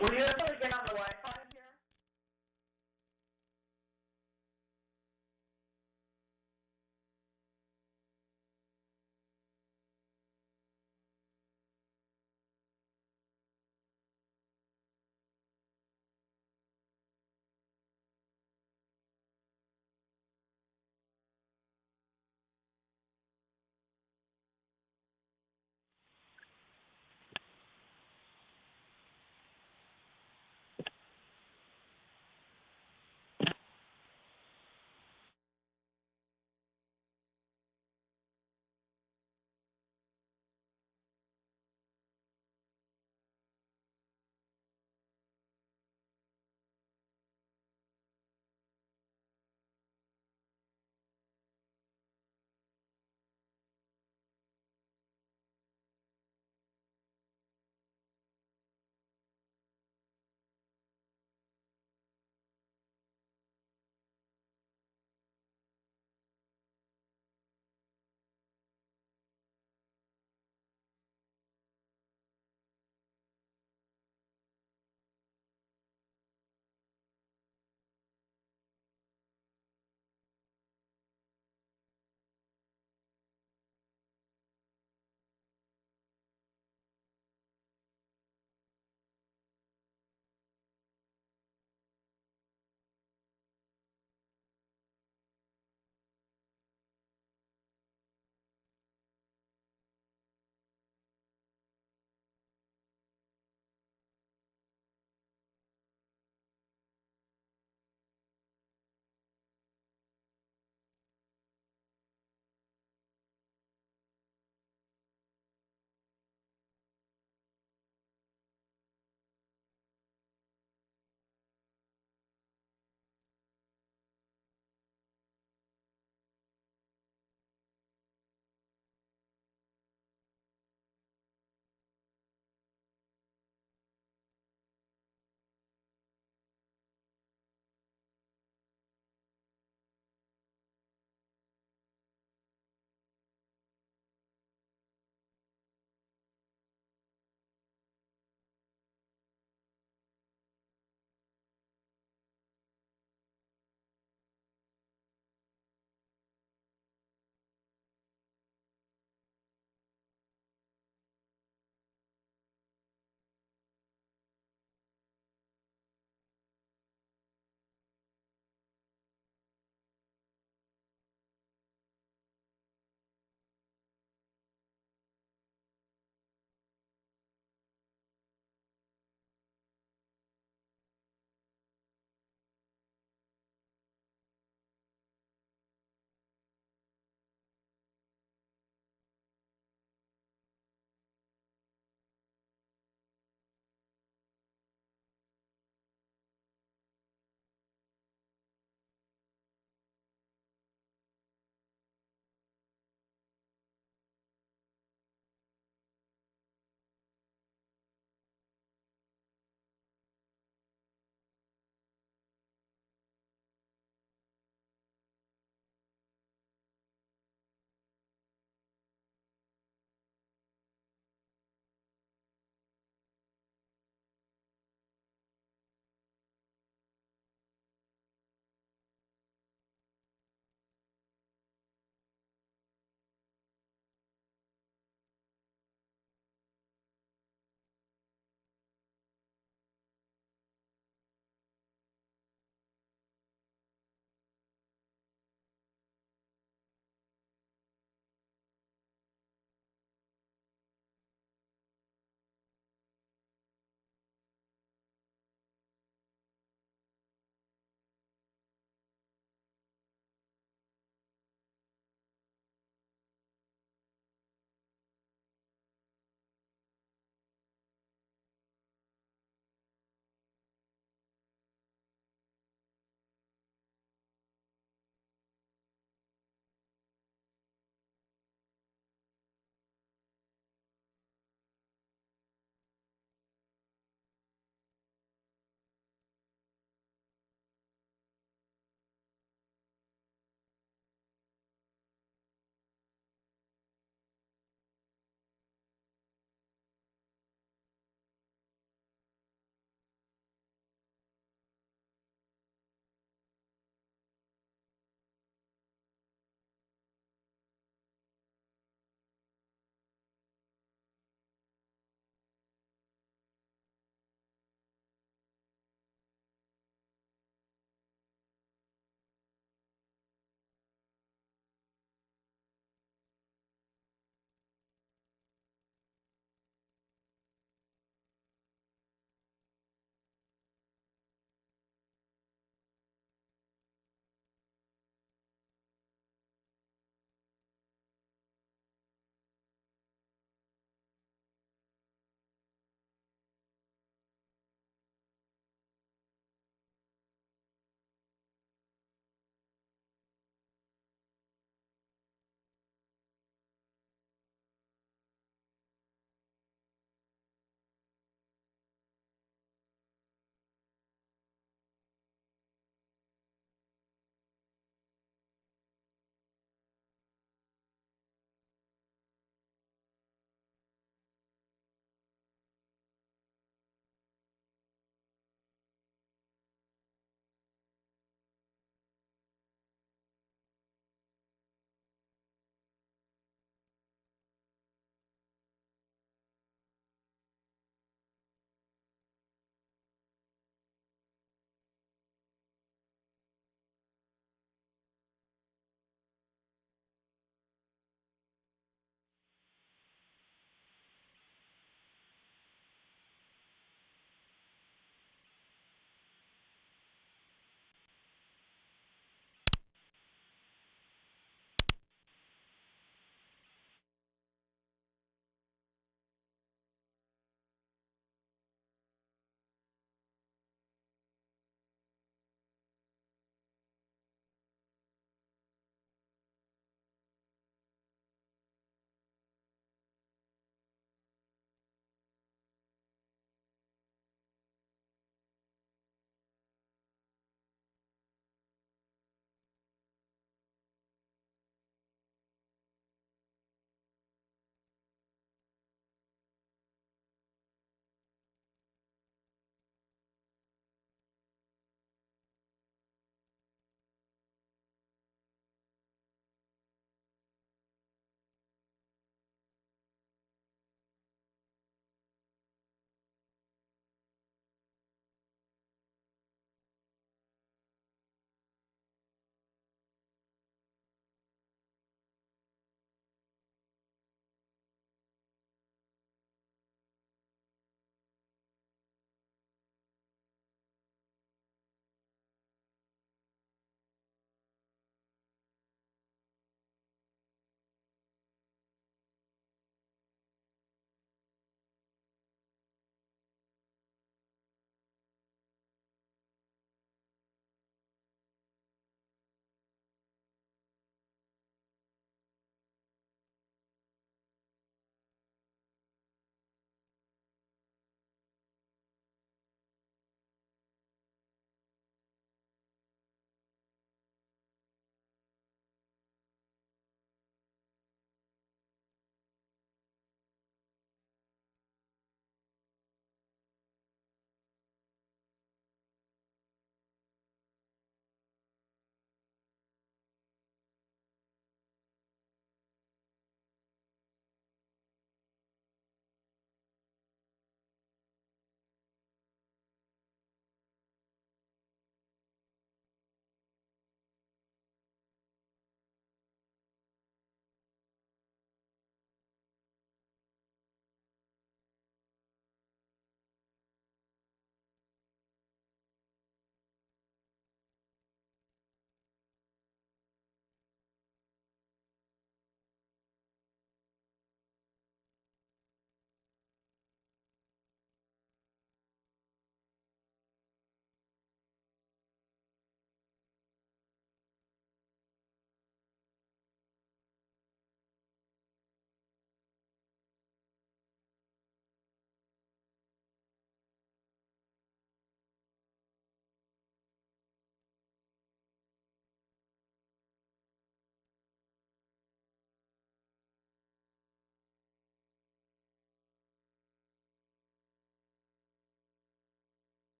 Will you able to get on the Wi-Fi here?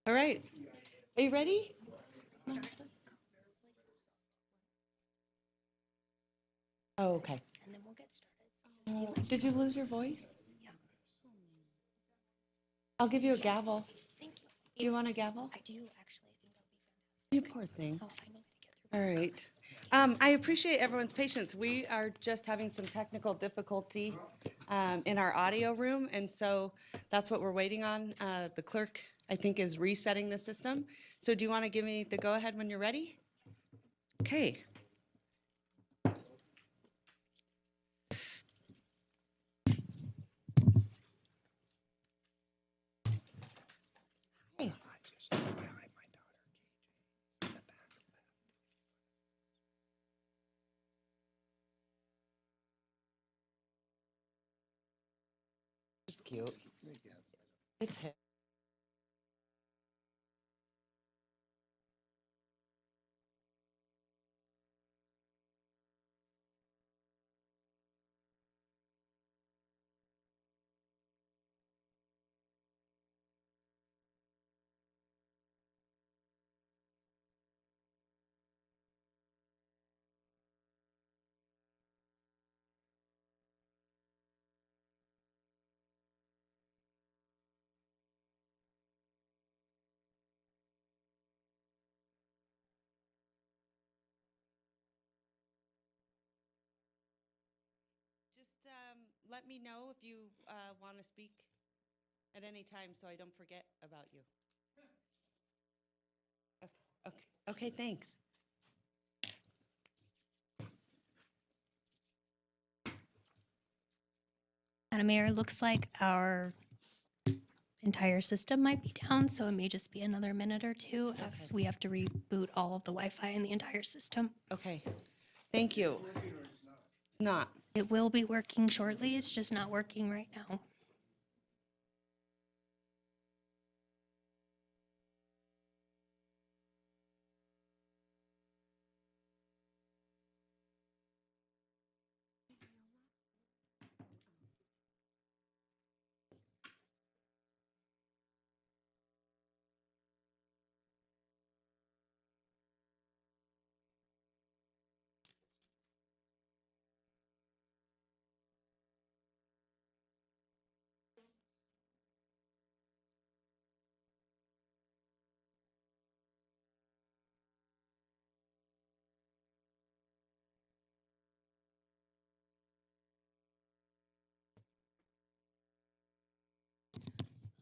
All right. Are you ready? Oh, okay. And then we'll get started. Did you lose your voice? Yeah. I'll give you a gavel. Thank you. Do you want a gavel? I do actually. I think that'll be You poor thing. fantastic. I'll find a way to get through. All right. I appreciate everyone's patience. We are just having some technical difficulty in our audio room, and so that's what we're waiting on. The clerk, I think, is resetting the system. So do you want to give me the go-ahead when you're ready? Okay. Hey. It's cute. It's hip. Just let me know if you want to speak at any time so I don't forget about you. Okay, thanks. Madam Mayor, looks like our entire system might be down, so it may just be another minute or two if we have to reboot all of the Wi-Fi in the entire system. Okay, thank you. It's not. It will be working shortly. It's just not working right now.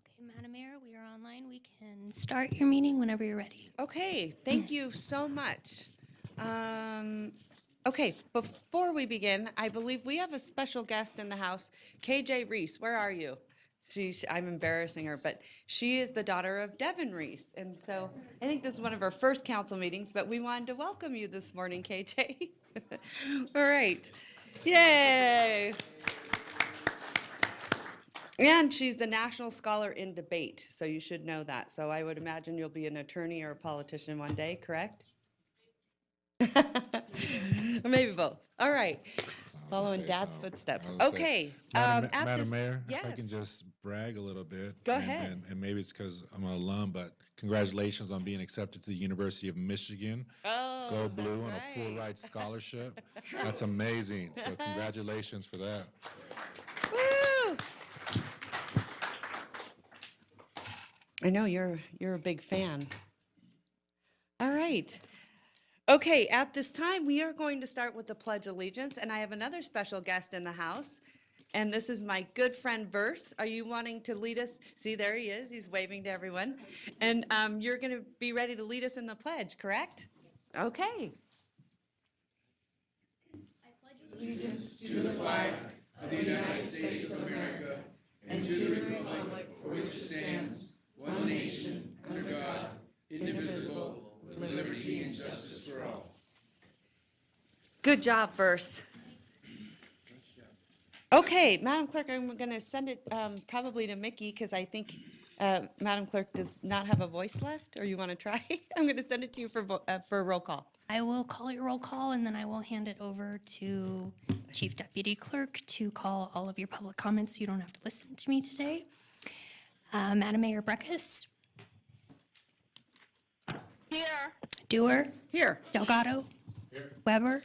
Okay, Madam Mayor, we are online. We can start your meeting whenever you're ready. Okay, thank you so much. Okay, before we begin, I believe we have a special guest in the house, KJ Reese. Where are you? I'm embarrassing her, but she is the daughter of Devin Reese. And so I think this is one of our first council meetings, but we wanted to welcome you this morning, KJ. All right. Yay. And she's the National Scholar in Debate, so you should know that. So I would imagine you'll be an attorney or a politician one day, correct? Or maybe both. All right. Following Dad's footsteps. Okay. Madam at Madam this- Mayor, if I yes. can just brag a little bit. Go and- ahead. And maybe it's because I'm an alum, but congratulations on being accepted to the University of Michigan. Oh, Go Blue that's on a full right. ride scholarship. That's amazing. So congratulations for that. Woo! I know you're a big fan. All right. Okay, at this time, we are going to start with the Pledge of Allegiance, and I have another special guest in the house, and this is my good friend Verse. Are you wanting to lead us? See, there he is. He's waving to everyone. And you're going to be ready to lead us in the pledge, correct? Okay. Good job, Verse. Okay, Madam Clerk, I'm going to send it probably to Mickey because I think Madam Clerk does not have a voice left, or you want to try? I'm going to send it to you for roll call. I will call your roll call, and then I will hand it over to Chief Deputy Clerk to call all of your public comments. You don't have to listen to me today. Madam Mayor Breckus, Here. Dewar, Here. Delgado, Weber,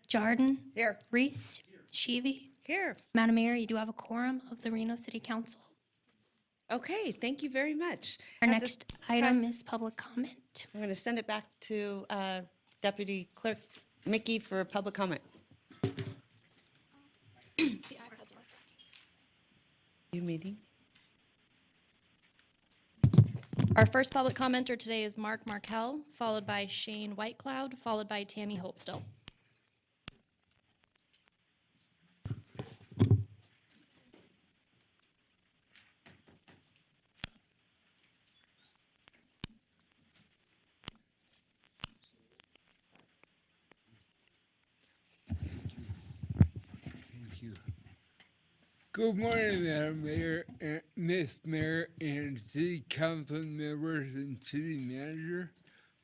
Jarden, Here. Reese, Sheevy. Here. Madam Mayor, you do have a quorum of the Reno City Council. Okay, thank you very much. Our At this next item time, is public comment. I'm going to send it back to Deputy Clerk Mickey for public comment. You meeting? Our first public commenter today is Mark Markell, followed by Shane Whitecloud, followed by Tammy Holtstill. Thank you. Good morning, Madam Mayor, and Miss Mayor, and City Council members and City Manager.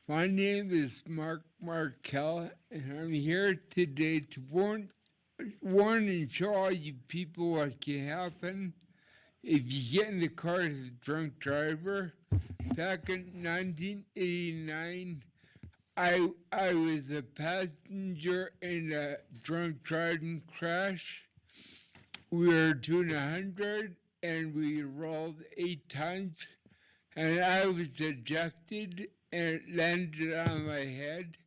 My name is Mark Markell, and I'm here today to warn and show all you people what can happen if you get in the car as a drunk driver. Back in 1989, I was a passenger in a drunk driving crash. We were doing 100 and we rolled 8 times, and I was ejected and it landed on my head.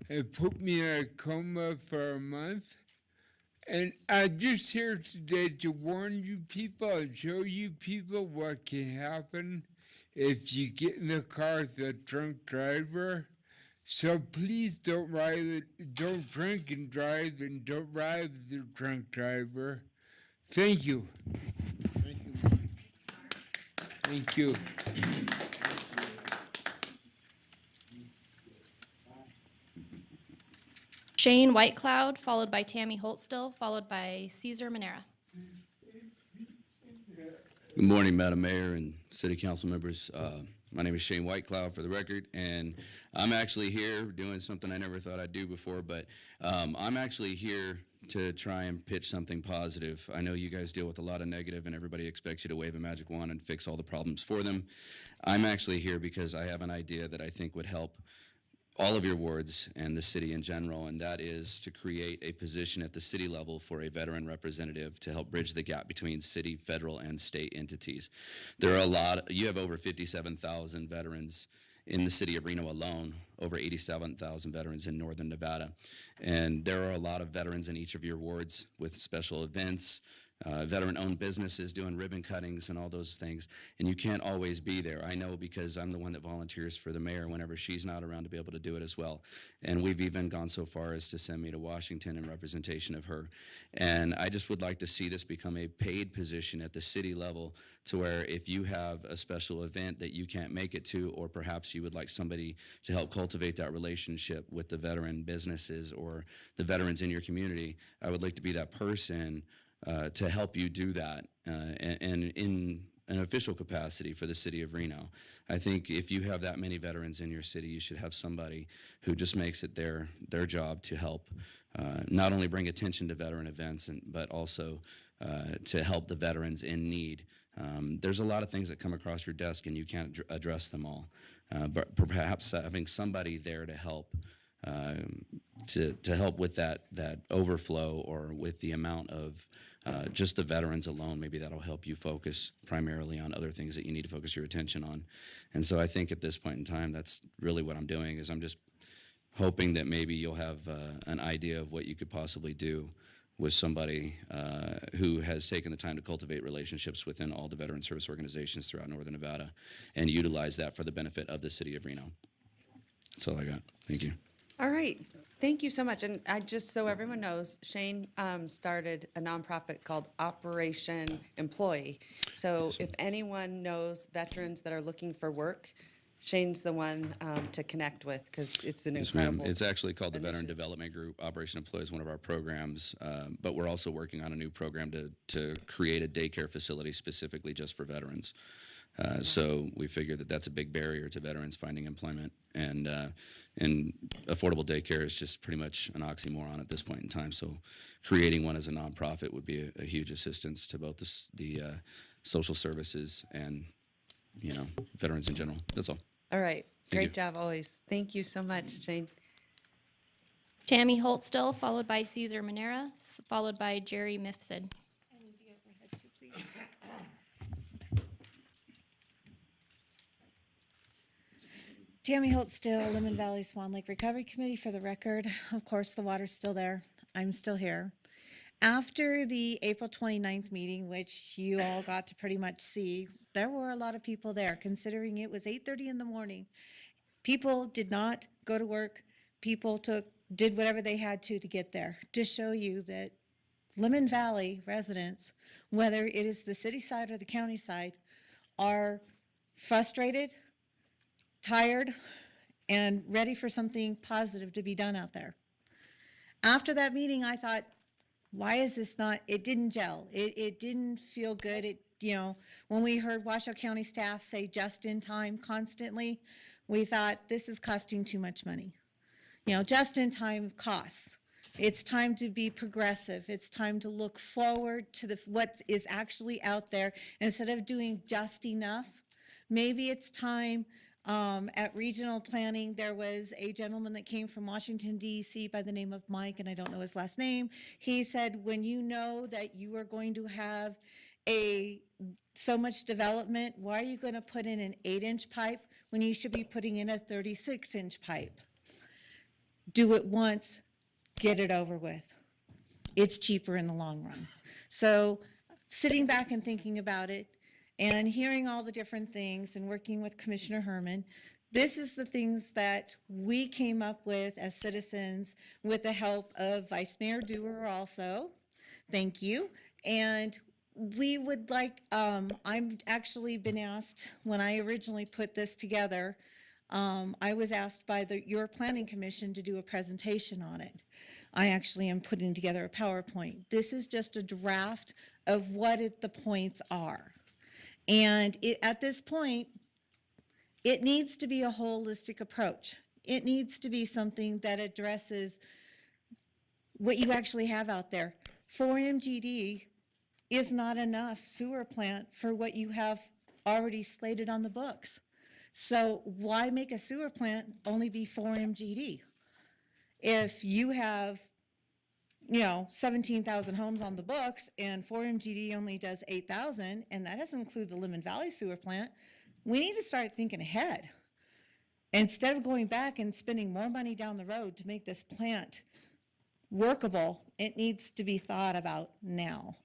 It put me in a coma for a month. And I'm just here today to warn you people and show you people what can happen if you get in the car with a drunk driver. So please don't drink and drive, and don't ride with a drunk driver. Thank you. Thank you. Thank you. Shane Whitecloud, followed by Tammy Holtstill, followed by Caesar Manera. Good morning, Madam Mayor and City Council members. My name is Shane Whitecloud, for the record, and I'm actually here doing something I never thought I'd do before, but I'm actually here to try and pitch something positive. I know you guys deal with a lot of negative, and everybody expects you to wave a magic wand and fix all the problems for them. I'm actually here because I have an idea that I think would help all of your wards and the city in general, and that is to create a position at the city level for a veteran representative to help bridge the gap between city, federal, and state entities. There are you have over 57,000 veterans in the city of Reno alone, over 87,000 veterans in northern Nevada. And there are a lot of veterans in each of your wards with special events, veteran-owned businesses doing ribbon cuttings and all those things, and you can't always be there. I know because I'm the one that volunteers for the mayor whenever she's not around to be able to do it as well. And we've even gone so far as to send me to Washington in representation of her. And I just would like to see this become a paid position at the city level, to where if you have a special event that you can't make it to, or perhaps you would like somebody to help cultivate that relationship with the veteran businesses or the veterans in your community, I would like to be that person to help you do that, and in an official capacity for the city of Reno. I think if you have that many veterans in your city, you should have somebody who just makes it their job to help not only bring attention to veteran events, but also to help the veterans in need. There's a lot of things that come across your desk and you can't address them all, but perhaps having somebody there to help help with that overflow, or with the amount of just the veterans alone, maybe that'll help you focus primarily on other things that you need to focus your attention on. And so I think at this point in time, that's really what I'm doing, is I'm just hoping that maybe you'll have an idea of what you could possibly do with somebody who has taken the time to cultivate relationships within all the veteran service organizations throughout northern Nevada, and utilize that for the benefit of the city of Reno. That's all I got. Thank you. All right, thank you so much. And just so everyone knows, Shane started a nonprofit called Operation Employee. So if anyone knows veterans that are looking for work, Shane's the one to connect with, because it's an Yes, ma'am. incredible. It's actually called the Veteran Development Group. Operation Employee is one of our programs, but we're also working on a new program to create a daycare facility specifically just for veterans. So we figure that that's a big barrier to veterans finding employment, and affordable daycare is just pretty much an oxymoron at this point in time. So creating one as a nonprofit would be a huge assistance to both the social services and veterans in general. That's all. All right, Great you. job always. Thank you so much, Jane. Tammy Holtstill, followed by Caesar Manera, followed by Jerry Mifsud. Tammy Holt still, Lemon Valley Swan Lake Recovery Committee for the record. Of course, the water's still there. I'm still here. After the April 29th meeting, which you all got to pretty much see, there were a lot of people there, considering it was 8:30 in the morning. People did not go to work. People did whatever they had to get there, to show you that Lemon Valley residents, whether it is the city side or the county side, are frustrated, tired, and ready for something positive to be done out there. After that meeting, I thought, why is this not, it didn't gel. It didn't feel good. When we heard Washoe County staff say just in time constantly, we thought this is costing too much money. Just in time costs. It's time to be progressive. It's time to look forward to what is actually out there instead of doing just enough. Maybe it's time. At regional planning, there was a gentleman that came from Washington, D.C. by the name of Mike, and I don't know his last name. He said, when you know that you are going to have so much development, why are you going to put in an 8-inch pipe when you should be putting in a 36-inch pipe? Do it once, get it over with. It's cheaper in the long run. So sitting back and thinking about it, and hearing all the different things and working with Commissioner Herman, this is the things that we came up with as citizens with the help of Vice Mayor Dewar also. Thank you. And we would like, I've actually been asked, when I originally put this together, I was asked by your planning commission to do a presentation on it. I actually am putting together a PowerPoint. This is just a draft of what the points are. And at this point, it needs to be a holistic approach. It needs to be something that addresses what you actually have out there. 4MGD is not enough sewer plant for what you have already slated on the books. So why make a sewer plant only be 4MGD? If you have 17,000 homes on the books and 4MGD only does 8,000, and that doesn't include the Lemon Valley sewer plant, we need to start thinking ahead. Instead of going back and spending more money down the road to make this plant workable, it needs to be thought about now.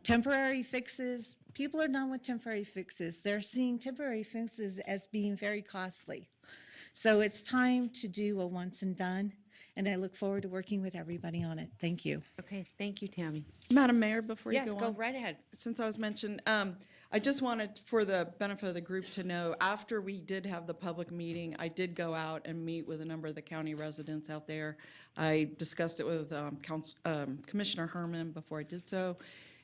Temporary fixes, people are done with temporary fixes. They're seeing temporary fixes as being very costly. So it's time to do a once and done. And I look forward to working with everybody on it. Thank you. Okay, thank you, Tammy. Madam Mayor, before you Yes, go go on. right ahead. Since I was mentioned, I just wanted, for the benefit of the group, to know, after we did have the public meeting, I did go out and meet with a number of the county residents out there. I discussed it with Commissioner Herman before I did so.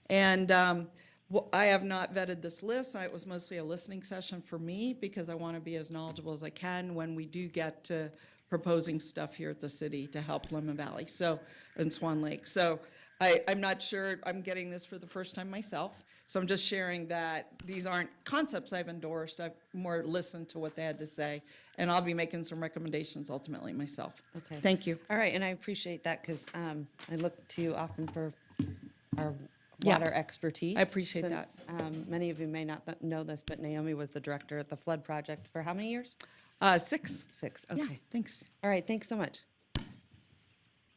And I have not vetted this list. It was mostly a listening session for me because I want to be as knowledgeable as I can when we do get to proposing stuff here at the city to help Lemon Valley, and Swan Lake. So I'm not sure, I'm getting this for the first time myself. So I'm just sharing that these aren't concepts I've endorsed. I've more listened to what they had to say, and I'll be making some recommendations ultimately myself. Okay. Thank you. All right, and I appreciate that because I look to you often for our Yeah. water expertise. I appreciate that. since, many of you may not know this, but Naomi was the director at the flood project for how many years? 6. 6, Yeah, okay. thanks. All right, thanks so much.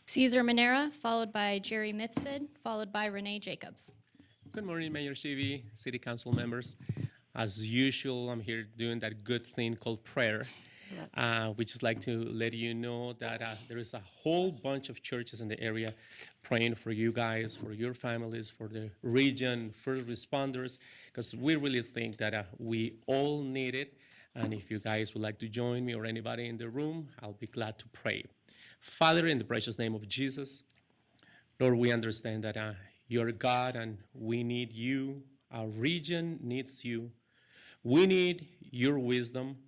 Caesar Manera, followed by Jerry Mifsud, followed by Renee Jacobs. Good morning, Mayor Seavey, City Council members. As usual, I'm here doing that good thing called prayer. We just like to let you know that there is a whole bunch of churches in the area praying for you guys, for your families, for the region, first responders, because we really think that we all need it. And if you guys would like to join me or anybody in the room, I'll be glad to pray. Father, in the precious name of Jesus, Lord, we understand that you're God and we need you. Our region needs you. We need your wisdom.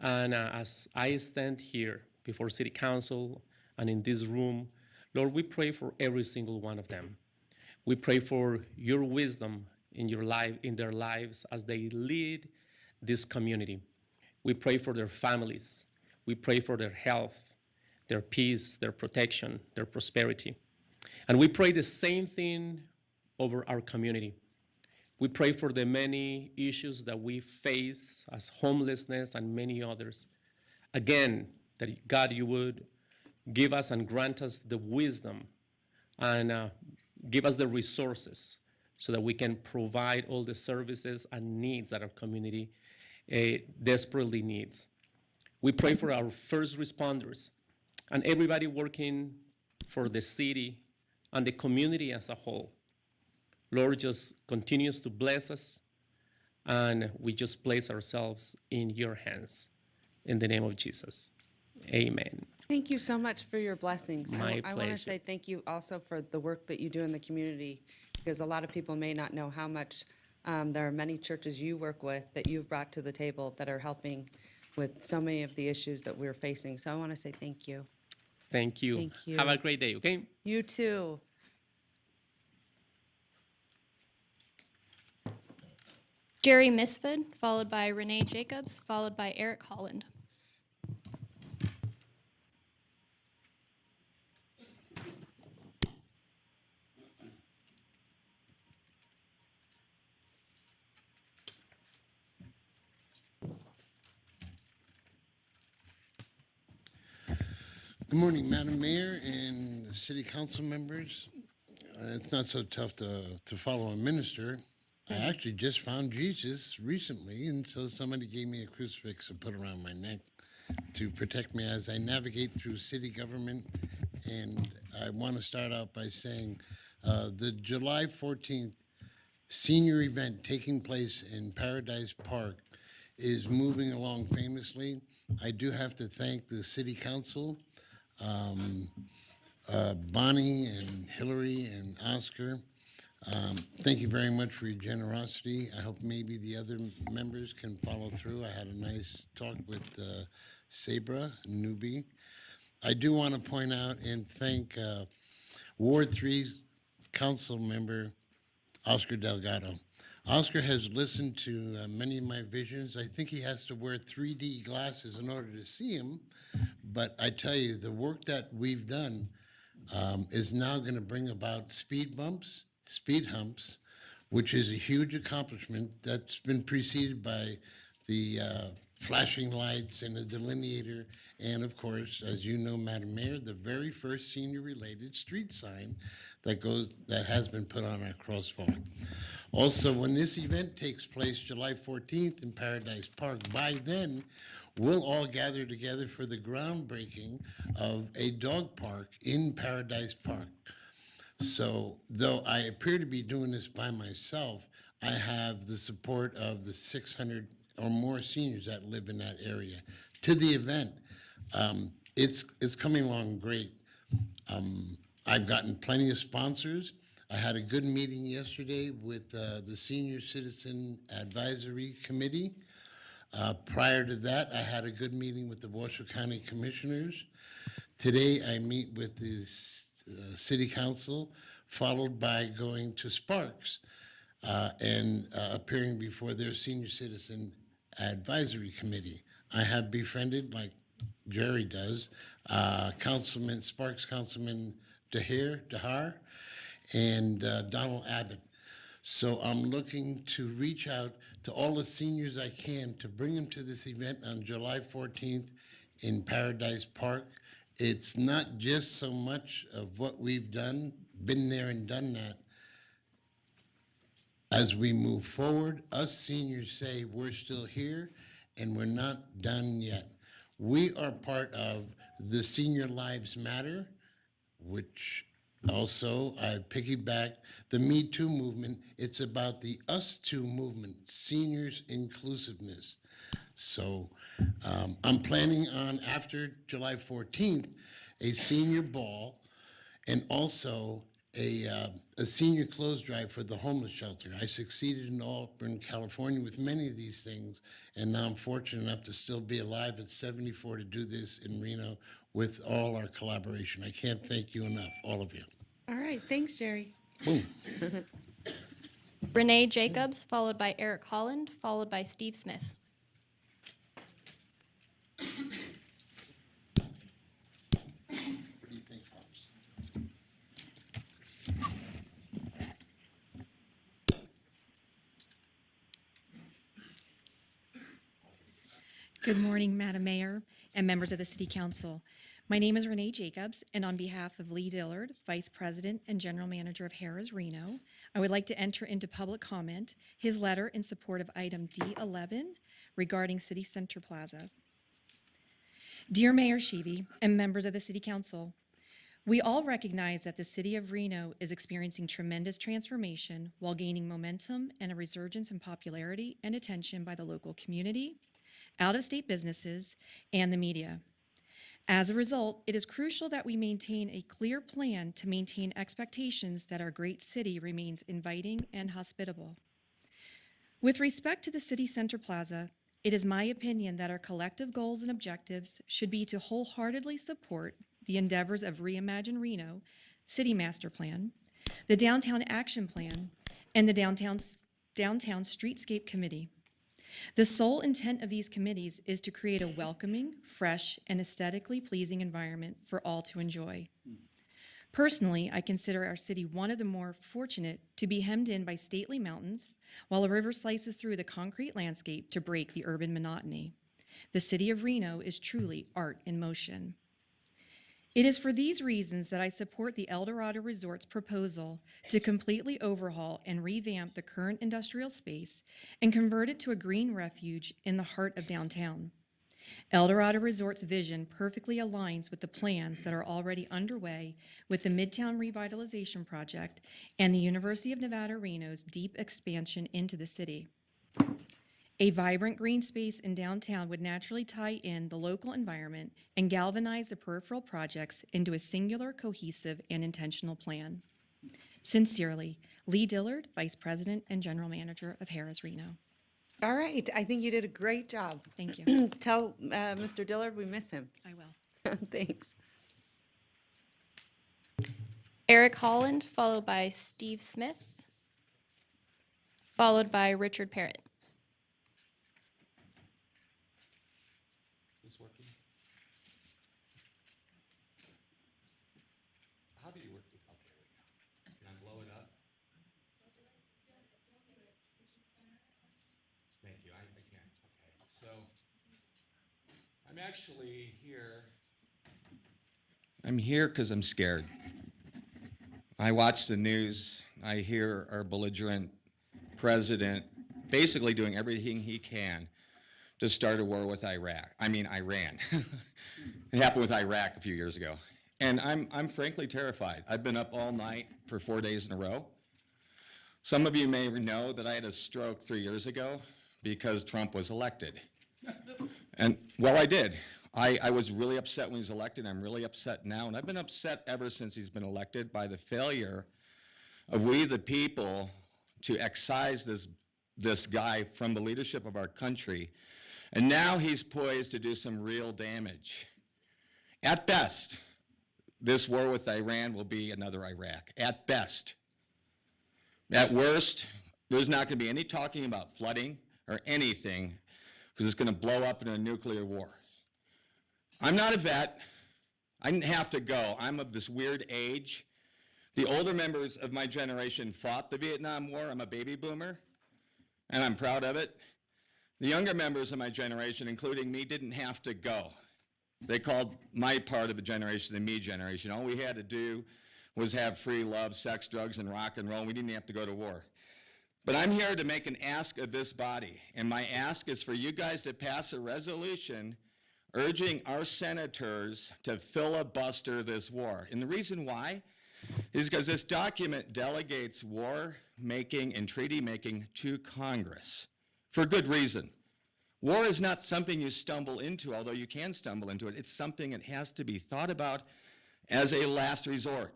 And as I stand here before City Council and in this room, Lord, we pray for every single one of them. We pray for your wisdom in their lives as they lead this community. We pray for their families. We pray for their health, their peace, their protection, their prosperity. And we pray the same thing over our community. We pray for the many issues that we face as homelessness and many others. Again, that God, you would give us and grant us the wisdom and give us the resources so that we can provide all the services and needs that our community desperately needs. We pray for our first responders and everybody working for the city and the community as a whole. Lord, just continues to bless us, and we just place ourselves in your hands. In the name of Jesus, amen. Thank you so much for your blessings. My I want to pleasure. say thank you also for the work that you do in the community, because a lot of people may not know how much there are many churches you work with that you've brought to the table that are helping with so many of the issues that we're facing. So I want to say thank you. Thank you. Thank you. Have a great day, okay? You too. Jerry Misford, followed by Renee Jacobs, followed by Eric Holland. Good morning, Madam Mayor and City Council members. It's not so tough to follow a minister. I actually just found Jesus recently, and so somebody gave me a crucifix to put around my neck to protect me as I navigate through city government. And I want to start out by saying the July 14th senior event taking place in Paradise Park is moving along famously. I do have to thank the City Council, Bonnie and Hillary and Oscar. Thank you very much for your generosity. I hope maybe the other members can follow through. I had a nice talk with Sabra Newby. I do want to point out and thank Ward 3 Council Member Oscar Delgado. Oscar has listened to many of my visions. I think he has to wear 3D glasses in order to see him, but I tell you, the work that we've done is now going to bring about speed humps, which is a huge accomplishment that's been preceded by the flashing lights and a delineator, and of course, as you know, Madam Mayor, the very first senior-related street sign that has been put on our crosswalk. Also, when this event takes place July 14th in Paradise Park, by then, we'll all gather together for the groundbreaking of a dog park in Paradise Park. So, though I appear to be doing this by myself, I have the support of the 600 or more seniors that live in that area. To the event, it's coming along great. I've gotten plenty of sponsors. I had a good meeting yesterday with the Senior Citizen Advisory Committee. Prior to that, I had a good meeting with the Washoe County Commissioners. Today, I meet with the City Council, followed by going to Sparks and appearing before their Senior Citizen Advisory Committee. I have befriended, like Jerry does, Sparks Councilman Dahar, and Donald Abbott. So I'm looking to reach out to all the seniors I can to bring them to this event on July 14th in Paradise Park. It's not just so much of what we've done, been there and done that. As we move forward, us seniors say we're still here and we're not done yet. We are part of the Senior Lives Matter, which also I piggyback the Me Too movement. It's about the Us Too movement, seniors inclusiveness. So I'm planning on, after July 14th, a senior ball and also a senior clothes drive for the homeless shelter. I succeeded in Auburn, California with many of these things, and now I'm fortunate enough to still be alive at 74 to do this in Reno with all our collaboration. I can't thank you enough, all of you. All right, thanks, Jerry. Boom. Renee Jacobs, followed by Eric Holland, followed by Steve Smith. Good morning, Madam Mayor and members of the City Council. My name is Renee Jacobs, and on behalf of Lee Dillard, Vice President and General Manager of Harrah's Reno, I would like to enter into public comment his letter in support of item D11 regarding City Center Plaza. Dear Mayor Sheevy and members of the City Council, we all recognize that the City of Reno is experiencing tremendous transformation while gaining momentum and a resurgence in popularity and attention by the local community, out-of-state businesses, and the media. As a result, it is crucial that we maintain a clear plan to maintain expectations that our great city remains inviting and hospitable. With respect to the City Center Plaza, it is my opinion that our collective goals and objectives should be to wholeheartedly support the endeavors of Reimagine Reno, City Master Plan, the Downtown Action Plan, and the Downtown Streetscape Committee. The sole intent of these committees is to create a welcoming, fresh, and aesthetically pleasing environment for all to enjoy. Personally, I consider our city one of the more fortunate to be hemmed in by stately mountains, while a river slices through the concrete landscape to break the urban monotony. The city of Reno is truly art in motion. It is for these reasons that I support the Eldorado Resort's proposal to completely overhaul and revamp the current industrial space and convert it to a green refuge in the heart of downtown. Eldorado Resort's vision perfectly aligns with the plans that are already underway with the Midtown Revitalization Project and the University of Nevada, Reno's deep expansion into the city. A vibrant green space in downtown would naturally tie in the local environment and galvanize the peripheral projects into a singular, cohesive, and intentional plan. Sincerely, Lee Dillard, Vice President and General Manager of Harrah's Reno. All right, I think you did a great job. Thank you. Tell Mr. Dillard we miss him. I will. Thanks. Eric Holland, followed by Steve Smith, followed by Richard Parrott. Is this working? How do you work this? Okay, there we go. Can I blow it up? Thank you. I can. Okay. So I'm actually here. I'm here because I'm scared. I watch the news. I hear our belligerent president basically doing everything he can to start a war with Iran. It happened with Iraq a few years ago. And I'm frankly terrified. I've been up all night for 4 days in a row. Some of you may know that I had a stroke 3 years ago because Trump was elected. And, well, I did. I was really upset when he was elected. I'm really upset now. And I've been upset ever since he's been elected by the failure of we, the people, to excise this guy from the leadership of our country. And now he's poised to do some real damage. At best, this war with Iran will be another Iraq. At best. At worst, there's not going to be any talking about flooding or anything because it's going to blow up in a nuclear war. I'm not a vet. I didn't have to go. I'm of this weird age. The older members of my generation fought the Vietnam War. I'm a baby boomer, and I'm proud of it. The younger members of my generation, including me, didn't have to go. They called my part of the generation the me generation. All we had to do was have free love, sex, drugs, and rock and roll. We didn't have to go to war. But I'm here to make an ask of this body, and my ask is for you guys to pass a resolution urging our senators to filibuster this war. And the reason why is because this document delegates war making and treaty making to Congress for good reason. War is not something you stumble into, although you can stumble into it. It's something that has to be thought about as a last resort.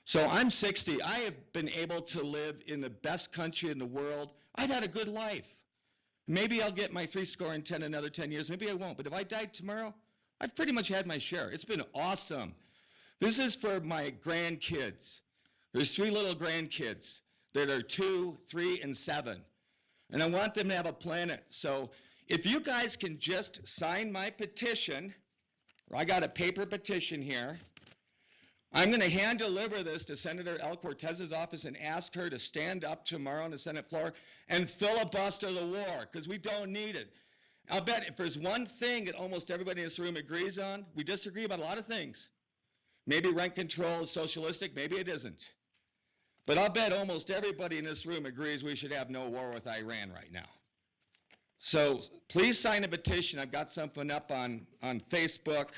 So I'm 60. I have been able to live in the best country in the world. I've had a good life. Maybe I'll get my 70 another 10 years. Maybe I won't. But if I died tomorrow, I've pretty much had my share. It's been awesome. This is for my grandkids. There's 3 little grandkids that are 2, 3, and 7. And I want them to have a planet. So if you guys can just sign my petition, I got a paper petition here. I'm going to hand deliver this to Senator El Cortez's office and ask her to stand up tomorrow on the Senate floor and filibuster the war, because we don't need it. I'll bet if there's one thing that almost everybody in this room agrees on, we disagree about a lot of things. Maybe rent control is socialistic, maybe it isn't. But I'll bet almost everybody in this room agrees we should have no war with Iran right now. So please sign a petition. I've got something up on Facebook.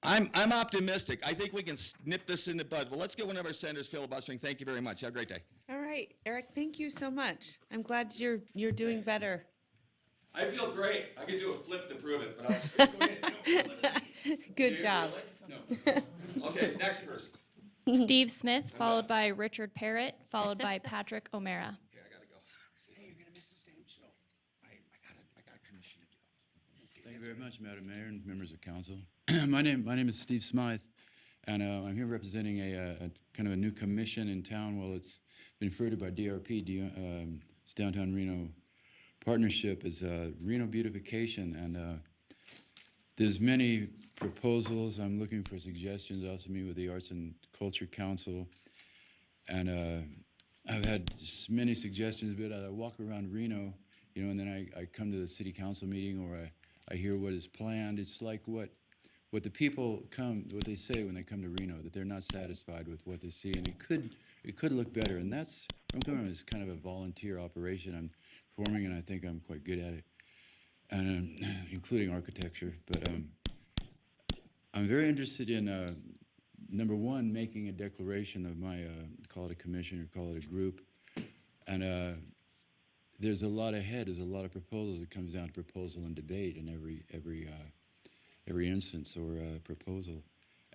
I'm optimistic. I think we can nip this in the bud. Well, let's get one of our senators filibustering. Thank you very much. Have a great day. All right, Eric, thank you so much. I'm glad you're doing better. I feel great. I could do a flip to prove it, but I'll go ahead. Good job. No. Okay, next person. Steve Smith, followed by Richard Parrott, followed by Patrick O'Mara. Okay, I gotta go. Hey, you're gonna miss the same show. I got a commission to do. Thank you very much, Madam Mayor and members of council. My name is Steve Smythe, and I'm here representing a kind of a new commission in town. Well, it's been referred to by DRP, it's Downtown Reno Partnership, is Reno Beautification, and there's many proposals. I'm looking for suggestions. I also meet with the Arts and Culture Council, and I've had many suggestions, but I walk around Reno, and then I come to the city council meeting, or I hear what is planned. It's like what the people what they say when they come to Reno, that they're not satisfied with what they see, and it could look better. And that's, I'm coming as kind of a volunteer operation I'm performing, and I think I'm quite good at it, and including architecture. But I'm very interested in number one, making a declaration of my call it a commission or call it a group, and there's a lot ahead. There's a lot of proposals. It comes down to proposal and debate in every instance or proposal,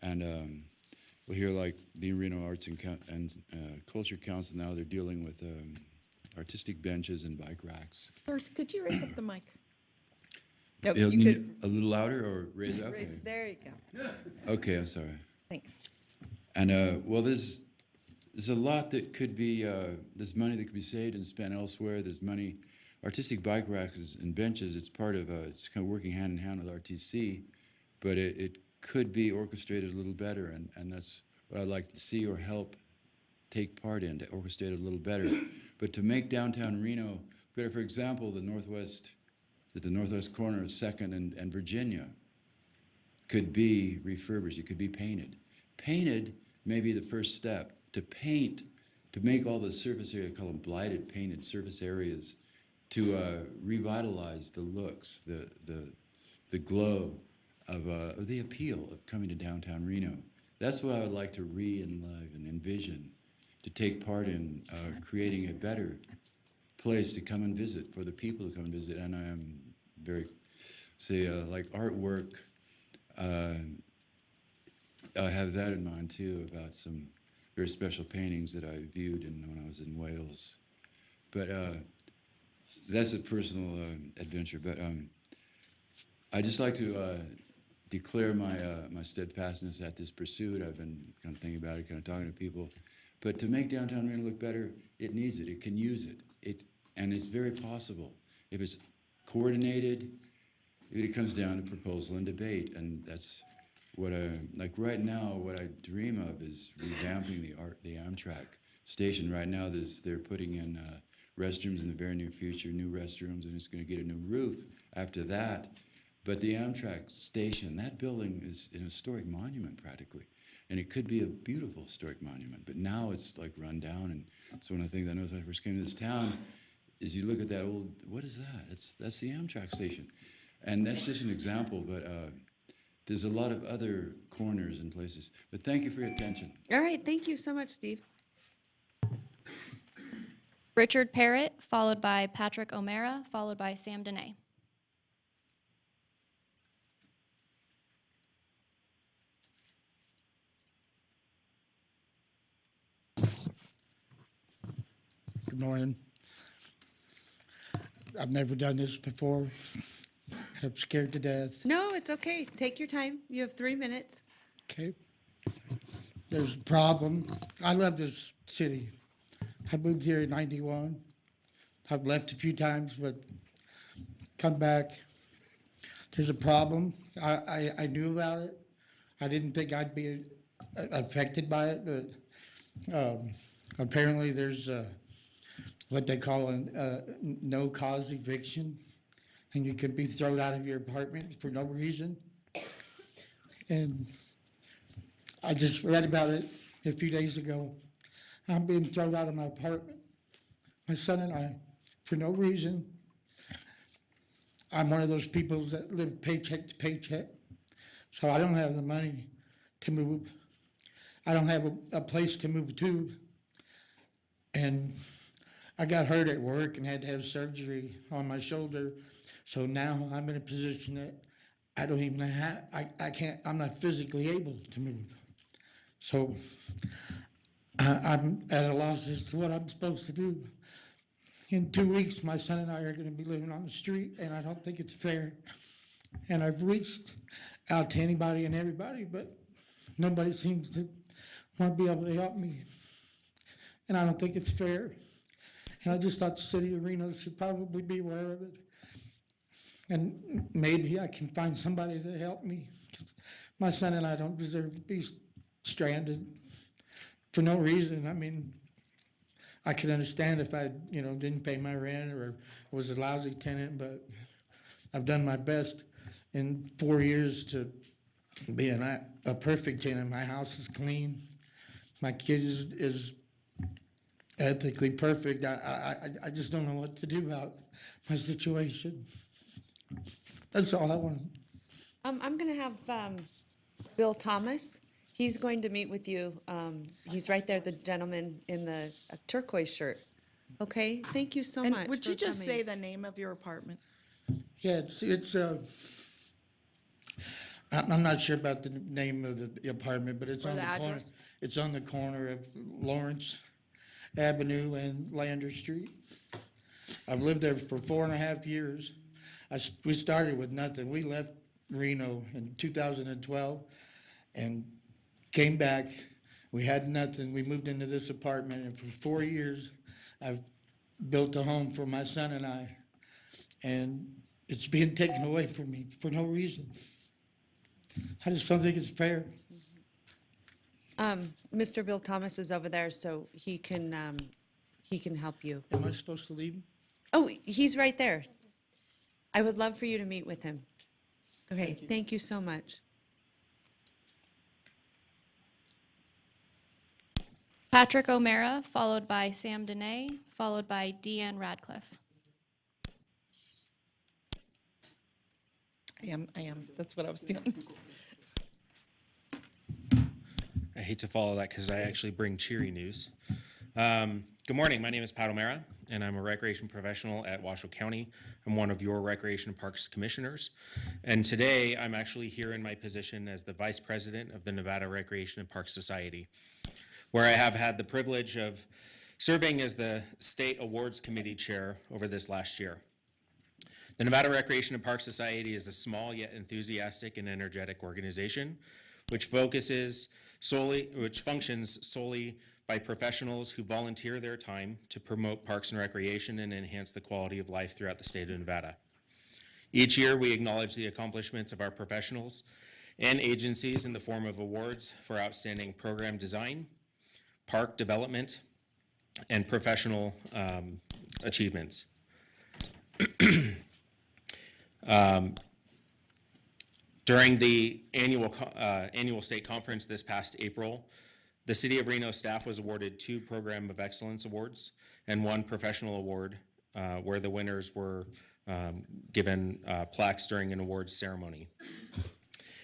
and we'll hear like the Reno Arts and Culture Council now. They're dealing with artistic benches and bike racks. Or could you raise up the mic? No, You you need could. a little louder or raise up? There you go. Okay, I'm sorry. Thanks. And well, there's a lot that could be, there's money that could be saved and spent elsewhere. There's money, artistic bike racks and benches, it's part of, it's kind of working hand in hand with RTC, but it could be orchestrated a little better, and that's what I'd like to see or help take part in, to orchestrate it a little better. But to make downtown Reno better, for example, the northwest corner of 2nd and Virginia could be refurbished, it could be painted. Painted may be the first step. To paint, to make all the surface area, I call them blighted painted surface areas, to revitalize the looks, the glow of the appeal of coming to downtown Reno. That's what I would like to re-enliven and envision, to take part in creating a better place to come and visit, for the people to come and visit. And I am very, like artwork, I have that in mind too, about some very special paintings that I viewed when I was in Wales. But that's a personal adventure. But I'd just like to declare my steadfastness at this pursuit. I've been kind of thinking about it, kind of talking to people. But to make downtown Reno look better, it needs it. It can use it. And it's very possible. If it's coordinated, it comes down to proposal and debate. And that's what like right now, what I dream of is revamping the Amtrak station. Right now, they're putting in restrooms in the very near future, new restrooms, and it's going to get a new roof after that. But the Amtrak station, that building is an historic monument practically. And it could be a beautiful historic monument, but now it's like run down. And it's one of the things I noticed when I first came to this town, is you look at that old, what is that? That's the Amtrak station. And that's just an example, but there's a lot of other corners and places. But thank you for your attention. All right, thank you so much, Steve. Richard Parrott, followed by Patrick O'Mara, followed by Sam Dene. Good morning. I've never done this before. I'm scared to death. No, it's okay. Take your time. You have 3 minutes. Okay. There's a problem. I love this city. I moved here in '91. I've left a few times, but come back. There's a problem. I knew about it. I didn't think I'd be affected by it, but apparently there's what they call a no-cause eviction. and you can be thrown out of your apartment for no reason. And I just read about it a few days ago. I'm being thrown out of my apartment, my son and I, for no reason. I'm one of those people that live paycheck to paycheck, so I don't have the money to move. I don't have a place to move to. And I got hurt at work and had to have surgery on my shoulder. So now I'm in a position that I don't even have, I'm not physically able to move. So I'm at a loss as to what I'm supposed to do. In 2 weeks, my son and I are going to be living on the street, and I don't think it's fair. And I've reached out to anybody and everybody, but nobody seems to want to be able to help me. And I don't think it's fair. And I just thought the city of Reno should probably be aware of it. And maybe I can find somebody to help me. My son and I don't deserve to be stranded for no reason. I mean, I could understand if I, didn't pay my rent or was a lousy tenant, but I've done my best in 4 years to be a perfect tenant. My house is clean. My kid is ethically perfect. I just don't know what to do about my situation. That's all I want. I'm going to have Bill Thomas. He's going to meet with you. He's right there, the gentleman in the turquoise shirt. Okay, thank you so And much. would for you just coming. say the name of your apartment? Yeah, I'm not sure about the name of the apartment, but it's Or on the the corner. address? It's on the corner of Lawrence Avenue and Lander Street. I've lived there for 4.5 years. We started with nothing. We left Reno in 2012 and came back. We had nothing. We moved into this apartment, and for 4 years, I've built a home for my son and I, and it's being taken away from me for no reason. I just don't think it's fair. Mr. Bill Thomas is over there, so he can help you. Am I supposed to leave? Oh, he's right there. I would love for you to meet with him. Okay, thank you so much. Patrick O'Mara, followed by Sam Dene, followed by Deanne Radcliffe. I am. That's what I was doing. I hate to follow that because I actually bring cheery news. Good morning. My name is Pat O'Mara, and I'm a recreation professional at Washoe County. I'm one of your Recreation and Parks Commissioners. And today, I'm actually here in my position as the Vice President of the Nevada Recreation and Parks Society, where I have had the privilege of serving as the State Awards Committee Chair over this last year. The Nevada Recreation and Parks Society is a small yet enthusiastic and energetic organization which functions solely by professionals who volunteer their time to promote parks and recreation and enhance the quality of life throughout the state of Nevada. Each year, we acknowledge the accomplishments of our professionals and agencies in the form of awards for outstanding program design, park development, and professional achievements. During the annual state conference this past April, the City of Reno staff was awarded 2 Program of Excellence awards and 1 professional award, where the winners were given plaques during an awards ceremony.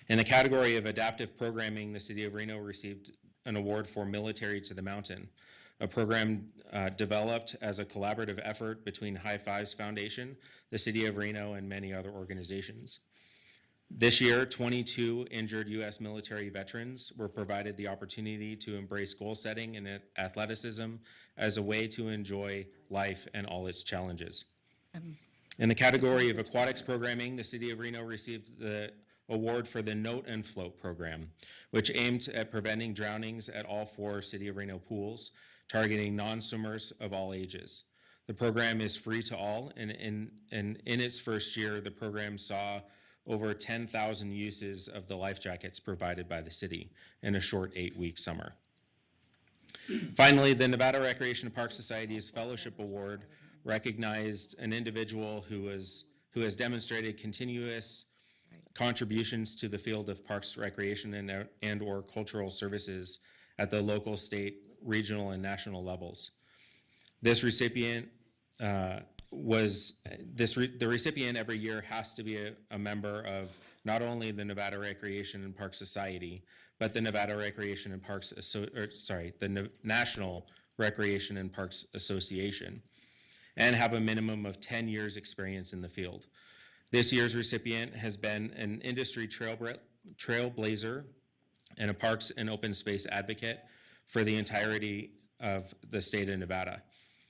In the category of adaptive programming, the City of Reno received an award for Military to the Mountain, a program developed as a collaborative effort between High Fives Foundation, the City of Reno, and many other organizations. This year, 22 injured U.S. military veterans were provided the opportunity to embrace goal setting and athleticism as a way to enjoy life and all its challenges. In the category of aquatics programming, the City of Reno received the award for the Note and Float program, which aimed at preventing drownings at all 4 City of Reno pools, targeting non-swimmers of all ages. The program is free to all, and in its first year, the program saw over 10,000 uses of the life jackets provided by the city in a short 8-week summer. Finally, the Nevada Recreation and Park Society's Fellowship Award recognized an individual who was who has demonstrated continuous contributions to the field of parks, recreation, and/or cultural services at the local, state, regional, and national levels. This recipient the recipient every year has to be a member of not only the Nevada Recreation and Parks Society, but the Nevada Recreation and Parks the National Recreation and Parks Association, and have a minimum of 10 years experience in the field. This year's recipient has been an industry trailblazer and a parks and open space advocate for the entirety of the state of Nevada.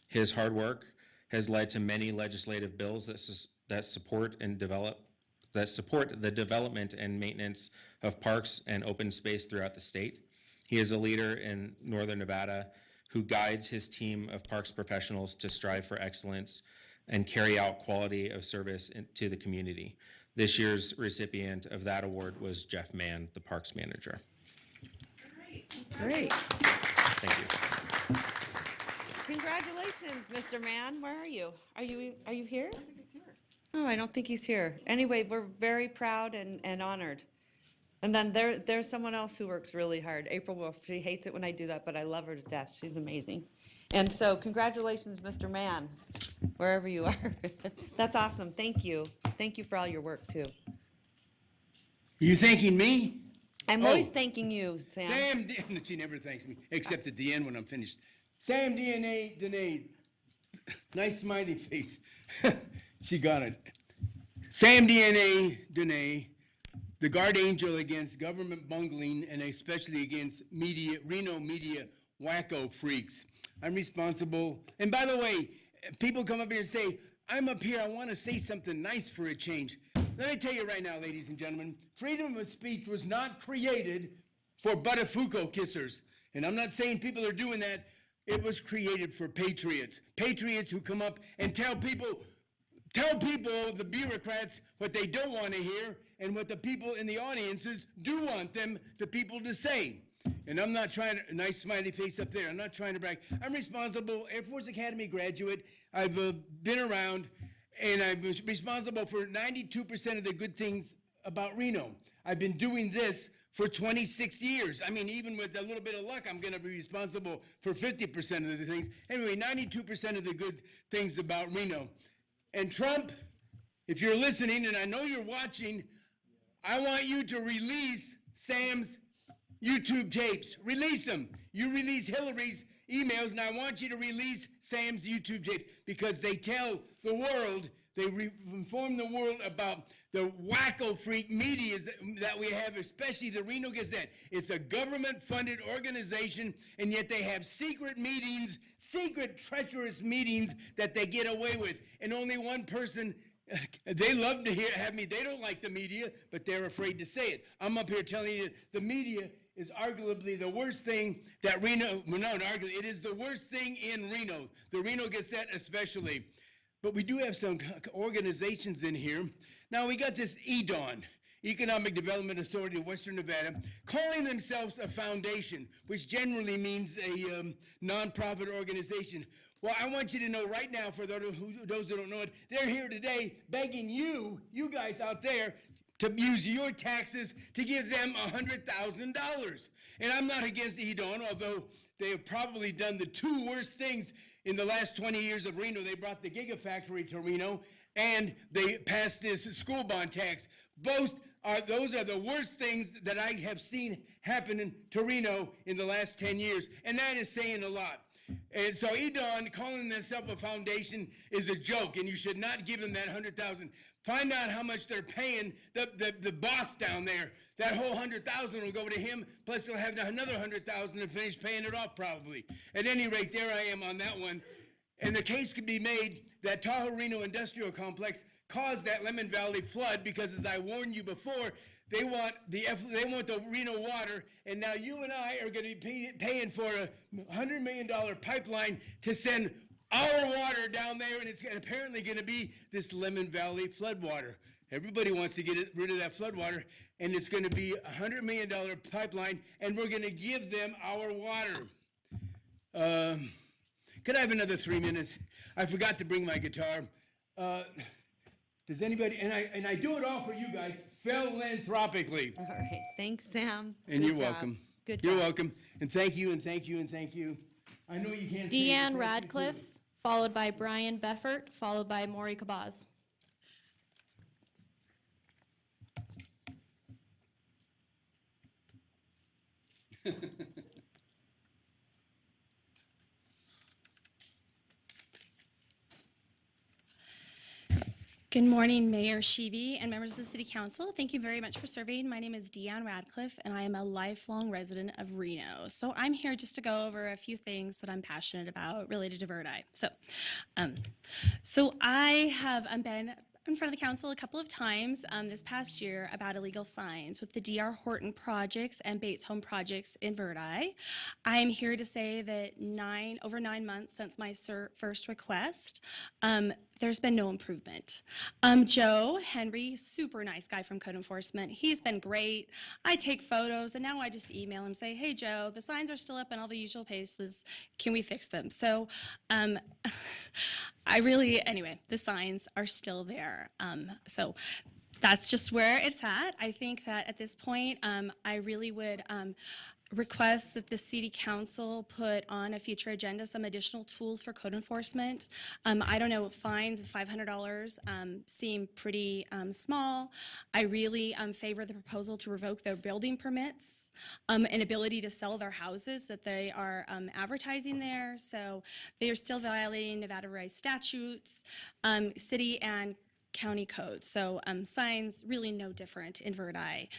His hard work has led to many legislative bills that support the development and maintenance of parks and open space throughout the state. He is a leader in Northern Nevada who guides his team of parks professionals to strive for excellence and carry out quality of service to the community. This year's recipient of that award was Jeff Mann, the parks manager. Great. Thank you. Congratulations, Mr. Mann. Where are you? Are you here? I don't think he's here. Oh, I don't think he's here. Anyway, we're very proud and honored. And then there's someone else who works really hard. April Wolf. She hates it when I do that, but I love her to death. She's amazing. And so congratulations, Mr. Mann, wherever you are. That's awesome. Thank you. Thank you for all your work, too. Are you thanking me? I'm always thanking you, Sam. She never thanks me, except at the end when I'm finished. Sam Dene, nice smiley face. She got it. Sam Dene, the guard angel against government bungling and especially against Reno media wacko freaks. I'm responsible. And by the way, people come up here and say, I'm up here, I want to say something nice for a change. Let me tell you right now, ladies and gentlemen, freedom of speech was not created for Buttafuoco kissers. And I'm not saying people are doing that. It was created for patriots. Patriots who come up and tell people, the bureaucrats, what they don't want to hear and what the people in the audiences do want the people to say. And I'm not trying to, nice smiley face up there, I'm not trying to brag. I'm responsible, Air Force Academy graduate. I've been around and I'm responsible for 92% of the good things about Reno. I've been doing this for 26 years. I mean, even with a little bit of luck, I'm gonna be responsible for 50% of the things. Anyway, 92% of the good things about Reno. And Trump, if you're listening, and I know you're watching, I want you to release Sam's YouTube tapes. Release them. You release Hillary's emails, and I want you to release Sam's YouTube tapes because they tell the world, they inform the world about the wacko freak media that we have, especially the Reno Gazette. It's a government-funded organization, and yet they have secret meetings, secret treacherous meetings that they get away with. And only one person, they love to have me, they don't like the media, but they're afraid to say it. I'm up here telling you the media is arguably the worst thing that Reno, well, no, arguably, it is the worst thing in Reno, the Reno Gazette especially. But we do have some organizations in here. Now we got this EDAWN, Economic Development Authority of Western Nevada, calling themselves a foundation, which generally means a nonprofit organization. Well, I want you to know right now, for those who don't know it, they're here today begging you guys out there, to use your taxes to give them $100,000. And I'm not against EDAWN, although they have probably done the two worst things in the last 20 years of Reno. They brought the Gigafactory to Reno, and they passed this school bond tax. Those are the worst things that I have seen happen to Reno in the last 10 years, and that is saying a lot. And so EDAWN, calling themselves a foundation, is a joke, and you should not give them that $100,000. Find out how much they're paying the boss down there. That whole $100,000 will go to him, plus he'll have another $100,000 to finish paying it off probably. At any rate, there I am on that one. And the case could be made that Tahoe Reno Industrial Complex caused that Lemon Valley flood because, as I warned you before, they want the Reno water, and now you and I are going to be paying for a $100 million pipeline to send our water down there, and it's apparently going to be this Lemon Valley floodwater. Everybody wants to get rid of that floodwater, and it's going to be a $100 million pipeline, and we're going to give them our water. Could I have another 3 minutes? I forgot to bring my guitar. Does anybody, and I do it all for you guys, philanthropically. All right, thanks, Sam. And Good you're job. welcome. Good You're job. welcome. And thank you, and thank you, and thank you. I know you can't say it, Deanne but thank you Radcliffe, too. followed by Brian Beffert, followed by Maury Kabaz. Good morning, Mayor Sheevy and members of the City Council. Thank you very much for serving. My name is Deanne Radcliffe, and I am a lifelong resident of Reno. So I'm here just to go over a few things that I'm passionate about related to Bird Eye. So I have been in front of the council a couple of times this past year about illegal signs with the D.R. Horton projects and Bates Home projects in Verdi. I am here to say that over 9 months since my first request, there's been no improvement. Joe Henry, super nice guy from Code Enforcement. He's been great. I take photos, and now I just email him, say, hey, Joe, the signs are still up in all the usual places. Can we fix them? So anyway, the signs are still there. So that's just where it's at. I think that at this point, I really would request that the City Council put on a future agenda some additional tools for code enforcement. I don't know, fines of $500 seem pretty small. I really favor the proposal to revoke their building permits and ability to sell their houses that they are advertising there. So they are still violating Nevada Rise statutes, city and county code. So signs really no different in Verdi.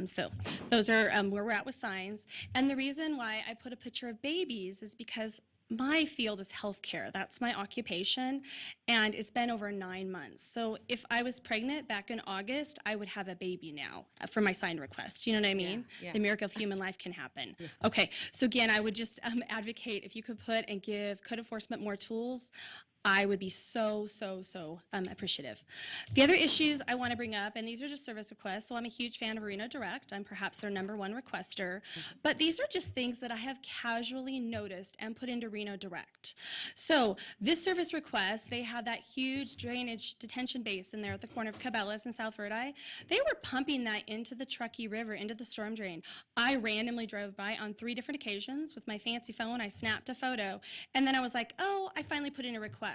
So those are where we're at with signs. And the reason why I put a picture of babies is because my field is healthcare. That's my occupation, and it's been over 9 months. So if I was pregnant back in August, I would have a baby now for my sign request. You know what I mean? yeah. The miracle of human life can happen. Okay, so again, I would just advocate if you could put and give code enforcement more tools. I would be so appreciative. The other issues I want to bring up, and these are just service requests, so I'm a huge fan of Reno Direct. I'm perhaps their #1 requester, but these are just things that I have casually noticed and put into Reno Direct. So this service request, they have that huge drainage detention basin there at the corner of Cabela's and South Verdi. They were pumping that into the Truckee River, into the storm drain. I randomly drove by on 3 different occasions with my fancy phone. I snapped a photo, and then I was like, oh, I finally put in a request.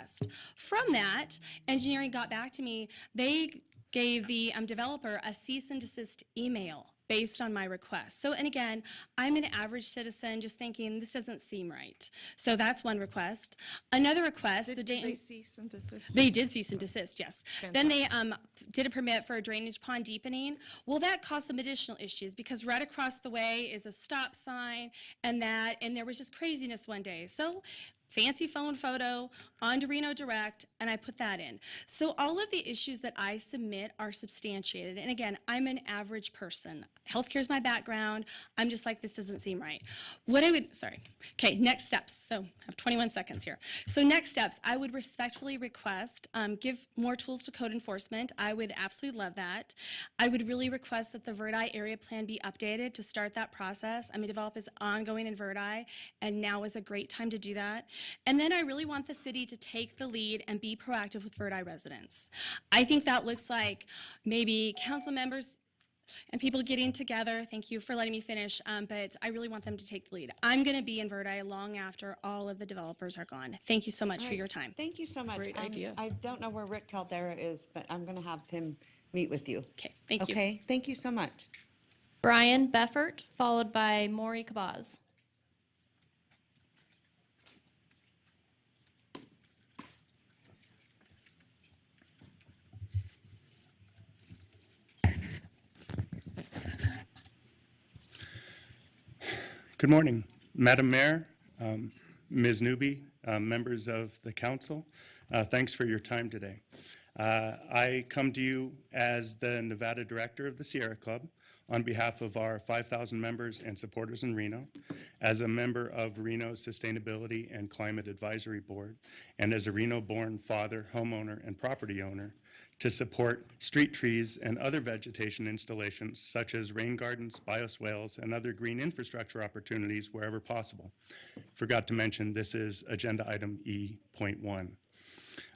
From that, engineering got back to me. They gave the developer a cease and desist email based on my request. So, and again, I'm an average citizen just thinking this doesn't seem right. So that's one request. Another request. Did they cease and desist? They did cease and desist, yes. Then they did a permit for a drainage pond deepening. Well, that caused some additional issues because right across the way is a stop sign and there was just craziness one day. So fancy phone photo onto Reno Direct, and I put that in. So all of the issues that I submit are substantiated. And again, I'm an average person. Healthcare is my background. I'm just like, this doesn't seem right. Okay, next steps. So I have 21 seconds here. So next steps, I would respectfully request, give more tools to code enforcement. I would absolutely love that. I would really request that the Verdi area plan be updated to start that process. Develop is ongoing in Verdi, and now is a great time to do that. And then I really want the city to take the lead and be proactive with Verdi residents. I think that looks like maybe council members and people getting together. Thank you for letting me finish, but I really want them to take the lead. I'm going to be in Verdi long after all of the developers are gone. Thank you so much for your time. Thank you so much. Great idea. I don't know where Rick Caldera is, but I'm going to have him meet with you. Okay, thank you. Okay, thank you so much. Brian Beffert, followed by Maury Kabaz. Good morning, Madam Mayor, Ms. Newby, members of the council. Thanks for your time today. I come to you as the Nevada Director of the Sierra Club on behalf of our 5,000 members and supporters in Reno, as a member of Reno's Sustainability and Climate Advisory Board, and as a Reno-born father, homeowner, and property owner, to support street trees and other vegetation installations such as rain gardens, bioswales, and other green infrastructure opportunities wherever possible. Forgot to mention this is agenda item E.1.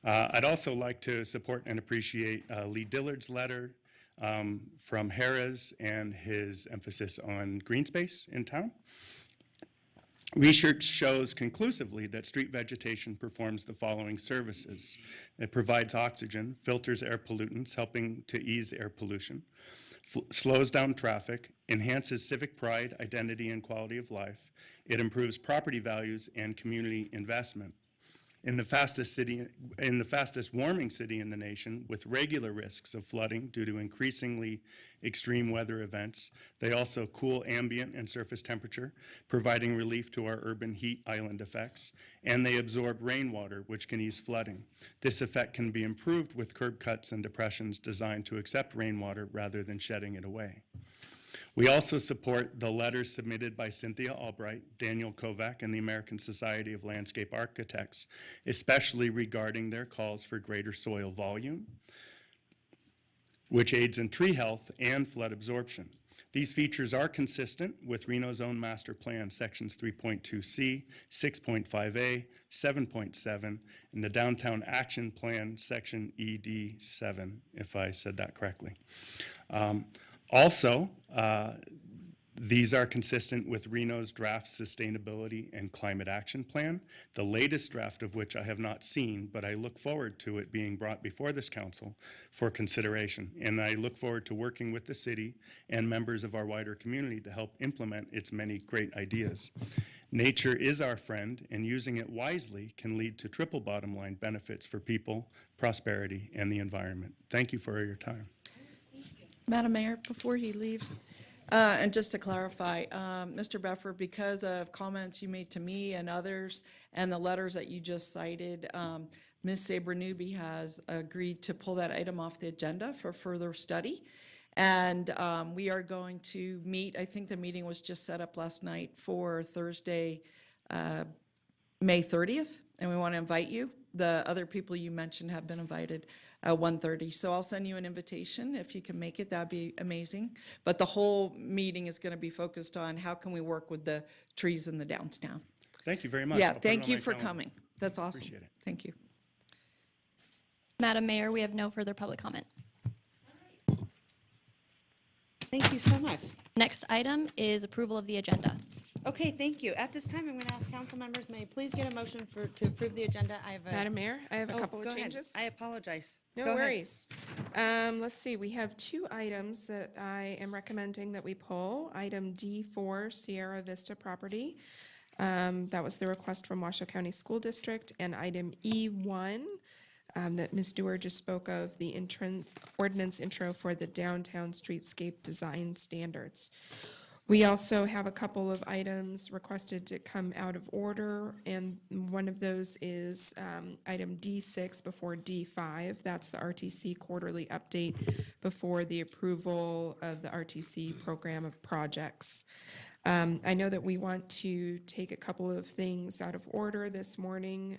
I'd also like to support and appreciate Lee Dillard's letter from Harrah's and his emphasis on green space in town. Research shows conclusively that street vegetation performs the following services. It provides oxygen, filters air pollutants, helping to ease air pollution, slows down traffic, enhances civic pride, identity, and quality of life. It improves property values and community investment. In the fastest warming city in the nation, with regular risks of flooding due to increasingly extreme weather events, they also cool ambient and surface temperature, providing relief to our urban heat island effects, and they absorb rainwater, which can ease flooding. This effect can be improved with curb cuts and depressions designed to accept rainwater rather than shedding it away. We also support the letters submitted by Cynthia Albright, Daniel Kovac, and the American Society of Landscape Architects, especially regarding their calls for greater soil volume, which aids in tree health and flood absorption. These features are consistent with Reno's own master plan, sections 3.2C, 6.5A, 7.7, and the Downtown Action Plan, section ED7, if I said that correctly. Also, these are consistent with Reno's draft sustainability and climate action plan, the latest draft of which I have not seen, but I look forward to it being brought before this council for consideration. And I look forward to working with the city and members of our wider community to help implement its many great ideas. Nature is our friend, and using it wisely can lead to triple bottom line benefits for people, prosperity, and the environment. Thank you for your time. Madam Mayor, before he leaves, and just to clarify, Mr. Beffer, because of comments you made to me and others and the letters that you just cited, Ms. Saber-Newby has agreed to pull that item off the agenda for further study. And we are going to meet, I think the meeting was just set up last night for Thursday, May 30th, and we want to invite you. The other people you mentioned have been invited at 1:30. So I'll send you an invitation. If you can make it, that'd be amazing. But the whole meeting is going to be focused on how can we work with the trees in the downtown. Thank you very much. Yeah, I'll put it thank on you my for calendar. coming. That's awesome. Appreciate it. Thank you. Madam Mayor, we have no further public comment. Thank you so much. Next item is approval of the agenda. Okay, thank you. At this time, I'm going to ask council members, may I please get a motion to approve the agenda? I have a. Madam Mayor, I have a Oh, couple go of ahead. changes. I apologize. No Go ahead. worries. Let's see, we have two items that I am recommending that we pull. Item D4, Sierra Vista property. That was the request from Washoe County School District. And item E1, that Ms. Dewar just spoke of, the ordinance intro for the downtown streetscape design standards. We also have a couple of items requested to come out of order, and one of those is item D6 before D5. That's the RTC quarterly update before the approval of the RTC program of projects. I know that we want to take a couple of things out of order this morning.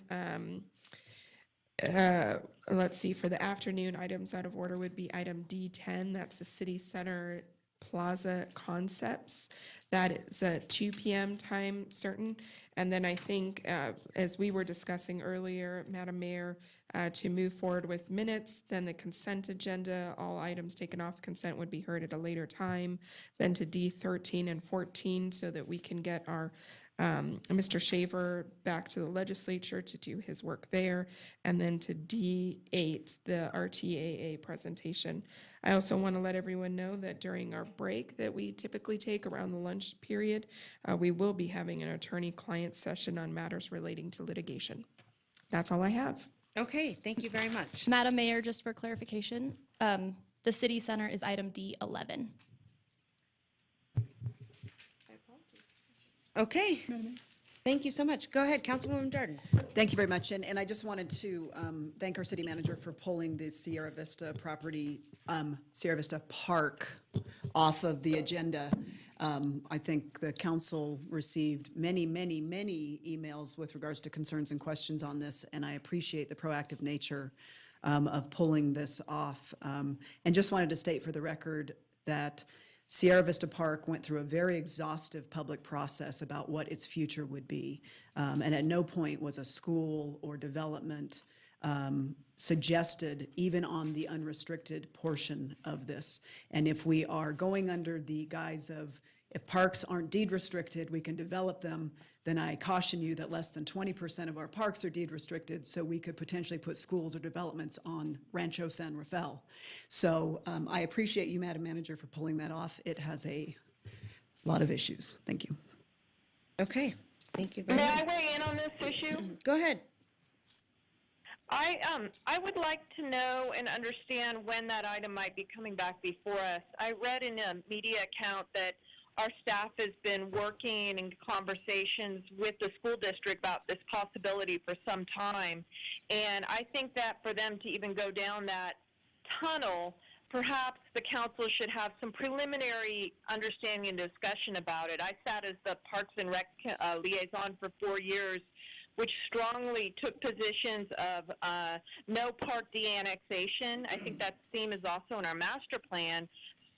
Let's see, for the afternoon, items out of order would be item D10, that's the City Center Plaza Concepts. That is a 2 p.m. time certain. And then I think, as we were discussing earlier, Madam Mayor, to move forward with minutes, then the consent agenda, all items taken off consent would be heard at a later time, then to D13 and 14 so that we can get our Mr. Shaver back to the legislature to do his work there, and then to D8, the RTAA presentation. I also want to let everyone know that during our break that we typically take around the lunch period, we will be having an attorney-client session on matters relating to litigation. That's all I have. Okay, thank you very much. Madam Mayor, just for clarification, the City Center is item D11. Okay. Thank you so much. Go ahead, Councilwoman Jordan. Thank you very much. And I just wanted to thank our city manager for pulling the Sierra Vista property, Sierra Vista Park off of the agenda. I think the council received many, many, many emails with regards to concerns and questions on this, and I appreciate the proactive nature of pulling this off. And just wanted to state for the record that Sierra Vista Park went through a very exhaustive public process about what its future would be. And at no point was a school or development suggested, even on the unrestricted portion of this. And if we are going under the guise of, if parks aren't deed restricted, we can develop them, then I caution you that less than 20% of our parks are deed restricted, so we could potentially put schools or developments on Rancho San Rafael. So I appreciate you, Madam Manager, for pulling that off. It has a lot of issues. Thank you. Okay, thank you very May much. I weigh in on this issue? Go ahead. I would like to know and understand when that item might be coming back before us. I read in a media account that our staff has been working in conversations with the school district about this possibility for some time. And I think that for them to even go down that tunnel, perhaps the council should have some preliminary understanding and discussion about it. I sat as the Parks and Rec liaison for 4 years, which strongly took positions of no park de-annexation. I think that theme is also in our master plan.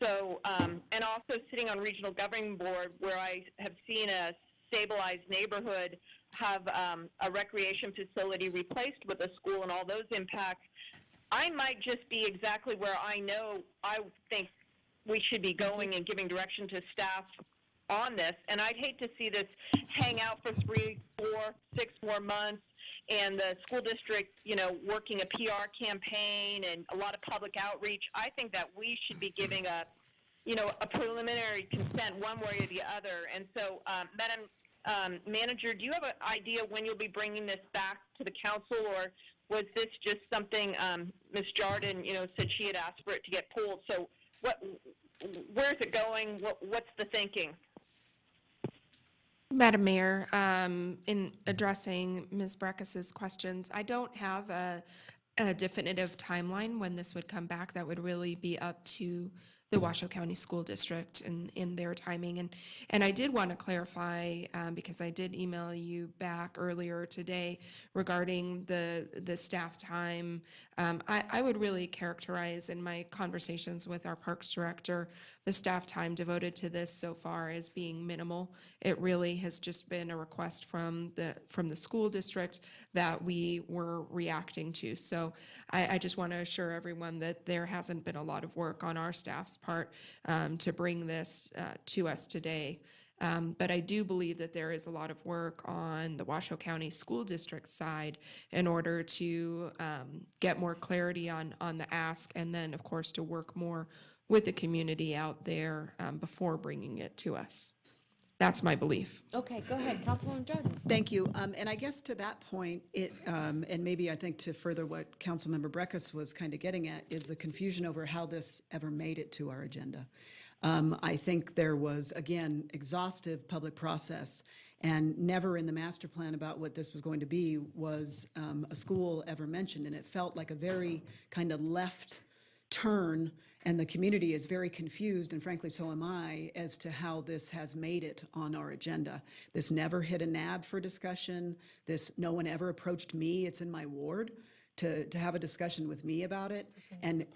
So, and also sitting on regional governing board, where I have seen a stabilized neighborhood have a recreation facility replaced with a school and all those impacts. I might just be exactly where I think we should be going and giving direction to staff on this. And I'd hate to see this hang out for 3, 4, 6 more months, and the school district, working a PR campaign and a lot of public outreach. I think that we should be giving a preliminary consent one way or the other. And so, Madam Manager, do you have an idea when you'll be bringing this back to the council, or was this just something Ms. Jardin, said she had asked for it to get pulled? So where's it going? What's the thinking? Madam Mayor, in addressing Ms. Breckis's questions, I don't have a definitive timeline when this would come back. That would really be up to the Washoe County School District in their timing. And I did want to clarify, because I did email you back earlier today regarding the staff time. I would really characterize in my conversations with our Parks Director the staff time devoted to this so far as being minimal. It really has just been a request from the school district that we were reacting to. So I just want to assure everyone that there hasn't been a lot of work on our staff's part to bring this to us today. But I do believe that there is a lot of work on the Washoe County School District side in order to get more clarity on the ask, and then, of course, to work more with the community out there before bringing it to us. That's my belief. Okay, go ahead, Councilwoman Jordan. Thank you. And I guess to that point, and maybe I think to further what Councilmember Breckus was kind of getting at, is the confusion over how this ever made it to our agenda. I think there was, again, exhaustive public process, and never in the master plan about what this was going to be was a school ever mentioned, and it felt like a very kind of left turn, and the community is very confused, and frankly, so am I, as to how this has made it on our agenda. This never hit a NAB for discussion. No one ever approached me, it's in my ward, to have a discussion with me about it, and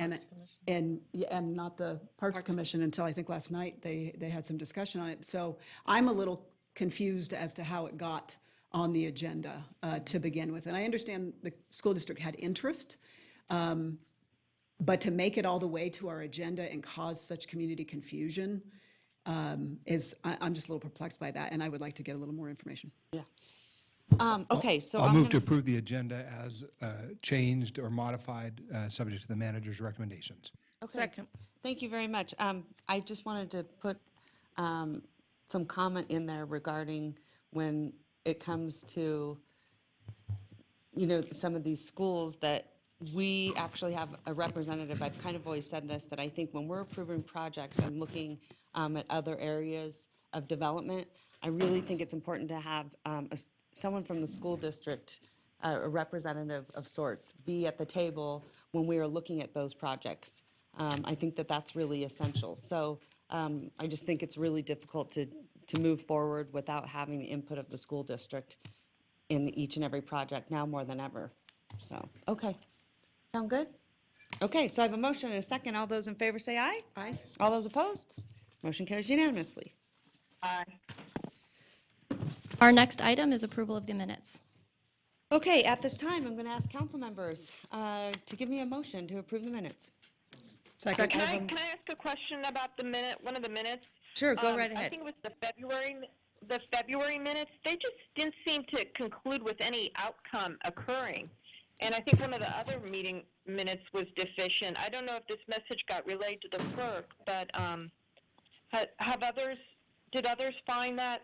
not the Parks Commission until I think last night they had some discussion on it. So I'm a little confused as to how it got on the agenda to begin with. And I understand the school district had interest, but to make it all the way to our agenda and cause such community confusion I'm just a little perplexed by that, and I would like to get a little more information. Yeah. Okay, so I'll move to approve the agenda as changed or modified, subject to the manager's recommendations. Okay. Second. Thank you very much. I just wanted to put some comment in there regarding when it comes to, some of these schools that we actually have a representative. I've kind of always said this, that I think when we're approving projects and looking at other areas of development, I really think it's important to have someone from the school district, a representative of sorts, be at the table when we are looking at those projects. I think that that's really essential. So I just think it's really difficult to move forward without having the input of the school district in each and every project, now more than ever. So, okay. Sound good? Okay, so I have a motion and a second. All those in favor say aye. Aye. All those opposed? Motion carries unanimously. Aye. Our next item is approval of the minutes. Okay, at this time, I'm going to ask council members to give me a motion to approve the minutes. Can I ask a question about one of the minutes? Sure, go right I ahead. think it was the February minutes. They just didn't seem to conclude with any outcome occurring. And I think one of the other meeting minutes was deficient. I don't know if this message got relayed to the clerk, but did others find that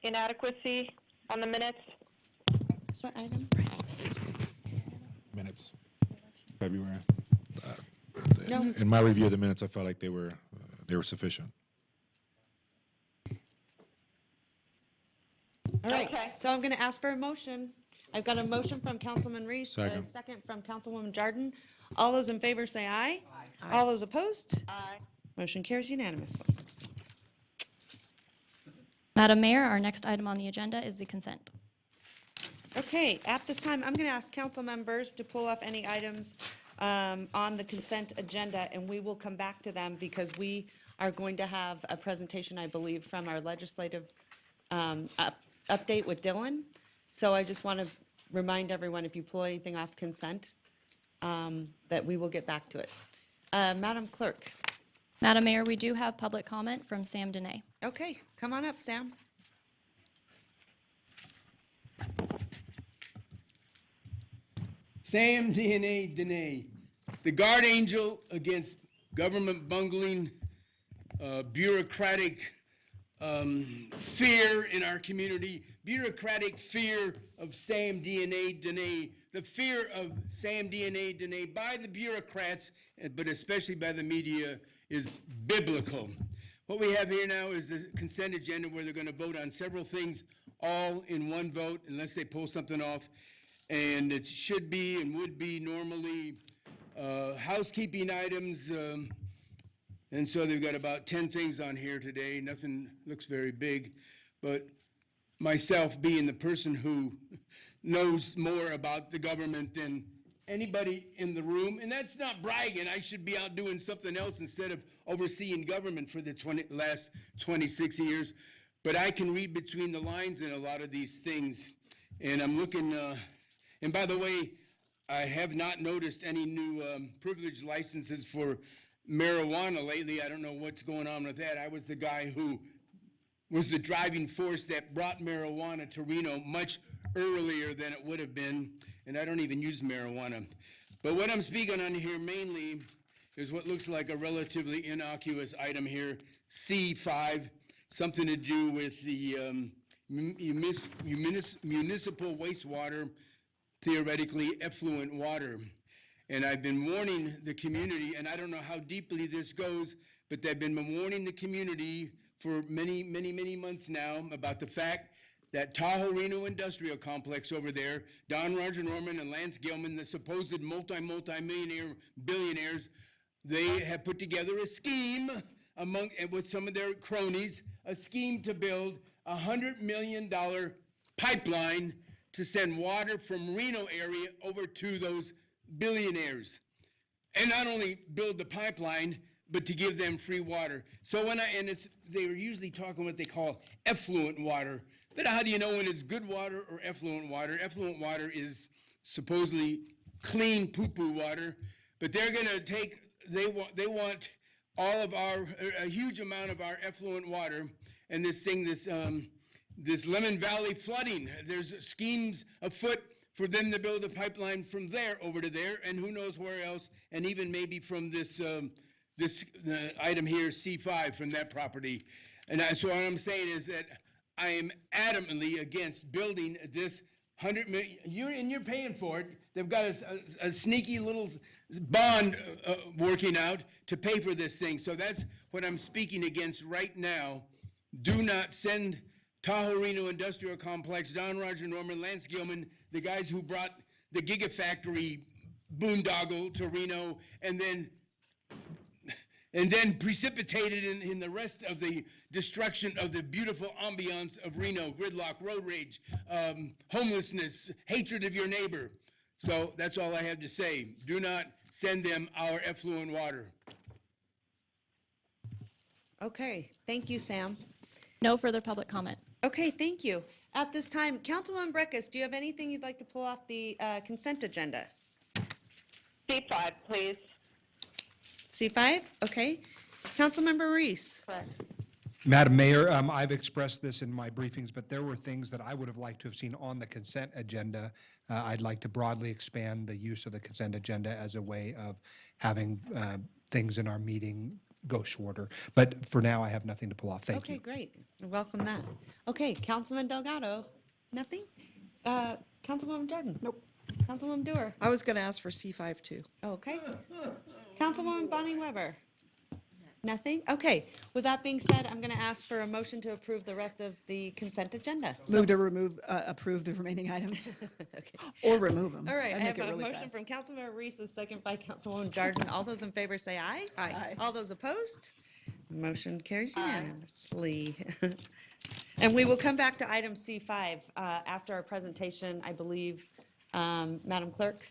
inadequacy on the minutes? What item? Minutes, February. No. In my review of the minutes, I felt like they were sufficient. All right, so I'm going to ask for a motion. I've got a motion from Councilman Reese, a Second. second from Councilwoman Jordan. All those in favor say aye. Aye. All those opposed? Aye. Motion carries unanimously. Madam Mayor, our next item on the agenda is the consent. Okay, at this time, I'm going to ask council members to pull off any items on the consent agenda, and we will come back to them because we are going to have a presentation, I believe, from our legislative update with Dylan. So I just want to remind everyone, if you pull anything off consent, that we will get back to it. Madam Clerk. Madam Mayor, we do have public comment from Sam Dene. Okay, come on up, Sam. Sam DNA Dene, the guard angel against government bungling, bureaucratic fear in our community, bureaucratic fear of Sam DNA Dene, the fear of Sam DNA Dene by the bureaucrats, but especially by the media, is biblical. What we have here now is the consent agenda where they're going to vote on several things all in one vote unless they pull something off. And it should be and would be normally housekeeping items. And so they've got about 10 things on here today. Nothing looks very big. But myself being the person who knows more about the government than anybody in the room, and that's not bragging. I should be out doing something else instead of overseeing government for the last 26 years. But I can read between the lines in a lot of these things. And I'm looking, and by the way, I have not noticed any new privilege licenses for marijuana lately. I don't know what's going on with that. I was the guy who was the driving force that brought marijuana to Reno much earlier than it would have been, and I don't even use marijuana. But what I'm speaking on here mainly is what looks like a relatively innocuous item here, C5, something to do with the municipal wastewater, theoretically effluent water. And I've been warning the community, and I don't know how deeply this goes, but they've been warning the community for many, many, many months now about the fact that Tahoe Reno Industrial Complex over there, Don Roger Norman and Lance Gilman, the supposed multi-millionaire billionaires, they have put together a scheme with some of their cronies, a scheme to build a $100 million pipeline to send water from Reno area over to those billionaires. And not only build the pipeline, but to give them free water. So they were usually talking what they call effluent water. But how do you know when it's good water or effluent water? Effluent water is supposedly clean poo-poo water, but they're going to they want all of a huge amount of our effluent water, and this Lemon Valley flooding. There's schemes afoot for them to build a pipeline from there over to there, and who knows where else, and even maybe from this item here, C5, from that property. And so what I'm saying is that I am adamantly against building this $100 million, you're paying for it. They've got a sneaky little bond working out to pay for this thing. So that's what I'm speaking against right now. Do not send Tahoe Reno Industrial Complex, Don Roger Norman, Lance Gilman, the guys who brought the Gigafactory boondoggle to Reno, and then precipitated in the rest of the destruction of the beautiful ambiance of Reno, gridlock, road rage, homelessness, hatred of your neighbor. So that's all I have to say. Do not send them our effluent water. Okay, thank you, Sam. No further public comment. Okay, thank you. At this time, Councilwoman Breckus, do you have anything you'd like to pull off the consent agenda? C5, please. C5, okay. Councilmember Reese. Correct. Madam Mayor, I've expressed this in my briefings, but there were things that I would have liked to have seen on the consent agenda. I'd like to broadly expand the use of the consent agenda as a way of having things in our meeting go shorter. But for now, I have nothing to pull off. Thank you. Okay, great. Welcome that. Okay, Councilman Delgado, nothing? Councilwoman Jordan? Nope. Councilwoman Dewar? I was going to ask for C5 too. Okay. Councilwoman Bonnie Weber? Nothing? Okay. With that being said, I'm going to ask for a motion to approve the rest of the consent agenda. Move to approve the remaining items. Or remove them. All right, I I'd make have it a really motion fast. from Councilmember Reese, a second by Councilwoman Jordan. All those in favor say aye. Aye. All those opposed? Motion carries unanimously. And we will come back to item C5 after our presentation, I believe, Madam Clerk,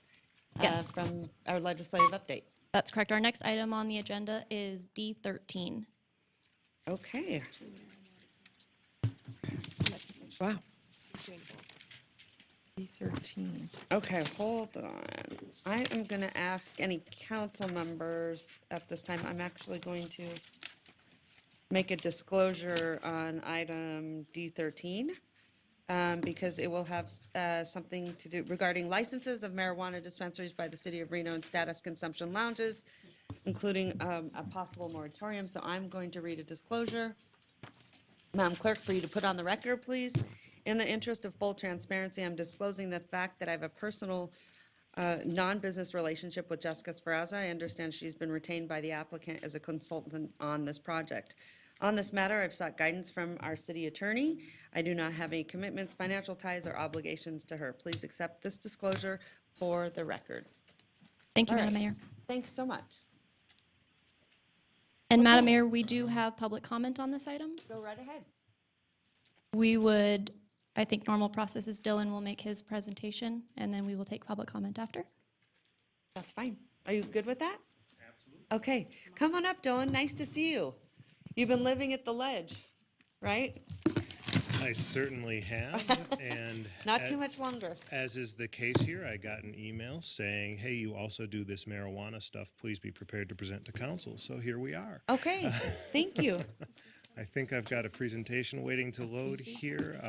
Yes. from our legislative update. That's correct. Our next item on the agenda is D13. Okay. Wow. B13. Okay, hold on. I am going to ask any council members at this time. I'm actually going to make a disclosure on item D13 because it will have something to do regarding licenses of marijuana dispensaries by the City of Reno and status consumption lounges, including a possible moratorium. So I'm going to read a disclosure. Madam Clerk, for you to put on the record, please. In the interest of full transparency, I'm disclosing the fact that I have a personal non-business relationship with Jessica Sferrazza. I understand she's been retained by the applicant as a consultant on this project. On this matter, I've sought guidance from our city attorney. I do not have any commitments, financial ties, or obligations to her. Please accept this disclosure for the record. Thank you, All Madam right. Mayor. Thanks so much. And Madam Mayor, we do have public comment on this item. Go right ahead. We would, I think normal process is Dylan will make his presentation, and then we will take public comment after. That's fine. Are you good with that? Absolutely. Okay, come on up, Dylan. Nice to see you. You've been living at the Ledge, right? I certainly have, and Not too much longer. as is the case here, I got an email saying, hey, you also do this marijuana stuff, please be prepared to present to council, so here we are. Okay, thank you. I think I've got a presentation waiting to load here.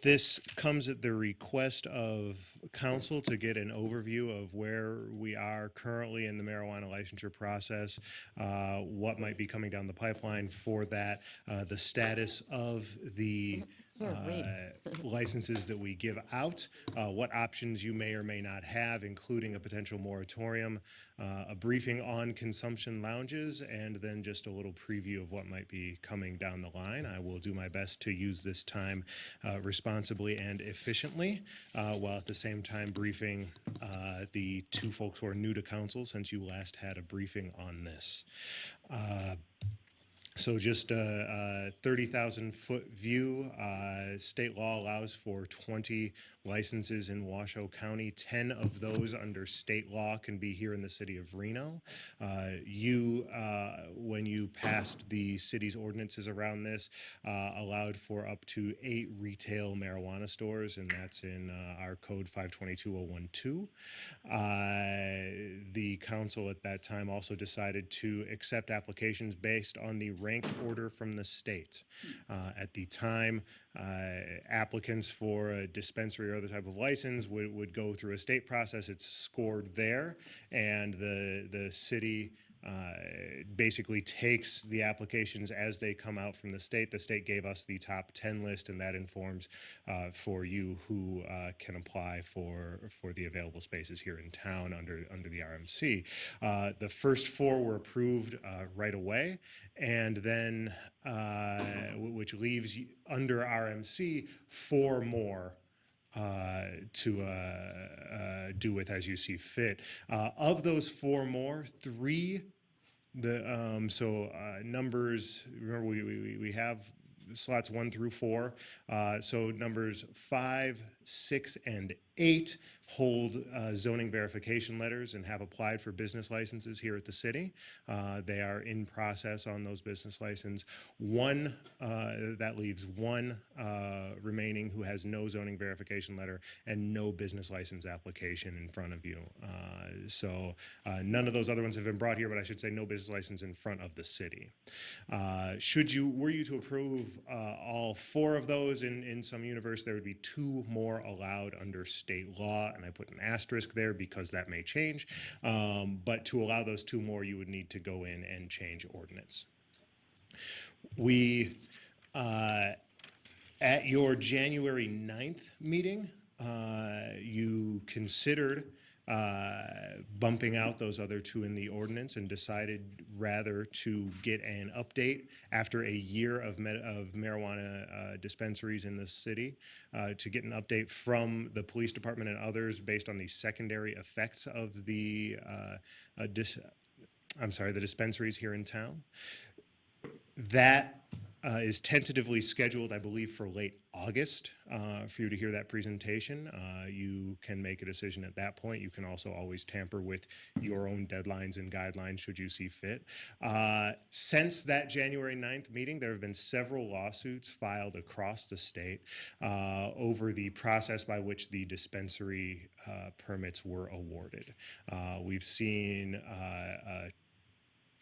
This comes at the request of council to get an overview of where we are currently in the marijuana licensure process, what might be coming down the pipeline for that, the status of the licenses that we give out, what options you may or may not have, including a potential moratorium, a briefing on consumption lounges, and then just a little preview of what might be coming down the line. I will do my best to use this time responsibly and efficiently, while at the same time briefing the two folks who are new to council since you last had a briefing on this. So just a 30,000-foot view. State law allows for 20 licenses in Washoe County. 10 of those under state law can be here in the city of Reno. When you passed the city's ordinances around this, allowed for up to 8 retail marijuana stores, and that's in our code 522012. The council at that time also decided to accept applications based on the rank order from the state. At the time, applicants for a dispensary or other type of license would go through a state process. It's scored there, and the city basically takes the applications as they come out from the state. The state gave us the top 10 list, and that informs for you who can apply for the available spaces here in town under the RMC. The first 4 were approved right away, and then which leaves under RMC 4 more to do with as you see fit. Of those 4 more, 3, numbers, remember we have slots 1 through 4, so numbers 5, 6, and 8 hold zoning verification letters and have applied for business licenses here at the city. They are in process on those business licenses. That leaves one remaining who has no zoning verification letter and no business license application in front of you. So none of those other ones have been brought here, but I should say no business license in front of the city. Were you to approve all 4 of those in some universe, there would be 2 more allowed under state law, and I put an asterisk there because that may change. But to allow those 2 more, you would need to go in and change ordinance. We, at your January 9th meeting, you considered bumping out those other 2 in the ordinance and decided rather to get an update after a year of marijuana dispensaries in the city, to get an update from the police department and others based on the secondary effects of the dispensaries here in town. That is tentatively scheduled, I believe, for late August for you to hear that presentation. You can make a decision at that point. You can also always tamper with your own deadlines and guidelines should you see fit. Since that January 9th meeting, there have been several lawsuits filed across the state over the process by which the dispensary permits were awarded. We've seen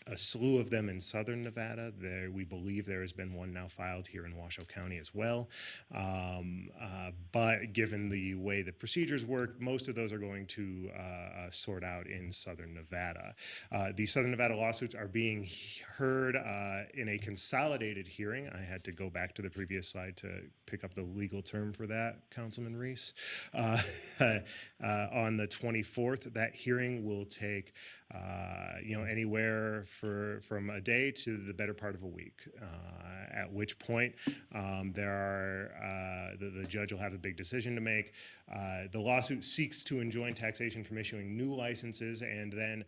a slew of them in southern Nevada. We believe there has been one now filed here in Washoe County as well. But given the way the procedures work, most of those are going to sort out in southern Nevada. The southern Nevada lawsuits are being heard in a consolidated hearing. I had to go back to the previous slide to pick up the legal term for that, Councilman Reese. On the 24th, that hearing will take anywhere from a day to the better part of a week, at which point the judge will have a big decision to make. The lawsuit seeks to enjoin taxation from issuing new licenses, and then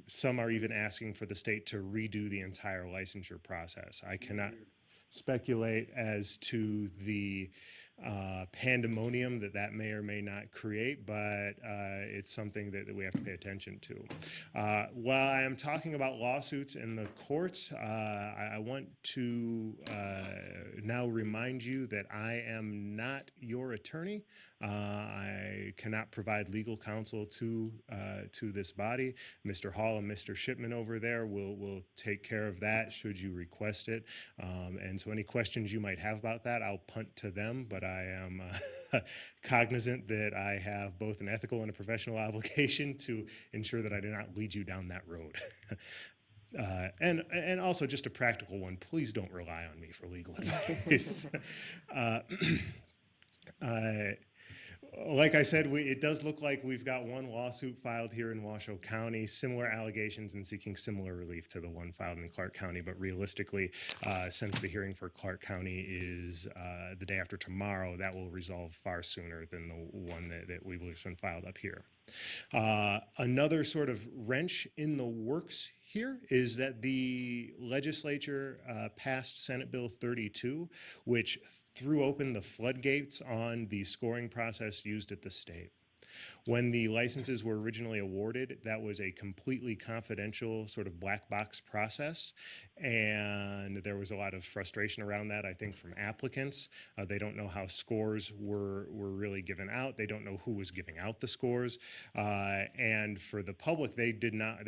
some are even asking for the state to redo the entire licensure process. I cannot speculate as to the pandemonium that may or may not create, but it's something that we have to pay attention to. While I am talking about lawsuits in the courts, I want to now remind you that I am not your attorney. I cannot provide legal counsel to this body. Mr. Hall and Mr. Shipman over there will take care of that should you request it. And so any questions you might have about that, I'll punt to them, but I am cognizant that I have both an ethical and a professional obligation to ensure that I do not lead you down that road. And also just a practical one, please don't rely on me for legal advice. Like I said, it does look like we've got one lawsuit filed here in Washoe County, similar allegations and seeking similar relief to the one filed in Clark County. But realistically, since the hearing for Clark County is the day after tomorrow, that will resolve far sooner than the one that we believe has been filed up here. Another sort of wrench in the works here is that the legislature passed Senate Bill 32, which threw open the floodgates on the scoring process used at the state. When the licenses were originally awarded, that was a completely confidential sort of black box process, and there was a lot of frustration around that, I think, from applicants. They don't know how scores were really given out. They don't know who was giving out the scores, and for the public, they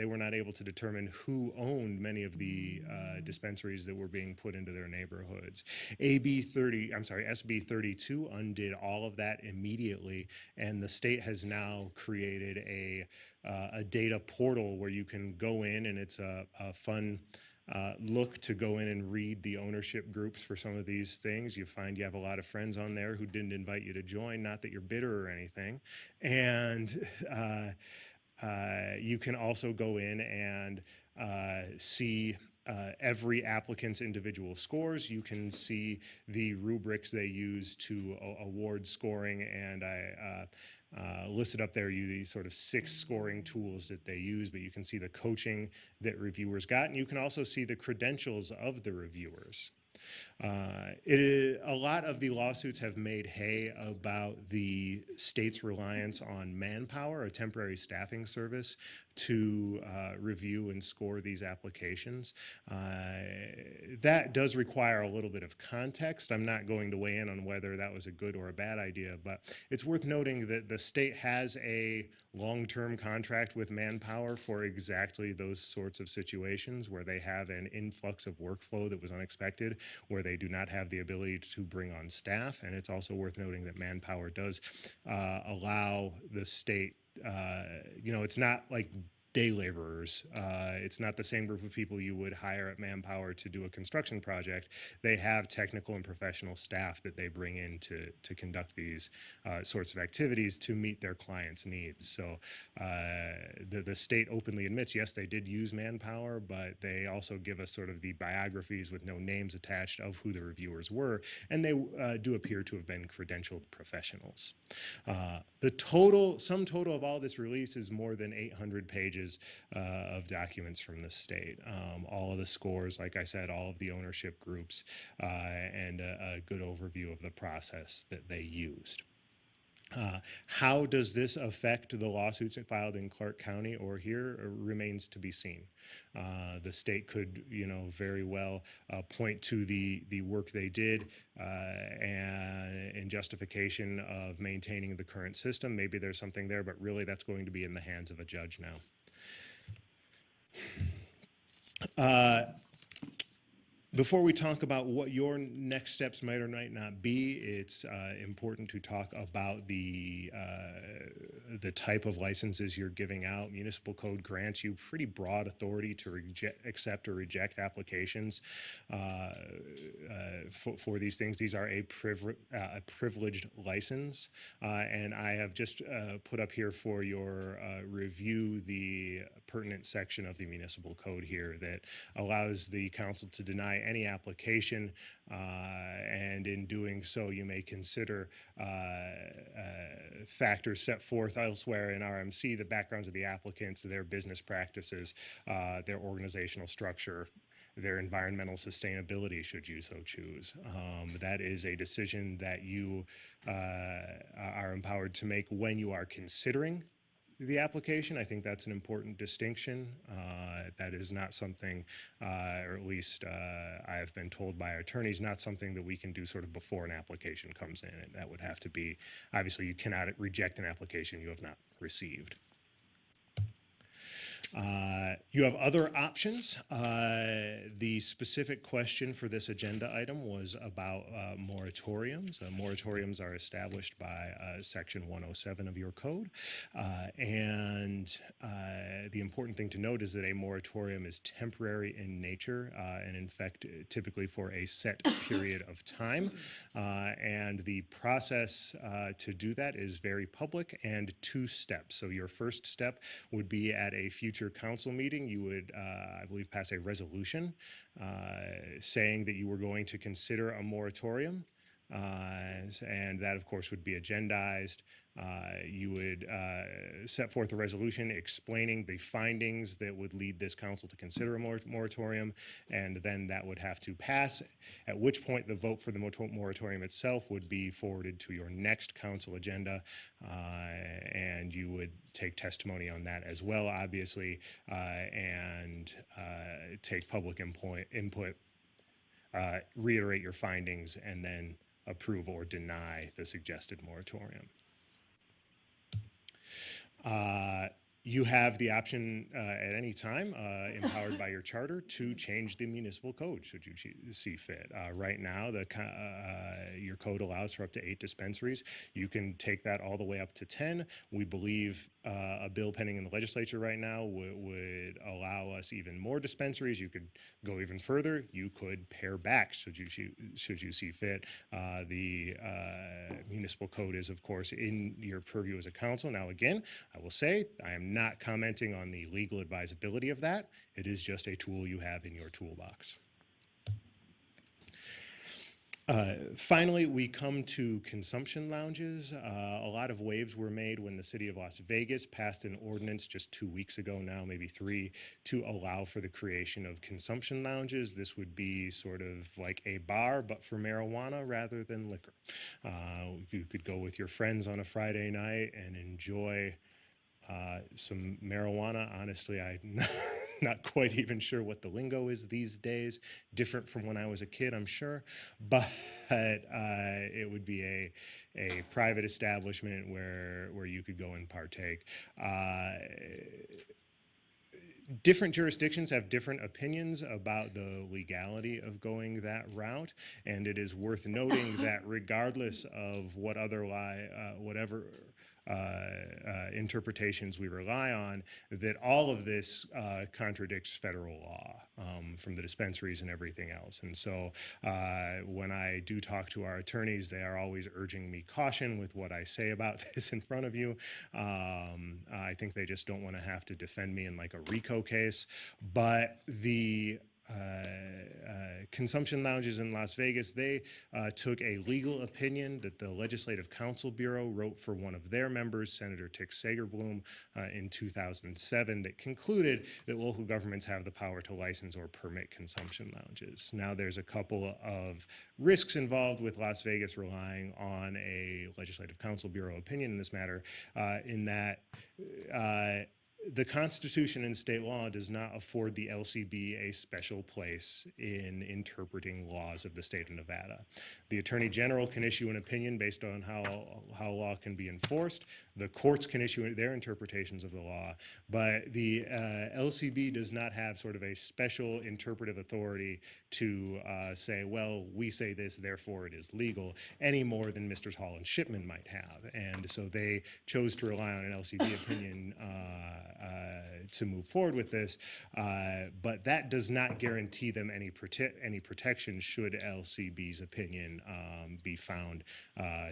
were not able to determine who owned many of the dispensaries that were being put into their neighborhoods. SB 32 undid all of that immediately, and the state has now created a data portal where you can go in, and it's a fun look to go in and read the ownership groups for some of these things. You find you have a lot of friends on there who didn't invite you to join, not that you're bitter or anything. And you can also go in and see every applicant's individual scores. You can see the rubrics they use to award scoring, and I listed up there these sort of 6 scoring tools that they use, but you can see the coaching that reviewers got, and you can also see the credentials of the reviewers. A lot of the lawsuits have made hay about the state's reliance on manpower, a temporary staffing service, to review and score these applications. That does require a little bit of context. I'm not going to weigh in on whether that was a good or a bad idea, but it's worth noting that the state has a long-term contract with Manpower for exactly those sorts of situations where they have an influx of workflow that was unexpected, where they do not have the ability to bring on staff. And it's also worth noting that Manpower does allow the state, it's not like day laborers. It's not the same group of people you would hire at Manpower to do a construction project. They have technical and professional staff that they bring in to conduct these sorts of activities to meet their clients' needs. So the state openly admits, yes, they did use Manpower, but they also give us sort of the biographies with no names attached of who the reviewers were, and they do appear to have been credentialed professionals. The sum total of all this release is more than 800 pages of documents from the state. All of the scores, like I said, all of the ownership groups, and a good overview of the process that they used. How does this affect the lawsuits filed in Clark County or here remains to be seen. The state could, very well point to the work they did and in justification of maintaining the current system. Maybe there's something there, but really that's going to be in the hands of a judge now. Before we talk about what your next steps might or might not be, it's important to talk about the type of licenses you're giving out. Municipal code grants you pretty broad authority to accept or reject applications for these things. These are a privileged license, and I have just put up here for your review the pertinent section of the municipal code here that allows the council to deny any application, and in doing so, you may consider factors set forth elsewhere in RMC, the backgrounds of the applicants, their business practices, their organizational structure, their environmental sustainability, should you so choose. That is a decision that you are empowered to make when you are considering the application. I think that's an important distinction. That is not something, or at least I have been told by our attorneys, not something that we can do sort of before an application comes in. And that would have to be, obviously you cannot reject an application you have not received. You have other options. The specific question for this agenda item was about moratoriums. Moratoriums are established by Section 107 of your code. And the important thing to note is that a moratorium is temporary in nature and in fact typically for a set period of time. And the process to do that is very public and two steps. So your first step would be at a future council meeting, you would, I believe, pass a resolution saying that you were going to consider a moratorium, and that, of course, would be agendized. You would set forth a resolution explaining the findings that would lead this council to consider a moratorium, and then that would have to pass, at which point the vote for the moratorium itself would be forwarded to your next council agenda, and you would take testimony on that as well, obviously, and take public input, reiterate your findings, and then approve or deny the suggested moratorium. You have the option at any time, empowered by your charter, to change the municipal code should you see fit. Right now, your code allows for up to 8 dispensaries. You can take that all the way up to 10. We believe a bill pending in the legislature right now would allow us even more dispensaries. You could go even further. You could pare back should you see fit. The municipal code is, of course, in your purview as a council. Now, again, I will say I am not commenting on the legal advisability of that. It is just a tool you have in your toolbox. Finally, we come to consumption lounges. A lot of waves were made when the city of Las Vegas passed an ordinance just 2 weeks ago now, maybe 3, to allow for the creation of consumption lounges. This would be sort of like a bar, but for marijuana rather than liquor. You could go with your friends on a Friday night and enjoy some marijuana. Honestly, I'm not quite even sure what the lingo is these days. Different from when I was a kid, I'm sure. But it would be a private establishment where you could go and partake. Different jurisdictions have different opinions about the legality of going that route, and it is worth noting that regardless of whatever interpretations we rely on, that all of this contradicts federal law from the dispensaries and everything else. And so when I do talk to our attorneys, they are always urging me caution with what I say about this in front of you. I think they just don't want to have to defend me in like a RICO case. But the consumption lounges in Las Vegas, they took a legal opinion that the Legislative Counsel Bureau wrote for one of their members, Senator Tick Sagerblum, in 2007, that concluded that local governments have the power to license or permit consumption lounges. Now, there's a couple of risks involved with Las Vegas relying on a Legislative Counsel Bureau opinion in this matter, in that the Constitution and state law does not afford the LCB a special place in interpreting laws of the state of Nevada. The Attorney General can issue an opinion based on how law can be enforced. The courts can issue their interpretations of the law, but the LCB does not have sort of a special interpretive authority to say, well, we say this, therefore it is legal, any more than Misters Hall and Shipman might have. And so they chose to rely on an LCB opinion to move forward with this, but that does not guarantee them any protection should LCB's opinion be found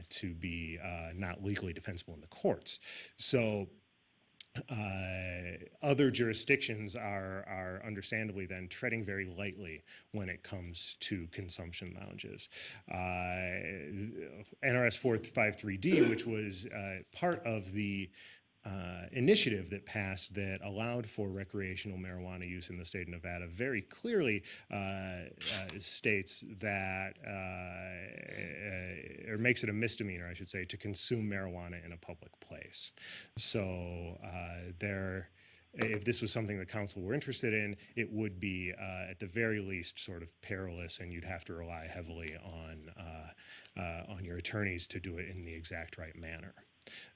to be not legally defensible in the courts. So other jurisdictions are understandably then treading very lightly when it comes to consumption lounges. NRS 453D, which was part of the initiative that passed that allowed for recreational marijuana use in the state of Nevada, very clearly states that, or makes it a misdemeanor, I should say, to consume marijuana in a public place. So if this was something the council were interested in, it would be at the very least sort of perilous, and you'd have to rely heavily on your attorneys to do it in the exact right manner.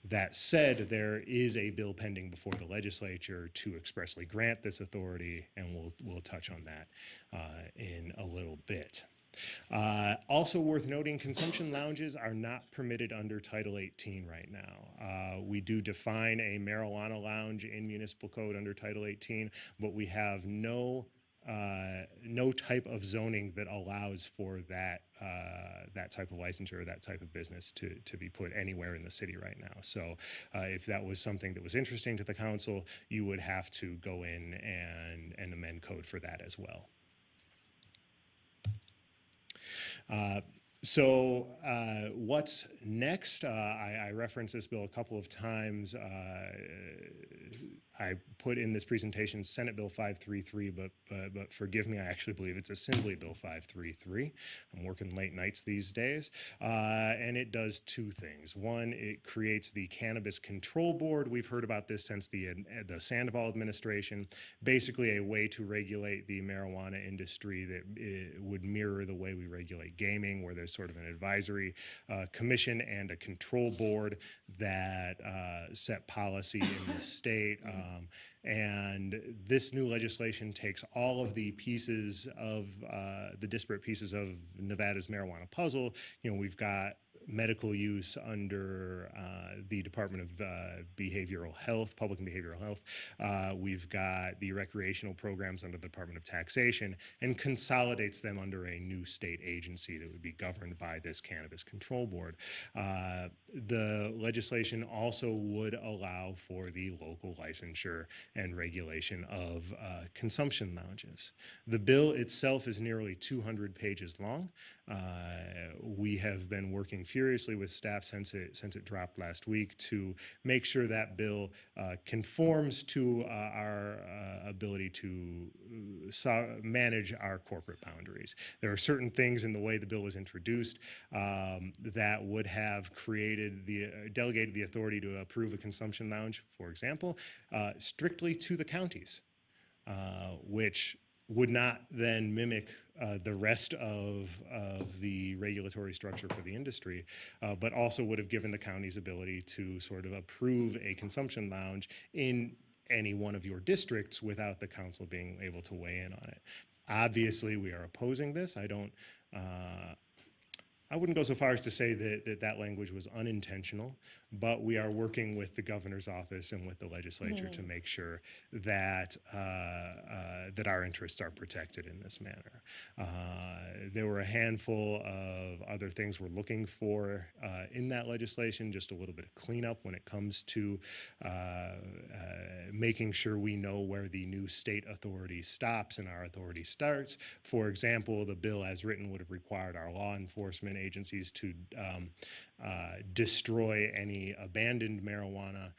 That said, there is a bill pending before the legislature to expressly grant this authority, and we'll touch on that in a little bit. Also worth noting, consumption lounges are not permitted under Title 18 right now. We do define a marijuana lounge in municipal code under Title 18, but we have no type of zoning that allows for that type of licensure or that type of business to be put anywhere in the city right now. So if that was something that was interesting to the council, you would have to go in and amend code for that as well. So what's next? I referenced this bill a couple of times. I put in this presentation Senate Bill 533, but forgive me, I actually believe it's Assembly Bill 533. I'm working late nights these days. And it does two things. One, it creates the Cannabis Control Board. We've heard about this since the Sandoval administration. Basically a way to regulate the marijuana industry that would mirror the way we regulate gaming, where there's sort of an advisory commission and a control board that set policy in the state. And this new legislation takes all of the pieces of the disparate pieces of Nevada's marijuana puzzle. You know, we've got medical use under the Department of Behavioral Health, Public and Behavioral Health. We've got the recreational programs under the Department of Taxation, and consolidates them under a new state agency that would be governed by this Cannabis Control Board. The legislation also would allow for the local licensure and regulation of consumption lounges. The bill itself is nearly 200 pages long. We have been working furiously with staff since it dropped last week to make sure that bill conforms to our ability to manage our corporate boundaries. There are certain things in the way the bill was introduced that would have delegated the authority to approve a consumption lounge, for example, strictly to the counties, which would not then mimic the rest of the regulatory structure for the industry, but also would have given the county's ability to sort of approve a consumption lounge in any one of your districts without the council being able to weigh in on it. Obviously, we are opposing this. I wouldn't go so far as to say that language was unintentional, but we are working with the governor's office and with the legislature to make sure that that our interests are protected in this manner. There were a handful of other things we're looking for in that legislation, just a little bit of cleanup when it comes to making sure we know where the new state authority stops and our authority starts. For example, the bill as written would have required our law enforcement agencies to destroy any abandoned marijuana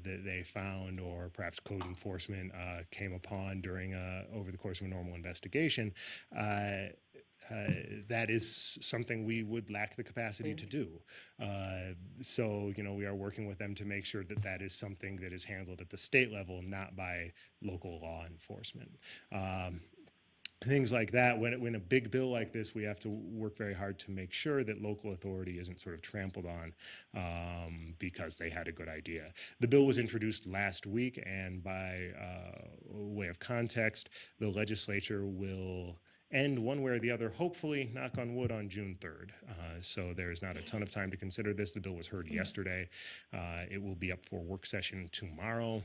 that they found, or perhaps code enforcement came upon during over the course of a normal investigation. That is something we would lack the capacity to do. So, we are working with them to make sure that that is something that is handled at the state level, not by local law enforcement. Things like that. When a big bill like this, we have to work very hard to make sure that local authority isn't sort of trampled on because they had a good idea. The bill was introduced last week, and by way of context, the legislature will end one way or the other, hopefully, knock on wood, on June 3rd. So there's not a ton of time to consider this. The bill was heard yesterday. It will be up for work session tomorrow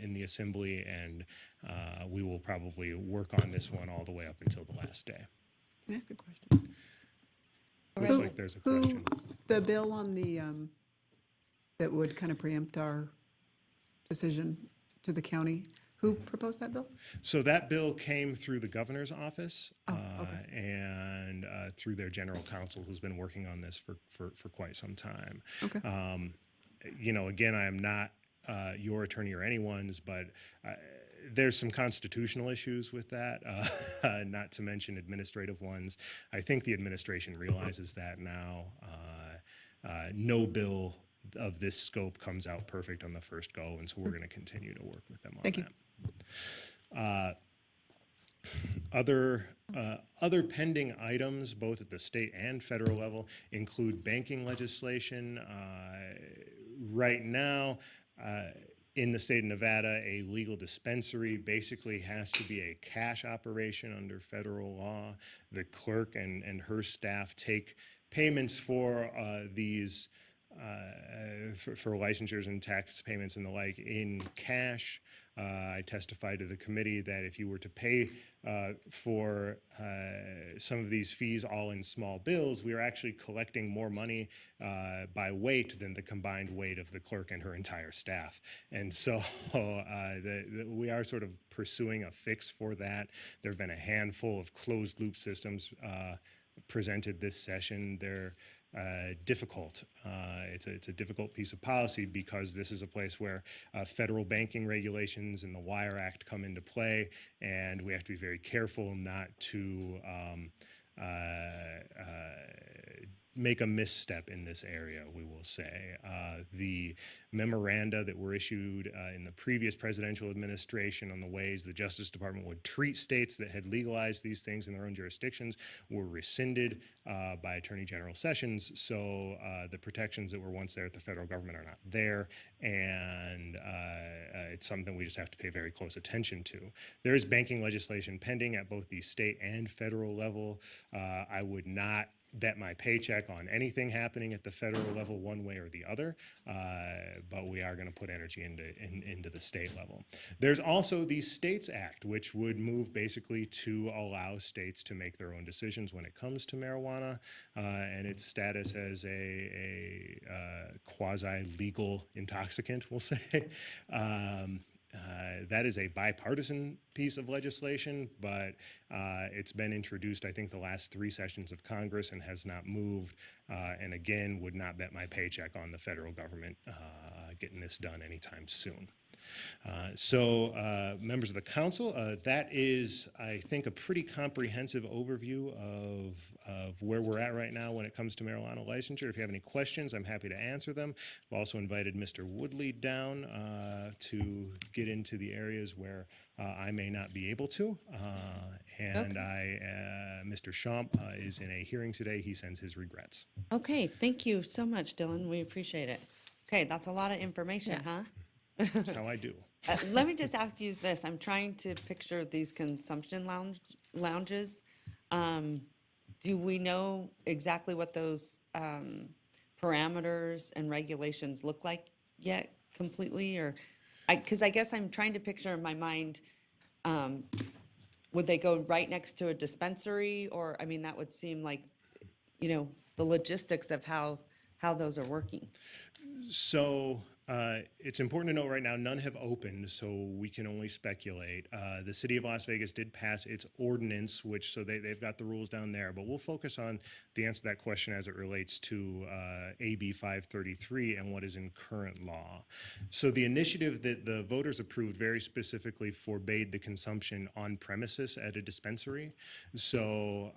in the Assembly, and we will probably work on this one all the way up until the last day. Can I ask a question? Looks like there's a question. The bill on the, that would kind of preempt our decision to the county, who proposed that bill? So that bill came through the governor's office okay. and through their general counsel, who's been working on this for quite some time. Okay. Again, I am not your attorney or anyone's, but there's some constitutional issues with that, not to mention administrative ones. I think the administration realizes that now. No bill of this scope comes out perfect on the first go, and so we're going to continue to work with them on Thank you. that. Other pending items, both at the state and federal level, include banking legislation. Right now, in the state of Nevada, a legal dispensary basically has to be a cash operation under federal law. The clerk and her staff take payments for these for licensures and tax payments and the like in cash. I testified to the committee that if you were to pay for some of these fees all in small bills, we are actually collecting more money by weight than the combined weight of the clerk and her entire staff. And so we are sort of pursuing a fix for that. There have been a handful of closed loop systems presented this session. They're difficult. It's a difficult piece of policy because this is a place where federal banking regulations and the Wire Act come into play, and we have to be very careful not to make a misstep in this area, we will say. The memoranda that were issued in the previous presidential administration on the ways the Justice Department would treat states that had legalized these things in their own jurisdictions were rescinded by Attorney General Sessions, so the protections that were once there at the federal government are not there, and it's something we just have to pay very close attention to. There is banking legislation pending at both the state and federal level. I would not bet my paycheck on anything happening at the federal level one way or the other, but we are going to put energy into the state level. There's also the States Act, which would move basically to allow states to make their own decisions when it comes to marijuana and its status as a quasi-legal intoxicant, we'll say. That is a bipartisan piece of legislation, but it's been introduced, I think, the last 3 sessions of Congress and has not moved. And again, would not bet my paycheck on the federal government getting this done anytime soon. Members of the council, that is, I think, a pretty comprehensive overview of where we're at right now when it comes to marijuana licensure. If you have any questions, I'm happy to answer them. I've also invited Mr. Woodley down to get into the areas where I may not be able to. Mr. Champ is in a hearing today. He sends his regrets. Okay, thank you so much, Dylan. We appreciate it. Okay, that's a lot of information, huh? That's how I do. Let me just ask you this. I'm trying to picture these consumption lounges. Do we know exactly what those parameters and regulations look like yet completely? Or, because I guess I'm trying to picture in my mind, would they go right next to a dispensary? Or, I mean, that would seem like, you know, the logistics of how those are working. So it's important to note right now, none have opened, so we can only speculate. The city of Las Vegas did pass its ordinance, so they've got the rules down there, but we'll focus on the answer to that question as it relates to AB 533 and what is in current law. So the initiative that the voters approved very specifically forbade the consumption on premises at a dispensary. So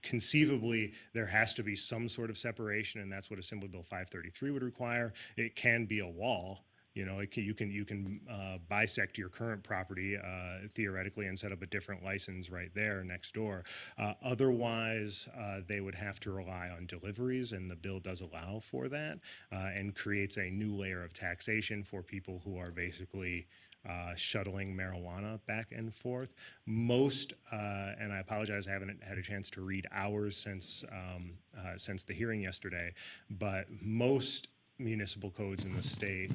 conceivably, there has to be some sort of separation, and that's what Assembly Bill 533 would require. It can be a wall. You know, you can bisect your current property theoretically and set up a different license right there next door. Otherwise, they would have to rely on deliveries, and the bill does allow for that, and creates a new layer of taxation for people who are basically shuttling marijuana back and forth. Most, and I apologize, I haven't had a chance to read ours since the hearing yesterday, but most municipal codes in the state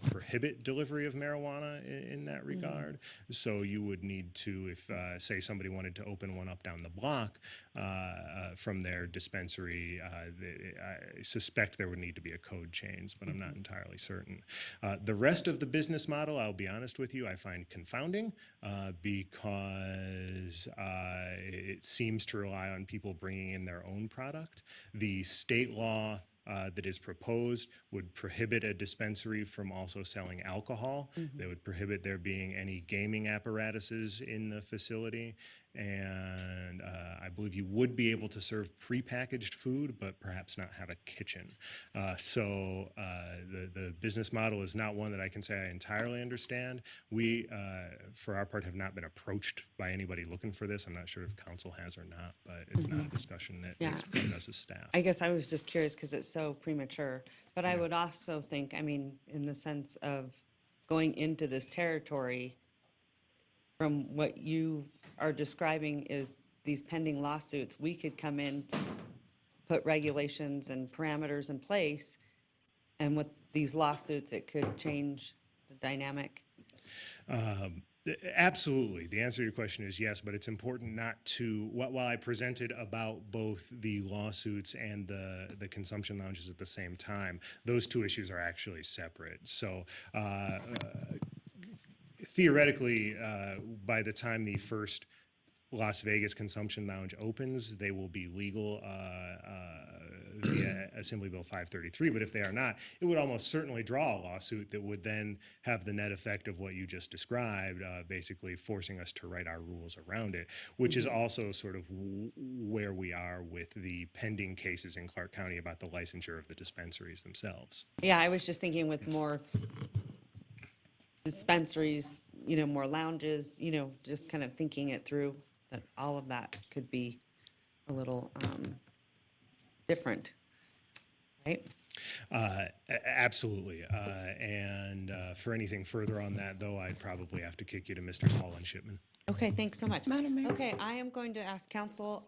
prohibit delivery of marijuana in that regard. So you would need to, if say somebody wanted to open one up down the block from their dispensary, I suspect there would need to be a code change, but I'm not entirely certain. The rest of the business model, I'll be honest with you, I find confounding because it seems to rely on people bringing in their own product. The state law that is proposed would prohibit a dispensary from also selling alcohol. They would prohibit there being any gaming apparatuses in the facility. And I believe you would be able to serve prepackaged food, but perhaps not have a kitchen. So the business model is not one that I can say I entirely understand. We, for our part, have not been approached by anybody looking for this. I'm not sure if council has or not, but it's not a discussion that is put in us as staff. I guess I was just curious because it's so premature. But I would also think, I mean, in the sense of going into this territory, from what you are describing is these pending lawsuits, we could come in, put regulations and parameters in place, and with these lawsuits, it could change the dynamic. Absolutely. The answer to your question is yes, but it's important not to, while I presented about both the lawsuits and the consumption lounges at the same time, those two issues are actually separate. So theoretically, by the time the first Las Vegas consumption lounge opens, they will be legal via Assembly Bill 533. But if they are not, it would almost certainly draw a lawsuit that would then have the net effect of what you just described, basically forcing us to write our rules around it, which is also sort of where we are with the pending cases in Clark County about the licensure of the dispensaries themselves. Yeah, I was just thinking with more dispensaries, you know, more lounges, you know, just kind of thinking it through, that all of that could be a little different, right? Absolutely. And for anything further on that, though, I'd probably have to kick you to Mr. Hall and Shipman. Okay, thanks so much. Madam Mayor. Okay, I am going to ask council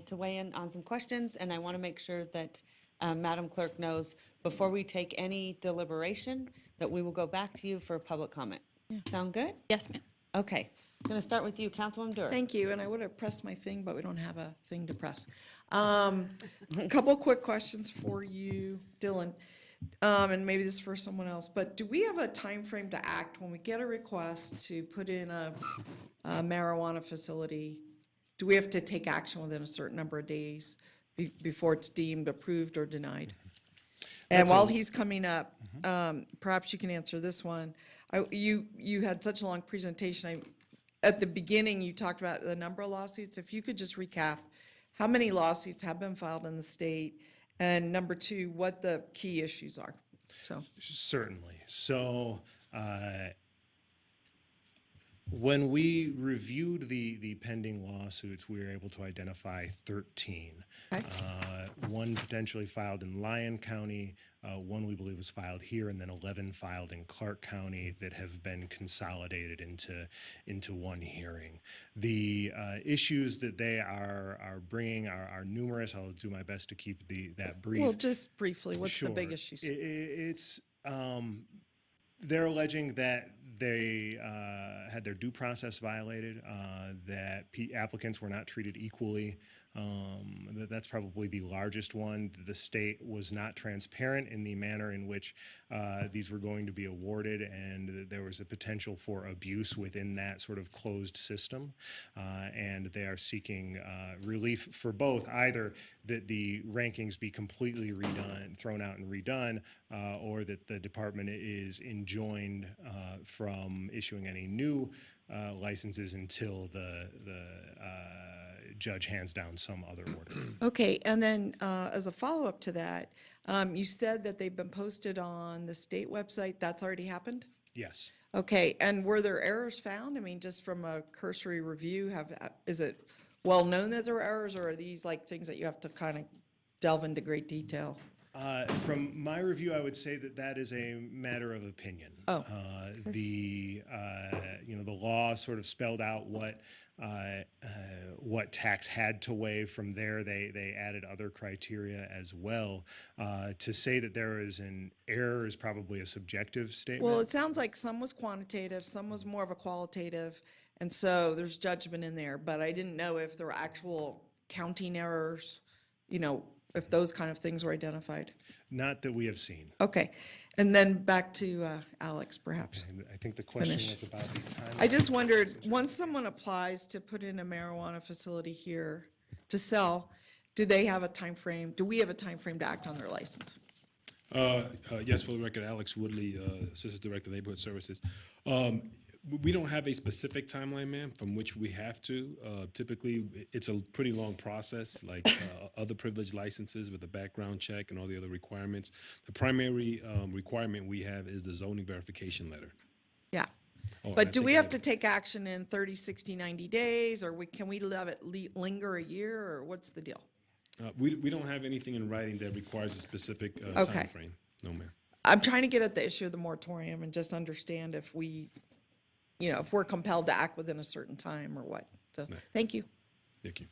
to weigh in on some questions, and I want to make sure that Madam Clerk knows before we take any deliberation that we will go back to you for public comment. Sound good? Yes, ma'am. Okay, I'm going to start with you, Councilwoman Dewar. Thank you, and I would have pressed my thing, but we don't have a thing to press. A couple quick questions for you, Dylan. and maybe this is for someone else, but do we have a time frame to act when we get a request to put in a marijuana facility? Do we have to take action within a certain number of days before it's deemed approved or denied? And while he's coming up, perhaps you can answer this one. You had such a long presentation. At the beginning, you talked about the number of lawsuits. If you could just recap, how many lawsuits have been filed in the state? And number two, what the key issues are. So Certainly. So when we reviewed the pending lawsuits, we were able to identify 13. One potentially filed in Lyon County, one we believe was filed here, and then 11 filed in Clark County that have been consolidated into one hearing. The issues that they are bringing are numerous. I'll do my best to keep that brief. Well, just briefly, what's the big Sure. issues? It's they're alleging that they had their due process violated, that applicants were not treated equally. That's probably the largest one. The state was not transparent in the manner in which these were going to be awarded, and there was a potential for abuse within that sort of closed system. And they are seeking relief for both, either that the rankings be completely redone, thrown out and redone, or that the department is enjoined from issuing any new licenses until the judge hands down some other order. Okay, and then as a follow-up to that, you said that they've been posted on the state website. That's already happened? Yes. Okay, and were there errors found? I mean, just from a cursory review, is it well known that there were errors, or are these like things that you have to kind of delve into great detail? From my review, I would say that is a matter of opinion. Oh. The law sort of spelled out what tax had to weigh. From there, they added other criteria as well. To say that there is an error is probably a subjective statement. Well, it sounds like some was quantitative, some was more of a qualitative, and so there's judgment in there, but I didn't know if there were actual counting errors, if those kind of things were identified. Not that we have seen. Okay, and then back to Alex, perhaps. I think the question Finish. was about the time. I just wondered, once someone applies to put in a marijuana facility here to sell, do they have a time frame? Do we have a time frame to act on their license? Yes, for the record, Alex Woodley, Assistant Director of Neighborhood Services. We don't have a specific timeline, ma'am, from which we have to. Typically, it's a pretty long process, like other privilege licenses with a background check and all the other requirements. The primary requirement we have is the zoning verification letter. Yeah. Oh, and I But do think we I have have- to take action in 30, 60, 90 days, or can we let it linger a year, or what's the deal? We don't have anything in writing that requires a specific Okay. timeframe. No, ma'am. I'm trying to get at the issue of the moratorium and just understand if we, if we're compelled to act within a certain time or what. So, thank you. Thank you.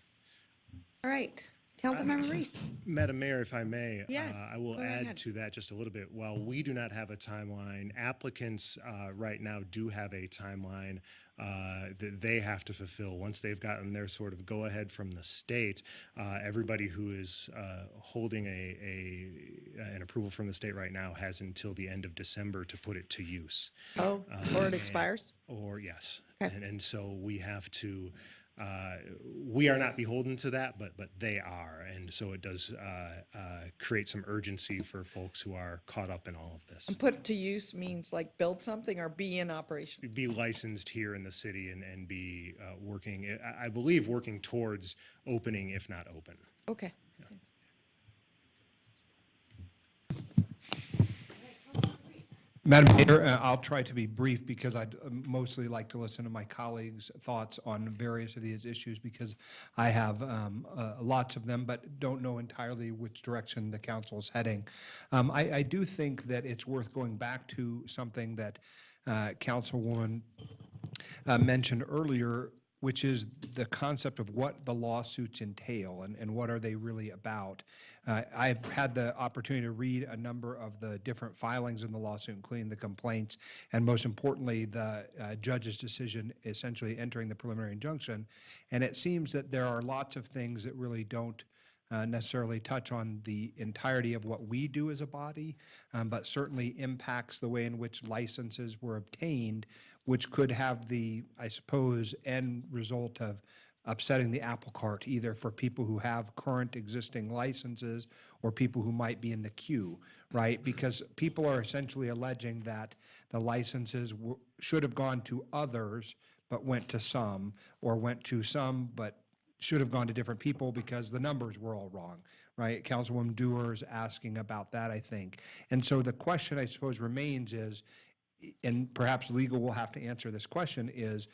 All right, Councilmember Reese. Madam Mayor, if I may, Yes, I will go right add ahead. to that just a little bit. While we do not have a timeline, applicants right now do have a timeline that they have to fulfill. Once they've gotten their sort of go-ahead from the state, everybody who is holding an approval from the state right now has until the end of December to put it to use. Oh, or it expires? Or yes. Okay. And so we have to, we are not beholden to that, but they are. And so it does create some urgency for folks who are caught up in all of this. And put to use means like build something or be in operation? Be licensed here in the city and be working, I believe, working towards opening, if not open. Okay. Madam Mayor, I'll try to be brief because I'd mostly like to listen to my colleagues' thoughts on various of these issues because I have lots of them, but don't know entirely which direction the council is heading. I do think that it's worth going back to something that Councilwoman mentioned earlier, which is the concept of what the lawsuits entail and what are they really about. I've had the opportunity to read a number of the different filings in the lawsuit, including the complaints, and most importantly, the judge's decision essentially entering the preliminary injunction. And it seems that there are lots of things that really don't necessarily touch on the entirety of what we do as a body, but certainly impacts the way in which licenses were obtained, which could have the, I suppose, end result of upsetting the apple cart, either for people who have current existing licenses or people who might be in the queue, right? Because people are essentially alleging that the licenses should have gone to others but went to some, or went to some but should have gone to different people because the numbers were all wrong, right? Councilwoman Dewar's asking about that, I think. And so the question, I suppose, remains is, and perhaps legal will have to answer this question, is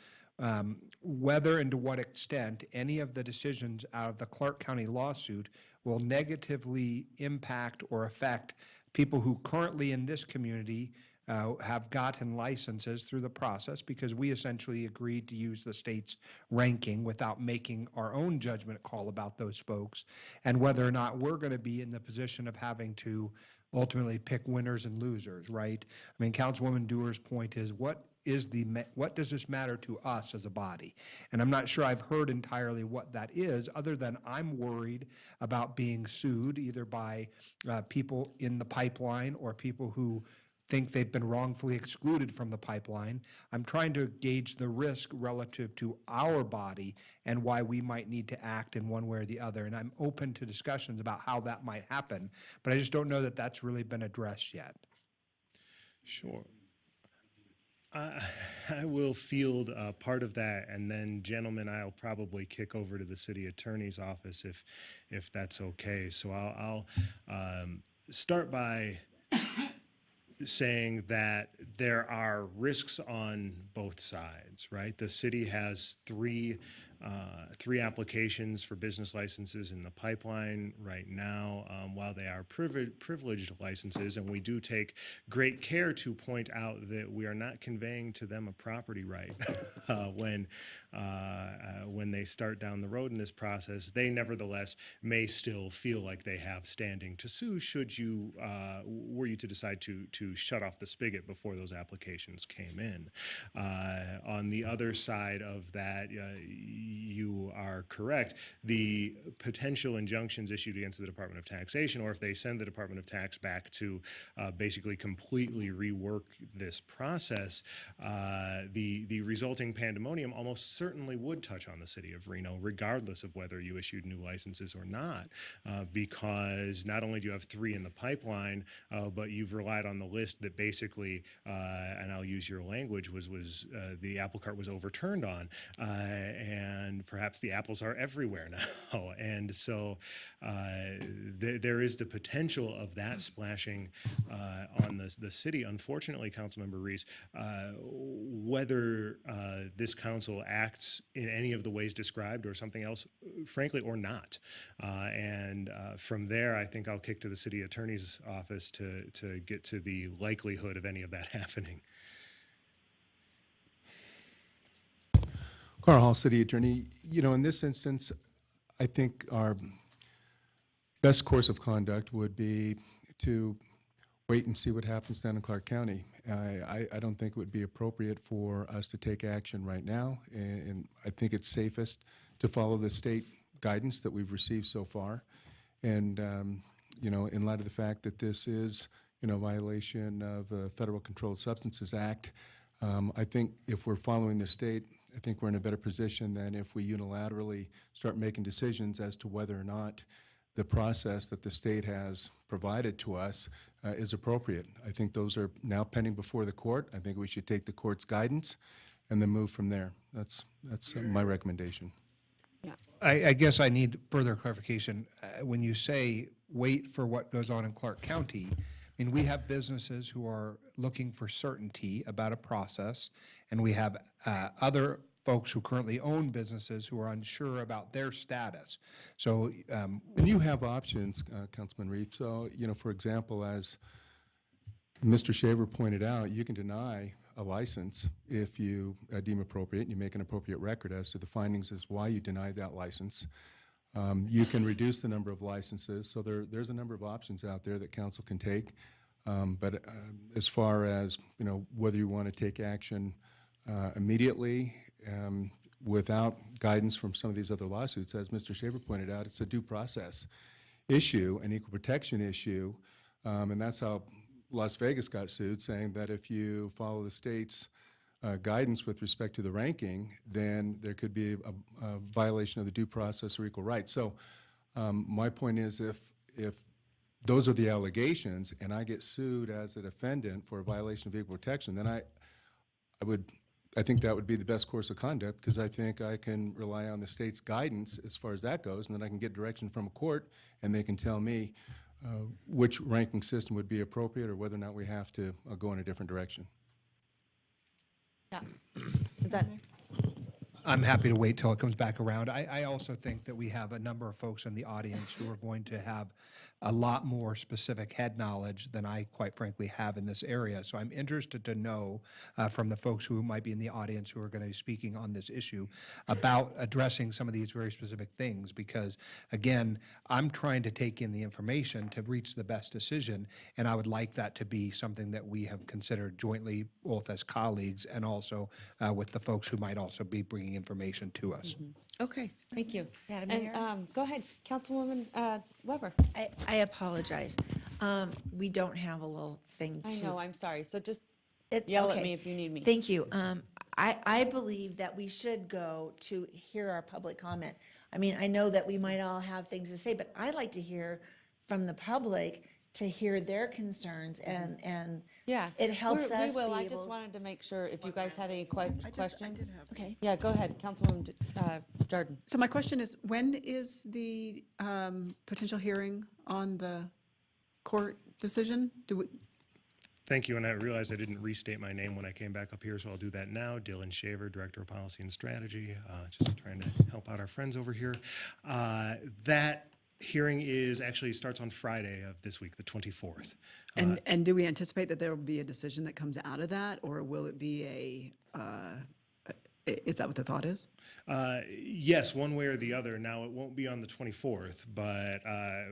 whether and to what extent any of the decisions out of the Clark County lawsuit will negatively impact or affect people who currently in this community have gotten licenses through the process, because we essentially agreed to use the state's ranking without making our own judgment call about those folks, and whether or not we're going to be in the position of having to ultimately pick winners and losers, right? I mean, Councilwoman Dewar's point is, what does this matter to us as a body? And I'm not sure I've heard entirely what that is, other than I'm worried about being sued either by people in the pipeline or people who think they've been wrongfully excluded from the pipeline. I'm trying to gauge the risk relative to our body and why we might need to act in one way or the other. And I'm open to discussions about how that might happen, but I just don't know that that's really been addressed yet. Sure. I will field part of that, and then, gentlemen, I'll probably kick over to the city attorney's office if that's okay. So I'll start by saying that there are risks on both sides, right? The city has three applications for business licenses in the pipeline right now, while they are privileged licenses, and we do take great care to point out that we are not conveying to them a property right when they start down the road in this process. They nevertheless may still feel like they have standing to sue should you were you to decide to shut off the spigot before those applications came in. On the other side of that, you are correct. The potential injunctions issued against the Department of Taxation, or if they send the Department of Tax back to basically completely rework this process, the resulting pandemonium almost certainly would touch on the city of Reno, regardless of whether you issued new licenses or not, because not only do you have 3 in the pipeline, but you've relied on the list that basically, and I'll use your language, was the apple cart was overturned on, and perhaps the apples are everywhere now. And so there is the potential of that splashing on the city. Unfortunately, Councilmember Reese, whether this council acts in any of the ways described or something else, frankly, or not. And from there, I think I'll kick to the city attorney's office to get to the likelihood of any of that happening. Carl Hall, City Attorney. You know, in this instance, I think our best course of conduct would be to wait and see what happens down in Clark County. I don't think it would be appropriate for us to take action right now, and I think it's safest to follow the state guidance that we've received so far. And, you know, in light of the fact that this is, you know, violation of the Federal Controlled Substances Act, I think if we're following the state, I think we're in a better position than if we unilaterally start making decisions as to whether or not the process that the state has provided to us is appropriate. I think those are now pending before the court. I think we should take the court's guidance and then move from there. That's my recommendation. Yeah. I guess I need further clarification. When you say wait for what goes on in Clark County, I mean, we have businesses who are looking for certainty about a process, and we have other folks who currently own businesses who are unsure about their status. So, And you have options, Councilman Reif. So, you know, for example, as Mr. Shaver pointed out, you can deny a license if you deem appropriate, and you make an appropriate record as to the findings as why you denied that license. You can reduce the number of licenses. So there's a number of options out there that council can take. But as far as, you know, whether you want to take action immediately, without guidance from some of these other lawsuits, as Mr. Shaver pointed out, it's a due process issue, an equal protection issue, and that's how Las Vegas got sued, saying that if you follow the state's guidance with respect to the ranking, then there could be a violation of the due process or equal rights. So my point is, if those are the allegations and I get sued as a defendant for a violation of equal protection, then I think that would be the best course of conduct, because I think I can rely on the state's guidance as far as that goes, and then I can get direction from a court, and they can tell me which ranking system would be appropriate or whether or not we have to go in a different direction. Yeah. Is that? I'm happy to wait till it comes back around. I also think that we have a number of folks in the audience who are going to have a lot more specific head knowledge than I, quite frankly, have in this area. So I'm interested to know from the folks who might be in the audience who are going to be speaking on this issue about addressing some of these very specific things, because, again, I'm trying to take in the information to reach the best decision, and I would like that to be something that we have considered jointly, both as colleagues and also with the folks who might also be bringing information to us. Okay, thank you. Madam And Mayor? go ahead, Councilwoman Weber. I apologize. We don't have a little thing to. I know, I'm sorry. So just yell at okay. me if you need me. Thank you. I believe that we should go to hear our public comment. I mean, I know that we might all have things to say, but I'd like to hear from the public, to hear their concerns, and Yeah. it helps us We will. be I able. just wanted to make sure if you guys had any questions. Okay. Yeah, go ahead, Councilwoman Jordan. So my question is, when is the potential hearing on the court decision? Thank you, and I realized I didn't restate my name when I came back up here, so I'll do that now. Dylan Shaver, Director of Policy and Strategy, just trying to help out our friends over here. That hearing actually starts on Friday of this week, the 24th. And do we anticipate that there will be a decision that comes out of that, or will it be is that what the thought is? Yes, one way or the other. Now, it won't be on the 24th, but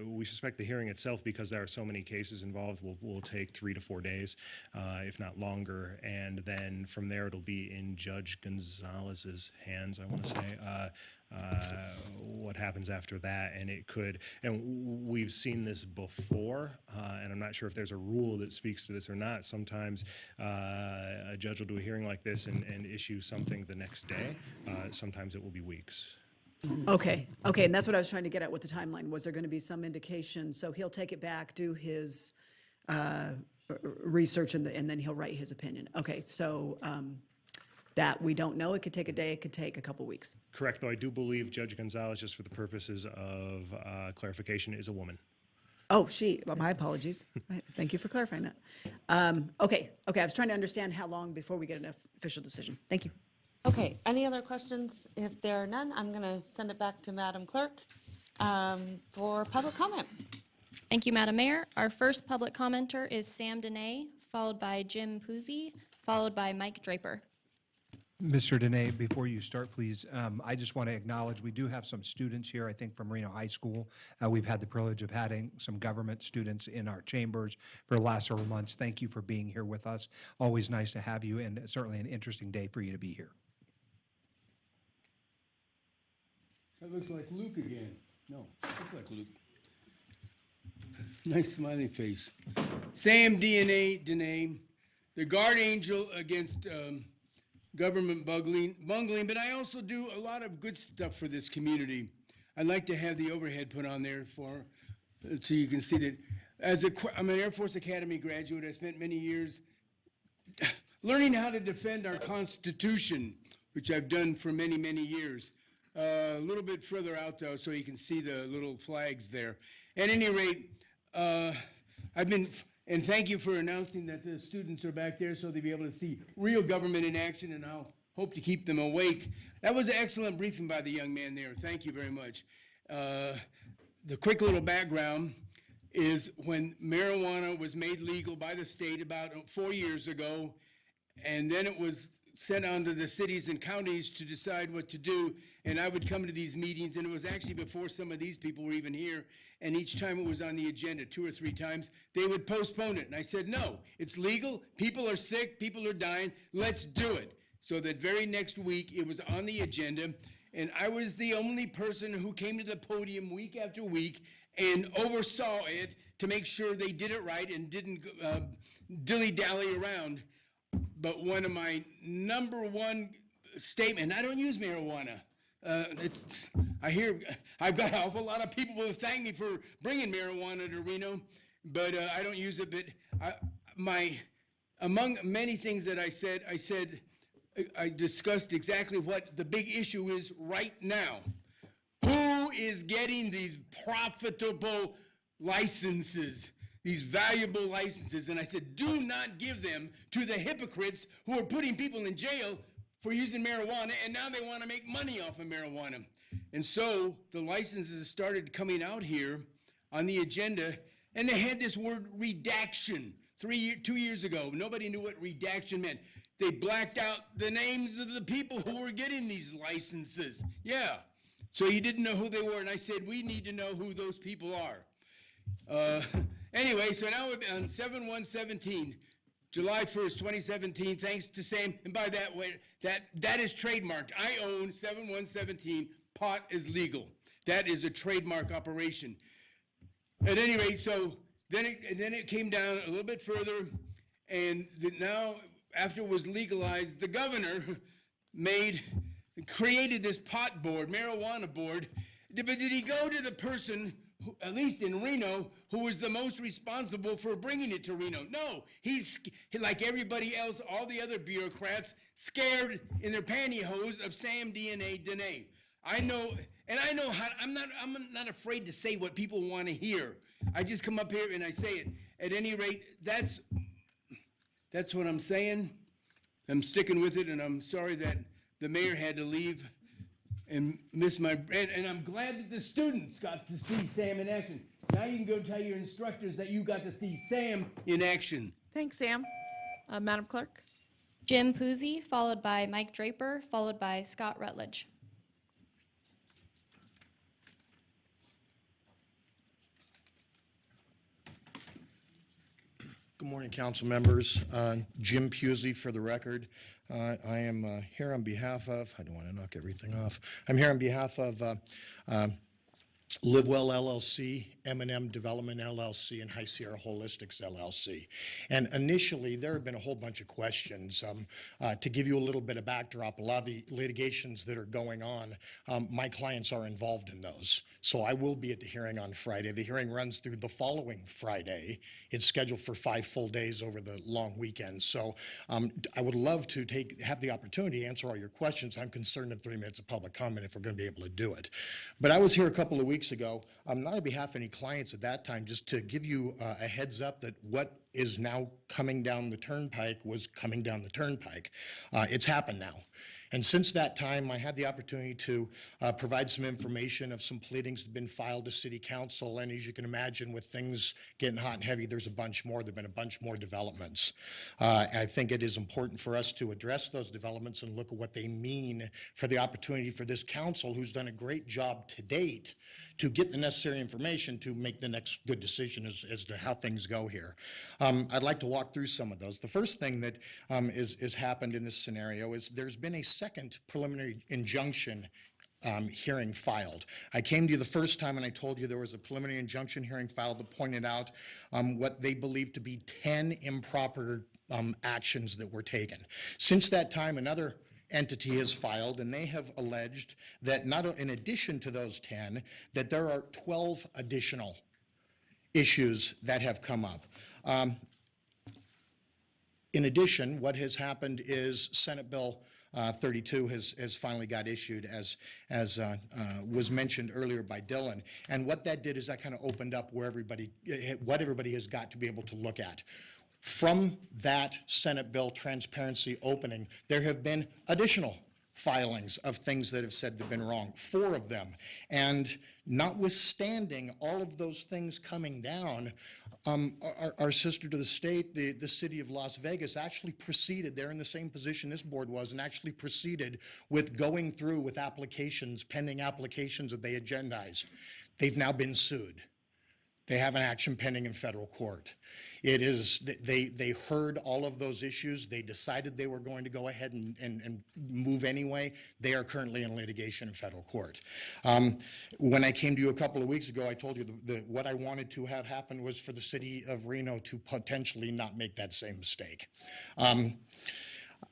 we suspect the hearing itself, because there are so many cases involved, will take 3 to 4 days, if not longer. And then from there, it'll be in Judge Gonzalez's hands, I want to say, what happens after that. And it could, and we've seen this before, and I'm not sure if there's a rule that speaks to this or not. Sometimes a judge will do a hearing like this and issue something the next day. Sometimes it will be weeks. Okay, and that's what I was trying to get at with the timeline. Was there going to be some indication? So he'll take it back, do his research, and then he'll write his opinion. Okay, so that we don't know. It could take a day, it could take a couple weeks. Correct, though I do believe Judge Gonzalez, just for the purposes of clarification, is a woman. Oh, well, my apologies. Thank you for clarifying that. Okay, I was trying to understand how long before we get an official decision. Thank you. Okay, any other questions? If there are none, I'm going to send it back to Madam Clerk for public comment. Thank you, Madam Mayor. Our first public commenter is Sam Dene, followed by Jim Puzzi, followed by Mike Draper. Mr. Dene, before you start, please, I just want to acknowledge we do have some students here, I think, from Reno High School. We've had the privilege of having some government students in our chambers for the last several months. Thank you for being here with us. Always nice to have you, and certainly an interesting day for you to be here. That looks like Luke again. No, looks like Luke. Nice smiley face. Sam Dene, the guard angel against government bungling, but I also do a lot of good stuff for this community. I'd like to have the overhead put on there so you can see that. I'm an Air Force Academy graduate. I spent many years learning how to defend our Constitution, which I've done for many, many years. A little bit further out, though, so you can see the little flags there. At any rate, and thank you for announcing that the students are back there so they'll be able to see real government in action, and I'll hope to keep them awake. That was an excellent briefing by the young man there. Thank you very much. The quick little background is when marijuana was made legal by the state about 4 years ago, and then it was sent on to the cities and counties to decide what to do. And I would come to these meetings, and it was actually before some of these people were even here. And each time it was on the agenda 2 or 3 times, they would postpone it. And I said, no, it's legal. People are sick. People are dying. Let's do it. So that very next week, it was on the agenda, and I was the only person who came to the podium week after week and oversaw it to make sure they did it right and didn't dilly-dally around. But one of my number one statement, I don't use marijuana. I've got an awful lot of people who have thanked me for bringing marijuana to Reno, but I don't use it. But among many things that I said, I discussed exactly what the big issue is right now. Who is getting these profitable licenses, these valuable licenses? And I said, do not give them to the hypocrites who are putting people in jail for using marijuana, and now they want to make money off of marijuana. And so the licenses started coming out here on the agenda, and they had this word redaction 2 years ago. Nobody knew what redaction meant. They blacked out the names of the people who were getting these licenses. Yeah. So you didn't know who they were, and I said, we need to know who those people are. Anyway, so now we're on 7/1/17, July 1st, 2017, thanks to Sam, and by that way, that is trademarked. I own 7/1/17, pot is legal. That is a trademark operation. At any rate, so then it came down a little bit further, and now, after it was legalized, the governor created this pot board, marijuana board. But did he go to the person, at least in Reno, who was the most responsible for bringing it to Reno? No, he's like everybody else, all the other bureaucrats, scared in their pantyhose of Sam DNA. I know how. I'm not afraid to say what people want to hear. I just come up here and I say it. At any rate, that's what I'm saying. I'm sticking with it, and I'm sorry that the mayor had to leave and miss my. And I'm glad that the students got to see Sam in action. Now you can go tell your instructors that you got to see Sam in action. Thanks, Sam. Madam Clerk? Jim Puzey, followed by Mike Draper, followed by Scott Rutledge. Good morning, council members. Jim Pusey for the record. I am here on behalf of, I don't want to knock everything off. I'm here on behalf of Livewell LLC, M&M Development LLC, and High Sierra Holistics LLC. And initially, there have been a whole bunch of questions. To give you a little bit of backdrop, a lot of the litigations that are going on, my clients are involved in those. So I will be at the hearing on Friday. The hearing runs through the following Friday. It's scheduled for 5 full days over the long weekend. So I would love to have the opportunity to answer all your questions. I'm concerned in 3 minutes of public comment if we're going to be able to do it. But I was here a couple of weeks ago, not on behalf of any clients at that time, just to give you a heads up that what is now coming down the turnpike was coming down the turnpike. It's happened now. And since that time, I had the opportunity to provide some information of some pleadings that have been filed to City Council. And as you can imagine, with things getting hot and heavy, there's a bunch more. There have been a bunch more developments. I think it is important for us to address those developments and look at what they mean for the opportunity for this council, who's done a great job to date, to get the necessary information to make the next good decision as to how things go here. I'd like to walk through some of those. The first thing that is happened in this scenario is there's been a second preliminary injunction hearing filed. I came to you the first time and I told you there was a preliminary injunction hearing filed that pointed out what they believe to be 10 improper actions that were taken. Since that time, another entity has filed, and they have alleged that not in addition to those 10, that there are 12 additional issues that have come up. In addition, what has happened is Senate Bill 32 has finally got issued, as was mentioned earlier by Dylan. And what that did is that kind of opened up where what everybody has got to be able to look at. From that Senate bill transparency opening, there have been additional filings of things that have said they've been wrong, 4 of them. And notwithstanding all of those things coming down, our sister to the state, the city of Las Vegas, actually proceeded, they're in the same position this board was, and actually proceeded with going through with applications, pending applications that they agendized. They've now been sued. They have an action pending in federal court. It is, they heard all of those issues. They decided they were going to go ahead and move anyway. They are currently in litigation in federal court. When I came to you a couple of weeks ago, I told you what I wanted to have happen was for the city of Reno to potentially not make that same mistake.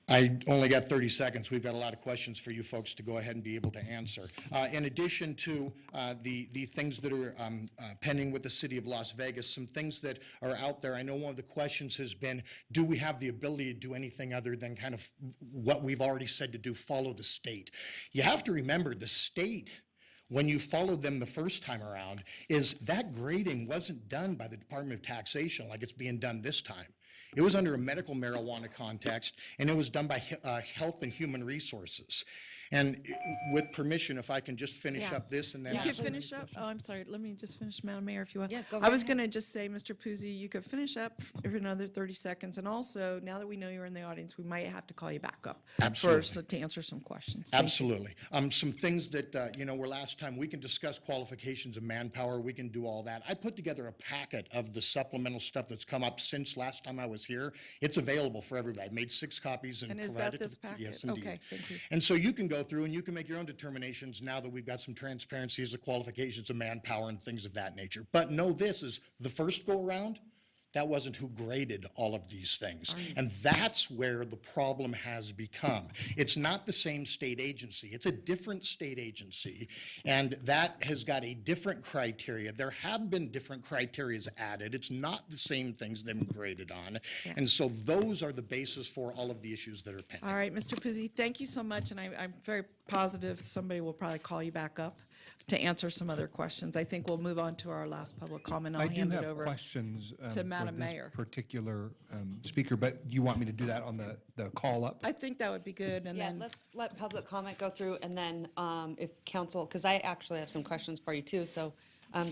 I only got 30 seconds. We've got a lot of questions for you folks to go ahead and be able to answer. In addition to the things that are pending with the city of Las Vegas, some things that are out there. I know one of the questions has been, do we have the ability to do anything other than kind of what we've already said to do, follow the state? You have to remember the state, when you followed them the first time around, is that grading wasn't done by the Department of Taxation like it's being done this time. It was under a medical marijuana context, and it was done by Health and Human Resources. And with permission, if I can just finish up this and then You could ask- finish up, oh, I'm sorry, let me just finish, Madam Mayor, if you will. Yeah, go I right was ahead. gonna just say, Mr. Puzzi, you could finish up for another 30 seconds, and also, now that we know you're in the audience, we might have to call you back up. Absolutely. To answer some questions. Thank you. Absolutely. Some things that, were last time, we can discuss qualifications of manpower, we can do all that. I put together a packet of the supplemental stuff that's come up since last time I was here. It's available for everybody. I made 6 copies and And is provided that it this to- packet? Yes, indeed. Okay, thank you. And so you can go through and you can make your own determinations now that we've got some transparency as the qualifications of manpower and things of that nature. But know this is the first go around, that wasn't who graded all of these things. And that's where the problem has become. It's not the same state agency. It's a different state agency. And that has got a different criteria. There have been different criterias added. It's not the same things they've been graded on. And so those are the basis for all of the issues that are pending. All right, Mr. Puzzi, thank you so much, and I'm very positive somebody will probably call you back up to answer some other questions. I think we'll move on to our last public comment. I'll I do hand it have over questions to for Madam this Mayor. particular speaker, but you want me to do that on the call up? I think that would be good, and Yeah, then, let's let public comment go through, and then if council, because I actually have some questions for you too, so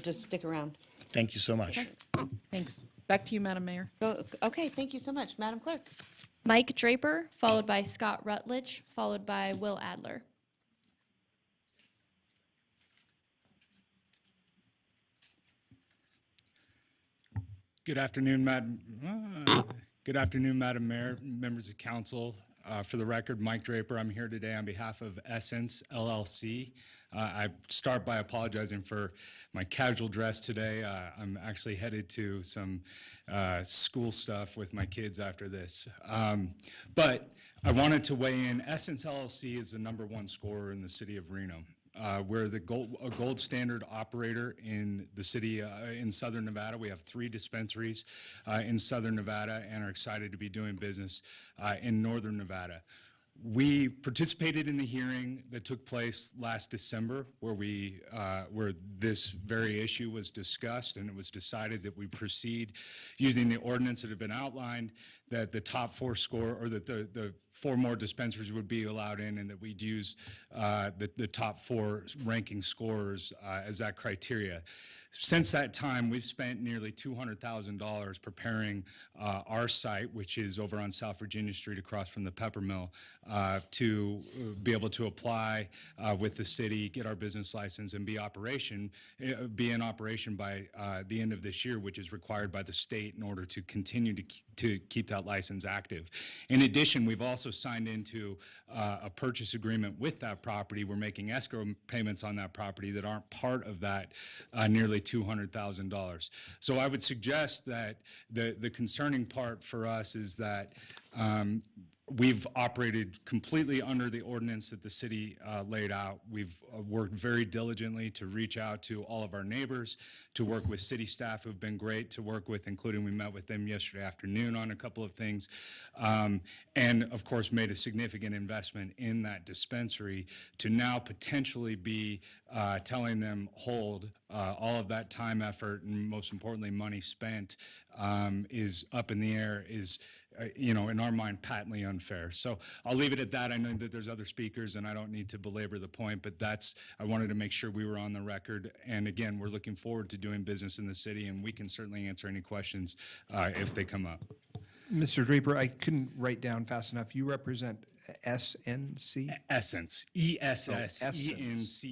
just stick around. Thank you so much. thanks. Back to you, Madam Mayor. Okay, thank you so much, Madam Clerk. Mike Draper, followed by Scott Rutledge, followed by Will Adler. Good afternoon, Madam Mayor, members of council. For the record, Mike Draper, I'm here today on behalf of Essence LLC. I start by apologizing for my casual dress today. I'm actually headed to some school stuff with my kids after this. But I wanted to weigh in. Essence LLC is the #1 scorer in the city of Reno. We're a gold standard operator in the city in Southern Nevada. We have 3 dispensaries in Southern Nevada and are excited to be doing business in Northern Nevada. We participated in the hearing that took place last December where this very issue was discussed, and it was decided that we proceed using the ordinance that had been outlined, that the top 4 score, or that the 4 more dispensaries would be allowed in, and that we'd use the top 4 ranking scorers as that criteria. Since that time, we've spent nearly $200,000 preparing our site, which is over on South Virginia Street across from the Pepper Mill, to be able to apply with the city, get our business license, and be in operation by the end of this year, which is required by the state in order to continue to keep that license active. In addition, we've also signed into a purchase agreement with that property. We're making escrow payments on that property that aren't part of that nearly $200,000. So I would suggest that the concerning part for us is that we've operated completely under the ordinance that the city laid out. We've worked very diligently to reach out to all of our neighbors, to work with city staff who've been great to work with, including we met with them yesterday afternoon on a couple of things, and of course made a significant investment in that dispensary to now potentially be telling them, hold, all of that time, effort, and most importantly, money spent is up in the air, is in our mind, patently unfair. So I'll leave it at that. I know that there's other speakers, and I don't need to belabor the point, but I wanted to make sure we were on the record. And again, we're looking forward to doing business in the city, and we can certainly answer any questions if they come up. Mr. Draper, I couldn't write down fast enough. You represent SNC? Essence, ESSENCE.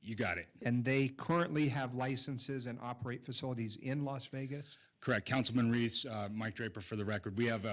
You got it. And they currently have licenses and operate facilities in Las Vegas? Correct. Councilman Reese, Mike Draper for the record. We have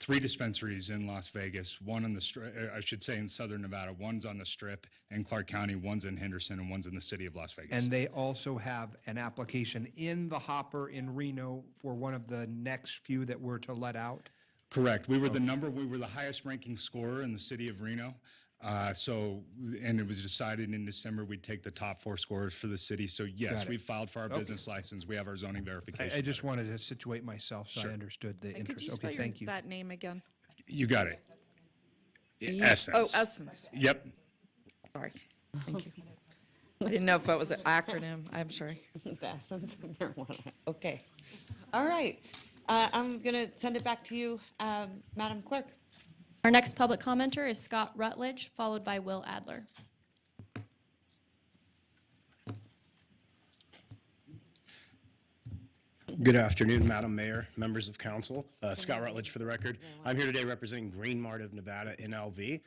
3 dispensaries in Las Vegas, one on the Strip, I should say in Southern Nevada. One's on the Strip in Clark County, one's in Henderson, and one's in the city of Las Vegas. And they also have an application in the hopper in Reno for one of the next few that we're to let out? Correct. We were the highest ranking scorer in the city of Reno. And it was decided in December we'd take the top 4 scorers for the city. So yes, Got it. we filed for our Okay. business license. We have our zoning verification. I just wanted to situate myself so I Sure. understood the And could interest. you spell Okay, thank you. that name again? You got it. E- Essence. Oh, Essence. Yep. Sorry. Thank you. I didn't know if it was an acronym. I'm sorry. The essence of marijuana. Okay. All right. I'm going to send it back to you, Madam Clerk. Our next public commenter is Scott Rutledge, followed by Will Adler. Good afternoon, Madam Mayor, members of council. Scott Rutledge for the record. I'm here today representing Green Mart of Nevada, NLV.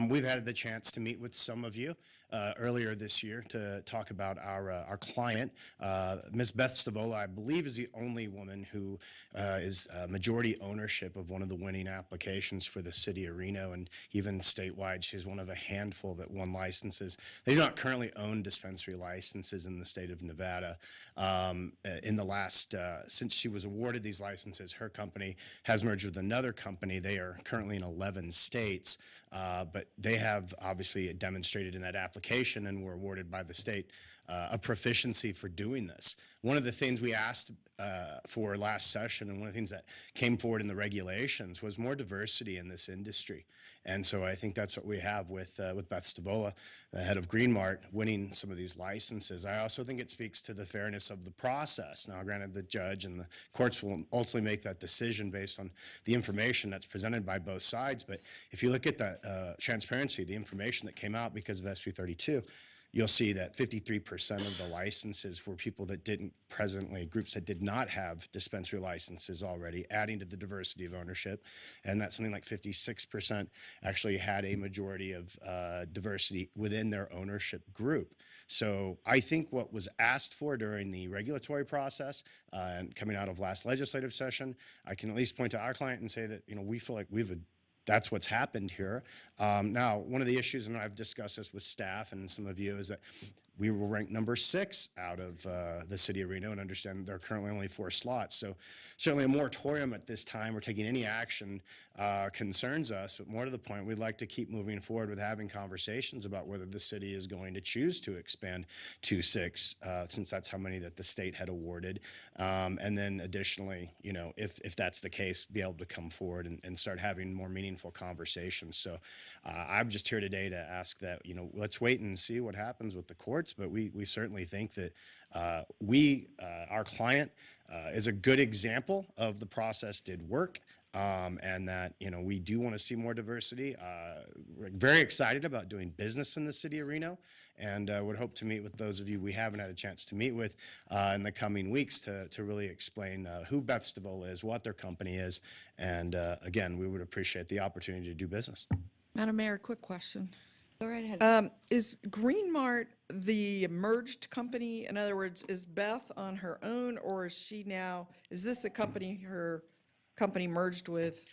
We've had the chance to meet with some of you earlier this year to talk about our client. Ms. Beth Stavola, I believe, is the only woman who is majority ownership of one of the winning applications for the city of Reno, and even statewide, she's one of a handful that won licenses. They do not currently own dispensary licenses in the state of Nevada. In the last, since she was awarded these licenses, her company has merged with another company. They are currently in 11 states, but they have obviously demonstrated in that application and were awarded by the state a proficiency for doing this. One of the things we asked for last session, and one of the things that came forward in the regulations, was more diversity in this industry. And so I think that's what we have with Beth Stavola, the head of Green Mart, winning some of these licenses. I also think it speaks to the fairness of the process. Now, granted, the judge and the courts will ultimately make that decision based on the information that's presented by both sides. But if you look at the transparency, the information that came out because of SB 32, you'll see that 53% of the licenses were people that didn't presently, groups that did not have dispensary licenses already, adding to the diversity of ownership. And that's something like 56% actually had a majority of diversity within their ownership group. So I think what was asked for during the regulatory process and coming out of last legislative session, I can at least point to our client and say that, we feel like that's what's happened here. Now, one of the issues, and I've discussed this with staff and some of you, is that we were ranked number 6 out of the city of Reno, and understand there are currently only 4 slots. So certainly a moratorium at this time, or taking any action, concerns us. But more to the point, we'd like to keep moving forward with having conversations about whether the city is going to choose to expand to 6, since that's how many that the state had awarded. And then additionally, if that's the case, be able to come forward and start having more meaningful conversations. So I'm just here today to ask that, let's wait and see what happens with the courts. But we certainly think that our client is a good example of the process did work. And that, we do want to see more diversity. We're very excited about doing business in the city of Reno, and would hope to meet with those of you we haven't had a chance to meet with in the coming weeks to really explain who Beth Stavola is, what their company is, and again, we would appreciate the opportunity to do business. Madam Mayor, quick question. Go right ahead. Is Green Mart the merged company? In other words, is Beth on her own, or is this a company her company merged with?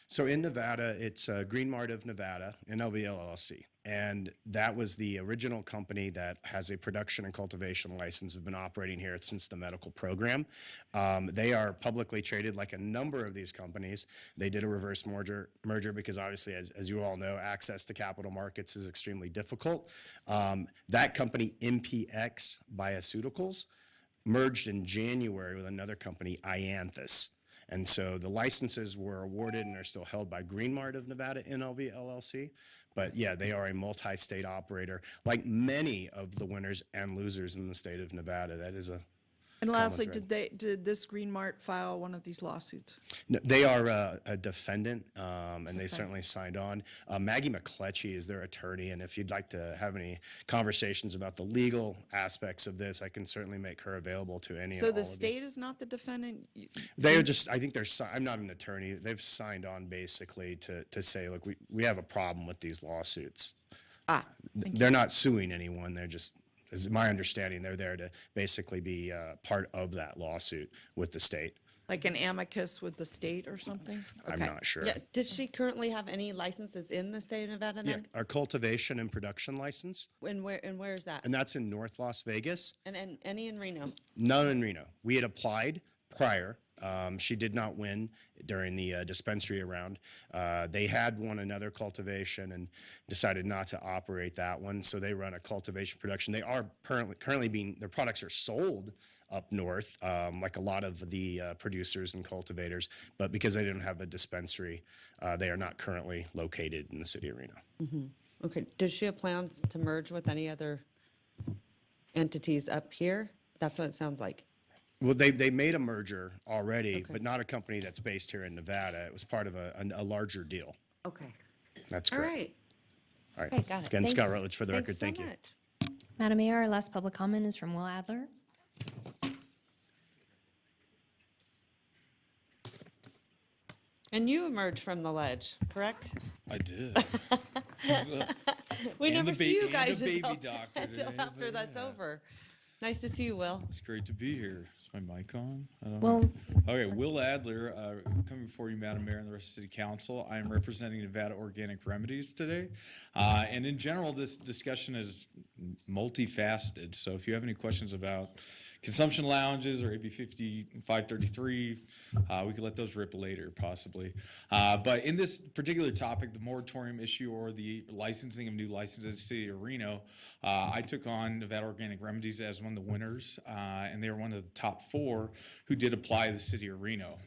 So in Nevada, it's Green Mart of Nevada, NLV LLC. And that was the original company that has a production and cultivation license, have been operating here since the medical program. They are publicly traded like a number of these companies. They did a reverse merger because obviously, as you all know, access to capital markets is extremely difficult. That company, MPX Bioceuticals, merged in January with another company, Ianthus. And so the licenses were awarded and are still held by Green Mart of Nevada, NLV LLC. But yeah, they are a multi-state operator, like many of the winners and losers in the state of Nevada. That is And comments lastly, read. did this Green Mart file one of these lawsuits? No, they are a defendant, and they certainly signed on. Maggie McCletchy is their attorney, and if you'd like to have any conversations about the legal aspects of this, I can certainly make her available to any So and the all of you. state is not the defendant? They are just, I think I'm not an attorney. They've signed on basically to say, look, we have a problem with these lawsuits. They're not suing anyone. They're just, as my understanding, they're there to basically be part of that lawsuit with the state. Like an amicus with the state or something? I'm Okay. not sure. Yeah, does she currently have any licenses in the state of Nevada Yeah, then? our cultivation and production license, And where is that? and that's in North Las Vegas. And any in Reno? None in Reno. We had applied prior. She did not win during the dispensary round. They had won another cultivation and decided not to operate that one. So they run a cultivation production. They are currently being, their products are sold up north, like a lot of the producers and cultivators. But because they didn't have a dispensary, they are not currently located in the city of Reno. Okay, does she have plans to merge with any other entities up here? That's what it sounds like. Well, they made a merger already, but not a company that's based here in Nevada. It was part of a larger deal. Okay. That's All correct. right. All right. Okay, got it. Again, Scott Thanks. Rutledge for the Thanks record. so Thank you. much. Madam Mayor, our last public comment is from Will Adler. And you emerged from the ledge, correct? I did. We And never the see you and the guys baby until, doctor until today, after but that's yeah. over. Nice to see you, Will. It's great to be here. Is my mic on? I don't Well- know. Okay, Will Adler, coming before you, Madam Mayor, and the rest of City Council. I am representing Nevada Organic Remedies today. And in general, this discussion is multifaceted. So if you have any questions about consumption lounges or AB 5533, we could let those rip later, possibly. But in this particular topic, the moratorium issue or the licensing of new licenses in the city of Reno, I took on Nevada Organic Remedies as one of the winners, and they were one of the top 4 who did apply to the city of Reno.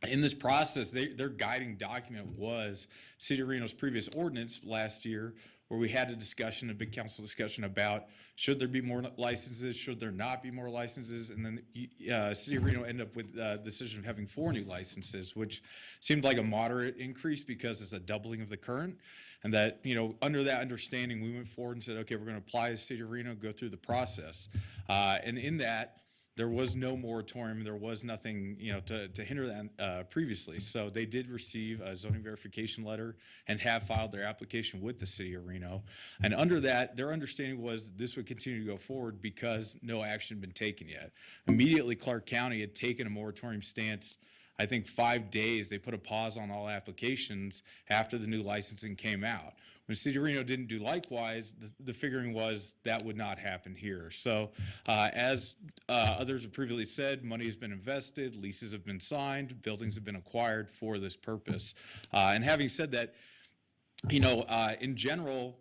In this process, their guiding document was City of Reno's previous ordinance last year, where we had a big council discussion about should there be more licenses, should there not be more licenses, and then City of Reno ended up with the decision of having 4 new licenses, which seemed like a moderate increase because it's a doubling of the current, and that, under that understanding, we went forward and said, okay, we're going to apply to the City of Reno, go through the process, and in that, there was no moratorium. There was nothing, to hinder that previously. So they did receive a zoning verification letter and have filed their application with the city of Reno. And under that, their understanding was this would continue to go forward because no action had been taken yet. Immediately, Clark County had taken a moratorium stance. I think 5 days, they put a pause on all applications after the new licensing came out. When City of Reno didn't do likewise, the figuring was that would not happen here. So as others have previously said, money has been invested, leases have been signed, buildings have been acquired for this purpose. And having said that, in general,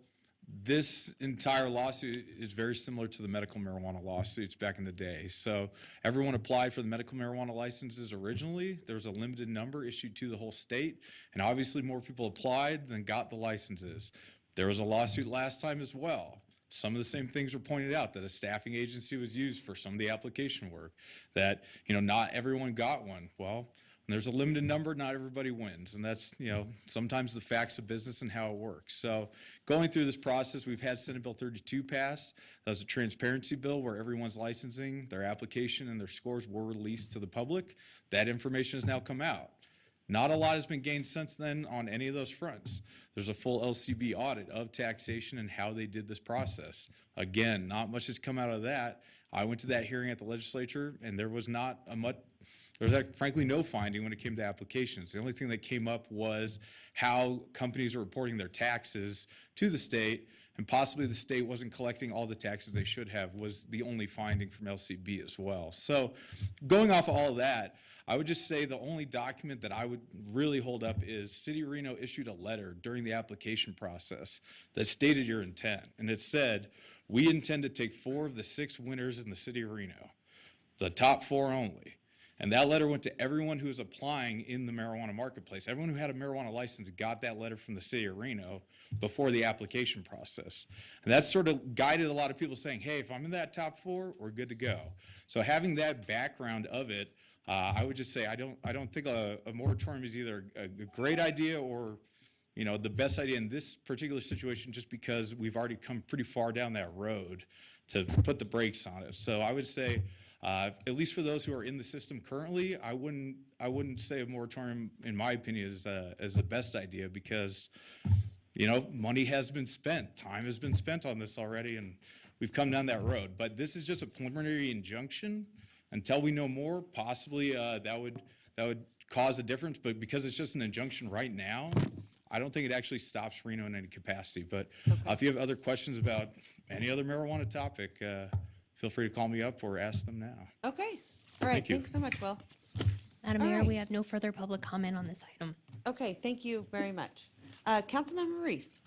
this entire lawsuit is very similar to the medical marijuana lawsuits back in the day. So everyone applied for the medical marijuana licenses originally. There was a limited number issued to the whole state, and obviously more people applied than got the licenses. There was a lawsuit last time as well. Some of the same things were pointed out, that a staffing agency was used for some of the application work, that, not everyone got one. Well, when there's a limited number, not everybody wins. And that's, sometimes the facts of business and how it works. So going through this process, we've had Senate Bill 32 pass. That was a transparency bill where everyone's licensing, their application, and their scores were released to the public. That information has now come out. Not a lot has been gained since then on any of those fronts. There's a full LCB audit of taxation and how they did this process. Again, not much has come out of that. I went to that hearing at the legislature, and there was not a much. There was frankly no finding when it came to applications. The only thing that came up was how companies are reporting their taxes to the state, and possibly the state wasn't collecting all the taxes they should have was the only finding from LCB as well. So going off of all of that, I would just say the only document that I would really hold up is City of Reno issued a letter during the application process that stated your intent. And it said, we intend to take 4 of the 6 winners in the City of Reno, the top 4 only. And that letter went to everyone who was applying in the marijuana marketplace. Everyone who had a marijuana license got that letter from the city of Reno before the application process. And that sort of guided a lot of people saying, hey, if I'm in that top 4, we're good to go. So having that background of it, I would just say I don't think a moratorium is either a great idea or the best idea in this particular situation, just because we've already come pretty far down that road to put the brakes on it. So I would say, at least for those who are in the system currently, I wouldn't say a moratorium, in my opinion, is the best idea, because money has been spent, time has been spent on this already, and we've come down that road. But this is just a preliminary injunction. Until we know more, possibly that would cause a difference. But because it's just an injunction right now, I don't think it actually stops Reno in any capacity. But if you have other questions about any other marijuana topic, feel free to call me up or ask them now. Okay. All right. Thank you. Thanks so much, Will. Madam All Mayor, right. we have no further public comment on this item. Okay. Thank you very much. Councilmember Reese.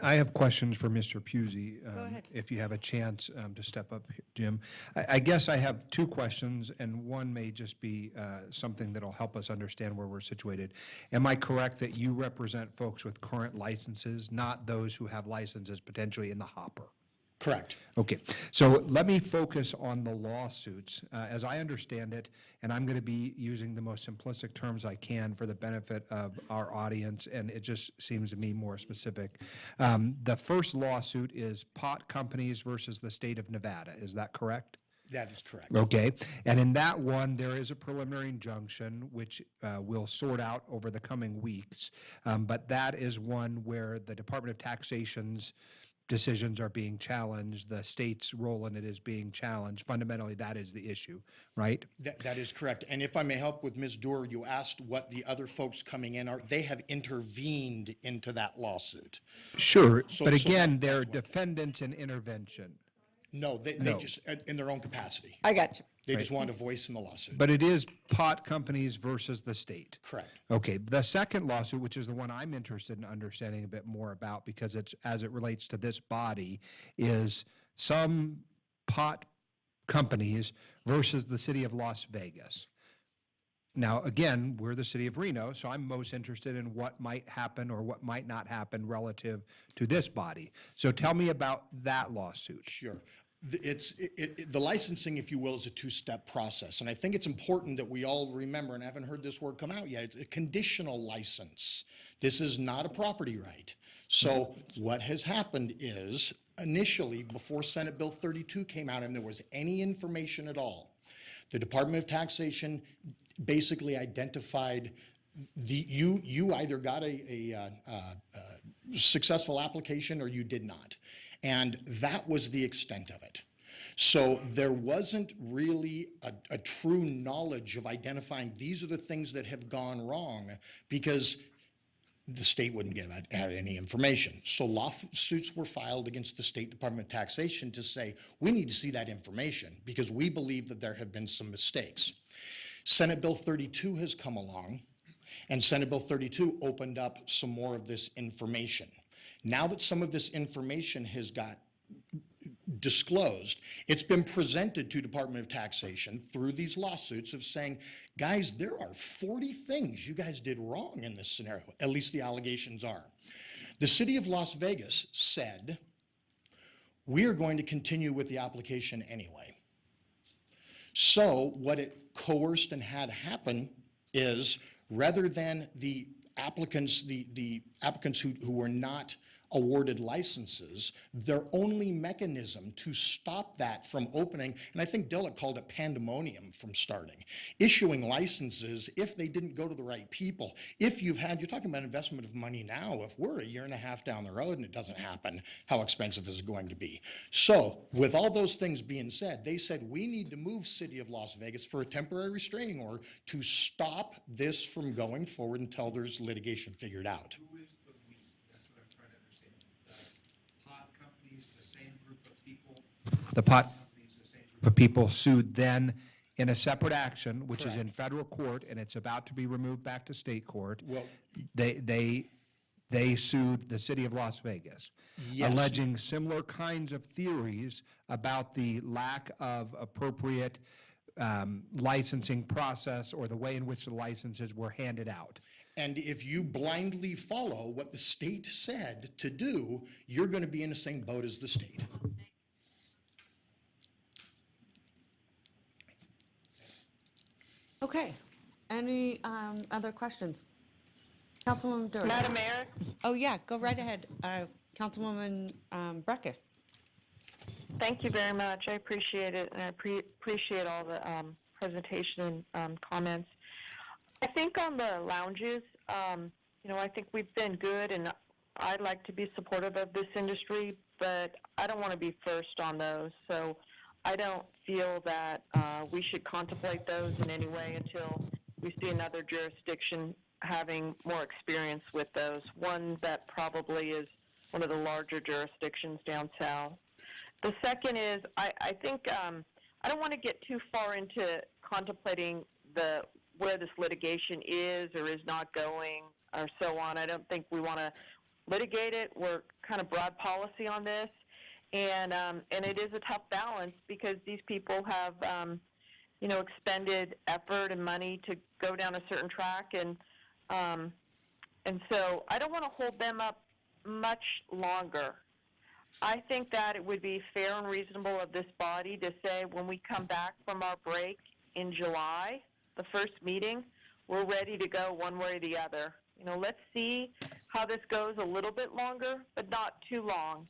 I have questions for Mr. Pusey. Go ahead. If you have a chance to step up, Jim. I guess I have 2 questions, and one may just be something that'll help us understand where we're situated. Am I correct that you represent folks with current licenses, not those who have licenses potentially in the hopper? Correct. Okay, so let me focus on the lawsuits. As I understand it, and I'm going to be using the most simplistic terms I can for the benefit of our audience, and it just seems to me more specific. The first lawsuit is pot companies versus the state of Nevada. Is that correct? That is correct. Okay, and in that one, there is a preliminary injunction, which we'll sort out over the coming weeks. But that is one where the Department of Taxation's decisions are being challenged, the state's role in it is being challenged. Fundamentally, that is the issue, right? That is correct. And if I may help with Ms. Doerr, you asked what the other folks coming in are. They have intervened into that lawsuit. Sure, So- but so again, they're defendants in intervention. No, they No. just, in their own capacity. I got you. They just Right. wanted a voice in the lawsuit. But it is pot companies versus the state. Correct. Okay, the second lawsuit, which is the one I'm interested in understanding a bit more about because it's, as it relates to this body, is some pot companies versus the city of Las Vegas. Now, again, we're the city of Reno, so I'm most interested in what might happen or what might not happen relative to this body. So tell me about that lawsuit. Sure. The licensing, if you will, is a 2-step process. And I think it's important that we all remember, and I haven't heard this word come out yet, it's a conditional license. This is not a property right. So what has happened is, initially, before Senate Bill 32 came out and there was any information at all, the Department of Taxation basically identified you either got a successful application or you did not. And that was the extent of it. So there wasn't really a true knowledge of identifying these are the things that have gone wrong because the state wouldn't give out any information. So lawsuits were filed against the State Department of Taxation to say, we need to see that information because we believe that there have been some mistakes. Senate Bill 32 has come along, and Senate Bill 32 opened up some more of this information. Now that some of this information has got disclosed, it's been presented to Department of Taxation through these lawsuits of saying, guys, there are 40 things you guys did wrong in this scenario, at least the allegations are. The city of Las Vegas said, we are going to continue with the application anyway. So what it coerced and had happen is rather than the applicants, the applicants who were not awarded licenses, their only mechanism to stop that from opening, and I think Dillett called it pandemonium from starting, issuing licenses if they didn't go to the right people. If you're talking about investment of money now, if we're a year and a half down the road and it doesn't happen, how expensive is it going to be? So with all those things being said, they said we need to move City of Las Vegas for a temporary restraining order to stop this from going forward until there's litigation figured out. The pot of people sued then in a separate action, which is in federal court, and it's about to be removed back to state court. Well, they sued the city of Las Vegas, Yes. alleging similar kinds of theories about the lack of appropriate licensing process or the way in which the licenses were handed out. And if you blindly follow what the state said to do, you're going to be in the same boat as the state. Okay. Any other questions? Councilwoman Durham. Madam Mayor? Oh, yeah, go right ahead. Councilwoman Breckus. Thank you very much. I appreciate it, and I appreciate all the presentation and comments. I think on the lounges, I think we've been good, and I'd like to be supportive of this industry, but I don't want to be first on those. So I don't feel that we should contemplate those in any way until we see another jurisdiction having more experience with those. One that probably is one of the larger jurisdictions down south. The second is, I think I don't want to get too far into contemplating where this litigation is or is not going or so on. I don't think we want to litigate it. We're kind of broad policy on this, and it is a tough balance because these people have expended effort and money to go down a certain track, and so I don't want to hold them up much longer. I think that it would be fair and reasonable of this body to say when we come back from our break in July, the first meeting, we're ready to go one way or the other. Let's see how this goes a little bit longer, but not too long.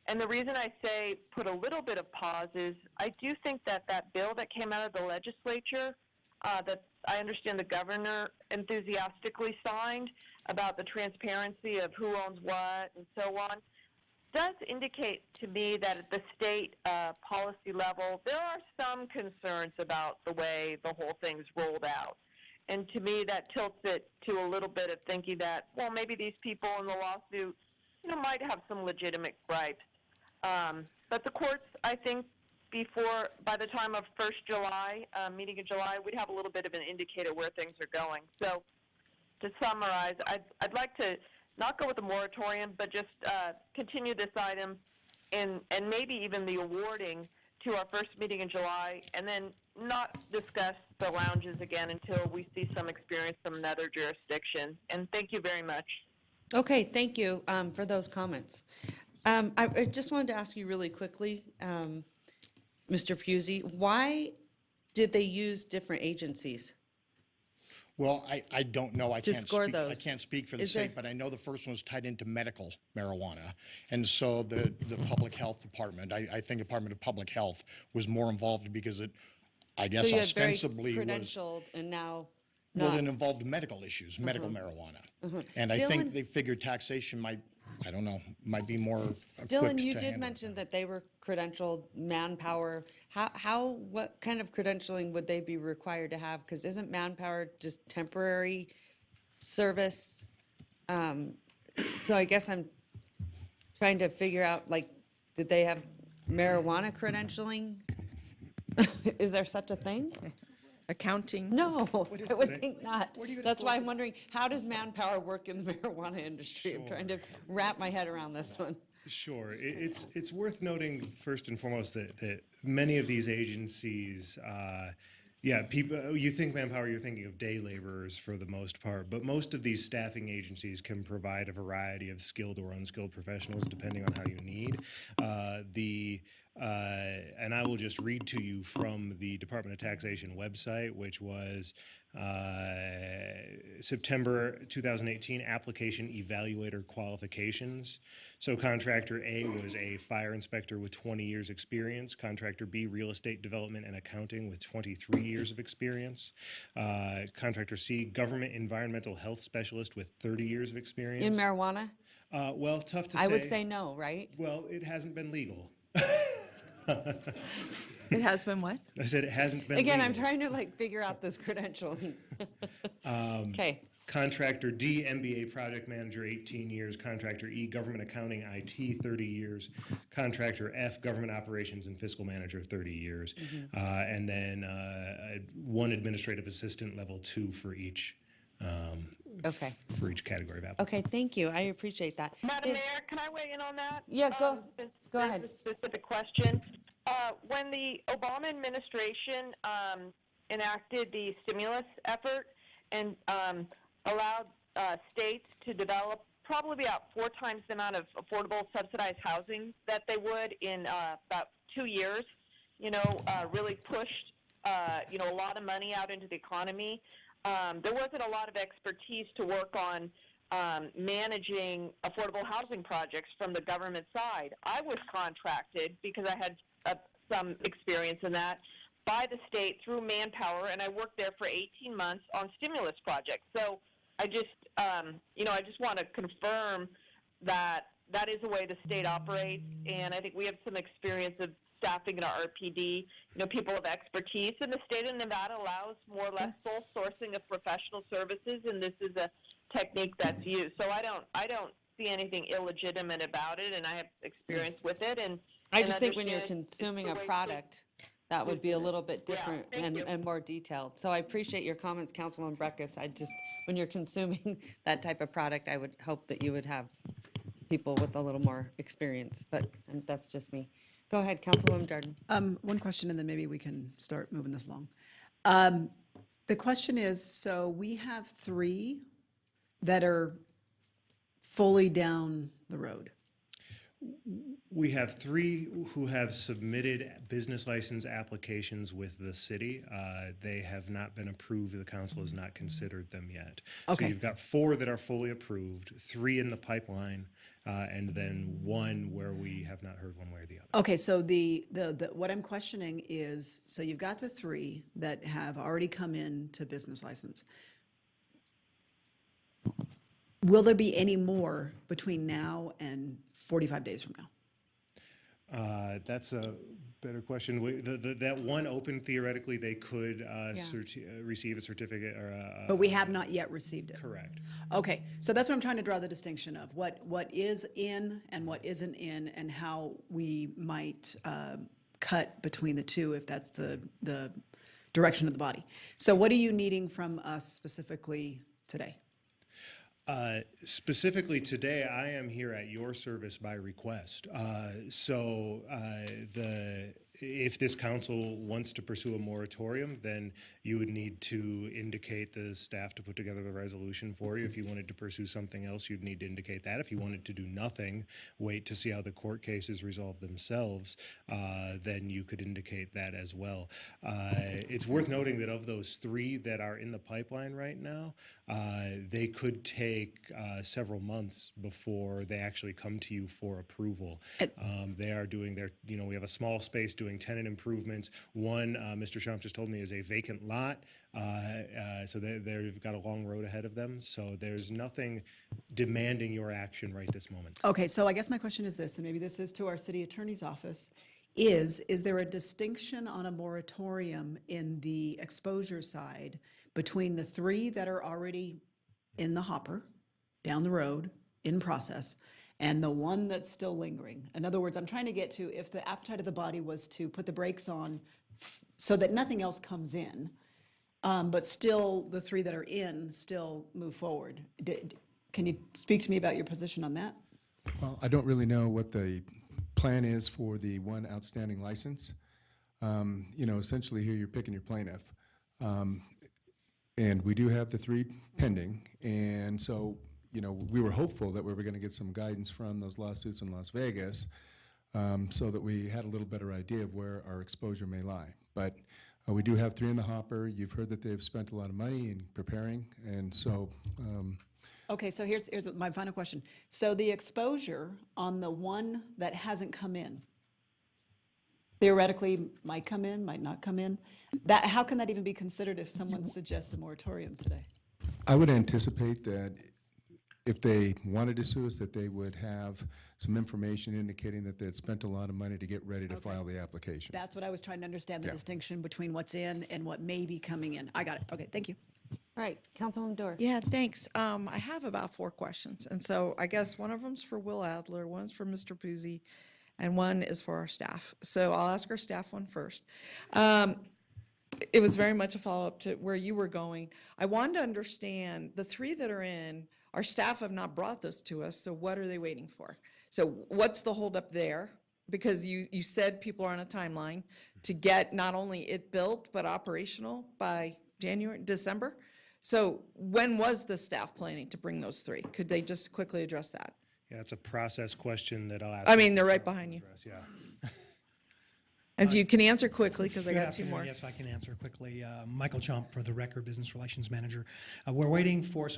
And the reason I say put a little bit of pause is I do think that bill that came out of the legislature that I understand the governor enthusiastically signed about the transparency of who owns what and so on, does indicate to me that at the state policy level, there are some concerns about the way the whole thing's rolled out. And to me, that tilts it to a little bit of thinking that, well, maybe these people in the lawsuit, might have some legitimate gripes. But the courts, I think, by the time of 1st July, meeting in July, we'd have a little bit of an indicator where things are going. So to summarize, I'd like to not go with a moratorium, but just continue this item and maybe even the awarding to our first meeting in July, and then not discuss the lounges again until we see some experience from another jurisdiction. And thank you very much. Okay, thank you for those comments. I just wanted to ask you really quickly, Mr. Pusey, why did they use different agencies? Well, I don't know. I can't speak for the Is state, there- but I know the first one was tied into medical marijuana. And so the public health department, I think Department of Public Health was more involved because it, I guess, So you had very ostensibly was, credentialed and now well, not. it involved medical issues, medical marijuana. Mhm. And I Dylan- think they figured taxation might be more equipped Dylan, to you did handle it. mention that they were credentialed Manpower. What kind of credentialing would they be required to have? Because isn't Manpower just temporary service? So I guess I'm trying to figure out, did they have marijuana credentialing? Is there such a thing? Accounting? No, is I would that? think not. What are you gonna That's why pull I'm wondering, how does Manpower work in the marijuana industry? I'm trying to wrap my head around this one. Sure. It's worth noting first and foremost that many of these agencies, people, you think Manpower, you're thinking of day laborers for the most part, but most of these staffing agencies can provide a variety of skilled or unskilled professionals depending on how you need. And I will just read to you from the Department of Taxation website, which was September 2018 application evaluator qualifications. So contractor A was a fire inspector with 20 years experience. Contractor B, real estate development and accounting with 23 years of experience. Contractor C, government environmental health specialist with 30 years of experience. In marijuana? Well, tough to say. I would say no, right? Well, it hasn't been legal. It has been what? I said it hasn't been Again, legal. I'm trying to figure out this credentialing. Okay. Contractor D, MBA project manager, 18 years. Contractor E, government accounting, IT, 30 years. Contractor F, government operations and fiscal manager, 30 years. And then one administrative assistant, level 2 for each. Okay. For each category of applicant. Okay, thank you. I appreciate that. Madam Mayor, can I weigh in on that? Yeah, go ahead. A specific question. When the Obama administration enacted the stimulus effort and allowed states to develop probably about 4 times the amount of affordable subsidized housing that they would in about 2 years, really pushed, a lot of money out into the economy. There wasn't a lot of expertise to work on managing affordable housing projects from the government side. I was contracted because I had some experience in that by the state through Manpower, and I worked there for 18 months on stimulus projects. So I just, I just want to confirm that that is the way the state operates, and I think we have some experience of staffing in our RPD, people of expertise, and the state of Nevada allows more or less sole sourcing of professional services, and this is a technique that's used. So I don't see anything illegitimate about it, and I have experience with it. And I just think when you're understand consuming it's a the way product, that would be a little bit different thank you. and more detailed. So I appreciate your comments, Councilwoman Breckus. When you're consuming that type of product, I would hope that you would have people with a little more experience, but that's just me. Go ahead, Councilwoman Jordan. One question, and then maybe we can start moving this along. The question is, so we have 3 that are fully down the road. We have 3 who have submitted business license applications with the city. They have not been approved. The council has not considered them yet. Okay. So you've got 4 that are fully approved, 3 in the pipeline, and then 1 where we have not heard one way or the other. Okay, so the what I'm questioning is, so you've got the 3 that have already come in to business license. Will there be any more between now and 45 days from now? That's a better question. That one open, theoretically, they could receive a certificate or a... But we have not yet received it. Correct. Okay, so that's what I'm trying to draw the distinction of, what is in and what isn't in, and how we might cut between the two if that's the direction of the body. So what are you needing from us specifically today? Specifically today, I am here at your service by request. If this council wants to pursue a moratorium, then you would need to indicate the staff to put together the resolution for you. If you wanted to pursue something else, you'd need to indicate that. If you wanted to do nothing, wait to see how the court cases resolve themselves, then you could indicate that as well. It's worth noting that of those 3 that are in the pipeline right now, they could take several months before they actually come to you for approval. They are doing their, we have a small space doing tenant improvements. One, Mr. Shump just told me, is a vacant lot. So they've got a long road ahead of them. So there's nothing demanding your action right this moment. Okay, so I guess my question is this, and maybe this is to our city attorney's office, is there a distinction on a moratorium in the exposure side between the 3 that are already in the hopper, down the road, in process, and the 1 that's still lingering? In other words, I'm trying to get to, if the appetite of the body was to put the brakes on so that nothing else comes in, but still the 3 that are in still move forward. Can you speak to me about your position on that? Well, I don't really know what the plan is for the 1 outstanding license. Essentially here you're picking your plaintiff. And we do have the 3 pending. And so, we were hopeful that we were going to get some guidance from those lawsuits in Las Vegas so that we had a little better idea of where our exposure may lie. But we do have 3 in the hopper. You've heard that they've spent a lot of money in preparing. And so... Okay, so here's my final question. So the exposure on the 1 that hasn't come in, theoretically might come in, might not come in. How can that even be considered if someone suggests a moratorium today? I would anticipate that if they wanted to sue us, that they would have some information indicating that they had spent a lot of money to get ready to file the application. That's what I was trying to understand, the distinction between what's in and what may be coming in. I got it. Okay, thank you. All right, Councilwoman Dorr. Yeah, thanks. I have about 4 questions. And so I guess one of them's for Will Adler, one's for Mr. Puzzi, and one is for our staff. So I'll ask our staff one first. It was very much a follow-up to where you were going. I wanted to understand the 3 that are in, our staff have not brought this to us, so what are they waiting for? So what's the holdup there? because you said people are on a timeline to get not only it built, but operational by December. So when was the staff planning to bring those three? Could they just quickly address that? Yeah, it's a process question that I'll ask. I mean, they're right behind you. Yeah. And if you can answer quickly, because I Good got two afternoon. more. Yes, I can answer quickly. Michael Chomp for the Record Business Relations Manager. We're waiting for,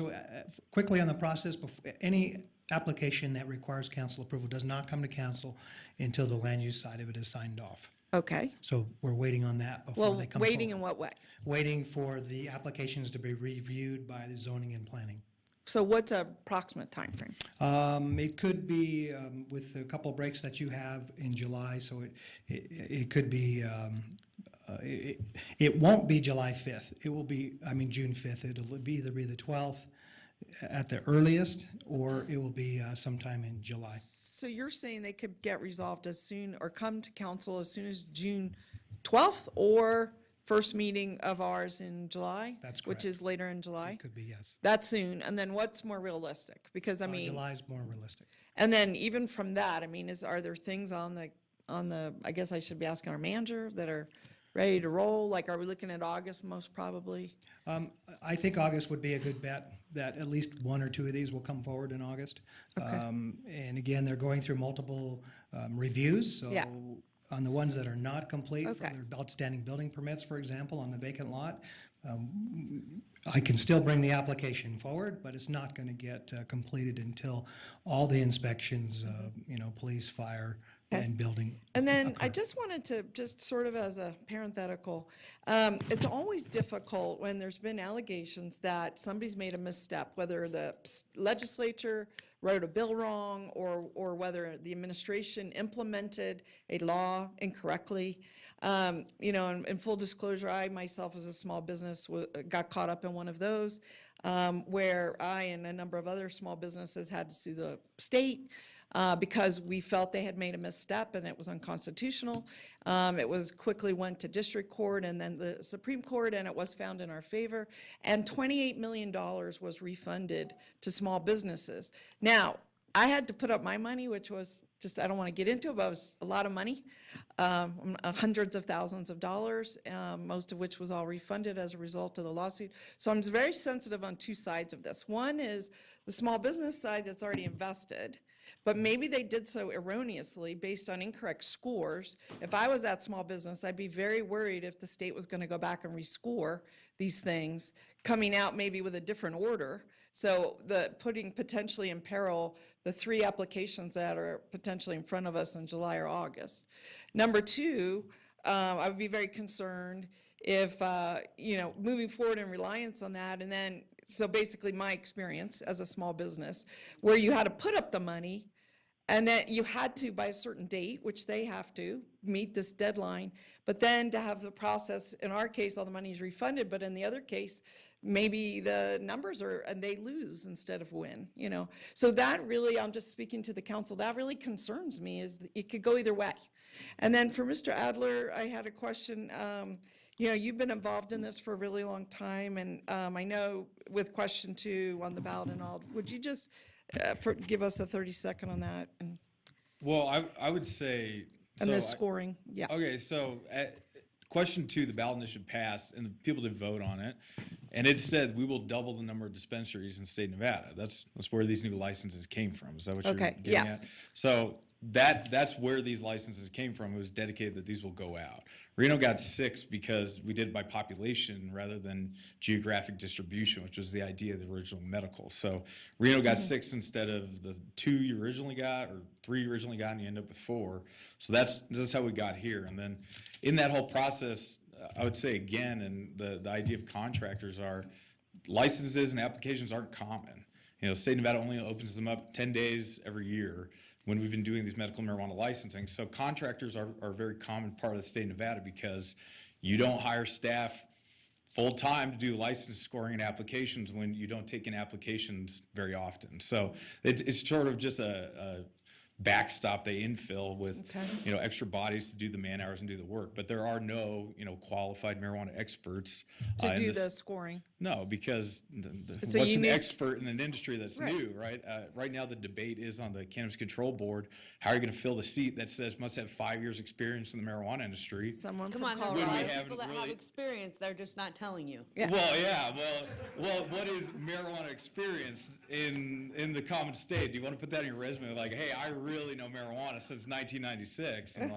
quickly on the process, any application that requires council approval does not come to council until the land use side of it is signed off. Okay. So we're waiting on that before Well, they come waiting forward. in what way? Waiting for the applications to be reviewed by the zoning and planning. So what's a approximate timeframe? It could be with a couple of breaks that you have in July, so it could be, it won't be July 5th. It will be, June 5th. It'll be either be the 12th at the earliest, or it will be sometime in July. So you're saying they could get resolved as soon, or come to council as soon as June 12th, or first meeting of ours in July? That's Which correct. is later in July? It could be, yes. That's soon, and then what's more realistic? Because July is more realistic. and then even from that, are there things on the, I guess I should be asking our manager, that are ready to roll? Like, are we looking at August most probably? I think August would be a good bet, that at least one or two of these will come forward in August. And again, they're going through multiple reviews, so Yeah. on the ones that are not complete, for Okay. their outstanding building permits, for example, on the vacant lot, I can still bring the application forward, but it's not going to get completed until all the inspections, police, fire, and building. And then I just wanted to, just sort of as a parenthetical, it's always difficult when there's been allegations that somebody's made a misstep, whether the legislature wrote a bill wrong, or whether the administration implemented a law incorrectly. In full disclosure, I myself as a small business got caught up in one of those, where I and a number of other small businesses had to sue the state because we felt they had made a misstep and it was unconstitutional. It was quickly went to district court and then the Supreme Court, and it was found in our favor. And $28 million was refunded to small businesses. Now, I had to put up my money, which was just, I don't want to get into it, but it was a lot of money, hundreds of thousands of dollars, most of which was all refunded as a result of the lawsuit. So I'm very sensitive on two sides of this. One is the small business side that's already invested, but maybe they did so erroneously based on incorrect scores. If I was that small business, I'd be very worried if the state was going to go back and rescore these things, coming out maybe with a different order. So putting potentially in peril the three applications that are potentially in front of us in July or August. Number two, I would be very concerned if, moving forward in reliance on that, and then, so basically my experience as a small business, where you had to put up the money, and that you had to, by a certain date, which they have to, meet this deadline, but then to have the process, in our case, all the money is refunded, but in the other case, maybe the numbers are, and they lose instead of win, So that really, I'm just speaking to the council, that really concerns me, is that it could go either way. And then for Mr. Adler, I had a question. You've been involved in this for a really long time, and I know with question 2 on the ballot and all, would you just give us a 30-second on that? Well, I would say. And the scoring, yeah. Okay, so question 2, the ballot initiative passed, and the people did vote on it, and it said we will double the number of dispensaries in the state of Nevada. That's where these new licenses came from. Is that what you're getting yes. at? So that's where these licenses came from. It was dedicated that these will go out. Reno got 6 because we did it by population rather than geographic distribution, which was the idea of the original medical. So Reno got 6 instead of the 2 you originally got, or 3 you originally got, and you end up with 4. So that's how we got here. And then in that whole process, I would say again, and the idea of contractors are licenses and applications aren't common. The state of Nevada only opens them up 10 days every year when we've been doing these medical marijuana licensing. So contractors are a very common part of the state of Nevada because you don't hire staff full-time to do license scoring and applications when you don't take in applications very often. So it's sort of just backstop the infill with, extra bodies to do the man hours and do the work. But there are no, qualified marijuana experts. To in do this- the scoring. No, because It's a what's an unique- expert in an industry that's Right. new, right? Right now, the debate is on the Cannabis Control Board. How are you going to fill the seat that says must have 5 years experience in the marijuana industry? Someone Come from on, there's a Colorado. lot we of haven't people that have really- experience, they're just not telling you. Well, what is marijuana experience in the common state? Do you want to put that in your resume? Like, hey, I really know marijuana since 1996, and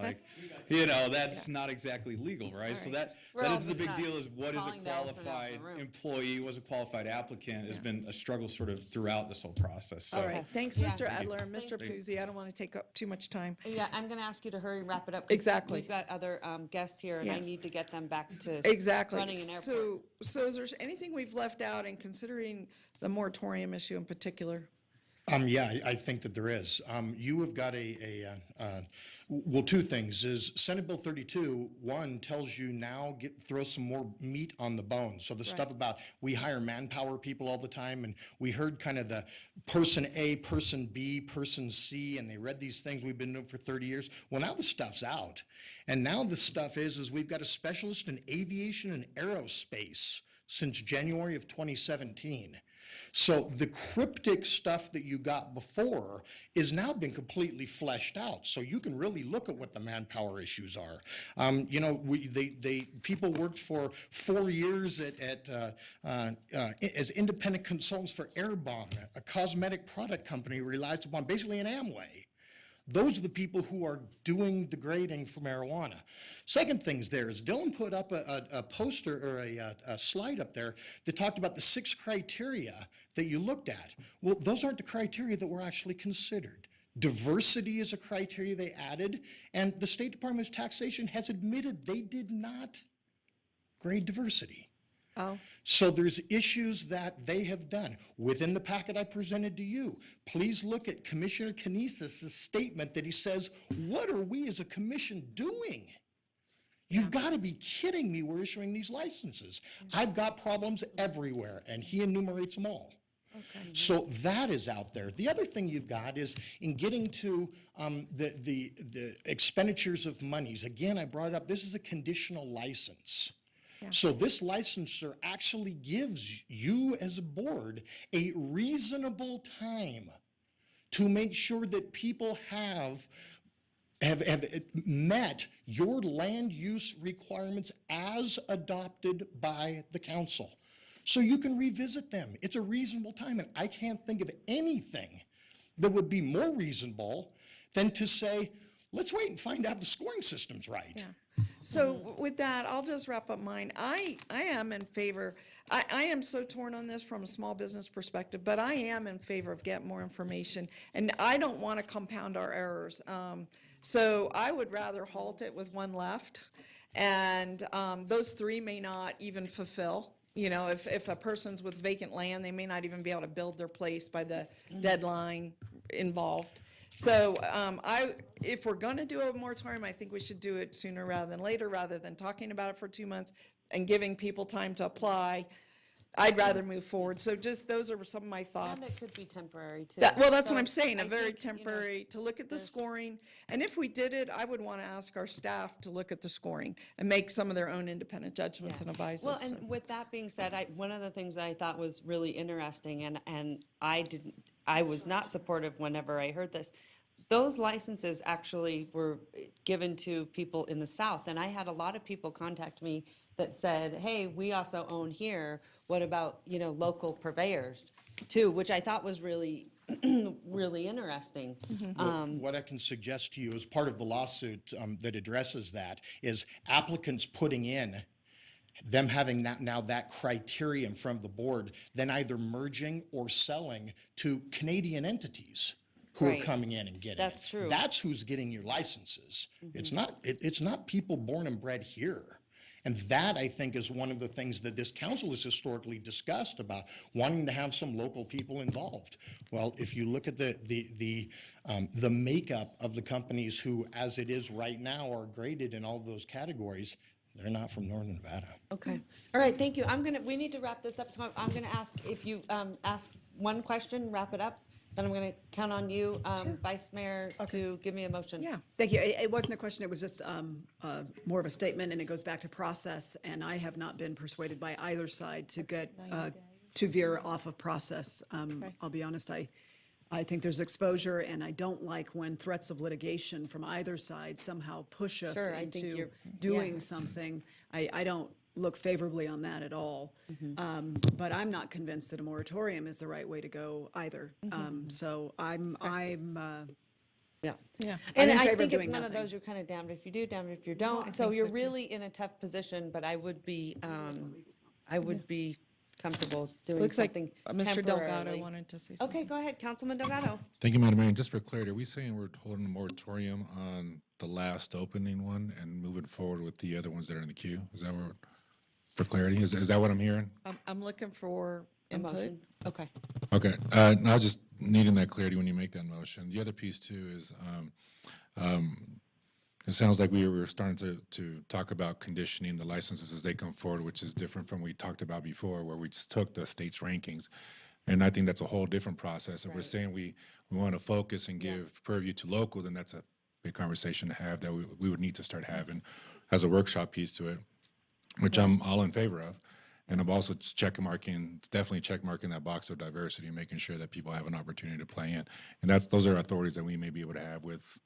that's not exactly legal, right? So that is the big deal. Is what is a calling the elephant out in the qualified room. employee? What's a qualified applicant? Has been a struggle sort of throughout this whole process. So. All right, thanks, Yeah. Mr. Adler and Mr. Thank you. Puzzi. I don't want to take up too much time. Yeah, I'm going to ask you to hurry and wrap it up. 'cause Exactly. We've got other guests here, and I Yeah. need to get them back to Exactly. running an airport. So is there anything we've left out in considering the moratorium issue in particular? I think that there is. You have got two things is Senate Bill 32, one tells you now throw some more meat on the bone. So the stuff about we hire manpower people all the time, and we heard kind of the person A, person B, person C, and they read these things we've been doing for 30 years. Well, now the stuff's out. And now the stuff is we've got a specialist in aviation and aerospace since January of 2017. So the cryptic stuff that you got before is now been completely fleshed out. So you can really look at what the manpower issues are. People worked for 4 years as independent consultants for Airbon, a cosmetic product company relies upon basically an Amway. Those are the people who are doing the grading for marijuana. Second things there is Dylan put up a poster or a slide up there that talked about the 6 criteria that you looked at. Well, those aren't the criteria that were actually considered. Diversity is a criteria they added, and the State Department of Taxation has admitted they did not grade diversity. Oh. So there's issues that they have done. Within the packet I presented to you, please look at Commissioner Kinesis' statement that he says, what are we as a commission doing? You've got to be kidding me, we're issuing these licenses. I've got problems everywhere, and he enumerates them all. Okay. So that is out there. The other thing you've got is in getting to the expenditures of monies. Again, I brought it up, this is a conditional license. So this licensor actually gives you as a board a reasonable time to make sure that people have met your land use requirements as adopted by the council. So you can revisit them. It's a reasonable time, and I can't think of anything that would be more reasonable than to say, let's wait and find out the scoring system's right. Yeah. So with that, I'll just wrap up mine. I am in favor, I am so torn on this from a small business perspective, but I am in favor of getting more information, and I don't want to compound our errors. So I would rather halt it with one left, and those 3 may not even fulfill. If a person's with vacant land, they may not even be able to build their place by the deadline involved. So if we're going to do a moratorium, I think we should do it sooner rather than later, rather than talking about it for 2 months and giving people time to apply. I'd rather move forward. So just those are some of my And thoughts. it could be temporary, too. Well, that's So what I'm saying, I a very think, temporary, to look at the scoring. And if we did it, I would want to ask our staff to look at the scoring and make some of their own independent judgments and advise Well, us. and with that being said, one of the things that I thought was really interesting, and I was not supportive whenever I heard this, those licenses actually were given to people in the South, and I had a lot of people contact me that said, hey, we also own here, what about, local purveyors too, which I thought was really, really interesting. What I can suggest to you as part of the lawsuit that addresses that is applicants putting in them having that criteria in front of the board, then either merging or selling to Canadian entities who are coming in and getting That's it. true. That's who's getting your licenses. It's not people born and bred here. And that, I think, is one of the things that this council has historically discussed about wanting to have some local people involved. Well, if you look at the makeup of the companies who, as it is right now, are graded in all of those categories, they're not from Northern Nevada. Okay. All right, thank you. We need to wrap this up, so I'm gonna ask if you ask one question, wrap it up, Then I'm going to count on you, Vice Mayor, to give me a motion. Yeah, thank you. It wasn't a question, it was just more of a statement, and it goes back to process, and I have not been persuaded by either side to get, to veer off of process. I'll be honest, I think there's exposure, and I don't like when threats of litigation from either side somehow push us Sure, I think into you're- doing something. I don't look favorably on that at all. But I'm not convinced that a moratorium is the right way to go either. So I'm Yeah. I'm And in I favor of think it's doing one of nothing. those, you're kind of damned if you do, damned if you don't. So you're really in a tough position, but I would be comfortable doing Looks like something Mr. Delgado temporarily. wanted to say something. Okay, go ahead, Councilman Delgado. Thank you, Madam Mayor. And just for clarity, are we saying we're holding a moratorium on the last opening one and moving forward with the other ones that are in the queue? Is that what, for clarity, is that what I'm hearing? I'm looking for input. Motion. Okay. Okay, I was just needing that clarity when you make that motion. The other piece too is, it sounds like we were starting to talk about conditioning the licenses as they come forward, which is different from what we talked about before, where we just took the state's rankings. And I think that's a whole different process. If we're saying we want to focus and give purview to local, then that's a big conversation to have that we would need to start having as a workshop piece to it, which I'm all in favor of. And I'm also definitely check marking that box of diversity and making sure that people have an opportunity to play in. And those are authorities that we may be able to have with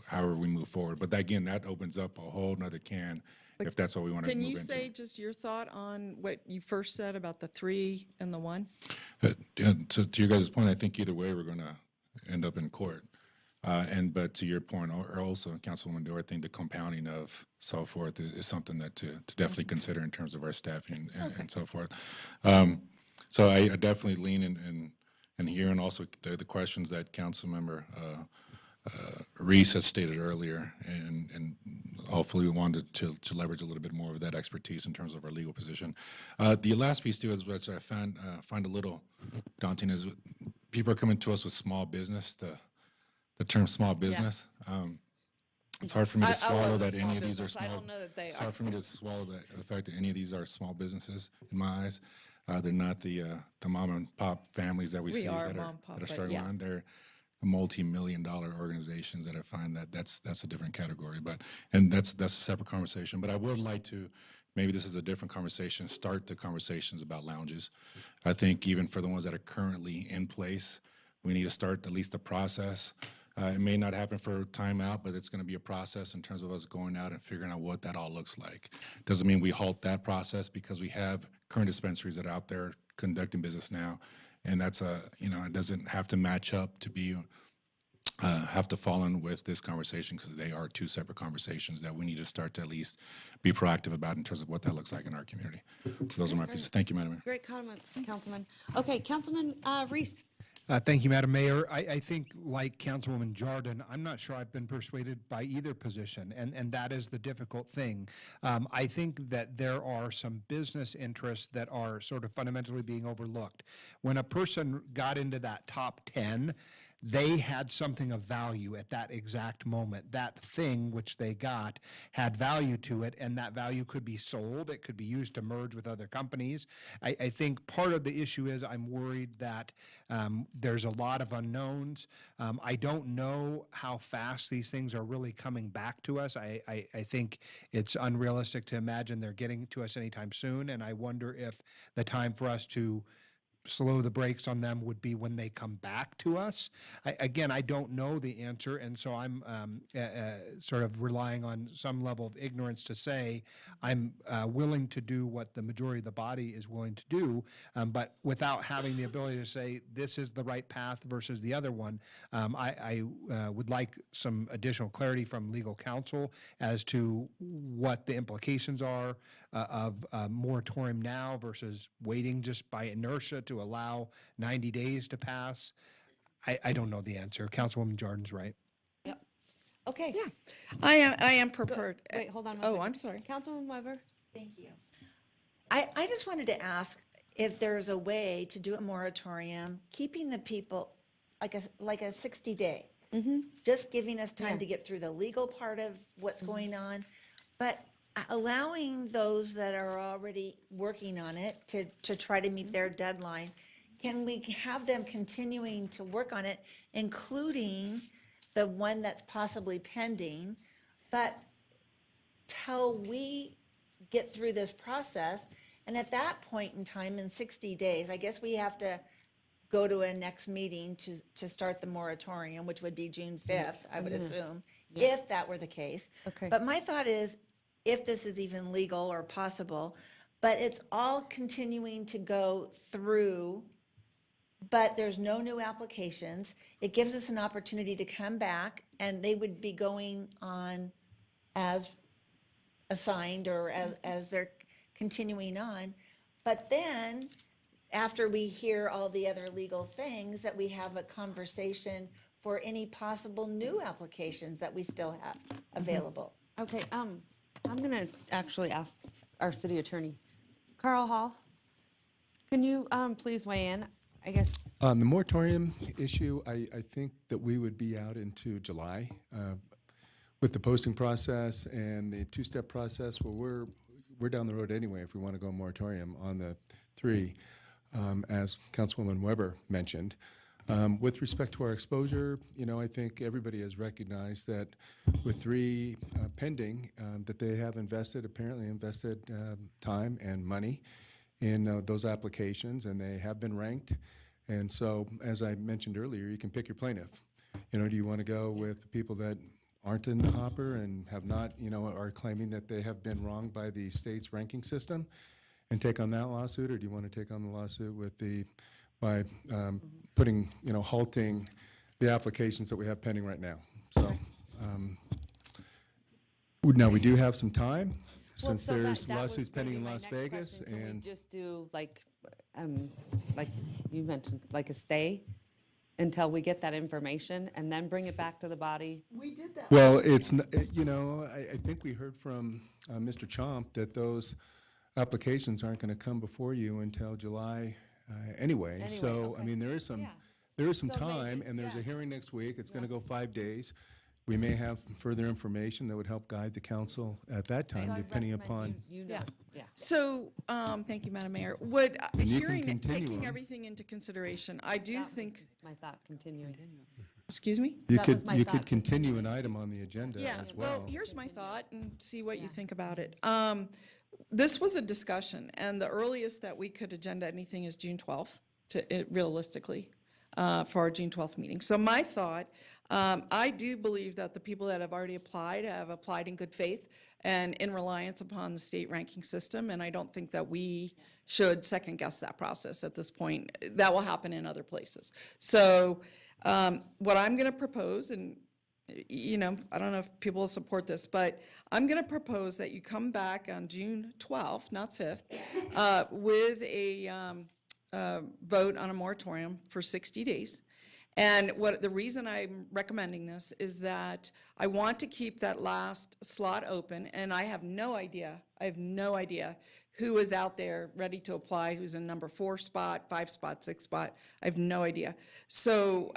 however we move forward. But again, that opens up a whole nother can if that's what we want to Can move you into. say just your thought on what you first said about the 3 and the 1? To your guys' point, I think either way we're going to end up in court. But to your point, or also, Councilwoman Dorr, I think the compounding of so forth is something that to definitely consider in terms of our staffing and so forth. So I definitely lean in here, and also the questions that Councilmember Reese has stated earlier, and hopefully we wanted to leverage a little bit more of that expertise in terms of our legal position. The last piece too is which I find a little daunting is people are coming to us with small business. The term small business. It's hard for me to swallow that any of these are small. I don't know that they It's are. hard for me to swallow the fact that any of these are small businesses in my eyes. They're not the mom and pop families that we see are that mom, are pop, but struggling. yeah. They're multi-million-dollar organizations that I find that's a different category. And that's a separate conversation. But I would like to, maybe this is a different conversation, start the conversations about lounges. I think even for the ones that are currently in place, we need to start at least the process. It may not happen for time out, but it's going to be a process in terms of us going out and figuring out what that all looks like. Doesn't mean we halt that process because we have current dispensaries that are out there conducting business now. And that's it doesn't have to match up to be, have to fall in with this conversation because they are two separate conversations that we need to start to at least be proactive about in terms of what that looks like in our community. So those are my pieces. Thank you, Madam Mayor. Great comments, Councilman. Okay, Councilman Reese. Thank you, Madam Mayor. I think, like Councilwoman Jordan, I'm not sure I've been persuaded by either position, and that is the difficult thing. I think that there are some business interests that are sort of fundamentally being overlooked. When a person got into that top 10, they had something of value at that exact moment. That thing which they got had value to it, and that value could be sold. It could be used to merge with other companies. I think part of the issue is I'm worried that there's a lot of unknowns. I don't know how fast these things are really coming back to us. I think it's unrealistic to imagine they're getting to us anytime soon, and I wonder if the time for us to slow the brakes on them would be when they come back to us. Again, I don't know the answer, and so I'm sort of relying on some level of ignorance to say I'm willing to do what the majority of the body is willing to do, but without having the ability to say this is the right path versus the other one. I would like some additional clarity from legal counsel as to what the implications are of a moratorium now versus waiting just by inertia to allow 90 days to pass. I don't know the answer. Councilwoman Jordan's right. Yep. Okay. Yeah, I am prepared. Wait, hold on. Oh, I'm sorry. Councilwoman Weber. Thank you. I just wanted to ask if there's a way to do a moratorium, keeping the people like a 60-day, just giving us time to get through the legal part of what's going on, but allowing those that are already working on it to try to meet their deadline, can we have them continuing to work on it, including the one that's possibly pending, but till we get through this process, and at that point in time, in 60 days, I guess we have to go to a next meeting to start the moratorium, which would be June 5th, I would assume, if that were the case. Okay. But my thought is, if this is even legal or possible, but it's all continuing to go through, but there's no new applications. It gives us an opportunity to come back, and they would be going on as assigned or as they're continuing on. But then, after we hear all the other legal things, that we have a conversation for any possible new applications that we still have available. Okay, I'm gonna actually ask our city attorney, Carl Hall. Can you please weigh in? I guess. The moratorium issue, I think that we would be out into July with the posting process and the two-step process. Well, we're down the road anyway if we want to go moratorium on the 3, as Councilwoman Weber mentioned. With respect to our exposure, I think everybody has recognized that with 3 pending, that they have apparently invested time and money in those applications, and they have been ranked. And so, as I mentioned earlier, you can pick your plaintiff. Do you want to go with people that aren't in the hopper and have not, are claiming that they have been wronged by the state's ranking system and take on that lawsuit, or do you want to take on the lawsuit with by putting, halting the applications that we have pending right now? So, now we do have some time since so there's that was lawsuits gonna pending be in my Las next Vegas, question. Can and we just do like you mentioned, like a stay until we get that information and then bring it back to the body? We did that. well, it's I think we heard from Mr. Chomp that those applications aren't going to come before you until July anyway. So I okay. mean, there is some So time, maybe, and there's a hearing next week. It's going to go 5 days. We may have further information that would help guide the council at that time, depending upon. Yeah. So, thank you, Madam Mayor. And you can continue Taking them. everything into consideration, I do think, My thought continuing. excuse me? You That was could my you thought. could continue an item on the agenda Yeah, as well. here's my thought and see what you think about it. This was a discussion, and the earliest that we could agenda anything is June 12th, realistically, for our June 12th meeting. So my thought, I do believe that the people that have already applied have applied in good faith and in reliance upon the state ranking system, and I don't think that we should second-guess that process at this point. That will happen in other places. So what I'm going to propose, and I don't know if people will support this, but I'm going to propose that you come back on June 12th, not 5th, with a vote on a moratorium for 60 days. And the reason I'm recommending this is that I want to keep that last slot open, and I have no idea who is out there ready to apply, who's in number 4 spot, 5 spot, 6 spot. I have no idea. So,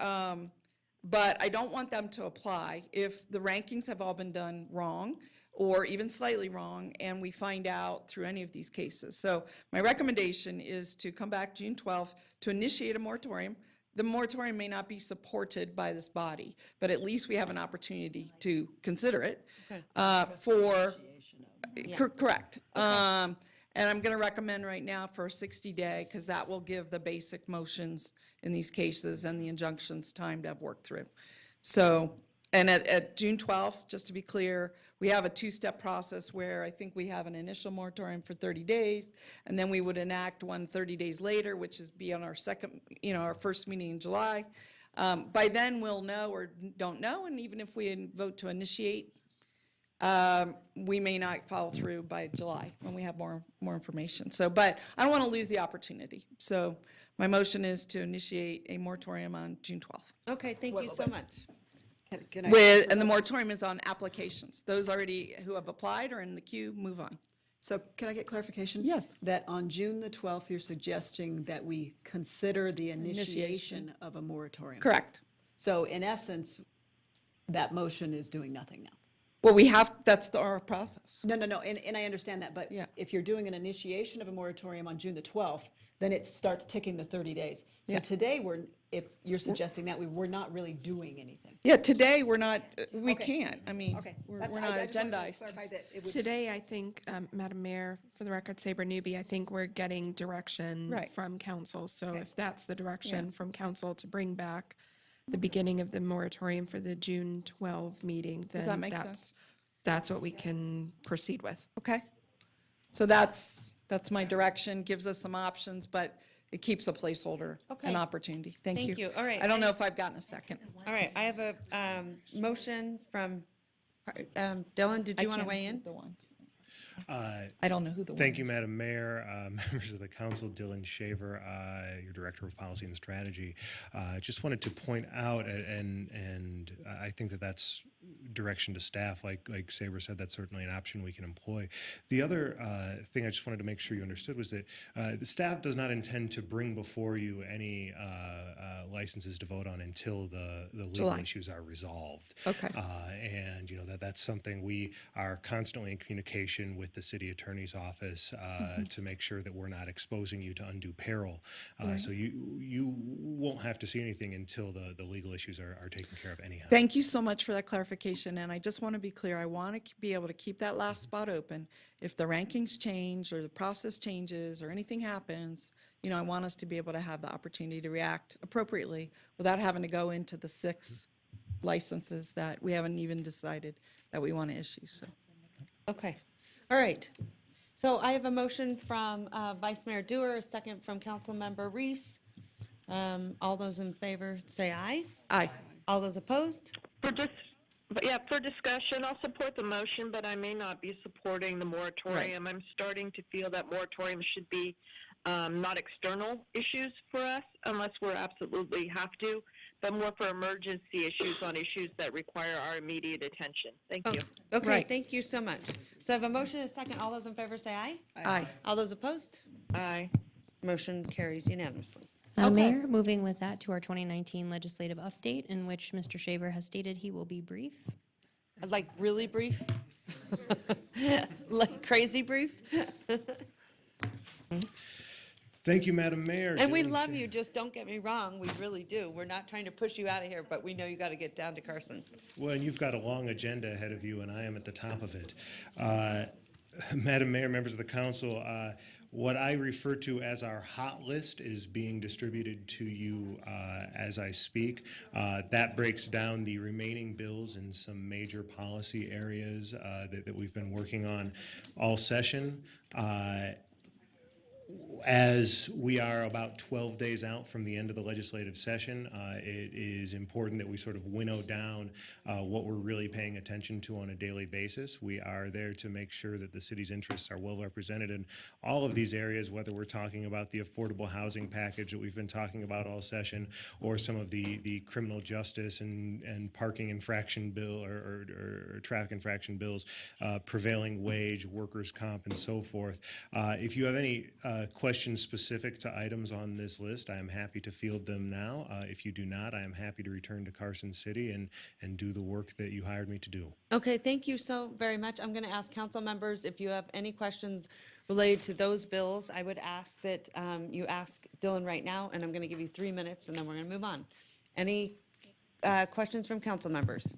but I don't want them to apply if the rankings have all been done wrong or even slightly wrong, and we find out through any of these cases. So my recommendation is to come back June 12th to initiate a moratorium. The moratorium may not be supported by this body, but at least we have an opportunity to consider it correct. And I'm going to recommend right now for a 60-day, because that will give the basic motions in these cases and the injunctions time to have worked through. So, and at June 12th, just to be clear, we have a 2-step process where I think we have an initial moratorium for 30 days, and then we would enact one 30 days later, which is be on our our first meeting in July. By then, we'll know or don't know, and even if we vote to initiate, we may not follow through by July when we have more information. So, but I don't want to lose the opportunity. So my motion is to initiate a moratorium on June 12th. Okay, thank you so much. Can I- And the moratorium is on applications. Those already who have applied or in the queue, move on. So can I get clarification? Yes. That on June the 12th, you're suggesting that we consider the initiation of a moratorium? Correct. So in essence, that motion is doing nothing now. Well, we have, that's our process. No, and I understand that, but Yeah. if you're doing an initiation of a moratorium on June the 12th, then it starts ticking the 30 days. So Yeah. today, if you're suggesting that, we're not really doing anything. Yeah, today, we're not, we Okay. can't, I mean, Okay. we're That's- not I just wanted to agendized. clarify that it would- Today, I think, Madam Mayor, for the record, Saber Newby, I think we're getting direction Right. from council. So Okay. if that's the direction from council to bring back the beginning of the moratorium for the June 12 meeting, Does that then make sense? that's what we can proceed with. Okay. So that's my direction, gives us some options, but it keeps a placeholder, Okay. an opportunity. Thank you. Thank you. All right. I don't know if I've gotten a second. All right, I have a motion from, Dylan, did I you want to can't weigh read in? the one. I don't know who the one Thank you, is. Madam Mayor, members of the council, Dylan Shaver, your Director of Policy and Strategy. Just wanted to point out, and I think that that's direction to staff, like Saber said, that's certainly an option we can employ. The other thing I just wanted to make sure you understood was that the staff does not intend to bring before you any licenses to vote on until the legal July. issues are resolved. Okay. And that's something we are constantly in communication with the city attorney's office to make sure that we're not exposing you to undue peril. So you won't have to see anything until the legal issues are taken care of anyhow. Thank you so much for that clarification, and I just want to be clear, I want to be able to keep that last spot open. If the rankings change, or the process changes, or anything happens, I want us to be able to have the opportunity to react appropriately without having to go into the 6 licenses that we haven't even decided that we want to issue, so. Okay, all right. So I have a motion from Vice Mayor Dewar, a second from Councilmember Reese. All those in favor, say aye. Aye. All those opposed? For discussion, I'll support the motion, but I may not be supporting the moratorium. I'm starting to feel that moratorium should be not external issues for us unless we're absolutely have to, but more for emergency issues on issues that require our immediate attention. Thank you. Okay, Right. thank you so much. So I have a motion and a second. All those in favor, say aye. Aye. All those opposed? Aye. Motion carries unanimously. Madam Okay. Mayor, moving with that to our 2019 legislative update, in which Mr. Shaver has stated he will be brief. Like really brief? Like crazy brief? Thank you, Madam Mayor. And we Dylan love Shaver. you, just don't get me wrong, we really do. We're not trying to push you out of here, but we know you got to get down to Carson. Well, and you've got a long agenda ahead of you, and I am at the top of it. Madam Mayor, members of the council, what I refer to as our hot list is being distributed to you as I speak. That breaks down the remaining bills in some major policy areas that we've been working on all session. As we are about 12 days out from the end of the legislative session, it is important that we sort of winnow down what we're really paying attention to on a daily basis. We are there to make sure that the city's interests are well represented in all of these areas, whether we're talking about the affordable housing package that we've been talking about all session, or some of the criminal justice and parking infraction bill or traffic infraction bills, prevailing wage, workers' comp, and so forth. If you have any questions specific to items on this list, I am happy to field them now. If you do not, I am happy to return to Carson City and do the work that you hired me to do. Okay, thank you so very much. I'm going to ask council members if you have any questions related to those bills. I would ask that you ask Dylan right now, and I'm going to give you 3 minutes, and then we're going to move on. Any questions from council members?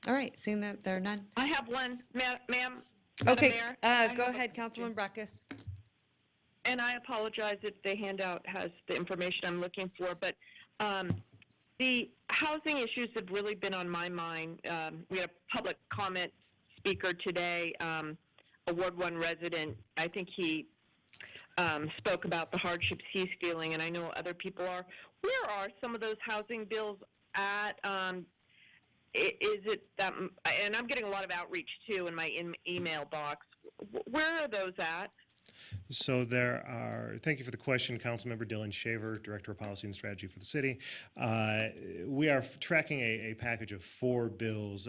All right, seeing that there are none. I have one, ma'am. Madam Okay, Mayor, I go have a- ahead, Councilman Breckus. And I apologize if the handout has the information I'm looking for, but the housing issues have really been on my mind. We had a public comment speaker today, a Ward 1 resident. I think he spoke about the hardships he's feeling, and I know other people are. Where are some of those housing bills at? Is it that, and I'm getting a lot of outreach too in my email box. Where are those at? Thank you for the question, Councilmember Dylan Shaver, Director of Policy and Strategy for the city. We are tracking a package of 4 bills.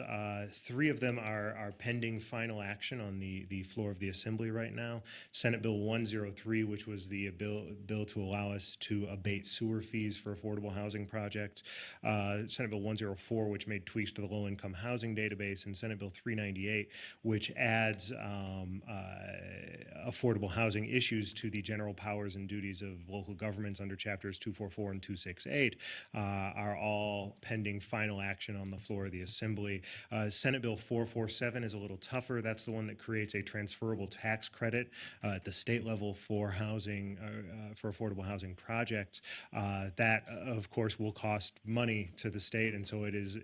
3 of them are pending final action on the floor of the Assembly right now. Senate Bill 103, which was the bill to allow us to abate sewer fees for affordable housing projects. Senate Bill 104, which made tweaks to the low-income housing database, and Senate Bill 398, which adds affordable housing issues to the general powers and duties of local governments under chapters 244 and 268, are all pending final action on the floor of the Assembly. Senate Bill 447 is a little tougher. That's the one that creates a transferable tax credit at the state level for housing, for affordable housing projects. That, of course, will cost money to the state, and so it is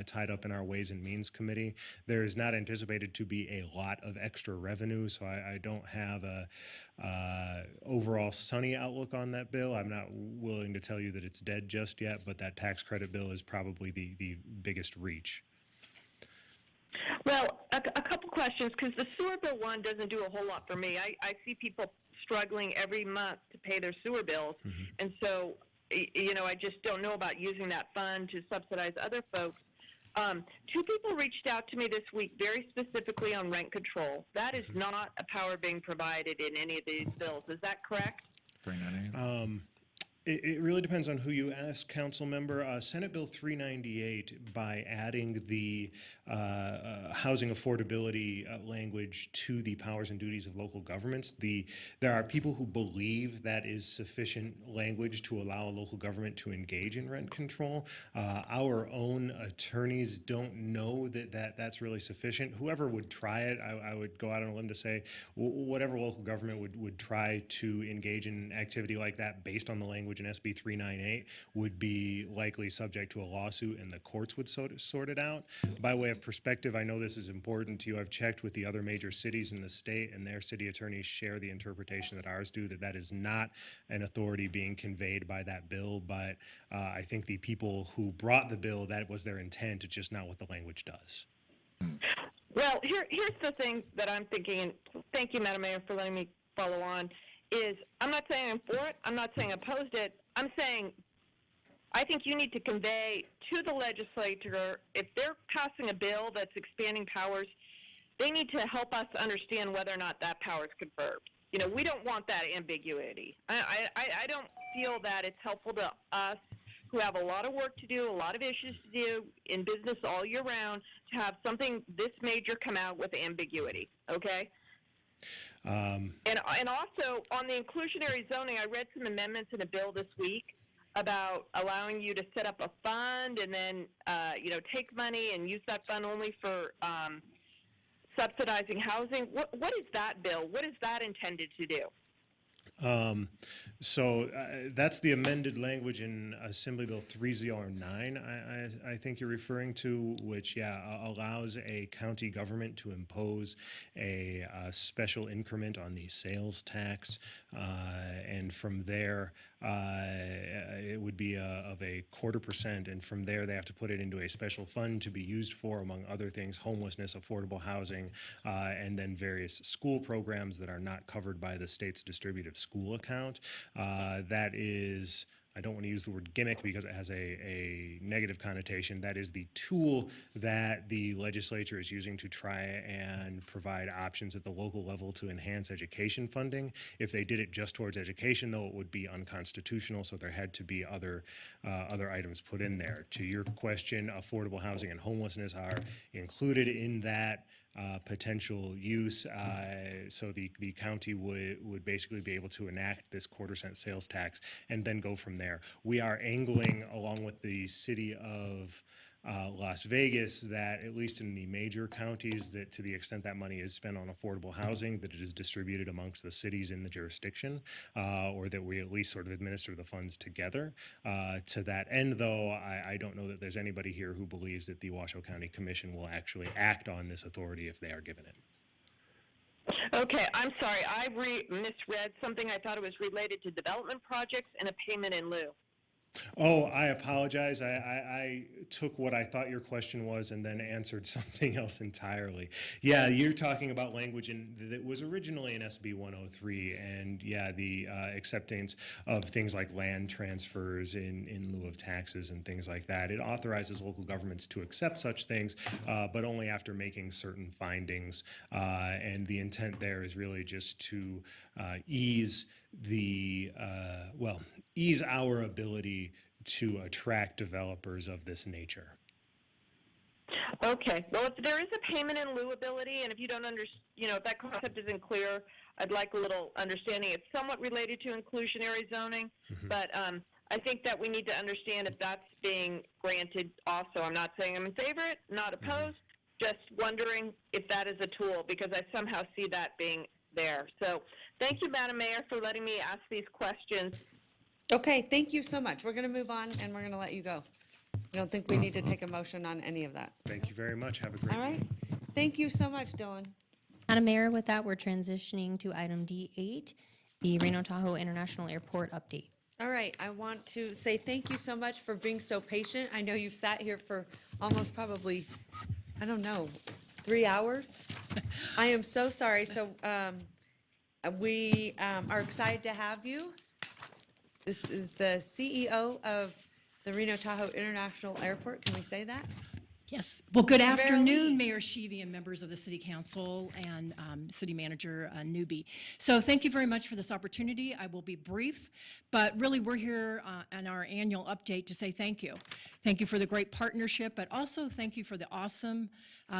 tied up in our Ways and Means Committee. There is not anticipated to be a lot of extra revenue, so I don't have a overall sunny outlook on that bill. I'm not willing to tell you that it's dead just yet, but that tax credit bill is probably the biggest reach. Well, a couple questions, because the sewer bill one doesn't do a whole lot for me. I see people struggling every month to pay their sewer bills, and so, I just don't know about using that fund to subsidize other folks. 2 people reached out to me this week very specifically on rent control. That is not a power being provided in any of these bills. Is that correct? 398. It really depends on who you ask, council member. Senate Bill 398, by adding the housing affordability language to the powers and duties of local governments, there are people who believe that is sufficient language to allow a local government to engage in rent control. Our own attorneys don't know that's really sufficient. Whoever would try it, I would go out on a limb to say whatever local government would try to engage in activity like that based on the language in SB 398 would be likely subject to a lawsuit, and the courts would sort it out. By way of perspective, I know this is important to you. I've checked with the other major cities in the state, and their city attorneys share the interpretation that ours do, that is not an authority being conveyed by that bill. But I think the people who brought the bill, that was their intent. It's just not what the language does. Well, here's the thing that I'm thinking, and thank you, Madam Mayor, for letting me follow on, is I'm not saying I'm for it. I'm not saying opposed it. I'm saying I think you need to convey to the legislature, if they're passing a bill that's expanding powers, they need to help us understand whether or not that power is conferred. We don't want that ambiguity. I don't feel that it's helpful to us who have a lot of work to do, a lot of issues to do in business all year round, to have something this major come out with ambiguity, okay? And also, on the inclusionary zoning, I read some amendments in a bill this week about allowing you to set up a fund and then, take money and use that fund only for subsidizing housing. What is that bill? What is that intended to do? That's the amended language in Assembly Bill 309, I think you're referring to, which, allows a county government to impose a special increment on the sales tax. And from there, it would be of a 0.25%. And from there, they have to put it into a special fund to be used for, among other things, homelessness, affordable housing, and then various school programs that are not covered by the state's distributive school account. That is, I don't want to use the word gimmick because it has a negative connotation. That is the tool that the legislature is using to try and provide options at the local level to enhance education funding. If they did it just towards education, though, it would be unconstitutional, so there had to be other items put in there. To your question, affordable housing and homelessness are included in that potential use, so the county would basically be able to enact this 0.25% sales tax and then go from there. We are angling, along with the city of Las Vegas, that at least in the major counties, that to the extent that money is spent on affordable housing, that it is distributed amongst the cities in the jurisdiction, or that we at least sort of administer the funds together. To that end, though, I don't know that there's anybody here who believes that the Washoe County Commission will actually act on this authority if they are given it. Okay, I'm sorry. I misread something. I thought it was related to development projects and a payment in lieu. Oh, I apologize. I took what I thought your question was and then answered something else entirely. Yeah, you're talking about language that was originally in SB 103, and yeah, the acceptance of things like land transfers in lieu of taxes and things like that. It authorizes local governments to accept such things, but only after making certain findings. And the intent there is really just to ease ease our ability to attract developers of this nature. Okay. Well, if there is a payment in lieu ability, and if you don't if that concept isn't clear, I'd like a little understanding. It's somewhat related to inclusionary zoning, but I think that we need to understand if that's being granted also. I'm not saying I'm in favor of it, not opposed, just wondering if that is a tool, because I somehow see that being there. So thank you, Madam Mayor, for letting me ask these questions. Okay, thank you so much. We're going to move on, and we're going to let you go. I don't think we need to take a motion on any of that. Thank you very much. Have a great All right. day. Thank you so much, Dylan. Madam Mayor, with that, we're transitioning to item D8, the Reno Tahoe International Airport update. All right, I want to say thank you so much for being so patient. I know you've sat here for almost probably, I don't know, 3 hours. I am so sorry. So we are excited to have you. This is the CEO of the Reno Tahoe International Airport. Can we say that? Yes. Well, good Verily. afternoon, Mayor Sheevy and members of the City Council and City Manager Newby. So thank you very much for this opportunity. I will be brief, but really we're here on our annual update to say thank you. Thank you for the great partnership, but also thank you for the awesome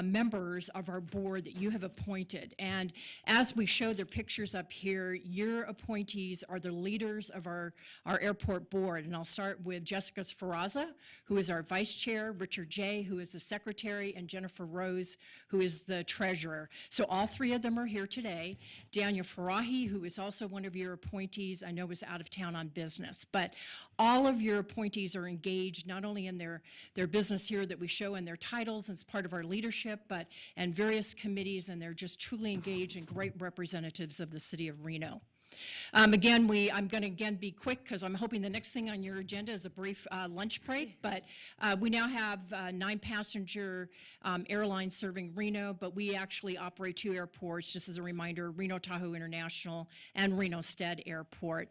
members of our board that you have appointed. And as we show their pictures up here, your appointees are the leaders of our airport board. And I'll start with Jessica Sferaza, who is our vice chair, Richard J., who is the secretary, and Jennifer Rose, who is the treasurer. So all three of them are here today. Daniel Farahi, who is also one of your appointees, I know is out of town on business. But all of your appointees are engaged not only in their business here that we show in their titles as part of our leadership, but and various committees, and they're just truly engaged and great representatives of the city of Reno. I'm going to again be quick because I'm hoping the next thing on your agenda is a brief lunch break, but we now have 9 passenger airlines serving Reno, but we actually operate 2 airports, just as a reminder, Reno Tahoe International and Reno Stead Airport.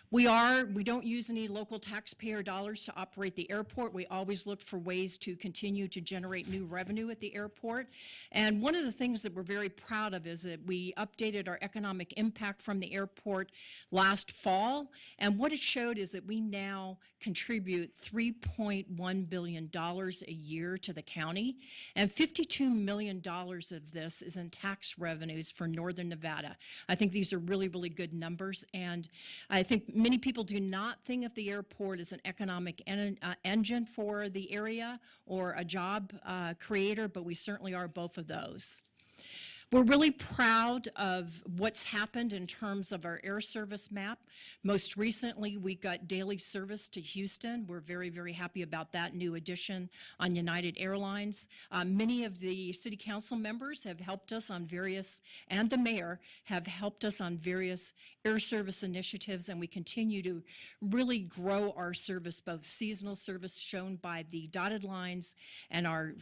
We don't use any local taxpayer dollars to operate the airport. We always look for ways to continue to generate new revenue at the airport. And one of the things that we're very proud of is that we updated our economic impact from the airport last fall, and what it showed is that we now contribute $3.1 billion a year to the county, and $52 million of this is in tax revenues for Northern Nevada. I think these are really, really good numbers, and I think many people do not think of the airport as an economic engine for the area or a job creator, but we certainly are both of those. We're really proud of what's happened in terms of our air service map. Most recently, we got daily service to Houston. We're very, very happy about that new addition on United Airlines. Many of the city council members have helped us on various, and the mayor have helped us on various air service initiatives, and we continue to really grow our service, both seasonal service shown by the dotted lines and our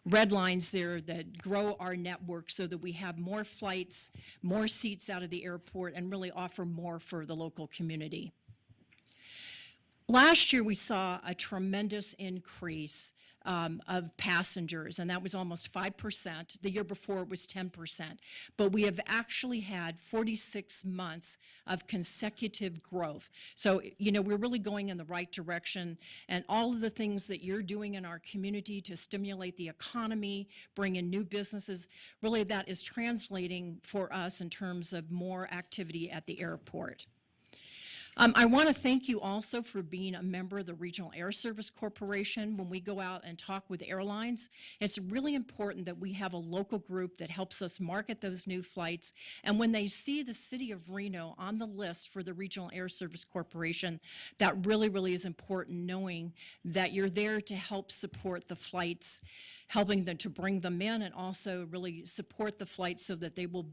red lines there that grow our network so that we have more flights, more seats out of the airport, and really offer more for the local community. Last year, we saw a tremendous increase of passengers, and that was almost 5%. The year before, it was 10%. But we have actually had 46 months of consecutive growth. So, we're really going in the right direction, and all of the things that you're doing in our community to stimulate the economy, bring in new businesses, really that is translating for us in terms of more activity at the airport. I want to thank you also for being a member of the Regional Air Service Corporation. When we go out and talk with airlines, it's really important that we have a local group that helps us market those new flights. And when they see the city of Reno on the list for the Regional Air Service Corporation, that really, really is important, knowing that you're there to help support the flights, helping them to bring them in and also really support the flight so that they will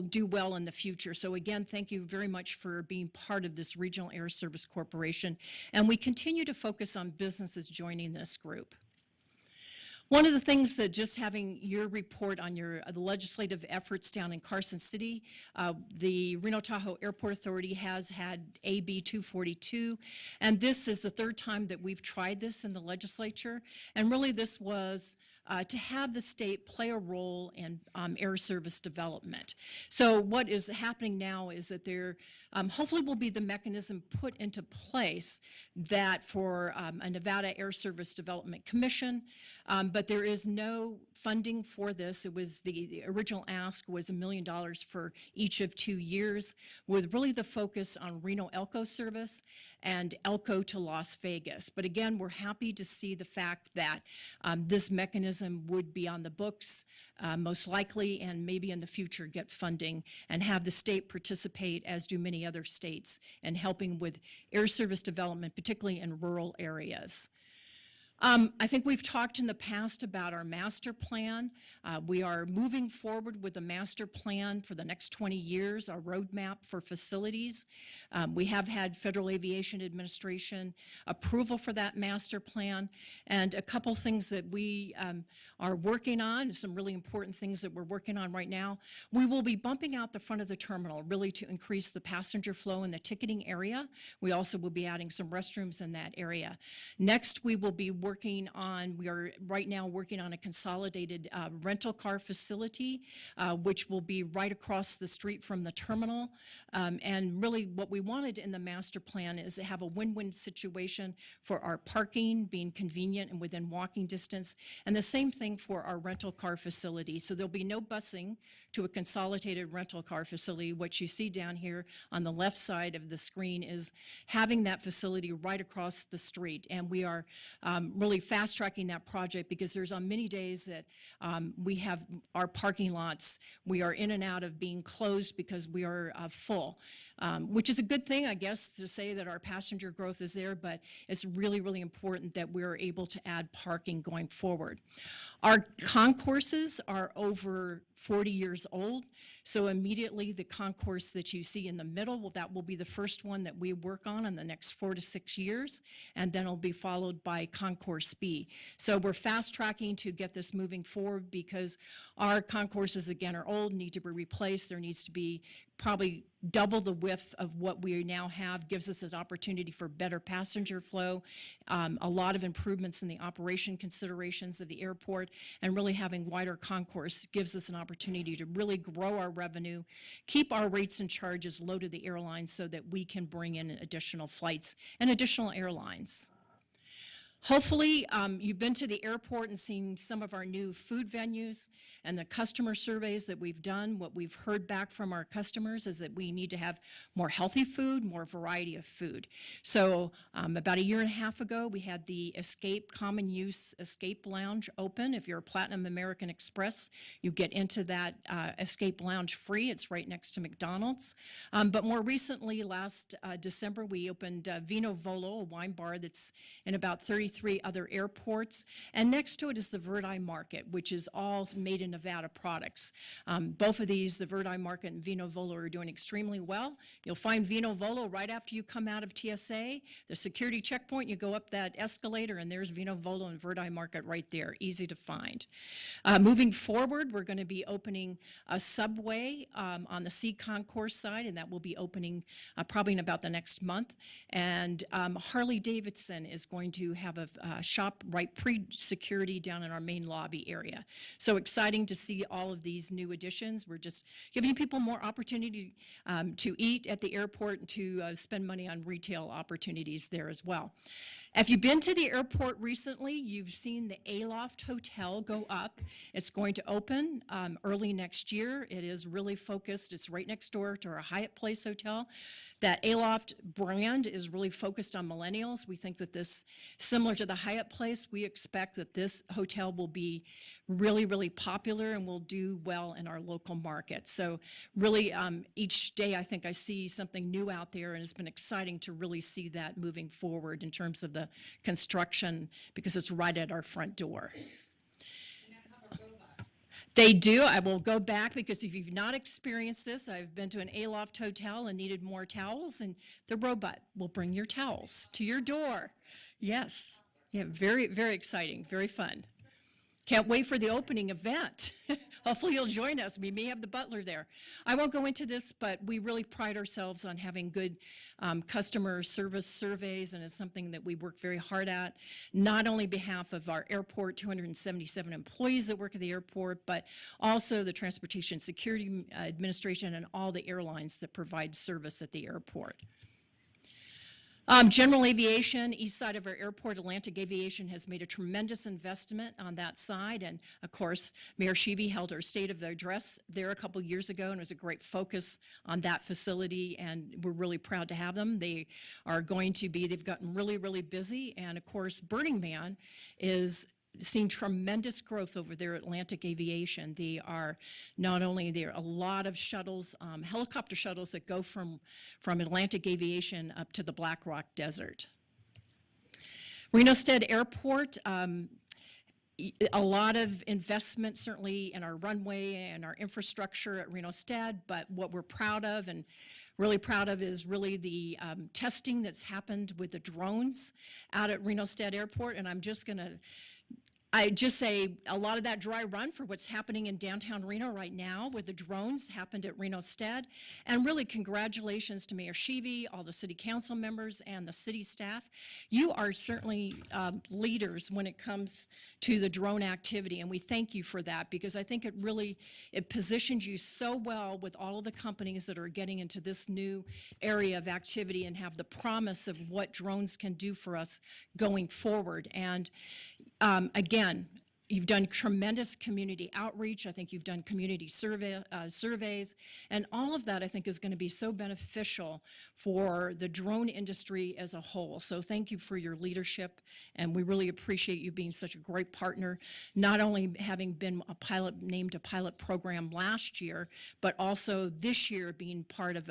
do well in the future. So again, thank you very much for being part of this Regional Air Service Corporation. And we continue to focus on businesses joining this group. One of the things that just having your report on the legislative efforts down in Carson City, the Reno Tahoe Airport Authority has had AB 242, and this is the third time that we've tried this in the legislature. And really this was to have the state play a role in air service development. So what is happening now is that there hopefully will be the mechanism put into place that for a Nevada Air Service Development Commission, but there is no funding for this. It was the original ask was $1 million for each of 2 years, with really the focus on Reno Elko service and Elko to Las Vegas. But again, we're happy to see the fact that this mechanism would be on the books, most likely, and maybe in the future get funding and have the state participate, as do many other states, in helping with air service development, particularly in rural areas. I think we've talked in the past about our master plan. We are moving forward with the master plan for the next 20 years, our roadmap for facilities. We have had Federal Aviation Administration approval for that master plan, and a couple things that we are working on, some really important things that we're working on right now. We will be bumping out the front of the terminal really to increase the passenger flow in the ticketing area. We also will be adding some restrooms in that area. Next, we will be we are right now working on a consolidated rental car facility, which will be right across the street from the terminal. And really what we wanted in the master plan is to have a win-win situation for our parking being convenient and within walking distance, and the same thing for our rental car facility. So there'll be no busing to a consolidated rental car facility. What you see down here on the left side of the screen is having that facility right across the street. And we are really fast-tracking that project because there's on many days that we have our parking lots, we are in and out of being closed because we are full, which is a good thing, I guess, to say that our passenger growth is there, but it's really, really important that we're able to add parking going forward. Our concourses are over 40 years old, so immediately the concourse that you see in the middle, well, that will be the first one that we work on in the next 4 to 6 years, and then it'll be followed by Concourse B. So we're fast tracking to get this moving forward because our concourses, again, are old, need to be replaced. There needs to be probably double the width of what we now have, gives us an opportunity for better passenger flow, a lot of improvements in the operation considerations of the airport, and really having wider concourse gives us an opportunity to really grow our revenue, keep our rates and charges low to the airlines so that we can bring in additional flights and additional airlines. Hopefully, you've been to the airport and seen some of our new food venues and the customer surveys that we've done. What we've heard back from our customers is that we need to have more healthy food, more variety of food. So about 1.5 years ago, we had the Common Use Escape Lounge open. If you're a Platinum American Express, you get into that Escape Lounge free. It's right next to McDonald's. But more recently, last December, we opened Vino Volo, a wine bar that's in about 33 other airports. And next to it is the Verdi Market, which is all made in Nevada products. Both of these, the Verdi Market and Vino Volo, are doing extremely well. You'll find Vino Volo right after you come out of TSA. The security checkpoint, you go up that escalator, and there's Vino Volo and Verdi Market right there, easy to find. Moving forward, we're going to be opening a Subway on the C Concourse side, and that will be opening probably in about the next month. And Harley Davidson is going to have a shop right pre-security down in our main lobby area. So exciting to see all of these new additions. We're just giving people more opportunity to eat at the airport and to spend money on retail opportunities there as well. If you've been to the airport recently, you've seen the Aloft Hotel go up. It's going to open early next year. It is really focused. It's right next door to our Hyatt Place Hotel. That Aloft brand is really focused on millennials. We think that this, similar to the Hyatt Place, we expect that this hotel will be really, really popular and will do well in our local market. So really, each day I think I see something new out there, and it's been exciting to really see that moving forward in terms of the the construction because it's right at our front door. They do. I will go back because if you've not experienced this, I've been to an Aloft hotel and needed more towels, and the robot will bring your towels to your door. Yes. Yeah, very, very exciting, very fun. Can't wait for the opening event. Hopefully you'll join us. We may have the butler there. I won't go into this, but we really pride ourselves on having good customer service surveys, and it's something that we work very hard at, not only behalf of our airport, 277 employees that work at the airport, but also the Transportation Security Administration and all the airlines that provide service at the airport. General aviation, east side of our airport, Atlantic Aviation has made a tremendous investment on that side. And of course, Mayor Sheevy held her State of the Address there a couple years ago, and it was a great focus on that facility. And we're really proud to have them. They are going to be, they've gotten really, really busy. And of course, Burning Man is seeing tremendous growth over there at Atlantic Aviation. They are not only, there are a lot of shuttles, helicopter shuttles that go from Atlantic Aviation up to the Black Rock Desert. Reno Stead Airport, a lot of investment certainly in our runway and our infrastructure at Reno Stead, but what we're proud of and really proud of is really the testing that's happened with the drones out at Reno Stead Airport, and I just say a lot of that dry run for what's happening in downtown Reno right now with the drones happened at Reno Stead. And really congratulations to Mayor Sheevy, all the city council members, and the city staff. You are certainly leaders when it comes to the drone activity, and we thank you for that because I think it positions you so well with all of the companies that are getting into this new area of activity and have the promise of what drones can do for us going forward. And again, you've done tremendous community outreach. I think you've done community surveys, and all of that I think is going to be so beneficial for the drone industry as a whole. So thank you for your leadership, and we really appreciate you being such a great partner, not only having been named a pilot program last year, but also this year being part of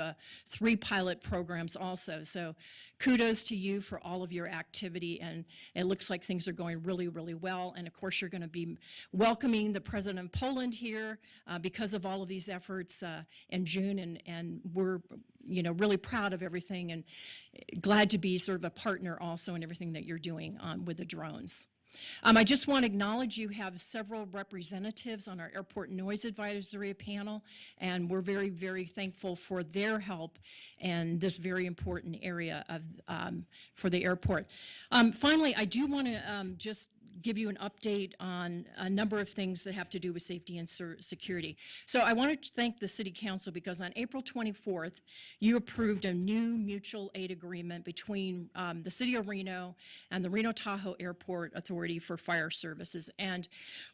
3 pilot programs also. So kudos to you for all of your activity, and it looks like things are going really, really well. And of course, you're going to be welcoming the President of Poland here because of all of these efforts in June, and we're really proud of everything and glad to be sort of a partner also in everything that you're doing with the drones. I just want to acknowledge you have several representatives on our Airport Noise Advisory Panel, and we're very, very thankful for their help in this very important area for the airport. Finally, I do want to just give you an update on a number of things that have to do with safety and security. So I wanted to thank the City Council because on April 24th, you approved a new mutual aid agreement between the City of Reno and the Reno Tahoe Airport Authority for Fire Services. And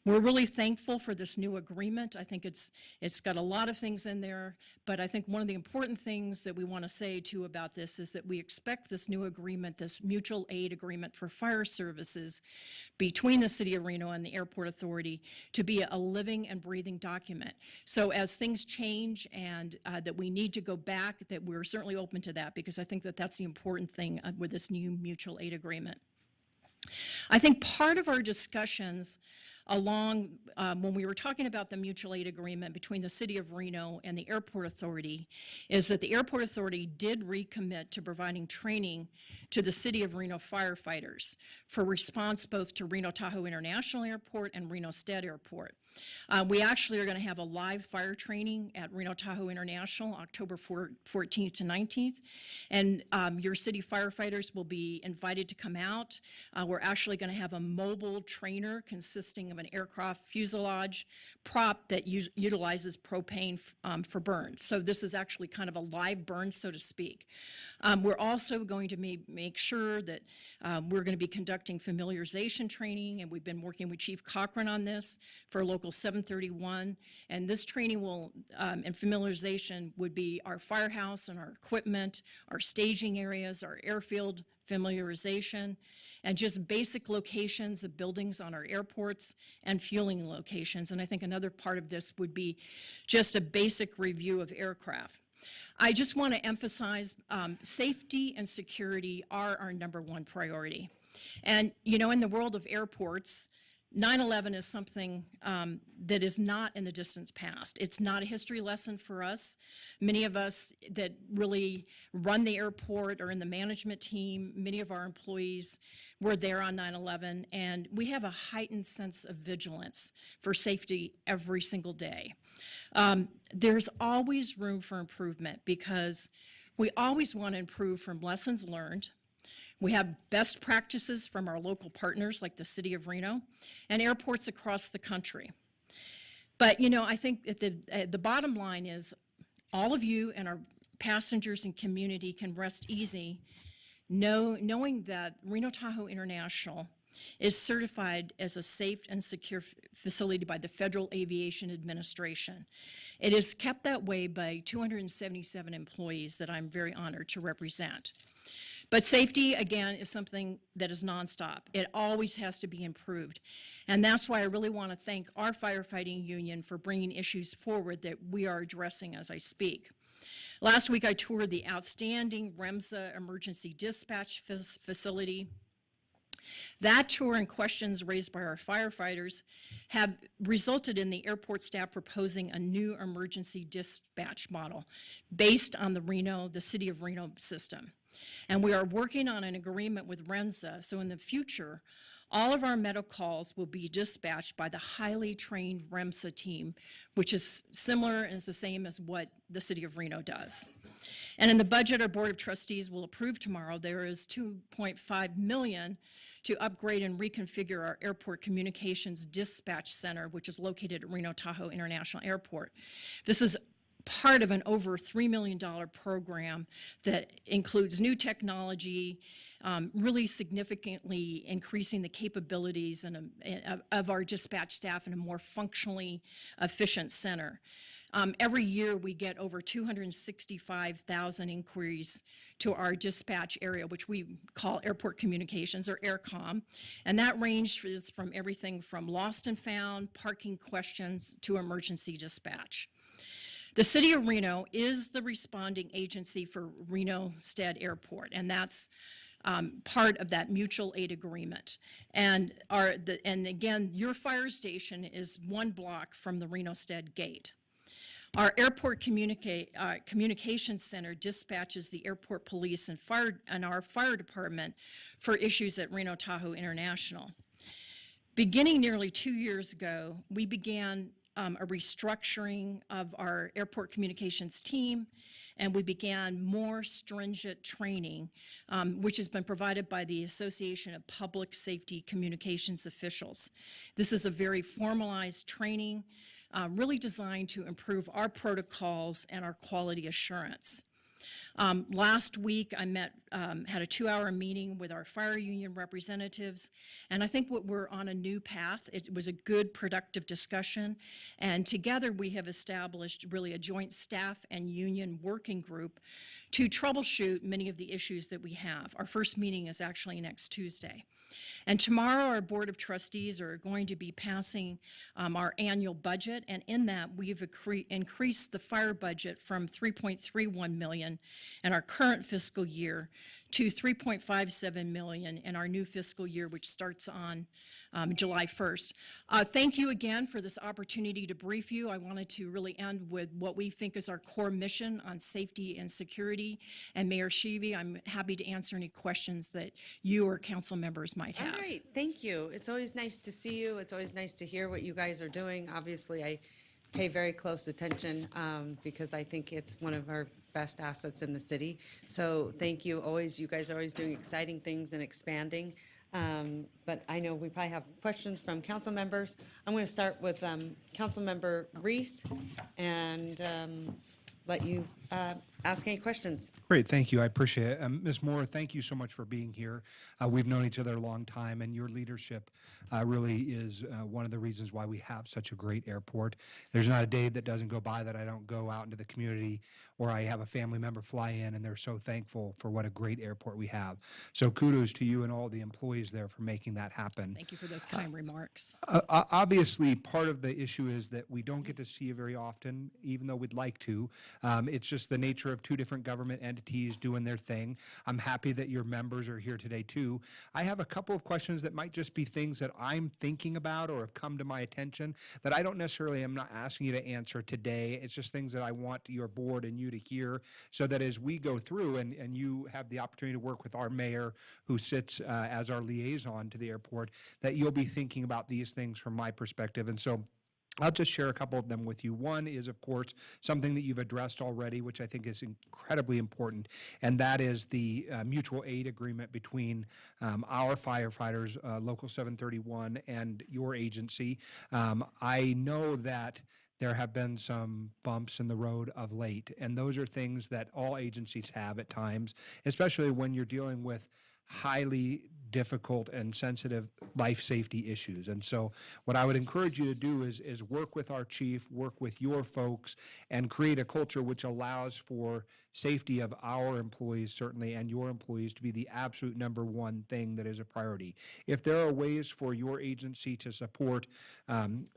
we're really thankful for this new agreement. I think it's got a lot of things in there, but I think one of the important things that we want to say too about this is that we expect this new agreement, this mutual aid agreement for fire services between the City of Reno and the Airport Authority to be a living and breathing document. So as things change and that we need to go back, that we're certainly open to that because I think that that's the important thing with this new mutual aid agreement. I think part of our discussions when we were talking about the mutual aid agreement between the City of Reno and the Airport Authority is that the Airport Authority did recommit to providing training to the City of Reno firefighters for response both to Reno Tahoe International Airport and Reno Stead Airport. We actually are going to have a live fire training at Reno Tahoe International October 14th to 19th, and your city firefighters will be invited to come out. We're actually going to have a mobile trainer consisting of an aircraft fuselage prop that utilizes propane for burns. So this is actually kind of a live burn, so to speak. We're also going to make sure that we're going to be conducting familiarization training, and we've been working with Chief Cochran on this for Local 731. And this training and familiarization would be our firehouse and our equipment, our staging areas, our airfield familiarization, and just basic locations of buildings on our airports and fueling locations. And I think another part of this would be just a basic review of aircraft. I just want to emphasize safety and security are our #1 priority. And, in the world of airports, 9/11 is something that is not in the distant past. It's not a history lesson for us. Many of us that really run the airport or in the management team, many of our employees were there on 9/11, and we have a heightened sense of vigilance for safety every single day. There's always room for improvement because we always want to improve from lessons learned. We have best practices from our local partners like the City of Reno and airports across the country. But, I think the bottom line is all of you and our passengers and community can rest easy knowing that Reno Tahoe International is certified as a safe and secure facility by the Federal Aviation Administration. It is kept that way by 277 employees that I'm very honored to represent. But safety, again, is something that is nonstop. It always has to be improved. And that's why I really want to thank our firefighting union for bringing issues forward that we are addressing as I speak. Last week, I toured the outstanding REMSA emergency dispatch facility. That tour and questions raised by our firefighters have resulted in the airport staff proposing a new emergency dispatch model based on the City of Reno system. And we are working on an agreement with REMSA, so in the future, all of our medical calls will be dispatched by the highly trained REMSA team, which is similar and is the same as what the City of Reno does. And in the budget our Board of Trustees will approve tomorrow, there is $2.5 million to upgrade and reconfigure our airport communications dispatch center, which is located at Reno Tahoe International Airport. This is part of an over $3 million program that includes new technology, really significantly increasing the capabilities of our dispatch staff in a more functionally efficient center. Every year we get over 265,000 inquiries to our dispatch area, which we call airport communications or AirCom, and that ranges from everything from lost and found, parking questions, to emergency dispatch. The City of Reno is the responding agency for Reno Stead Airport, and that's part of that mutual aid agreement. And again, your fire station is one block from the Reno Stead gate. Our airport communications center dispatches the airport police and our fire department for issues at Reno Tahoe International. Beginning nearly 2 years ago, we began a restructuring of our airport communications team, and we began more stringent training, which has been provided by the Association of Public Safety Communications Officials. This is a very formalized training, really designed to improve our protocols and our quality assurance. Last week, I had a 2-hour meeting with our fire union representatives, and I think we're on a new path. It was a good, productive discussion, and together we have established really a joint staff and union working group to troubleshoot many of the issues that we have. Our first meeting is actually next Tuesday. And tomorrow, our Board of Trustees are going to be passing our annual budget, and in that, we've increased the fire budget from $3.31 million in our current fiscal year to $3.57 million in our new fiscal year, which starts on July 1st. Thank you again for this opportunity to brief you. I wanted to really end with what we think is our core mission on safety and security. And Mayor Sheevy, I'm happy to answer any questions that you or council members might have. All right, thank you. It's always nice to see you. It's always nice to hear what you guys are doing. Obviously, I pay very close attention because I think it's one of our best assets in the city. So thank you. You guys are always doing exciting things and expanding. But I know we probably have questions from council members. I'm going to start with Council Member Reese and let you ask any questions. Great, thank you. I appreciate it. Ms. Moore, thank you so much for being here. We've known each other a long time, and your leadership really is one of the reasons why we have such a great airport. There's not a day that doesn't go by that I don't go out into the community or I have a family member fly in, and they're so thankful for what a great airport we have. So kudos to you and all the employees there for making that happen. Thank you for those kind remarks. Obviously, part of the issue is that we don't get to see you very often, even though we'd like to. It's just the nature nature of two different government entities doing their thing. I'm happy that your members are here today too. I have a couple of questions that might just be things that I'm thinking about or have come to my attention that I don't necessarily am not asking you to answer today. It's just things that I want your board and you to hear so that as we go through and you have the opportunity to work with our mayor who sits as our liaison to the airport, that you'll be thinking about these things from my perspective. And so I'll just share a couple of them with you. One is, of course, something that you've addressed already, which I think is incredibly important, and that is the mutual aid agreement between our firefighters, Local 731, and your agency. I know that there have been some bumps in the road of late, and those are things that all agencies have at times, especially when you're dealing with highly difficult and sensitive life safety issues. And so what I would encourage you to do is work with our chief, work with your folks, and create a culture which allows for safety of our employees, certainly, and your employees to be the absolute number one thing that is a priority. If there are ways for your agency to support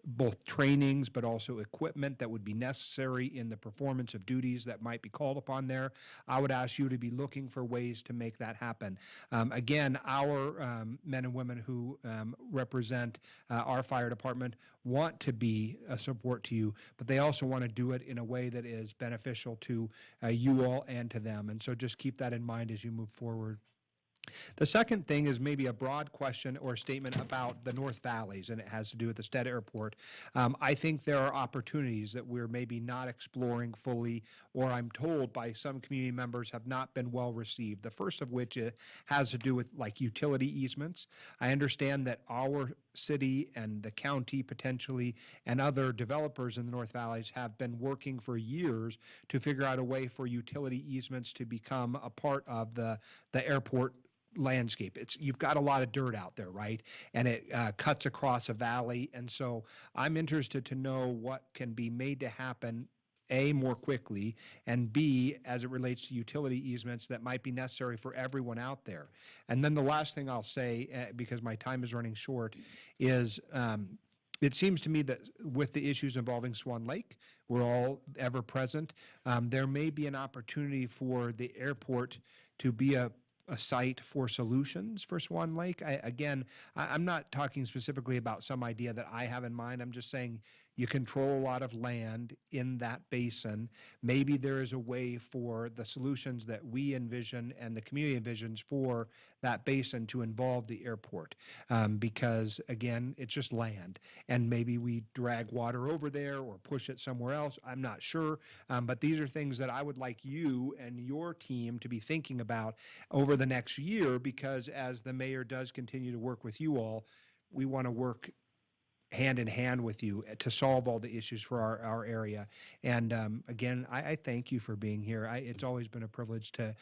both trainings but also equipment that would be necessary in the performance of duties that might be called upon there, I would ask you to be looking for ways to make that happen. Again, our men and women who represent our fire department want to be a support to you, but they also want to do it in a way that is beneficial to you all and to them. And so just keep that in mind as you move forward. The second thing is maybe a broad question or statement about the North Valleys, and it has to do with the Stead Airport. I think there are opportunities that we're maybe not exploring fully, or I'm told by some community members have not been well received. The first of which has to do with like utility easements. I understand that our city and the county potentially and other developers in the North Valleys have been working for years to figure out a way for utility easements to become a part of the airport landscape. You've got a lot of dirt out there, right? And it cuts across a valley. And so I'm interested to know what can be made to happen, A, more quickly, and B, as it relates to utility easements that might be necessary for everyone out there. And then the last thing I'll say, because my time is running short, is it seems to me that with the issues involving Swan Lake, we're all ever present. There may be an opportunity for the airport to be a site for solutions for Swan Lake. I'm not talking specifically about some idea that I have in mind. I'm just saying you control a lot of land in that basin. Maybe there is a way for the solutions that we envision and the community envisions for that basin to involve the airport. Because again, it's just land. And maybe we drag water over there or push it somewhere else. I'm not sure. But these are things that I would like you and your team to be thinking about over the next year, because as the mayor does continue to work with you all, we want to work hand in hand with you to solve all the issues for our area. And again, I thank you for being here. It's always been a privilege to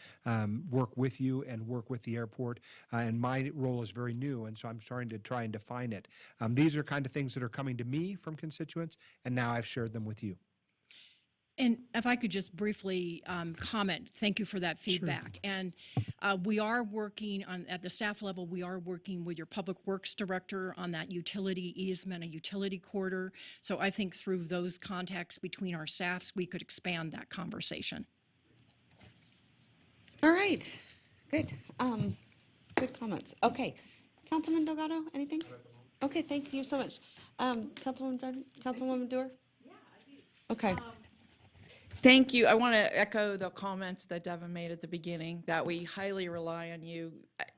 work with you and work with the airport. And my role is very new, and so I'm starting to try and define it. These are kind of things that are coming to me from constituents, and now I've shared them with you. And if I could just briefly comment, thank you for that feedback. Sure. And we are working at the staff level, we are working with your Public Works Director on that utility easement, a utility corridor. So I think through those contacts between our staffs, we could expand that conversation. All right, good. Good comments. Okay, Councilman Delgado, anything? Okay, thank you so much. Councilwoman Dewar? Yeah, I do. Okay. Thank you. I want to echo the comments that Devin made at the beginning, that we highly rely on you.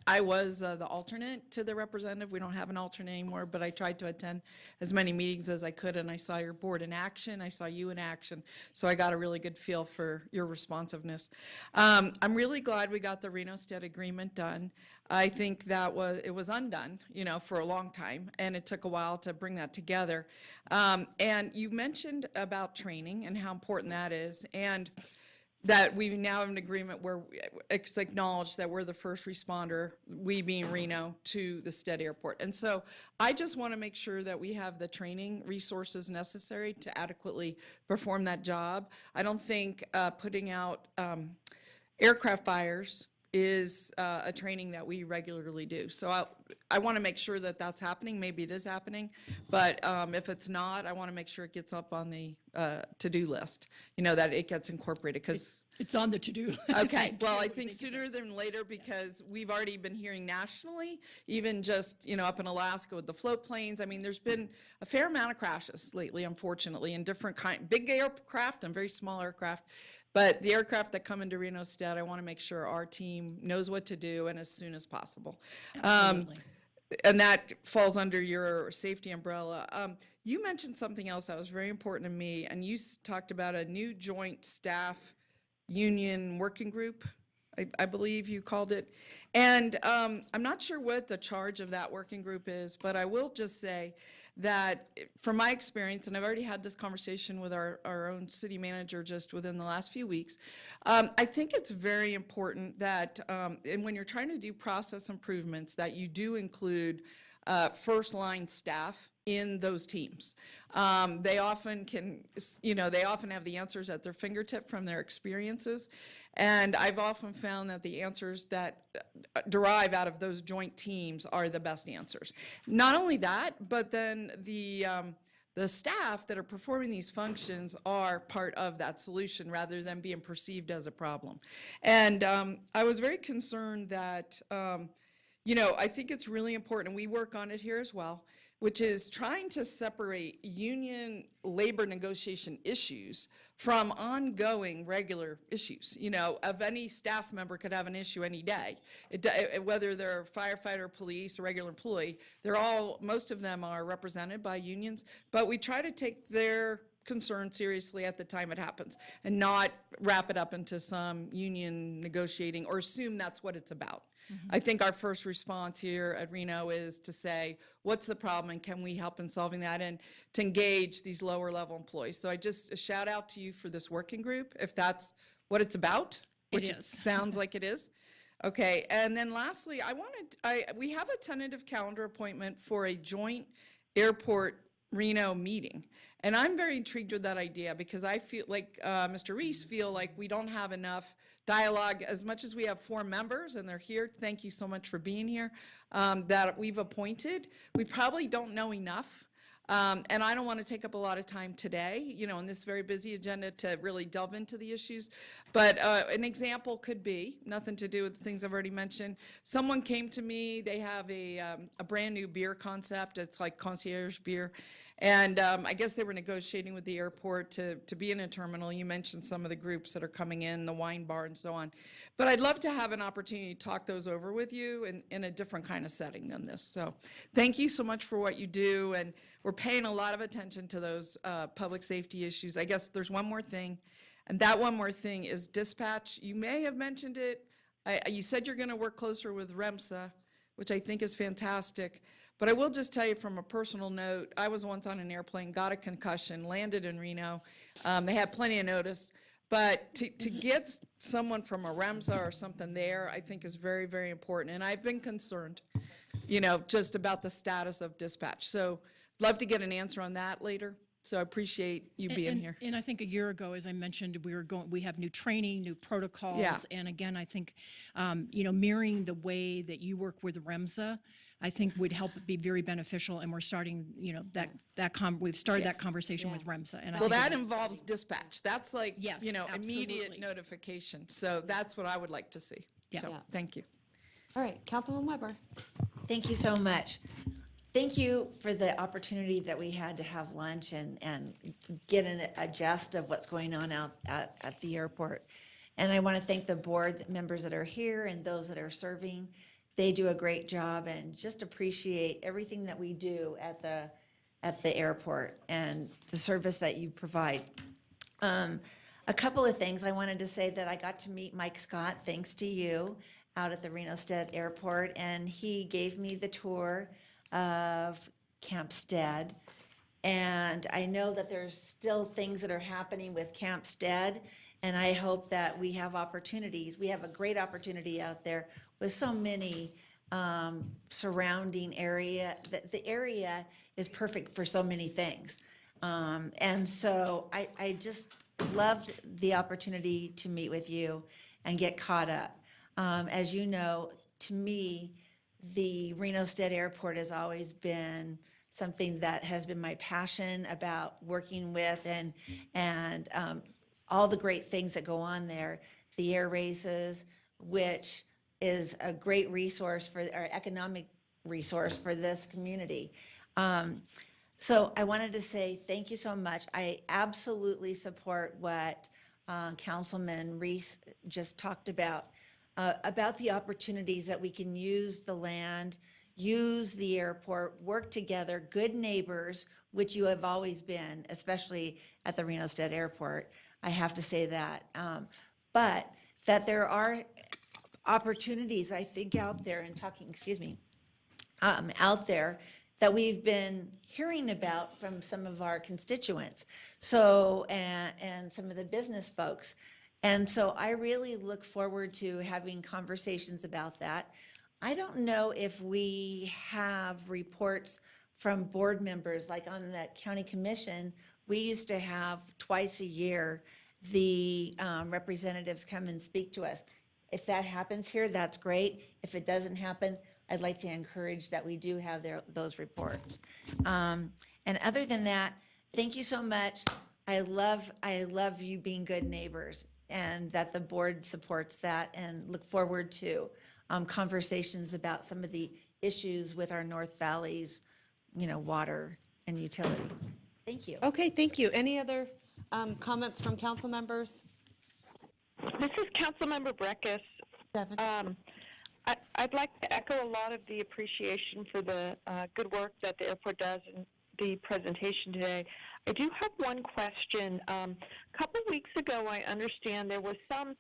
I was the alternate to the representative. We don't have an alternate anymore, but I tried to attend as many meetings as I could, and I saw your board in action. I saw you in action, so I got a really good feel for your responsiveness. I'm really glad we got the Reno Stead agreement done. I think that it was undone, for a long time, and it took a while to bring that together. And you mentioned about training and how important that is, and that we now have an agreement where it's acknowledged that we're the first responder, we being Reno, to the Stead Airport. And so I just want to make sure that we have the training resources necessary to adequately perform that job. I don't think putting out aircraft fires is a training that we regularly do. So I want to make sure that that's happening. Maybe it is happening, but if it's not, I want to make sure it gets up on the to-do list, that it gets incorporated, because It's on the to-do list. okay, well, I think sooner than later, because we've already been hearing nationally, even just, up in Alaska with the float planes. I mean, there's been a fair amount of crashes lately, unfortunately, in different big aircraft and very small aircraft. But the aircraft that come into Reno State, I want to make sure our team knows what to do, and as soon as possible. Absolutely. And that falls under your safety umbrella. You mentioned something else that was very important to me, and you talked about a new joint staff union working group, I believe you called it. And I'm not sure what the charge of that working group is, but I will just say that from my experience, and I've already had this conversation with our own city manager just within the last few weeks, I think it's very important that, and when you're trying to do process improvements, that you do include first-line staff in those teams. They often they often have the answers at their fingertip from their experiences. And I've often found that the answers that derive out of those joint teams are the best answers. Not only that, but then the staff that are performing these functions are part of that solution rather than being perceived as a problem. And I was very concerned that, I think it's really important, and we work on it here as well, which is trying to separate union labor negotiation issues from ongoing regular issues. Of any staff member could have an issue any day, whether they're a firefighter, police, or regular employee. Most of them are represented by unions, but we try to take their concern seriously at the time it happens and not wrap it up into some union negotiating or assume that's what it's about. I think our first response here at Reno is to say, what's the problem and can we help in solving that, and to engage these lower level employees. So I just a shout out to you for this working group, if that's what it's about, which it sounds like it is. Okay, and then lastly, we have a tentative calendar appointment for a joint airport Reno meeting. And I'm very intrigued with that idea because I feel like Mr. Reese feel like we don't have enough dialogue. As much as we have 4 members and they're here, thank you so much for being here, that we've appointed, we probably don't know enough. And I don't want to take up a lot of time today, in this very busy agenda to really delve into the issues. But an example could be, nothing to do with the things I've already mentioned. Someone came to me, they have a brand new beer concept. It's like concierge beer. And I guess they were negotiating with the airport to be in a terminal. You mentioned some of the groups that are coming in, the wine bar and so on. But I'd love to have an opportunity to talk those over with you in a different kind of setting than this. So thank you so much for what you do. And we're paying a lot of attention to those public safety issues. I guess there's one more thing. And that one more thing is dispatch. You may have mentioned it. You said you're going to work closer with REMSA, which I think is fantastic. But I will just tell you from a personal note, I was once on an airplane, got a concussion, landed in Reno. They had plenty of notice. But to get someone from a REMSA or something there, I think is very, very important. And I've been concerned, just about the status of dispatch. So love to get an answer on that later. So I appreciate you being here. And I think a year ago, as I mentioned, we have new training, new protocols. Yeah. And again, I think, mirroring the way that you work with REMSA, I think would help be very beneficial. And we're starting, we've started that conversation with REMSA. And Well, that involves dispatch. That's like, Yes, immediate absolutely. notification. So that's what I would like to see. Yeah. So, thank you. All right, Councilwoman Weber. Thank you so much. Thank you for the opportunity that we had to have lunch and get a gist of what's going on out at the airport. And I want to thank the board members that are here and those that are serving. They do a great job, and just appreciate everything that we do at the airport and the service that you provide. A couple of things I wanted to say, that I got to meet Mike Scott, thanks to you, out at the Reno State Airport, and he gave me the tour of Camp Stead. And I know that there's still things that are happening with Camp Stead, and I hope that we have opportunities. We have a great opportunity out there with so many surrounding area. The area is perfect for so many things. And so I just loved the opportunity to meet with you and get caught up. As you know, to me, the Reno State Airport has always been something that has been my passion about working with and all the great things that go on there. The air races, which is a great resource for, or economic resource for this community. So I wanted to say thank you so much. I absolutely support what Councilman Reese just talked about the opportunities that we can use the land, use the airport, work together, good neighbors, which you have always been, especially at the Reno State Airport. I have to say that. But that there are opportunities, I think, out there and talking, excuse me, out there that we've been hearing about from some of our constituents. So, and some of the business folks. And so I really look forward to having conversations about that. I don't know if we have reports from board members, like on the county commission, we used to have twice a year, the representatives come and speak to us. If that happens here, that's great. If it doesn't happen, I'd like to encourage that we do have those reports. And other than that, thank you so much. I love you being good neighbors, and that the board supports that, and look forward to conversations about some of the issues with our North Valley's, water and utility. Thank you. Okay, thank you. Any other comments from council members? This is Councilmember Breckus. I'd like to echo a lot of the appreciation for the good work that the airport does in the presentation today. I do have one question. A couple of weeks ago, I understand there was some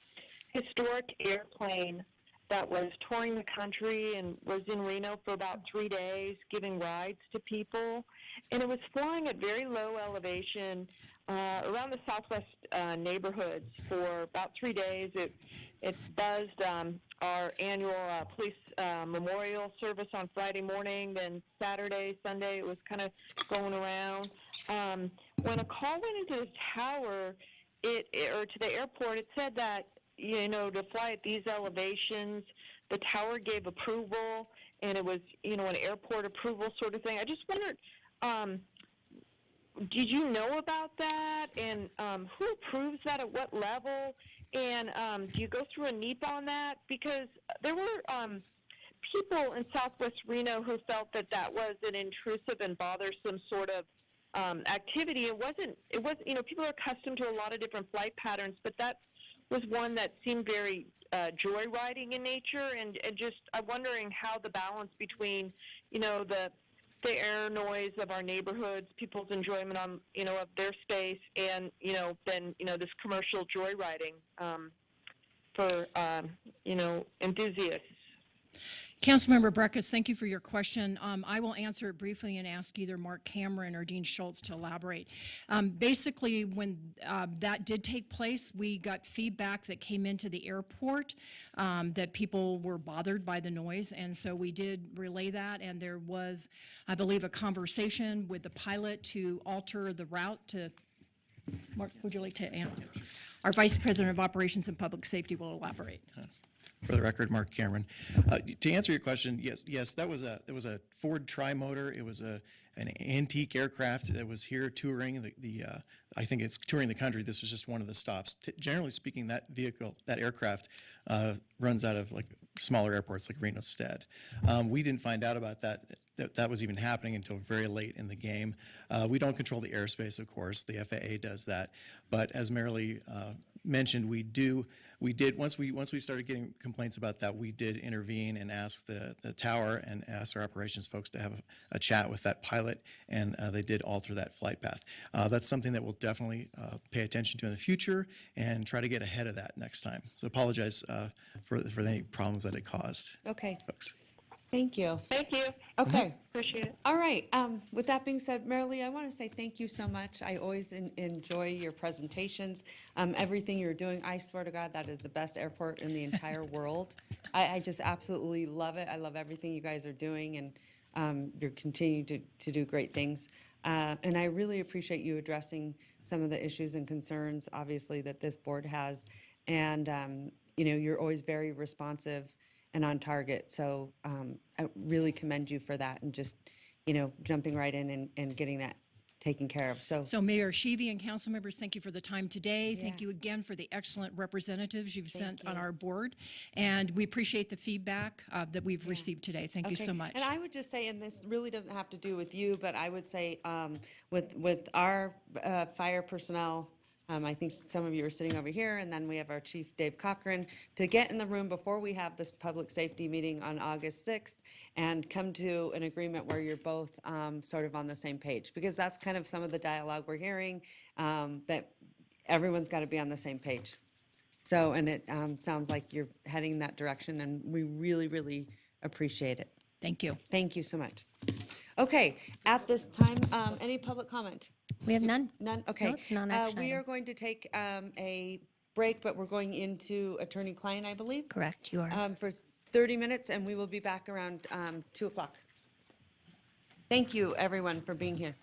historic airplane that was touring the country and was in Reno for about 3 days, giving rides to people. And it was flying at very low elevation around the southwest neighborhoods for about 3 days. It buzzed our annual police memorial service on Friday morning, then Saturday, Sunday, it was kind of going around. When a call went into the tower, or to the airport, it said that, to fly at these elevations, the tower gave approval, and it was, an airport approval sort of thing. I just wondered, did you know about that? And who approves that at what level? And do you go through a NEPA on that? Because there were people in Southwest Reno who felt that was an intrusive and bothersome sort of activity. It was, people are accustomed to a lot of different flight patterns, but that was one that seemed very joyriding in nature, and just I'm wondering how the balance between, the air noise of our neighborhoods, people's enjoyment on, of their space, and, then, this commercial joyriding for, enthusiasts. Councilmember Breckus, thank you for your question. I will answer it briefly and ask either Mark Cameron or Dean Schultz to elaborate. Basically, when that did take place, we got feedback that came into the airport that people were bothered by the noise, and so we did relay that, and there was, I believe, a conversation with the pilot to alter the route to, Mark, would you like to answer? Our Vice President of Operations and Public Safety will elaborate. For the record, Mark Cameron. To answer your question, yes, that was a Ford Tri-Motor. It was an antique aircraft that was here touring I think it's touring the country. This was just one of the stops. Generally speaking, that aircraft runs out of like smaller airports like Reno Stead. We didn't find out about that was even happening until very late in the game. We don't control the airspace, of course. The FAA does that. But as Marilee mentioned, we did once we started getting complaints about that, we did intervene and ask the tower and ask our operations folks to have a chat with that pilot, and they did alter that flight path. That's something that we'll definitely pay attention to in the future and try to get ahead of that next time. So apologize for any problems that it caused. Okay. Folks. Thank you. Thank you. Okay. Appreciate it. All right. With that being said, Marilee, I want to say thank you so much. I always enjoy your presentations. Everything you're doing, I swear to God, that is the best airport in the entire world. I just absolutely love it. I love everything you guys are doing, and you're continuing to do great things. And I really appreciate you addressing some of the issues and concerns, obviously, that this board has. And you're always very responsive and on target. So I really commend you for that and just, jumping right in and getting that taken care of. So Mayor Sheevy and council members, thank you for the time today. Thank Yeah. you again for the excellent representatives you've sent on you. our board. And we appreciate the feedback that we've received today. Thank you Okay. so much. And I would just say, and this really doesn't have to do with you, but I would say with our fire personnel, I think some of you are sitting over here, and then we have our chief, Dave Cochran, to get in the room before we have this public safety meeting on August 6th and come to an agreement where you're both sort of on the same page, because that's kind of some of the dialogue we're hearing, that everyone's got to be on the same page. So, and it sounds like you're heading in that direction, and we really, really appreciate it. Thank you. Thank you so much. Okay, at this time, any public comment? We have none. None? Okay. No, it's a non-action We item. are going to take a break, but we're going into attorney-client, I believe. Correct, you are. For 30 minutes, and we will be back around 2 o'clock. Thank you, everyone, for being here.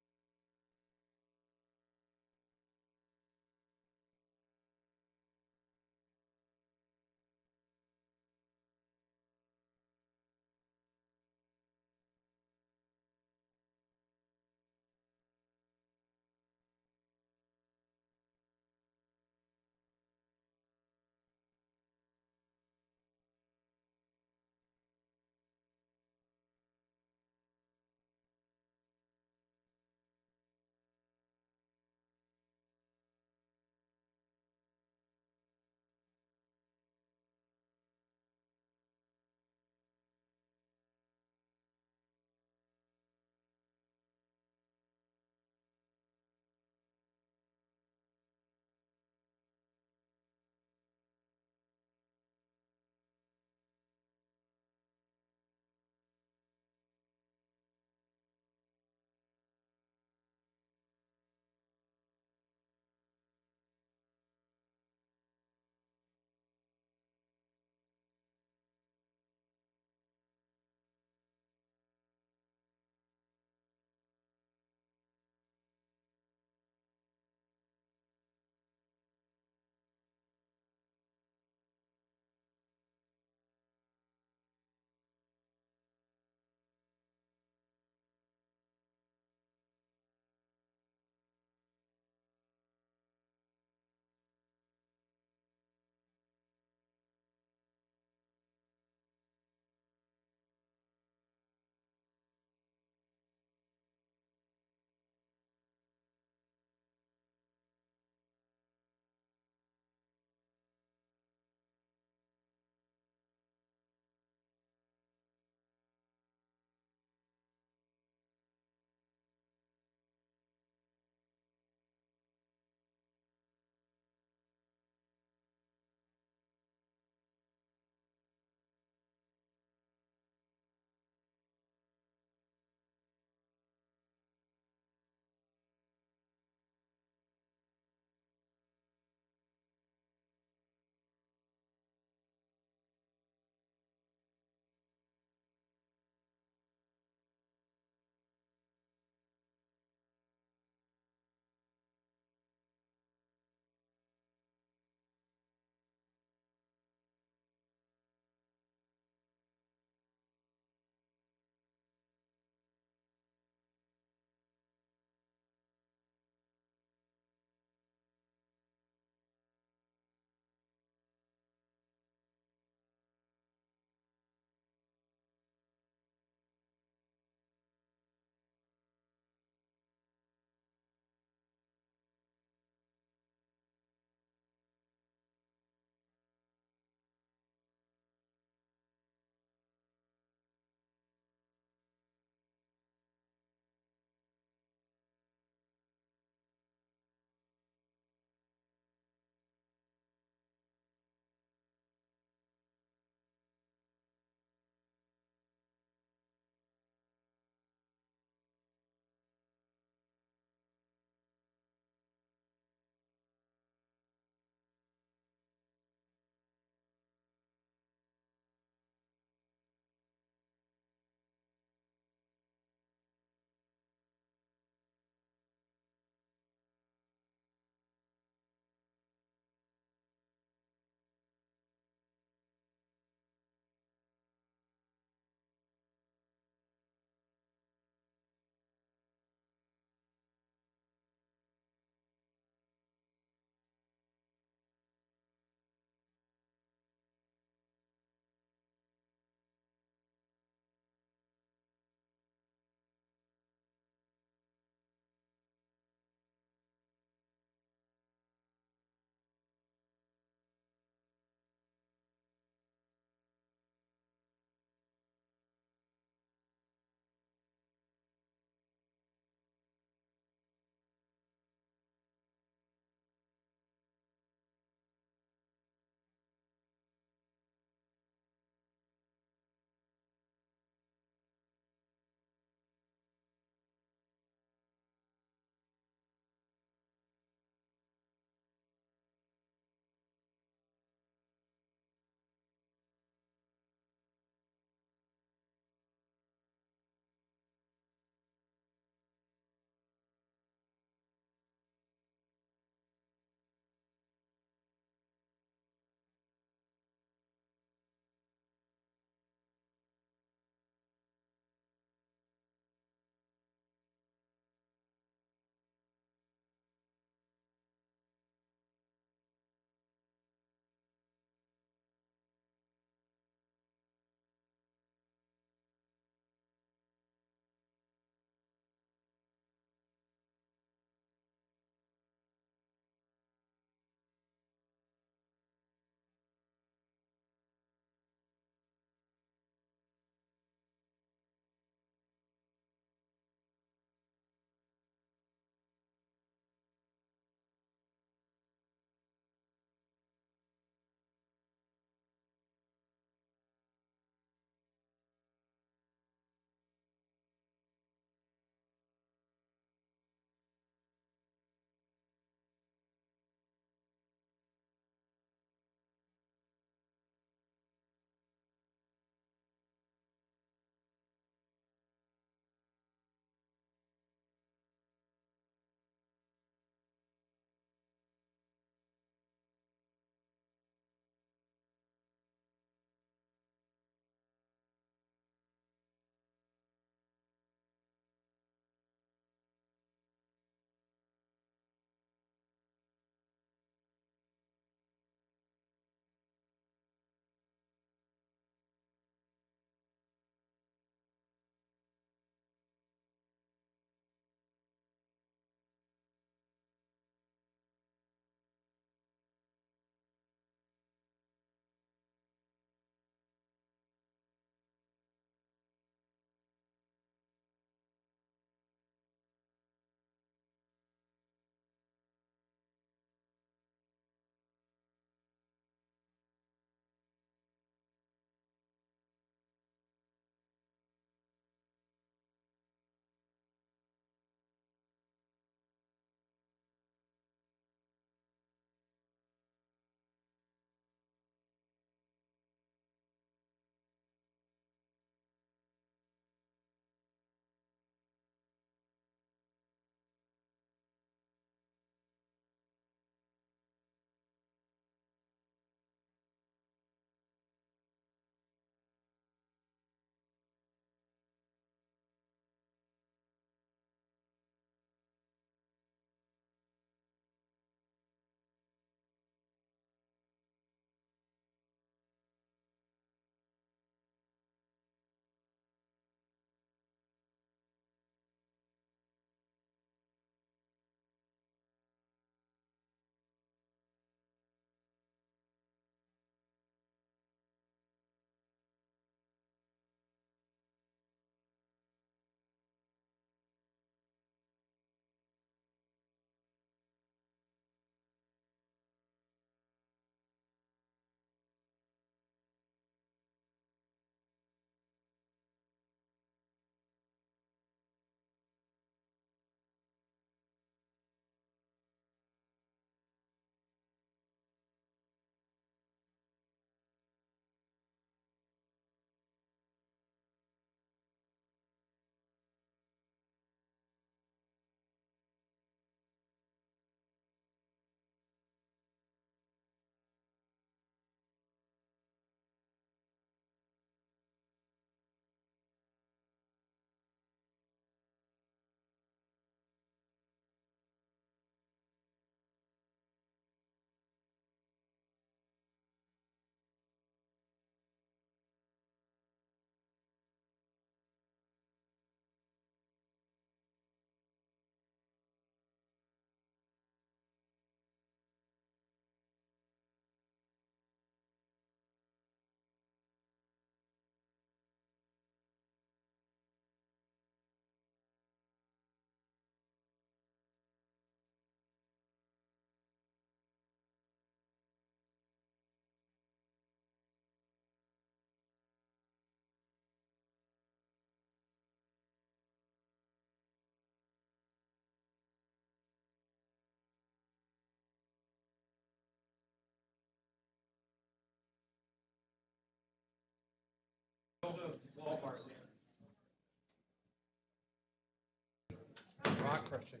Not crushing.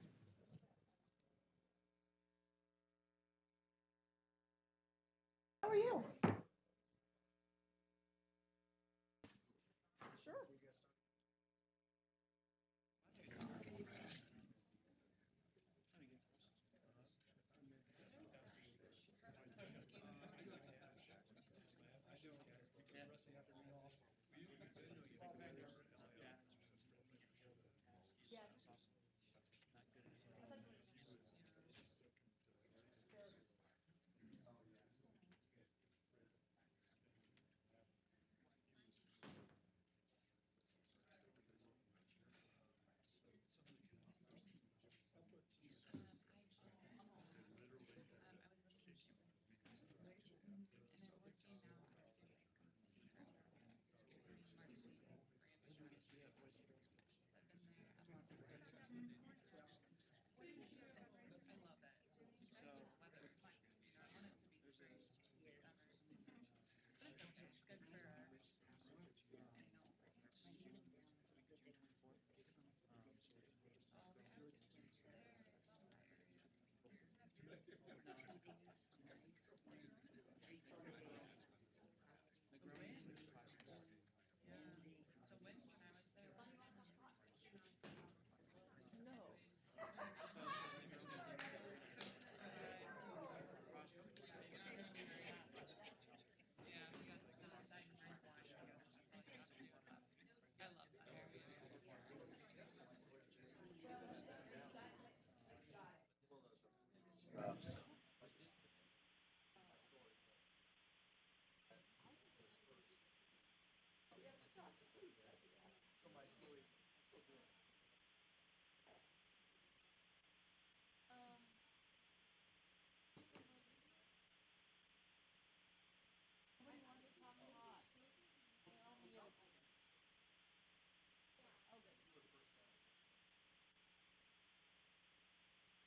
How are you? Sure.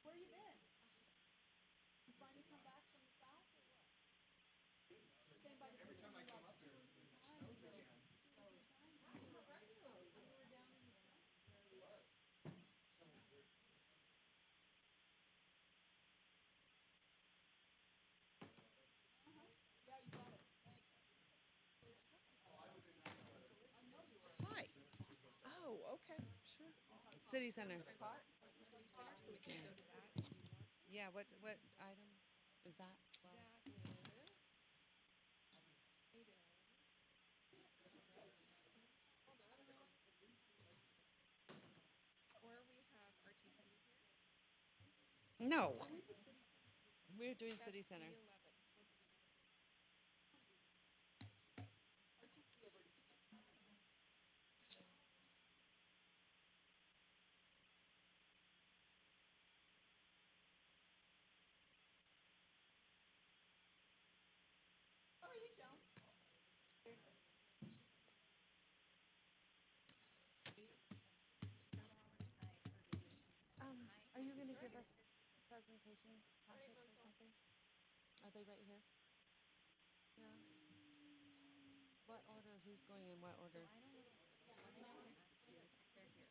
Where you been? You finally come back from the south or what? Came by the every time I come up here, times. So, you were regularly. You were down in the sun. It was. Yeah, you got it. Thanks. Hi. Oh, okay. Sure. City Center. Hot? So we can go to that if you want to. Yeah, what item is that? Well, That is item. Hold on. Or we have RTC here. no. We're doing That's City Center. D11. RTC over to How are you, Joan? Are you going to give us presentations, packets or something? Are they right here? Yeah. What order? Who's going in what order? I don't know. One thing I want to ask you, they're here.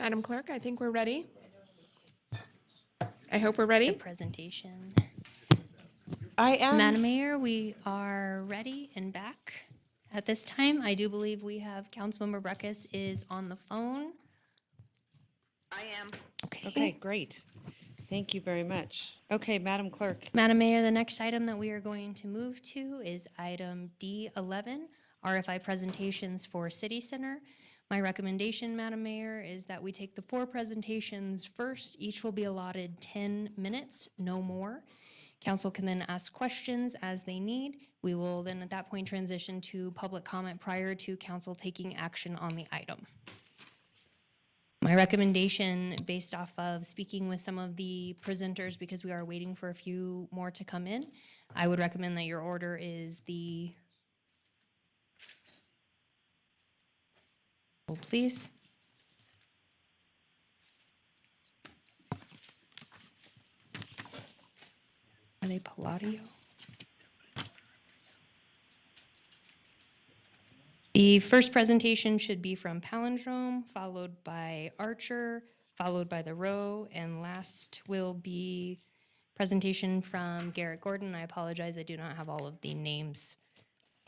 Madam Clerk, I think we're ready. I hope we're ready. The presentation. I am. Madam Mayor, we are ready and back. At this time, I do believe we have Councilmember Breckus is on the phone. I am. Okay, great. Thank you very much. Okay, Madam Clerk. Madam Mayor, the next item that we are going to move to is item D11, RFI presentations for City Center. My recommendation, Madam Mayor, is that we take the 4 presentations first. Each will be allotted 10 minutes, no more. Council can then ask questions as they need. We will then at that point transition to public comment prior to council taking action on the item. My recommendation, based off of speaking with some of the presenters, because we are waiting for a few more to come in, I would recommend that your order is the, oh, please. Are they Palladio? The first presentation should be from Palindrome, followed by Archer, followed by The Row, and last will be presentation from Garrett Gordon. I apologize, I do not have all of the names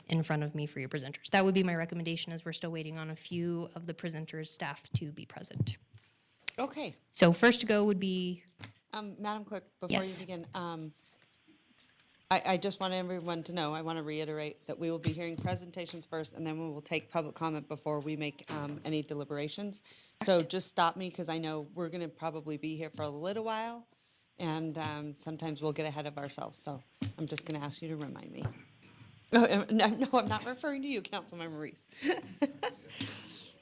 in front of me for your presenters. That would be my recommendation, as we're still waiting on a few of the presenters' staff to be present. Okay. So first to go would be, Madam Clerk, before Yes. you begin, I just want everyone to know, I want to reiterate that we will be hearing presentations first, and then we will take public comment before we make any deliberations. So just stop me, because I know we're going to probably be here for a little while, and sometimes we'll get ahead of ourselves. So I'm just going to ask you to remind me. No, I'm not referring to you, Councilmember Reese.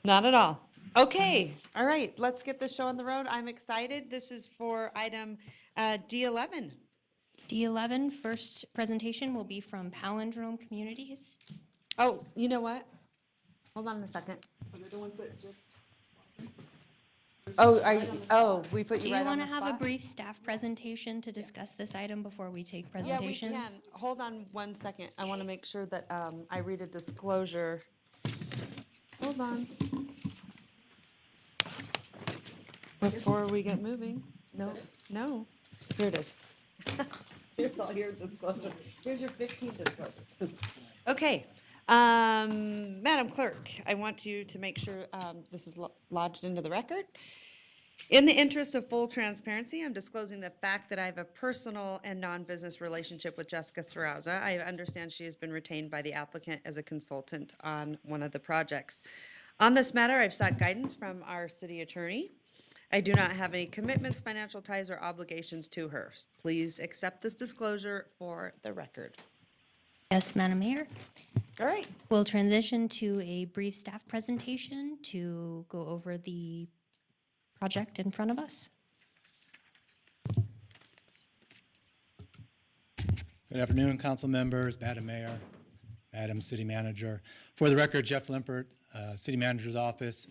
Not at all. Okay, all right, let's get this show on the road. I'm excited. This is for item D11. D11, first presentation will be from Palindrome Communities. Oh, you know what? Hold on a second. Oh, we put Do you you right on want the to have a spot? brief staff presentation to discuss this item before we take Yeah, we presentations? can. Hold on one second. I want to make sure that I read a disclosure. Hold on. Before we get moving. No. Here it is. Here's all your disclosure. Here's your 15 disclosures. Okay. Madam Clerk, I want you to make sure this is lodged into the record. In the interest of full transparency, I'm disclosing the fact that I have a personal and non-business relationship with Jessica Saraza. I understand she has been retained by the applicant as a consultant on one of the projects. On this matter, I've sought guidance from our city attorney. I do not have any commitments, financial ties, or obligations to her. Please accept this disclosure for the record. Yes, Madam Mayor. All right. We'll transition to a brief staff presentation to go over the project in front of us. Good afternoon, council members, Madam Mayor, Madam City Manager. For the record, Jeff Limpert, City Manager's Office.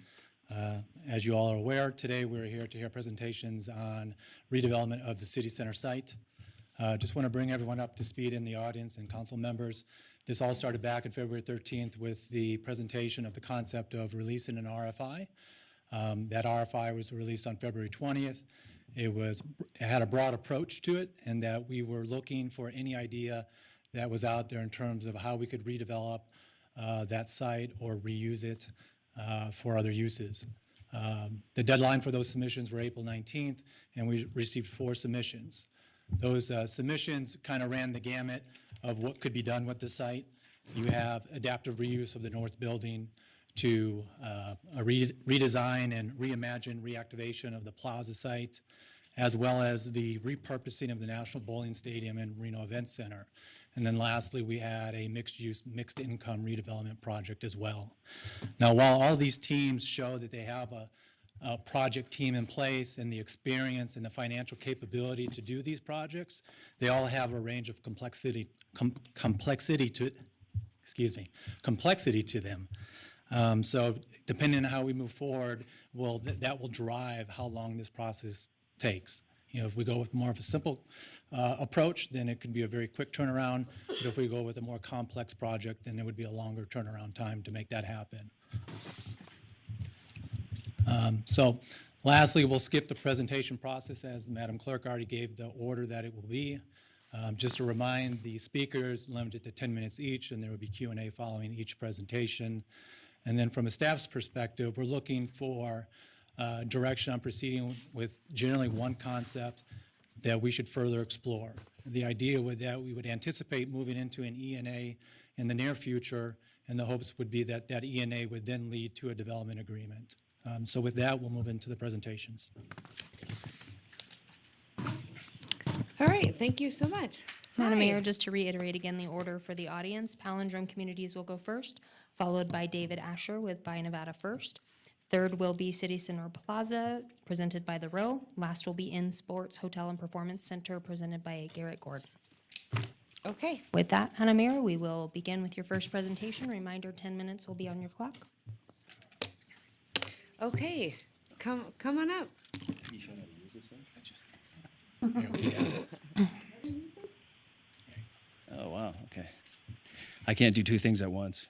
As you all are aware, today we're here to hear presentations on redevelopment of the city center site. Just want to bring everyone up to speed in the audience and council members. This all started back on February 13th with the presentation of the concept of releasing an RFI. That RFI was released on February 20th. It had a broad approach to it, and that we were looking for any idea that was out there in terms of how we could redevelop that site or reuse it for other uses. The deadline for those submissions were April 19th, and we received 4 submissions. Those submissions kind of ran the gamut of what could be done with the site. You have adaptive reuse of the north building to a redesign and reimagine reactivation of the plaza site, as well as the repurposing of the National Bowling Stadium and Reno Event Center. And then lastly, we had a mixed-use, mixed-income redevelopment project as well. Now, while all these teams show that they have a project team in place and the experience and the financial capability to do these projects, they all have a range of complexity to them. So depending on how we move forward, that will drive how long this process takes. You know, if we go with more of a simple approach, then it can be a very quick turnaround. But if we go with a more complex project, then there would be a longer turnaround time to make that happen. So Lastly, we'll skip the presentation process as Madam Clerk already gave the order that it will be. Just to remind the speakers, limited to 10 minutes each, and there will be Q&A following each presentation. And then from a staff's perspective, we're looking for direction on proceeding with generally one concept that we should further explore. The idea would that we would anticipate moving into an E&A in the near future, and the hopes would be that that E&A would then lead to a development agreement. So with that, we'll move into the presentations. All right, thank you so much. Madam Hi. Mayor, just to reiterate again the order for the audience, Palindrome Communities will go first, followed by David Asher with Buy Nevada First. Third will be City Center Plaza, presented by The Row. Last will be In Sports Hotel and Performance Center, presented by Garrett Gordon. Okay. With that, Madam Mayor, we will begin with your first presentation. Reminder, 10 minutes will be on your clock. Okay, come on up. Oh, wow, okay. I can't do two things at once.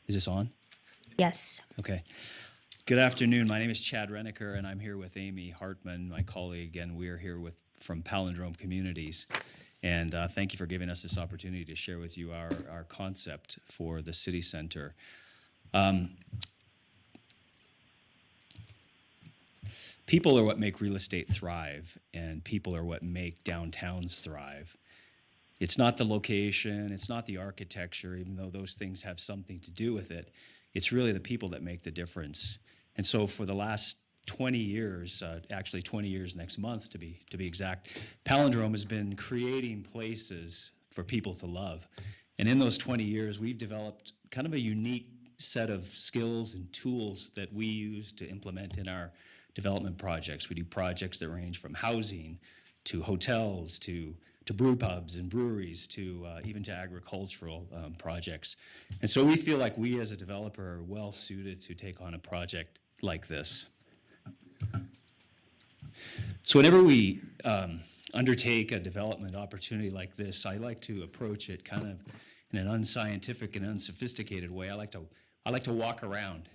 Is this on? Yes. Okay. Good afternoon. My name is Chad Reniker, and I'm here with Amy Hartman, my colleague, and we're here from Palindrome Communities. And thank you for giving us this opportunity to share with you our concept for the city center. People are what make real estate thrive, and people are what make downtowns thrive. It's not the location, it's not the architecture, even though those things have something to do with it. It's really the people that make the difference. And so for the last 20 years, actually 20 years next month to be exact, Palindrome has been creating places for people to love. And in those 20 years, we've developed kind of a unique set of skills and tools that we use to implement in our development projects. We do projects that range from housing to hotels to brew pubs and breweries to even to agricultural projects. And so we feel like we as a developer are well suited to take on a project like this. So whenever we undertake a development opportunity like this, I like to approach it kind of in an unscientific and unsophisticated way. I like to walk around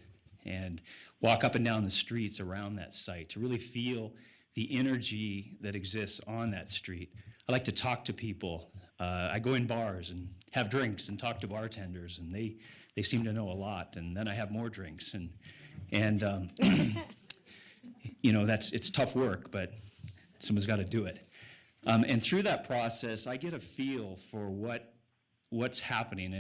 and walk up and down the streets around that site to really feel the energy that exists on that street. I like to talk to people. I go in bars and have drinks and talk to bartenders, and they seem to know a lot. And then I have more drinks, and you know, it's tough work, but someone's got to do it. And through that process, I get a feel for what's happening.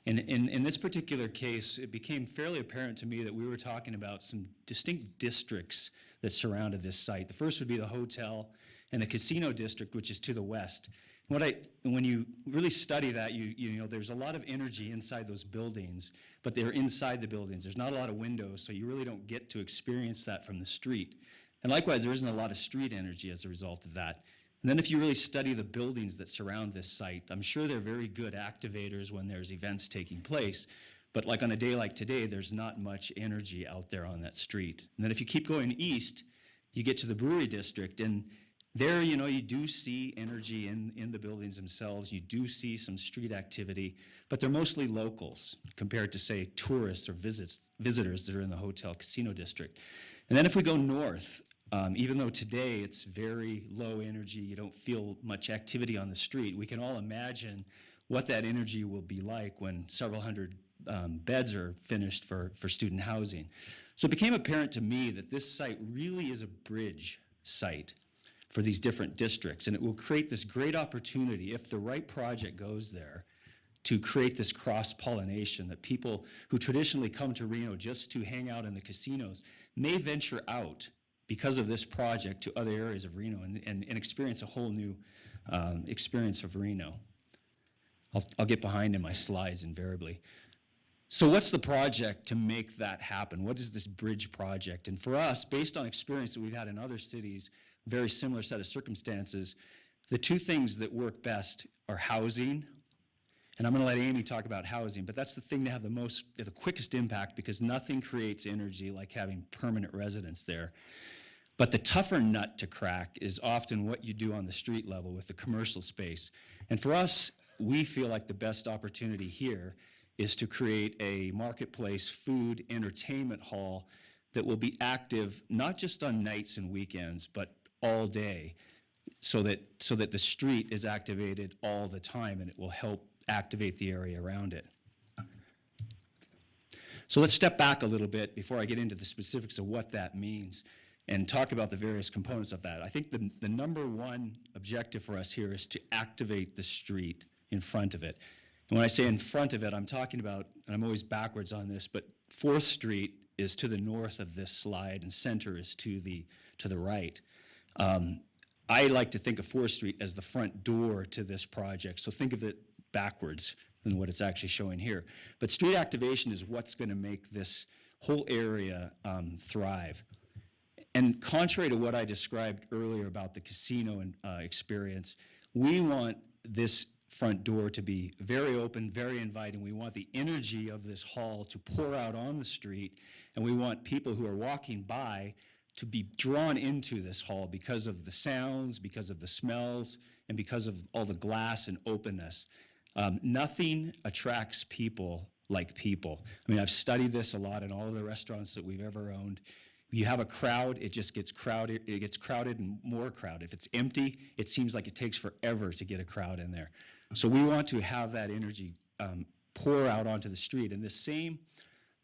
And in this particular case, it became fairly apparent to me that we were talking about some distinct districts that surrounded this site. The first would be the hotel and the casino district, which is to the west. When you really study that, you know there's a lot of energy inside those buildings, but they're inside the buildings. There's not a lot of windows, so you really don't get to experience that from the street. And likewise, there isn't a lot of street energy as a result of that. And then if you really study the buildings that surround this site, I'm sure they're very good activators when there's events taking place. But like on a day like today, there's not much energy out there on that street. And then if you keep going east, you get to the brewery district, and there, you know, you do see energy in the buildings themselves. You do see some street activity, but they're mostly locals compared to, say, tourists or visitors that are in the hotel casino district. And then if we go north, even though today it's very low energy, you don't feel much activity on the street, we can all imagine what that energy will be like when several hundred beds are finished for student housing. So it became apparent to me that this site really is a bridge site for these different districts, and it will create this great opportunity, if the right project goes there, to create this cross-pollination that people who traditionally come to Reno just to hang out in the casinos may venture out because of this project to other areas of Reno and experience a whole new experience of Reno. I'll get behind in my slides invariably. So what's the project to make that happen? What is this bridge project? And for us, based on experience that we've had in other cities, very similar set of circumstances, the two things that work best are housing, and I'm going to let Amy talk about housing, but that's the thing to have the quickest impact, because nothing creates energy like having permanent residents there. But the tougher nut to crack is often what you do on the street level with the commercial space. And for us, we feel like the best opportunity here is to create a marketplace food entertainment hall that will be active not just on nights and weekends, but all day, so that the street is activated all the time, and it will help activate the area around it. So let's step back a little bit before I get into the specifics of what that means and talk about the various components of that. I think the number one objective for us here is to activate the street in front of it. And when I say in front of it, I'm talking about, and I'm always backwards on this, but 4th Street is to the north of this slide and Center is to the right. I like to think of 4th Street as the front door to this project, so think of it backwards than what it's actually showing here. But street activation is what's going to make this whole area thrive. And contrary to what I described earlier about the casino experience, we want this front door to be very open, very inviting. We want the energy of this hall to pour out on the street, and we want people who are walking by to be drawn into this hall because of the sounds, because of the smells, and because of all the glass and openness. Nothing attracts people like people. I mean, I've studied this a lot in all of the restaurants that we've ever owned. You have a crowd, it just gets crowded, it gets crowded and more crowded. If it's empty, it seems like it takes forever to get a crowd in there. So we want to have that energy pour out onto the street. And this same,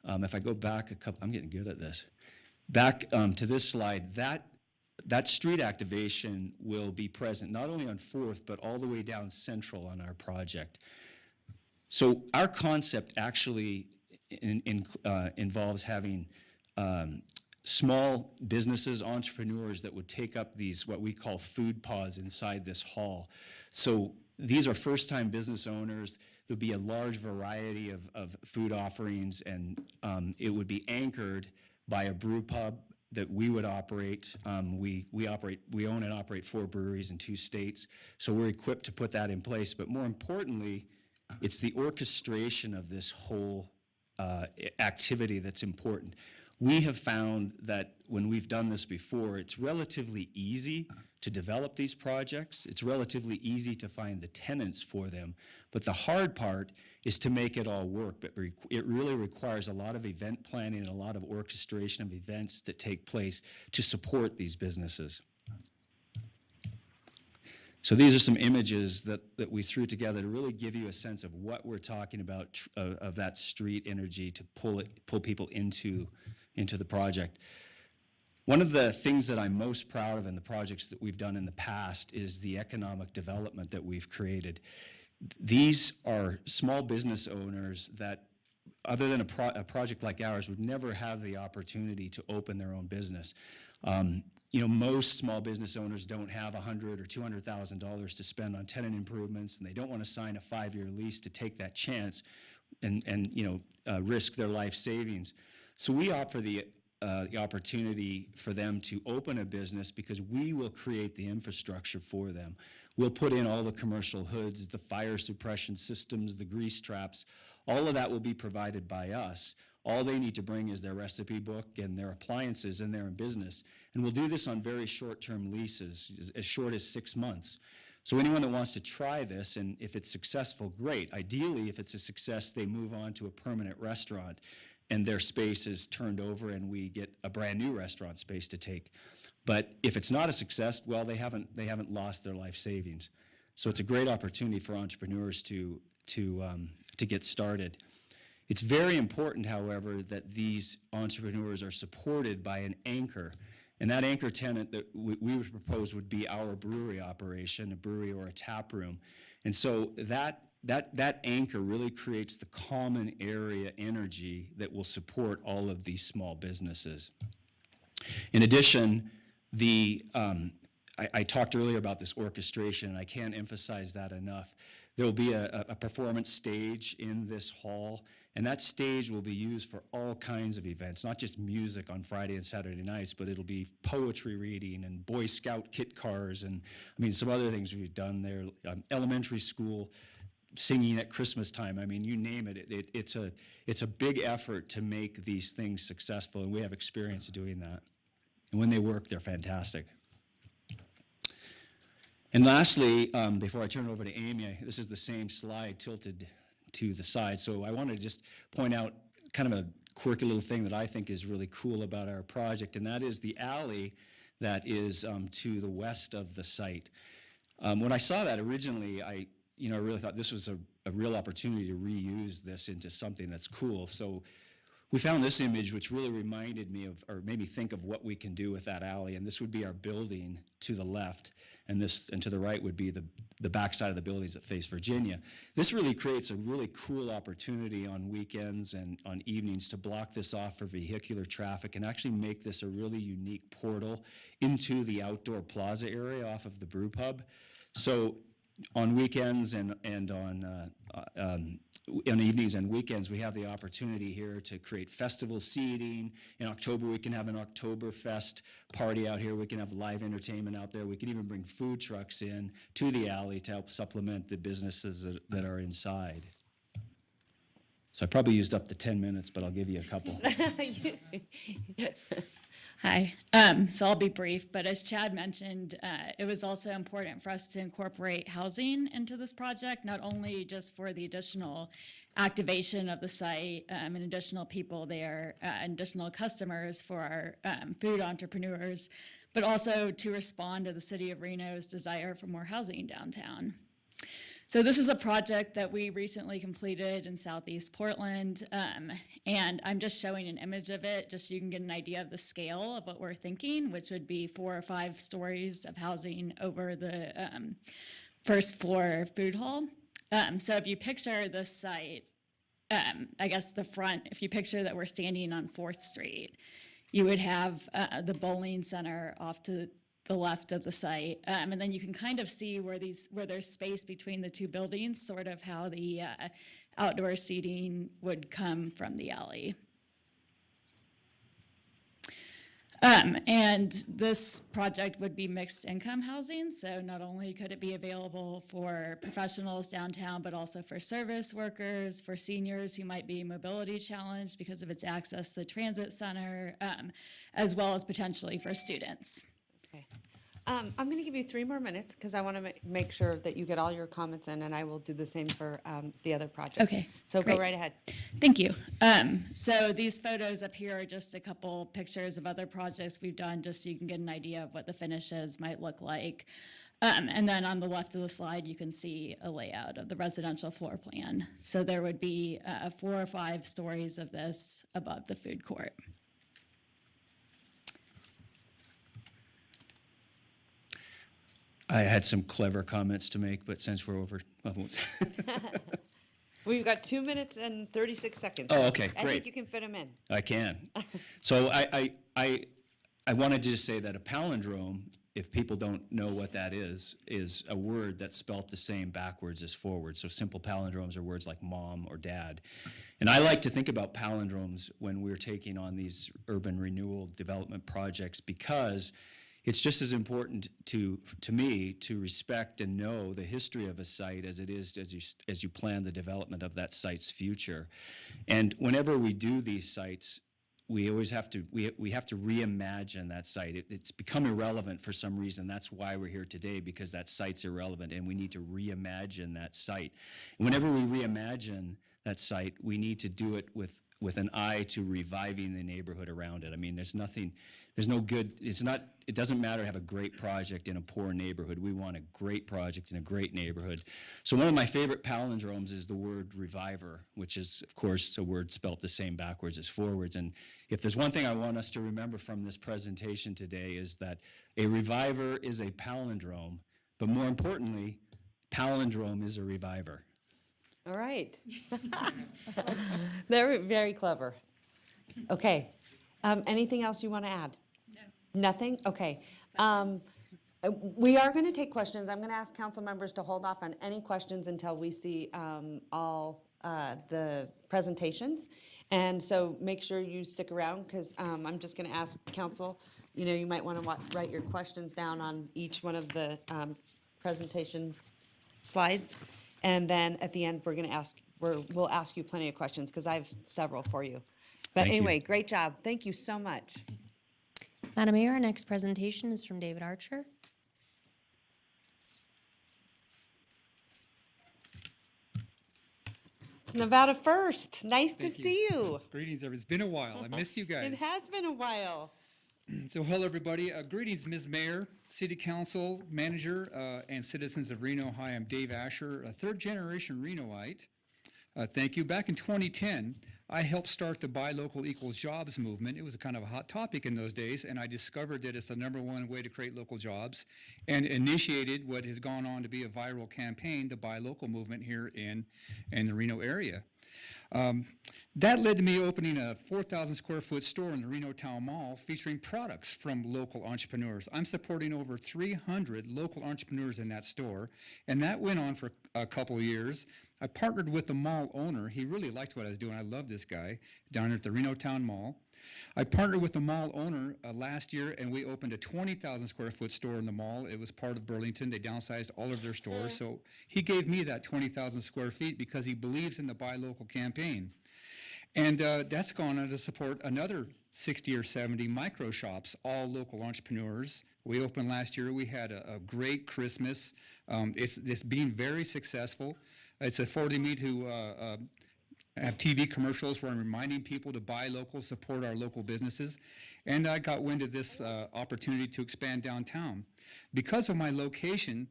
if I go back a couple, I'm getting good at this. Back to this slide, that street activation will be present not only on 4th, but all the way down Central on our project. So our concept actually involves having small businesses, entrepreneurs that would take up these, what we call food pods inside this hall. So these are first-time business owners. There'll be a large variety of food offerings, and it would be anchored by a brew pub that we would operate. We own and operate 4 breweries in 2 states, so we're equipped to put that in place. But more importantly, it's the orchestration of this whole activity that's important. We have found that when we've done this before, it's relatively easy to develop these projects. It's relatively easy to find the tenants for them. But the hard part is to make it all work. But it really requires a lot of event planning and a lot of orchestration of events that take place to support these businesses. So these are some images that we threw together to really give you a sense of what we're talking about, of that street energy to pull people into the project. One of the things that I'm most proud of in the projects that we've done in the past is the economic development that we've created. These are small business owners that, other than a project like ours, would never have the opportunity to open their own business. Most small business owners don't have $100,000 or $200,000 to spend on tenant improvements, and they don't want to sign a 5-year lease to take that chance and risk their life savings. So we offer the opportunity for them to open a business because we will create the infrastructure for them. We'll put in all the commercial hoods, the fire suppression systems, the grease traps. All of that will be provided by us. All they need to bring is their recipe book and their appliances, and they're in business. And we'll do this on very short-term leases, as short as 6 months. So anyone that wants to try this, and if it's successful, great. Ideally, if it's a success, they move on to a permanent restaurant, and their space is turned over, and we get a brand new restaurant space to take. But if it's not a success, well, they haven't lost their life savings. So it's a great opportunity for entrepreneurs to get started. It's very important, however, that these entrepreneurs are supported by an anchor. And that anchor tenant that we would propose would be our brewery operation, a brewery or a tap room. And so that anchor really creates the common area energy that will support all of these small businesses. In addition, I talked earlier about this orchestration, and I can't emphasize that enough. There will be a performance stage in this hall, and that stage will be used for all kinds of events, not just music on Friday and Saturday nights, but it'll be poetry reading and Boy Scout kit cars and, some other things we've done there, elementary school singing at Christmas time. You name it. It's a big effort to make these things successful, and we have experience doing that. And when they work, they're fantastic. And lastly, before I turn it over to Amy, this is the same slide tilted to the side. So I wanted to just point out kind of a quirky little thing that I think is really cool about our project, and that is the alley that is to the west of the site. When I saw that originally, I really thought this was a real opportunity to reuse this into something that's cool. So we found this image, which really reminded me of, or made me think of what we can do with that alley. And this would be our building to the left, and to the right would be the backside of the buildings that face Virginia. This really creates a really cool opportunity on weekends and on evenings to block this off for vehicular traffic and actually make this a really unique portal into the outdoor plaza area off of the brew pub. So on weekends and on evenings and weekends, we have the opportunity here to create festival seating. In October, we can have an Oktoberfest party out here. We can have live entertainment out there. We can even bring food trucks in to the alley to help supplement the businesses that are inside. So I probably used up the 10 minutes, but I'll give you a couple. Hi. So I'll be brief, but as Chad mentioned, it was also important for us to incorporate housing into this project, not only just for the additional activation of the site and additional people there, and additional customers for our food entrepreneurs, but also to respond to the city of Reno's desire for more housing downtown. So this is a project that we recently completed in Southeast Portland, and I'm just showing an image of it just so you can get an idea of the scale of what we're thinking, which would be 4 or 5 stories of housing over the first floor food hall. So if you picture this site, I guess the front, if you picture that we're standing on 4th Street, you would have the bowling center off to the left of the site, and then you can kind of see where there's space between the 2 buildings, sort of how the outdoor seating would come from the alley. And this project would be mixed income housing, so not only could it be available for professionals downtown, but also for service workers, for seniors who might be mobility challenged because of its access to the transit center, as well as potentially for students. I'm going to give you 3 more minutes because I want to make sure that you get all your comments in, and I will do the same for the other projects. Okay, So great. go right ahead. Thank you. So these photos up here are just a couple pictures of other projects we've done, just so you can get an idea of what the finishes might look like. And then on the left of the slide, you can see a layout of the residential floor plan. So there would be 4 or 5 stories of this above the food court. I had some clever comments to make, but since we're over, I won't. We've got 2 minutes and 36 seconds. Oh, okay, I great. think you can fit them in. I can. So I wanted to just say that a palindrome, if people don't know what that is a word that's spelt the same backwards as forward. So simple palindromes are words like mom or dad. And I like to think about palindromes when we're taking on these urban renewal development projects, because it's just as important to me to respect and know the history of a site as it is as you plan the development of that site's future. And whenever we do these sites, we always have to we have to reimagine that site. It's become irrelevant for some reason. That's why we're here today, because that site's irrelevant, and we need to reimagine that site. And whenever we reimagine that site, we need to do it with an eye to reviving the neighborhood around it. I mean, it doesn't matter to have a great project in a poor neighborhood. We want a great project in a great neighborhood. So one of my favorite palindromes is the word reviver, which is, of course, a word spelt the same backwards as forwards. And if there's one thing I want us to remember from this presentation today, is that a reviver is a palindrome, but more importantly, palindrome is a reviver. All right. Very, very clever. Okay. Anything else you want to add? No. Nothing? Okay. We are going to take questions. I'm going to ask council members to hold off on any questions until we see all the presentations. And so make sure you stick around, because I'm just going to ask council, you might want to write your questions down on each one of the presentation slides. And then at the end, we'll ask you plenty of questions, because I have several for you. But Thank you. anyway, great job. Thank you so much. Madam Mayor, our next presentation is from David Archer. Nevada First. Nice to see you. Greetings, everyone. It's been a while. I missed you guys. It has been a while. So hello, everybody. Greetings, Ms. Mayor, City Council, Manager, and citizens of Reno. Hi, I'm Dave Asher, a third-generation Renoite. Thank you. Back in 2010, I helped start the Buy Local Equals Jobs movement. It was a kind of a hot topic in those days, and I discovered that it's the #1 way to create local jobs and initiated what has gone on to be a viral campaign, the Buy Local movement here in the Reno area. That led to me opening a 4,000 square foot store in the Reno Town Mall featuring products from local entrepreneurs. I'm supporting over 300 local entrepreneurs in that store, and that went on for a couple of years. I partnered with the mall owner. He really liked what I was doing. I love this guy down at the Reno Town Mall. I partnered with the mall owner last year, and we opened a 20,000 square foot store in the mall. It was part of Burlington. They downsized all of their stores. So he gave me that 20,000 square feet because he believes in the Buy Local campaign. And that's gone on to support another 60 or 70 micro shops, all local entrepreneurs. We opened last year. We had a great Christmas. It's been very successful. It's affording me to have TV commercials where I'm reminding people to buy local, support our local businesses. And I got wind of this opportunity to expand downtown. Because of my location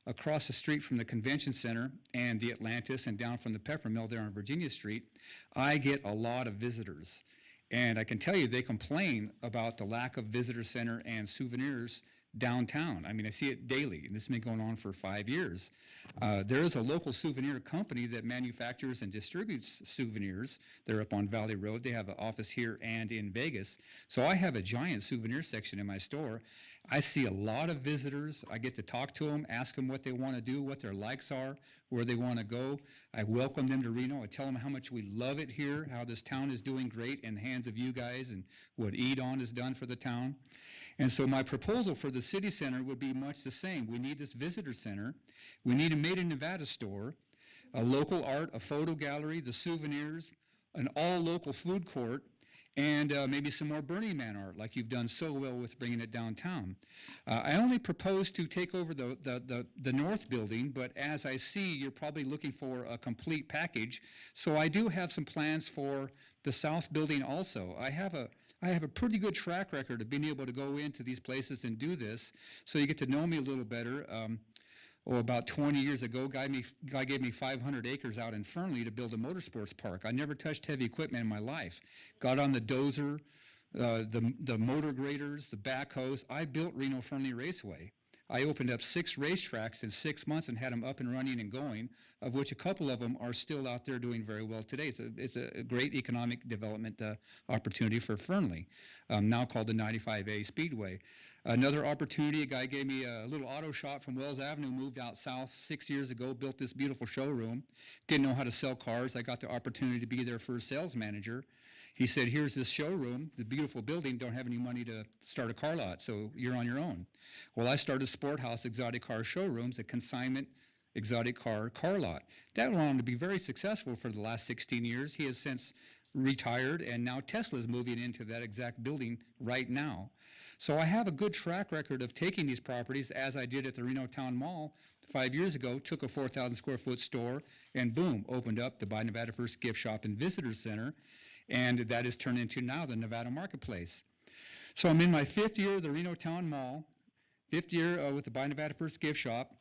across the street from the convention center and the Atlantis and down from the pepper mill there on Virginia Street, I get a lot of visitors. And I can tell you they complain about the lack of visitor center and souvenirs downtown. I mean, I see it daily, and this has been going on for 5 years. There is a local souvenir company that manufactures and distributes souvenirs. They're up on Valley Road. They have an office here and in Vegas. So I have a giant souvenir section in my store. I see a lot of visitors. I get to talk to them, ask them what they want to do, what their likes are, where they want to go. I welcome them to Reno. I tell them how much we love it here, how this town is doing great in the hands of you guys and what EDON has done for the town. And so my proposal for the city center would be much the same. We need this visitor center. We need a Made in Nevada store, a local art, a photo gallery, the souvenirs, an all-local food court, and maybe some more Burning Man art like you've done so well with bringing it downtown. I only propose to take over the north building, but as I see, you're probably looking for a complete package. So I do have some plans for the south building also. I have a pretty good track record of being able to go into these places and do this, so you get to know me a little better. About 20 years ago, guy gave me 500 acres out in Fernley to build a motorsports park. I never touched heavy equipment in my life. Got on the dozer, the motor graders, the backhoes. I built Reno Fernley Raceway. I opened up 6 racetracks in 6 months and had them up and running and going, of which a couple of them are still out there doing very well today. It's a great economic development opportunity for Fernley, now called the 95A Speedway. Another opportunity, a guy gave me a little auto shop from Wells Avenue, moved out south 6 years ago, built this beautiful showroom. Didn't know how to sell cars. I got the opportunity to be their first sales manager. He said, here's this showroom, the beautiful building, don't have any money to start a car lot, so you're on your own. Well, I started Sport House Exotic Car Showrooms, a consignment exotic car lot. That went on to be very successful for the last 16 years. He has since retired, and now Tesla's moving into that exact building right now. So I have a good track record of taking these properties, as I did at the Reno Town Mall 5 years ago, took a 4,000 square foot store, and boom, opened up the Buy Nevada First Gift Shop and Visitor Center, and that has turned into now the Nevada Marketplace. So I'm in my 5th year of the Reno Town Mall, 5th year with the Buy Nevada First Gift Shop,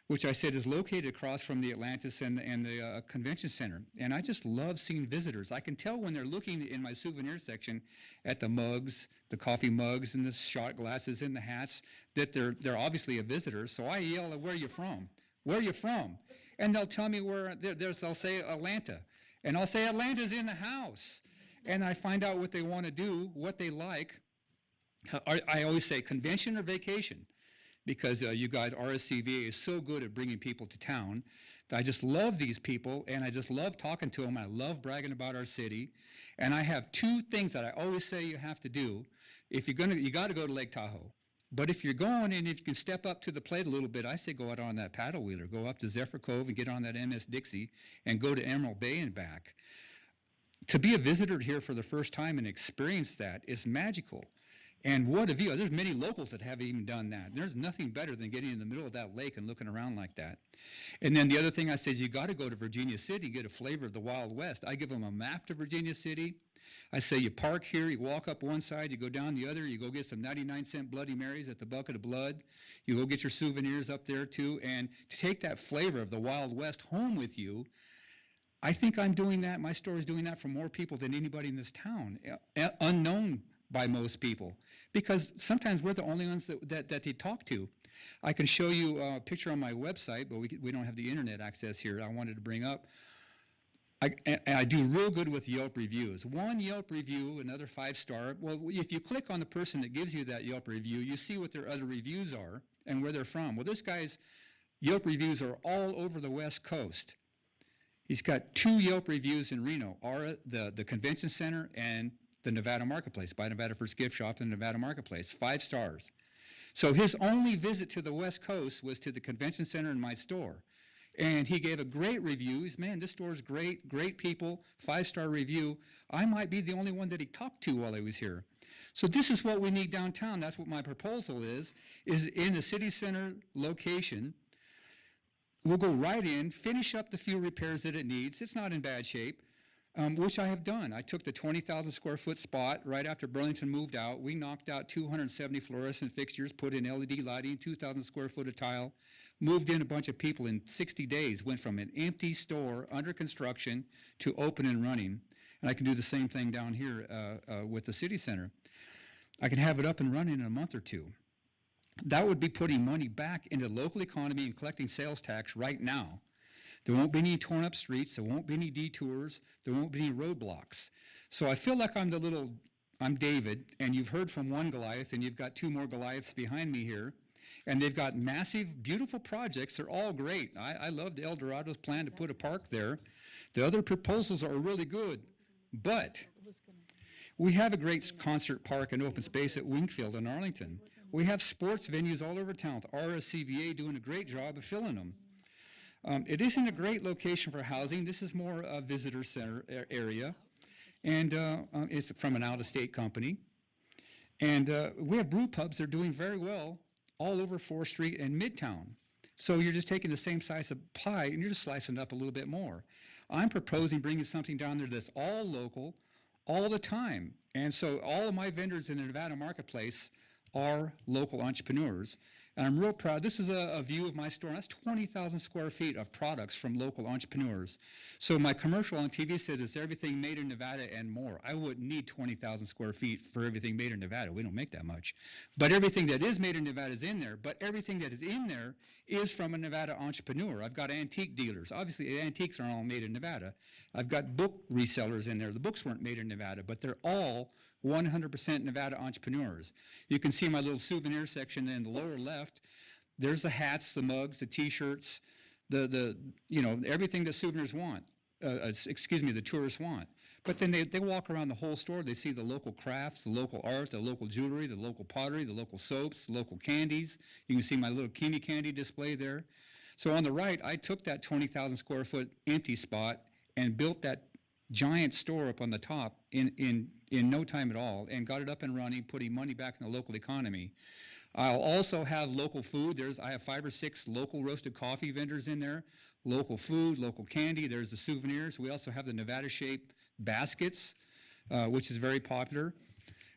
which I said is located across from the Atlantis and the Convention Center. And I just love seeing visitors. I can tell when they're looking in my souvenir section at the mugs, the coffee mugs and the shot glasses and the hats, that they're obviously a visitor. So I yell, where are you from? Where are you from? And they'll tell me where, they'll say Atlanta. And I'll say Atlanta's in the house. And I find out what they want to do, what they like. I always say convention or vacation, because you guys, RSCVA is so good at bringing people to town. I just love these people, and I just love talking to them. I love bragging about our city. And I have 2 things that I always say you have to do. If you're you got to go to Lake Tahoe. But if you're going and if you can step up to the plate a little bit, I say go out on that paddle wheeler, go up to Zephyr Cove and get on that MS Dixie and go to Emerald Bay and back. To be a visitor here for the first time and experience that is magical. And what a view. There's many locals that haven't even done that. There's nothing better than getting in the middle of that lake and looking around like that. And then the other thing I said is you got to go to Virginia City, get a flavor of the Wild West. I give them a map to Virginia City. I say you park here, you walk up one side, you go down the other, you go get some 99-cent Bloody Marys at the Bucket of Blood. You go get your souvenirs up there too. And to take that flavor of the Wild West home with you, I think I'm doing that. My store is doing that for more people than anybody in this town, unknown by most people, because sometimes we're the only ones that they talk to. I can show you a picture on my website, but we don't have the internet access here. I wanted to bring up. I do real good with Yelp reviews. One Yelp review, another 5-star. Well, if you click on the person that gives you that Yelp review, you see what their other reviews are and where they're from. Well, this guy's Yelp reviews are all over the West Coast. He's got 2 Yelp reviews in Reno, the convention center and the Nevada Marketplace, Buy Nevada First Gift Shop and Nevada Marketplace, 5 stars. So his only visit to the West Coast was to the convention center and my store. And he gave a great review. He's, man, this store's great, great people, 5-star review. I might be the only one that he talked to while he was here. So this is what we need downtown. That's what my proposal is in a city center location. We'll go right in, finish up the few repairs that it needs. It's not in bad shape. Which I have done. I took the 20,000 square foot spot right after Burlington moved out. We knocked out 270 fluorescent fixtures, put in LED lighting, 2,000 square foot of tile, moved in a bunch of people in 60 days, went from an empty store under construction to open and running. And I can do the same thing down here with the city center. I can have it up and running in a month or 2. That would be putting money back into the local economy and collecting sales tax right now. There won't be any torn up streets, there won't be any detours, there won't be any roadblocks. So I feel like I'm David, and you've heard from one Goliath, and you've got 2 more Goliaths behind me here. And they've got massive, beautiful projects. They're all great. I loved El Dorado's plan to put a park there. The other proposals are really good, but we have a great concert park and open space at Wingfield in Arlington. We have sports venues all over town, with RSCVA doing a great job of filling them. It isn't a great location for housing. This is more a visitor center area, and it's from an out-of-state company. And we have brew pubs that are doing very well all over 4th Street and Midtown. So you're just taking the same size of pie and you're just slicing it up a little bit more. I'm proposing bringing something down there that's all local, all the time. And so all of my vendors in the Nevada Marketplace are local entrepreneurs. And I'm real proud. This is a view of my store. And that's 20,000 square feet of products from local entrepreneurs. So my commercial on TV says it's everything made in Nevada and more. I wouldn't need 20,000 square feet for everything made in Nevada. We don't make that much. But everything that is made in Nevada is in there. But everything that is in there is from a Nevada entrepreneur. I've got antique dealers. Obviously, the antiques aren't all made in Nevada. I've got book resellers in there. The books weren't made in Nevada, but they're all 100% Nevada entrepreneurs. You can see my little souvenir section in the lower left. There's the hats, the mugs, the T-shirts, the everything that souvenirs want. The tourists want. But then they walk around the whole store. They see the local crafts, the local art, the local jewelry, the local pottery, the local soaps, the local candies. You can see my little Kimi candy display there. So on the right, I took that 20,000 square foot empty spot and built that giant store up on the top in no time at all, and got it up and running, putting money back in the local economy. I'll also have local food. I have 5 or 6 local roasted coffee vendors in there, local food, local candy. There's the souvenirs. We also have the Nevada-shaped baskets, which is very popular.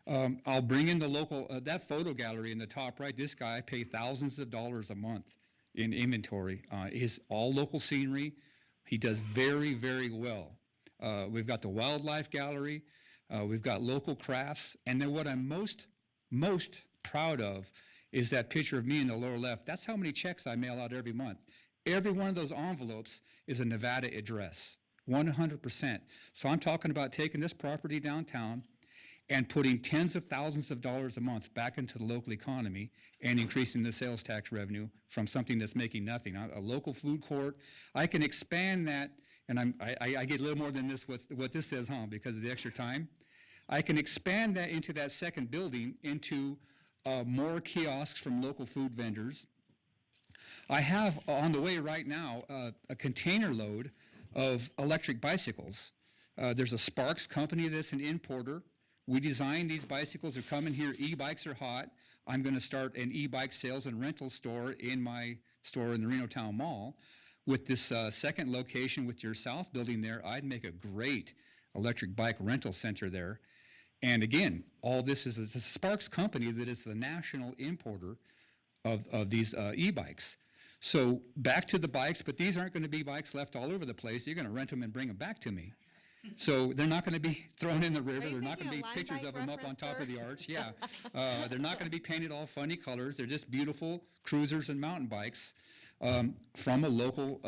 I'll bring in the local, that photo gallery in the top right. This guy paid thousands of dollars a month in inventory. Is all local scenery. He does very, very well. We've got the wildlife gallery. We've got local crafts. And then what I'm most proud of is that picture of me in the lower left. That's how many checks I mail out every month. Every one of those envelopes is a Nevada address, 100%. So I'm talking about taking this property downtown and putting tens of thousands of dollars a month back into the local economy and increasing the sales tax revenue from something that's making nothing. A local food court, I can expand that, and I get a little more than this, what this says, because of the extra time. I can expand that into that second building into more kiosks from local food vendors. I have on the way right now a container load of electric bicycles. There's a Sparks company that's an importer. We designed these bicycles. They're coming here. E-bikes are hot. I'm going to start an e-bike sales and rental store in my store in the Reno Town Mall. With this second location with your south building there, I'd make a great electric bike rental center there. And again, all this is a Sparks company that is the national importer of these e-bikes. So back to the bikes, but these aren't going to be bikes left all over the place. You're going to rent them and bring them back to me. So they're not going to be thrown in the river. They're not going to be pictures of them up on top of the arch. Yeah. They're not going to be painted all funny colors. They're just beautiful cruisers and mountain bikes from a local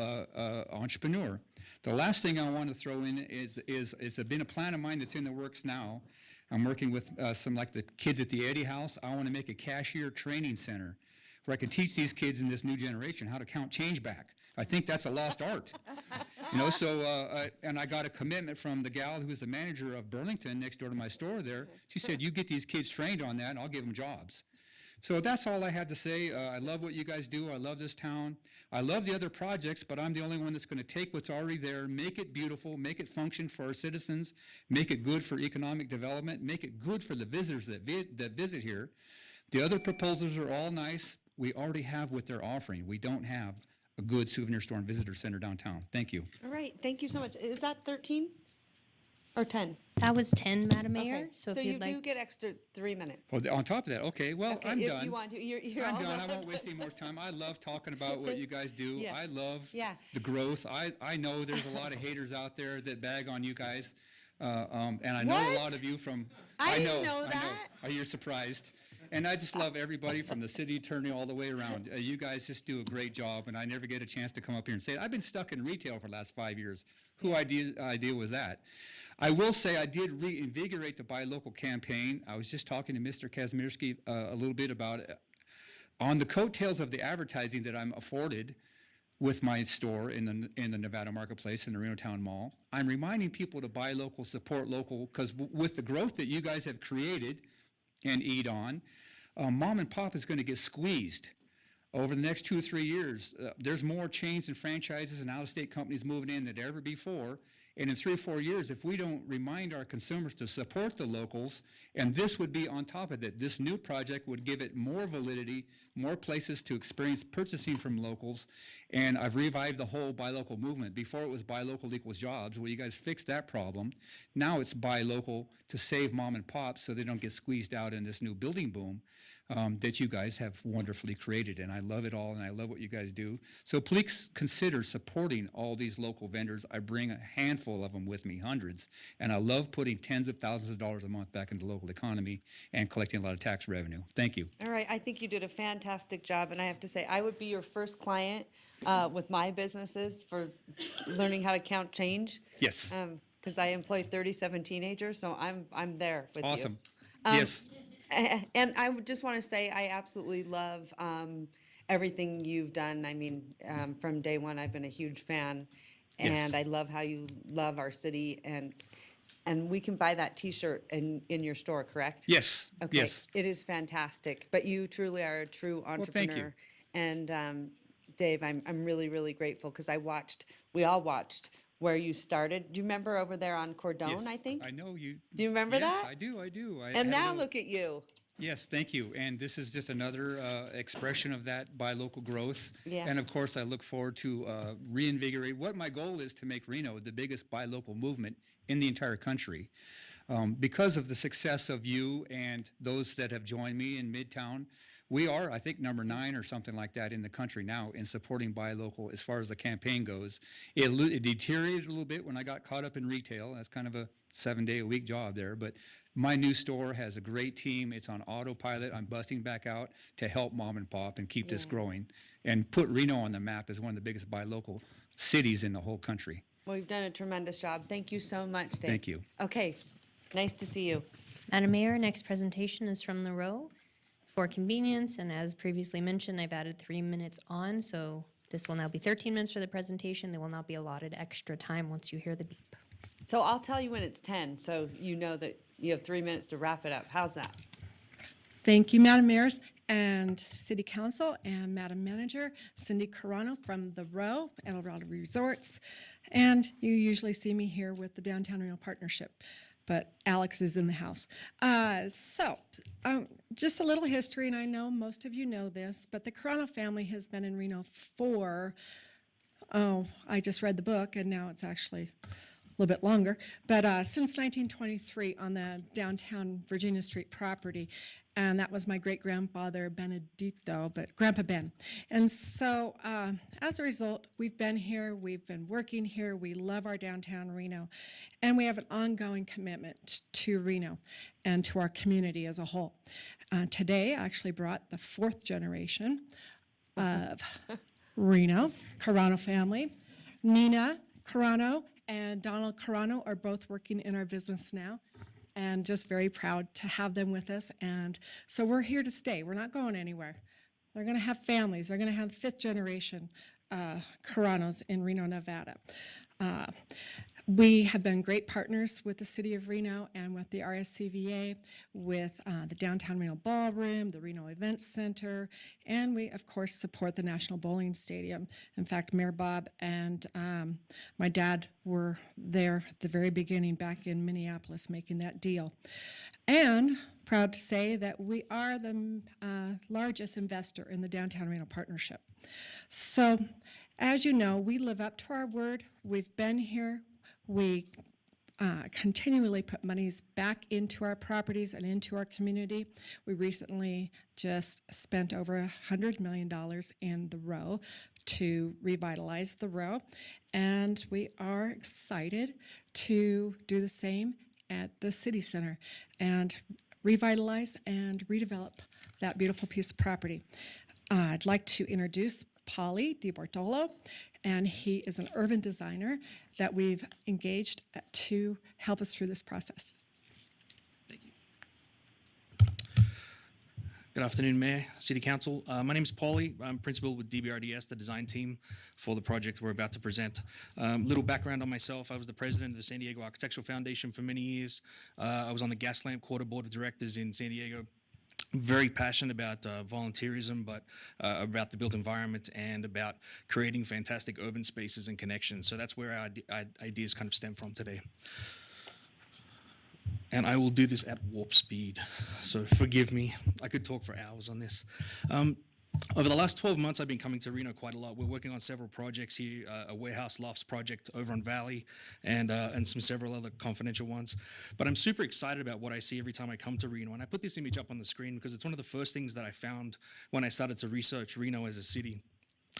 entrepreneur. The last thing I want to throw in is been a plan of mine that's in the works now. I'm working with some like the kids at the Eddy House. I want to make a cashier training center where I can teach these kids in this new generation how to count change back. I think that's a lost art. And I got a commitment from the gal who was the manager of Burlington next door to my store there. She said, you get these kids trained on that and I'll give them jobs. So that's all I had to say. I love what you guys do. I love this town. I love the other projects, but I'm the only one that's going to take what's already there, make it beautiful, make it function for our citizens, make it good for economic development, make it good for the visitors that visit here. The other proposals are all nice. We already have what they're offering. We don't have a good souvenir store and visitor center downtown. Thank you. All right, thank you so much. Is that 13 or 10? That was 10, Madam Mayor. Okay, So if you you'd do like. get extra 3 minutes. Oh, on top of that, okay, well, Okay, I'm if done. you want to, you're I'm all done. I right. won't waste any more time. I love talking about what you guys do. Yeah. I love Yeah. the growth. I know there's a lot of haters out there that bag on you guys. And I know a lot of you from. I didn't know that. Oh, you're surprised. And I just love everybody from the city attorney all the way around. You guys just do a great job, and I never get a chance to come up here and say it. I've been stuck in retail for the last 5 years. Who idea was that? I will say I did reinvigorate the Buy Local campaign. I was just talking to Mr. Kazmierski a little bit about it. On the coattails of the advertising that I'm afforded with my store in the Nevada Marketplace in the Reno Town Mall, I'm reminding people to buy local, support local, because with the growth that you guys have created and eat on, mom and pop is going to get squeezed over the next 2 or 3 years. There's more chains and franchises and out-of-state companies moving in than ever before. And in 3 or 4 years, if we don't remind our consumers to support the locals, and this would be on top of it, this new project would give it more validity, more places to experience purchasing from locals, and I've revived the whole buy local movement. Before it was buy local equals jobs. Well, you guys fixed that problem. Now it's buy local to save mom and pop so they don't get squeezed out in this new building boom that you guys have wonderfully created. And I love it all, and I love what you guys do. So please consider supporting all these local vendors. I bring a handful of them with me, hundreds, and I love putting tens of thousands of dollars a month back into the local economy and collecting a lot of tax revenue. Thank you. All right, I think you did a fantastic job, and I have to say, I would be your first client with my businesses for learning how to count change. Yes. Because I employ 37 teenagers, so I'm there with you. Awesome. Yes. And I would just want to say, I absolutely love everything you've done. I mean, from day one, I've been a huge fan, and I love how you love our city, and we can buy that T-shirt in your store, correct? Yes. Okay. Yes. It is fantastic, but you truly are a true entrepreneur. thank you. And Dave, I'm really, really grateful because we all watched where you started. Do you remember over there on Cordone, Yes, I think? I know you. Do you remember yes, that? I do. And now look at you. Yes, thank you. And this is just another expression of that buy local growth. Yeah. And of course, I look forward to reinvigorate. What my goal is to make Reno the biggest buy local movement in the entire country. Because of the success of you and those that have joined me in Midtown, we are, I think, number 9 or something like that in the country now in supporting buy local as far as the campaign goes. It deteriorated a little bit when I got caught up in retail. That's kind of a 7-day-a-week job there. But my new store has a great team. It's on autopilot. I'm busting back out to help mom and pop and keep this growing and put Reno on the map as one of the biggest buy local cities in the whole country. Well, you've done a tremendous job. Thank you so much, Dave. Thank you. Okay, nice to see you. Madam Mayor, next presentation is from the row. For convenience, and as previously mentioned, I've added 3 minutes on, so this will now be 13 minutes for the presentation. There will not be allotted extra time once you hear the beep. So I'll tell you when it's 10, so you know that you have 3 minutes to wrap it up. How's that? Thank you, Madam Mayor and City Council and Madam Manager, Cindy Carano from the Row, El Dorado Resorts. And you usually see me here with the Downtown Reno Partnership. but Alex is in the house. Just a little history, and I know most of you know this, but the Carano family has been in Reno for, I just read the book, and now it's actually a little bit longer, but since 1923 on the downtown Virginia Street property, and that was my great-grandfather Benedito, but Grandpa Ben. And so as a result, we've been here, we've been working here, we love our downtown Reno, and we have an ongoing commitment to Reno and to our community as a whole. Today, I actually brought the fourth generation of Reno, Carano family. Nina Carano and Donald Carano are both working in our business now, and just very proud to have them with us. And so we're here to stay. We're not going anywhere. They're going to have families. They're going to have fifth generation Caranos in Reno, Nevada. We have been great partners with the City of Reno and with the RSCVA, with the Downtown Reno Ballroom, the Reno Event Center, and we, of course, support the National Bowling Stadium. In fact, Mayor Bob and my dad were there at the very beginning back in Minneapolis making that deal. And proud to say that we are the largest investor in the Downtown Reno Partnership. So, as you know, we live up to our word. We've been here. We continually put monies back into our properties and into our community. We recently just spent over $100 million in the Row to revitalize the Row, and we are excited to do the same at the City Center and revitalize and redevelop that beautiful piece of property. I'd like to introduce Paulie DiBartolo, and he is an urban designer that we've engaged to help us through this process. Thank you. Good afternoon, Mayor, City Council. My name is Paulie. I'm principal with DBRDS, the design team for the project we're about to present. Little background on myself. I was the president of the San Diego Architectural Foundation for many years. I was on the Gaslamp Quarter Board of Directors in San Diego. Very passionate about volunteerism, but about the built environment and about creating fantastic urban spaces and connections. So that's where our ideas kind of stem from today. And I will do this at warp speed, so forgive me. I could talk for hours on this. Over the last 12 months, I've been coming to Reno quite a lot. We're working on several projects here, a warehouse lofts project over on Valley, and several other confidential ones. But I'm super excited about what I see every time I come to Reno. And I put this image up on the screen because it's one of the first things that I found when I started to research Reno as a city.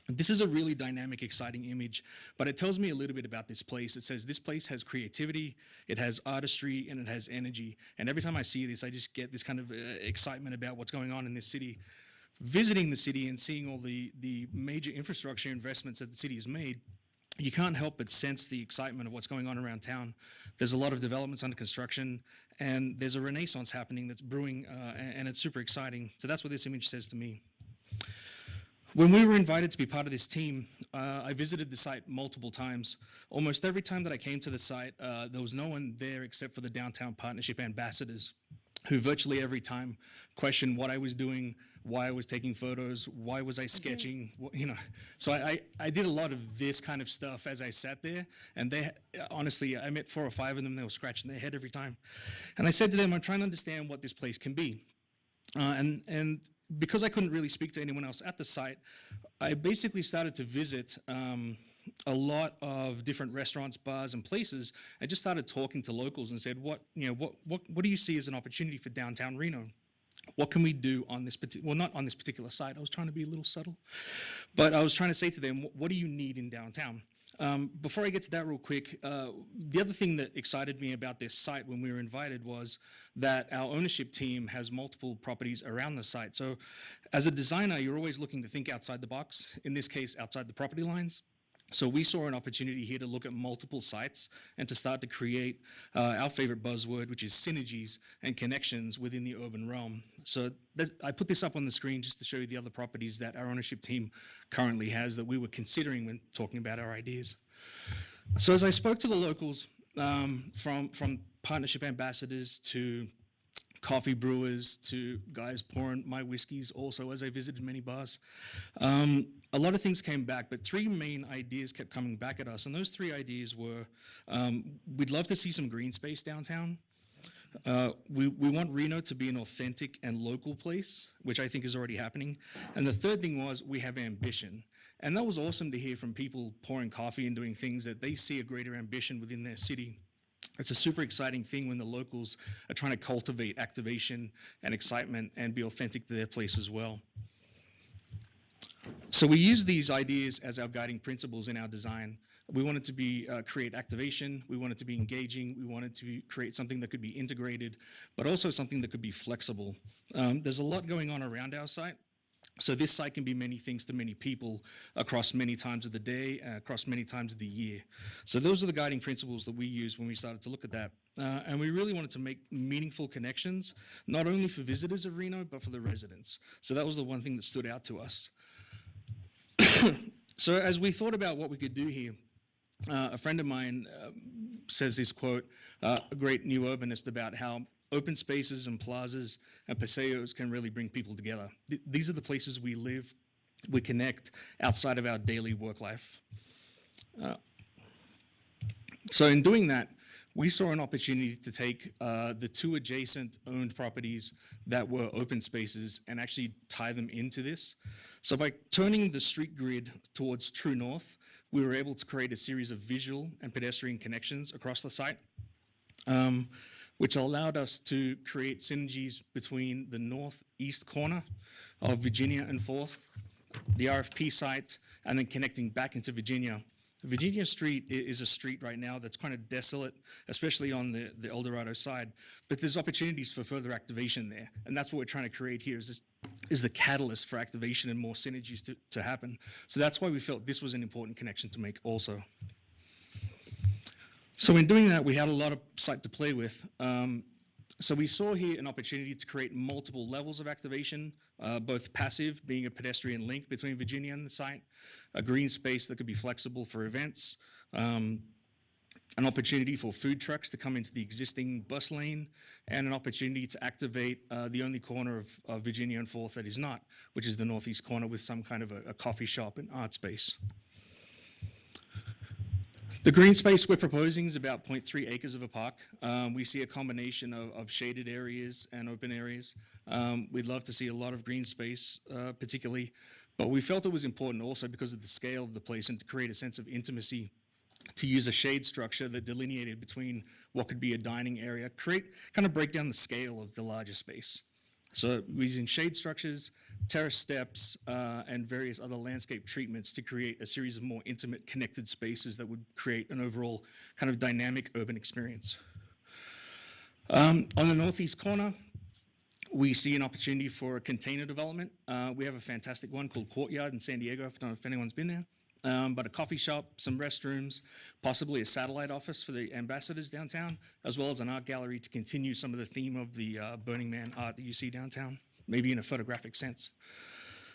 This is a really dynamic, exciting image, but it tells me a little bit about this place. It says this place has creativity, it has artistry, and it has energy. And every time I see this, I just get this kind of excitement about what's going on in this city. Visiting the city and seeing all the major infrastructure investments that the city has made, you can't help but sense the excitement of what's going on around town. There's a lot of developments under construction, and there's a renaissance happening that's brewing, and it's super exciting. So that's what this image says to me. When we were invited to be part of this team, I visited the site multiple times. Almost every time that I came to the site, there was no one there except for the Downtown Partnership ambassadors, who virtually every time questioned what I was doing, why I was taking photos, why was I sketching, So I did a lot of this kind of stuff as I sat there, and they, honestly, I met 4 or 5 of them, they were scratching their head every time. And I said to them, I'm trying to understand what this place can be. And because I couldn't really speak to anyone else at the site, I basically started to visit a lot of different restaurants, bars, and places. I just started talking to locals and said, what do you see as an opportunity for downtown Reno? What can we do on this not on this particular site. I was trying to be a little subtle, but I was trying to say to them, what do you need in downtown? Before I get to that real quick, the other thing that excited me about this site when we were invited was that our ownership team has multiple properties around the site. So as a designer, you're always looking to think outside the box, in this case, outside the property lines. So we saw an opportunity here to look at multiple sites and to start to create our favorite buzzword, which is synergies and connections within the urban realm. So I put this up on the screen just to show you the other properties that our ownership team currently has that we were considering when talking about our ideas. So as I spoke to the locals, from partnership ambassadors to coffee brewers to guys pouring my whiskeys also as I visited many bars. A lot of things came back, but 3 main ideas kept coming back at us. And those 3 ideas were, we'd love to see some green space downtown. We want Reno to be an authentic and local place, which I think is already happening. And the third thing was we have ambition. And that was awesome to hear from people pouring coffee and doing things that they see a greater ambition within their city. It's a super exciting thing when the locals are trying to cultivate activation and excitement and be authentic to their place as well. So we use these ideas as our guiding principles in our design. We wanted to be create activation, we wanted to be engaging, we wanted to create something that could be integrated, but also something that could be flexible. There's a lot going on around our site. So this site can be many things to many people across many times of the day, across many times of the year. So those are the guiding principles that we used when we started to look at that. And we really wanted to make meaningful connections, not only for visitors of Reno, but for the residents. So that was the one thing that stood out to us. So as we thought about what we could do here, a friend of mine says this quote, a great new urbanist, about how open spaces and plazas and paseos can really bring people together. These are the places we live, we connect outside of our daily work life. So in doing that, we saw an opportunity to take the two adjacent owned properties that were open spaces and actually tie them into this. So by turning the street grid towards true north, we were able to create a series of visual and pedestrian connections across the site, which allowed us to create synergies between the northeast corner of Virginia and 4th, the RFP site, and then connecting back into Virginia. Virginia Street is a street right now that's kind of desolate, especially on the El Dorado side, but there's opportunities for further activation there, and that's what we're trying to create here, is the catalyst for activation and more synergies to happen. So that's why we felt this was an important connection to make also. So in doing that, we had a lot of site to play with. So we saw here an opportunity to create multiple levels of activation, both passive, being a pedestrian link between Virginia and the site, a green space that could be flexible for events, an opportunity for food trucks to come into the existing bus lane, and an opportunity to activate the only corner of Virginia and 4th that is not, which is the northeast corner with some kind of a coffee shop and art space. The green space we're proposing is about 0.3 acres of a park. We see a combination of shaded areas and open areas. We'd love to see a lot of green space, particularly, but we felt it was important also because of the scale of the place and to create a sense of intimacy, to use a shade structure that delineated between what could be a dining area, kind of break down the scale of the larger space. So we're using shade structures, terrace steps, and various other landscape treatments to create a series of more intimate, connected spaces that would create an overall kind of dynamic urban experience. On the northeast corner, we see an opportunity for a container development. We have a fantastic one called Courtyard in San Diego. I don't know if anyone's been there. But a coffee shop, some restrooms, possibly a satellite office for the ambassadors downtown, as well as an art gallery to continue some of the theme of the Burning Man art that you see downtown, maybe in a photographic sense.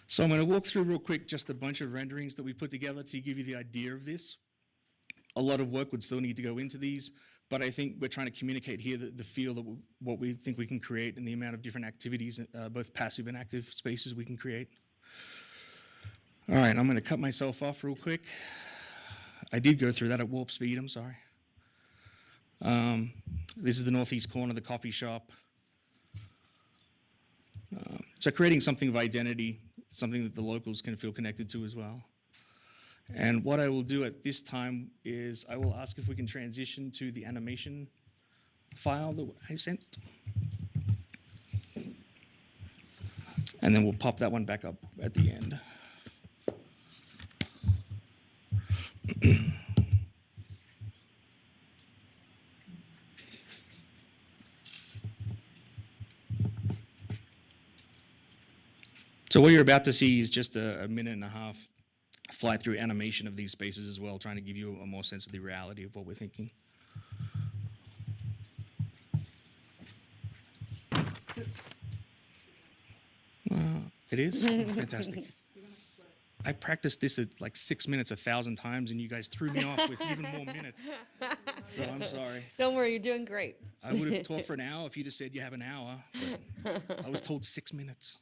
So I'm going to walk through real quick just a bunch of renderings that we put together to give you the idea of this. A lot of work would still need to go into these, but I think we're trying to communicate here the feel that what we think we can create and the amount of different activities, both passive and active spaces we can create. All right, I'm going to cut myself off real quick. I did go through that at warp speed, I'm sorry. This is the northeast corner of the coffee shop. So creating something of identity, something that the locals can feel connected to as well. And what I will do at this time is I will ask if we can transition to the animation file that I sent. And then we'll pop that one back up at the end. So what you're about to see is just a minute and a half fly through animation of these spaces as well, trying to give you a more sense of the reality of what we're thinking. It is? Fantastic. I practiced this at like 6 minutes 1,000 times, and you guys threw me off with even more minutes. So I'm sorry. Don't worry, you're doing great. I would have talked for an hour if you just said you have an hour, but I was told 6 minutes.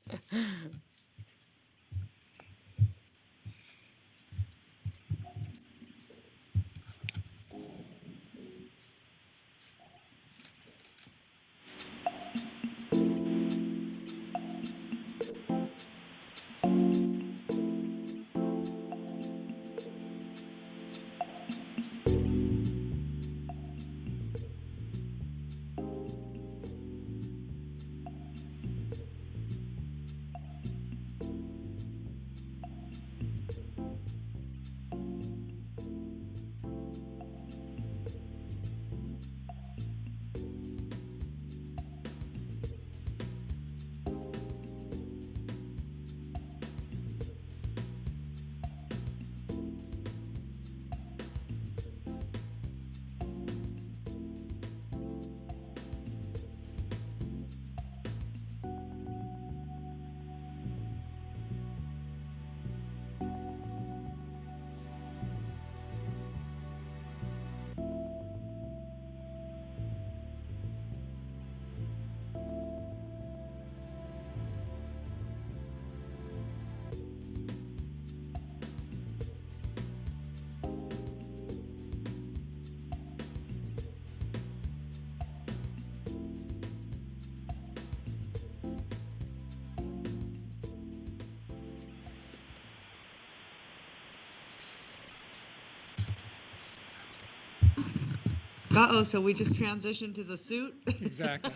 Uh-oh, so we just transitioned to the suit? Exactly.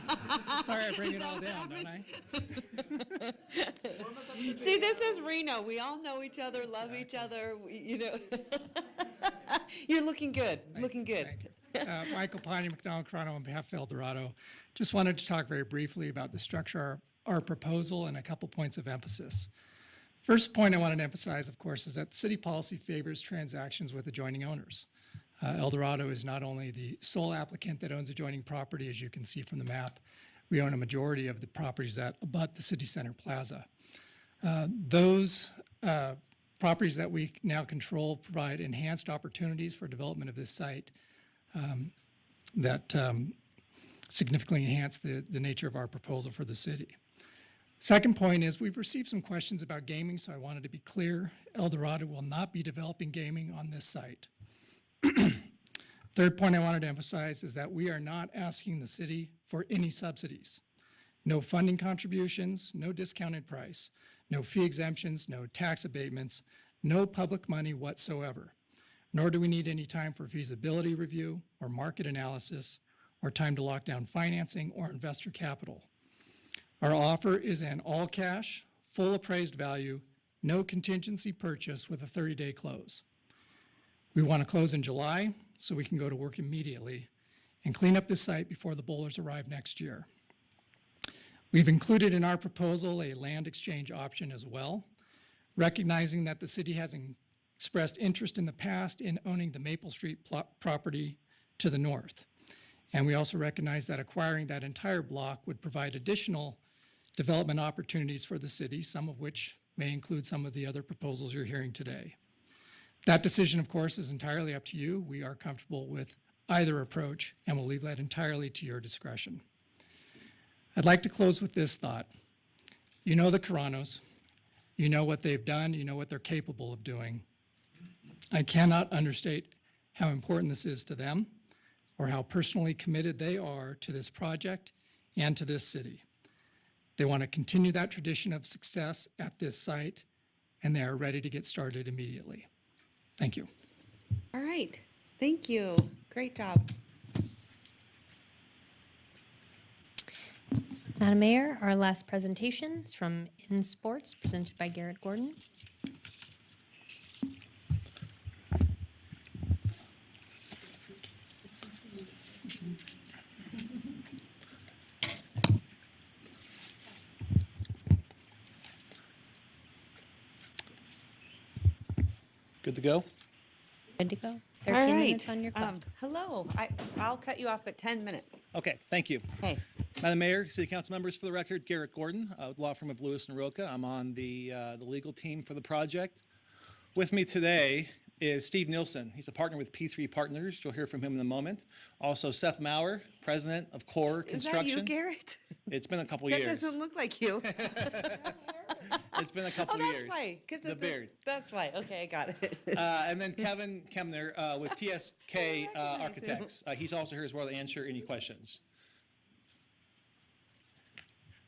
Sorry I bring it all down, don't I? See, this is Reno. We all know each other, love each other, you know. You're looking good, looking good. Michael Ponty, McDonald Toronto, on behalf of El Dorado. Just wanted to talk very briefly about the structure of our proposal and a couple points of emphasis. First point I wanted to emphasize, of course, is that city policy favors transactions with adjoining owners. El Dorado is not only the sole applicant that owns adjoining property, as you can see from the map, we own a majority of the properties that abut the city center plaza. Those properties that we now control provide enhanced opportunities for development of this site that significantly enhance the nature of our proposal for the city. Second point is we've received some questions about gaming, so I wanted to be clear. El Dorado will not be developing gaming on this site. Third point I wanted to emphasize is that we are not asking the city for any subsidies. No funding contributions, no discounted price, no fee exemptions, no tax abatements, no public money whatsoever. Nor do we need any time for feasibility review or market analysis or time to lock down financing or investor capital. Our offer is an all-cash, full appraised value, no contingency purchase with a 30-day close. We want to close in July so we can go to work immediately and clean up this site before the bowlers arrive next year. We've included in our proposal a land exchange option as well, recognizing that the city has expressed interest in the past in owning the Maple Street property to the north. And we also recognize that acquiring that entire block would provide additional development opportunities for the city, some of which may include some of the other proposals you're hearing today. That decision, of course, is entirely up to you. We are comfortable with either approach, and we'll leave that entirely to your discretion. I'd like to close with this thought. You know the Caranos. You know what they've done. You know what they're capable of doing. I cannot understate how important this is to them or how personally committed they are to this project and to this city. They want to continue that tradition of success at this site, and they are ready to get started immediately. Thank you. All right, thank you. Great job. Madam Mayor, our last presentation is from In Sports, presented by Garrett Gordon. Good to go? Good to go. All 13 right. minutes on your clock. Hello, I'll cut you off at 10 minutes. Okay, thank you. Hey. Madam Mayor, City Council members, for the record, Garrett Gordon, with law firm of Lewis and Roca. I'm on the legal team for the project. With me today is Steve Nielsen. He's a partner with P3 Partners. You'll hear from him in a moment. Also, Seth Maurer, president of Core Construction. Is that you, Garrett? It's been a couple That years. doesn't look like you. It's been a couple Oh, years. that's why. 'Cause The of beard. That's why. Okay, I got it. And then Kevin Kemner with TSK Architects. He's also here as well to answer any questions.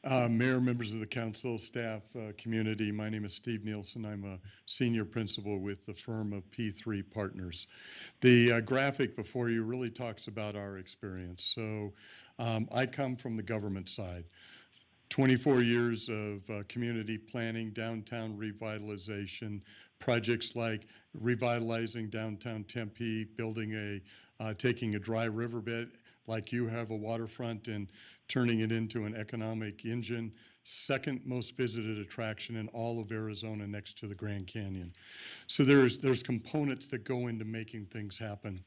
Mayor, members of the council, staff, community, my name is Steve Nielsen. I'm a senior principal with the firm of P3 Partners. The graphic before you really talks about our experience. So I come from the government side. 24 years of community planning, downtown revitalization, projects like revitalizing downtown Tempe, building taking a dry riverbed like you have a waterfront and turning it into an economic engine, second most visited attraction in all of Arizona next to the Grand Canyon. So there's components that go into making things happen.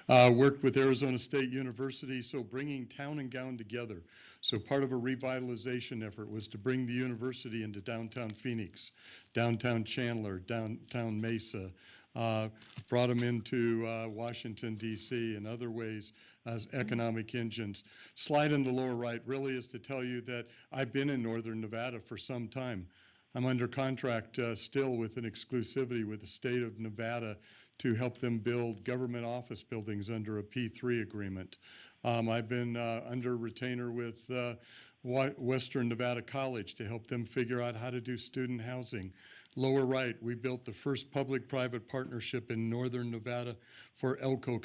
Worked with Arizona State University, so bringing town and gown together. So part of a revitalization effort was to bring the university into downtown Phoenix, downtown Chandler, downtown Mesa, brought them into Washington, D.C. and other ways as economic engines. Slide in the lower right really is to tell you that I've been in Northern Nevada for some time. I'm under contract still with an exclusivity with the state of Nevada to help them build government office buildings under a P3 agreement. I've been under retainer with Western Nevada College to help them figure out how to do student housing. Lower right, we built the first public-private partnership in Northern Nevada for Elko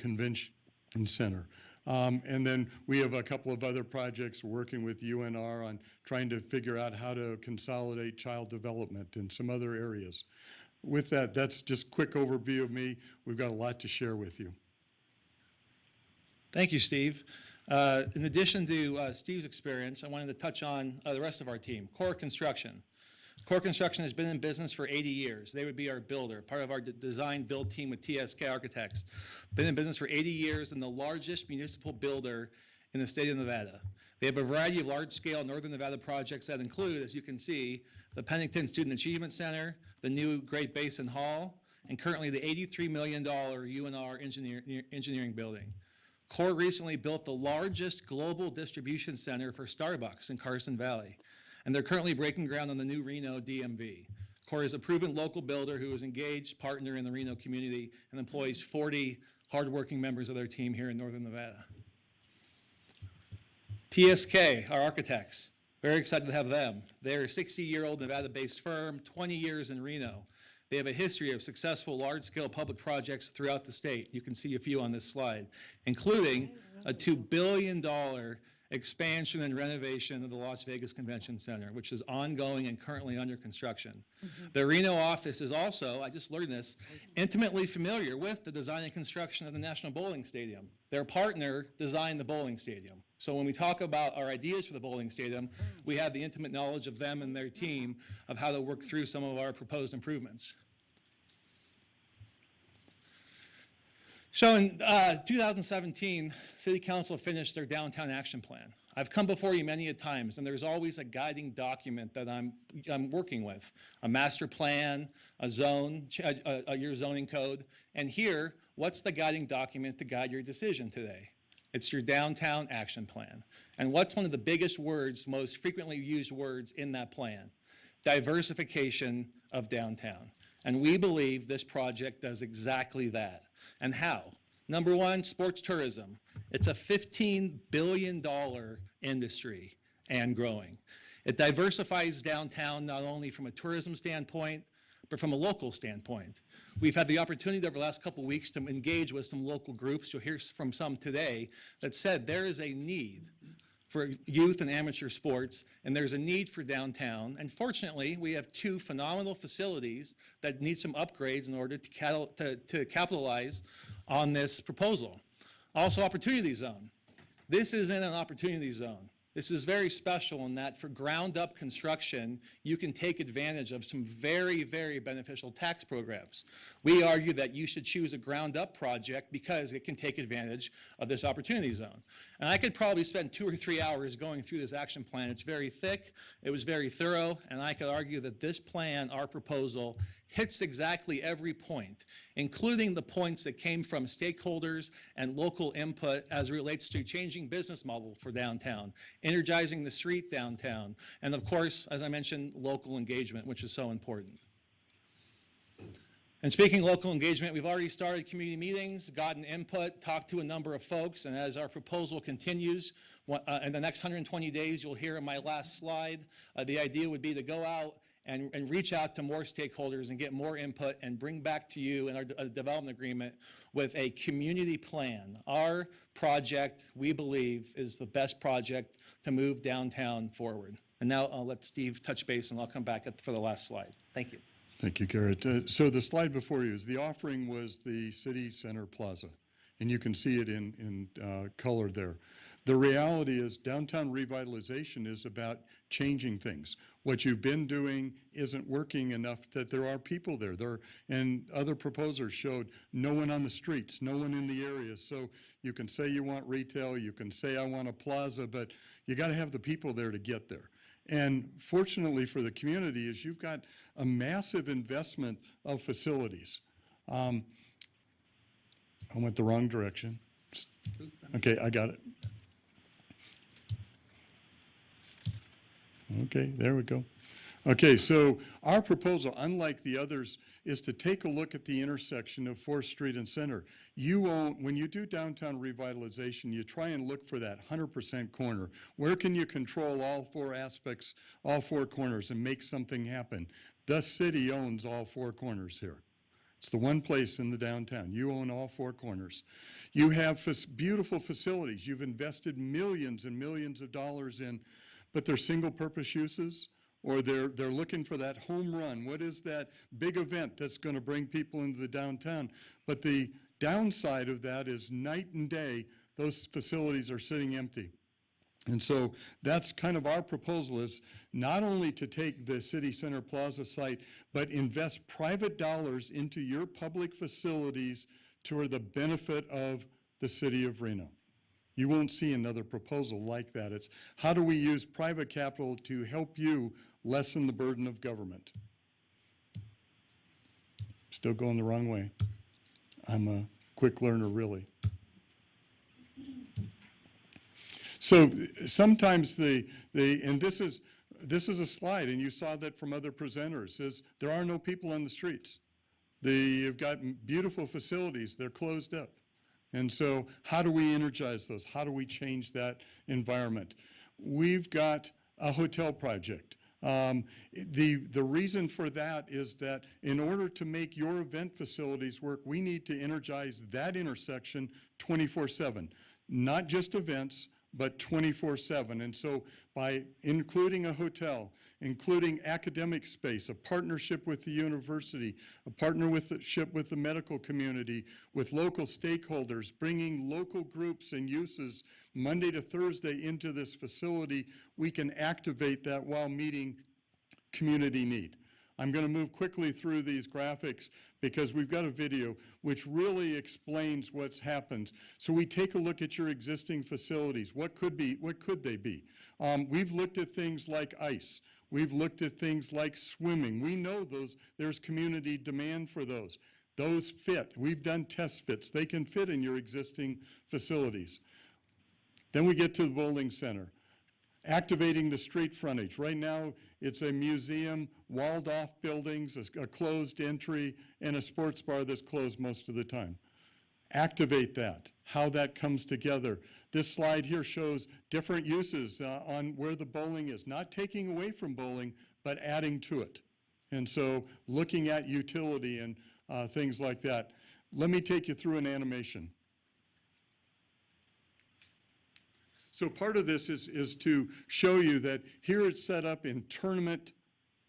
and Center. And then we have a couple of other projects working with UNR on trying to figure out how to consolidate child development in some other areas. With that, that's just a quick overview of me. We've got a lot to share with you. Thank you, Steve. In addition to Steve's experience, I wanted to touch on the rest of our team, Core Construction. Core Construction has been in business for 80 years. They would be our builder, part of our design build team with TSK Architects. Been in business for 80 years and the largest municipal builder in the state of Nevada. They have a variety of large-scale Northern Nevada projects that include, as you can see, the Pennington Student Achievement Center, the new Great Basin Hall, and currently the $83 million UNR engineering building. Core recently built the largest global distribution center for Starbucks in Carson Valley, and they're currently breaking ground on the new Reno DMV. Core is a proven local builder who is engaged partner in the Reno community and employs 40 hardworking members of their team here in Northern Nevada. TSK, our architects, very excited to have them. They're a 60-year-old Nevada-based firm, 20 years in Reno. They have a history of successful large-scale public projects throughout the state. You can see a few on this slide, including a $2 billion expansion and renovation of the Las Vegas Convention Center, which is ongoing and currently under construction. The Reno office is also, I just learned this, intimately familiar with the design and construction of the National Bowling Stadium. Their partner designed the bowling stadium. So when we talk about our ideas for the bowling stadium, we have the intimate knowledge of them and their team of how to work through some of our proposed improvements. So in 2017, City Council finished their downtown action plan. I've come before you many a times, and there's always a guiding document that I'm working with, a master plan, a zone, your zoning code, and here, what's the guiding document to guide your decision today? It's your downtown action plan. And what's one of the biggest words, most frequently used words in that plan? Diversification of downtown. And we believe this project does exactly that. And how? Number one, sports tourism. It's a $15 billion industry and growing. It diversifies downtown not only from a tourism standpoint, but from a local standpoint. We've had the opportunity over the last couple of weeks to engage with some local groups. You'll hear from some today that said there is a need for youth and amateur sports, and there's a need for downtown. And fortunately, we have two phenomenal facilities that need some upgrades in order to capitalize on this proposal. Also, Opportunity Zone. This isn't an opportunity zone. This is very special in that for ground-up construction, you can take advantage of some very, very beneficial tax programs. We argue that you should choose a ground-up project because it can take advantage of this opportunity zone. And I could probably spend 2 or 3 hours going through this action plan. It's very thick, it was very thorough, and I could argue that this plan, our proposal, hits exactly every point, including the points that came from stakeholders and local input as it relates to changing business model for downtown, energizing the street downtown, and of course, as I mentioned, local engagement, which is so important. And speaking local engagement, we've already started community meetings, gotten input, talked to a number of folks, and as our proposal continues, in the next 120 days, you'll hear in my last slide, the idea would be to go out and reach out to more stakeholders and get more input and bring back to you in our development agreement with a community plan. Our project, we believe, is the best project to move downtown forward. And now I'll let Steve touch base and I'll come back for the last slide. Thank you. Thank you, Garrett. So the slide before you is the offering was the City Center Plaza, and you can see it in color there. The reality is downtown revitalization is about changing things. What you've been doing isn't working enough that there are people there. And other proposers showed no one on the streets, no one in the area. So you can say you want retail, you can say I want a plaza, but you got to have the people there to get there. And fortunately for the community is you've got a massive investment of facilities. I went the wrong direction. Okay, I got it. Okay, there we go. Okay, so our proposal, unlike the others, is to take a look at the intersection of 4th Street and Center. When you do downtown revitalization, you try and look for that 100% corner. Where can you control all 4 aspects, all 4 corners, and make something happen? The city owns all 4 corners here. It's the one place in the downtown. You own all four corners. You have beautiful facilities. You've invested millions and millions of dollars in, but they're single-purpose uses, or they're looking for that home run. What is that big event that's going to bring people into the downtown? But the downside of that is night and day, those facilities are sitting empty. And so that's kind of our proposal, is not only to take the City Center Plaza site, but invest private dollars into your public facilities to the benefit of the city of Reno. You won't see another proposal like that. It's how do we use private capital to help you lessen the burden of government? Still going the wrong way. I'm a quick learner, really. So sometimes and this is a slide, and you saw that from other presenters, is there are no people on the streets. They've got beautiful facilities, they're closed up. And so how do we energize those? How do we change that environment? We've got a hotel project. The reason for that is that in order to make your event facilities work, we need to energize that intersection 24/7, not just events, but 24/7. And so by including a hotel, including academic space, a partnership with the university, a partnership with the medical community, with local stakeholders, bringing local groups and uses Monday to Thursday into this facility, we can activate that while meeting community need. I'm going to move quickly through these graphics because we've got a video which really explains what's happened. So we take a look at your existing facilities. What could they be? We've looked at things like ice. We've looked at things like swimming. We know there's community demand for those. Those fit. We've done test fits. They can fit in your existing facilities. Then we get to the bowling center. Activating the street frontage. Right now, it's a museum, walled-off buildings, a closed entry, and a sports bar that's closed most of the time. Activate that, how that comes together. This slide here shows different uses on where the bowling is, not taking away from bowling, but adding to it. And so looking at utility and things like that. Let me take you through an animation. So part of this is to show you that here it's set up in tournament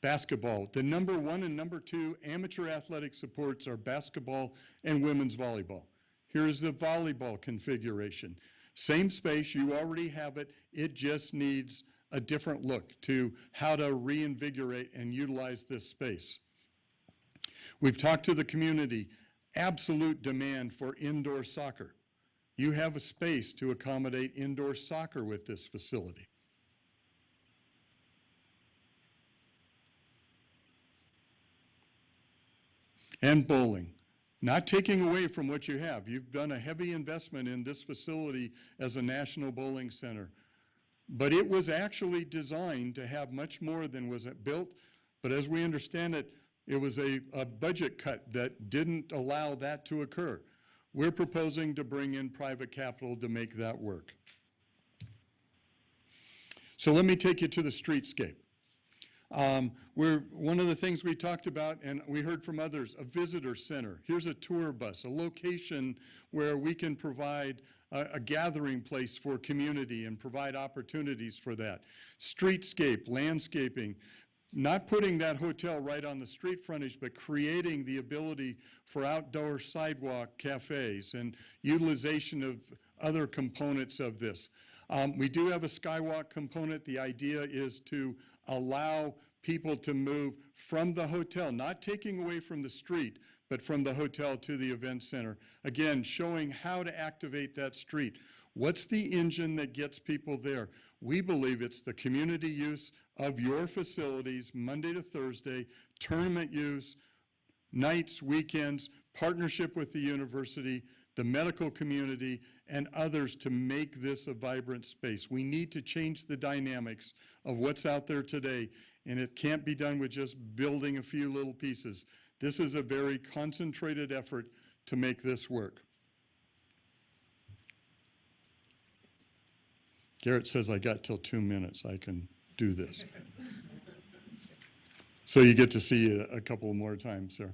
basketball. The number 1 and number 2 amateur athletic supports are basketball and women's volleyball. Here's the volleyball configuration. Same space, you already have it. It just needs a different look to how to reinvigorate and utilize this space. We've talked to the community, absolute demand for indoor soccer. You have a space to accommodate indoor soccer with this facility. And bowling. Not taking away from what you have. You've done a heavy investment in this facility as a national bowling center. But it was actually designed to have much more than was built. But as we understand it, it was a budget cut that didn't allow that to occur. We're proposing to bring in private capital to make that work. So let me take you to the streetscape. One of the things we talked about, and we heard from others, a visitor center. Here's a tour bus, a location where we can provide a gathering place for community and provide opportunities for that. Streetscape, landscaping, not putting that hotel right on the street frontage, but creating the ability for outdoor sidewalk cafes and utilization of other components of this. We do have a skywalk component. The idea is to allow people to move from the hotel, not taking away from the street, but from the hotel to the event center. Again, showing how to activate that street. What's the engine that gets people there? We believe it's the community use of your facilities Monday to Thursday, tournament use, nights, weekends, partnership with the university, the medical community, and others to make this a vibrant space. We need to change the dynamics of what's out there today, and it can't be done with just building a few little pieces. This is a very concentrated effort to make this work. Garrett says I got till 2 minutes. I can do this. So you get to see it a couple more times, sir.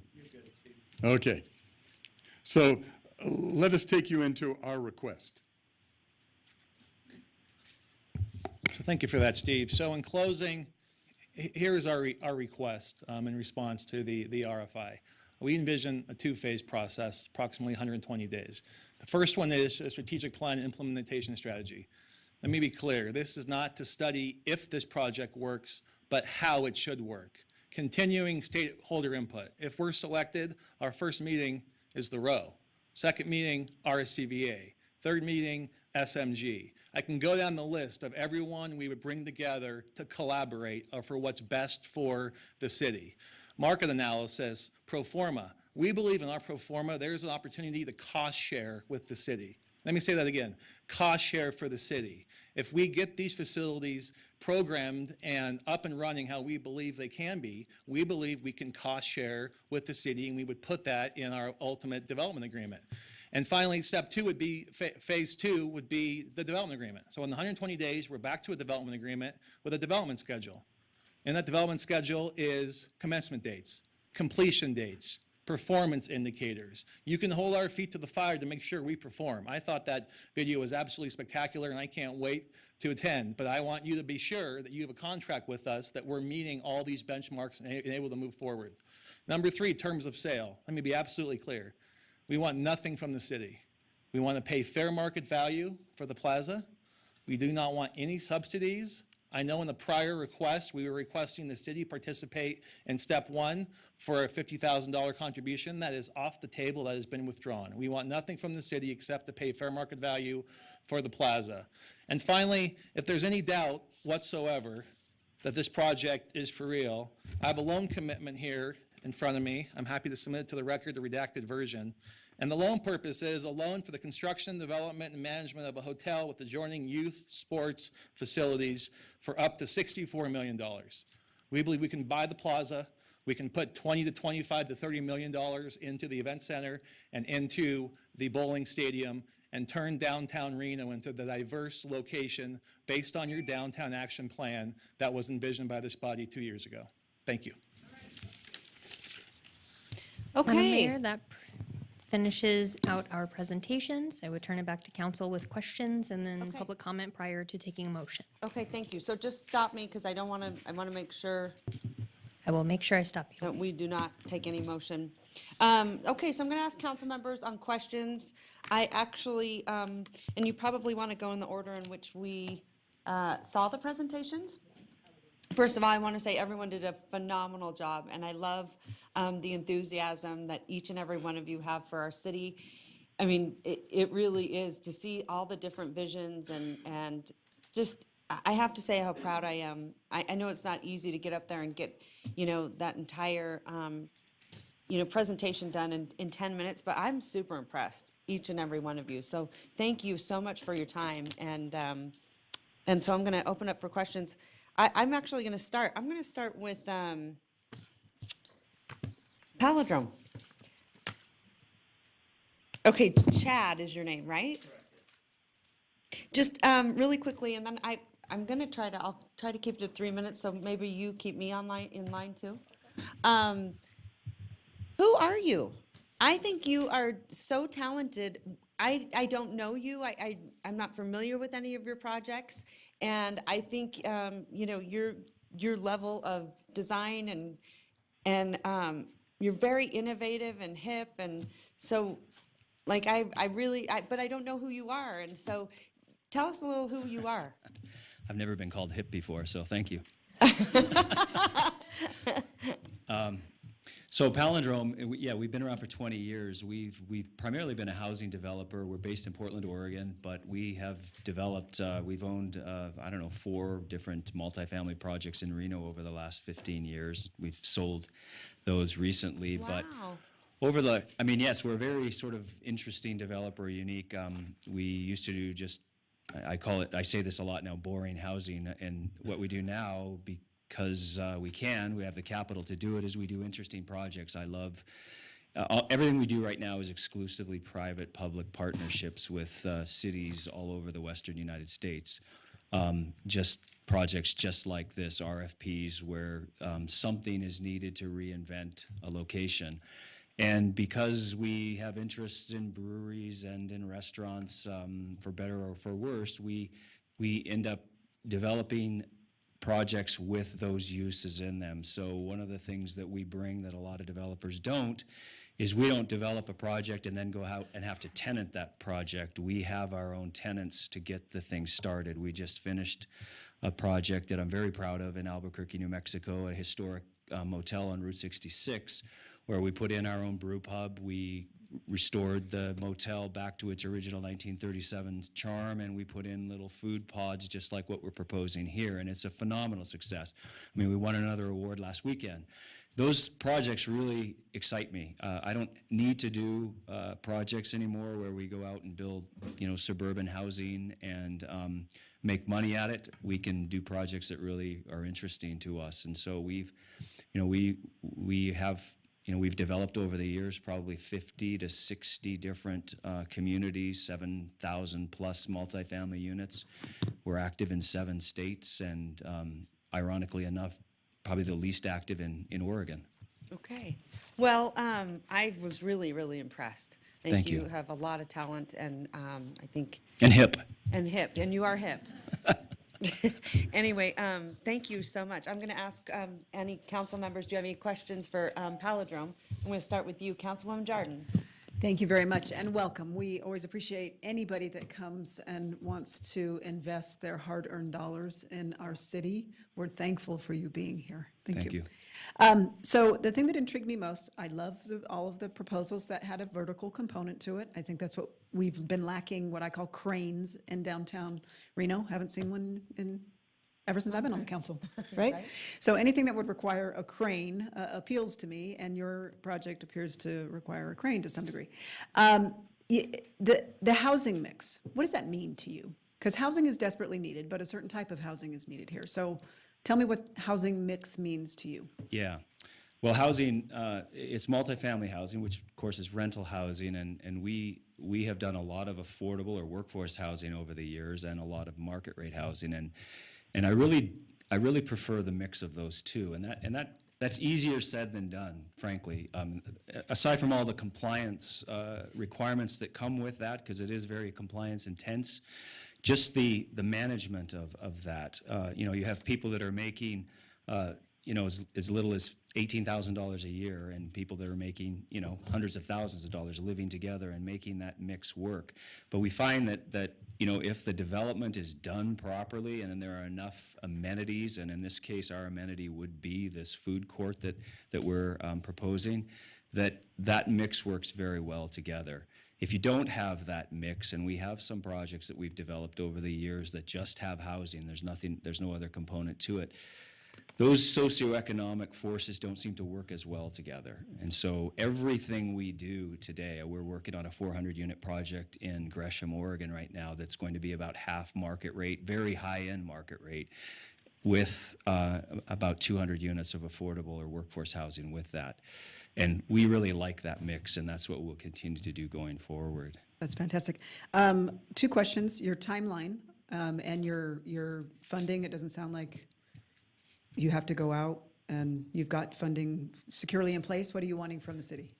Okay. So let us take you into our request. So thank you for that, Steve. So in closing, here is our request in response to the RFI. We envision a two-phase process, approximately 120 days. The first one is a strategic plan and implementation strategy. Let me be clear, this is not to study if this project works, but how it should work. Continuing stakeholder input. If we're selected, our first meeting is the row. Second meeting, RSCVA. Third meeting, SMG. I can go down the list of everyone we would bring together to collaborate for what's best for the city. Market analysis, pro forma. We believe in our pro forma, there's an opportunity to cost share with the city. Let me say that again, cost share for the city. If we get these facilities programmed and up and running how we believe they can be, we believe we can cost share with the city, and we would put that in our ultimate development agreement. And finally, step two would be, phase two would be the development agreement. So in the 120 days, we're back to a development agreement with a development schedule. And that development schedule is commencement dates, completion dates, performance indicators. You can hold our feet to the fire to make sure we perform. I thought that video was absolutely spectacular, and I can't wait to attend. But I want you to be sure that you have a contract with us, that we're meeting all these benchmarks and able to move forward. Number three, terms of sale. Let me be absolutely clear. We want nothing from the city. We want to pay fair market value for the plaza. We do not want any subsidies. I know in the prior request, we were requesting the city participate in step one for a $50,000 contribution. That is off the table. That has been withdrawn. We want nothing from the city except to pay fair market value for the plaza. And finally, if there's any doubt whatsoever that this project is for real, I have a loan commitment here in front of me. I'm happy to submit it to the record, the redacted version. And the loan purpose is a loan for the construction, development, and management of a hotel with adjoining youth sports facilities for up to $64 million. We believe we can buy the plaza. We can put $20 to $25 to $30 million into the event center and into the bowling stadium and turn downtown Reno into the diverse location based on your downtown action plan that was envisioned by this body 2 years ago. Thank you. Madam Okay. Mayor, that finishes out our presentations. I would turn it back to council with questions and then Okay. public comment prior to taking a motion. Okay, thank you. So just stop me, because I want to make sure I will make sure I stop you. that we do not take any motion. Okay, so I'm going to ask council members on questions. I actually, and you probably want to go in the order in which we saw the presentations. First of all, I want to say everyone did a phenomenal job, and I love the enthusiasm that each and every one of you have for our city. I mean, it really is to see all the different visions and just, I have to say how proud I am. I know it's not easy to get up there and get, that entire, presentation done in 10 minutes, but I'm super impressed, each and every one of you. So thank you so much for your time. And so I'm going to open up for questions. I'm actually going to start. I'm going to start with Palindrome. Okay, Chad is your name, right? Just really quickly, and then I'm going to I'll try to keep it to 3 minutes, so maybe you keep me in line too. Who are you? I think you are so talented. I don't know you. I'm not familiar with any of your projects. And I think, your level of design and you're very innovative and hip. And so, like, but I don't know who you are. And so tell us a little who you are. I've never been called hip before, so thank you. So Palindrome, we've been around for 20 years. We've primarily been a housing developer. We're based in Portland, Oregon, but we have developed, we've owned, 4 different multifamily projects in Reno over the last 15 years. We've sold those recently, but yes, we're a very sort of interesting developer, unique. We used to do just, I say this a lot now, boring housing, and what we do now, because we have the capital to do it, is we do interesting projects. I love, everything we do right now is exclusively private-public partnerships with cities all over the western United States. Just projects just like this, RFPs, where something is needed to reinvent a location. And because we have interests in breweries and in restaurants, for better or for worse, we end up developing projects with those uses in them. So one of the things that we bring that a lot of developers don't is we don't develop a project and then go out and have to tenant that project. We have our own tenants to get the thing started. We just finished a project that I'm very proud of in Albuquerque, New Mexico, a historic motel on Route 66, where we put in our own brew pub. We restored the motel back to its original 1937 charm, and we put in little food pods just like what we're proposing here, and it's a phenomenal success. I mean, we won another award last weekend. Those projects really excite me. I don't need to do projects anymore where we go out and build, suburban housing and make money at it. We can do projects that really are interesting to us, and so we've developed over the years probably 50 to 60 different communities, 7,000 plus multifamily units. We're active in 7 states, and ironically enough, probably the least active in Oregon. Okay. Well, I was really, really impressed. Thank You you. have a lot of talent, and I think. And hip. And hip, and you are hip. Anyway, thank you so much. I'm going to ask any council members, do you have any questions for Palindrome? I'm going to start with you, Councilwoman Jordan. Thank you very much and welcome. We always appreciate anybody that comes and wants to invest their hard-earned dollars in our city. We're thankful for you being here. Thank you. So the thing that intrigued me most, I love all of the proposals that had a vertical component to it. I think that's what we've been lacking, what I call cranes in downtown Reno. Haven't seen one ever since I've been on the council, right? So anything that would require a crane appeals to me, and your project appears to require a crane to some degree. The housing mix, what does that mean to you? Because housing is desperately needed, but a certain type of housing is needed here. So tell me what housing mix means to you. Yeah. Well, housing, it's multifamily housing, which of course is rental housing, and we have done a lot of affordable or workforce housing over the years and a lot of market rate housing, and I really prefer the mix of those two, and that's easier said than done, frankly. Aside from all the compliance requirements that come with that, because it is very compliance intense, just the management of that. You have people that are making as little as $18,000 a year, and people that are making hundreds of thousands of dollars living together and making that mix work. But we find that if the development is done properly and then there are enough amenities, and in this case our amenity would be this food court that we're proposing, that mix works very well together. If you don't have that mix, and we have some projects that we've developed over the years that just have housing, there's no other component to it, those socioeconomic forces don't seem to work as well together. And so everything we do today, we're working on a 400-unit project in Gresham, Oregon right now that's going to be about half market rate, very high-end market rate, with about 200 units of affordable or workforce housing with that. And we really like that mix, and that's what we'll continue to do going forward. That's fantastic. 2 questions, your timeline and your funding. It doesn't sound like you have to go out and you've got funding securely in place. What are you wanting from the city?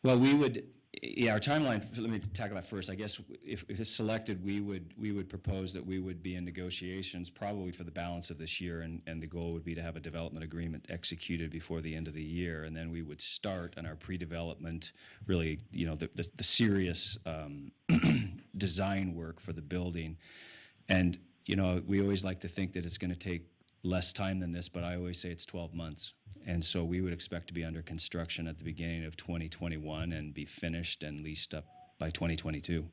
Well, our timeline, let me tackle that first. I guess if it's selected, we would propose that we would be in negotiations probably for the balance of this year, and the goal would be to have a development agreement executed before the end of the year, and then we would start on our pre-development, really, the serious design work for the building. And, we always like to think that it's going to take less time than this, but I always say it's 12 months. And so we would expect to be under construction at the beginning of 2021 and be finished and leased up by 2022.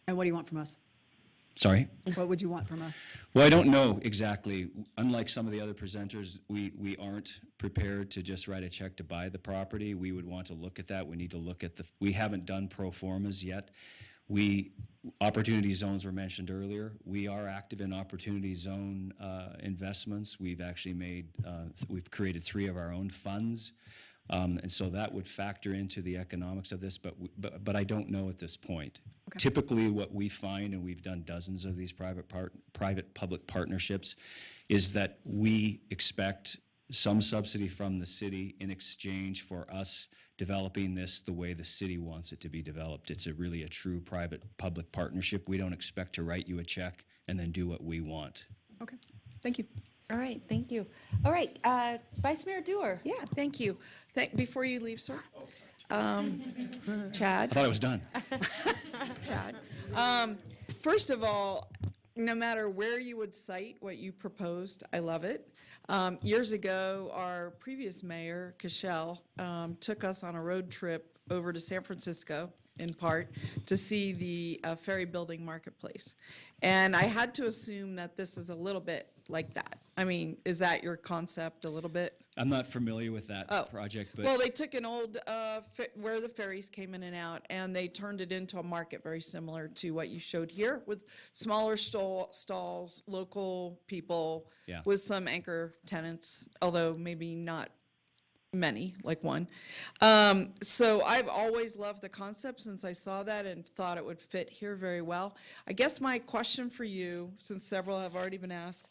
And what do you want from us? Sorry? What would you want from us? Well, I don't know exactly. Unlike some of the other presenters, we aren't prepared to just write a check to buy the property. We would want to look at that. We need to look at we haven't done pro formas yet. Opportunity zones were mentioned earlier. We are active in opportunity zone investments. We've actually we've created 3 of our own funds. And so that would factor into the economics of this, but I don't know at this point. Okay. Typically what we find, and we've done dozens of these private-public partnerships, is that we expect some subsidy from the city in exchange for us developing this the way the city wants it to be developed. It's really a true private-public partnership. We don't expect to write you a check and then do what we want. Okay, thank you. All right, thank you. All right, Vice Mayor Dewar. Yeah, thank you. Before you leave, sir. Chad. I thought I was done. Chad. First of all, no matter where you would cite what you proposed, I love it. Years ago, our previous mayor, Cashel, took us on a road trip over to San Francisco, in part, to see the ferry building marketplace. And I had to assume that this is a little bit like that. I mean, is that your concept a little bit? I'm not familiar with that project, but Well, they took an old, where the ferries came in and out, and they turned it into a market very similar to what you showed here, with smaller stalls, local people, Yeah. with some anchor tenants, although maybe not many, like one. So I've always loved the concept since I saw that and thought it would fit here very well. I guess my question for you, since several have already been asked,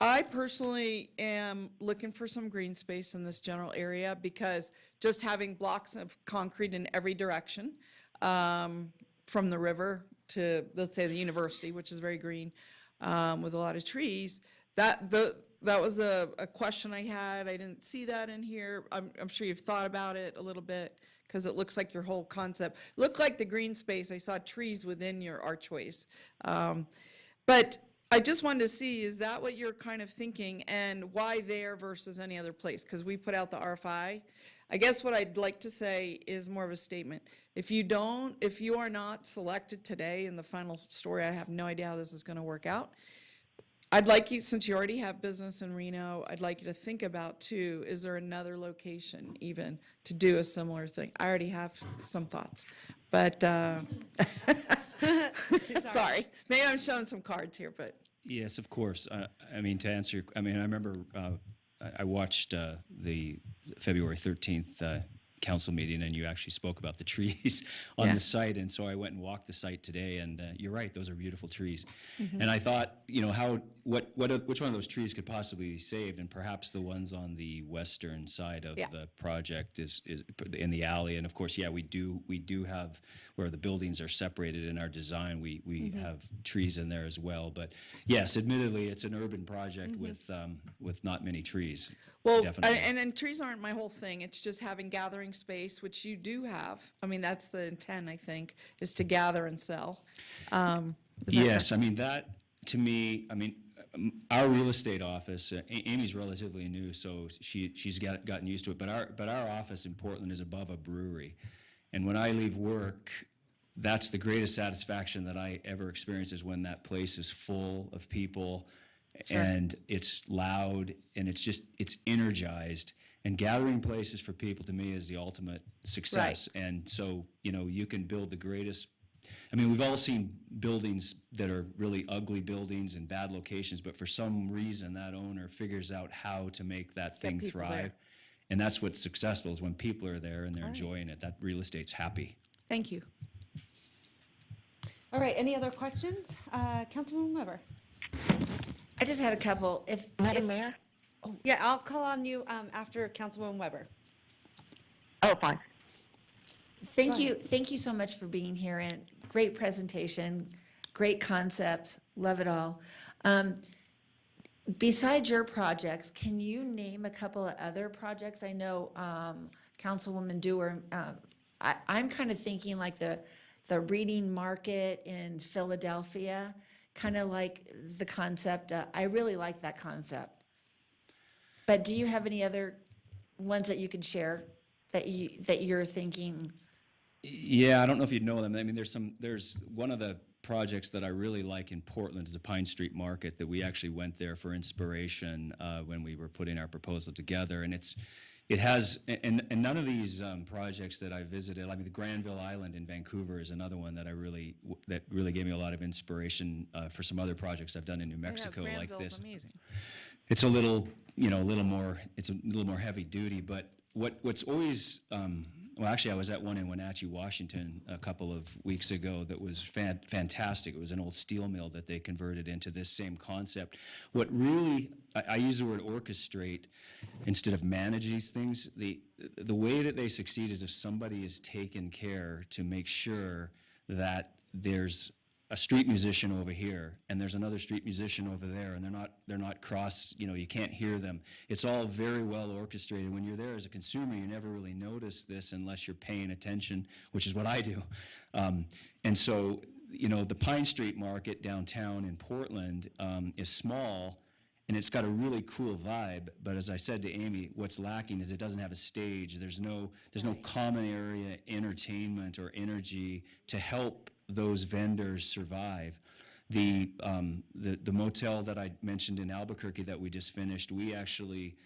I personally am looking for some green space in this general area because just having blocks of concrete in every direction, from the river to, let's say, the university, which is very green, with a lot of trees, that was a question I had. I didn't see that in here. I'm sure you've thought about it a little bit because it looks like your whole concept looked like the green space. I saw trees within your archways. But I just wanted to see, is that what you're kind of thinking, and why there versus any other place? Because we put out the RFI. I guess what I'd like to say is more of a statement. If you are not selected today in the final story, I have no idea how this is going to work out. I'd like you, since you already have business in Reno, I'd like you to think about too, is there another location even to do a similar thing? I already have some thoughts, but sorry, maybe I'm showing some cards here, but. yes, of course. I mean, to answer your, I remember I watched the February 13th council meeting, and you actually spoke about the trees on the site, and so I went and walked the site today, and you're right, those are beautiful trees. Mhm. And I thought, which one of those trees could possibly be saved, and perhaps the ones on the western side of the project is in the alley, and of course, we do have, where the buildings are separated in our design, we have trees in there as well, but yes, admittedly, it's an urban project with not many trees. Well, Definitely. and trees aren't my whole thing. It's just having gathering space, which you do have. I mean, that's the intent, I think, is to gather and sell. Yes, I mean, that, to me, our real estate office, Amy's relatively new, so she's gotten used to it, but our office in Portland is above a brewery. And when I leave work, that's the greatest satisfaction that I ever experience, is when that place is full of people. Sure. And it's loud, and it's energized, and gathering places for people, to me, is the ultimate success. Right. And so, you can build the greatest, we've all seen buildings that are really ugly buildings and bad locations, but for some reason that owner figures out how to make that thing thrive. There. And that's what's successful, is when people are there and they're enjoying it, that real estate's happy. Thank you. All right, any other questions? Councilwoman Weber. I just had a couple. Madam Mayor? Oh, yeah, I'll call on you after Councilwoman Weber. Oh, fine. Thank you so much for being here, and great presentation, great concepts, love it all. Besides your projects, can you name a couple of other projects? I know Councilwoman Dewar, I'm kind of thinking like the reading market in Philadelphia, kind of like the concept. I really like that concept. But do you have any other ones that you could share that you're thinking? Yeah, I don't know if you'd know them. There's one of the projects that I really like in Portland is the Pine Street Market, that we actually went there for inspiration when we were putting our proposal together, and it has, and none of these projects that I visited, the Granville Island in Vancouver is another one that that really gave me a lot of inspiration for some other projects I've done in New Mexico like this. Amazing. It's a little more heavy duty, but what's always well, actually, I was at one in Wenatchee, Washington, a couple of weeks ago that was fantastic. It was an old steel mill that they converted into this same concept. What really, I use the word orchestrate instead of manage these things. The way that they succeed is if somebody is taken care to make sure that there's a street musician over here and there's another street musician over there, and they're not cross, you can't hear them. It's all very well orchestrated. When you're there as a consumer, you never really notice this unless you're paying attention, which is what I do. And so, the Pine Street Market downtown in Portland is small, and it's got a really cool vibe. But as I said to Amy, what's lacking is it doesn't have a stage. There's no common area entertainment or energy to help those vendors survive. The motel that I mentioned in Albuquerque that we just finished, we actually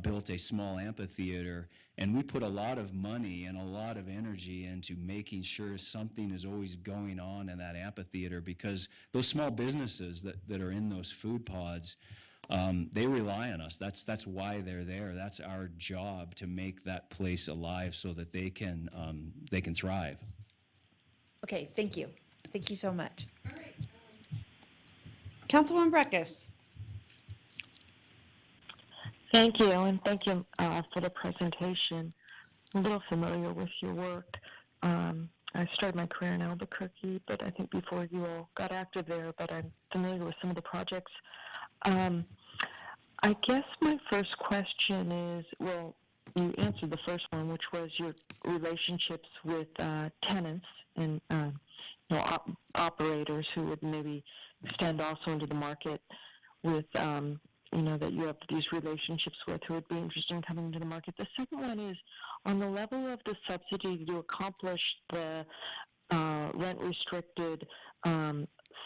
built a small amphitheater, and we put a lot of money and a lot of energy into making sure something is always going on in that amphitheater, because those small businesses that are in those food pods, they rely on us. That's why they're there. That's our job, to make that place alive so that they can thrive. Okay, thank you. Thank you so much. Councilwoman Breckus. Thank you, and thank you for the presentation. I'm a little familiar with your work. I started my career in Albuquerque, but I think before you all got active there, but I'm familiar with some of the projects. I guess my first question is, well, you answered the first one, which was your relationships with tenants and operators who would maybe extend also into the market with that you have these relationships with who would be interested in coming into the market. The second one is on the level of the subsidy to accomplish the rent-restricted,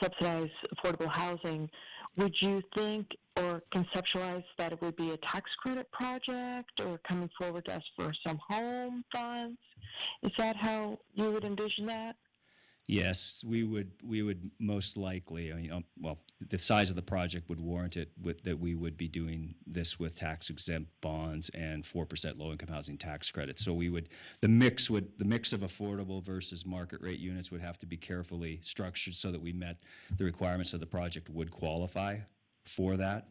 subsidized affordable housing. Would you think or conceptualize that it would be a tax credit project, or coming forward to ask for some home funds? Is that how you would envision that? Yes, we would most likely, the size of the project would warrant it that we would be doing this with tax-exempt bonds and 4% low-income housing tax credits. So the mix of affordable versus market rate units would have to be carefully structured so that we met the requirements of the project would qualify for that.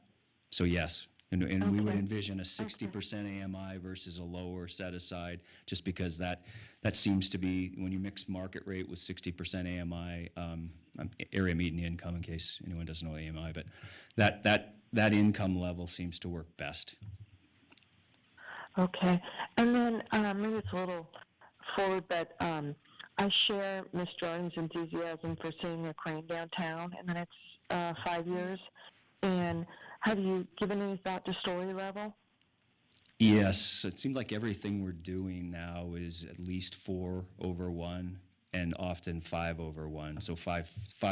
So yes. And we would envision a 60% AMI versus a lower set aside, just because that seems to be, when you mix market rate with 60% AMI, area median income, in case anyone doesn't know AMI, but that income level seems to work best. Okay. And then maybe it's a little forward, but I share Ms. Jordan's enthusiasm for seeing a crane downtown in the next 5 years. And have you given any thought to story level? Yes, it seems like everything we're doing now is at least 4 over 1 and often 5 over 1. So five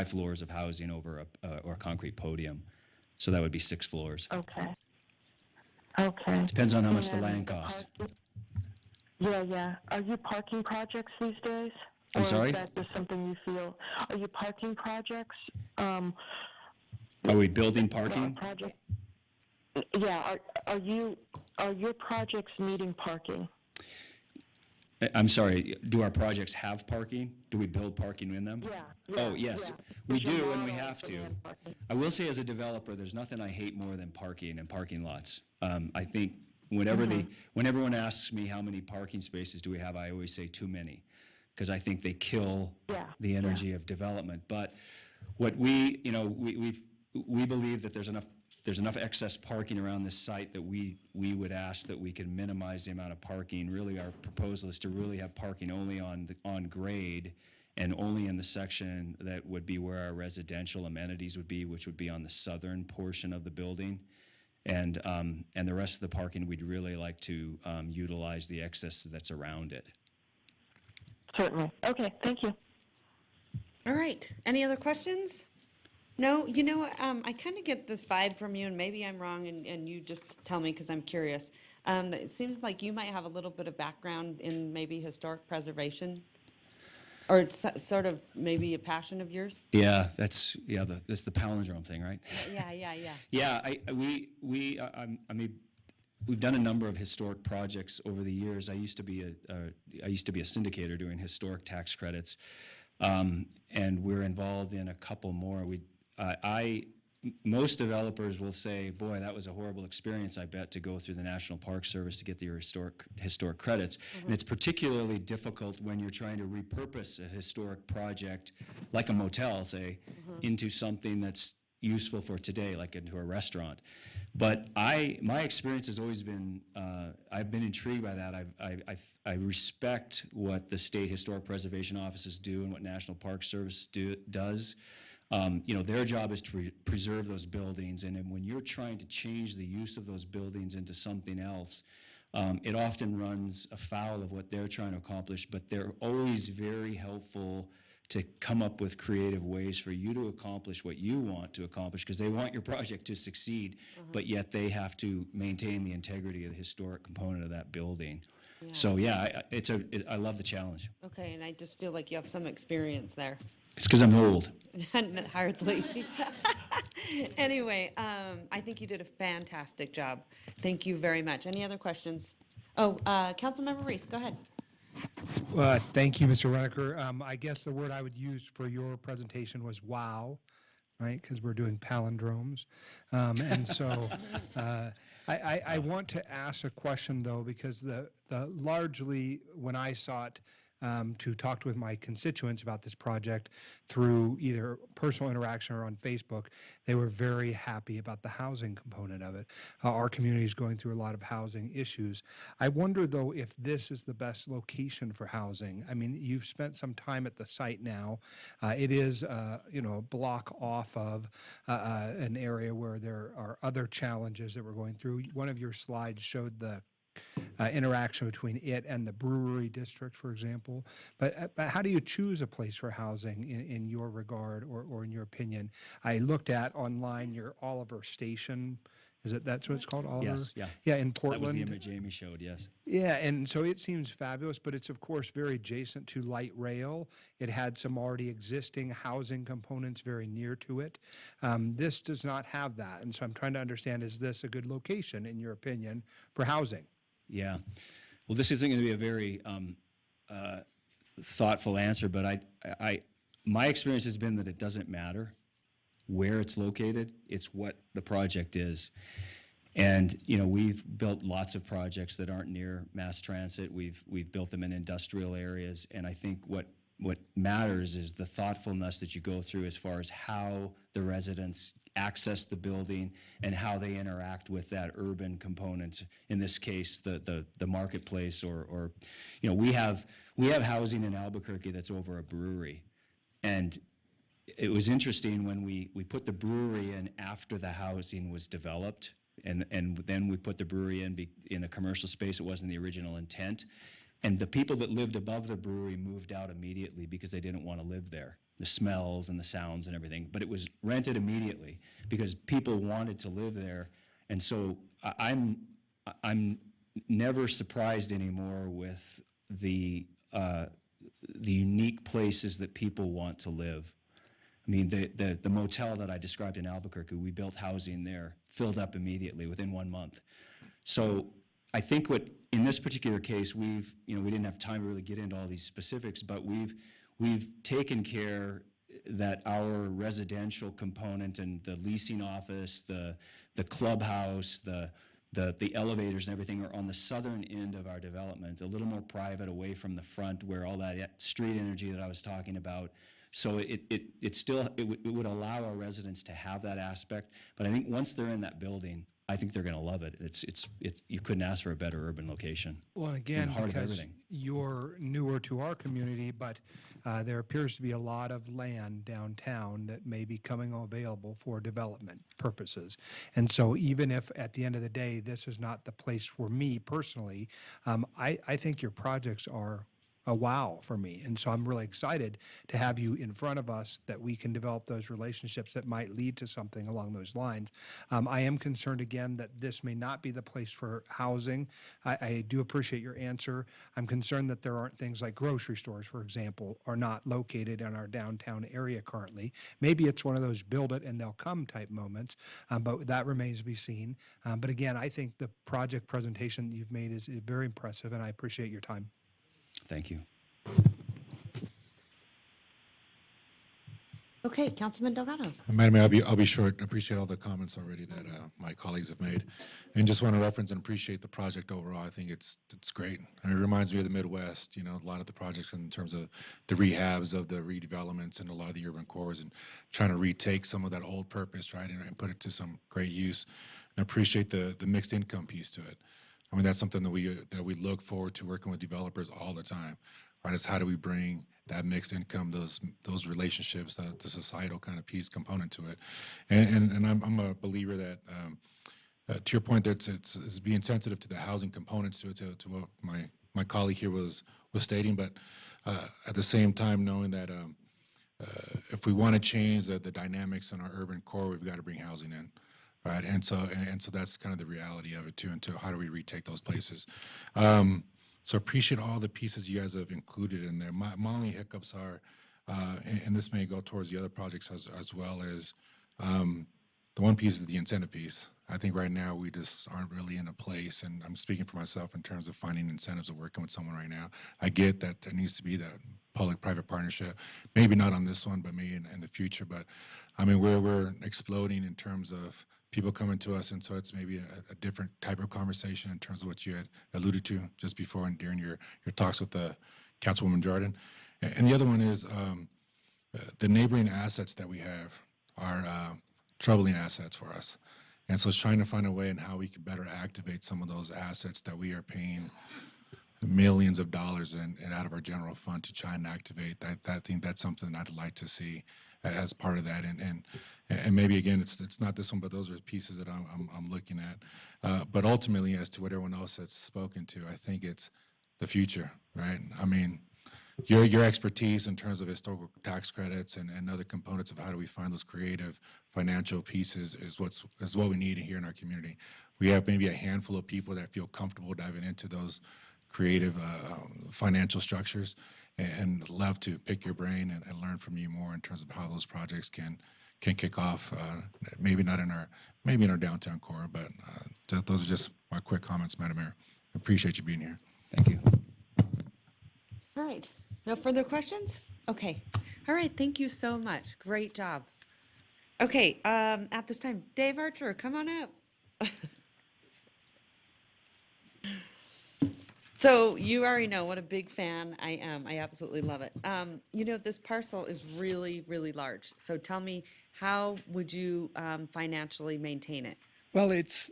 floors of housing over a concrete podium. So that would be 6 floors. Okay. Okay. Depends on how much the land costs. Yeah. Are you parking projects these days? I'm sorry? Or is that just something you feel? Are you parking projects? Are we building parking? Yeah. Are your projects needing parking? I'm sorry, do our projects have parking? Do we build parking in them? Yeah. Oh, yes, we do, and we have to. I will say, as a developer, there's nothing I hate more than parking and parking lots. I think when everyone asks me how many parking spaces do we have, I always say too many, because I think they kill the energy of development. But what we believe that there's enough excess parking around this site that we would ask that we can minimize the amount of parking. Really, our proposal is to really have parking only on grade and only in the section that would be where our residential amenities would be, which would be on the southern portion of the building. And the rest of the parking, we'd really like to utilize the excess that's around it. Certainly. Okay, thank you. All right. Any other questions? No, I kind of get this vibe from you, and maybe I'm wrong, and you just tell me because I'm curious. It seems like you might have a little bit of background in maybe historic preservation, or it's sort of maybe a passion of yours. Yeah, that's the palindrome thing, right? Yeah. Yeah, I'm a we've done a number of historic projects over the years. I used to be a syndicator doing historic tax credits, and we're involved in a couple more. Most developers will say, boy, that was a horrible experience, I bet, to go through the National Park Service to get your historic credits. And it's particularly difficult when you're trying to repurpose a historic project, like a motel, say, into something that's useful for today, like into a restaurant. But my experience has always been, I've been intrigued by that. I respect what the state historic preservation offices do and what National Park Service does. Their job is to preserve those buildings, and then when you're trying to change the use of those buildings into something else, it often runs afoul of what they're trying to accomplish, but they're always very helpful to come up with creative ways for you to accomplish what you want to accomplish, because they want your project to succeed, but yet they have to maintain the integrity of the historic component of that building. Yeah. So yeah, I love the challenge. Okay, and I just feel like you have some experience there. It's because I'm old. Hardly. Anyway, I think you did a fantastic job. Thank you very much. Any other questions? Oh, Councilmember Reese, go ahead. Thank you, Mr. Renaker. I guess the word I would use for your presentation was wow, right? Because we're doing palindromes. And so I want to ask a question, though, because the largely when I sought to talk with my constituents about this project through either personal interaction or on Facebook, they were very happy about the housing component of it. Our community is going through a lot of housing issues. I wonder, though, if this is the best location for housing. I mean, you've spent some time at the site now. It is, a block off of an area where there are other challenges that we're going through. One of your slides showed the interaction between it and the brewery district, for example. But how do you choose a place for housing in your regard or in your opinion? I looked at online your Oliver Station. That's what it's called, Oliver? Yes, yeah. Yeah, in Portland. That was the image Jamie showed, yes. Yeah, and so it seems fabulous, but it's of course very adjacent to light rail. It had some already existing housing components very near to it. This does not have that, and so I'm trying to understand, is this a good location, in your opinion, for housing? Yeah. Well, this isn't going to be a very thoughtful answer, but my experience has been that it doesn't matter where it's located. It's what the project is. And, we've built lots of projects that aren't near mass transit. We've built them in industrial areas. And I think what matters is the thoughtfulness that you go through as far as how the residents access the building and how they interact with that urban component. In this case, the marketplace, or we have housing in Albuquerque that's over a brewery. And it was interesting when we put the brewery in after the housing was developed, and then we put the brewery in a commercial space. It wasn't the original intent. And the people that lived above the brewery moved out immediately because they didn't want to live there. The smells and the sounds and everything. But it was rented immediately because people wanted to live there. And so I'm never surprised anymore with the unique places that people want to live. I mean, the motel that I described in Albuquerque, we built housing there, filled up immediately within 1 month. So I think in this particular case, we didn't have time to really get into all these specifics, but we've taken care that our residential component and the leasing office, the clubhouse, the elevators and everything are on the southern end of our development, a little more private, away from the front where all that street energy that I was talking about. So it would allow our residents to have that aspect, but I think once they're in that building, I think they're going to love it. It's you couldn't ask for a better urban location. Well, and again, because you're newer to our community, but there appears to be a lot of land downtown that may be coming available for development purposes. And so even if at the end of the day, this is not the place for me personally, I think your projects are a wow for me. And so I'm really excited to have you in front of us, that we can develop those relationships that might lead to something along those lines. I am concerned again that this may not be the place for housing. I do appreciate your answer. I'm concerned that there aren't things like grocery stores, for example, are not located in our downtown area currently. Maybe it's one of those build it and they'll come type moments, but that remains to be seen. But again, I think the project presentation that you've made is very impressive, and I appreciate your time. Thank you. Okay, Councilman Delgado. Madam Mayor, I'll be short. I appreciate all the comments already that my colleagues have made, and just want to reference and appreciate the project overall. I think it's great. And it reminds me of the Midwest. You know, a lot of the projects in terms of the rehabs of the redevelopments and a lot of the urban cores, and trying to retake some of that old purpose, right, and put it to some great use. And I appreciate the mixed income piece to it. I mean, that's something that we look forward to working with developers all the time, right? Is how do we bring that mixed income, those relationships, the societal kind of piece component to it, and I'm a believer that to your point, that it's being sensitive to the housing components to it, to what my colleague here was stating, but at the same time knowing that if we want to change the dynamics in our urban core, we've got to bring housing in. Right, and so that's kind of the reality of it too. And how do we retake those places? So appreciate all the pieces you guys have included in there. My only hiccups are, and this may go towards the other projects as well, is the one piece is the incentive piece. I think right now we just aren't really in a place, and I'm speaking for myself in terms of finding incentives of working with someone right now. I get that there needs to be that public-private partnership, maybe not on this one, but maybe in the future. But I mean, we're exploding in terms of people coming to us, and so it's maybe a different type of conversation in terms of what you had alluded to just before and during your talks with the Councilwoman Jordan. And the other one is the neighboring assets that we have are troubling assets for us. And so it's trying to find a way in how we can better activate some of those assets that we are paying millions of dollars and out of our general fund to try and activate. I think that's something I'd like to see as part of that. And maybe again, it's not this one, but those are pieces that I'm looking at. But ultimately, as to what everyone else has spoken to, I think it's the future, right? I mean, your expertise in terms of historical tax credits and other components of how do we find those creative financial pieces is what we need here in our community. We have maybe a handful of people that feel comfortable diving into those creative financial structures, and love to pick your brain and learn from you more in terms of how those projects can kick off. Maybe not in our downtown core, but those are just my quick comments, Madam Mayor. Appreciate you being here. Thank you. All right. No further questions? Okay. All right. Thank you so much. Great job. Okay. At this time, Dave Archer, come on up. So you already know what a big fan I am. I absolutely love it. You know, this parcel is really, really large. So tell me, how would you financially maintain it? Well, it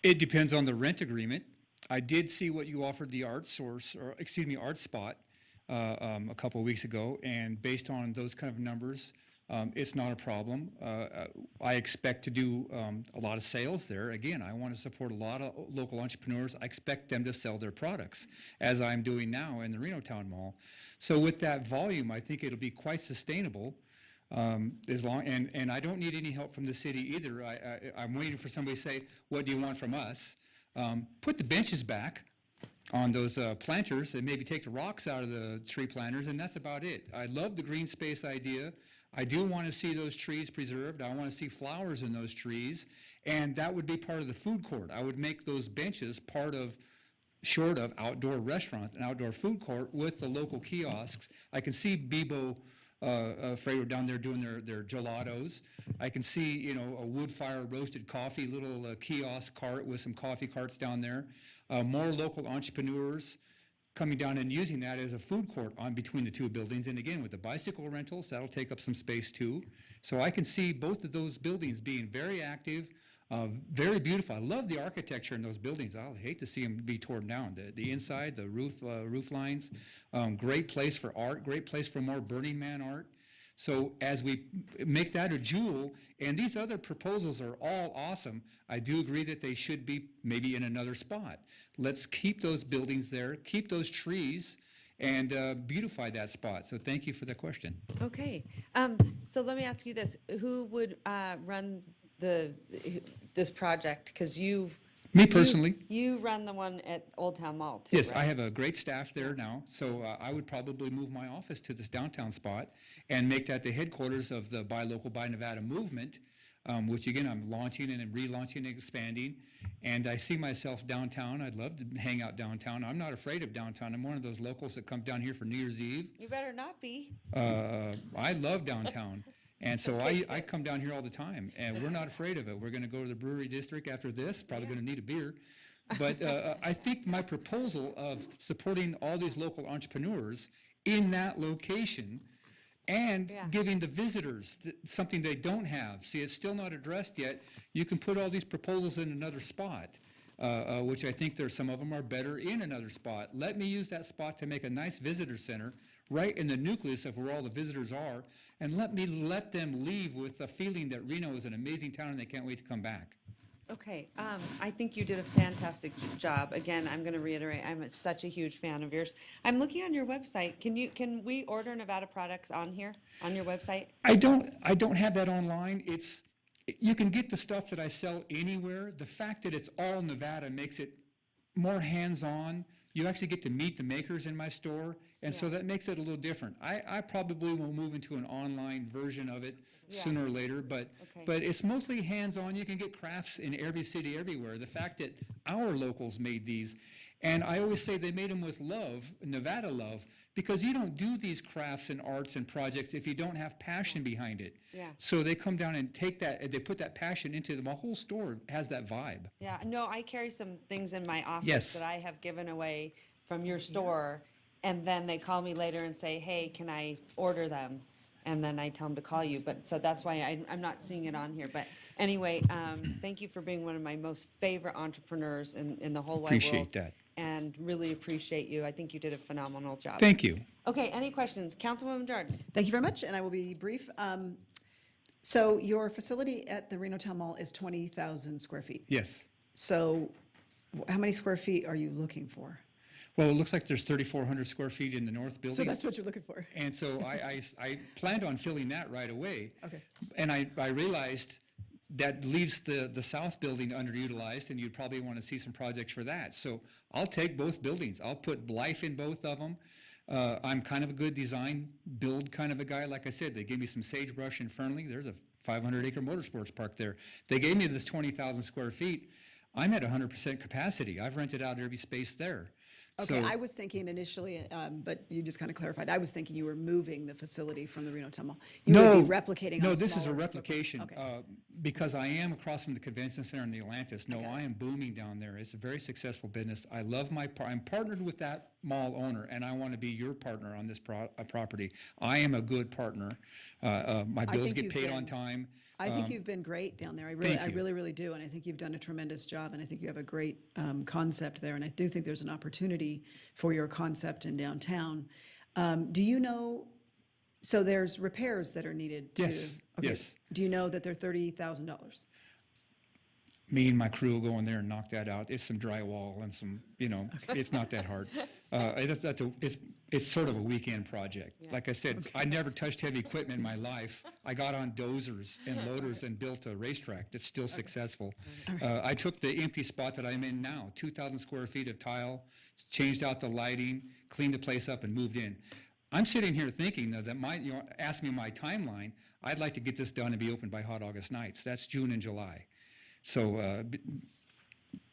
depends on the rent agreement. I did see what you offered the Art Spot a couple of weeks ago, and based on those kind of numbers, it's not a problem. I expect to do a lot of sales there. Again, I want to support a lot of local entrepreneurs. I expect them to sell their products, as I'm doing now in the Reno Town Mall. So with that volume, I think it'll be quite sustainable. And I don't need any help from the city either. I'm waiting for somebody to say, what do you want from us? Put the benches back on those planters and maybe take the rocks out of the tree planters, and that's about it. I love the green space idea. I do want to see those trees preserved. I want to see flowers in those trees, and that would be part of the food court. I would make those benches part of, short of outdoor restaurant, an outdoor food court with the local kiosks. I can see Bebo Fredo down there doing their gelatos. I can see, a wood fire roasted coffee, little kiosk cart with some coffee carts down there. More local entrepreneurs coming down and using that as a food court on between the two buildings. And again, with the bicycle rentals, that'll take up some space too. So I can see both of those buildings being very active, very beautiful. I love the architecture in those buildings. I'll hate to see them be torn down. The inside, the roof lines, great place for art, great place for more Burning Man art. So as we make that a jewel, and these other proposals are all awesome, I do agree that they should be maybe in another spot. Let's keep those buildings there, keep those trees, and beautify that spot. So thank you for the question. Okay, so let me ask you this, who would run this project? Because Me personally. You run the one at Old Town Mall too, Yes, right? I have a great staff there now, so I would probably move my office to this downtown spot and make that the headquarters of the Buy Local, Buy Nevada movement, which again, I'm launching and relaunching and expanding. And I see myself downtown. I'd love to hang out downtown. I'm not afraid of downtown. I'm one of those locals that come down here for New Year's Eve. You better not be. I love downtown. And so I come down here all the time, and we're not afraid of it. We're going to go to the brewery district after this, probably going to need a beer. But I think my proposal of supporting all these local entrepreneurs in that location and giving the visitors something they don't have. See, it's still not addressed yet. You can put all these proposals in another spot, which I think some of them are better in another spot. Let me use that spot to make a nice visitor center right in the nucleus of where all the visitors are, and let them leave with a feeling that Reno is an amazing town and they can't wait to come back. Okay, I think you did a fantastic job. Again, I'm going to reiterate, I'm such a huge fan of yours. I'm looking on your website. Can we order Nevada products on here, on your website? I don't have that online. You can get the stuff that I sell anywhere. The fact that it's all Nevada makes it more hands-on. You actually get to meet the makers in my store, and so that makes it a little different. I probably will move into an online version of it sooner or later, but it's mostly hands-on. You can get crafts in every city, everywhere. The fact that our locals made these, and I always say they made them with love, Nevada love, because you don't do these crafts and arts and projects if you don't have passion behind it. Yeah. So they come down and take that, they put that passion into them. The whole store has that vibe. Yeah, no, I carry some things in my office Yes. that I have given away from your store, and then they call me later and say, hey, can I order them? And then I tell them to call you, but, so that's why I'm not seeing it on here, but anyway, thank you for being one of my most favorite entrepreneurs in the whole wide world. Appreciate that. And really appreciate you. I think you did a phenomenal job. Thank you. Okay, any questions? Councilwoman Jordan? Thank you very much, and I will be brief. So your facility at the Reno Town Mall is 20,000 square feet. Yes. So how many square feet are you looking for? Well, it looks like there's 3,400 square feet in the north building. So that's what you're looking for. And so I planned on filling that right away. Okay. And I realized that leaves the south building underutilized, and you'd probably want to see some projects for that. So I'll take both buildings. I'll put life in both of them. I'm kind of a good design build kind of a guy. Like I said, they gave me some sagebrush in Fernley. There's a 500-acre motorsports park there. They gave me this 20,000 square feet. I'm at 100% capacity. I've rented out every space there. Okay, So- I was thinking initially, but you just kind of clarified, I was thinking you were moving the facility from the Reno Town Mall. You would be replicating on No, a this is a smaller replication. footprint. Because I am across from the convention center in the Atlantis. No, I am booming down there. It's a very successful business. I love I'm partnered with that mall owner, and I want to be your partner on this property. I am a good partner. My bills think get you've paid on been- time. I think you've been great down there. I Thank you. really do, and I think you've done a tremendous job, and I think you have a great concept there, and I do think there's an opportunity for your concept in downtown. Do you know, so there's repairs that are needed to? Yes, okay. yes. Do you know that they're $30,000? Me and my crew will go in there and knock that out. It's some drywall and some, it's not that hard. It's sort of a weekend project. Like I said, I never touched heavy equipment in my life. I got on dozers and loaders and built a racetrack that's still successful. I took the empty spot that I'm in now, 2,000 square feet of tile, changed out the lighting, cleaned the place up and moved in. I'm sitting here thinking though, that ask me my timeline, I'd like to get this done and be open by Hot August Nights. That's June and July. So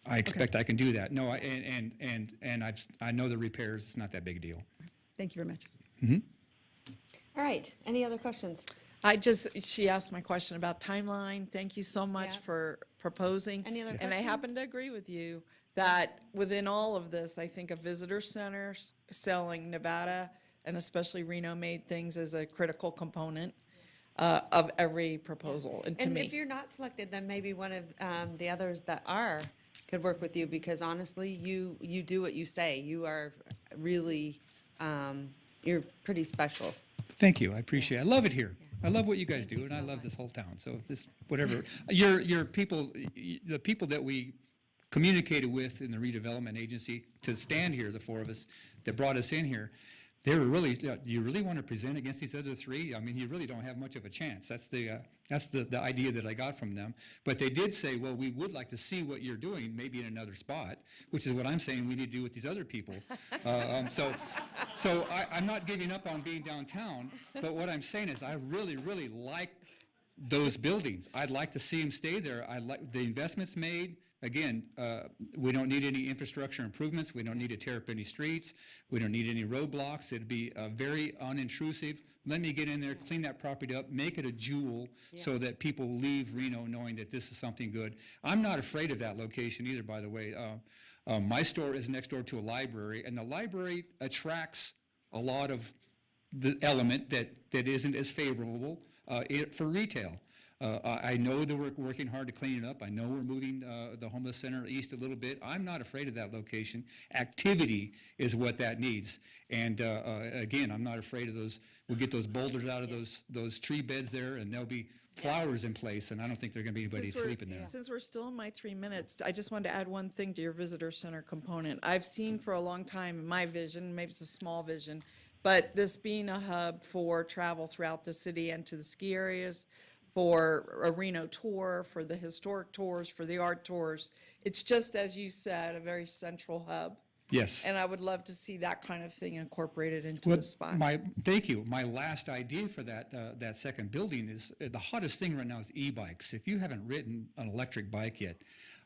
I expect I can do that. No, I know the repairs. It's not that big a deal. Thank you very much. All right, any other questions? She asked my question about timeline. Thank you so much Yeah. for proposing. Any other And I questions? happen to agree with you that within all of this, I think a visitor center selling Nevada and especially Reno-made things is a critical component of every proposal, and to And me. if you're not selected, then maybe one of the others that are could work with you, because honestly, you do what you say. You are really, you're pretty special. Thank you. I appreciate it. I love it here. I love what you guys do, and I love this whole town. So this, whatever, your people, the people that we communicated with in the redevelopment agency to stand here, the four of us that brought us in here, they were really, do you really want to present against these other three? I mean, you really don't have much of a chance. That's the idea that I got from them. But they did say, well, we would like to see what you're doing, maybe in another spot, which is what I'm saying we need to do with these other people. So I'm not giving up on being downtown, but what I'm saying is I really, really like those buildings. I'd like to see them stay there. I like the investments made. Again, we don't need any infrastructure improvements. We don't need to tear up any streets. We don't need any roadblocks. It'd be very unintrusive. Let me get in there, clean that property up, make it a jewel so that people leave Reno knowing that this is something good. I'm not afraid of that location either, by the way. My store is next door to a library, and the library attracts a lot of the element that isn't as favorable for retail. I know that we're working hard to clean it up. I know we're moving the homeless center east a little bit. I'm not afraid of that location. Activity is what that needs. And again, I'm not afraid of those. We'll get those boulders out of those tree beds there, and there'll be flowers in place, and I don't think there's going to be anybody sleeping there. Since we're still in my 3 minutes, I just wanted to add one thing to your visitor center component. I've seen for a long time in my vision, maybe it's a small vision, but this being a hub for travel throughout the city and to the ski areas, for a Reno tour, for the historic tours, for the art tours. It's just, as you said, a very central hub. Yes. And I would love to see that kind of thing incorporated into the spot. Thank you. My last idea for that second building is, the hottest thing right now is e-bikes. If you haven't ridden an electric bike yet,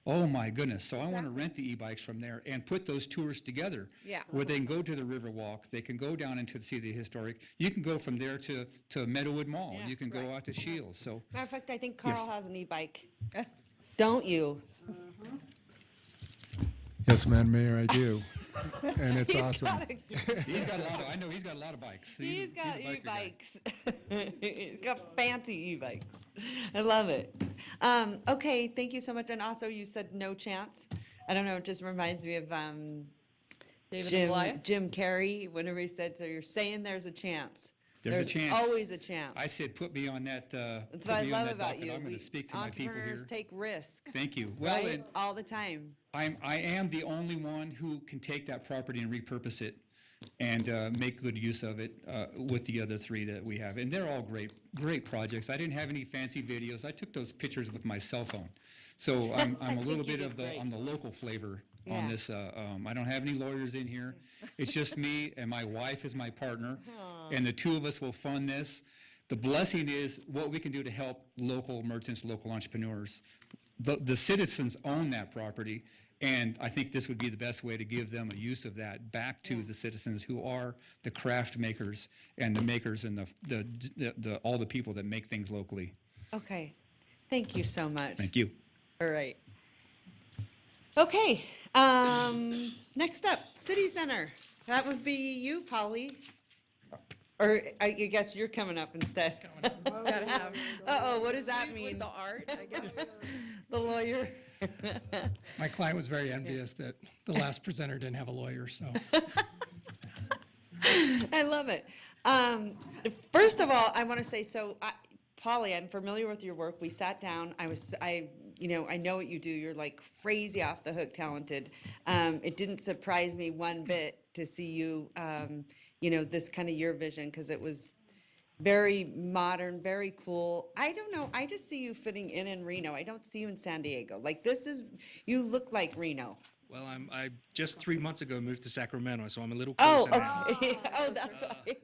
oh my goodness. So I want to rent the e-bikes from there and put those tours together. Yeah. Where they can go to the Riverwalk, they can go down into see the historic. You can go from there to Meadowood Mall. You can go out to Shields. So Matter of fact, I think Carl has an e-bike. Don't you? Yes, Madam Mayor, I do. And it's He's awesome. he's got a lot of, I know he's got a lot of bikes. He's got a biker guy. e-bikes. He's got fancy e-bikes. I love it. Okay, thank you so much. And also, you said no chance. I don't know, it just reminds me of David and Goliath? Jim Carrey, whenever he said, so you're saying there's a chance. There's a chance. Always a chance. I said, put me on that. That's what I love about you. I'm going to speak to my people here. Entrepreneurs take risks. Thank you. Well, Right? and All the time. I am the only one who can take that property and repurpose it and make good use of it with the other three that we have. And they're all great projects. I didn't have any fancy videos. I took those pictures with my cell phone. So I'm a little bit on the local flavor on this. I don't have any lawyers in here. It's just me, and my wife is my partner, and the two of us will fund this. The blessing is what we can do to help local merchants, local entrepreneurs. The citizens own that property, and I think this would be the best way to give them a use of that back to the citizens who are the craft makers and the makers and all the people that make things locally. Okay. Thank you so much. Thank you. All right. Okay. Next up, City Center. That would be you, Polly. Or I guess you're coming up instead. Gotta have. Uh-oh, what does that mean? With the art, I guess. The lawyer. My client was very envious that the last presenter didn't have a lawyer, so. I love it. First of all, I want to say, Polly, I'm familiar with your work. We sat down. I know what you do. You're like crazy off the hook talented. It didn't surprise me one bit to see you, this kind of your vision, because it was very modern, very cool. I don't know. I just see you fitting in Reno. I don't see you in San Diego. Like you look like Reno. Well, I just 3 months ago moved to Sacramento, so I'm a little Oh, closer now. okay. Oh, that's why.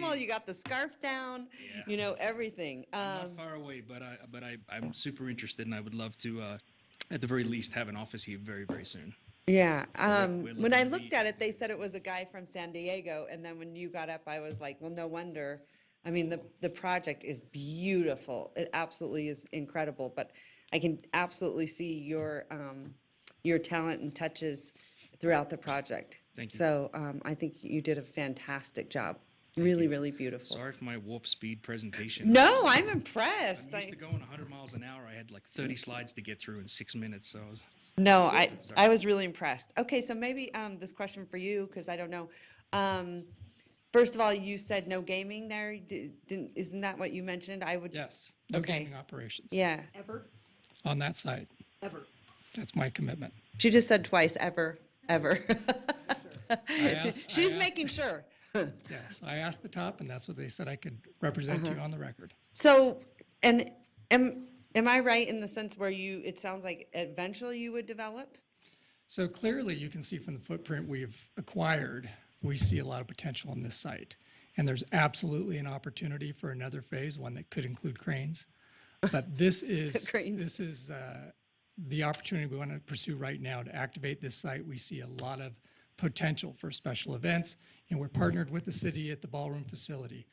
Well, you got the scarf down, everything. Not far away, but I'm super interested, and I would love to, at the very least, have an office here very, very soon. Yeah. we're When I looking to looked at it, they said it was a guy from San Diego, and then when you got up, I was like, well, no wonder. I mean, the project is beautiful. It absolutely is incredible, but I can absolutely see your talent and touches throughout the project. Thank you. So I think you did a fantastic job. Really beautiful. Sorry for my warp speed presentation. No, I'm impressed. I'm used to going 100 miles an hour. I had like 30 slides to get through in 6 minutes, so I was... No, Sorry. I was really impressed. Okay, so maybe this question for you, because I don't know. First of all, you said no gaming there. Isn't that what you mentioned? Yes, no gaming operations. Yeah. Ever? On that site. Ever. That's my commitment. She just said twice, ever. She's I making sure. Yes, I asked the top, and that's what they said I could represent to you on the record. So, and am I right in the sense where it sounds like eventually you would develop? So clearly, you can see from the footprint we've acquired, we see a lot of potential in this site. And there's absolutely an opportunity for another phase, one that could include cranes. But this is, the opportunity we want to pursue right now to activate this site. We see a lot of potential for special events, and we're partnered with the city at the ballroom facility.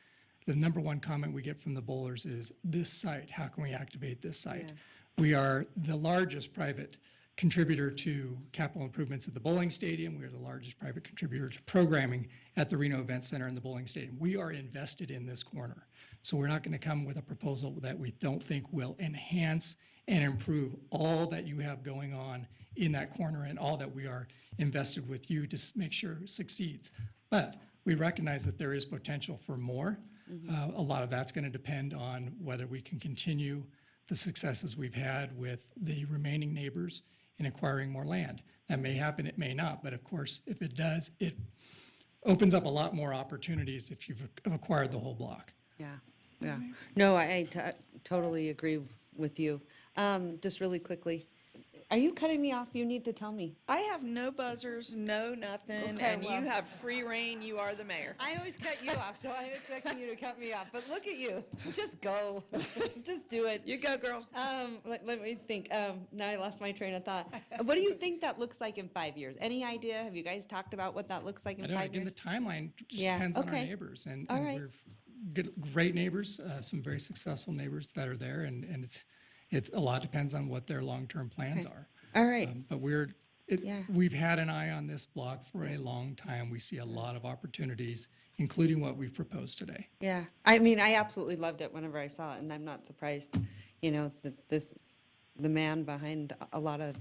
The number one comment we get from the bowlers is, this site, how can we activate this site? We are the largest private contributor to capital improvements at the bowling stadium. We are the largest private contributor to programming at the Reno Event Center and the bowling stadium. We are invested in this corner. So we're not going to come with a proposal that we don't think will enhance and improve all that you have going on in that corner and all that we are invested with you to make sure it succeeds. But we recognize that there is potential for more. A lot of that's going to depend on whether we can continue the successes we've had with the remaining neighbors in acquiring more land. That may happen, it may not, but of course, if it does, it opens up a lot more opportunities if you've acquired the whole block. Yeah. No, I totally agree with you. Just really quickly, are you cutting me off? You need to tell me. I have no buzzers, no nothing, Okay, and well. you have free reign. You are the mayor. I always cut you off, so I'm expecting you to cut me off. But look at you. Just go. Just do it. You go, girl. Let me think. Now I lost my train of thought. What do you think that looks like in 5 years? Any idea? Have you guys talked about what that looks like in I don't, 5 again, years? the timeline just Yeah, depends on our okay. neighbors. And, All and right. we're great neighbors, some very successful neighbors that are there, and it's a lot depends on what their long-term plans Okay. are. All right. But we've had an eye on this block for a long time. We see a lot of opportunities, including what we've proposed today. Yeah. I mean, I absolutely loved it whenever I saw it, and I'm not surprised, that the man behind a lot of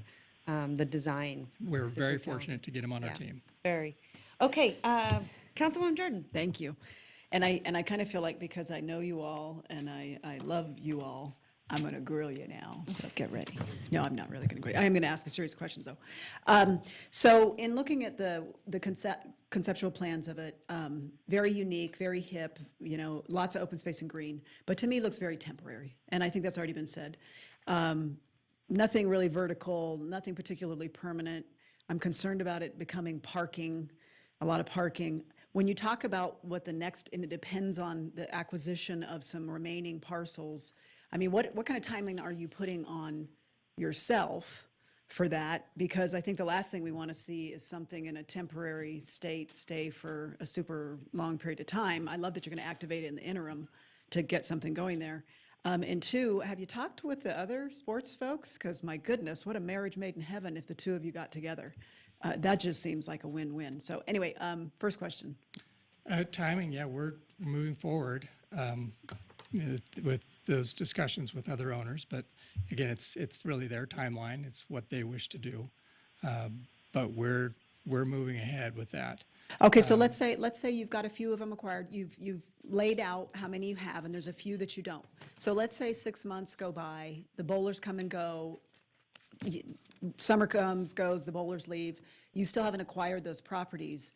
the design. We're Super very talented. fortunate to get him on our Yeah. team. Very. Okay, Councilwoman Jordan. Thank you. And I kind of feel like because I know you all and I love you all, I'm going to grill you now, so get ready. No, I'm not really going to grill you. I am going to ask a serious questions, though. So in looking at the conceptual plans of it, very unique, very hip, lots of open space and green, but to me, it looks very temporary, and I think that's already been said. Nothing really vertical, nothing particularly permanent. I'm concerned about it becoming parking, a lot of parking. When you talk about what the next, and it depends on the acquisition of some remaining parcels, I mean, what kind of timeline are you putting on yourself for that? Because I think the last thing we want to see is something in a temporary stay for a super long period of time. I love that you're going to activate it in the interim to get something going there. And two, have you talked with the other sports folks? Because my goodness, what a marriage made in heaven if the two of you got together. That just seems like a win-win. So anyway, first question. Timing, yeah, we're moving forward with those discussions with other owners, but again, it's really their timeline. It's what they wish to do, but we're moving ahead with that. Okay, so let's say you've got a few of them acquired. You've laid out how many you have, and there's a few that you don't. So let's say 6 months go by, the bowlers come and go. Summer goes, the bowlers leave. You still haven't acquired those properties.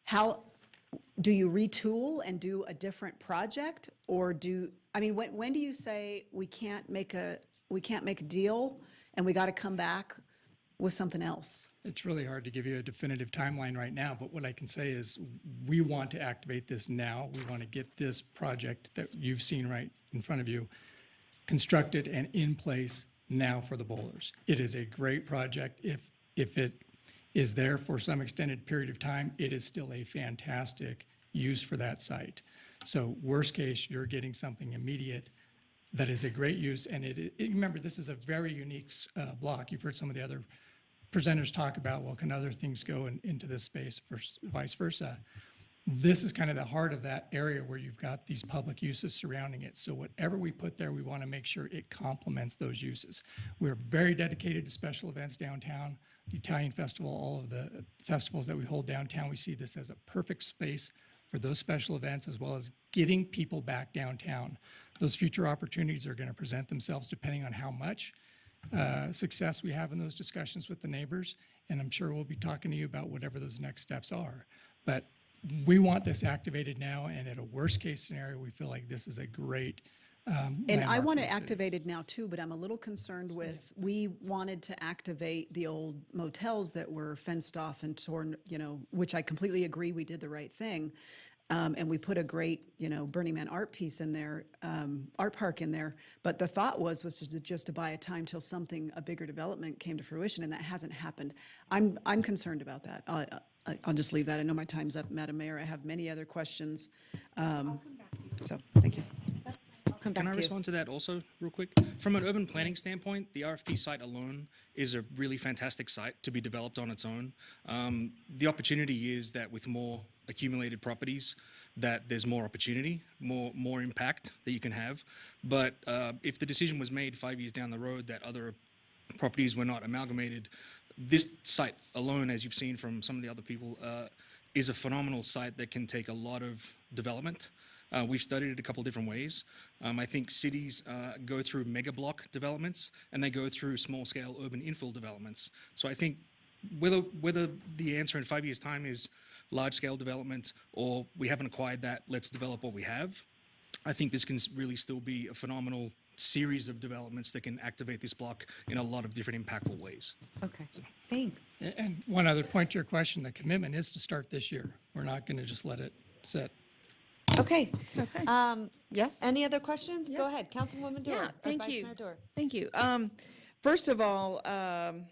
How do you retool and do a different project, or when do you say we can't make a deal and we got to come back with something else? It's really hard to give you a definitive timeline right now, but what I can say is we want to activate this now. We want to get this project that you've seen right in front of you constructed and in place now for the bowlers. It is a great project. If it is there for some extended period of time, it is still a fantastic use for that site. So worst case, you're getting something immediate that is a great use. And remember, this is a very unique block. You've heard some of the other presenters talk about, well, can other things go into this space, vice versa? This is kind of the heart of that area where you've got these public uses surrounding it. So whatever we put there, we want to make sure it complements those uses. We're very dedicated to special events downtown, the Italian Festival, all of the festivals that we hold downtown. We see this as a perfect space for those special events, as well as getting people back downtown. Those future opportunities are going to present themselves depending on how much success we have in those discussions with the neighbors. And I'm sure we'll be talking to you about whatever those next steps are. But we want this activated now, and at a worst-case scenario, we feel like this is a great And I landmark want for to the city. activate it now too, but I'm a little concerned with, we wanted to activate the old motels that were fenced off and torn, which I completely agree, we did the right thing. And we put a great, Burning Man art piece in there, art park in there. But the thought was just to buy a time till a bigger development came to fruition, and that hasn't happened. I'm concerned about that. I'll just leave that. I know my time's up, Madam Mayor. I have many other questions. So, thank you. Can I respond to that also real quick? From an urban planning standpoint, the RFP site alone is a really fantastic site to be developed on its own. The opportunity is that with more accumulated properties, that there's more opportunity, more impact that you can have. But if the decision was made 5 years down the road that other properties were not amalgamated, this site alone, as you've seen from some of the other people, is a phenomenal site that can take a lot of development. We've studied it a couple different ways. I think cities go through mega block developments and they go through small scale urban infill developments. So I think whether the answer in 5 years' time is large scale development or we haven't acquired that, let's develop what we have, I think this can really still be a phenomenal series of developments that can activate this block in a lot of different impactful ways. Okay, thanks. And one other point to your question, the commitment is to start this year. We're not going to just let it sit. Okay. Yes? Any other questions? Go Yes. ahead, Councilwoman Dorr. Yeah, or thank Vice you. Mayor Dorr. Thank you. First of all,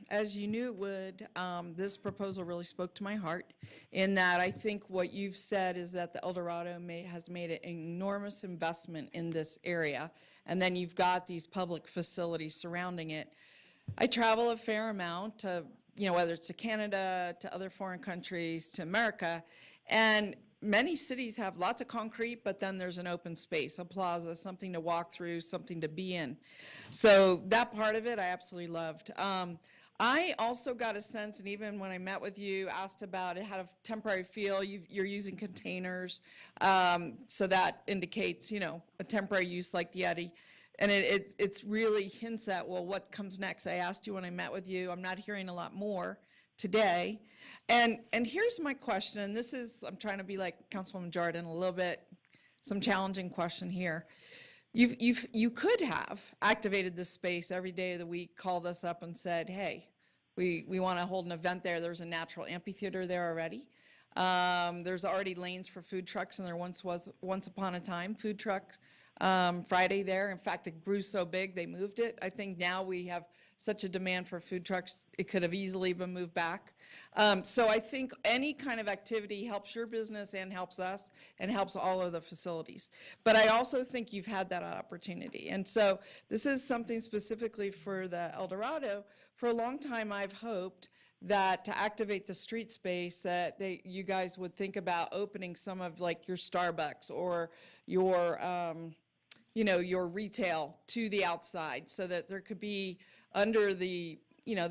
as you knew it would, this proposal really spoke to my heart in that I think what you've said is that the El Dorado has made an enormous investment in this area, and then you've got these public facilities surrounding it. I travel a fair amount to, whether it's to Canada, to other foreign countries, to America, and many cities have lots of concrete, but then there's an open space, a plaza, something to walk through, something to be in. So that part of it I absolutely loved. I also got a sense, and even when I met with you, asked about it had a temporary feel. You're using containers, so that indicates, a temporary use like the Yeti. And it's really hints at, well, what comes next? I asked you when I met with you. I'm not hearing a lot more today. And here's my question, and this is, I'm trying to be like Councilwoman Jordan a little bit, some challenging question here. You could have activated this space every day of the week, called us up and said, hey, we want to hold an event there. There's a natural amphitheater there already. There's already lanes for food trucks, and there once upon a time food trucks Friday there. In fact, it grew so big they moved it. I think now we have such a demand for food trucks, it could have easily been moved back. So I think any kind of activity helps your business and helps us and helps all of the facilities. But I also think you've had that opportunity. And so this is something specifically for the El Dorado. For a long time, I've hoped that to activate the street space, that you guys would think about opening some of like your Starbucks or your, your retail to the outside, so that there could be under the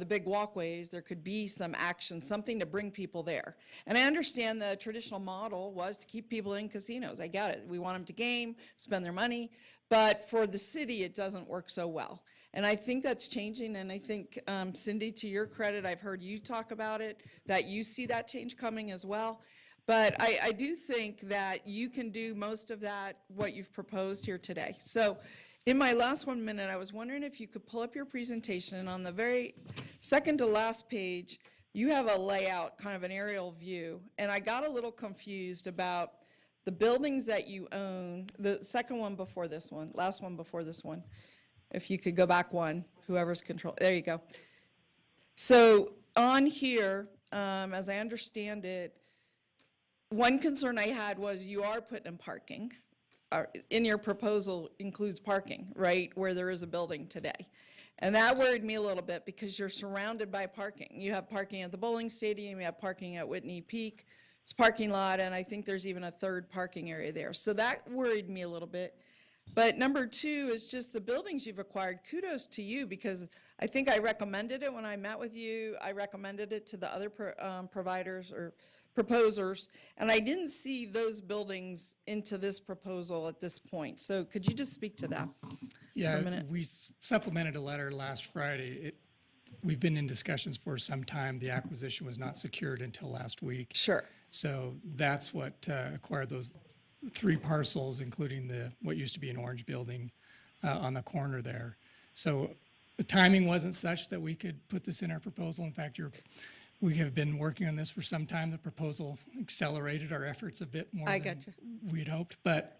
big walkways, there could be some action, something to bring people there. And I understand the traditional model was to keep people in casinos. I get it. We want them to game, spend their money. But for the city, it doesn't work so well. And I think that's changing. And I think, Cindy, to your credit, I've heard you talk about it, that you see that change coming as well. But I do think that you can do most of that, what you've proposed here today. So in my last 1 minute, I was wondering if you could pull up your presentation, and on the very second to last page, you have a layout, kind of an aerial view. And I got a little confused about the buildings that you own, the second one before this one, last one before this one. If you could go back one, whoever's control, there you go. So on here, as I understand it, one concern I had was you are putting in parking. In your proposal includes parking, right, where there is a building today. And that worried me a little bit because you're surrounded by parking. You have parking at the bowling stadium, you have parking at Whitney Peak, it's parking lot, and I think there's even a third parking area there. So that worried me a little bit. But number two is just the buildings you've acquired. Kudos to you, because I think I recommended it when I met with you. I recommended it to the other providers or proposers, and I didn't see those buildings into this proposal at this point. So could you just speak to that for Yeah, a minute? we supplemented a letter last Friday. We've been in discussions for some time. The acquisition was not secured until last week. Sure. So that's what acquired those 3 parcels, including what used to be an orange building on the corner there. So the timing wasn't such that we could put this in our proposal. In fact, we have been working on this for some time. The proposal accelerated our efforts a bit more than we'd hoped, but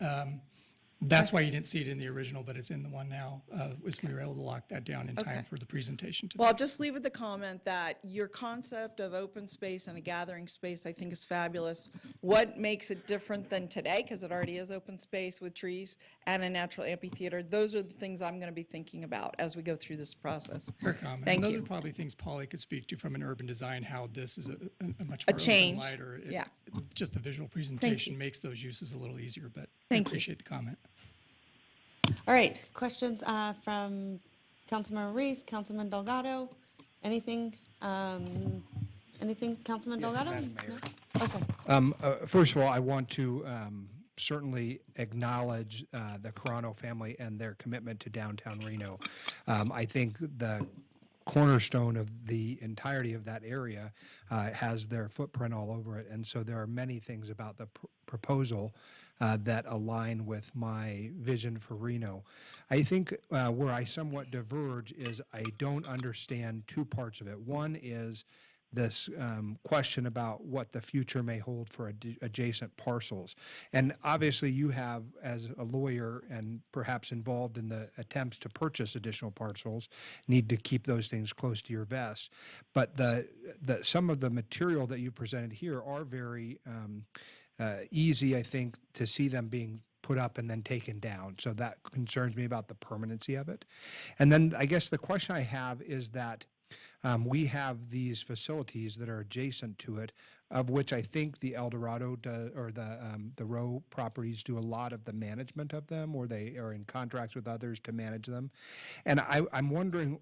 that's why you didn't see it in the original, but it's in the one now, was we were able to lock that down in time for the presentation today. Well, I'll just leave with the comment that your concept of open space and a gathering space, I think, is fabulous. What makes it different than today, because it already is open space with trees and a natural amphitheater, those are the things I'm going to be thinking about as we go through this process. Fair comment. Thank And those you. are probably things Polly could speak to from an urban design, how this is a much more change, open, lighter. yeah. Just the visual presentation makes those uses a little easier, but I Thank you. appreciate the comment. All right, questions from Councilman Reese, Councilman Delgado? Anything, Councilman Delgado? Madam Mayor. No? Okay. First of all, I want to certainly acknowledge the Carano family and their commitment to downtown Reno. I think the cornerstone of the entirety of that area has their footprint all over it. And so there are many things about the proposal that align with my vision for Reno. I think where I somewhat diverge is I don't understand 2 parts of it. One is this question about what the future may hold for adjacent parcels. And obviously you have, as a lawyer and perhaps involved in the attempts to purchase additional parcels, need to keep those things close to your vest. But some of the material that you presented here are very easy, I think, to see them being put up and then taken down. So that concerns me about the permanency of it. And then I guess the question I have is that we have these facilities that are adjacent to it, of which I think the El Dorado or the Row properties do a lot of the management of them, or they are in contracts with others to manage them. And I'm wondering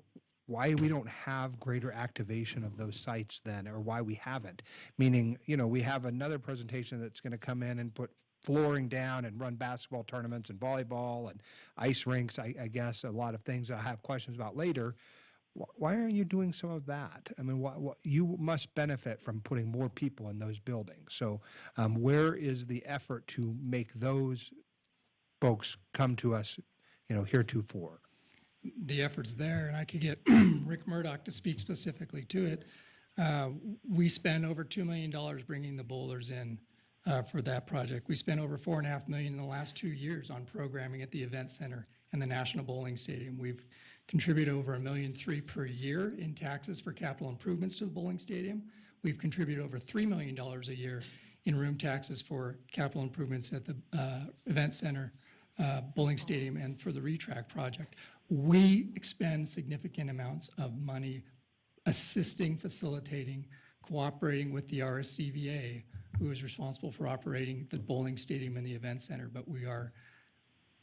why we don't have greater activation of those sites then, or why we haven't. Meaning, we have another presentation that's going to come in and put flooring down and run basketball tournaments and volleyball and ice rinks, I guess, a lot of things that I have questions about later. Why aren't you doing some of that? I mean, you must benefit from putting more people in those buildings. So where is the effort to make those folks come to us, heretofore? The effort's there, and I could get Rick Murdoch to speak specifically to it. We spent over $2 million bringing the bowlers in for that project. We spent over $4.5 million in the last 2 years on programming at the event center and the National Bowling Stadium. We've contributed over $1.3 million per year in taxes for capital improvements to the bowling stadium. We've contributed over $3 million a year in room taxes for capital improvements at the event center, bowling stadium, and for the retrack project. We expend significant amounts of money assisting, facilitating, cooperating with the RSCVA, who is responsible for operating the bowling stadium and the event center, but we are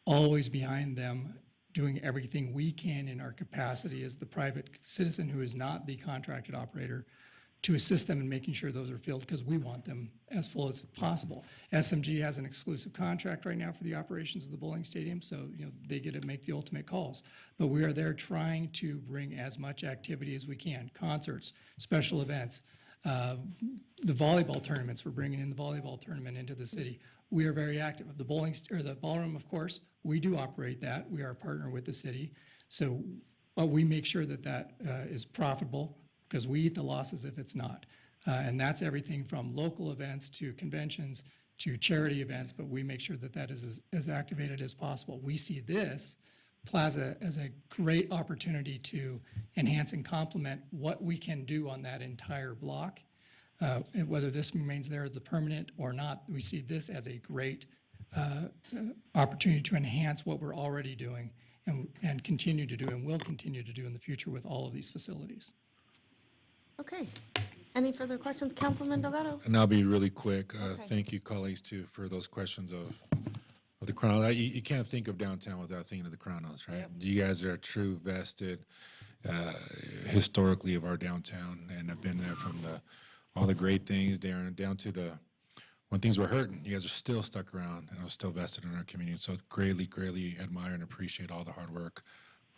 always behind them, doing everything we can in our capacity as the private citizen who is not the contracted operator to assist them in making sure those are filled, because we want them as full as possible. SMG has an exclusive contract right now for the operations of the bowling stadium, so they get to make the ultimate calls. But we are there trying to bring as much activity as we can, concerts, special events, the volleyball tournaments. We're bringing in the volleyball tournament into the city. We are very active. The ballroom, of course, we do operate that. We are a partner with the city, so we make sure that is profitable, because we eat the losses if it's not. And that's everything from local events to conventions to charity events, but we make sure that is as activated as possible. We see this plaza as a great opportunity to enhance and complement what we can do on that entire block. And whether this remains there as the permanent or not, we see this as a great opportunity to enhance what we're already doing and continue to do and will continue to do in the future with all of these facilities. Okay. Any further questions, Councilman Delgado? And I'll be really quick. Thank you, colleagues, for those questions of the Crown. You can't think of downtown without thinking of the Crownhouse, right? Yep. You guys are a true vested historically of our downtown, and I've been there from all the great things down to when things were hurting, you guys are still stuck around and are still vested in our community. So greatly admire and appreciate all the hard work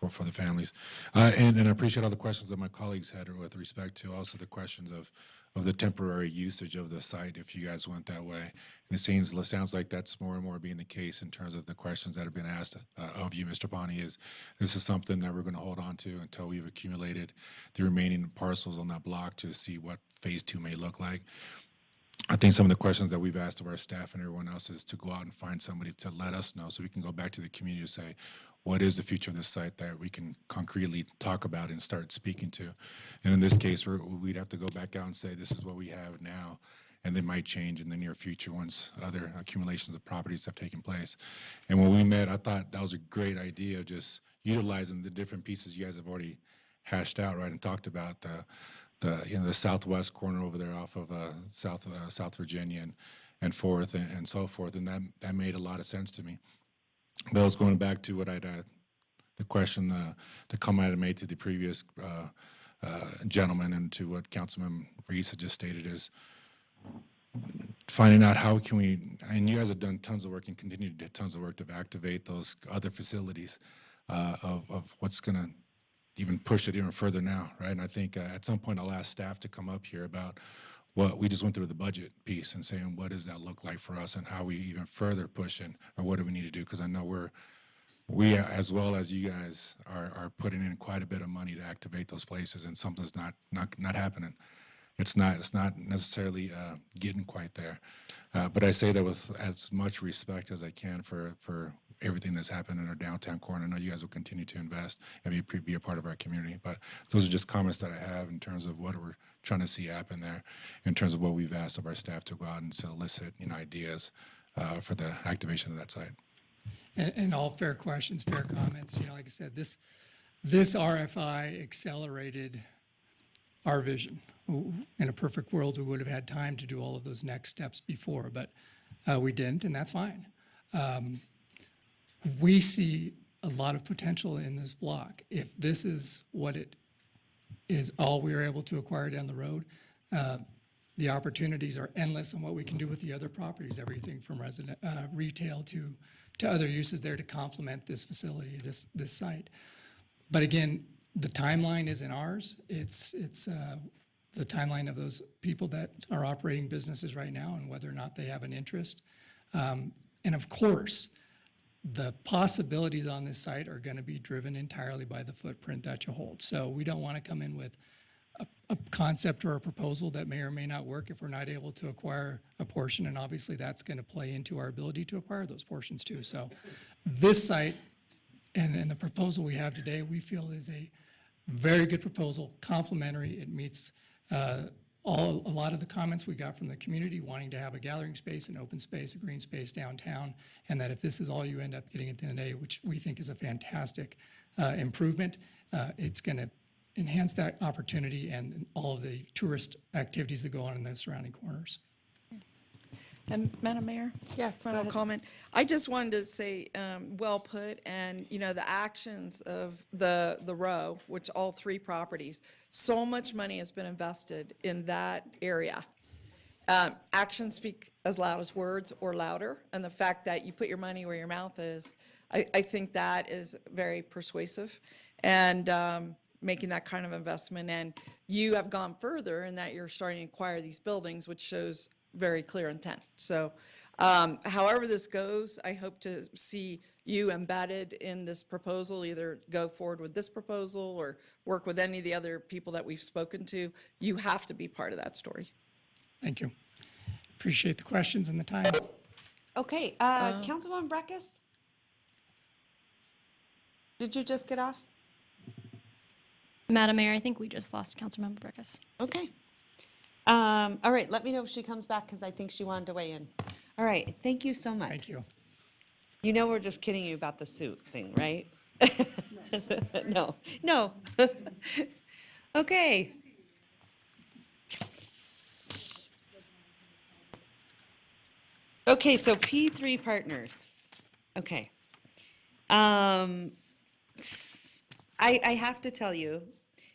for the families. And I appreciate all the questions that my colleagues had with respect to also the questions of the temporary usage of the site if you guys went that way. And it sounds like that's more and more being the case in terms of the questions that have been asked of you, Mr. Bonney, is this is something that we're going to hold on to until we've accumulated the remaining parcels on that block to see what phase 2 may look like. I think some of the questions that we've asked of our staff and everyone else is to go out and find somebody to let us know so we can go back to the community to say, what is the future of this site that we can concretely talk about and start speaking to? And in this case, we'd have to go back out and say, this is what we have now, and they might change in the near future once other accumulations of properties have taken place. And when we met, I thought that was a great idea of just utilizing the different pieces you guys have already hashed out, right, and talked about the southwest corner over there off of South Virginia and Fourth and so forth, and that made a lot of sense to me. But I was going back to what the question, the comment I had made to the previous gentleman and to what Councilman Reese had just stated is finding out how can we, and you guys have done tons of work and continue to do tons of work to activate those other facilities of what's going to even push it even further now, right? And I think at some point I'll ask staff to come up here about what we just went through the budget piece and saying what does that look like for us and how we even further push in or what do we need to do, because I know we as well as you guys are putting in quite a bit of money to activate those places, and something's not happening. It's not necessarily getting quite there, but I say that with as much respect as I can for everything that's happened in our downtown core. And I know you guys will continue to invest and be a part of our community. But those are just comments that I have in terms of what we're trying to see happen there, in terms of what we've asked of our staff to go out and solicit ideas for the activation of that site. And all fair questions, fair comments. Like I said, this RFI accelerated our vision. In a perfect world, we would have had time to do all of those next steps before, but we didn't, and that's fine. We see a lot of potential in this block. If this is what it is, all we are able to acquire down the road, the opportunities are endless on what we can do with the other properties, everything from retail to other uses there to complement this facility, this site. But again, the timeline isn't ours. It's the timeline of those people that are operating businesses right now and whether or not they have an interest. And of course, the possibilities on this site are going to be driven entirely by the footprint that you hold. So we don't want to come in with a concept or a proposal that may or may not work if we're not able to acquire a portion, and obviously that's going to play into our ability to acquire those portions too. So this site and the proposal we have today, we feel is a very good proposal, complementary. It meets a lot of the comments we got from the community wanting to have a gathering space, an open space, a green space downtown, and that if this is all you end up getting at the end of the day, which we think is a fantastic improvement, it's going to enhance that opportunity and all of the tourist activities that go on in the surrounding corners. And Madam Mayor? Yes, go Final ahead. comment. I just wanted to say, well put, and, the actions of the row, which all three properties, so much money has been invested in that area. Actions speak as loud as words or louder, and the fact that you put your money where your mouth is, I think that is very persuasive, and making that kind of investment. And you have gone further in that you're starting to acquire these buildings, which shows very clear intent. So however this goes, I hope to see you embedded in this proposal, either go forward with this proposal or work with any of the other people that we've spoken to. You have to be part of that story. Thank you. Appreciate the questions and the time. Okay, Councilwoman Breckus? Did you just get off? Madam Mayor, I think we just lost Councilmember Breckus. Okay. All right, let me know if she comes back because I think she wanted to weigh in. All right, thank you so much. Thank you. You know we're just kidding you about the suit thing, right? No. Okay. Okay, so P3 partners. Okay. I have to tell you,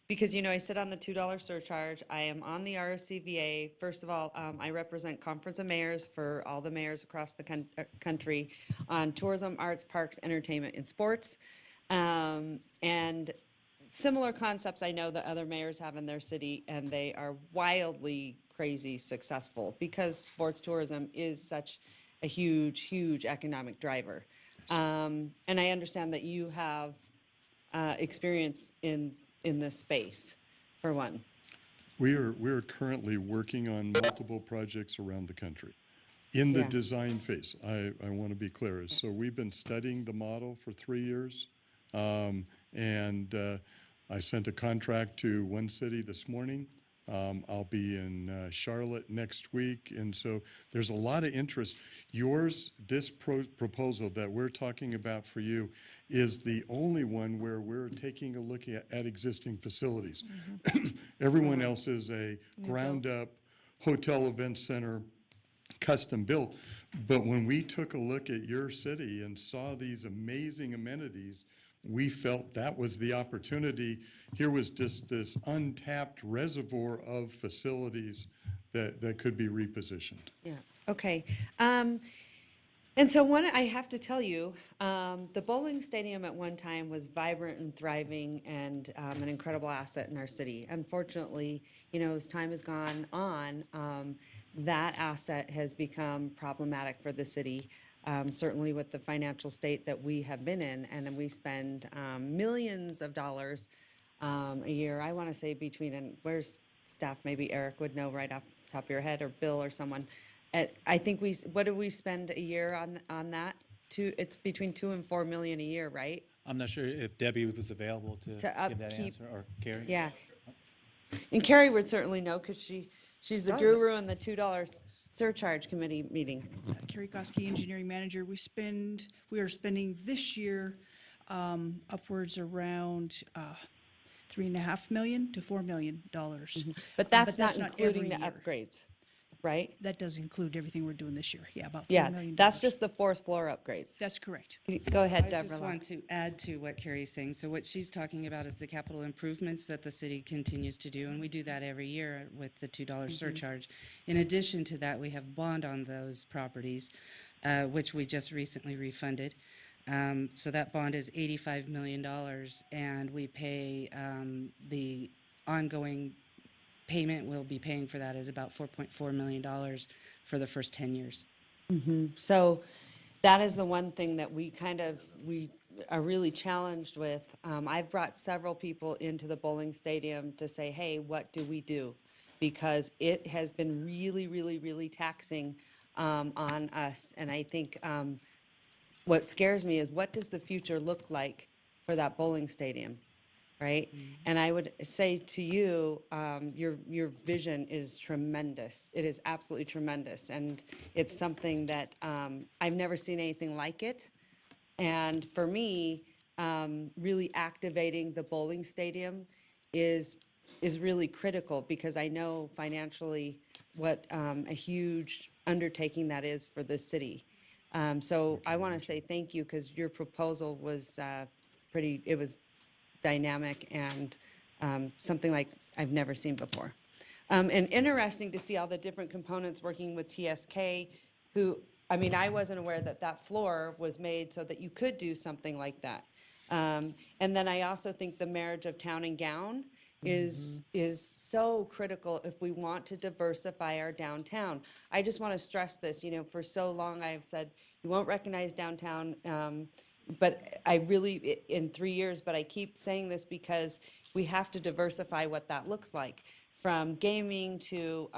because, I sit on the $2 surcharge. I am on the RSCVA. First of all, I represent Conference of Mayors for all the mayors across the country on tourism, arts, parks, entertainment, and sports. And similar concepts I know that other mayors have in their city, and they are wildly crazy successful because sports tourism is such a huge, huge economic driver. And I understand that you have experience in this space, for one. We're currently working on multiple projects around the country. In the Yeah. design phase, I want to be clear. So we've been studying the model for 3 years. And I sent a contract to one city this morning. I'll be in Charlotte next week. And so there's a lot of interest. This proposal that we're talking about for you is the only one where we're taking a look at existing facilities. Everyone else is a ground-up hotel event center, custom built. But when we took a look at your city and saw these amazing amenities, we felt that was the opportunity. Here was just this untapped reservoir of facilities that could be repositioned. Yeah, okay. And so I have to tell you, the bowling stadium at one time was vibrant and thriving and an incredible asset in our city. Unfortunately, as time has gone on, that asset has become problematic for the city. Certainly with the financial state that we have been in, and then we spend millions of dollars a year. I want to say where's staff? Maybe Eric would know right off the top of your head, or Bill or someone. I think what do we spend a year on that? It's between $2 and $4 million a year, right? I'm not sure if Debbie was available to give that upkeep. answer, or Carrie. Yeah. And Carrie would certainly know because she's the guru in the $2 surcharge committee meeting. Carrie Goski, engineering manager. We are spending this year upwards around $3.5 million to $4 million. But that's not every including the year. upgrades, right? That does include everything we're doing this year. Yeah, about $4 Yeah, million. that's just the fourth floor upgrades. That's correct. Go ahead, I Deborah. just want to add to what Carrie's saying. So what she's talking about is the capital improvements that the city continues to do, and we do that every year with the $2 surcharge. In addition to that, we have bond on those properties, which we just recently refunded. So that bond is $85 million, and we pay the ongoing payment we'll be paying for that is about $4.4 million for the first 10 years. So that is the one thing that we are really challenged with. I've brought several people into the bowling stadium to say, hey, what do we do? Because it has been really, really, really taxing on us. And I think what scares me is, what does the future look like for that bowling stadium? Right? And I would say to you, your vision is tremendous. It is absolutely tremendous. And it's something that I've never seen anything like it. And for me, really activating the bowling stadium is really critical, because I know financially what a huge undertaking that is for the city. So I want to say thank you, because your proposal was it was dynamic and something like I've never seen before. And interesting to see all the different components working with TSK, I wasn't aware that floor was made so that you could do something like that. And then I also think the marriage of town and gown is so critical if we want to diversify our downtown. I just want to stress this, for so long I've said, you won't recognize downtown, but I really, in 3 years, but I keep saying this because we have to diversify what that looks like, from gaming to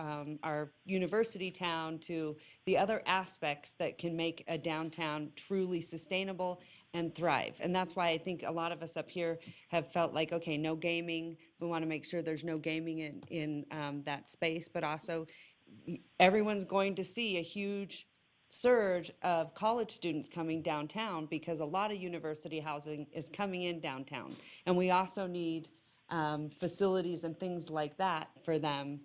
our university town to the other aspects that can make a downtown truly sustainable and thrive. And that's why I think a lot of us up here have felt like, okay, no gaming. We want to make sure there's no gaming in that space, but also everyone's going to see a huge surge of college students coming downtown, because a lot of university housing is coming in downtown. And we also need facilities and things like that for them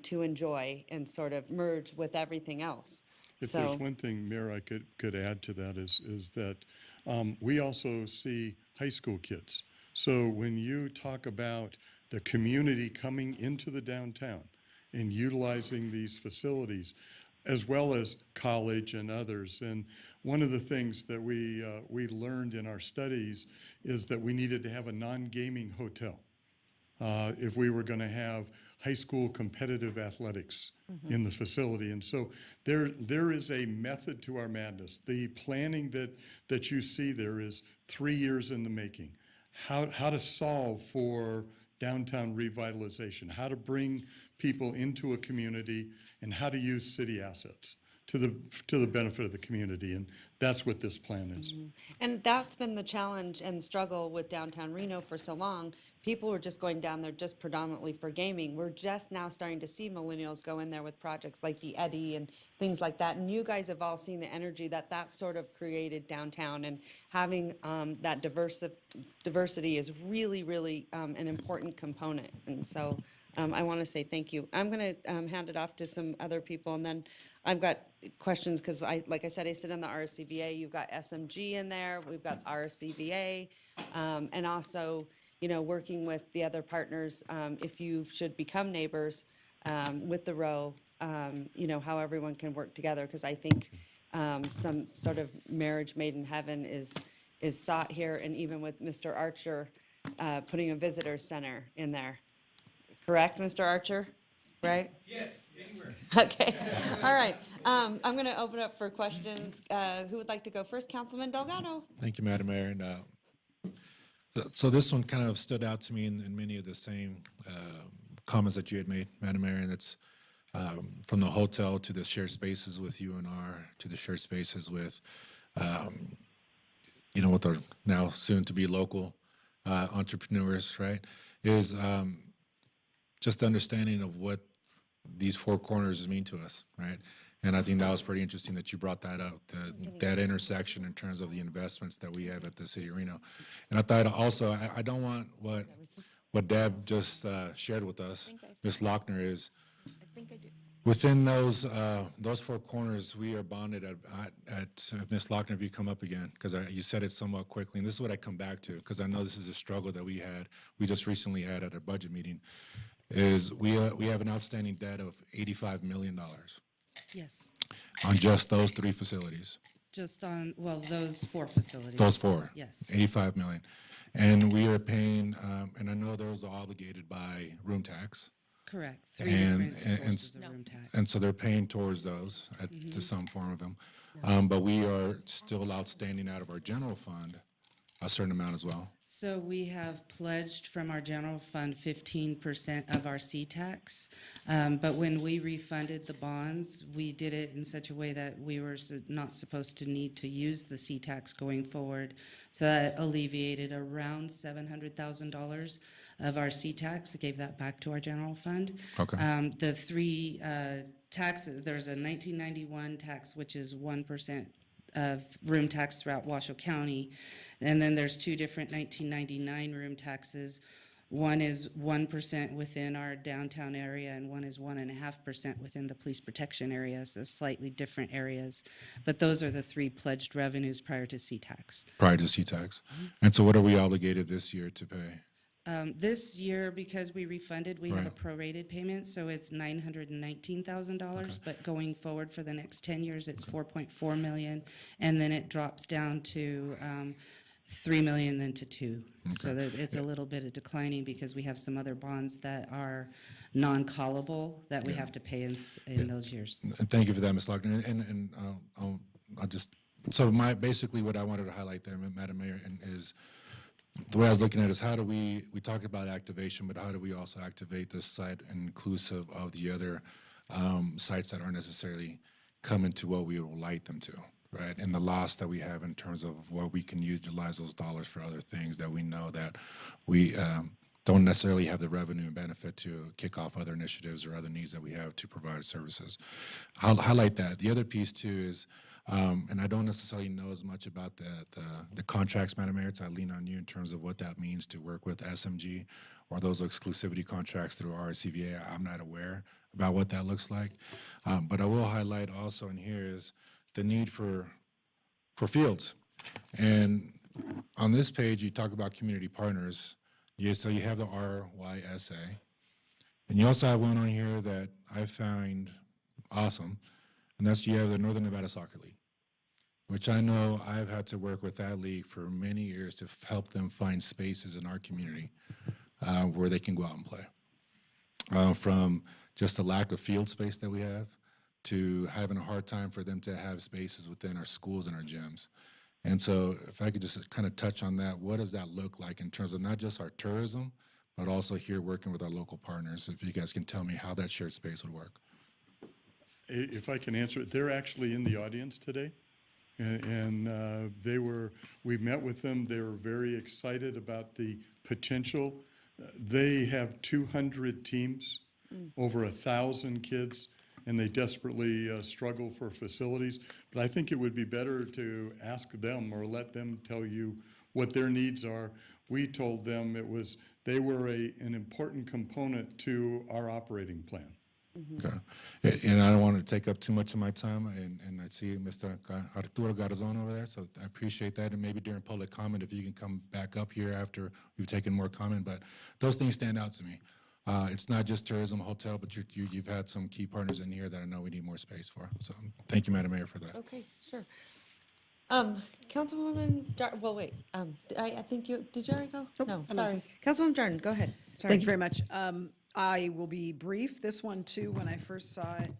to enjoy and sort of merge with everything else. If there's one thing, Mayor, I could add to that is that we also see high school kids. So when you talk about the community coming into the downtown and utilizing these facilities, as well as college and others. And one of the things that we learned in our studies is that we needed to have a non-gaming hotel if we were going to have high school competitive athletics in the facility. And so there is a method to our madness. The planning that you see there is 3 years in the making. How to solve for downtown revitalization, how to bring people into a community, and how to use city assets to the benefit of the community. And that's what this plan is. And that's been the challenge and struggle with downtown Reno for so long. People were just going down there just predominantly for gaming. We're just now starting to see millennials go in there with projects like the Eddy and things like that. And you guys have all seen the energy that sort of created downtown, and having that diversity is really, really an important component. And so I want to say thank you. I'm going to hand it off to some other people, and then I've got questions because, like I said, I sit in the RSCVA. You've got SMG in there. We've got RSCVA, and also, working with the other partners, if you should become neighbors with the row, how everyone can work together. Because I think some sort of marriage made in heaven is sought here, and even with Mr. Archer putting a visitor center in there. Correct, Mr. Archer? Right? Yes, anywhere. Okay, all right. I'm going to open up for questions. Who would like to go first? Councilman Delgado. Thank you, Madam Mayor. And so this one kind of stood out to me in many of the same comments that you had made, Madam Mayor, and it's from the hotel to the shared spaces with UNR to the shared spaces with, with our now soon-to-be local entrepreneurs, right, is just the understanding of what these four corners mean to us, right? And I think that was pretty interesting that you brought that up, that intersection in terms of the investments that we have at the City of Reno. And I thought also, I don't want what Deb just shared with us, Ms. Lochner, is within those four corners, we are bonded at Ms. Lochner, if you come up again, because you said it somewhat quickly, and this is what I come back to, because I know this is a struggle that we just recently had at our budget meeting, is we have an outstanding debt of $85 million. Yes, On just those three facilities. just on, those four facilities. Those four. Yes. 85 million. And we are paying, and I know those are obligated by room tax. Correct. Three And, different sources of room tax. and so they're paying towards those to some form of them. But we are still outstanding out of our general fund a certain amount as well. So we have pledged from our general fund 15% of our C-tax. But when we refunded the bonds, we did it in such a way that we were not supposed to need to use the C-tax going forward. So that alleviated around $700,000 of our C-tax. It gave that back to our general fund. Okay. The three taxes, there's a 1991 tax, which is 1% of room tax throughout Washoe County. And then there's two different 1999 room taxes. One is 1% within our downtown area, and one is 1.5% within the police protection area, so slightly different areas. But those are the three pledged revenues prior to C-tax. Prior to C-tax. And so what are we obligated this year to pay? This year, because we refunded, we have a Right. prorated payment, so it's $919,000. But going forward for the next 10 years, it's 4.4 million, and then it drops down to 3 million, then to 2. So that it's a little bit of declining because we have some other bonds that are non-callable that we have to pay in those years. Thank you for that, Ms. Lochner. And I'll just, basically what I wanted to highlight there, Madam Mayor, is the way I was looking at it is how do we talk about activation, but how do we also activate this site inclusive of the other sites that aren't necessarily coming to what we would like them to, right? And the loss that we have in terms of what we can utilize those dollars for other things that we know that we don't necessarily have the revenue and benefit to kick off other initiatives or other needs that we have to provide services. I'll highlight that. The other piece too is, and I don't necessarily know as much about the contracts, Madam Mayor, so I lean on you in terms of what that means to work with SMG or those exclusivity contracts through RSCVA. I'm not aware about what that looks like. But I will highlight also in here is the need for fields. And on this page, you talk about community partners. Yeah, so you have the RYSA. And you also have one on here that I found awesome, and that's you have the Northern Nevada Soccer League, which I know I've had to work with that league for many years to help them find spaces in our community where they can go out and play. From just the lack of field space that we have to having a hard time for them to have spaces within our schools and our gyms. And so if I could just kind of touch on that, what does that look like in terms of not just our tourism, but also here working with our local partners? If you guys can tell me how that shared space would work. If I can answer it, they're actually in the audience today. And we met with them. They were very excited about the potential. They have 200 teams, over 1,000 kids, and they desperately struggle for facilities. But I think it would be better to ask them or let them tell you what their needs are. We told them they were an important component to our operating plan. Okay. And I don't want to take up too much of my time, and I see Mr. Arturo Garzón over there, so I appreciate that. And maybe during public comment, if you can come back up here after we've taken more comment, but those things stand out to me. It's not just tourism, hotel, but you've had some key partners in here that I know we need more space for. So thank you, Madam Mayor, for that. Okay, sure. Councilwoman, I think did you already go? No, I'm sorry. Councilwoman Jordan, go ahead. Sorry. Thank you very much. I will be brief. This one, too, when I first saw it,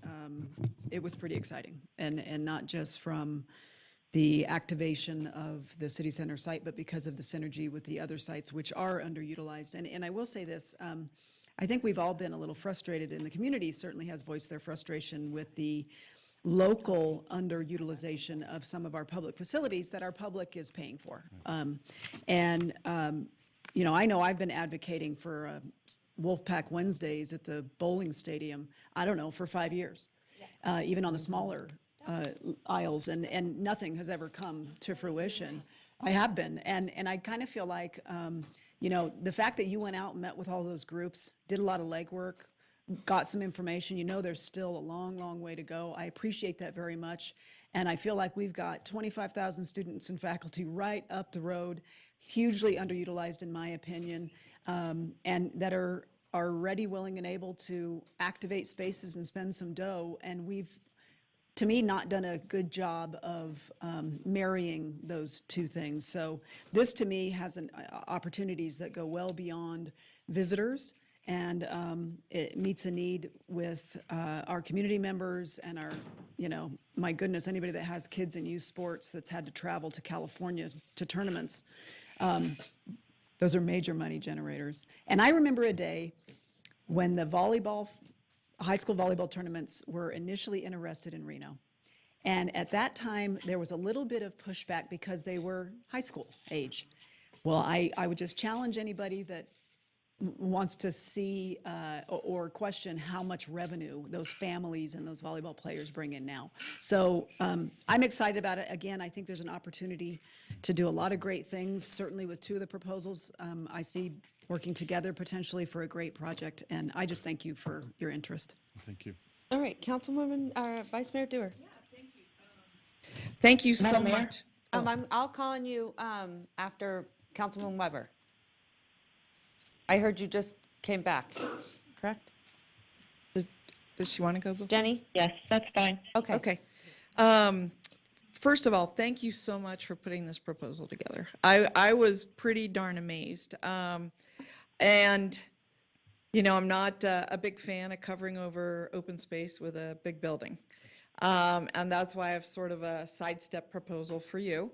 it was pretty exciting. And not just from the activation of the city center site, but because of the synergy with the other sites, which are underutilized. And I will say this, I think we've all been a little frustrated, and the community certainly has voiced their frustration with the local underutilization of some of our public facilities that our public is paying for. I know I've been advocating for Wolfpack Wednesdays at the bowling stadium, I don't know, for 5 years, even on the smaller aisles, and nothing has ever come to fruition. I have been, and I kind of feel like, the fact that you went out and met with all those groups, did a lot of legwork, got some information, there's still a long, long way to go. I appreciate that very much, and I feel like we've got 25,000 students and faculty right up the road, hugely underutilized in my opinion, and that are ready, willing, and able to activate spaces and spend some dough, and we've, to me, not done a good job of marrying those two things. So this, to me, has opportunities that go well beyond visitors, and it meets a need with our community members and our, my goodness, anybody that has kids in youth sports that's had to travel to California to tournaments. Those are major money generators. And I remember a day when the high school volleyball tournaments were initially interested in Reno. And at that time, there was a little bit of pushback because they were high school age. Well, I would just challenge anybody that wants to see or question how much revenue those families and those volleyball players bring in now. So I'm excited about it. Again, I think there's an opportunity to do a lot of great things, certainly with two of the proposals. I see working together potentially for a great project, and I just thank you for your interest. Thank you. All right, Councilwoman, Vice Mayor Dewar. Yeah, thank you. Thank you so Madam Mayor? much. I'll call on you after Councilwoman Weber. I heard you just came back, correct? Does she want to go before? Jenny? Yes, that's fine. Okay. Okay. First of all, thank you so much for putting this proposal together. I was pretty darn amazed. And, I'm not a big fan of covering over open space with a big building. And that's why I have sort of a sidestep proposal for you.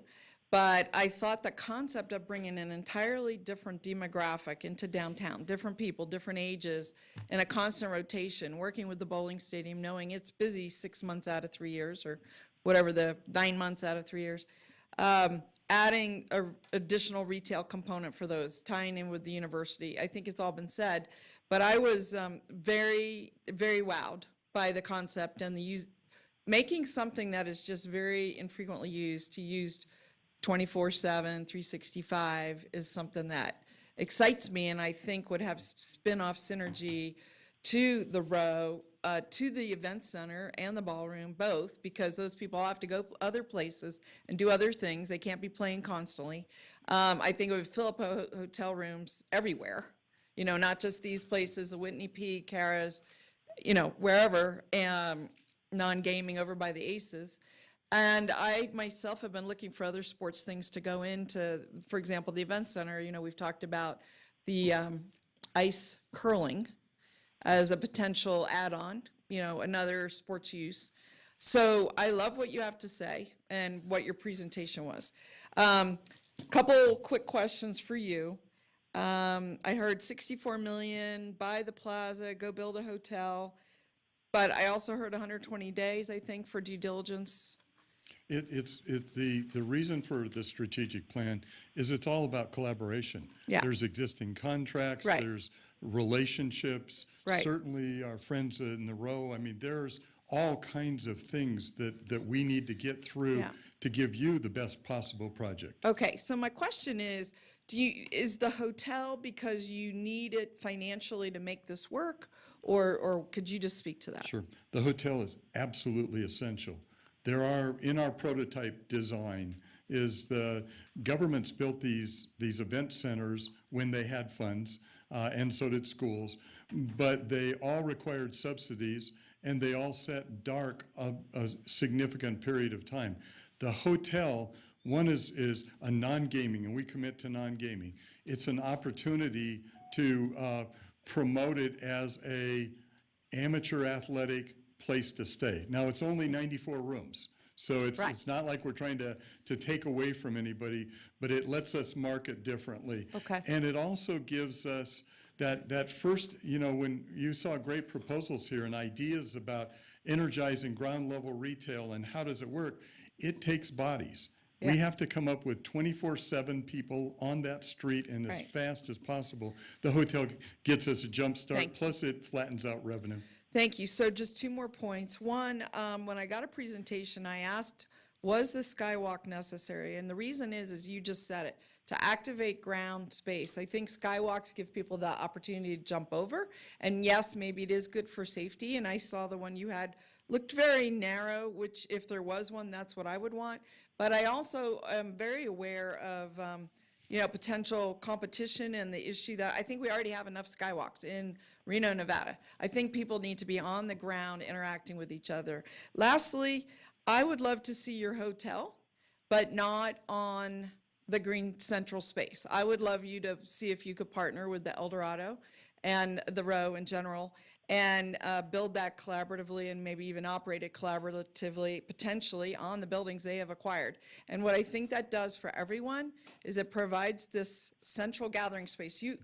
But I thought the concept of bringing an entirely different demographic into downtown, different people, different ages, in a constant rotation, working with the bowling stadium, knowing it's busy 6 months out of 3 years, or whatever, the 9 months out of 3 years, adding an additional retail component for those, tying in with the university. I think it's all been said, but I was very, very wowed by the concept and making something that is just very infrequently used 24/7, 365 is something that excites me, and I think would have spin-off synergy to the Row, to the event center and the ballroom, both, because those people have to go other places and do other things. They can't be playing constantly. I think it would fill up hotel rooms everywhere, you know, not just these places, the Whitney P, Kara's, you know, wherever, non-gaming over by the Aces. And I myself have been looking for other sports things to go into, for example, the event center. You know, we've talked about the ice curling as a potential add-on, you know, another sports use. So I love what you have to say and what your presentation was. Couple quick questions for you. I heard 64 million, buy the plaza, go build a hotel, but I also heard 120 days, I think, for due diligence. It's the reason for the strategic plan is it's all about collaboration. Yeah. There's existing contracts. Right. There's relationships. Right. Certainly our friends in the Row. I mean, there's all kinds of things that we need to get through Yeah. to give you the best possible project. Okay, so my question is, is the hotel because you need it financially to make this work, or could you just speak to that? Sure. The hotel is absolutely essential. There are, in our prototype design, is the government's built these event centers when they had funds, and so did schools, but they all required subsidies, and they all set dark a significant period of time. The hotel, one is a non-gaming, and we commit to non-gaming. It's an opportunity to promote it as a amateur athletic place to stay. Now, it's only 94 rooms, so it's not like we're trying to take away from anybody, but it lets us market differently. Okay. And it also gives us that first, you know, when you saw great proposals here and ideas about energizing ground level retail and how does it work, it takes bodies. Yeah. We have to come up with 24/7 people on that street and as Right. fast as possible. The hotel gets us a jump start, Thank you. plus it flattens out revenue. Thank you. So just two more points. One, when I got a presentation, I asked, was the skywalk necessary? And the reason is you just said it, to activate ground space. I think skywalks give people the opportunity to jump over. And yes, maybe it is good for safety. And I saw the one you had looked very narrow, which if there was one, that's what I would want. But I also am very aware of, you know, potential competition and the issue that I think we already have enough skywalks in Reno, Nevada. I think people need to be on the ground interacting with each other. Lastly, I would love to see your hotel, but not on the green central space. I would love you to see if you could partner with the El Dorado and the Row in general and build that collaboratively and maybe even operate it collaboratively, potentially on the buildings they have acquired. And what I think that does for everyone is it provides this central gathering space. You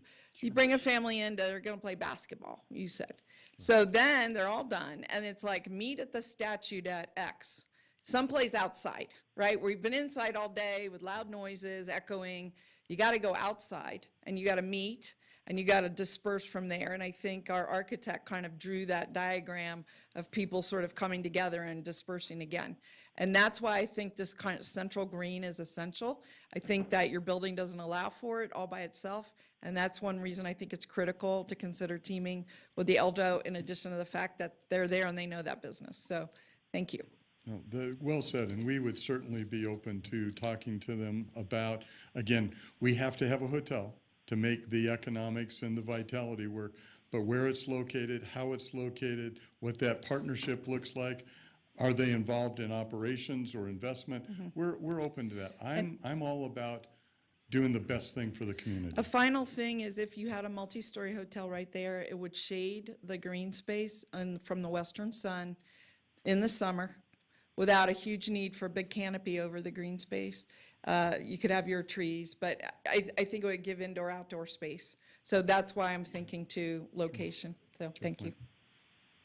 bring a family in, they're gonna play basketball, you said. So then they're all done and it's like meet at the statue at X, someplace outside, right? We've been inside all day with loud noises, echoing. You gotta go outside and you gotta meet and you got to disperse from there. And I think our architect kind of drew that diagram of people sort of coming together and dispersing again. And that's why I think this kind of central green is essential. I think that your building doesn't allow for it all by itself. And that's one reason I think it's critical to consider teaming with the Eldo in addition to the fact that they're there and they know that business. So thank you. No, well said, and we would certainly be open to talking to them about, again, we have to have a hotel to make the economics and the vitality work, but where it's located, how it's located, what that partnership looks like, are they involved in operations or investment? We're open to that. I'm all about doing the best thing for the community. A final thing is if you had a multi-story hotel right there, it would shade the green space from the western sun in the summer without a huge need for a big canopy over the green space. You could have your trees, but I think it would give indoor-outdoor space. So that's why I'm thinking to location. So thank you.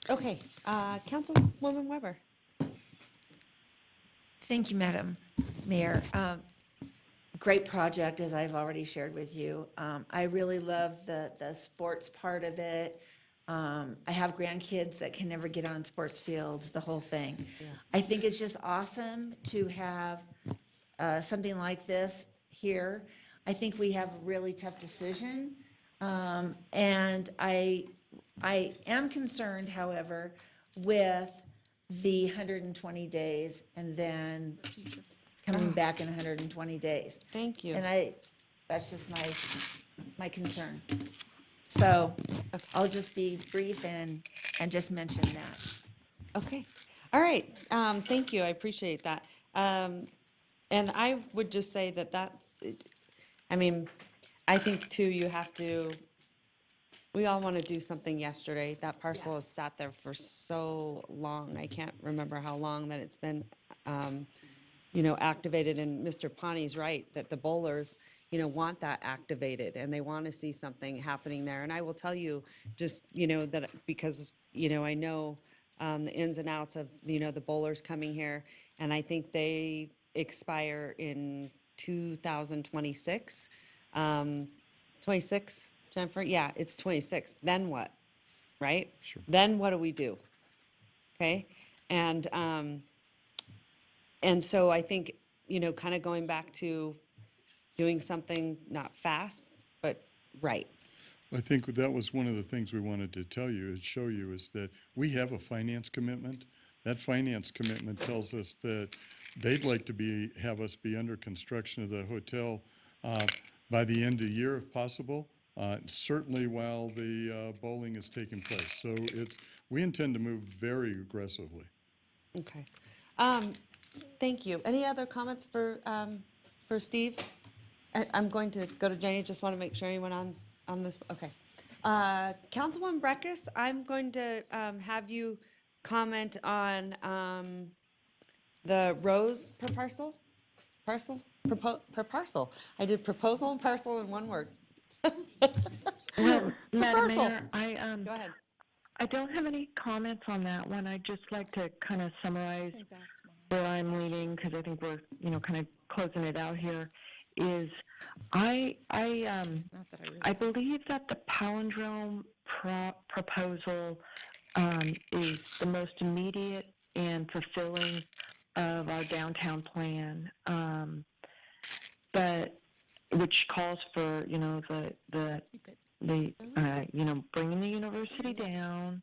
Okay, Councilwoman Weber. Thank you, Madam Mayor. Great project, as I've already shared with you. I really love the sports part of it. I have grandkids that can never get on sports fields, the whole thing. I think it's just awesome to have something like this here. I think we have a really tough decision. And I I am concerned, however, with the 120 days and then coming back in 120 days. Thank you. And that's just my concern. So I'll just be brief and just mention that. Okay. All right. Thank you. I appreciate that. And I would just say that I mean, I think too, we all want to do something yesterday. That parcel has sat there for so long. I can't remember how long that it's been, activated. And Mr. Pani's right, that the bowlers, want that activated and they want to see something happening there. And I will tell you just, that because, I know the ins and outs of, the bowlers coming here, and I think they expire in 2026. 26, Jennifer? Yeah, it's 26. Then what? Right? Sure. Then what do we do? Okay? And so I think, kind of going back to doing something not fast, but right. I think that was one of the things we wanted to tell you, is show you, is that we have a finance commitment. That finance commitment tells us that they'd like to have us be under construction of the hotel by the end of the year if possible, certainly while the bowling is taking place. So we intend to move very aggressively. Okay. Thank you. Any other comments for Steve? I'm going to go to Jenny. Just want to make sure anyone on this. Okay. Councilwoman Breckus, I'm going to have you comment on the rows per parcel. Per parcel. I did proposal and parcel in one word. Well, Madam parcel. Mayor, Go ahead. I don't have any comments on that one. I'd just like to kind of summarize where I'm leaning, because I think we're, kind of closing it out here, is I believe that the palindrome proposal is the most immediate and fulfilling of our downtown plan, but which calls for, bringing the university down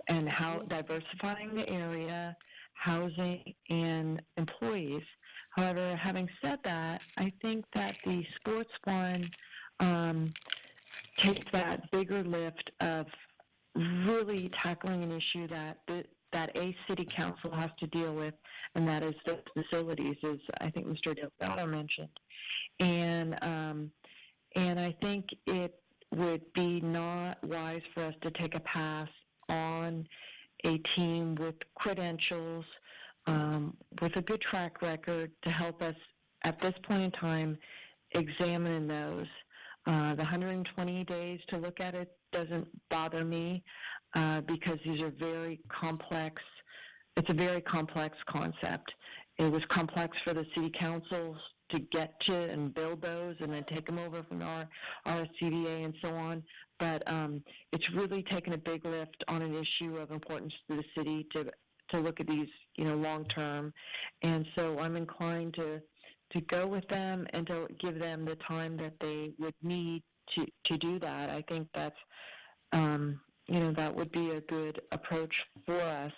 and how diversifying the area, housing, and employees. However, having said that, I think that the sports one takes that bigger lift of really tackling an issue that a city council has to deal with, and that is the facilities, as I think Mr. Delgado mentioned. And I think it would be not wise for us to take a pass on a team with credentials, with a good track record to help us at this point in time examine those. The 120 days to look at it doesn't bother me because these are very complex. It's a very complex concept. It was complex for the city councils to get to and build those and then take them over from our RSCVA and so on. But it's really taken a big lift on an issue of importance to the city to look at these, long term. And so I'm inclined to go with them and to give them the time that they would need to do that. I think that's, that would be a good approach for us.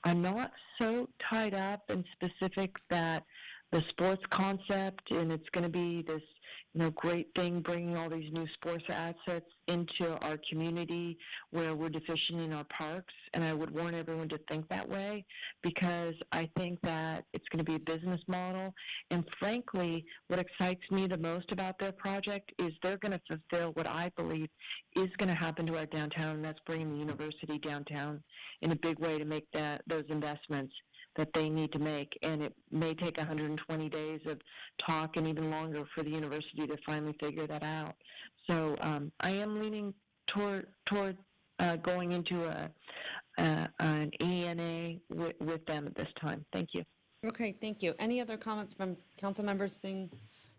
I'm not so tied up and specific that the sports concept, and it's going to be this, great thing, bringing all these new sports assets into our community where we're deficient in our parks. And I would warn everyone to think that way, because I think that it's going to be a business model. And frankly, what excites me the most about their project is they're going to fulfill what I believe is going to happen to our downtown, and that's bringing the university downtown in a big way to make those investments that they need to make. And it may take 120 days of talk and even longer for the university to finally figure that out. So I am leaning toward going into an ENA with them at this time. Thank you. Okay, thank you. Any other comments from council members? Seeing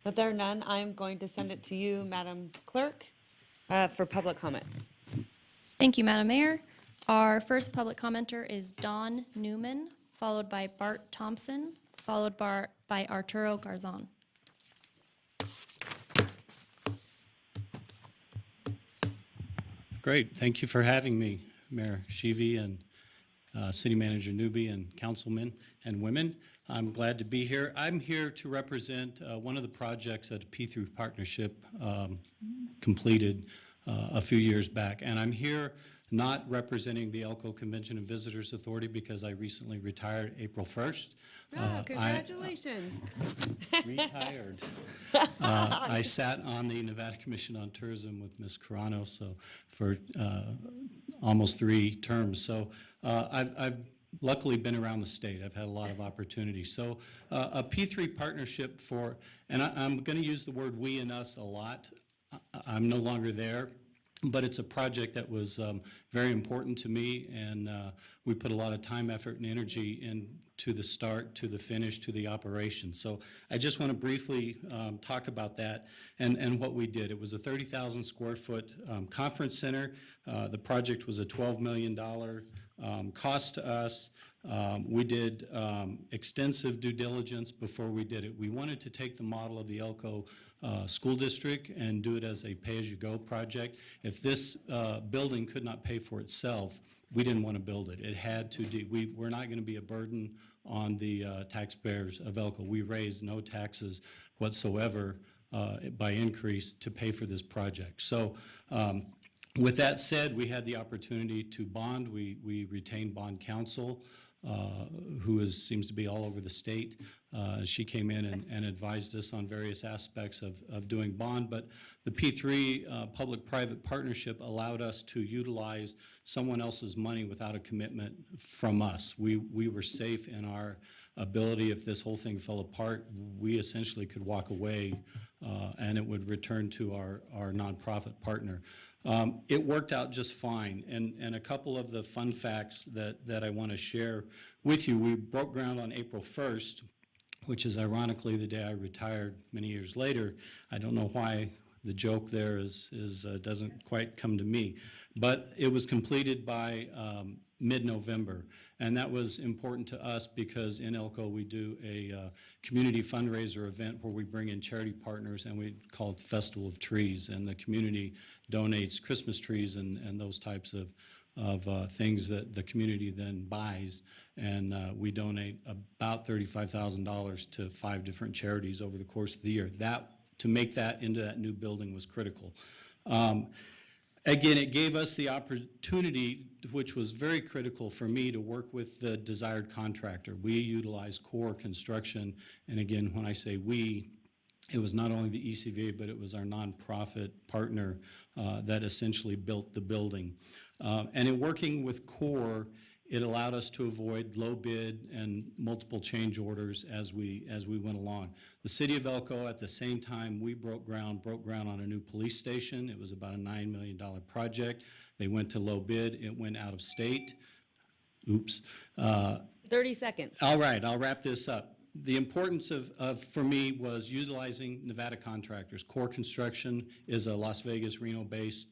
that there are none, I'm going to send it to you, Madam Clerk, for public comment. Thank you, Madam Mayor. Our first public commenter is Don Newman, followed by Bart Thompson, followed by Arturo Garzon. Great. Thank you for having me, Mayor Shivi and City Manager Newby and councilmen and women. I'm glad to be here. I'm here to represent one of the projects that a P3 partnership completed a few years back. And I'm here not representing the Elko Convention and Visitors Authority because I recently retired April 1st. Congratulations. Retired. I sat on the Nevada Commission on Tourism with Ms. Carano for almost 3 terms. So I've luckily been around the state. I've had a lot of opportunities. So a P3 partnership for, and I'm going to use the word we and us a lot. I'm no longer there. But it's a project that was very important to me, and we put a lot of time, effort, and energy into the start, to the finish, to the operation. So I just want to briefly talk about that and what we did. It was a 30,000 square foot conference center. The project was a $12 million cost to us. We did extensive due diligence before we did it. We wanted to take the model of the Elko School District and do it as a pay-as-you-go project. If this building could not pay for itself, we didn't want to build it. It had to, we're not going to be a burden on the taxpayers of Elko. We raised no taxes whatsoever by increase to pay for this project. So with that said, we had the opportunity to bond. We retained bond counsel, who seems to be all over the state. She came in and advised us on various aspects of doing bond, but the P3 public-private partnership allowed us to utilize someone else's money without a commitment from us. We were safe in our ability. If this whole thing fell apart, we essentially could walk away and it would return to our nonprofit partner. It worked out just fine, and a couple of the fun facts that I want to share with you. We broke ground on April 1st, which is ironically the day I retired many years later. I don't know why the joke there doesn't quite come to me, but it was completed by mid-November, and that was important to us because in Elko we do a community fundraiser event where we bring in charity partners, and we call it the Festival of Trees, and the community donates Christmas trees and those types of things that the community then buys, and we donate about $35,000 to 5 different charities over the course of the year. To make that into that new building was critical. Again, it gave us the opportunity, which was very critical for me, to work with the desired contractor. We utilized Core Construction, and again, when I say we, it was not only the ECVA, but it was our nonprofit partner that essentially built the building. And in working with Core, it allowed us to avoid low bid and multiple change orders as we went along. The city of Elko, at the same time we broke ground on a new police station. It was about a $9 million project. They went to low bid. It went out of state. Oops. 30 seconds. All right, I'll wrap this up. The importance for me was utilizing Nevada contractors. Core Construction is a Las Vegas, Reno-based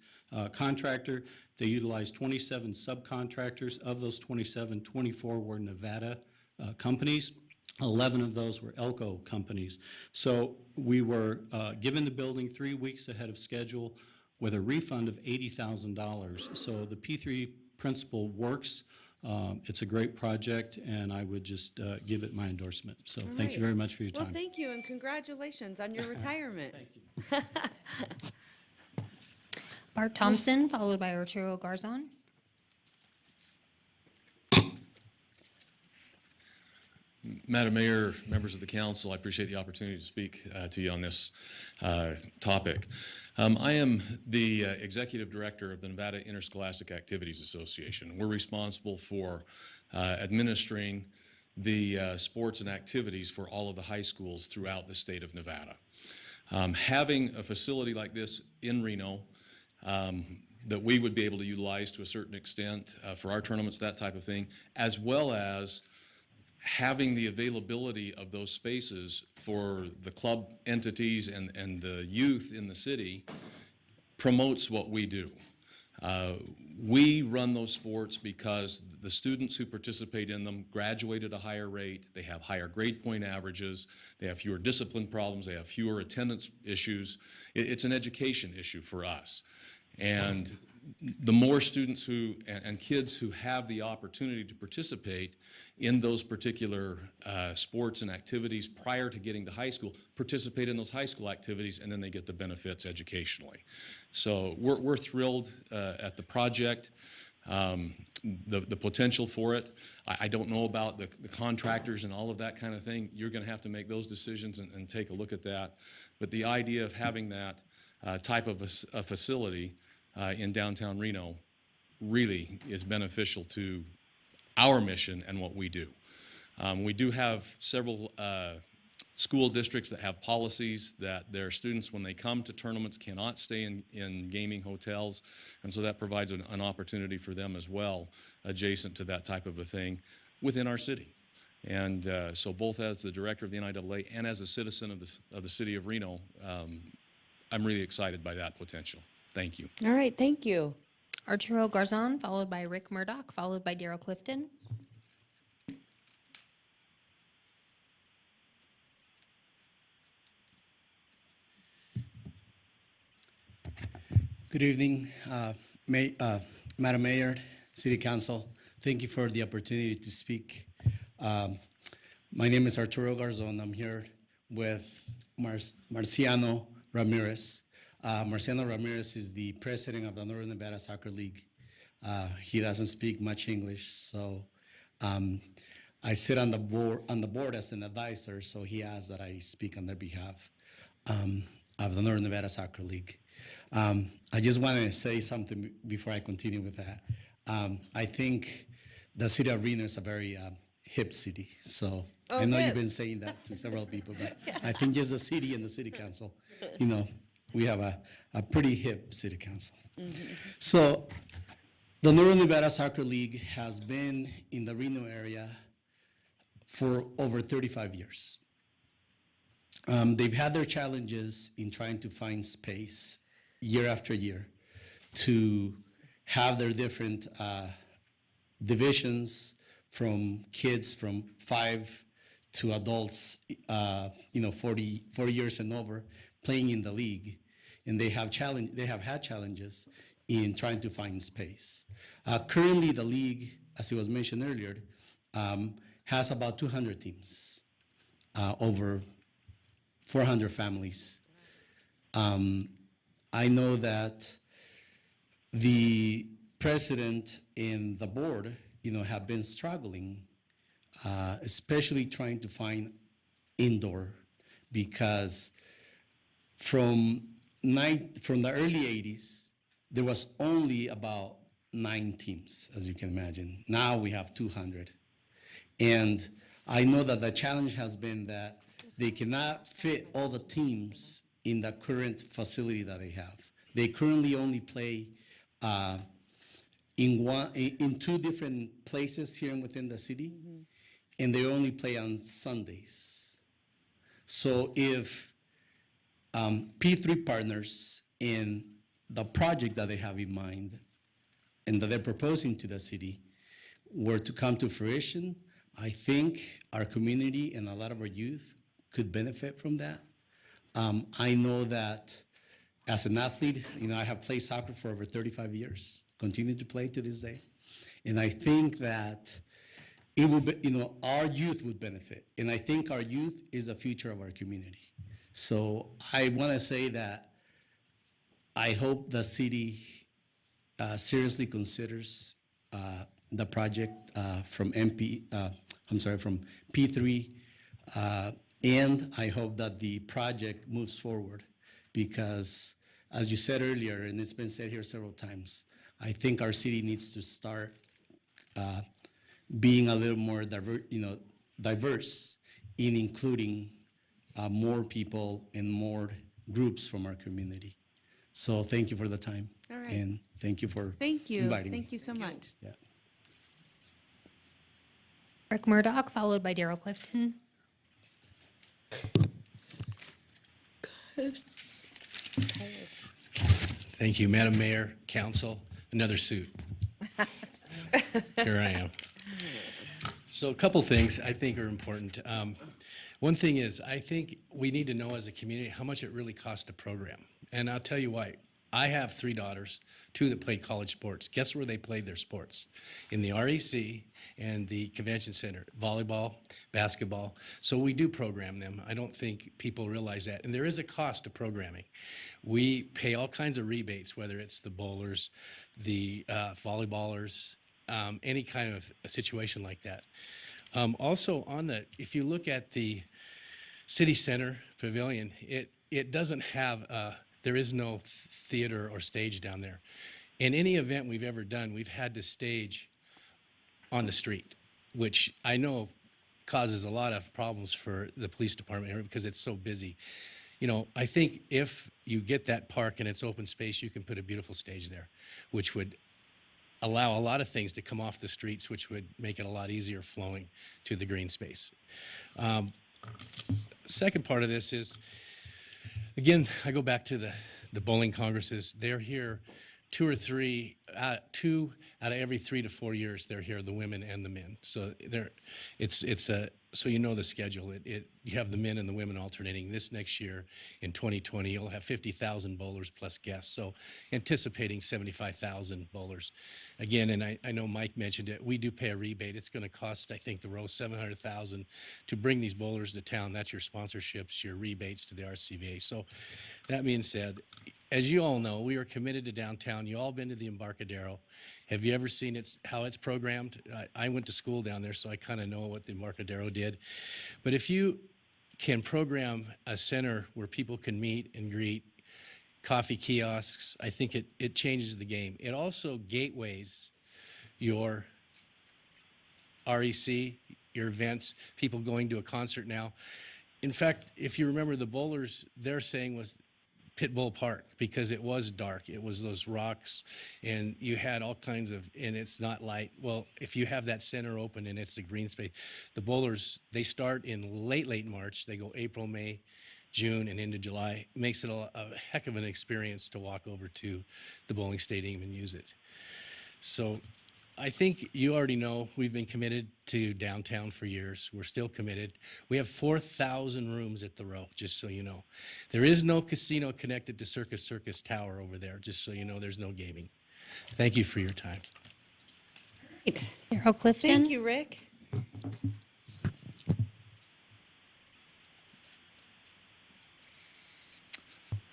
contractor. They utilized 27 subcontractors. Of those 27, 24 were Nevada companies. 11 of those were Elko companies. So we were given the building 3 weeks ahead of schedule with a refund of $80,000. So the P3 principle works. It's a great project, and I would just give it my endorsement. So thank you very much for your time. Well, thank you, and congratulations on your retirement. Thank you. Bart Thompson, followed by Arturo Garzon. Madam Mayor, members of the council, I appreciate the opportunity to speak to you on this topic. I am the executive director of the Nevada Interscholastic Activities Association. We're responsible for administering the sports and activities for all of the high schools throughout the state of Nevada. Having a facility like this in Reno that we would be able to utilize to a certain extent for our tournaments, that type of thing, as well as having the availability of those spaces for the club entities and the youth in the city promotes what we do. We run those sports because the students who participate in them graduate at a higher rate, they have higher grade point averages, they have fewer discipline problems, they have fewer attendance issues. It's an education issue for us. And the more students who, and kids who have the opportunity to participate in those particular sports and activities prior to getting to high school, participate in those high school activities, and then they get the benefits educationally. So we're thrilled at the project. The potential for it. I don't know about the contractors and all of that kind of thing. You're going to have to make those decisions and take a look at that. But the idea of having that type of a facility in downtown Reno really is beneficial to our mission and what we do. We do have several school districts that have policies that their students, when they come to tournaments, cannot stay in gaming hotels, and so that provides an opportunity for them as well, adjacent to that type of a thing within our city. And so both as the director of the NIAA and as a citizen of the city of Reno, I'm really excited by that potential. Thank you. All right, thank you. Arturo Garzon, followed by Rick Murdoch, followed by Daryl Clifton. Good evening, Madam Mayor, City Council. Thank you for the opportunity to speak. My name is Arturo Garzon. I'm here with Marciano Ramirez. Marciano Ramirez is the president of the Northern Nevada Soccer League. He doesn't speak much English, so I sit on the board as an advisor, so he asked that I speak on their behalf of the Northern Nevada Soccer League. I just wanted to say something before I continue with that. I think the city of Reno is a very hip city. So I know you've been saying that to several people, but I think just the city and the city council, we have a pretty hip city council. So the Northern Nevada Soccer League has been in the Reno area for over 35 years. They've had their challenges in trying to find space year after year to have their different divisions, from kids from 5 to adults, 40 years and over, playing in the league. And they have had challenges in trying to find space. Currently, the league, as it was mentioned earlier, has about 200 teams, over 400 families. I know that the president and the board, have been struggling, especially trying to find indoor, because from the early 80s, there was only about 9 teams, as you can imagine. Now we have 200. And I know that the challenge has been that they cannot fit all the teams in the current facility that they have. They currently only play in 2 different places here within the city, and they only play on Sundays. So if P3 partners in the project that they have in mind and that they're proposing to the city were to come to fruition, I think our community and a lot of our youth could benefit from that. I know that as an athlete, I have played soccer for over 35 years, continue to play to this day. And I think that it would be, our youth would benefit. And I think our youth is the future of our community. So I want to say that I hope the city seriously considers the project from P3, and I hope that the project moves forward, because as you said earlier, and it's been said here several times, I think our city needs to start being a little more diverse in including more people and more groups from our community. So thank you for the time. All right. And thank you for inviting me. Thank you so much. Yeah. Rick Murdoch, followed by Daryl Clifton. Thank you, Madam Mayor, Council. Another suit. Here I am. So a couple things I think are important. One thing is, I think we need to know as a community how much it really costs to program. And I'll tell you why. I have 3 daughters, 2 that played college sports. Guess where they played their sports? In the REC and the convention center, volleyball, basketball. So we do program them. I don't think people realize that. And there is a cost to programming. We pay all kinds of rebates, whether it's the bowlers, the volleyballers, any kind of a situation like that. Also, if you look at the City Center Pavilion, it doesn't have, there is no theater or stage down there. In any event we've ever done, we've had to stage on the street, which I know causes a lot of problems for the police department because it's so busy. You know, I think if you get that park and it's open space, you can put a beautiful stage there, which would allow a lot of things to come off the streets, which would make it a lot easier flowing to the green space. Second part of this is, again, I go back to the bowling congresses. They're here 2 or 3, 2 out of every 3 to 4 years. They're here, the women and the men. So so you know the schedule. You have the men and the women alternating. This next year in 2020, you'll have 50,000 bowlers plus guests. So anticipating 75,000 bowlers. Again, and I know Mike mentioned it, we do pay a rebate. It's going to cost, I think, the row $700,000 to bring these bowlers to town. That's your sponsorships, your rebates to the RCVA. So that being said, as you all know, we are committed to downtown. You all been to the Embarcadero. Have you ever seen how it's programmed? I went to school down there, so I kind of know what the Embarcadero did. But if you can program a center where people can meet and greet, coffee kiosks, I think it changes the game. It also gateways your REC, your events, people going to a concert now. In fact, if you remember the bowlers, their saying was Pit Bull Park, because it was dark. It was those rocks, and you had all kinds of, and it's not light. Well, if you have that center open and it's a green space, the bowlers, they start in late March. They go April, May, June, and into July. It makes it a heck of an experience to walk over to the bowling stadium and use it. So I think you already know we've been committed to downtown for years. We're still committed. We have 4,000 rooms at the Row, just so you know. There is no casino connected to Circus Tower over there, just so you know. There's no gaming. Thank you for your time. Darrell Clifton. Thank you, Rick.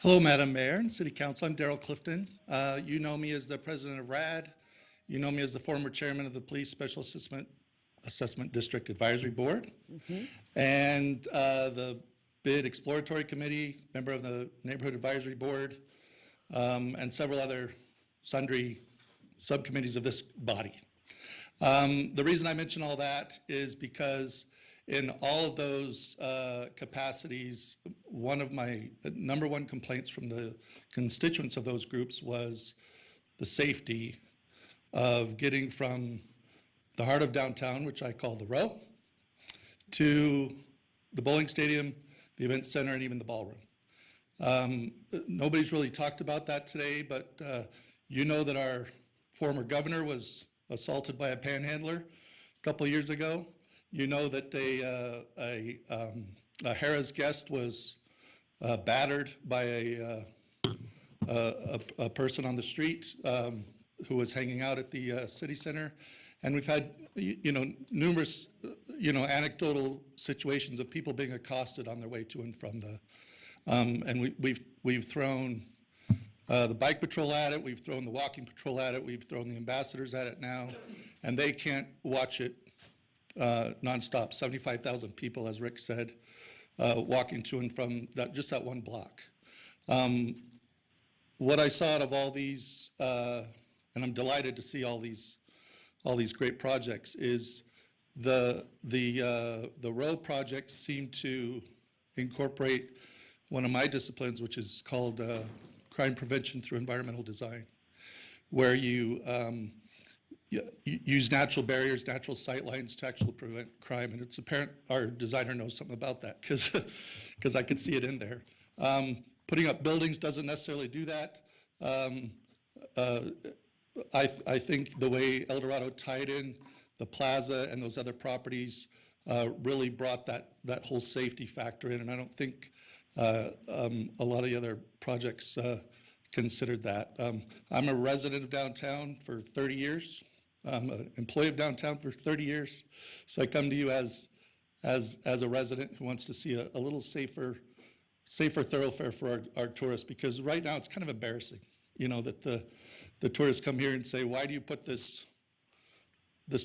Hello, Madam Mayor and City Council. I'm Darrell Clifton. You know me as the president of RAD. You know me as the former chairman of the Police Special Assessment District Advisory Board, and the Bid Exploratory Committee, member of the Neighborhood Advisory Board, and several other sundry subcommittees of this body. The reason I mention all that is because in all of those capacities, one of my number one complaints from the constituents of those groups was the safety of getting from the heart of downtown, which I call the Row, to the bowling stadium, the event center, and even the ballroom. Nobody's really talked about that today, but you know that our former governor was assaulted by a panhandler a couple of years ago. You know that a Harrah's guest was battered by a person on the street who was hanging out at the city center. And we've had, numerous, anecdotal situations of people being accosted on their way to and from the, and we've thrown the bike patrol at it, we've thrown the walking patrol at it, we've thrown the ambassadors at it now, and they can't watch it nonstop. 75,000 people, as Rick said, walking to and from just that one block. What I saw out of all these, and I'm delighted to see all these great projects, is the Row projects seem to incorporate one of my disciplines, which is called crime prevention through environmental design, where you use natural barriers, natural sight lines to actually prevent crime. And it's apparent our designer knows something about that, because I could see it in there. Putting up buildings doesn't necessarily do that. I think the way El Dorado tied in the plaza and those other properties really brought that whole safety factor in, and I don't think a lot of the other projects considered that. I'm a resident of downtown for 30 years. I'm an employee of downtown for 30 years. So I come to you as a resident who wants to see a little safer thoroughfare for our tourists, because right now it's kind of embarrassing, that the tourists come here and say, why do you put this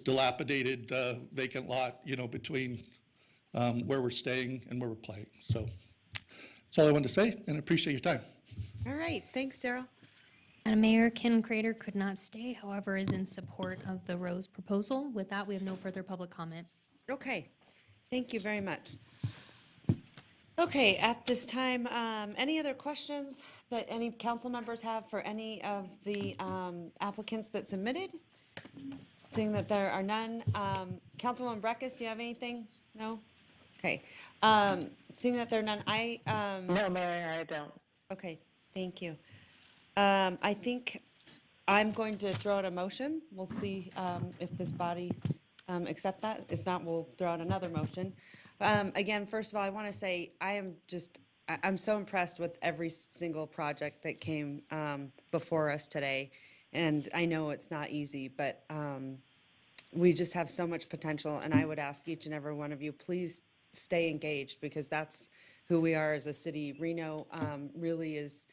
dilapidated vacant lot, between where we're staying and where we're playing. So that's all I wanted to say, and I appreciate your time. All right, thanks, Daryl. Madam Mayor, Ken Crater could not stay, however, is in support of the Rose proposal. With that, we have no further public comment. Okay, thank you very much. Okay, at this time, any other questions that any council members have for any of the applicants that submitted? Seeing that there are none, Councilwoman Breckus, do you have anything? No? Okay. Seeing that there are none, No, Mayor, I don't. Okay, thank you. I think I'm going to throw out a motion. We'll see if this body accept that. If not, we'll throw out another motion. Again, first of all, I want to say I'm so impressed with every single project that came before us today. And I know it's not easy, but we just have so much potential. And I would ask each and every one of you, please stay engaged, because that's who we are as a city. Reno really is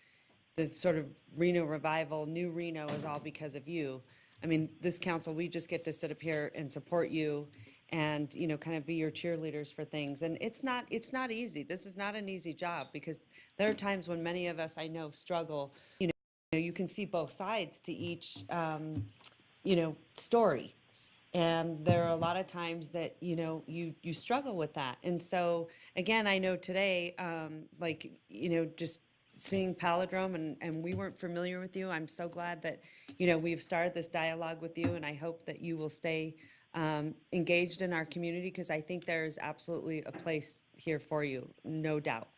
the sort of Reno revival. New Reno is all because of you. I mean, this council, we just get to sit up here and support you and, kind of be your cheerleaders for things. And it's not easy. This is not an easy job, because there are times when many of us, I know, struggle. You can see both sides to each, story. And there are a lot of times that, you struggle with that. And so, again, I know today, just seeing Palindrome, and we weren't familiar with you. I'm so glad that, we've started this dialogue with you, and I hope that you will stay engaged in our community, because I think there's absolutely a place here for you, no doubt.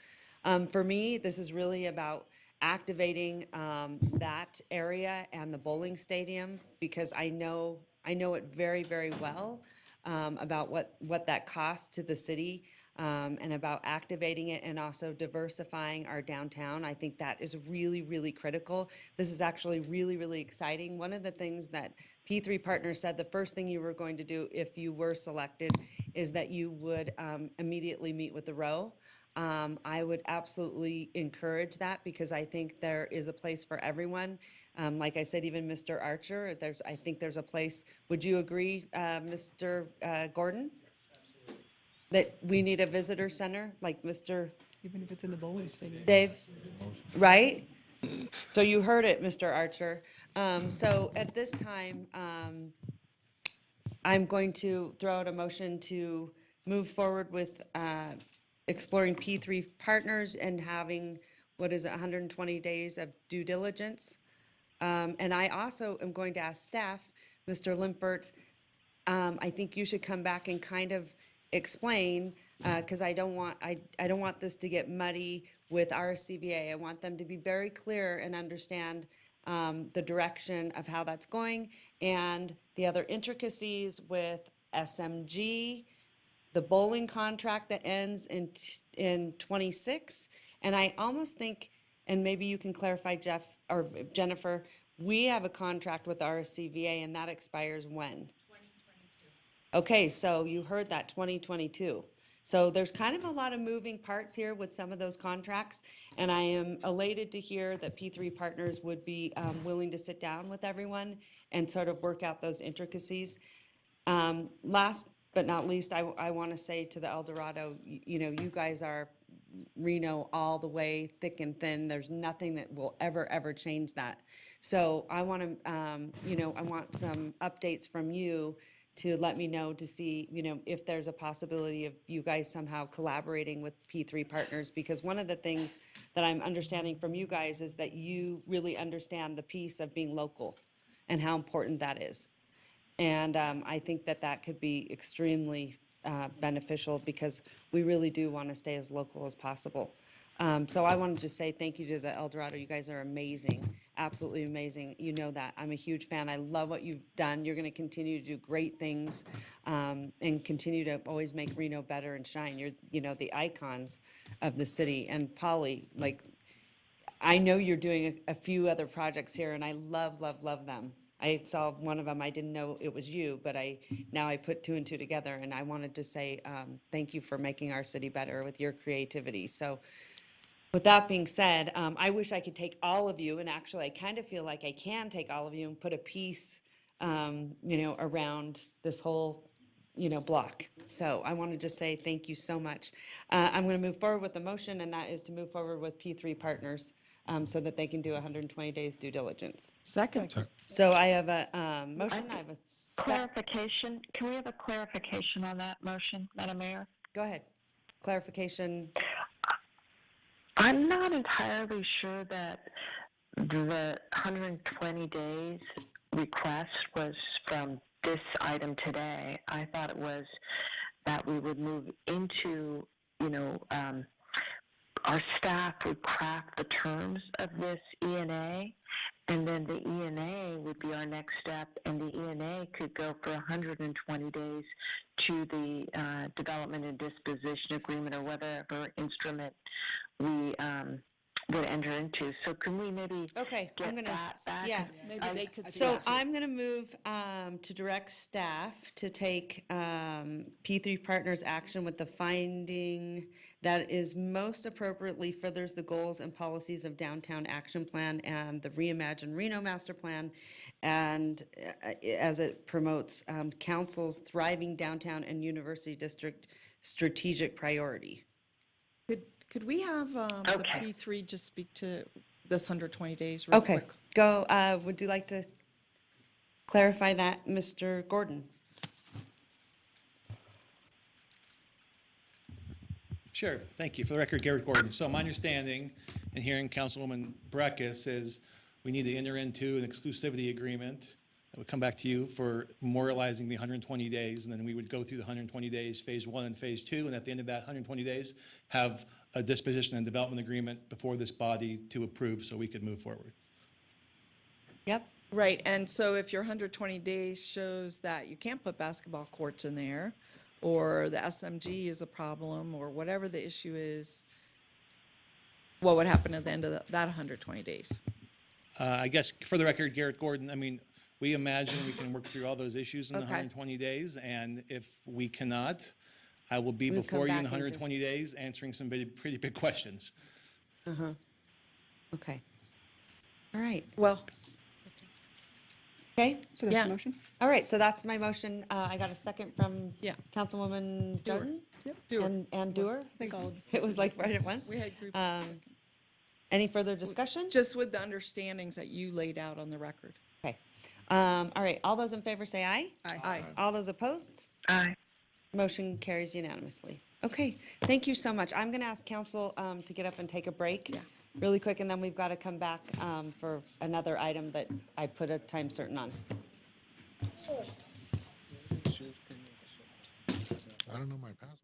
For me, this is really about activating that area and the bowling stadium, because I know it very, very well about what that costs to the city, and about activating it and also diversifying our downtown. I think that is really, really critical. This is actually really, really exciting. One of the things that P3 Partners said, the first thing you were going to do if you were selected is that you would immediately meet with the row. I would absolutely encourage that, because I think there is a place for everyone. Like I said, even Mr. Archer, I think there's a place. Would you agree, Mr. Gordon? That we need a visitor center, like Mr. Even if it's in the bowling stadium. Dave, right? So you heard it, Mr. Archer. So at this time, I'm going to throw out a motion to move forward with exploring P3 Partners and having, 120 days of due diligence. And I also am going to ask staff, Mr. Limpert, I think you should come back and kind of explain, because I don't want this to get muddy with RCVA. I want them to be very clear and understand the direction of how that's going, and the other intricacies with SMG, the bowling contract that ends in 26. And I almost think, and maybe you can clarify, Jeff or Jennifer, we have a contract with RCVA, and that expires when? 2022. Okay, so you heard that, 2022. So there's kind of a lot of moving parts here with some of those contracts, and I am elated to hear that P3 Partners would be willing to sit down with everyone and sort of work out those intricacies. Last but not least, I want to say to the El Dorado, you guys are Reno all the way, thick and thin. There's nothing that will ever change that. So I want to, I want some updates from you to let me know, to see, if there's a possibility of you guys somehow collaborating with P3 Partners, because one of the things that I'm understanding from you guys is that you really understand the piece of being local and how important that is. And I think that could be extremely beneficial, because we really do want to stay as local as possible. So I want to just say thank you to the El Dorado. You guys are amazing, absolutely amazing. You know that. I'm a huge fan. I love what you've done. You're going to continue to do great things, and continue to always make Reno better and shine. You're, the icons of the city. And Polly, I know you're doing a few other projects here, and I love, love, love them. I saw one of them, I didn't know it was you, but now I put two and two together, and I wanted to say, thank you for making our city better with your creativity. So with that being said, I wish I could take all of you, and actually I kind of feel like I can take all of you and put a piece, around this whole, block. So I want to just say thank you so much. I'm going to move forward with the motion, and that is to move forward with P3 Partners, so that they can do 120 days due diligence. Second. So I have a motion, I have a Clarification, can we have a clarification on that motion, Madam Mayor? go ahead. Clarification. I'm not entirely sure that the 120 days request was from this item today. I thought it was that we would move into, our staff would craft the terms of this ENA, and then the ENA would be our next step, and the ENA could go for 120 days to the development and disposition agreement or whatever instrument we would enter into. So can we maybe Okay, get I'm gonna, that back? yeah. Maybe they could. So I'm gonna move to direct staff to take P3 Partners action with the finding that is most appropriately furthers the goals and policies of Downtown Action Plan and the Reimagine Reno Master Plan, and as it promotes council's thriving downtown and university district strategic priority. Could we have the Okay. P3 just speak to this 120 days real Okay, quick? go, would you like to clarify that, Mr. Gordon? Sure, thank you. For the record, Garrett Gordon. So my understanding, and hearing Councilwoman Breckus, is we need to enter into an exclusivity agreement that would come back to you for memorializing the 120 days, and then we would go through the 120 days, phase one and phase two, and at the end of that 120 days, have a disposition and development agreement before this body to approve so we could move forward. Yep. Right, and so if your 120 days shows that you can't put basketball courts in there, or the SMG is a problem, or whatever the issue is, what would happen at the end of that 120 days? I guess, for the record, Garrett Gordon, I mean, we imagine we can work through all those issues in the Okay. 120 days, and if we cannot, I will be We'll before come you in back and 120 days answering some pretty big questions. Uh-huh. Okay. All right. Well, Okay? So that's Yeah. the motion? All right, so that's my motion. I got a second from Yeah. Councilwoman Dewar. Jordan? Yep, Dewar. And Dewar? I think all of us. It was like right at once. We had group. Any further discussion? Just with the understandings that you laid out on the record. Okay. All right, all those in favor say aye. Aye. All those opposed? Aye. Motion carries unanimously. Okay, thank you so much. I'm going to ask council to get up and take a break really quick, and then we've got to come back for another item that I put a time certain on. I don't know my password.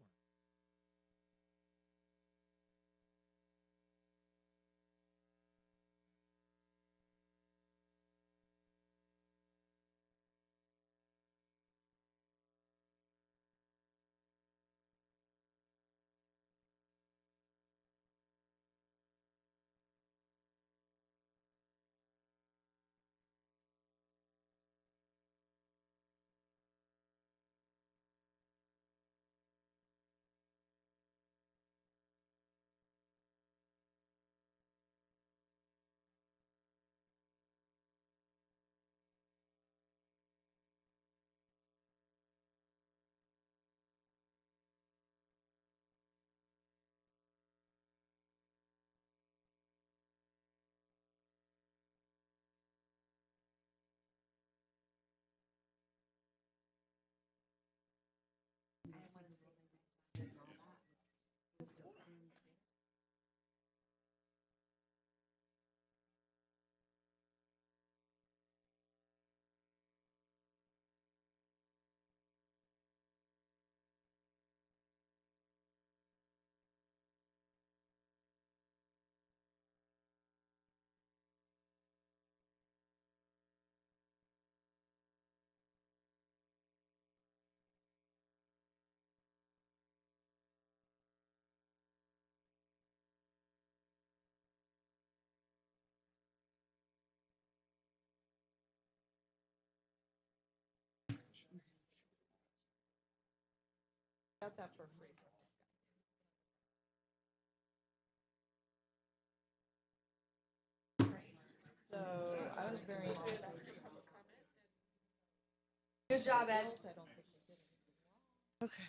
Got that for free. So I was very. Good job, Ed. Okay.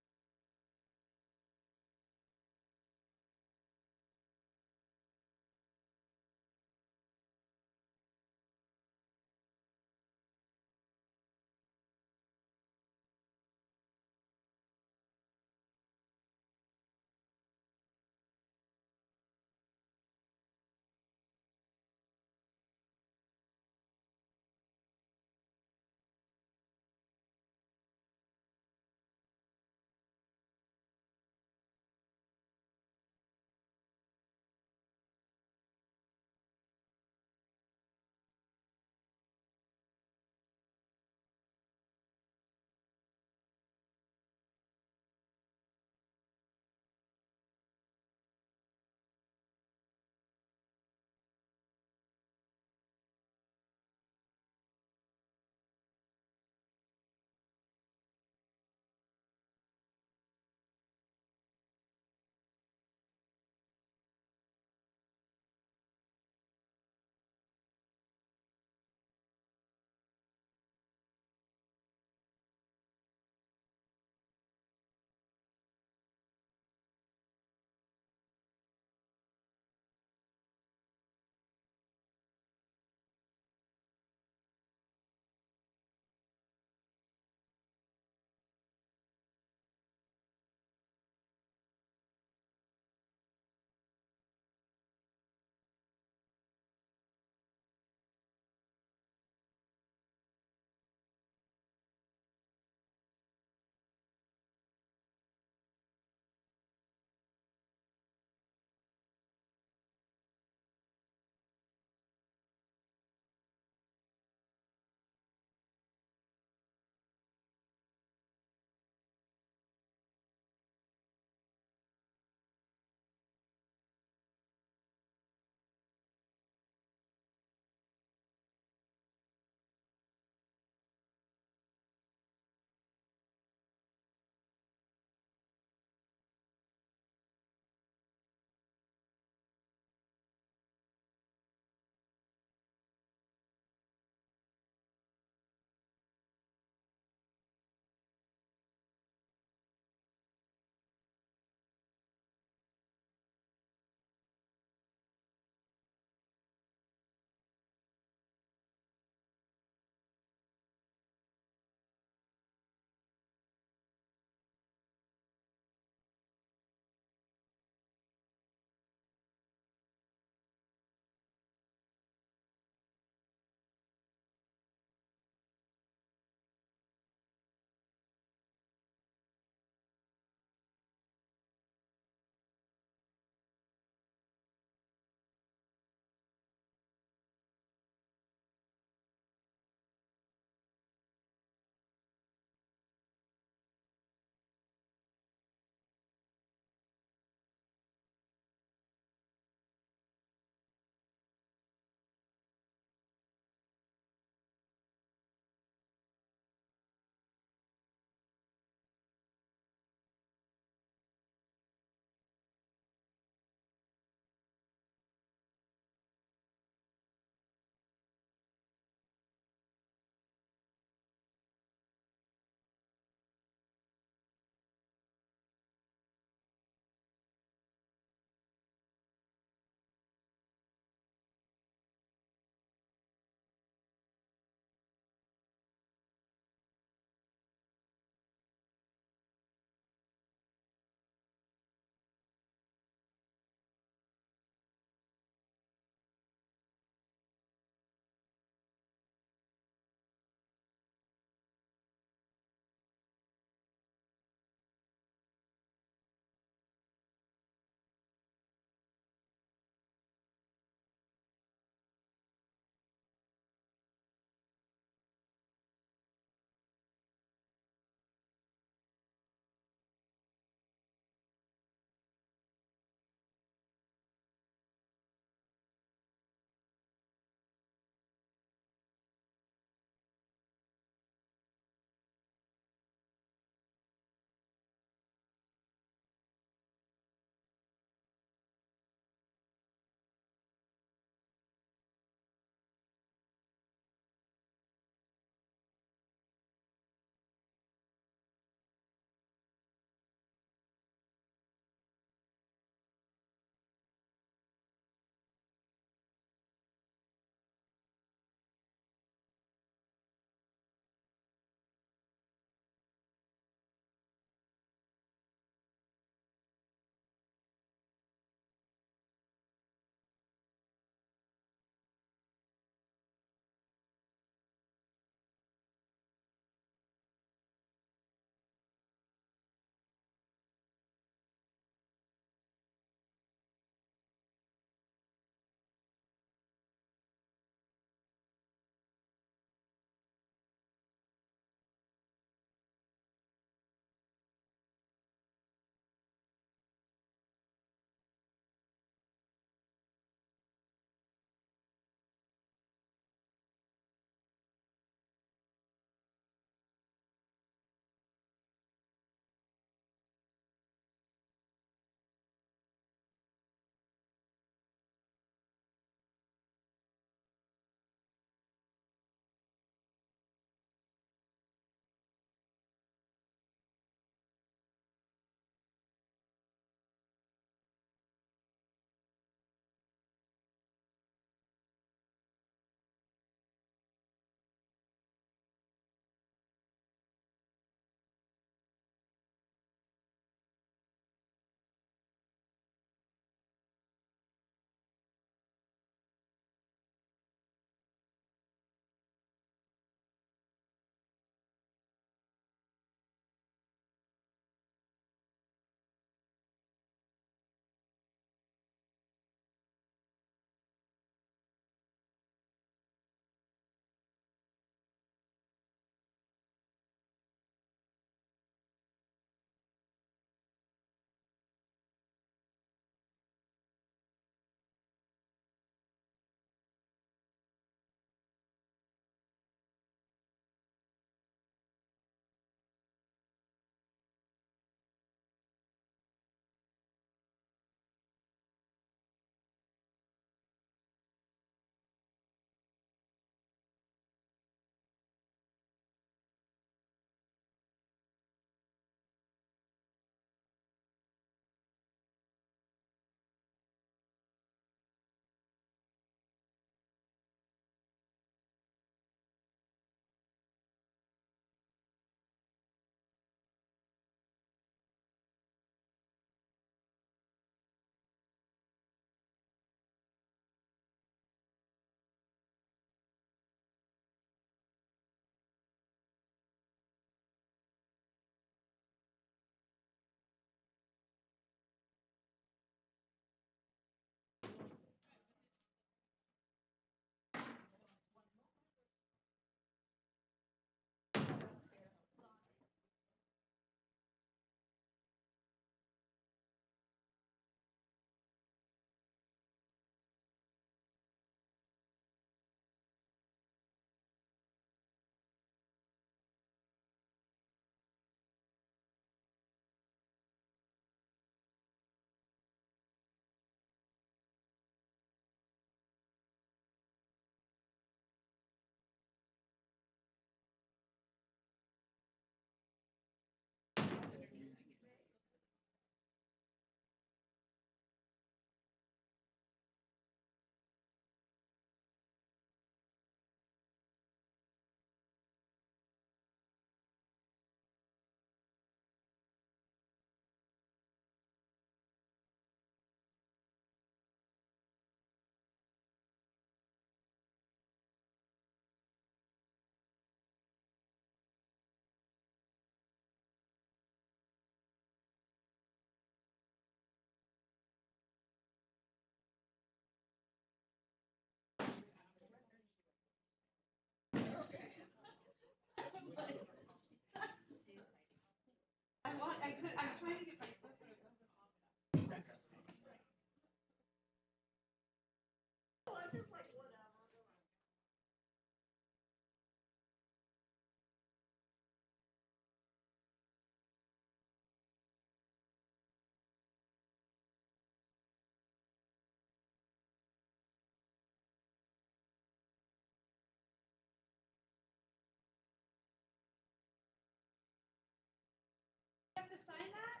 Have to sign that?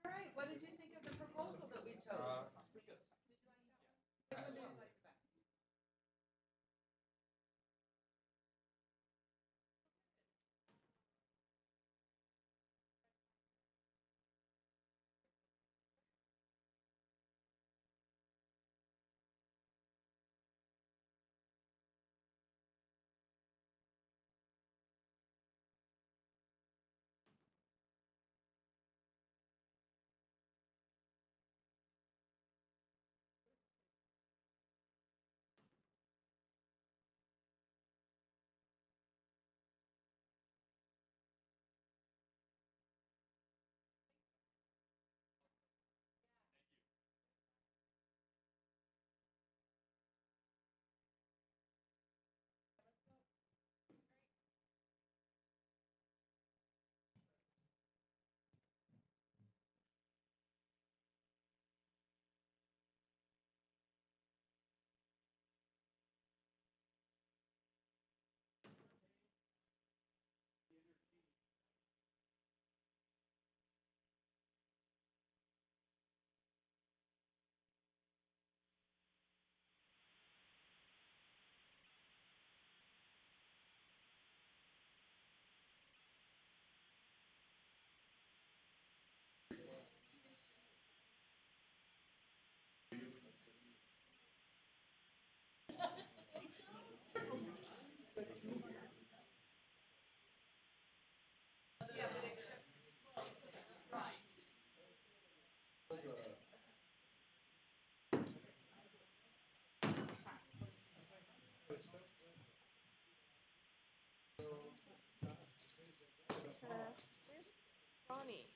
All right, what did you think of the proposal that we chose? Where's Bonnie?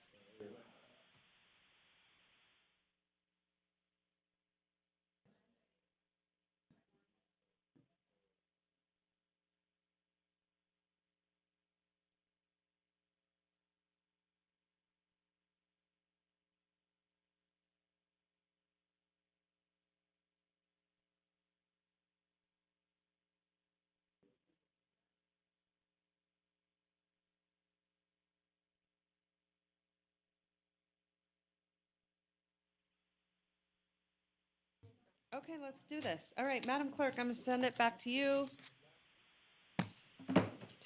Okay, let's do this. All right, Madam Clerk, I'm going to send it back to you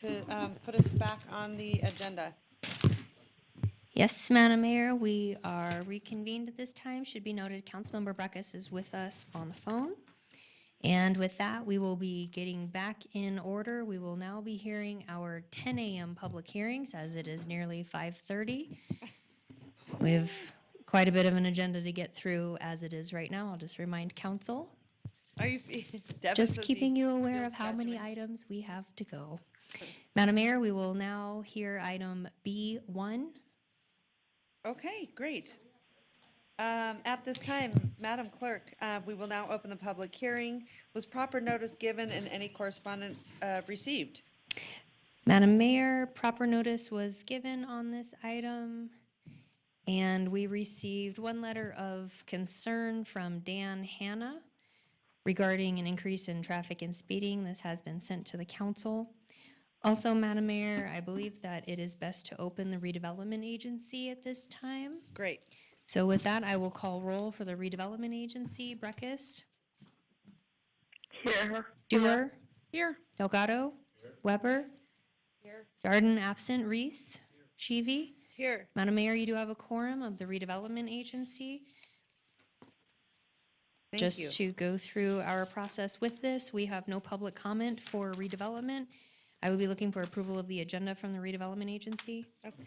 to put us back on the agenda. Yes, Madam Mayor, we are reconvened at this time. Should be noted, Councilmember Breckus is with us on the phone. And with that, we will be getting back in order. We will now be hearing our 10 a.m. public hearings as it is nearly 5:30. We have quite a bit of an agenda to get through as it is right now. I'll just remind council, Are you, Devin just says keeping he you aware feels of how many judgment. items we have to go. Madam Mayor, we will now hear item B1. Okay, great. At this time, Madam Clerk, we will now open the public hearing. Was proper notice given and any correspondence received? Madam Mayor, proper notice was given on this item, and we received one letter of concern from Dan Hanna regarding an increase in traffic and speeding. This has been sent to the council. Also, Madam Mayor, I believe that it is best to open the redevelopment agency at this time. Great. So with that, I will call roll for the redevelopment agency. Breckus? Here. Dewar? Here. Delgado? Weber? Here. Jordan absent. Reese? Shivi? Here. Madam Mayor, you do have a quorum of the redevelopment agency. Thank Just you. to go through our process with this, we have no public comment for redevelopment. I will be looking for approval of the agenda from the redevelopment agency. Okay.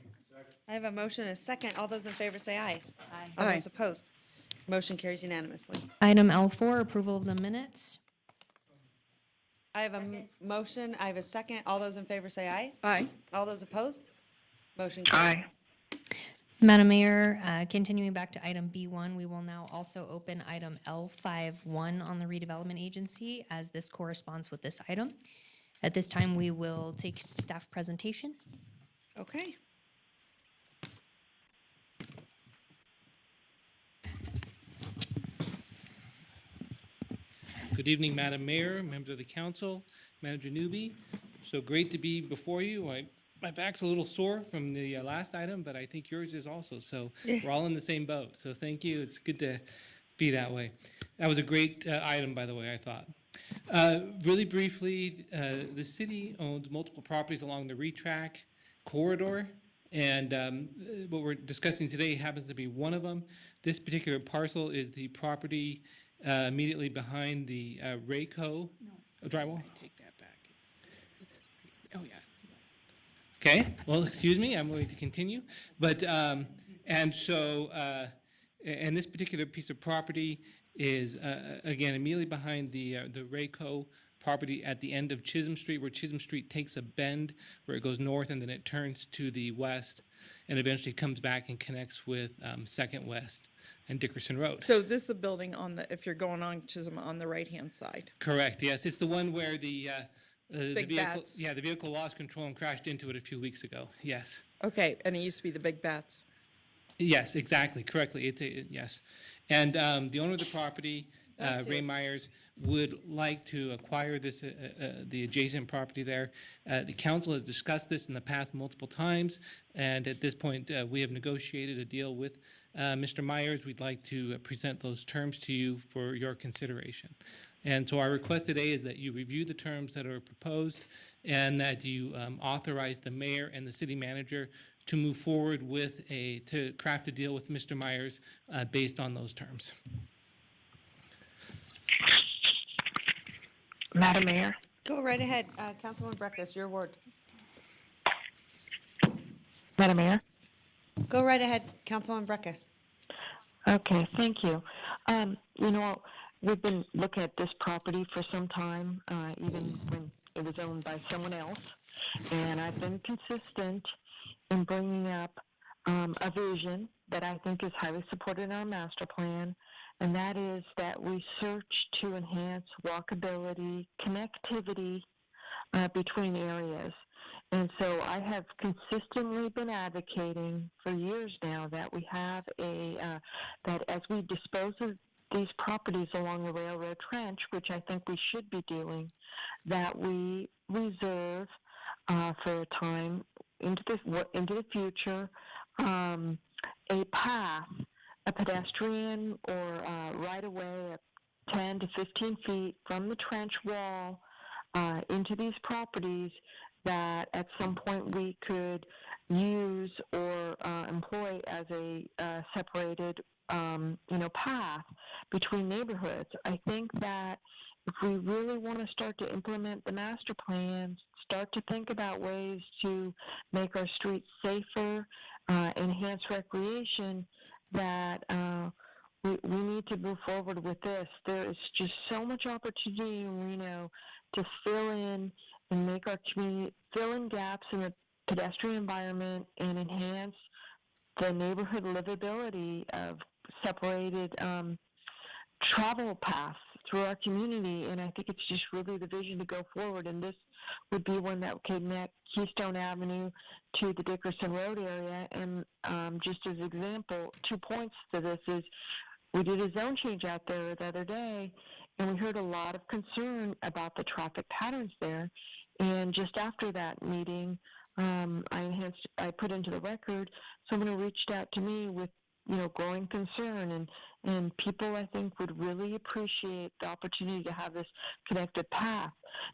I have a motion and a second. All those in favor say aye. Aye. All those opposed? Motion carries unanimously. Item L4, approval of the minutes. I have a motion, I have a second. All those in favor say aye. Aye. All those opposed? Motion carries. Aye. Madam Mayor, continuing back to item B1, we will now also open item L51 on the redevelopment agency as this corresponds with this item. At this time, we will take staff presentation. Okay. Good evening, Madam Mayor, members of the council, Manager Newby. So great to be before you. My back's a little sore from the last item, but I think yours is also. So we're all in the same boat. So thank you. It's good to be that way. That was a great item, by the way, I thought. Really briefly, the city owns multiple properties along the retrack corridor. And what we're discussing today happens to be one of them. This particular parcel is the property immediately behind the Rayco drywall. Take that back. Oh, yes. Okay, well, excuse me, I'm going to continue. But, and so, and this particular piece of property is, again, immediately behind the Rayco property at the end of Chisholm Street, where Chisholm Street takes a bend where it goes north and then it turns to the west and eventually comes back and connects with Second West and Dickerson Road. So this is the building on the, if you're going on Chisholm, on the right-hand side. Correct, yes. It's the one where the Big vehicle, bats. yeah, the vehicle lost control and crashed into it a few weeks ago. Yes. Okay, and it used to be the Big Bats. Yes, exactly, correctly. Yes. And the owner of the property, Ray Myers, would like to acquire this, the adjacent property there. The council has discussed this in the past multiple times, and at this point, we have negotiated a deal with Mr. Myers. We'd like to present those terms to you for your consideration. And so our request today is that you review the terms that are proposed and that you authorize the mayor and the city manager to move forward with to craft a deal with Mr. Myers based on those terms. Madam Mayor? Go right ahead, Councilwoman Breckus, your word. Madam Mayor? Go right ahead, Councilwoman Breckus. Okay, thank you. You know, we've been looking at this property for some time, even when it was owned by someone else, and I've been consistent in bringing up a vision that I think is highly supported in our master plan, and that is that we search to enhance walkability, connectivity between areas. And so I have consistently been advocating for years now that we have that as we dispose of these properties along the railroad trench, which I think we should be doing, that we reserve for a time into the future a path, a pedestrian or right-of-way of 10 to 15 feet from the trench wall into these properties that at some point we could use or employ as a separated path between neighborhoods. I think that if we really want to start to implement the master plans, start to think about ways to make our streets safer, enhance recreation, that we need to move forward with this. There is just so much opportunity in Reno to fill in and make our community, fill in gaps in the pedestrian environment and enhance the neighborhood livability of separated travel paths through our community. And I think it's just really the vision to go forward. And this would be one that would connect Keystone Avenue to the Dickerson Road area. And just as an example, 2 points to this is we did a zone change out there the other day, and we heard a lot of concern about the traffic patterns there. And just after that meeting, I put into the record, someone who reached out to me with, growing concern, and people I think would really appreciate the opportunity to have this connected path.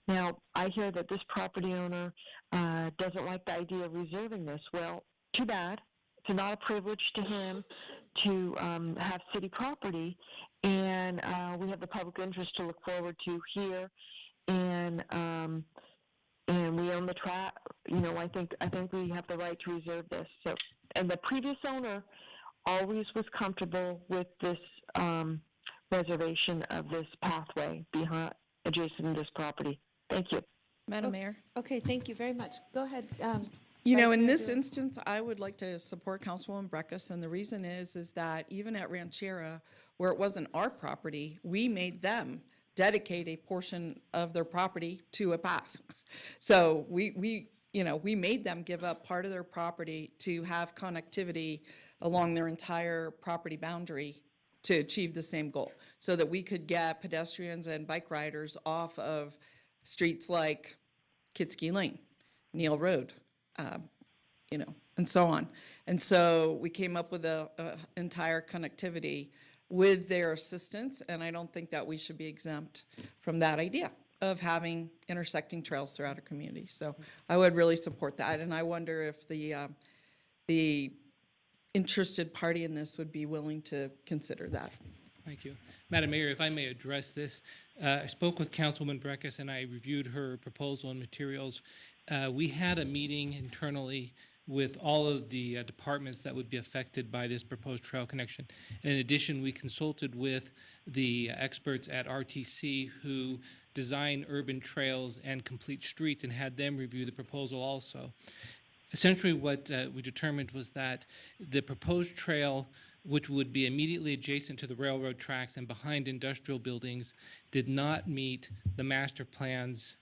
Now, I hear that this property owner doesn't like the idea of reserving this. Well, too bad. It's not a privilege to him to have city property, and we have the public interest to look forward to here, and we own the track. I think we have the right to reserve this. So, and the previous owner always was comfortable with this reservation of this pathway adjacent to this property. Thank you. Madam Mayor? Okay, thank you very much. Go ahead, You know, Vice in Mayor this Dewar? instance, I would like to support Councilwoman Breckus, and the reason is that even at Ranchera, where it wasn't our property, we made them dedicate a portion of their property to a path. So we made them give up part of their property to have connectivity along their entire property boundary to achieve the same goal, so that we could get pedestrians and bike riders off of streets like Kitsky Lane, Neal Road, and so on. And so we came up with a entire connectivity with their assistance, and I don't think that we should be exempt from that idea of having intersecting trails throughout a community. So I would really support that, and I wonder if the interested party in this would be willing to consider that. Thank you. Madam Mayor, if I may address this, I spoke with Councilwoman Breckus and I reviewed her proposal and materials. We had a meeting internally with all of the departments that would be affected by this proposed trail connection. And in addition, we consulted with the experts at RTC who design urban trails and complete streets and had them review the proposal also. Essentially, what we determined was that the proposed trail, which would be immediately adjacent to the railroad tracks and behind industrial buildings, did not meet the master plan's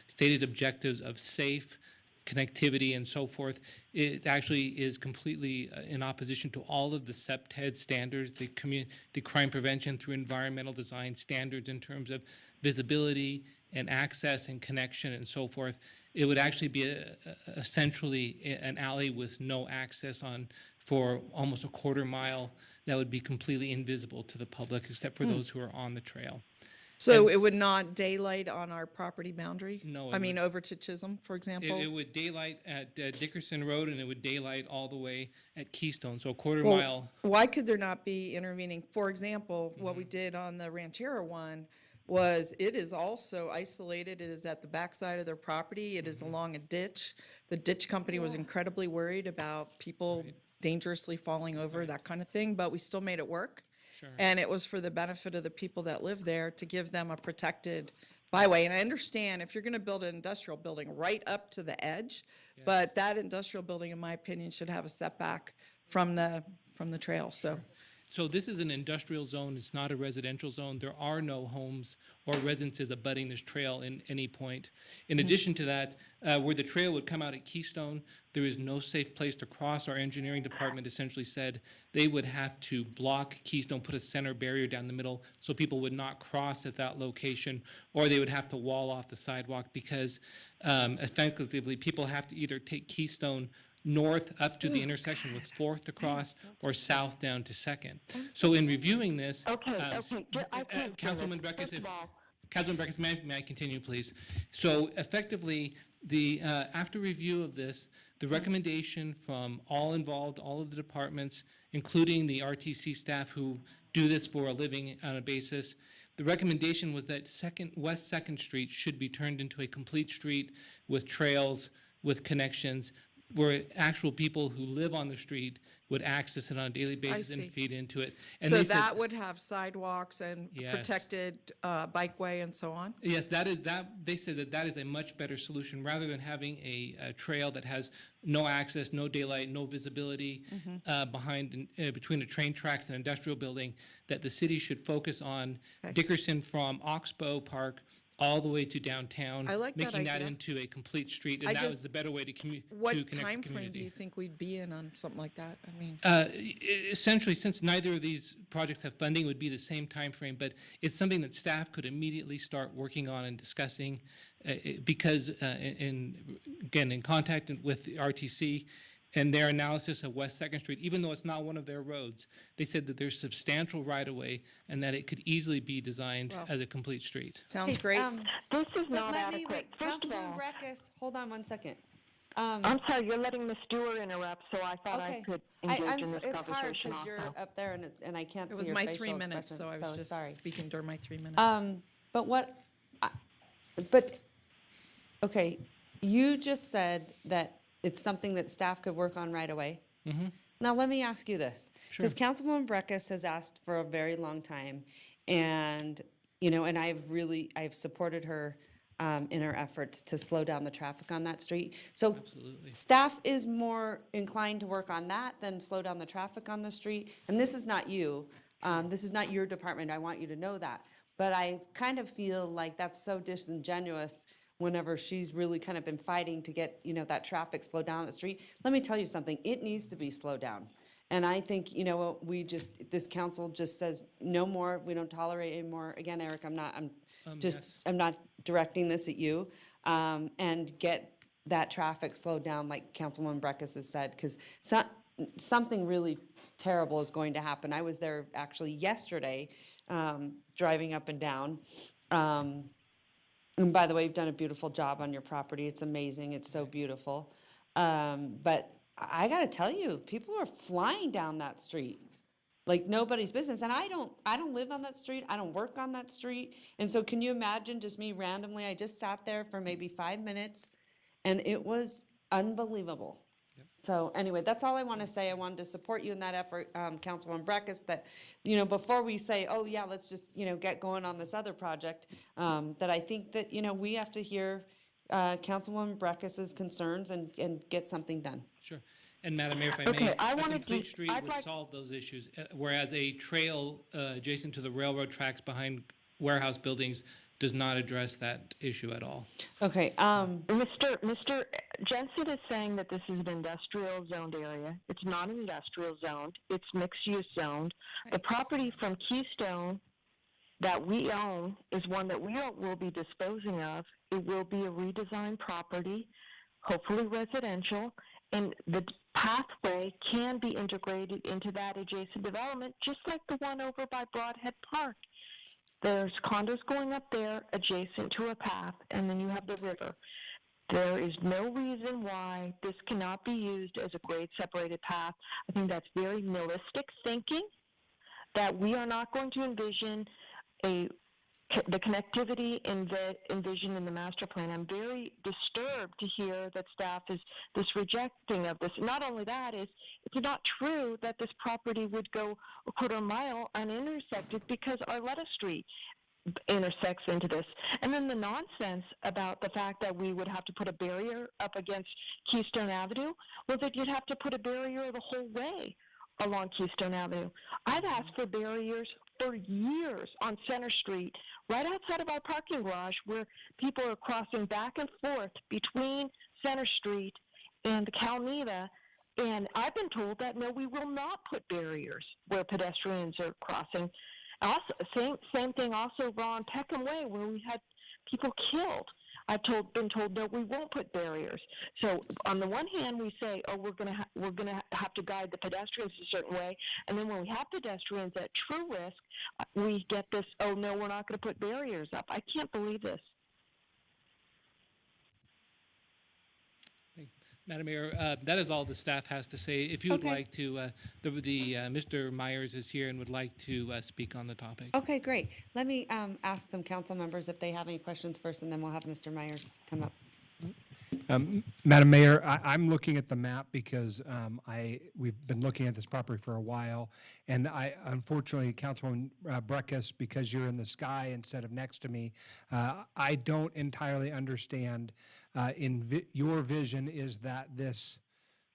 stated objectives of safe connectivity and so forth. It actually is completely in opposition to all of the CPTED standards, the crime prevention through environmental design standards in terms of visibility and access and connection and so forth. It would actually be essentially an alley with no access on for almost a quarter mile that would be completely invisible to the public except for those who are on the trail. So it would not daylight on our property boundary? No, I mean, over to Chisholm, for example? It would daylight at Dickerson Road and it would daylight all the way at Keystone, so a quarter Well, mile. why could there not be intervening? For example, what we did on the Ranchera one was it is also isolated. It is at the backside of their property. It is along a ditch. The ditch company was incredibly worried about people dangerously falling over, that kind of thing, but we still made it work. Sure. And it was for the benefit of the people that live there to give them a protected byway. And I understand if you're going to build an industrial building right up to the edge, but that industrial building, in my opinion, should have a setback from the trail. So this is an industrial zone, it's not a residential zone. There are no homes or residences abutting this trail in any point. In addition to that, where the trail would come out at Keystone, there is no safe place to cross. Our engineering department essentially said they would have to block Keystone, put a center barrier down the middle so people would not cross at that location, or they would have to wall off the sidewalk because effectively people have to either take Keystone north up to the intersection with 4th to cross or south down to 2nd. So in reviewing this, Councilwoman Breckus, may I continue, please? So effectively, after review of this, the recommendation from all involved, all of the departments, including the RTC staff who do this for a living on a basis, the recommendation was that West 2nd Street should be turned into a complete street with trails, with connections, where actual people who live on the street would access it on a daily basis and feed into it. And So they said, that would have sidewalks and Yes. protected bikeway and so on? yes, they said that is a much better solution rather than having a trail that has no access, no daylight, no visibility behind between the train tracks and industrial building. That the city should focus on Dickerson from Oxbow Park all the way to downtown, I like that making that idea. into a complete street, and I that just- was the better way to connect What the time frame do community. you think we'd be in on something like that? I mean, Essentially, since neither of these projects have funding, it would be the same time frame, but it's something that staff could immediately start working on and discussing because, in contact with the RTC and their analysis of West 2nd Street, even though it's not one of their roads, they said that there's substantial right-of-way and that it could easily be designed as a complete street. sounds great. This is But not let me, adequate. wait, First of Councilwoman all, Breckus, hold on one second. I'm sorry, you're letting Ms. Dewar interrupt, so I thought I could engage in this it's hard conversation because you're also. up there and I can't It see was your my facial 3 minutes, so I expressions, was sorry. just speaking during my 3 minutes. Okay, you just said that it's something that staff could work on right away. Now, let me ask you this, because Councilwoman Breckus has asked for a very long time, and, and I've supported her in our efforts to slow down the traffic on that street. So Absolutely. staff is more inclined to work on that than slow down the traffic on the street. And this is not you. This is not your department. I want you to know that. But I kind of feel like that's so disingenuous whenever she's really kind of been fighting to get, that traffic slowed down on the street. Let me tell you something, it needs to be slowed down. And I think, this council just says, no more, we don't tolerate anymore. Again, Eric, I'm not directing this at you. And get that traffic slowed down, like Councilwoman Breckus has said, because something really terrible is going to happen. I was there actually yesterday, driving up and down. And by the way, you've done a beautiful job on your property. It's amazing. It's so beautiful. But I got to tell you, people are flying down that street like nobody's business. And I don't live on that street. I don't work on that street. And so can you imagine just me randomly? I just sat there for maybe 5 minutes, and it was unbelievable. So anyway, that's all I want to say. I wanted to support you in that effort, Councilwoman Breckus, that, before we say, oh yeah, let's just, get going on this other project, that I think that, we have to hear Councilwoman Breckis's concerns and get something done. Sure. And Madam Mayor, if I Okay, may, I a wanna complete do- street I'd would like- solve those issues, whereas a trail adjacent to the railroad tracks behind warehouse buildings does not address that issue at all. Okay. Mr. Jensen is saying that this is an industrial zoned area. It's not industrial zoned. It's mixed use zoned. The property from Keystone that we own is one that we will be disposing of. It will be a redesigned property, hopefully residential, and the pathway can be integrated into that adjacent development, just like the one over by Broadhead Park. There's condos going up there adjacent to a path, and then you have the river. There is no reason why this cannot be used as a grade-separated path. I think that's very nihilistic thinking, that we are not going to envision the connectivity envisioned in the master plan. I'm very disturbed to hear that staff is this rejecting of this. Not only that, it's not true that this property would go a quarter mile unintersected because Arletta Street intersects into this. And then the nonsense about the fact that we would have to put a barrier up against Keystone Avenue, well, that you'd have to put a barrier the whole way along Keystone Avenue. I've asked for barriers for years on Center Street, right outside of our parking garage, where people are crossing back and forth between Center Street and the Calmeda. And I've been told that, no, we will not put barriers where pedestrians are crossing. Also, same thing also on Peckham Way, where we had people killed. I've been told, no, we won't put barriers. So on the one hand, we say, oh, we're gonna have to guide the pedestrians a certain way, and then when we have pedestrians at true risk, we get this, oh no, we're not going to put barriers up. I can't believe this. Madam Mayor, that is all the staff has to say. If you would Okay. like to, Mr. Myers is here and would like to speak on the topic. Okay, great. Let me ask some council members if they have any questions first, and then we'll have Mr. Myers come up. Madam Mayor, I'm looking at the map because we've been looking at this property for a while, and unfortunately, Councilwoman Breckus, because you're in the sky instead of next to me, I don't entirely understand. Your vision is that this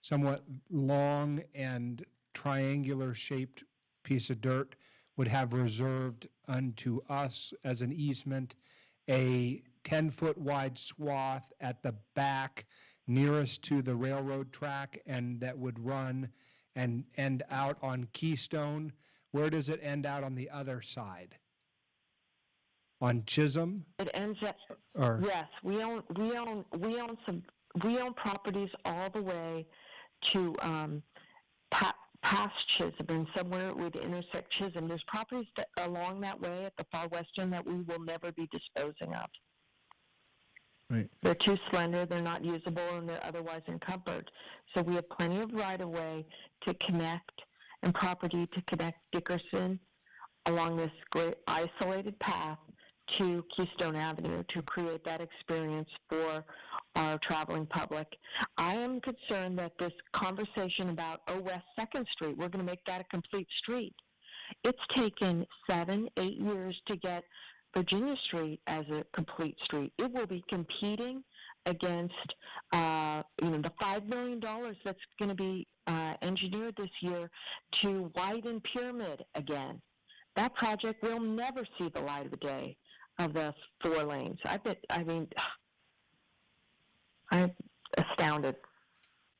somewhat long and triangular shaped piece of dirt would have reserved unto us as an easement a 10-foot wide swath at the back nearest to the railroad track, and that would run and end out on Keystone. Where does it end out on the other side? On Chisholm? It ends at, Or- yes, we own properties all the way to past Chisholm, and somewhere it would intersect Chisholm. There's properties along that way at the far western that we will never be disposing of. Right. They're too slender, they're not usable, and they're otherwise encumbered. So we have plenty of right-of-way to connect and property to connect Dickerson along this great isolated path to Keystone Avenue to create that experience for our traveling public. I am concerned that this conversation about, West 2nd Street, we're going to make that a complete street. It's taken 7-8 years to get Virginia Street as a complete street. It will be competing against, the $5 million that's going to be engineered this year to widen Pyramid again. That project will never see the light of the day of the 4 lanes. I'm astounded.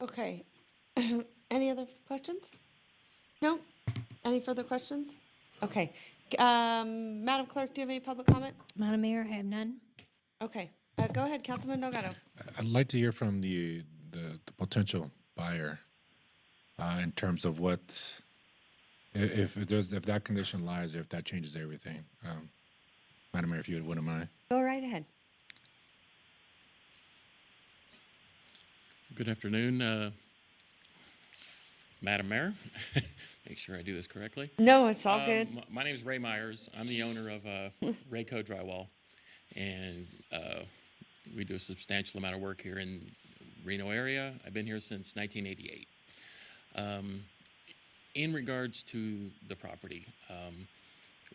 Okay. Any other questions? No? Any further questions? Okay. Madam Clerk, do you have any public comment? Madam Mayor, I have none. Okay. Go ahead, Councilman Delgado. I'd like to hear from the potential buyer in terms of what, if that condition lies, or if that changes everything. Madam Mayor, if you wouldn't mind. Go right ahead. Good afternoon, Madam Mayor. Make sure I do this correctly. No, it's all good. My name is Ray Myers. I'm the owner of Rayco Drywall, and we do a substantial amount of work here in Reno area. I've been here since 1988. In regards to the property,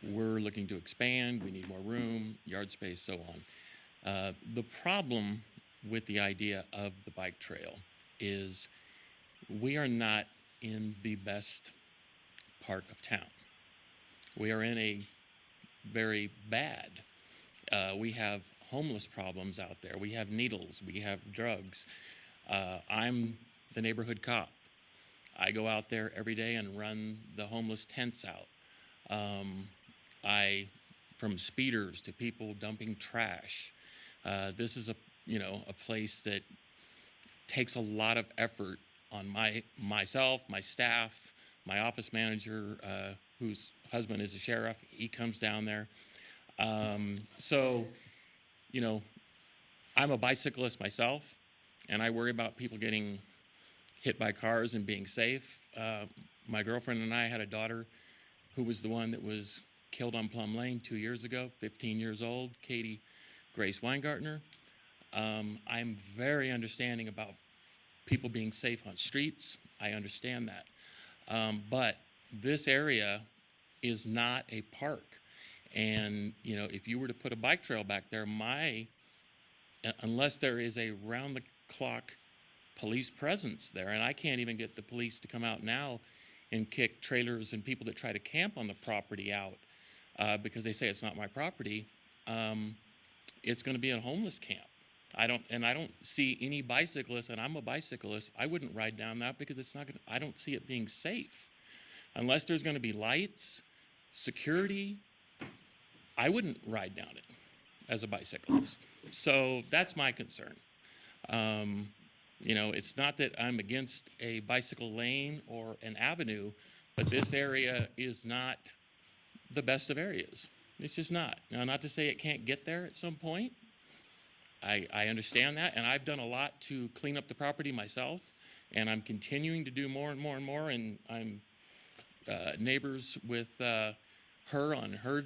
we're looking to expand. We need more room, yard space, so on. The problem with the idea of the bike trail is we are not in the best part of town. We are in a very bad. We have homeless problems out there. We have needles. We have drugs. I'm the neighborhood cop. I go out there every day and run the homeless tents out. From speeders to people dumping trash. This is a place that takes a lot of effort on myself, my staff, my office manager, whose husband is a sheriff. He comes down there. I'm a bicyclist myself, and I worry about people getting hit by cars and being safe. My girlfriend and I had a daughter who was the one that was killed on Plum Lane 2 years ago, 15 years old, Katie Grace Weingartner. I'm very understanding about people being safe on streets. I understand that. But this area is not a park. And, if you were to put a bike trail back there, unless there is a round-the-clock police presence there, and I can't even get the police to come out now and kick trailers and people that try to camp on the property out because they say it's not my property, it's going to be a homeless camp. I don't see any bicyclists, and I'm a bicyclist. I wouldn't ride down that because I don't see it being safe. Unless there's going to be lights, security, I wouldn't ride down it as a bicyclist. So that's my concern. It's not that I'm against a bicycle lane or an avenue, but this area is not the best of areas. It's just not. Now, not to say it can't get there at some point. I understand that, and I've done a lot to clean up the property myself, and I'm continuing to do more and more and more, and I'm neighbors with her on her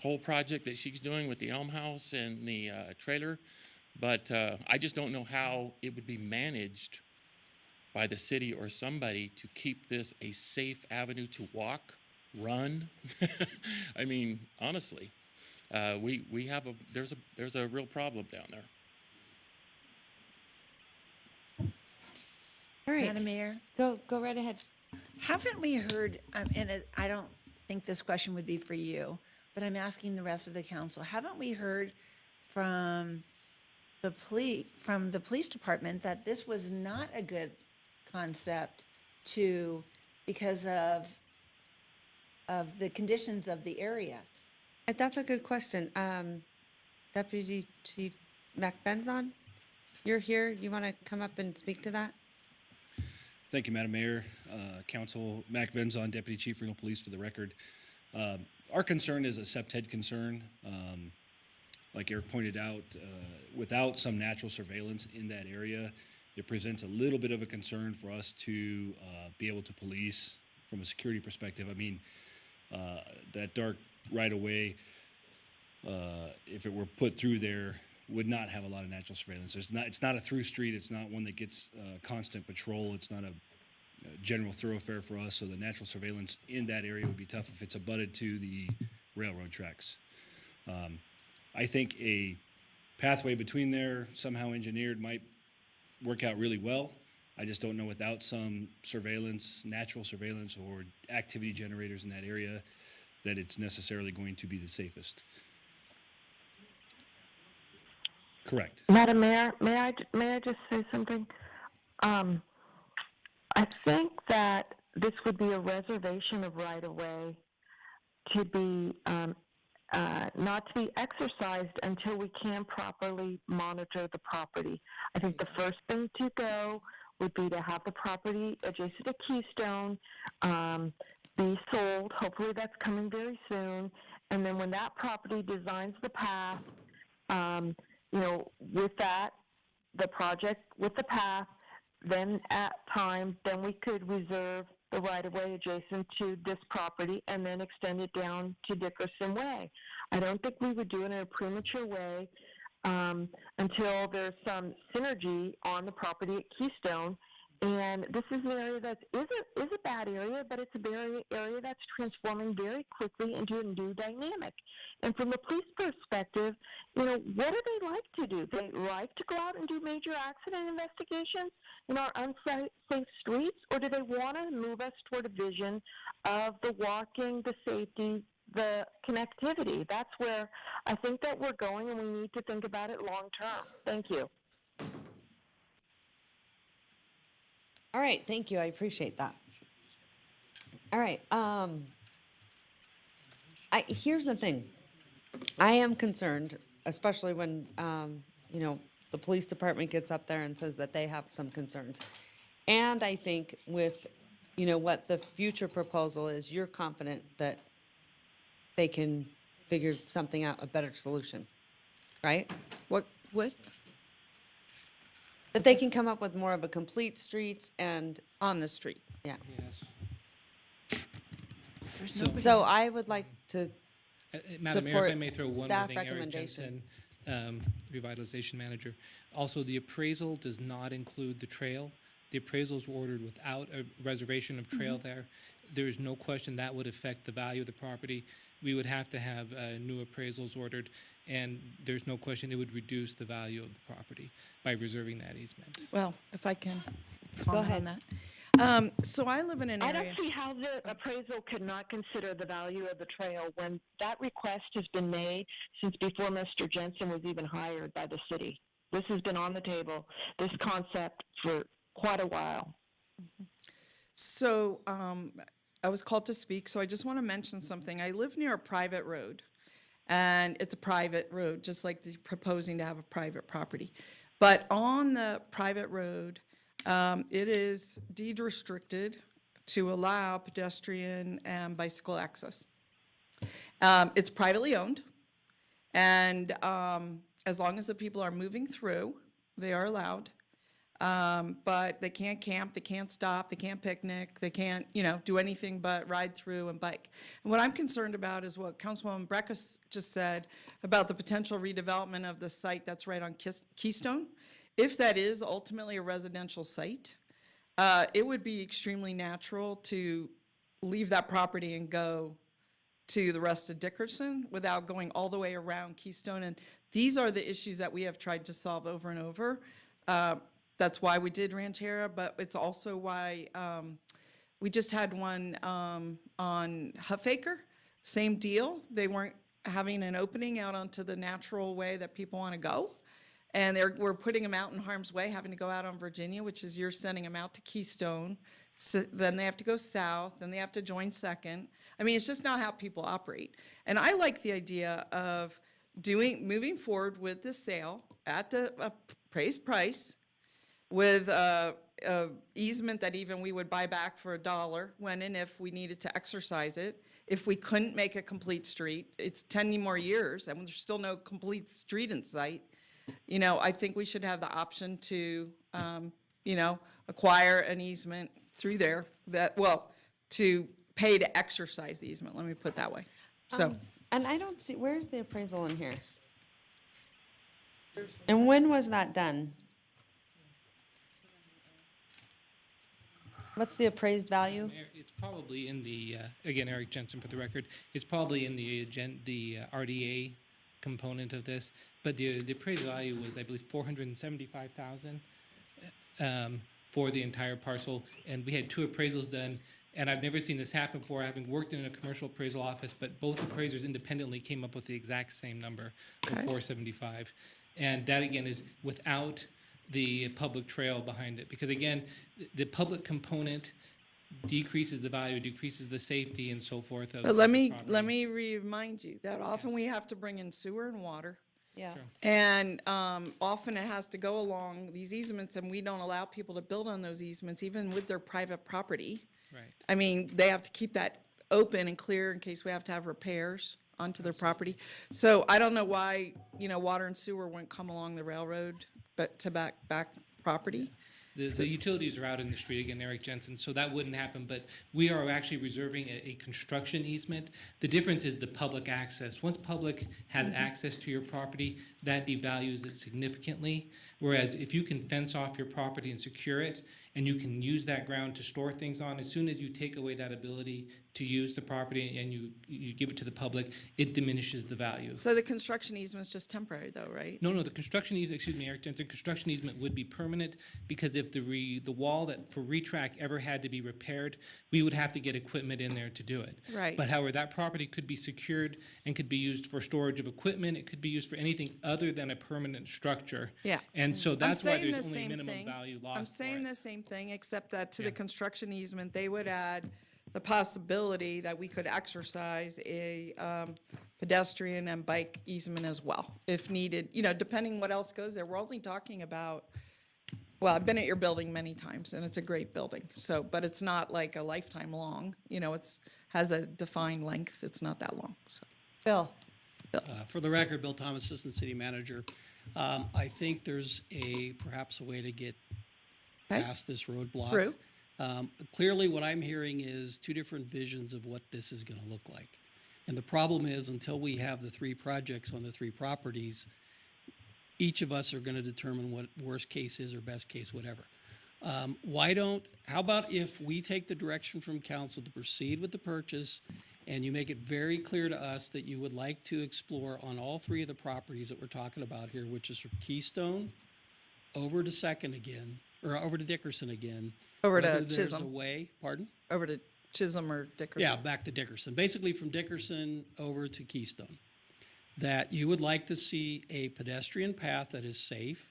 whole project that she's doing with the Elm House and the trailer, but I just don't know how it would be managed by the city or somebody to keep this a safe avenue to walk, run. I mean, honestly. We have there's a real problem down there. All right. Madam Mayor? Go right ahead. Haven't we heard, I don't think this question would be for you, but I'm asking the rest of the council, haven't we heard from the police department that this was not a good concept because of the conditions of the area? That's a good question. Deputy Chief Mac Benzon, you're here. You want to come up and speak to that? Thank you, Madam Mayor, Council. Mac Benzon, Deputy Chief Reno Police, for the record. Our concern is a septed concern. Like Eric pointed out, without some natural surveillance in that area, it presents a little bit of a concern for us to be able to police from a security perspective. I mean, that dark right away, if it were put through there, would not have a lot of natural surveillance. It's not a through street. It's not one that gets constant patrol. It's not a general thoroughfare for us. So the natural surveillance in that area would be tough if it's abutted to the railroad tracks. I think a pathway between there, somehow engineered, might work out really well. I just don't know without some surveillance, natural surveillance, or activity generators in that area, that it's necessarily going to be the safest. Correct. Madam Mayor, may I just say something? I think that this would be a reservation of right-of-way to be not to be exercised until we can properly monitor the property. I think the first thing to go would be to have the property adjacent to Keystone be sold. Hopefully that's coming very soon. And then when that property designs the path, with that, the project with the path, then at time, then we could reserve the right-of-way adjacent to this property and then extend it down to Dickerson Way. I don't think we would do it in a premature way until there's some synergy on the property at Keystone. And this is an area that is a bad area, but it's a area that's transforming very quickly into a new dynamic. And from the police perspective, what do they like to do? They like to go out and do major accident investigations in our unsafe streets, or do they want to move us toward a vision of the walking, the safety, the connectivity? That's where I think that we're going, and we need to think about it long term. Thank you. All right, thank you. I appreciate that. All right. Here's the thing. I am concerned, especially when the police department gets up there and says that they have some concerns. And I think with what the future proposal is, you're confident that they can figure something out, a better solution, right? What? That they can come up with more of a complete streets and On the street. yeah. Yes. So I would like to Madam Mayor, support if I may throw one more staff thing, Eric recommendation. Jensen, Revitalization Manager. Also, the appraisal does not include the trail. The appraisals were ordered without a reservation of trail there. There is no question that would affect the value of the property. We would have to have new appraisals ordered, and there's no question it would reduce the value of the property by reserving that easement. Well, if I can Go comment ahead. on that. So I live in an I area. don't see how the appraisal could not consider the value of the trail when that request has been made since before Mr. Jensen was even hired by the city. This has been on the table, this concept, for quite a while. So I was called to speak, so I just want to mention something. I live near a private road, and it's a private road, just like proposing to have a private property. But on the private road, it is deed restricted to allow pedestrian and bicycle access. It's privately owned, and as long as the people are moving through, they are allowed. But they can't camp, they can't stop, they can't picnic, they can't, do anything but ride through and bike. And what I'm concerned about is what Councilwoman Breckus just said about the potential redevelopment of the site that's right on Keystone. If that is ultimately a residential site, it would be extremely natural to leave that property and go to the rest of Dickerson without going all the way around Keystone. And these are the issues that we have tried to solve over and over. That's why we did Ranchera, but it's also why we just had one on Huffaker. Same deal. They weren't having an opening out onto the natural way that people want to go. And we're putting them out in harm's way, having to go out on Virginia, which is you're sending them out to Keystone. So then they have to go south, then they have to join Second. I mean, it's just not how people operate. And I like the idea of moving forward with the sale at the appraised price, with a easement that even we would buy back for $1 when and if we needed to exercise it. If we couldn't make a complete street, it's 10 more years and there's still no complete street in sight. I think we should have the option to, acquire an easement through there to pay to exercise the easement, let me put it that way. So. And I don't see, where's the appraisal in here? And when was that done? What's the appraised value? It's probably in the, again, Eric Jensen for the record, it's probably in the RDA component of this, but the appraised value was, I believe, 475,000 for the entire parcel, and we had 2 appraisals done. And I've never seen this happen before, having worked in a commercial appraisal office, but both appraisers independently came up with the exact same number of 475. And that, again, is without the public trail behind it. Because, again, the public component decreases the value, decreases the safety and so forth. Of But let the me remind you that often we have to bring in sewer and water. Yeah. Sure. And often it has to go along these easements, and we don't allow people to build on those easements, even with their private property. Right. I mean, they have to keep that open and clear in case we have to have repairs onto their property. So I don't know why, water and sewer wouldn't come along the railroad, but to back property. The utilities are out in the street, again, Eric Jensen, so that wouldn't happen, but we are actually reserving a construction easement. The difference is the public access. Once public has access to your property, that devalues it significantly. Whereas if you can fence off your property and secure it, and you can use that ground to store things on, as soon as you take away that ability to use the property and you give it to the public, it diminishes the value. So the construction easement is just temporary though, right? No, the construction easement, excuse me, Eric Jensen, construction easement would be permanent, because if the wall that for retrack ever had to be repaired, we would have to get equipment in there to do it. Right. But however, that property could be secured and could be used for storage of equipment. It could be used for anything other than a permanent structure. Yeah. And so that's I'm why saying there's the only same minimum thing. value lost. I'm saying for it. the same thing, except that to the construction easement, they would add the possibility that we could exercise a pedestrian and bike easement as well, if needed, depending what else goes there. We're only talking about, well, I've been at your building many times, and it's a great building, so, but it's not like a lifetime long, it's, has a defined length, it's not that long, so. Bill? For the record, Bill Thomas, Assistant City Manager. I think there's perhaps a way to get past this roadblock. True. Clearly, what I'm hearing is 2 different visions of what this is going to look like. And the problem is, until we have the 3 projects on the 3 properties, each of us are going to determine what worst case is or best case, whatever. How about if we take the direction from council to proceed with the purchase, and you make it very clear to us that you would like to explore on all 3 of the properties that we're talking about here, which is from Keystone over to Second again, or over to Dickerson again. Over to whether there's Chisholm. a way, pardon? Over to Chisholm or Dickerson. Yeah, back to Dickerson. Basically from Dickerson over to Keystone. That you would like to see a pedestrian path that is safe,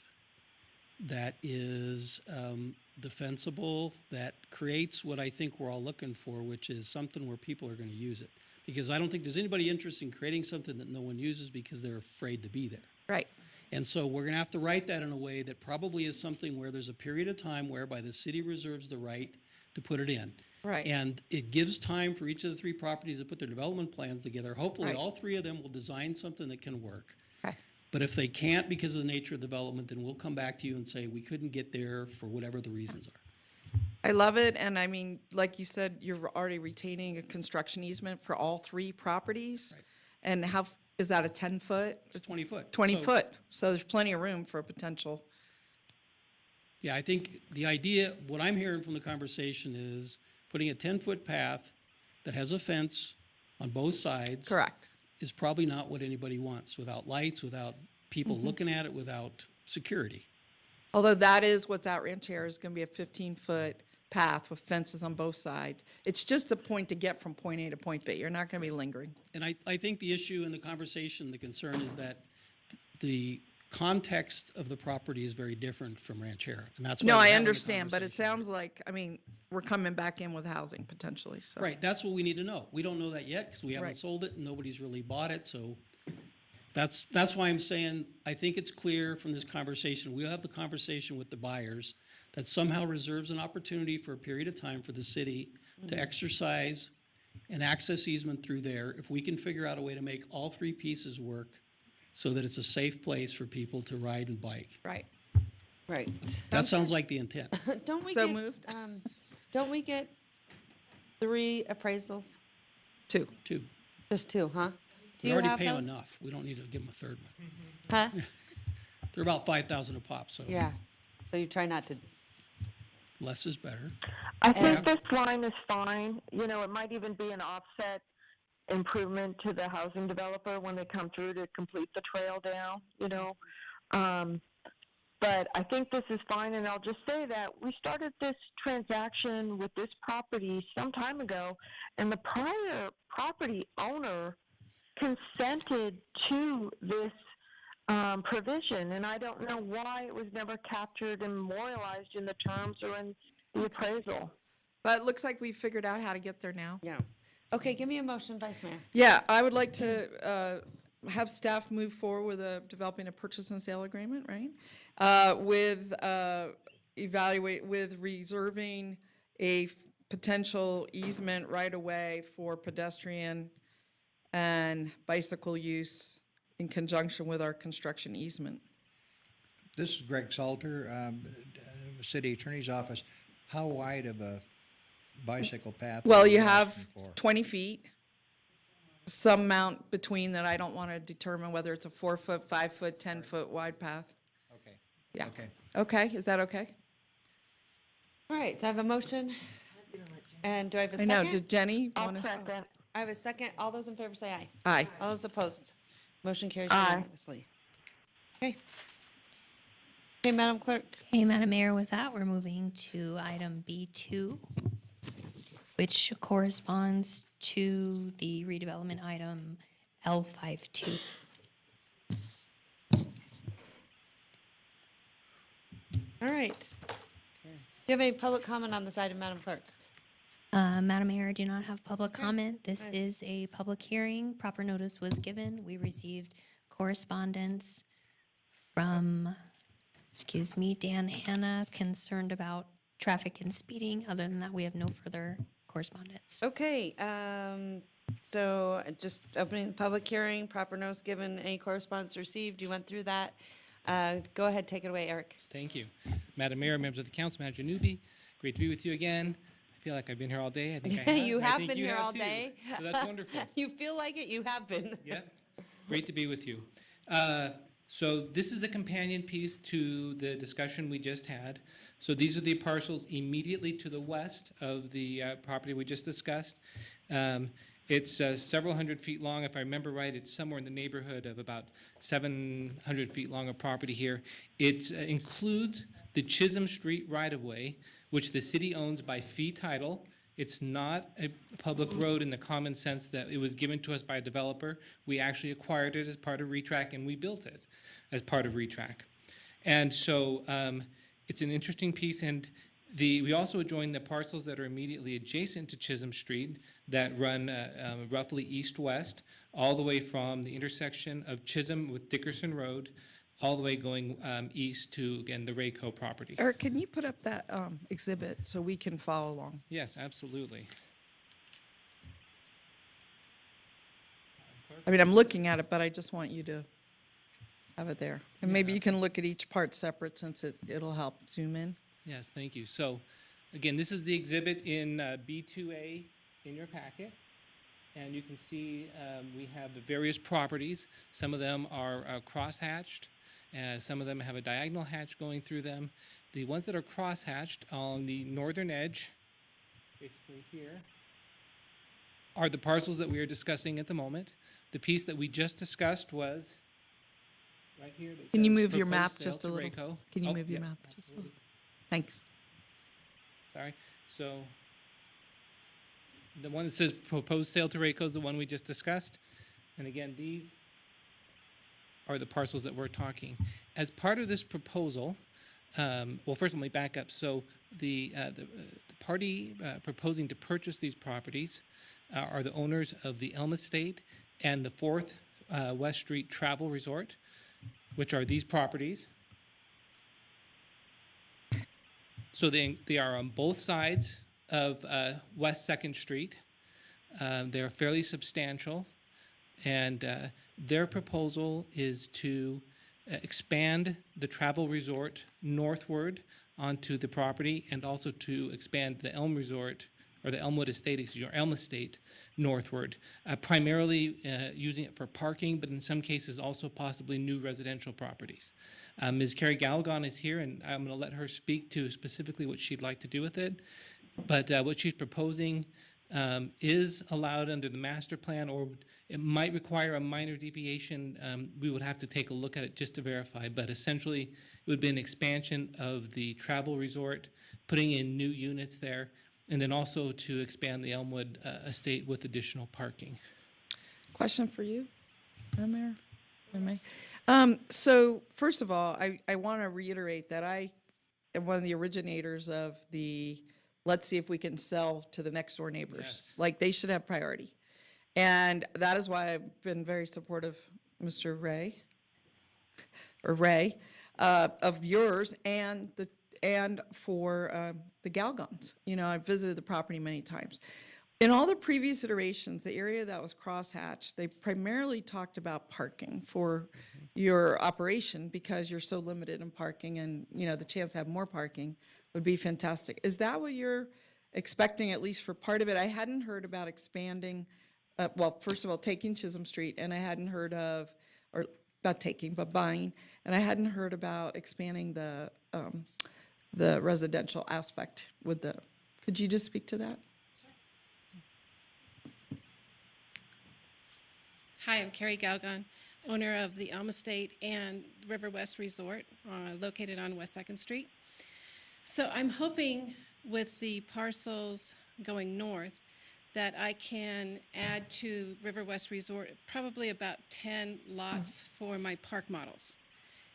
that is defensible, that creates what I think we're all looking for, which is something where people are going to use it. Because I don't think there's anybody interested in creating something that no one uses because they're afraid to be there. Right. And so we're going to have to write that in a way that probably is something where there's a period of time whereby the city reserves the right to put it in. Right. And it gives time for each of the 3 properties to put their development plans together. Hopefully, Right. all 3 of them will design something that can work. Okay. But if they can't because of the nature of development, then we'll come back to you and say, we couldn't get there for whatever the reasons are. I love it, and I mean, like you said, you're already retaining a construction easement for all 3 properties? Right. And how, is that a 10-foot? It's 20 foot. 20 So- foot, so there's plenty of room for a potential. Yeah, I think the idea, what I'm hearing from the conversation is putting a 10-foot path that has a fence on both sides. Correct. Is probably not what anybody wants, without lights, without people Mm-hmm. looking at it, without security. Although that is what's at Ranchero, is going to be a 15-foot path with fences on both sides. It's just a point to get from point A to point B. You're not going to be lingering. And I think the issue in the conversation, the concern is that the context of the property is very different from Ranchero. And that's why No, we're I having the understand, but it conversation. sounds like, I mean, we're coming back in with housing potentially, so. Right, that's what we need to know. We don't know that yet because we haven't Right. sold it and nobody's really bought it, so that's why I'm saying, I think it's clear from this conversation, we'll have the conversation with the buyers that somehow reserves an opportunity for a period of time for the city to exercise an access easement through there. If we can figure out a way to make all 3 pieces work so that it's a safe place for people to ride and bike. Right. Right. That sounds like the intent. Don't we So get, moved. Don't we get 3 appraisals? 2. 2. Just 2, huh? Do We you already have pay them those? enough. We don't need to give them a third one. Huh? They're about 5,000 a pop, so Yeah. So you try not to. less is better. I And- think this line is fine. It might even be an offset improvement to the housing developer when they come through to complete the trail down, you know. But I think this is fine, and I'll just say that we started this transaction with this property some time ago, and the prior property owner consented to this provision, and I don't know why it was never captured and memorialized in the terms or in the appraisal. But it looks like we figured out how to get there now. Yeah. Okay, give me a motion, Vice Mayor. Yeah, I would like to have staff move forward with developing a purchase and sale agreement, right? With reserving a potential easement right away for pedestrian and bicycle use in conjunction with our construction easement. This is Greg Salter, City Attorney's Office. How wide of a bicycle path? Well, are you asking have for? 20 feet, some amount between that. I don't want to determine whether it's a 4-foot, 5-foot, 10-foot wide path. Okay. Yeah. Okay. Okay, is that okay? All right, so I have a motion. And do I have a I second? know, did Jenny I'll want to? second. I have a second. All those in favor say aye. Aye. All those opposed? Motion carries Aye. unanimously. Okay. Okay, Madam Clerk. Hey, Madam Mayor, with that, we're moving to item B2, which corresponds to the redevelopment item L52. All right. Do you have any public comment on this item, Madam Clerk? Madam Mayor, I do not have public comment. This is a public hearing. Proper notice was given. We received correspondence from, Dan Hanna, concerned about traffic and speeding. Other than that, we have no further correspondence. Okay, so just opening the public hearing, proper notice given, any correspondence received, you went through that. Go ahead, take it away, Eric. Thank you. Madam Mayor, members of the council, Manager Newby, great to be with you again. I feel like I've been here all day. I think I have. You I have think been you here have all too. day. So that's wonderful. You feel like it, you have been. Yep. Great to be with you. So this is a companion piece to the discussion we just had. So these are the parcels immediately to the west of the property we just discussed. It's several hundred feet long. If I remember right, it's somewhere in the neighborhood of about 700 feet long of property here. It includes the Chisholm Street right-of-way, which the city owns by fee title. It's not a public road in the common sense that it was given to us by a developer. We actually acquired it as part of ReTrack, and we built it as part of ReTrack. And so it's an interesting piece, and we also join the parcels that are immediately adjacent to Chisholm Street that run roughly east-west, all the way from the intersection of Chisholm with Dickerson Road, all the way going east to, again, the Rayco property. Eric, can you put up that exhibit so we can follow along? Yes, absolutely. I mean, I'm looking at it, but I just want you to have it there. And maybe you can look at each part separate since it'll help zoom in. Yes, thank you. So, again, this is the exhibit in B2A in your packet. And you can see we have the various properties. Some of them are cross-hatched. Some of them have a diagonal hatch going through them. The ones that are cross-hatched on the northern edge, basically here, are the parcels that we are discussing at the moment. The piece that we just discussed was right here. that Can you says move your map proposed sale just a to little? Rayco. Can you Oh, move your yeah, map just a absolutely. little? Thanks. Sorry. So the one that says proposed sale to Rayco is the one we just discussed. And again, these are the parcels that we're talking. As part of this proposal, well, first let me back up. So the party proposing to purchase these properties are the owners of the Elm Estate and the 4th West Street Travel Resort, which are these properties. So they are on both sides of West 2nd Street. They're fairly substantial, and their proposal is to expand the travel resort northward onto the property, and also to expand the Elm Resort, or the Elmwood Estate, excuse me, or Elm Estate northward, primarily using it for parking, but in some cases also possibly new residential properties. Ms. Carrie Galligan is here, and I'm going to let her speak to specifically what she'd like to do with it. But what she's proposing is allowed under the master plan, or it might require a minor deviation. We would have to take a look at it just to verify, but essentially it would be an expansion of the travel resort, putting in new units there, and then also to expand the Elmwood estate with additional parking. Question for you, Madam Mayor, if I may. So first of all, I want to reiterate that I am one of the originators of the, let's see if we can sell to the next door neighbors. Yes. Like, they should have priority. And that is why I've been very supportive, Mr. Ray, of yours and for the Galgons. You know, I've visited the property many times. In all the previous iterations, the area that was crosshatched, they primarily talked about parking for your operation because you're so limited in parking, and, you know, the chance to have more parking would be fantastic. Is that what you're expecting, at least for part of it? I hadn't heard about expanding, well, first of all, taking Chisholm Street, and I hadn't heard of, or not taking, but buying, and I hadn't heard about expanding the residential aspect with the, could you just speak to that? Hi, I'm Carrie Galgon, owner of the Elm Estate and River West Resort, located on West 2nd Street. So I'm hoping with the parcels going north that I can add to River West Resort probably about 10 lots for my park models.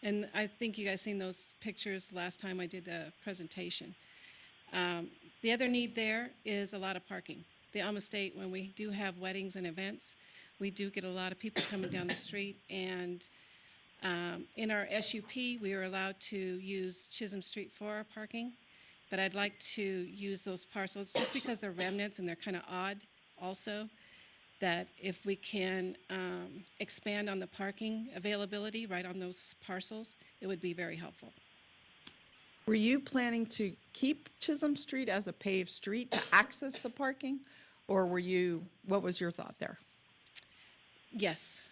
And I think you guys seen those pictures last time I did a presentation. The other need there is a lot of parking. The Elm Estate, when we do have weddings and events, we do get a lot of people coming down the street, and in our SUP, we are allowed to use Chisholm Street for our parking, but I'd like to use those parcels just because they're remnants and they're kind of odd also, that if we can expand on the parking availability right on those parcels, it would be very helpful. Were you planning to keep Chisholm Street as a paved street to access the parking? Or were you, what was your thought there? Yes.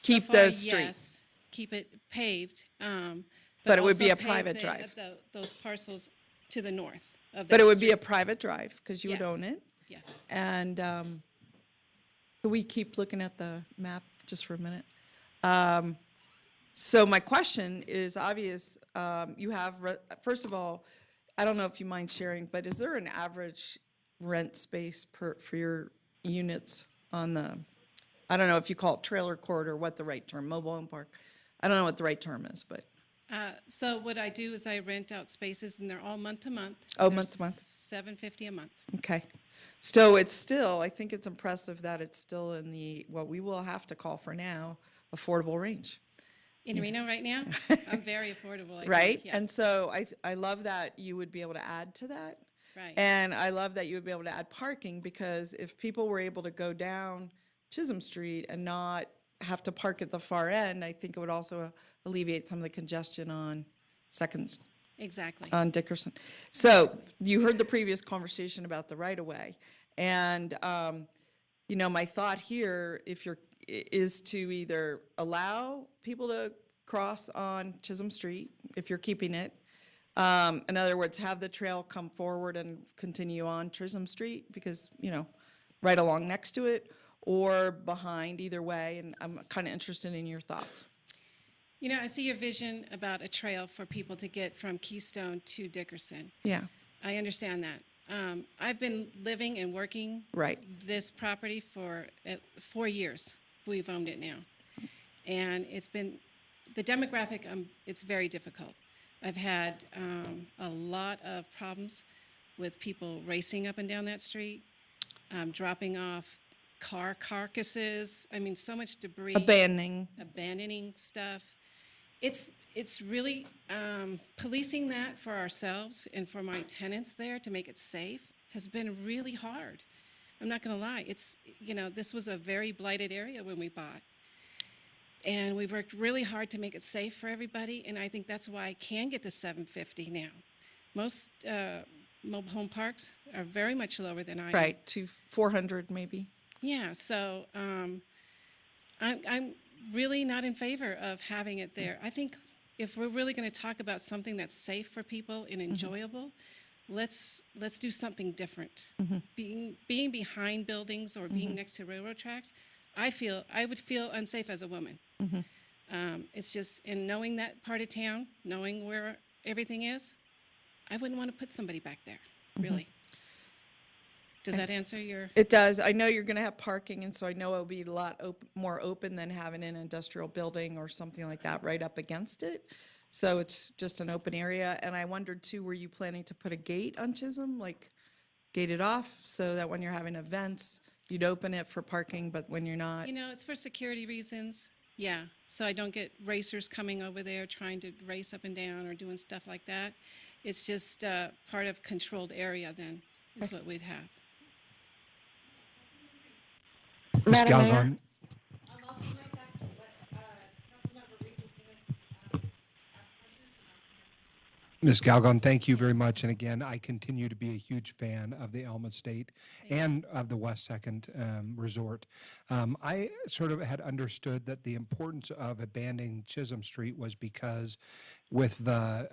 Keep So far, the street. yes, keep it paved. But it would be also a private pave drive. those parcels to the north of that But it would be a street. private drive, because you would Yes. own it. Yes. And could we keep looking at the map just for a minute? So my question is obvious. You have, first of all, I don't know if you mind sharing, but is there an average rent space for your units on the, I don't know if you call it trailer court or what the right term, mobile home park. I don't know what the right term is, but. So what I do is I rent out spaces, and they're all month to month. Oh, They're month to month. $750 a month. Okay. So it's still, I think it's impressive that it's still in the, what we will have to call for now, affordable range. In Reno right now, I'm very affordable. I think, Right? yeah. And so I love that you would be able to add to that. Right. And I love that you would be able to add parking, because if people were able to go down Chisholm Street and not have to park at the far end, I think it would also alleviate some of the congestion on Second, Exactly. on Dickerson. So you heard the previous conversation about the right-of-way. And, you know, my thought here, is to either allow people to cross on Chisholm Street, if you're keeping it. In other words, have the trail come forward and continue on Chisholm Street, because, you know, right along next to it, or behind, either way. And I'm kind of interested in your thoughts. You know, I see your vision about a trail for people to get from Keystone to Dickerson. Yeah. I understand that. I've been living and working Right. this property for 4 years. We've owned it now. And it's been, the demographic, it's very difficult. I've had a lot of problems with people racing up and down that street, dropping off car carcasses. I mean, so much debris. Abandoning stuff. It's really policing that for ourselves and for my tenants there to make it safe has been really hard. I'm not going to lie. It's, you know, this was a very blighted area when we bought. And we've worked really hard to make it safe for everybody, and I think that's why I can get to $750 now. Most mobile home parks are very much lower than I am. Right, to 400 maybe. Yeah, so I'm really not in favor of having it there. I think if we're really going to talk about something that's safe for people and enjoyable, let's do something different. Being behind buildings or being next to railroad tracks, I would feel unsafe as a woman. It's just, in knowing that part of town, knowing where everything is, I wouldn't want to put somebody back there, really. Does that answer your? It does. I know you're going to have parking, and so I know it'll be a lot more open than having an industrial building or something like that right up against it. So it's just an open area. And I wondered too, were you planning to put a gate on Chisholm, like gate it off so that when you're having events, you'd open it for parking, but when you're not? You know, it's for security reasons. Yeah, so I don't get racers coming over there trying to race up and down or doing stuff like that. It's just part of controlled area then, is what we'd have. Ms. Madam Mayor? Galgon, Ms. Galgon, thank you very much. And again, I continue to be a huge fan of the Elm Estate and of the West Second Resort. I sort of had understood that the importance of abandoning Chisholm Street was because with the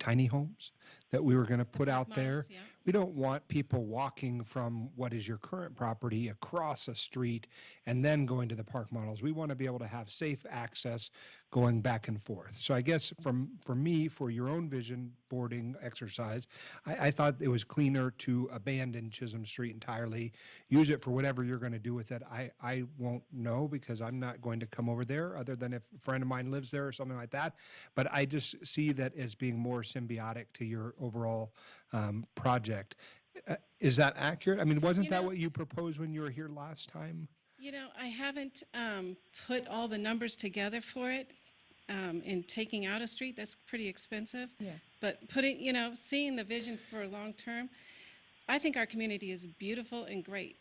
tiny homes that we were going to put out there, yeah. we don't want people walking from what is your current property across a street and then going to the park models. We want to be able to have safe access going back and forth. So I guess for me, for your own vision boarding exercise, I thought it was cleaner to abandon Chisholm Street entirely, use it for whatever you're going to do with it. I won't know because I'm not going to come over there other than if a friend of mine lives there or something like that. But I just see that as being more symbiotic to your overall project. Is that accurate? I mean, wasn't that what you proposed when you were here last time? You know, I haven't put all the numbers together for it. In taking out a street, that's pretty expensive. Yeah. But seeing the vision for long term, I think our community is beautiful and great.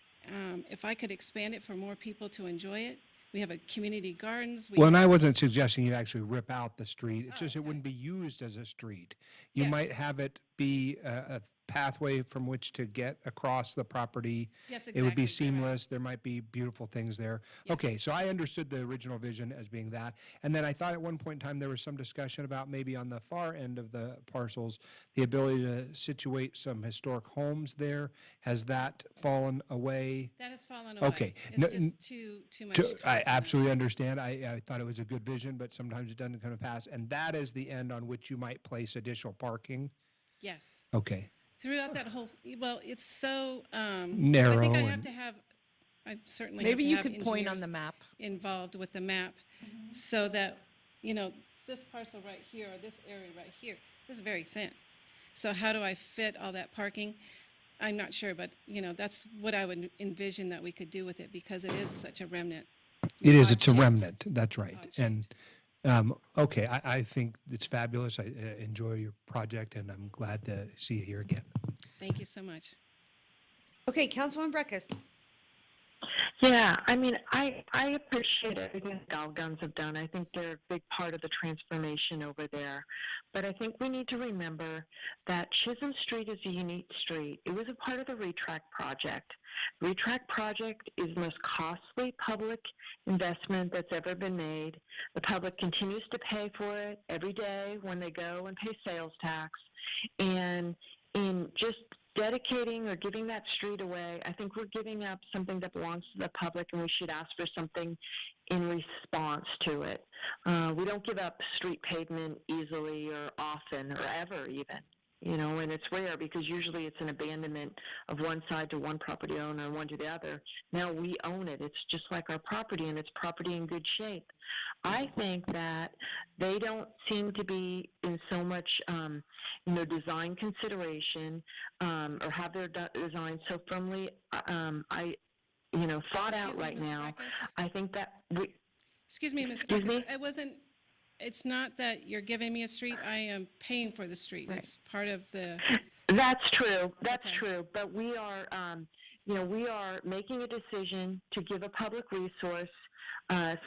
If I could expand it for more people to enjoy it, we have a community gardens. Well, and I wasn't suggesting you actually rip out the street. It's just it wouldn't be used as a street. You might have it be a pathway from which to get across the property. Yes, It would be exactly. seamless. There might be beautiful things there. Okay, so I understood the original vision as being that. And then I thought at one point in time there was some discussion about maybe on the far end of the parcels, the ability to situate some historic homes there. Has that fallen away? That has fallen away. Okay. It's No, just too much. I absolutely understand. I thought it was a good vision, but sometimes it doesn't come to pass. And that is the end on which you might place additional parking? Yes. Okay. Throughout that whole, well, it's so Narrow I think I and- have to have. I certainly Maybe have you to have could point on engineers the map. involved with the map, so that this parcel right here or this area right here is very thin. So how do I fit all that parking? I'm not sure, but that's what I would envision that we could do with it because it is such a remnant. It is. Odd It's a shaped. remnant. That's right. Odd And okay, I think it's fabulous. I enjoy your project, and I'm glad to see you here again. Thank you so much. Okay, Councilwoman Breckus. Yeah, I mean, I appreciate everything the Galguns have done. I think they're a big part of the transformation over there. But I think we need to remember that Chisholm Street is a unique street. It was a part of the retract project. Retract project is the most costly public investment that's ever been made. The public continues to pay for it every day when they go and pay sales tax. And in just dedicating or giving that street away, I think we're giving up something that belongs to the public, and we should ask for something in response to it. We don't give up street pavement easily or often or ever even, and it's rare because usually it's an abandonment of one side to one property owner and one to the other. Now we own it. It's just like our property, and it's property in good shape. I think that they don't seem to be in so much, design consideration or have their design so firmly, thought out Excuse me, right Ms. now. Breckus? I think that we. Excuse me, Ms. Excuse Breckus. me? It's not that you're giving me a street. I am paying for the street. It's part of the. That's true. That's Okay. true. But we are, we are making a decision to give a public resource,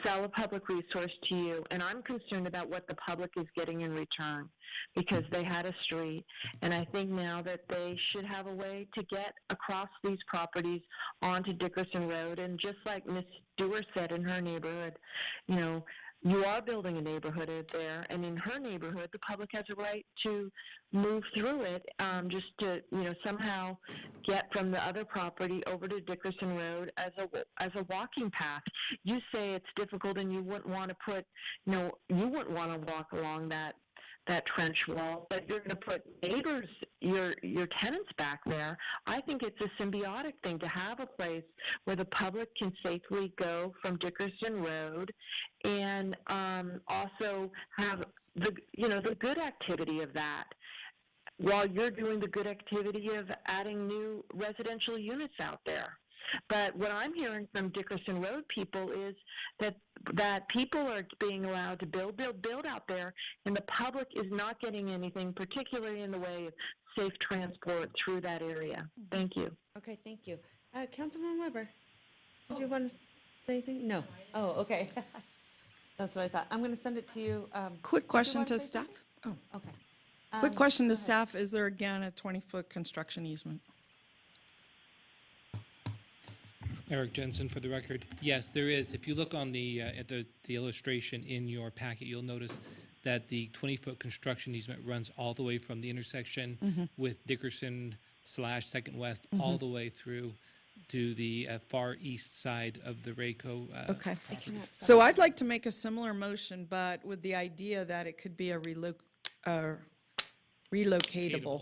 sell a public resource to you, and I'm concerned about what the public is getting in return because they had a street, and I think now that they should have a way to get across these properties onto Dickerson Road, and just like Ms. Dewar said in her neighborhood, you are building a neighborhood there, and in her neighborhood, the public has a right to move through it, just to, somehow get from the other property over to Dickerson Road as a walking path. You say it's difficult and you wouldn't want to put, you wouldn't want to walk along that trench wall, but you're going to put neighbors, your tenants back there. I think it's a symbiotic thing to have a place where the public can safely go from Dickerson Road, and also have the good activity of that, while you're doing the good activity of adding new residential units out there. But what I'm hearing from Dickerson Road people is that people are being allowed to build out there, and the public is not getting anything, particularly in the way of safe transport through that area. Thank you. Okay, thank you. Councilman Weber, did you want to say anything? No. Oh, okay. That's what I thought. I'm going to send it to you. Quick did you question want to say staff. something? Oh, Okay. quick question go to ahead. staff. Is there again a 20-foot construction easement? Eric Jensen for the record. Yes, there is. If you look on the at the illustration in your packet, you'll notice that the 20-foot construction easement runs all the way from the intersection with Dickerson / Second West all the way through to the far east side of the Rayco. Okay. property. So I'd like to make a similar motion, but with the idea that it could be a relocatable.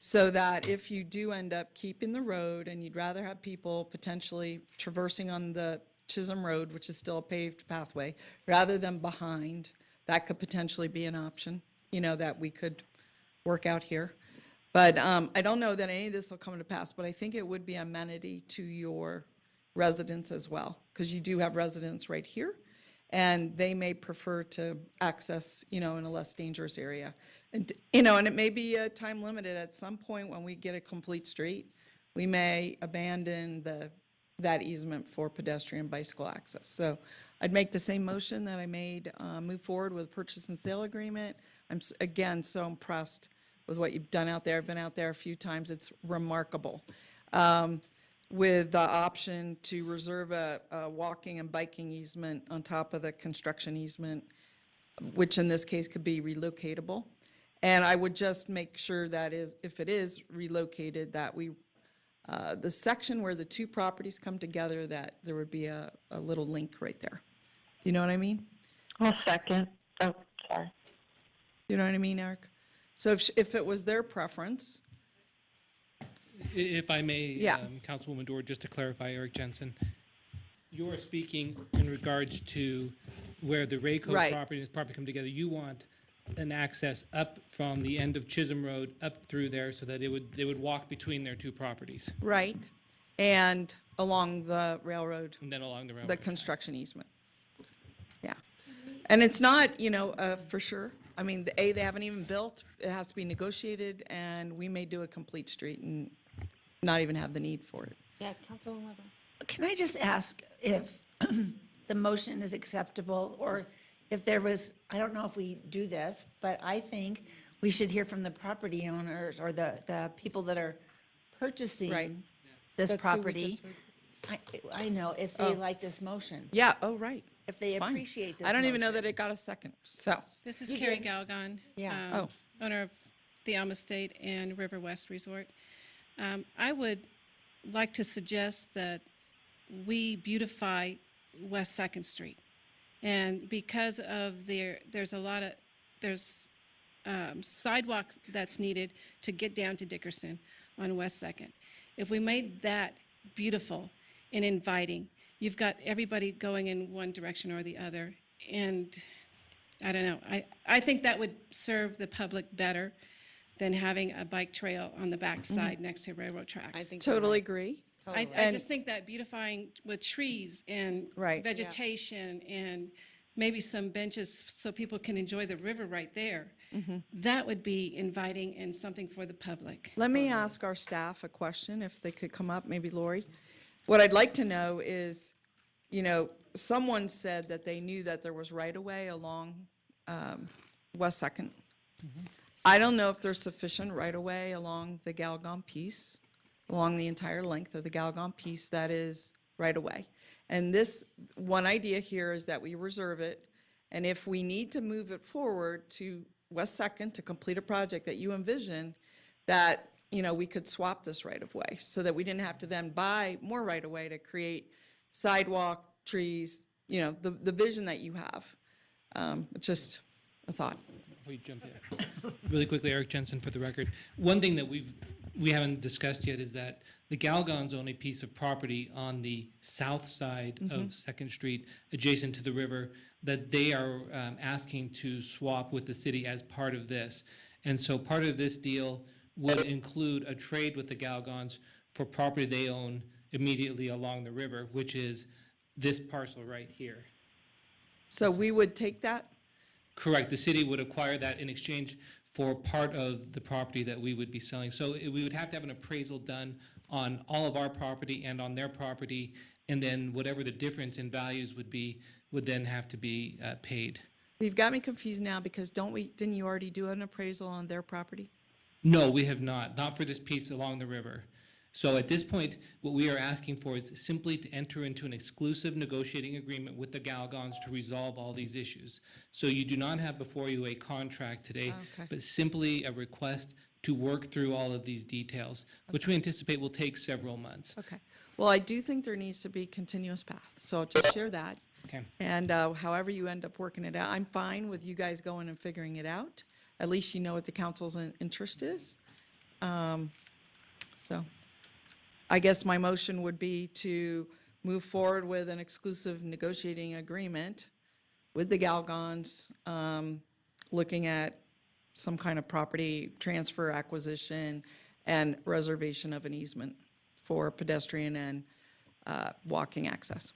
So that if you do end up keeping the road and you'd rather have people potentially traversing on the Chisholm Road, which is still a paved pathway, rather than behind, that could potentially be an option, that we could work out here. But I don't know that any of this will come to pass, but I think it would be amenity to your residents as well, because you do have residents right here, and they may prefer to access, in a less dangerous area. And, and it may be time limited. At some point when we get a complete street, we may abandon that easement for pedestrian bicycle access. So I'd make the same motion that I made, move forward with purchase and sale agreement. I'm, again, so impressed with what you've done out there. I've been out there a few times. It's remarkable. With the option to reserve a walking and biking easement on top of the construction easement, which in this case could be relocatable. And I would just make sure that if it is relocated, that the section where the two properties come together, that there would be a little link right there. You know what I mean? I'll second. Oh, sorry. You know what I mean, Eric? So if it was their preference. If I may, Yeah. Councilwoman Dord, just to clarify, Eric Jensen, you're speaking in regards to where the Rayco Right. property and this property come together. You want an access up from the end of Chisholm Road up through there so that they would walk between their two properties. Right. And along the railroad. And then along the railroad. The construction easement. Yeah. And it's not, for sure. I mean, they haven't even built. It has to be negotiated, and we may do a complete street and not even have the need for it. Yeah, Councilwoman Weber. Can I just ask if the motion is acceptable, or if there was, I don't know if we do this, but I think we should hear from the property owners or the people that are purchasing Right. this That's who we property. just I know, if they like this motion, Yeah, oh, right. if they It's fine. appreciate this I don't even know motion. that it got a second, so. This is You Carrie did. Galgon. Yeah. Owner of the Alma State and River West Resort. I would like to suggest that we beautify West Second Street. And because of there's sidewalks that's needed to get down to Dickerson on West Second. If we made that beautiful and inviting, you've got everybody going in one direction or the other. And I don't know, I think that would serve the public better than having a bike trail on the backside next to railroad tracks. I think Totally agree. I And- just think that beautifying with trees and Right. vegetation and maybe some benches so people can enjoy the river right there, that would be inviting and something for the public. Let me ask our staff a question, if they could come up, maybe Lori. What I'd like to know is, someone said that they knew that there was right-of-way along West Second. I don't know if there's sufficient right-of-way along the Galgon piece, along the entire length of the Galgon piece that is right-of-way. And this, one idea here is that we reserve it And if we need to move it forward to West Second to complete a project that you envision, that, you know, we could swap this right of way so that we didn't have to then buy more right of way to create sidewalk, trees, you know, the vision that you have. Just a thought. Before you jump in, really quickly, Eric Jensen for the record. One thing that we haven't discussed yet is that the Galgons own a piece of property on the south side of Second Street, adjacent to the river, that they are asking to swap with the city as part of this. And so part of this deal would include a trade with the Galgons for property they own immediately along the river, which is this parcel right here. So we would take that? Correct. The city would acquire that in exchange for part of the property that we would be selling. So we would have to have an appraisal done on all of our property and on their property, and then whatever the difference in values would be would then have to be paid. You've got me confused now because didn't you already do an appraisal on their property? No, we have not for this piece along the river. So at this point, what we are asking for is simply to enter into an exclusive negotiating agreement with the Galgons to resolve all these issues. So you do not have before you a contract today, but simply a request to work through all of these details, which we anticipate will take several months. Okay. Well, I do think there needs to be continuous path, so I'll just share that. Okay. And however you end up working it out, I'm fine with you guys going and figuring it out. At least you know what the council's interest is. So I guess my motion would be to move forward with an exclusive negotiating agreement with the Galgons, looking at some kind of property transfer, acquisition, and reservation of an easement for pedestrian and walking access.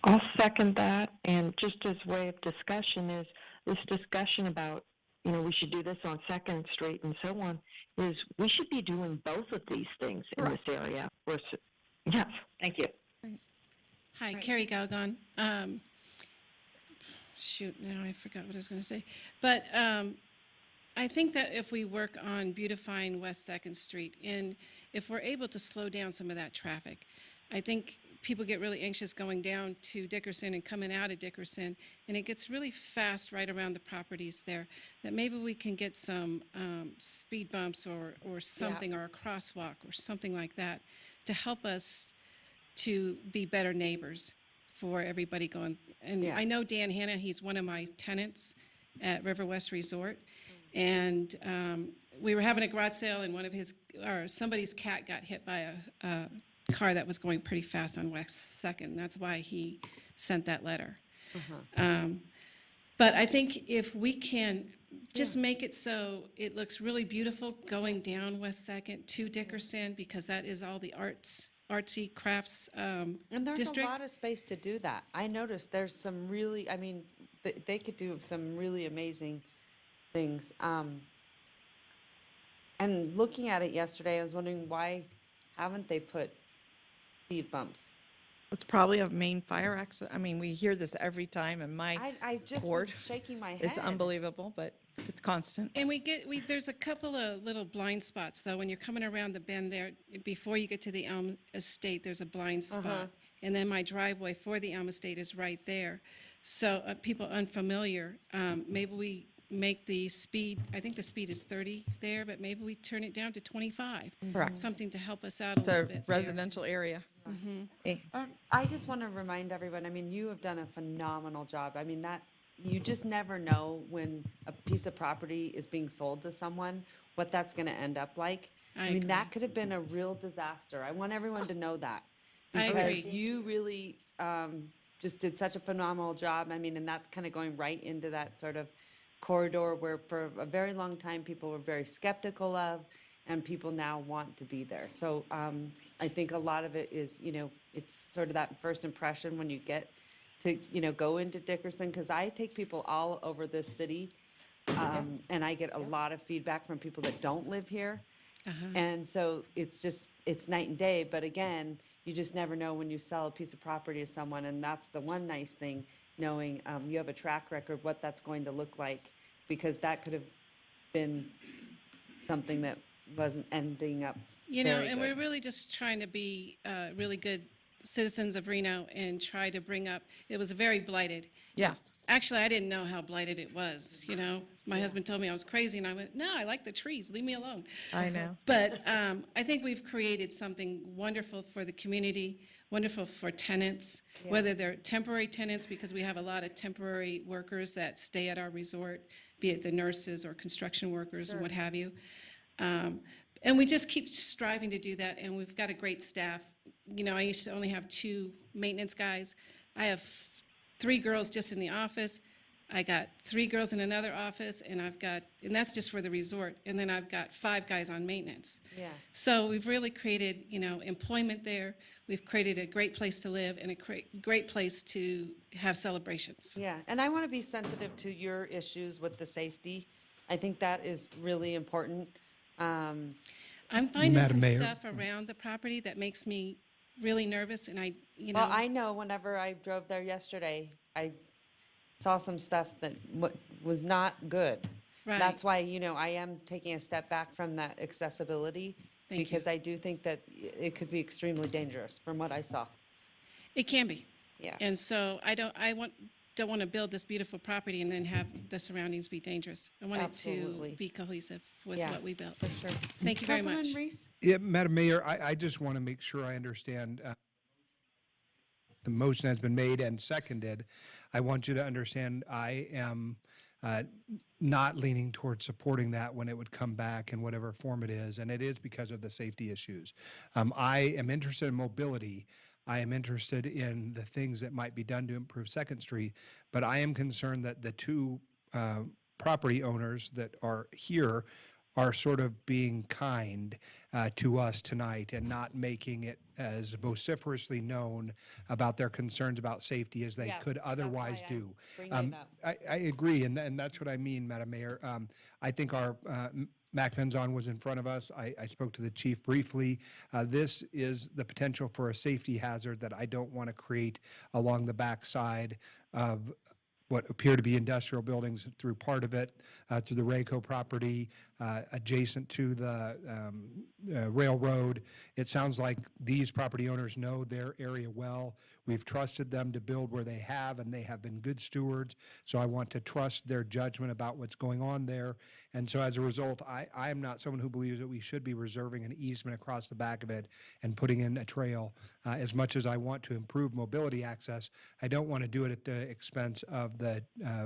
I'll second that. And just as way of discussion is this discussion about, you know, we should do this on Second Street and so on, is we should be doing both of these things in this area. Yes, thank you. Hi, Carrie Galgon. Shoot, now I forgot what I was going to say. But I think that if we work on beautifying West Second Street, and if we're able to slow down some of that traffic, I think people get really anxious going down to Dickerson and coming out of Dickerson, and it gets really fast right around the properties there, that maybe we can get some speed bumps or something, or a crosswalk or something like that to help us to be better neighbors for everybody going. And I know Dan Hanna, he's one of my tenants at River West Resort, and we were having a garage sale, and somebody's cat got hit by a car that was going pretty fast on West Second. That's why he sent that letter. But I think if we can just make it so it looks really beautiful going down West Second to Dickerson, because that is all the artsy crafts And there's district. a lot of space to do that. I noticed there's some really, I mean, they could do some really amazing things. And looking at it yesterday, I was wondering, why haven't they put speed bumps? It's probably a main fire accident. I mean, we hear this every time in my I just ward. was shaking my head. It's unbelievable, but it's constant. And there's a couple of little blind spots though. When you're coming around the bend there, before you get to the Elm Estate, there's a blind spot. And then my driveway for the Elm Estate is right there. So people unfamiliar, maybe we make the speed, I think the speed is 30 there, but maybe we turn it down to 25. Correct. Something to help us out a It's little a bit. residential area. I just want to remind everyone, I mean, you have done a phenomenal job. I mean, that, you just never know when a piece of property is being sold to someone, what that's going to end up like. I mean, that could have been a real disaster. I want everyone to know that. I Because agree. you really just did such a phenomenal job. I mean, and that's kind of going right into that sort of corridor where for a very long time people were very skeptical of, and people now want to be there. So I think a lot of it is, you know, it's sort of that first impression when you get to, you know, go into Dickerson, because I take people all over this city, and I get a lot of feedback from people that don't live here. And so it's just, it's night and day. But again, you just never know when you sell a piece of property to someone, and that's the one nice thing, knowing you have a track record, what that's going to look like, because that could have been something that wasn't ending up You know, very and good. we're really just trying to be really good citizens of Reno and try to bring up, it was very blighted. Yes. Actually, I didn't know how blighted it was, you know? My husband told me I was crazy, and I went, no, I like the trees, leave me alone. I know. But I think we've created something wonderful for the community, wonderful for tenants, whether they're temporary tenants, because we have a lot of temporary workers that stay at our resort, be it the nurses or construction workers or what have you. And we just keep striving to do that, and we've got a great staff. You know, I used to only have 2 maintenance guys. I have 3 girls just in the office. I got 3 girls in another office, and and that's just for the resort. And then I've got 5 guys on maintenance. Yeah. So we've really created, you know, employment there. We've created a great place to live and a great place to have celebrations. Yeah, and I want to be sensitive to your issues with the safety. I think that is really important. I'm finding Madam some Mayor. stuff around the property that makes me really nervous, and Well, I know whenever I drove there yesterday, I saw some stuff that was not good. Right. That's why, you know, I am taking a step back from that accessibility Thank you. because I do think that it could be extremely dangerous from what I saw. It can be. Yeah. And so I don't want to build this beautiful property and then have the surroundings be dangerous. I want Absolutely. it to be cohesive with Yeah, what we built. for sure. Thank you very much. Councilman Reese? Yeah, Madam Mayor, I just want to make sure I understand. The motion has been made and seconded. I want you to understand I am not leaning towards supporting that when it would come back in whatever form it is, and it is because of the safety issues. I am interested in mobility. I am interested in the things that might be done to improve Second Street, but I am concerned that the 2 property owners that are here are sort of being kind to us tonight and not making it as vociferously known about their concerns about safety as they Yeah, could otherwise that's why I'm do. bringing it up. I agree, and that's what I mean, Madam Mayor. I think our Mac Venzon was in front of us. I spoke to the chief briefly. This is the potential for a safety hazard that I don't want to create along the backside of what appear to be industrial buildings through part of it, through the Rayco property, adjacent to the railroad. It sounds like these property owners know their area well. We've trusted them to build where they have, and they have been good stewards. So I want to trust their judgment about what's going on there. And so as a result, I am not someone who believes that we should be reserving an easement across the back of it and putting in a trail. As much as I want to improve mobility access, I don't want to do it at the expense of the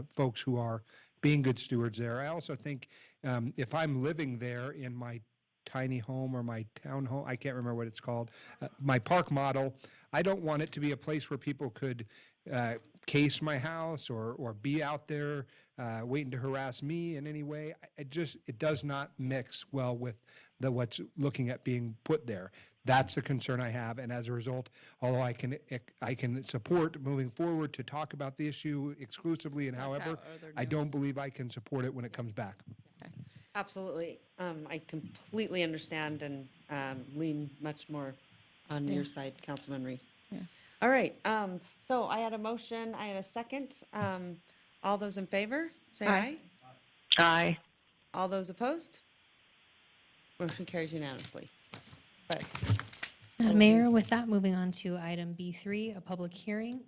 folks who are being good stewards there. I also think if I'm living there in my tiny home or my town home, I can't remember what it's called, my park model, I don't want it to be a place where people could case my house or be out there waiting to harass me in any way. It does not mix well with what's looking at being put there. That's the concern I have, and as a result, although I can support moving forward to talk about the issue exclusively and however, I don't believe I can support it when it comes back. Absolutely. I completely understand and lean much more on your side, Councilman Reese. Yeah. All right. So I had a motion. I had a second. All those in favor, say aye. Aye. All those opposed? Motion carries unanimously. But Madam Mayor, with that, moving on to item B3, a public hearing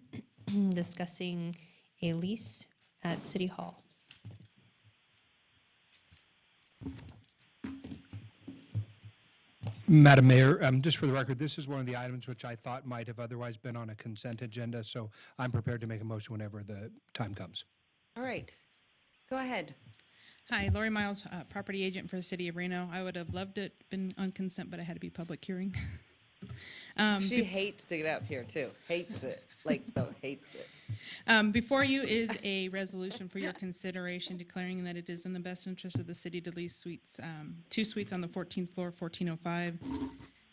discussing a lease at City Hall. Madam Mayor, just for the record, this is one of the items which I thought might have otherwise been on a consent agenda, so I'm prepared to make a motion whenever the time comes. all right. Go ahead. Hi, Lori Miles, property agent for the city of Reno. I would have loved it been on consent, but I had to be public hearing. She hates to get up here too. Hates it. Hates it. Before you is a resolution for your consideration declaring that it is in the best interest of the city to lease suites, 2 suites on the 14th floor, 1405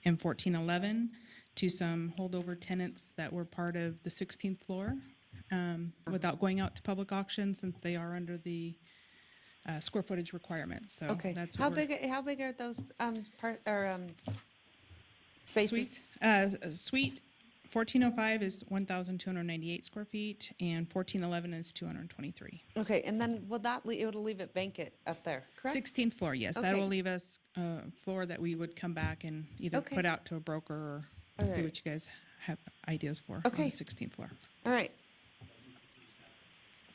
and 1411, to some holdover tenants that were part of the 16th floor, without going out to public auction, since they are under the square footage requirements. So Okay. that's How what we're- big? How big are those spaces? Suite 1405 is 1,298 square feet, and 1411 is 223. Okay, and then it'll leave it vacant up there, correct? 16th floor, yes. That Okay. will leave us a floor that we would come back and either Okay. put out to a broker or All see right. what you guys have ideas for on Okay. the 16th floor. All right.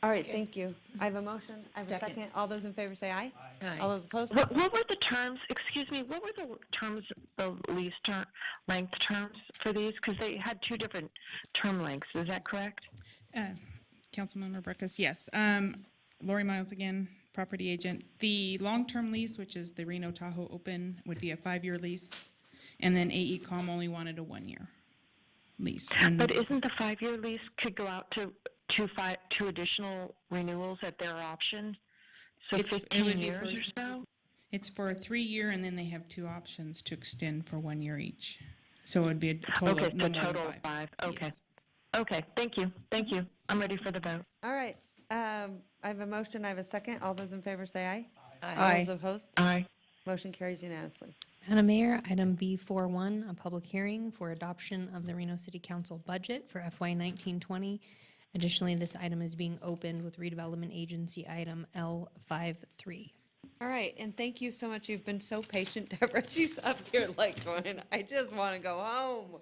All right, thank you. I have a motion, I have a Second. second. All those in favor say aye. Aye. All those opposed? What were the terms, excuse me, what were the terms, the lease term, length terms for these? Because they had two different term lengths, is that correct? Councilmember Breckus, yes. Lori Miles again, property agent. The long-term lease, which is the Reno Tahoe Open, would be a 5-year lease. And then AECom only wanted a 1-year lease. And But isn't the 5-year lease could go out to two additional renewals at their option? So It would 15 be years for- or so? it's for a 3-year, and then they have 2 options to extend for 1 year each. So it would be a total Okay, of so no more than total of 5. 5, okay. Yes. Okay, thank you, thank you. I'm ready for the vote. All right, I have a motion, I have a second. All those in favor say aye. Aye. All those opposed? Aye. Motion carries unanimously. Madam Mayor, item B41, a public hearing for adoption of the Reno City Council budget for FY 1920. Additionally, this item is being opened with redevelopment agency item L53. All right, and thank you so much. You've been so patient, Deborah. She's up here like going, I just want to go home.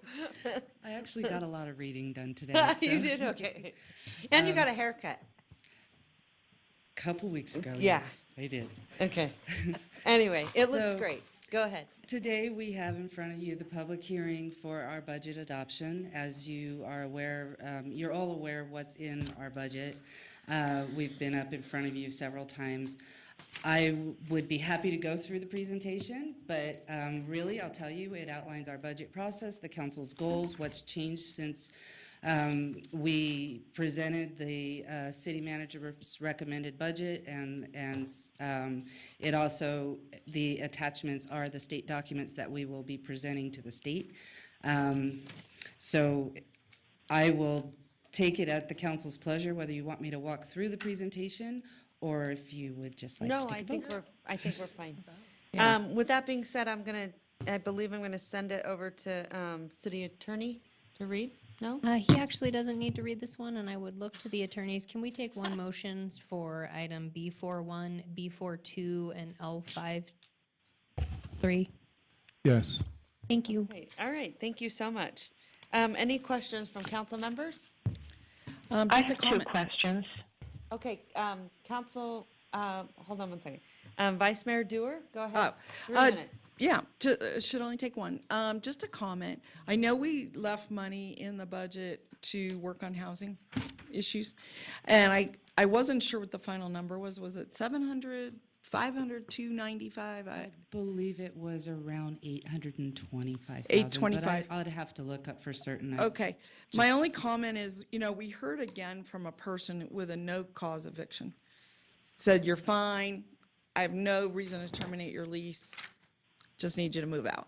I actually got a lot of reading done today. You so- did, okay. And you got a haircut. Couple weeks ago, Yeah. yes, I did. Okay. Anyway, it looks So- great. Go ahead. Today, we have in front of you the public hearing for our budget adoption. As you are aware, you're all aware of what's in our budget. We've been up in front of you several times. I would be happy to go through the presentation, but really, I'll tell you, it outlines our budget process, the council's goals, what's changed since we presented the city manager's recommended budget, and it also, the attachments are the state documents that we will be presenting to the state. So I will take it at the council's pleasure, whether you want me to walk through the presentation or if you would just like to No, take a vote. I think we're fine. Yeah. With that being said, I believe I'm gonna send it over to city attorney to read. No? He actually doesn't need to read this one, and I would look to the attorneys. Can we take one motions for item B41, B42, and L53? Yes. Thank you. Great. All right, thank you so much. Any questions from council members? I Just a have 2 comment. questions. Okay, council, hold on one second. Vice Mayor Dewar, go ahead. Oh, 3 minutes. Yeah, should only take one. Just a comment. I know we left money in the budget to work on housing issues. And I wasn't sure what the final number was. Was it 700, 500, 295? I believe it was around 825,000. 825. I'd have to look up for certain. Okay. My only comment is, we heard again from a person with a no-cause eviction. Said, you're fine. I have no reason to terminate your lease. Just need you to move out.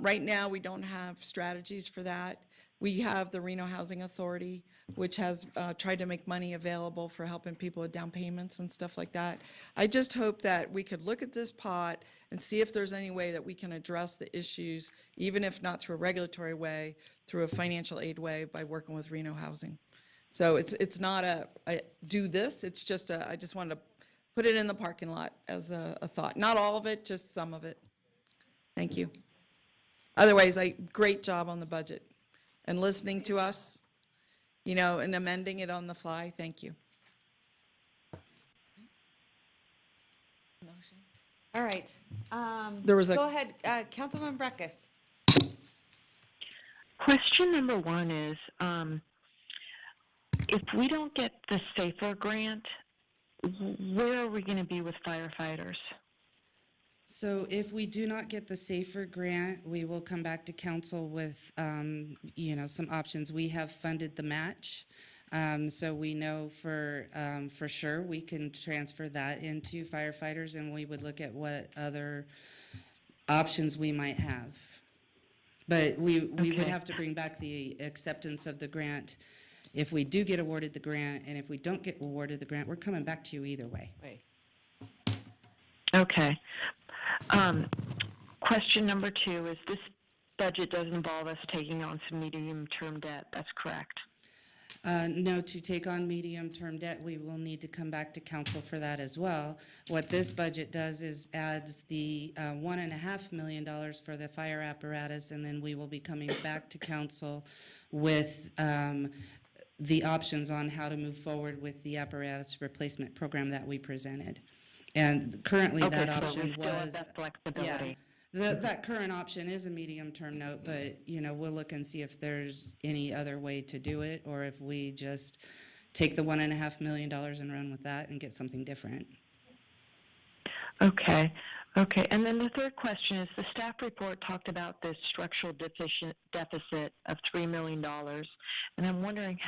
Right now, we don't have strategies for that. We have the Reno Housing Authority, which has tried to make money available for helping people with down payments and stuff like that. I just hope that we could look at this pot and see if there's any way that we can address the issues, even if not through a regulatory way, through a financial aid way by working with Reno Housing. So it's not a do this, it's just I just wanted to put it in the parking lot as a thought. Not all of it, just some of it. Thank you. Otherwise, great job on the budget and listening to us, and amending it on the fly. Thank you. All right. There was a- Go ahead, Councilman Breckus. Question number 1 is, if we don't get the SAFER grant, where are we going to be with firefighters? So if we do not get the SAFER grant, we will come back to council with, some options. We have funded the match. So we know for sure we can transfer that into firefighters, and we would look at what other options we might have. But we would have to bring back the acceptance of the grant if we do get awarded the grant, and if we don't get awarded the grant, we're coming back to you either way. Right. Okay. Question number 2 is this budget does involve us taking on some medium-term debt. That's correct. No, to take on medium-term debt, we will need to come back to council for that as well. What this budget does is adds the $1.5 million for the fire apparatus, and then we will be coming back to council with the options on how to move forward with the apparatus replacement program that we presented. And currently, Okay, that so we option still have was, that flexibility. that current option is a medium-term note, but, we'll look and see if there's any other way to do it, or if we just take the $1.5 million and run with that and get something different. Okay. And then the third question is, the staff report talked about this structural deficit of $3 million, and I'm wondering,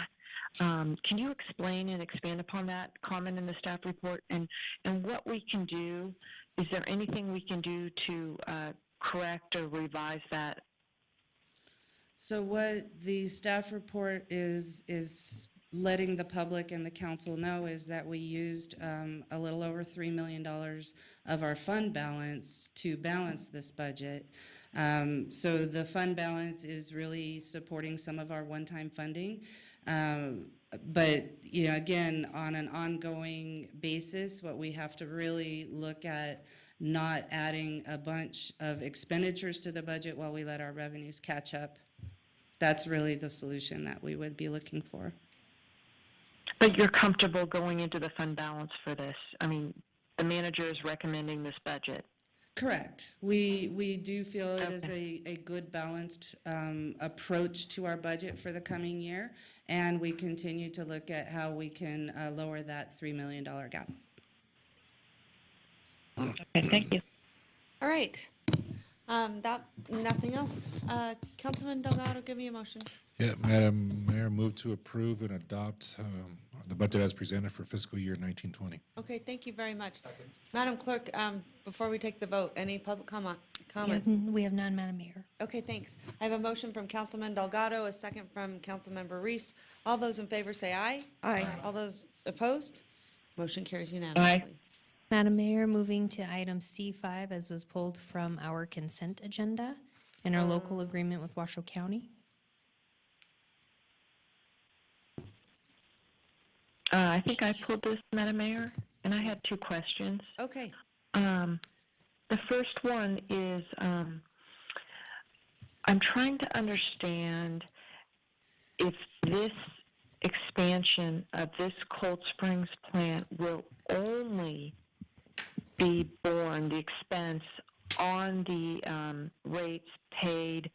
can you explain and expand upon that comment in the staff report, and what we can do? Is there anything we can do to correct or revise that? So what the staff report is letting the public and the council know is that we used a little over $3 million of our fund balance to balance this budget. So the fund balance is really supporting some of our one-time funding. But, again, on an ongoing basis, what we have to really look at, not adding a bunch of expenditures to the budget while we let our revenues catch up. That's really the solution that we would be looking for. But you're comfortable going into the fund balance for this? I mean, the manager is recommending this budget. Correct. We do feel it is a good balanced approach to our budget for the coming year, and we continue to look at how we can lower that $3 million gap. Okay, thank you. All right. Nothing else. Councilman Delgado, give me a motion. Yeah, Madam Mayor, move to approve and adopt the budget as presented for fiscal year 1920. Okay, thank you very much. Madam Clerk, before we take the vote, any public comment? We have none, Madam Mayor. Okay, thanks. I have a motion from Councilman Delgado, a second from Councilmember Reese. All those in favor say aye. Aye. All those opposed? Motion carries unanimously. Madam Mayor, moving to item C5 as was pulled from our consent agenda and our local agreement with Washoe County. I think I pulled this, Madam Mayor, and I had two questions. Okay. The first one is, I'm trying to understand if this expansion of this Cold Springs plant will only be borne, the expense, on the rates paid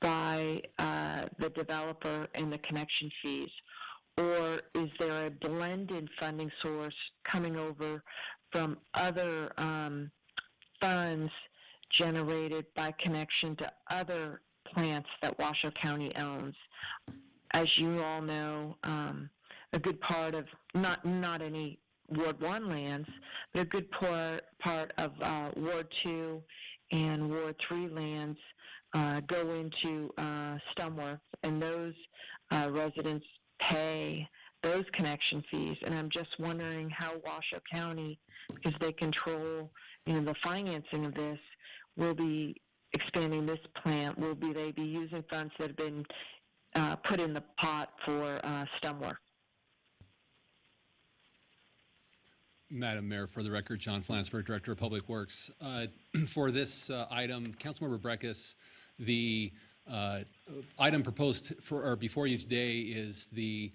by the developer and the connection fees, or is there a blended funding source coming over from other funds generated by connection to other plants that Washoe County owns? As you all know, a good part of, not any Ward 1 lands, but a good part of Ward 2 and Ward 3 lands go into Stumworth, and those residents pay those connection fees. And I'm just wondering how Washoe County, because they control the financing of this, will be expanding this plant. Will they be using funds that have been put in the pot for Stumworth? Madam Mayor, for the record, John Flansburgh, Director of Public Works. For this item, Councilmember Breckus, the item proposed before you today is the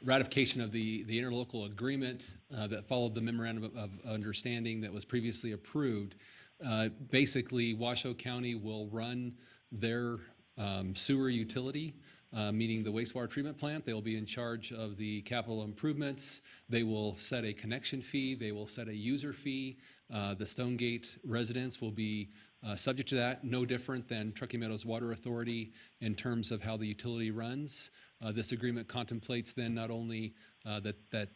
ratification of the interlocal agreement that followed the memorandum of understanding that was previously approved. Basically, Washoe County will run their sewer utility, meaning the wastewater treatment plant. They will be in charge of the capital improvements. They will set a connection fee. They will set a user fee. The Stonegate residents will be subject to that, no different than Truckee Meadows Water Authority in terms of how the utility runs. This agreement contemplates then not only that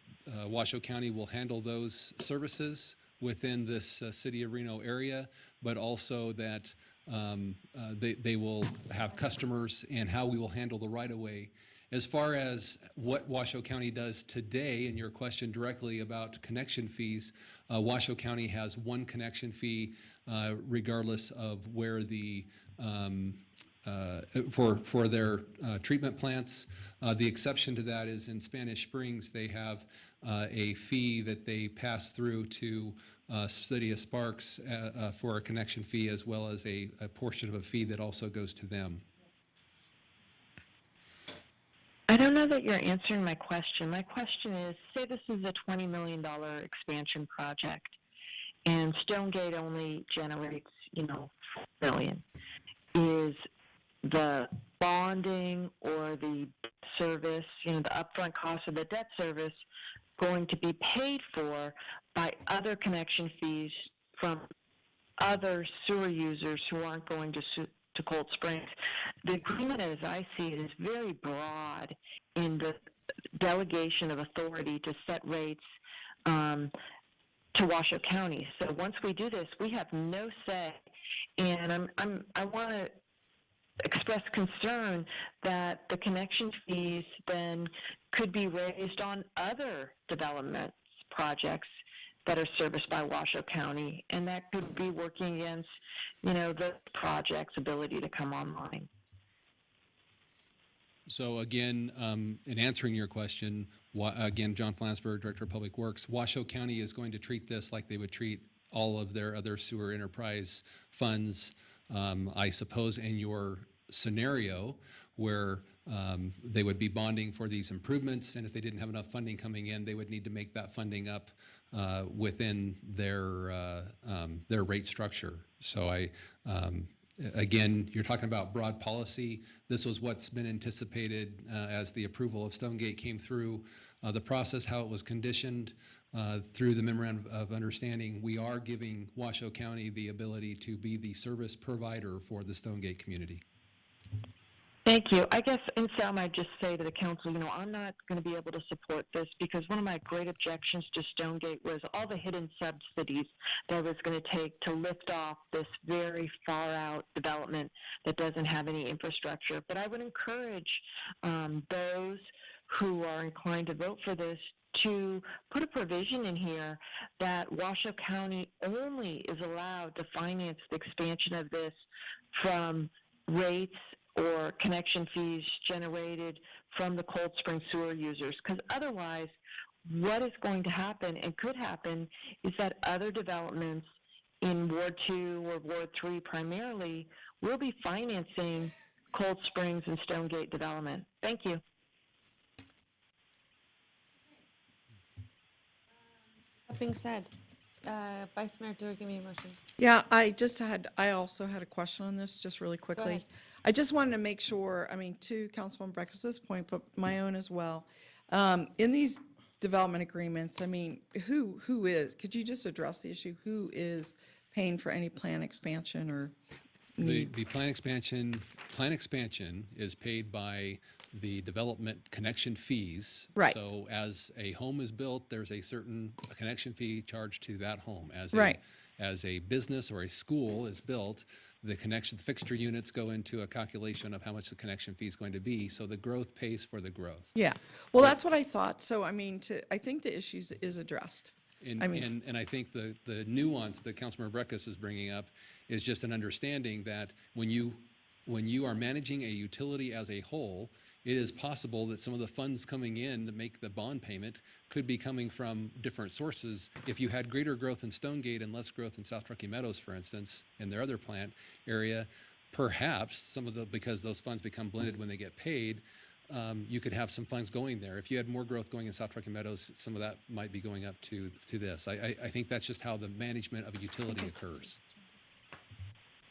Washoe County will handle those services within this city of Reno area, but also that they will have customers and how we will handle the right-of-way. As far as what Washoe County does today, and your question directly about connection fees, Washoe County has one connection fee regardless of where the for their treatment plants. The exception to that is in Spanish Springs, they have a fee that they pass through to City of Sparks for a connection fee, as well as a portion of a fee that also goes to them. I don't know that you're answering my question. My question is, say this is a $20 million expansion project, and Stonegate only generates, $4 million. Is the bonding or the service, the upfront cost of the debt service going to be paid for by other connection fees from other sewer users who aren't going to Cold Springs? The agreement, as I see it, is very broad in the delegation of authority to set rates to Washoe County. So once we do this, we have no say, and I want to express concern that the connection fees then could be raised on other development projects that are serviced by Washoe County, and that could be working against, the project's ability to come online. So again, in answering your question, again, John Flansburgh, Director of Public Works, Washoe County is going to treat this like they would treat all of their other sewer enterprise funds. I suppose in your scenario where they would be bonding for these improvements, and if they didn't have enough funding coming in, they would need to make that funding up within their rate structure. So again, you're talking about broad policy. This was what's been anticipated as the approval of Stonegate came through the process, how it was conditioned through the memorandum of understanding. We are giving Washoe County the ability to be the service provider for the Stonegate community. Thank you. I guess in sum, I'd just say to the council, I'm not going to be able to support this because one of my great objections to Stonegate was all the hidden subsidies that it was going to take to lift off this very far out development that doesn't have any infrastructure. But I would encourage those who are inclined to vote for this to put a provision in here that Washoe County only is allowed to finance the expansion of this from rates or connection fees generated from the Cold Spring sewer users. Because otherwise, what is going to happen and could happen is that other developments in Ward 2 or Ward 3 primarily will be financing Cold Springs and Stonegate development. Thank you. That being said, Vice Mayor Dewar, give me a motion. Yeah, I also had a question on this, just really quickly. ahead. I just wanted to make sure, to Councilwoman Breckes' point, but my own as well. In these development agreements, who is, could you just address the issue? Who is paying for any plan expansion or The plan expansion is paid by the development connection fees. Right. So as a home is built, there's a certain connection fee charged to that home. Right. As a business or a school is built, the fixture units go into a calculation of how much the connection fee is going to be. So the growth pays for the growth. Yeah, well, that's what I thought. So, I think the issue is addressed. And I think the nuance that Councilmember Breckes is bringing up is just an understanding that when you are managing a utility as a whole, it is possible that some of the funds coming in to make the bond payment could be coming from different sources. If you had greater growth in Stonegate and less growth in South Truckee Meadows, for instance, in their other plant area, perhaps because those funds become blended when they get paid, you could have some funds going there. If you had more growth going in South Truckee Meadows, some of that might be going up to this. I think that's just how the management of a utility occurs.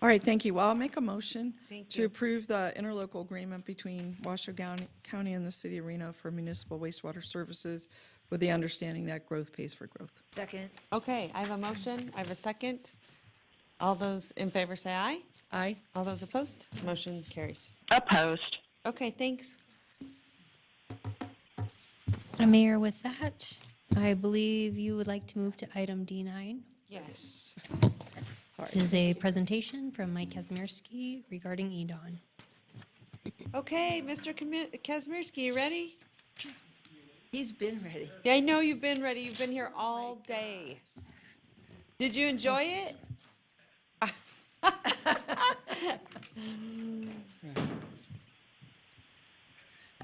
All right, thank you. Well, I'll make a motion Thank to you. approve the interlocal agreement between Washoe County and the City of Reno for municipal wastewater services with the understanding that growth pays for growth. Second. Okay, I have a motion. I have a second. All those in favor say aye. Aye. All those opposed? Motion carries. Opposed. Okay, thanks. Mayor, with that, I believe you would like to move to item D9. Yes. This is a presentation from Mike Kazmierski regarding EDON. Okay, Mr. Kazmierski, you ready? He's been ready. Yeah, I know you've been ready. You've been here all day. Did you enjoy it?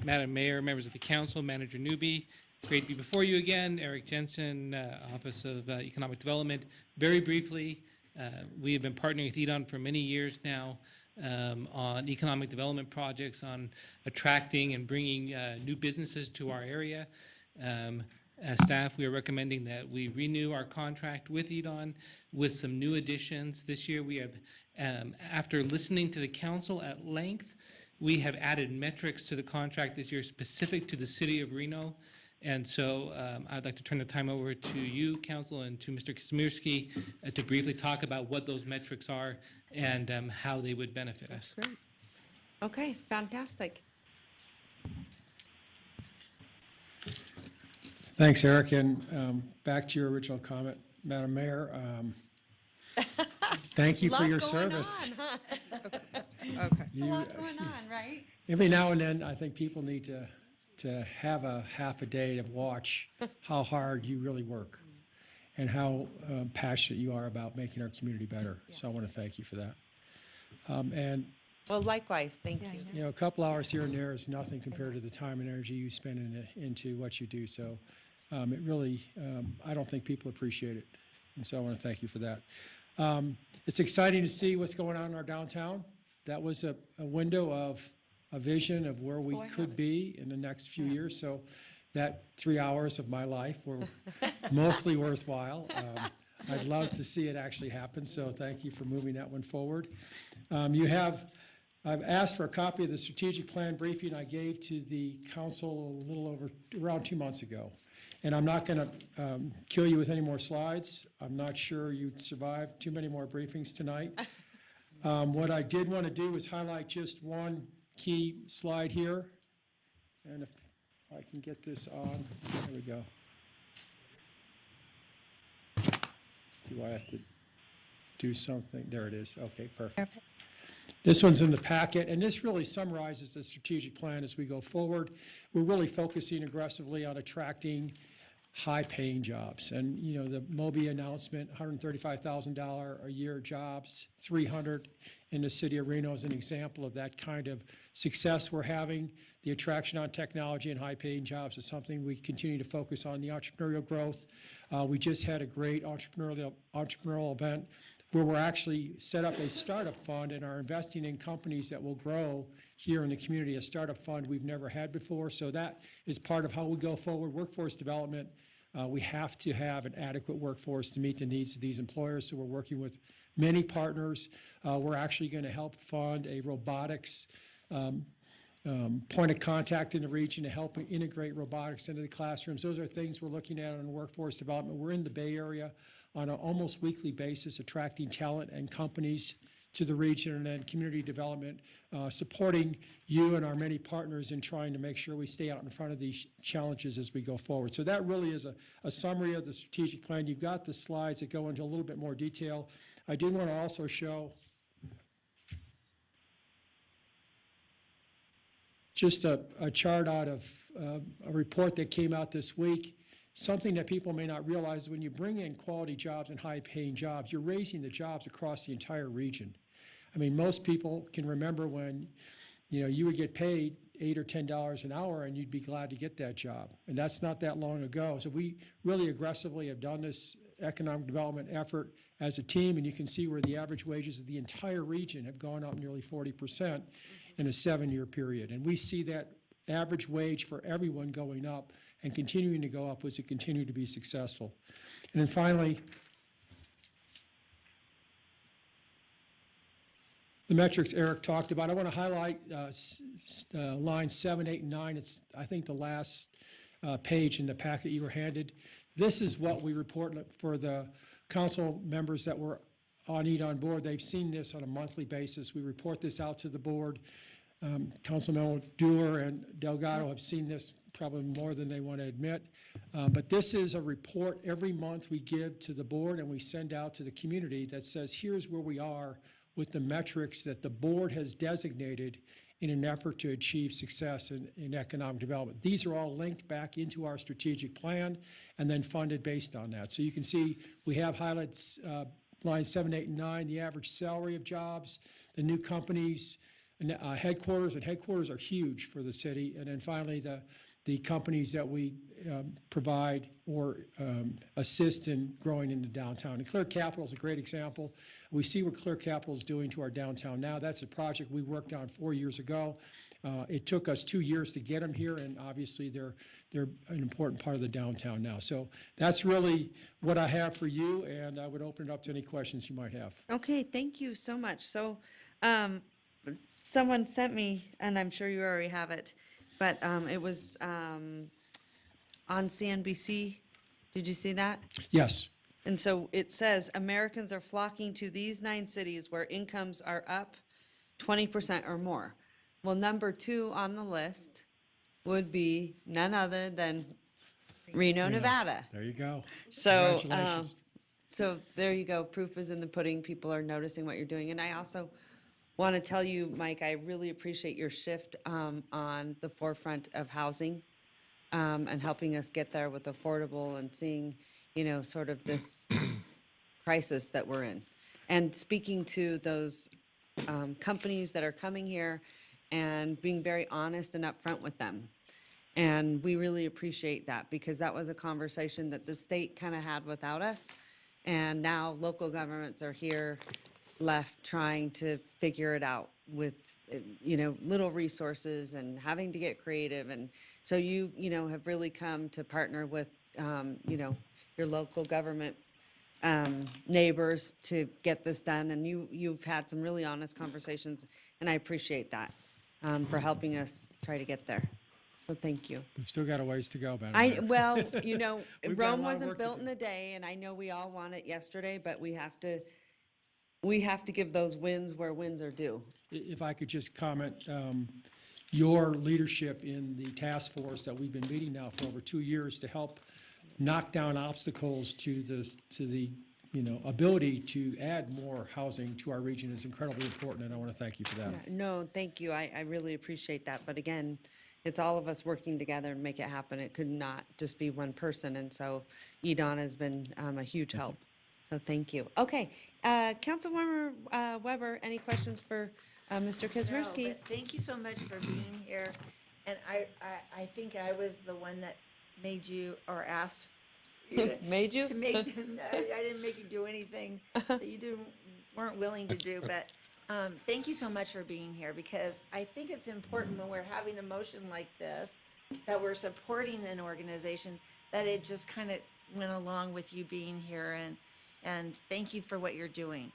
Madam Mayor, members of the council, Manager Newby. Great to be before you again. Eric Jensen, Office of Economic Development. Very briefly, we have been partnering with EDON for many years now on economic development projects, on attracting and bringing new businesses to our area. As staff, we are recommending that we renew our contract with EDON with some new additions. This year we have, after listening to the council at length, we have added metrics to the contract this year specific to the city of Reno. And so I'd like to turn the time over to you, council, and to Mr. Kazmierski to briefly talk about what those metrics are and how they would benefit us. Great. Okay, fantastic. Thanks, Eric, and back to your original comment, Madam Mayor. Thank you for your service. Okay. A lot going on, right? Every now and then, I think people need to have a half a day to watch how hard you really work and how passionate you are about making our community better. So I want to thank you for that. And Well, likewise, thank you. you know, a couple hours here and there is nothing compared to the time and energy you spend into what you do. So it really, I don't think people appreciate it. And so I want to thank you for that. It's exciting to see what's going on in our downtown. That was a window of a vision of where we could be in the next few years. So that 3 hours of my life were mostly worthwhile. I'd love to see it actually happen. So thank you for moving that one forward. I've asked for a copy of the strategic plan briefing I gave to the council around 2 months ago. And I'm not going to kill you with any more slides. I'm not sure you'd survive too many more briefings tonight. What I did want to do is highlight just one key slide here. And if I can get this on, there we go. Do I have to do something? There it is. Okay, perfect. This one's in the packet, and this really summarizes the strategic plan as we go forward. We're really focusing aggressively on attracting high-paying jobs. And, you know, the Moby announcement, $135,000 a year jobs, 300 in the city of Reno is an example of that kind of success we're having. The attraction on technology and high-paying jobs is something we continue to focus on. The entrepreneurial growth, we just had a great entrepreneurial event where we're actually set up a startup fund and are investing in companies that will grow here in the community, a startup fund we've never had before. So that is part of how we go forward. Workforce development, we have to have an adequate workforce to meet the needs of these employers. So we're working with many partners. We're actually going to help fund a robotics point of contact in the region to help integrate robotics into the classrooms. Those are things we're looking at on workforce development. We're in the Bay Area on an almost weekly basis, attracting talent and companies to the region, and then community development, supporting you and our many partners in trying to make sure we stay out in front of these challenges as we go forward. So that really is a summary of the strategic plan. You've got the slides that go into a little bit more detail. I did want to also show just a chart out of a report that came out this week. Something that people may not realize, when you bring in quality jobs and high-paying jobs, you're raising the jobs across the entire region. I mean, most people can remember when, you know, you would get paid $8 or $10 an hour and you'd be glad to get that job. And that's not that long ago. So we really aggressively have done this economic development effort as a team, and you can see where the average wages of the entire region have gone up nearly 40% in a 7-year period. And we see that average wage for everyone going up and continuing to go up as it continued to be successful. And then finally, the metrics Eric talked about. I want to highlight lines 7, 8, and 9. It's, I think, the last page in the packet you were handed. This is what we report for the council members that were on EDON board. They've seen this on a monthly basis. We report this out to the board. Councilmember Dewar and Delgado have seen this probably more than they want to admit. But this is a report every month we give to the board and we send out to the community that says, here's where we are with the metrics that the board has designated in an effort to achieve success in economic development. These are all linked back into our strategic plan and then funded based on that. So you can see we have highlights lines 7, 8, and 9, the average salary of jobs, the new companies, headquarters, and headquarters are huge for the city. And then finally, the companies that we provide or assist in growing into downtown. And Clear Capital is a great example. We see what Clear Capital is doing to our downtown now. That's a project we worked on 4 years ago. It took us 2 years to get them here, and obviously they're an important part of the downtown now. So that's really what I have for you, and I would open it up to any questions you might have. Okay, thank you so much. So, someone sent me, and I'm sure you already have it, but it was on CNBC. Did you see that? Yes. And so it says, Americans are flocking to these 9 cities where incomes are up 20% or more. Well, number 2 on the list would be none other than Reno, Nevada. There you go. So, Congratulations. so there you go. Proof is in the pudding. People are noticing what you're doing. And I also want to tell you, Mike, I really appreciate your shift on the forefront of housing and helping us get there with affordable and seeing, sort of this crisis that we're in. And speaking to those companies that are coming here and being very honest and upfront with them. And we really appreciate that because that was a conversation that the state kind of had without us. And now local governments are here left trying to figure it out with, little resources and having to get creative. And so you have really come to partner with, your local government neighbors to get this done. And you've had some really honest conversations, and I appreciate that for helping us try to get there. So thank you. We've still got a ways to go, Madam Mayor. Well, We've got a lot Rome of wasn't work to built do. in a day, and I know we all want it yesterday, but we have to give those wins where wins are due. If I could just comment, your leadership in the task force that we've been meeting now for over 2 years to help knock down obstacles to the ability to add more housing to our region is incredibly important, and I want to thank you for that. No, thank you. I really appreciate that. But again, it's all of us working together and make it happen. It could not just be one person. And so Edon has been a huge help. So thank you. Okay, Councilwoman Weber, any questions for Mr. Kazmersky? No, but thank you so much for being here. And I think I was the one that made you or asked you Made you? to make. No, I didn't make you do anything that you weren't willing to do. But thank you so much for being here because I think it's important when we're having a motion like this that we're supporting an organization that it just kind of went along with you being here and thank you for what you're doing.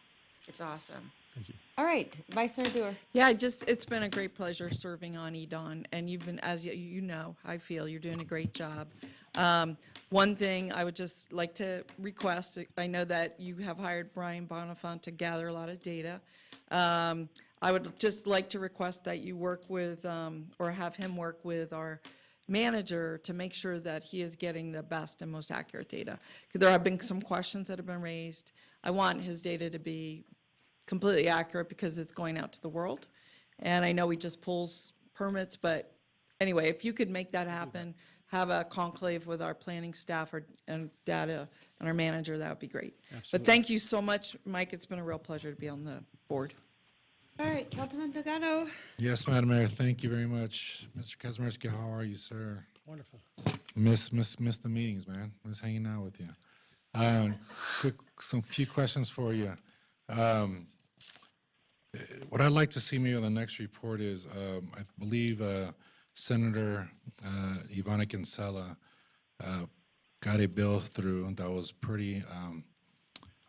It's awesome. Thank you. All right, Vice Mayor Dewar. Yeah, it's been a great pleasure serving on EDON, and you've been, as you know, I feel you're doing a great job. One thing I would just like to request, I know that you have hired Brian Bonifant to gather a lot of data. I would just like to request that you work with, or have him work with our manager to make sure that he is getting the best and most accurate data. 'Cause there have been some questions that have been raised. I want his data to be completely accurate because it's going out to the world. And I know he just pulls permits, but anyway, if you could make that happen, have a conclave with our planning staff and data and our manager, that would be great. But thank you so much, Mike. It's been a real pleasure to be on the board. All right, Councilman Delgado. Yes, Madam Mayor, thank you very much. Mr. Kazmersky, how are you, sir? Wonderful. Miss the meetings, man. Miss hanging out with you. Few questions for you. What I'd like to see maybe on the next report is, I believe Senator Ivana Kinsella got a bill through that was pretty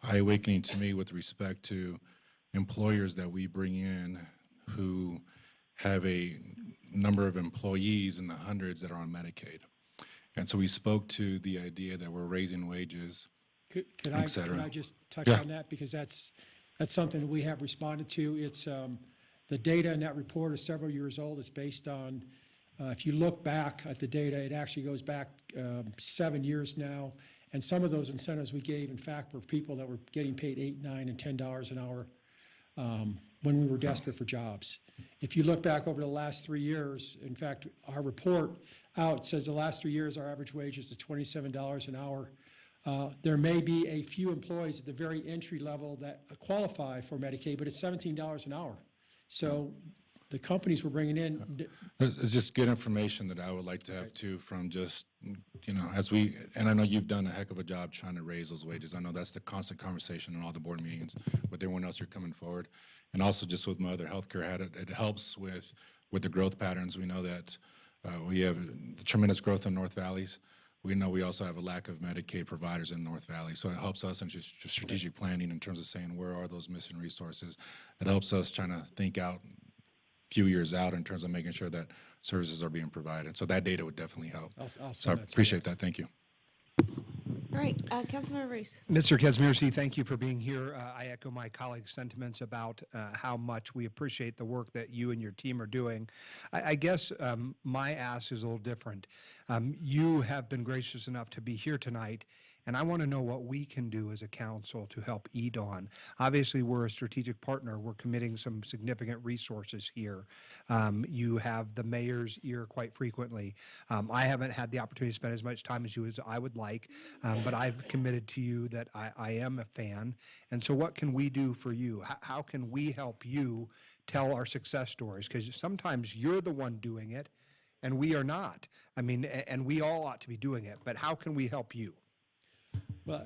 eye-awakening to me with respect to employers that we bring in who have a number of employees in the hundreds that are on Medicaid. And so we spoke to the idea that we're raising wages, Could et cetera. I just touch Yeah. on that because that's something that we have responded to. It's the data in that report is several years old. It's based on, if you look back at the data, it actually goes back 7 years now. And some of those incentives we gave, in fact, were people that were getting paid $8, $9, and $10 an hour when we were desperate for jobs. If you look back over the last 3 years, in fact, our report out says the last 3 years, our average wages is $27 an hour. There may be a few employees at the very entry level that qualify for Medicaid, but it's $17 an hour. So the companies we're bringing in, It's just good information that I would like to have too from just, and I know you've done a heck of a job trying to raise those wages. I know that's the constant conversation in all the board meetings with everyone else you're coming forward. And also just with my other healthcare hat, it helps with the growth patterns. We know that we have tremendous growth in North Valleys. We know we also have a lack of Medicaid providers in North Valley. So it helps us in just strategic planning in terms of saying where are those missing resources. It helps us trying to think out few years out in terms of making sure that services are being provided. So that data would definitely help. I'll So I send that to appreciate that. Thank you. All right, Councilmember Reese. Mr. Kazmierski, thank you for being here. I echo my colleagues' sentiments about how much we appreciate the work that you and your team are doing. I guess my ask is a little different. You have been gracious enough to be here tonight, and I want to know what we can do as a council to help EDAWN. Obviously, we're a strategic partner. We're committing some significant resources here. You have the mayor's ear quite frequently. I haven't had the opportunity to spend as much time as you as I would like, but I've committed to you that I am a fan. And so what can we do for you? How can we help you tell our success stories? Because sometimes you're the one doing it and we are not. I mean, and we all ought to be doing it, but how can we help you? Well,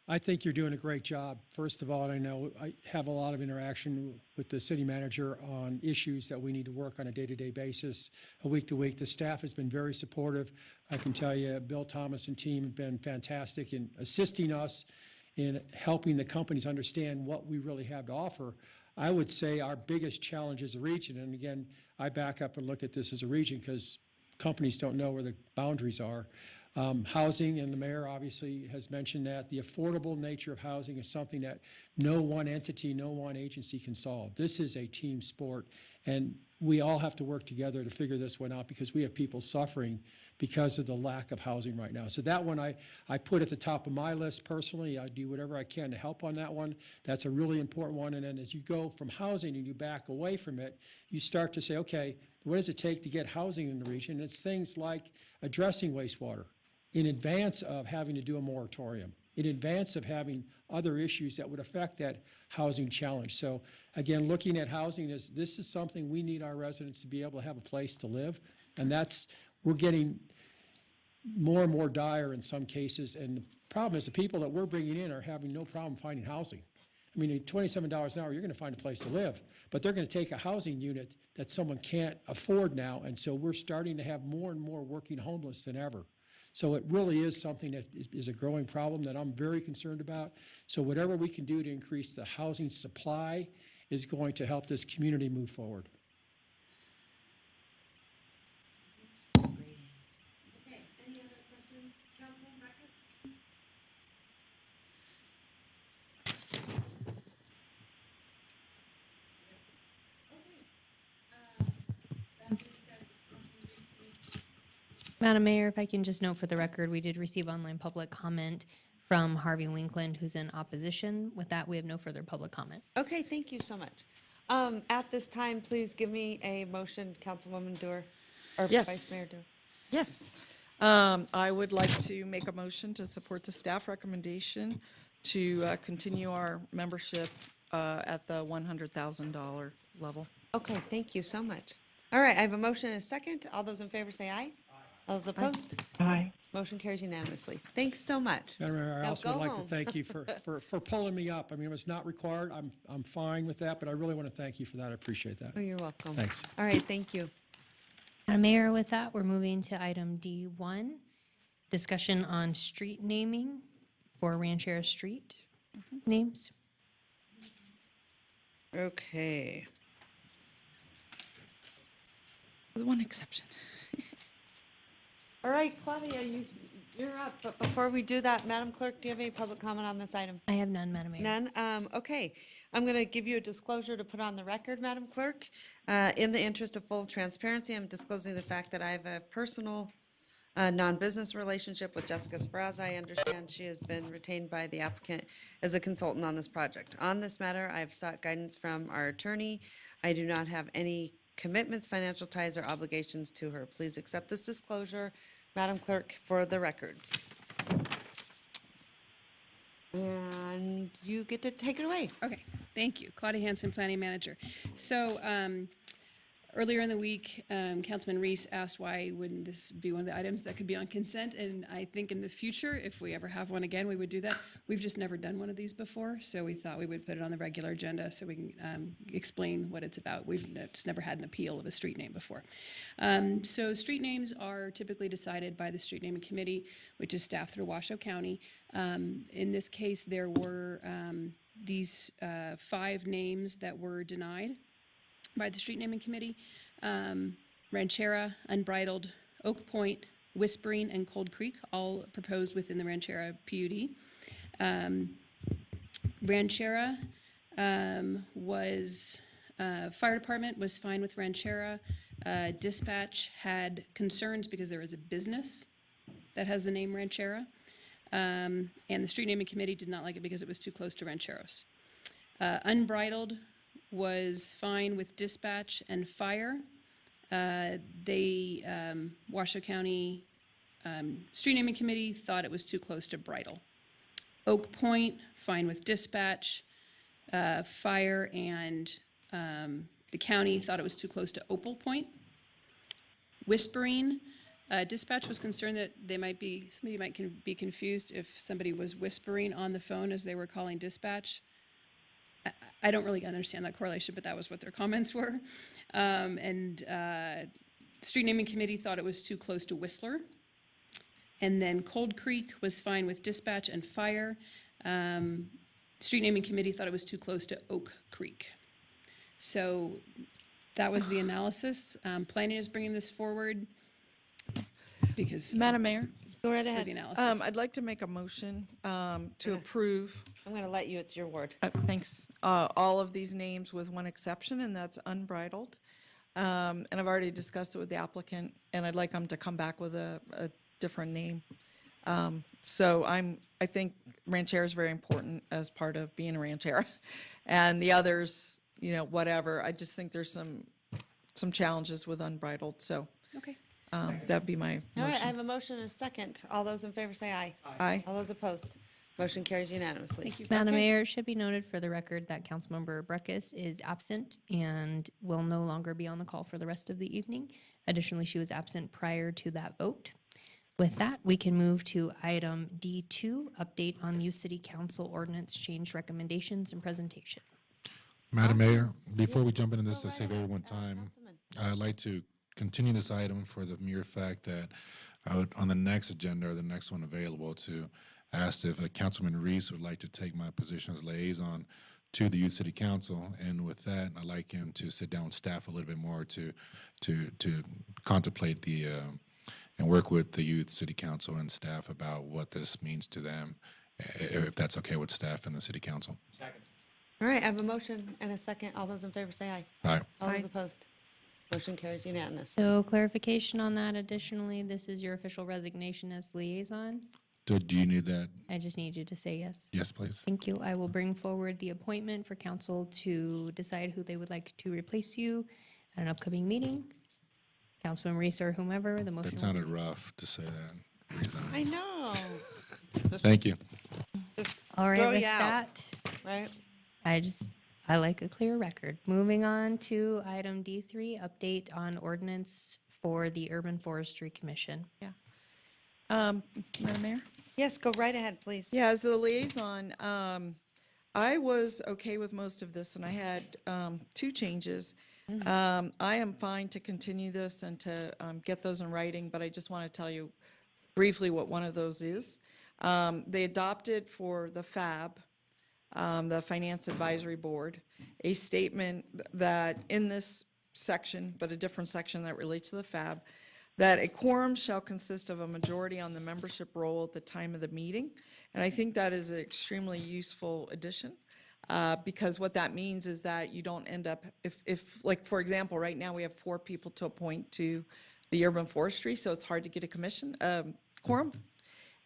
I think you're doing a great job. First of all, I know I have a lot of interaction with the city manager on issues that we need to work on a day-to-day basis, a week to week. The staff has been very supportive. I can tell you, Bill Thomas and team have been fantastic in assisting us in helping the companies understand what we really have to offer. I would say our biggest challenge as a region, and again, I back up and look at this as a region because companies don't know where the boundaries are. Housing, and the mayor obviously has mentioned that the affordable nature of housing is something that no one entity, no one agency can solve. This is a team sport, and we all have to work together to figure this one out because we have people suffering because of the lack of housing right now. So that one I put at the top of my list personally. I do whatever I can to help on that one. That's a really important one. And then as you go from housing and you back away from it, you start to say, okay, what does it take to get housing in the region? It's things like addressing wastewater in advance of having to do a moratorium, in advance of having other issues that would affect that housing challenge. So again, looking at housing, this is something we need our residents to be able to have a place to live. And we're getting more and more dire in some cases. And the problem is the people that we're bringing in are having no problem finding housing. I mean, at $27 an hour, you're going to find a place to live, but they're going to take a housing unit that someone can't afford now. And so we're starting to have more and more working homeless than ever. So it really is something that is a growing problem that I'm very concerned about. So whatever we can do to increase the housing supply is going to help this community move forward. Okay, any other questions? Councilman Backus? Madam Mayor, if I can just note for the record, we did receive online public comment from Harvey Winkland, who's in opposition. With that, we have no further public comment. Okay, thank you so much. At this time, please give me a motion, Councilwoman Dewar, or Yes. Vice Mayor Dewar. Yes. I would like to make a motion to support the staff recommendation to continue our membership at the $100,000 level. Okay, thank you so much. All right, I have a motion and a second. All those in favor say aye. All those opposed? Aye. Motion carries unanimously. Thanks so much. Madam Mayor, I Now also would go like to home. thank you for pulling me up. I mean, it was not required. I'm fine with that, but I really want to thank you for that. I appreciate that. Oh, you're welcome. Thanks. All right, thank you. Madam Mayor, with that, we're moving to item D1, discussion on street naming for Ranchera Street names. Okay. With one exception. All right, Claudia, you're up. But before we do that, Madam Clerk, do you have any public comment on this item? I have none, Madam Mayor. None? Okay. I'm going to give you a disclosure to put on the record, Madam Clerk. In the interest of full transparency, I'm disclosing the fact that I have a personal non-business relationship with Jessica Sferraz. I understand she has been retained by the applicant as a consultant on this project. On this matter, I've sought guidance from our attorney. I do not have any commitments, financial ties, or obligations to her. Please accept this disclosure, Madam Clerk, for the record. And you get to take it away. Okay, thank you. Claudia Hanson, Planning Manager. So Earlier in the week, Councilman Reese asked why wouldn't this be one of the items that could be on consent? And I think in the future, if we ever have one again, we would do that. We've just never done one of these before, so we thought we would put it on the regular agenda so we can explain what it's about. We've just never had an appeal of a street name before. So street names are typically decided by the Street Naming Committee, which is staffed through Washoe County. In this case, there were these 5 names that were denied by the Street Naming Committee: Ranchera, Unbridled, Oak Point, Whispering, and Cold Creek, all proposed within the Ranchera PUD. Ranchera fire department was fine with Ranchera. Dispatch had concerns because there is a business that has the name Ranchera. And the Street Naming Committee did not like it because it was too close to Rancheros. Unbridled was fine with dispatch and fire. Washoe County Street Naming Committee thought it was too close to Bridle. Oak Point, fine with dispatch. Fire and the county thought it was too close to Opal Point. Whispering, dispatch was concerned that somebody might be confused if somebody was whispering on the phone as they were calling dispatch. I don't really understand that correlation, but that was what their comments were. Street Naming Committee thought it was too close to Whistler. And then Cold Creek was fine with dispatch and fire. Street Naming Committee thought it was too close to Oak Creek. So that was the analysis. Planning is bringing this forward because. Madam Mayor? Go right it's for ahead. the analysis. I'd like to make a motion to approve. I'm going to let you, it's your word. Thanks. All of these names with one exception, and that's Unbridled. And I've already discussed it with the applicant, and I'd like them to come back with a different name. So I think Ranchera is very important as part of being a Ranchera. And the others, whatever. I just think there's some challenges with Unbridled, so. Okay. That'd be my All right, I motion. have a motion and a second. All those in favor say aye. Aye. All those opposed? Motion carries unanimously. Thank you. Madam Mayor, it should be noted for the record that Councilmember Breckus is absent and will no longer be on the call for the rest of the evening. Additionally, she was absent prior to that vote. With that, we can move to item D2, update on new city council ordinance change recommendations and presentation. Madam Mayor, before we jump into this, to save everyone time, I'd like to continue this item for the mere fact that I would, on the next agenda or the next one available, to ask if Councilman Reese would like to take my position as liaison to the Youth City Council. And with that, I'd like him to sit down with staff a little bit more to contemplate and work with the Youth City Council and staff about what this means to them, if that's okay with staff and the City Council. All right, I have a motion and a second. All those in favor say aye. Aye. All those Aye. opposed? Motion carries unanimous. So clarification on that additionally, this is your official resignation as liaison. Do you need that? I just need you to say yes. Yes, please. Thank you. I will bring forward the appointment for council to decide who they would like to replace you at an upcoming meeting. Councilman Reese or whomever, the motion. That sounded rough to say that. Resign. I know. Thank you. All right, Throw with you out. that, Right? I like a clear record. Moving on to item D3, update on ordinance for the Urban Forestry Commission. Madam Mayor? Yes, go right ahead, please. Yeah, as the liaison, I was okay with most of this, and I had 2 changes. I am fine to continue this and to get those in writing, but I just want to tell you briefly what one of those is. They adopted for the FAB, the Finance Advisory Board, a statement that in this section, but a different section that relates to the FAB, that a quorum shall consist of a majority on the membership roll at the time of the meeting. And I think that is an extremely useful addition, because what that means is that you don't end up, if like, for example, right now we have 4 people to appoint to the urban forestry, so it's hard to get a commission, quorum.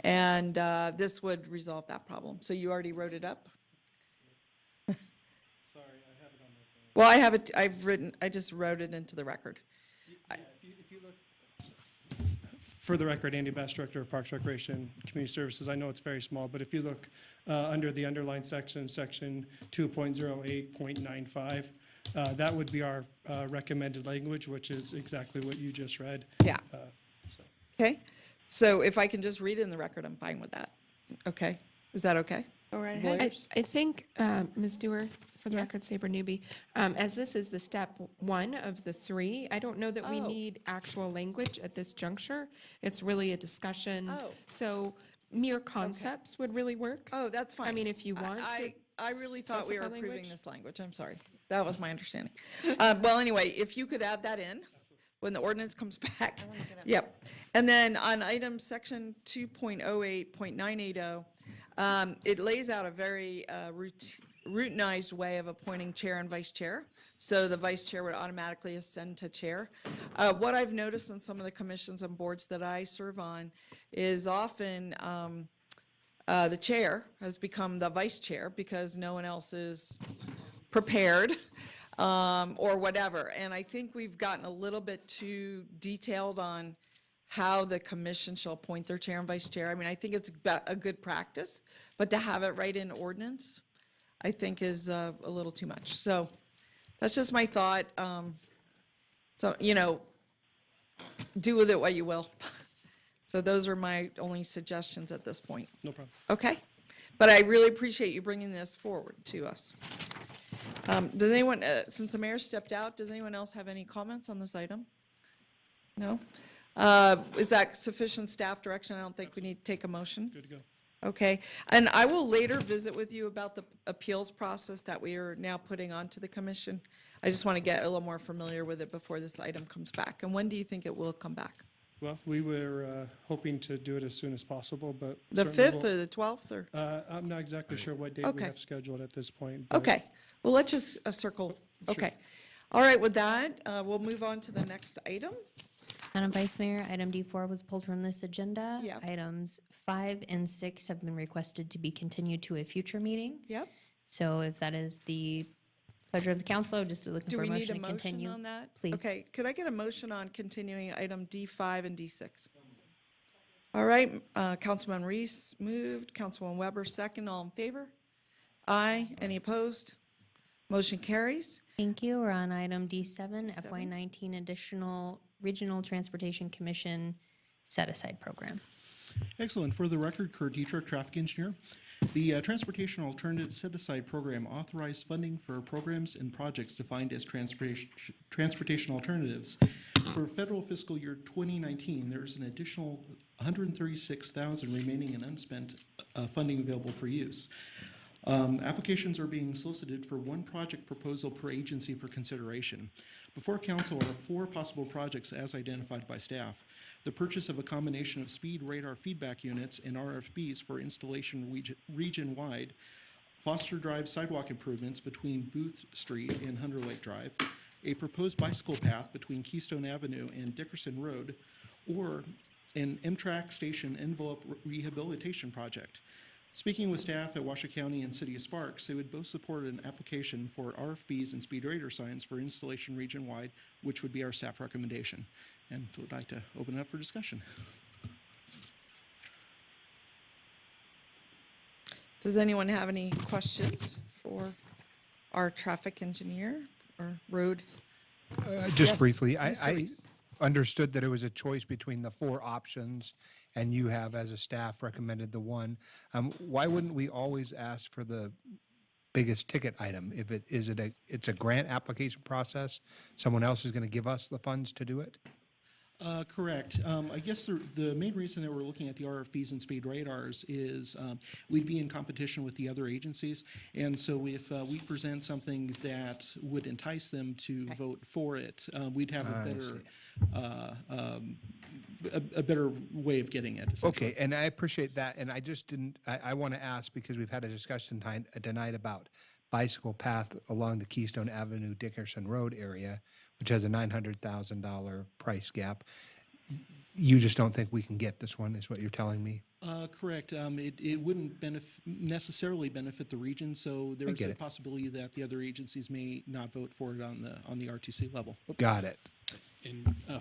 And this would resolve that problem. So you already wrote it up? Sorry, I have it on my phone. Well, I have it, I just wrote it into the record. If you look, for the record, Andy Bass, Director of Parks, Recreation, Community Services. I know it's very small, but if you look under the underlined section, section 2.08.95, That would be our recommended language, which is exactly what you just read. Yeah. Okay, so if I can just read it in the record, I'm fine with that. Okay, is that okay? Go right Lawyers? ahead. I think, Ms. Dewar, for the record, Saber Newbie, as this is the step 1 of the 3, I don't know that we Oh. need actual language at this juncture. It's really a discussion. Oh. So mere concepts would really work. Oh, that's fine. I mean, if you want to. I really thought we were specify approving language. this language. I'm sorry. That was my understanding. Well, anyway, if you could add that in when the ordinance comes back. Yep. And then on item section 2.08.980, it lays out a very routinized way of appointing chair and vice chair. So the vice chair would automatically ascend to chair. What I've noticed in some of the commissions and boards that I serve on is often the chair has become the vice chair because no one else is prepared or whatever. And I think we've gotten a little bit too detailed on how the commission shall appoint their chair and vice chair. I mean, I think it's a good practice, but to have it right in ordinance, I think is a little too much. So that's just my thought. So, you know, do with it what you will. So those are my only suggestions at this point. No problem. Okay? But I really appreciate you bringing this forward to us. Does anyone, since the mayor stepped out, does anyone else have any comments on this item? No? Is that sufficient staff direction? I don't think we need to take a motion. Good to go. Okay, and I will later visit with you about the appeals process that we are now putting onto the commission. I just want to get a little more familiar with it before this item comes back. And when do you think it will come back? Well, we were hoping to do it as soon as possible, but. The certainly 5th we'll- or the 12th, or? I'm not exactly sure what date we Okay. have scheduled at this point. but- Okay, well, let's just circle, okay. All right, with that, we'll move on to the next item. Madam Vice Mayor, item D4 was pulled from this agenda. Yeah. Items 5 and 6 have been requested to be continued to a future meeting. Yep. So if that is the pleasure of the council, just looking Do for a we need motion a to motion continue. on that? Please. Okay, could I get a motion on continuing item D5 and D6? All right, Councilman Reese moved, Councilman Weber second, all in favor? Aye, any opposed? Motion carries. Thank you. We're on item D7, D7. FY19 additional Regional Transportation Commission set-aside program. Excellent. For the record, Kurt Dietrich, traffic engineer. The Transportation Alternative Set-Aside Program authorized funding for programs and projects defined as transportation alternatives. For federal fiscal year 2019, there is an additional $136,000 remaining in unspent funding available for use. Applications are being solicited for one project proposal per agency for consideration. Before council are 4 possible projects as identified by staff. The purchase of a combination of speed radar feedback units and RFBs for installation region-wide, Foster Drive sidewalk improvements between Booth Street and Hunter Lake Drive, a proposed bicycle path between Keystone Avenue and Dickerson Road, or an Amtrak station envelope rehabilitation project. Speaking with staff at Washoe County and City of Sparks, they would both support an application for RFBs and speed radar signs for installation region-wide, which would be our staff recommendation. And would like to open it up for discussion. Does anyone have any questions for our traffic engineer or road? Just Yes, briefly, Mr. I Reese. understood that it was a choice between the 4 options, and you have, as a staff, recommended the one. Why wouldn't we always ask for the biggest ticket item? If it's a grant application process, someone else is going to give us the funds to do it? Correct. I guess the main reason that we're looking at the RFBs and speed radars is we'd be in competition with the other agencies. And so if we present something that would entice them to vote for it, we'd have a better way of getting it. essentially. Okay, and I appreciate that, and I just didn't, I want to ask, because we've had a discussion tonight about bicycle path along the Keystone Avenue Dickerson Road area, which has a $900,000 price gap. You just don't think we can get this one, is what you're telling me? Correct. It wouldn't necessarily benefit the region, so there's get a it. possibility that the other agencies may not vote for it on the RTC level. Got it.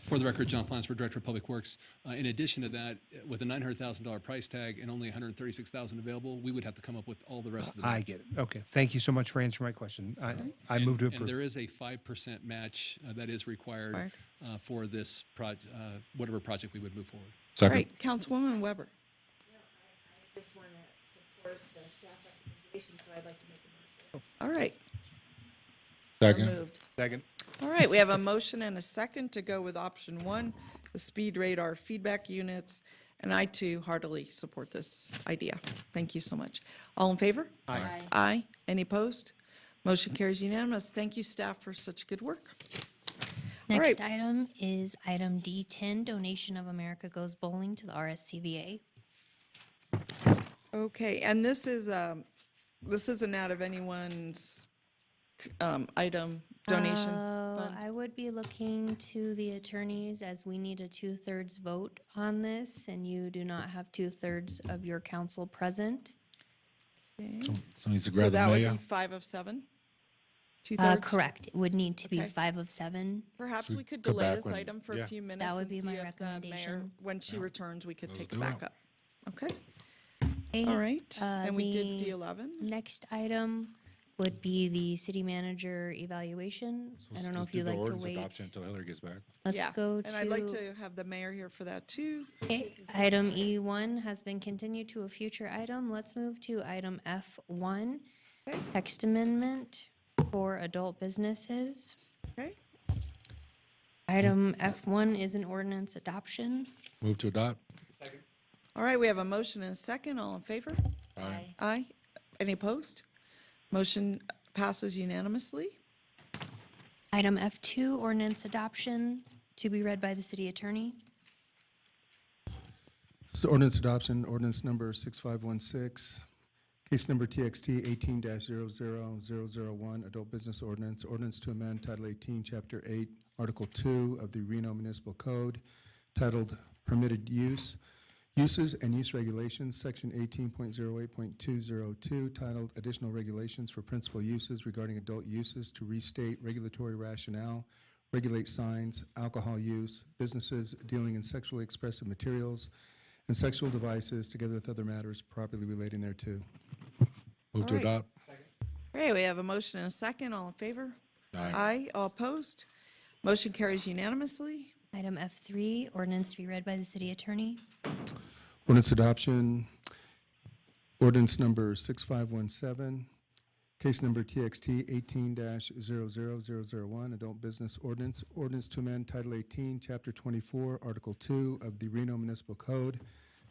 For the record, John Flansburgh, Director of Public Works. In addition to that, with a $900,000 price tag and only $136,000 available, we would have to come up with all the rest of the I match. get it. Okay, thank you so much for answering my question. I move to And there approve. is a 5% match that is required Required. for this whatever project we would move forward. All Second. right, Councilwoman Weber. I just want to support the staff recommendation, so I'd like to make a motion. All right. Second. Moved. Second. All right, we have a motion and a second to go with option one, the speed radar feedback units, and I too heartily support this idea. Thank you so much. All in favor? Aye. Aye. Any opposed? Motion carries unanimous. Thank you, staff, for such good work. All right. Next item is item D10, donation of America Goes Bowling to the RSCVA. Okay, and this isn't out of anyone's item donation fund? I would be looking to the attorneys as we need a 2/3 vote on this, and you do not have 2/3 of your council present. Okay. So needs to So grab the that would mayor. be 5 of 7? 2/3? Correct. It would need to be Okay. 5 of 7. Perhaps Should we could go delay back this when- item for yeah. a few minutes That would and be see my if the mayor, recommendation. when she returns, we could Let's take do it back it. up. Okay, Okay, all right. And we did the D11? Next item would be the city manager evaluation. I don't know Let's if you'd do the like to ordinance wait. adoption until Hillary gets back. Let's Yeah, go and I'd like to, to have the mayor here for that too. okay, item E1 has been continued to a future item. Let's move to item F1, Okay. text amendment for adult businesses. Okay, Item F1 is an ordinance adoption. Move to adopt. all right, we have a motion and a second. All in favor? Aye. Aye. Any opposed? Motion passes unanimously. Item F2, ordinance adoption to be read by the city attorney. So ordinance adoption, ordinance number 6516, case number TXT 18-00001, adult business ordinance, ordinance to amend Title 18, Chapter 8, Article 2 of the Reno Municipal Code, titled Permitted Use, Uses and Use Regulations, Section 18.08.202, titled Additional Regulations for Principal Uses regarding adult uses to restate regulatory rationale, regulate signs, alcohol use, businesses dealing in sexually expressive materials, and sexual devices, together with other matters properly relating thereto. Move to All right. adopt. All right, we have a motion and a second. All in favor? Aye. Aye. All opposed? Motion carries unanimously. Item F3, ordinance to be read by the city attorney. Ordinance adoption, ordinance number 6517, case number TXT 18-00001, adult business ordinance, ordinance to amend Title 18, Chapter 24, Article 2 of the Reno Municipal Code,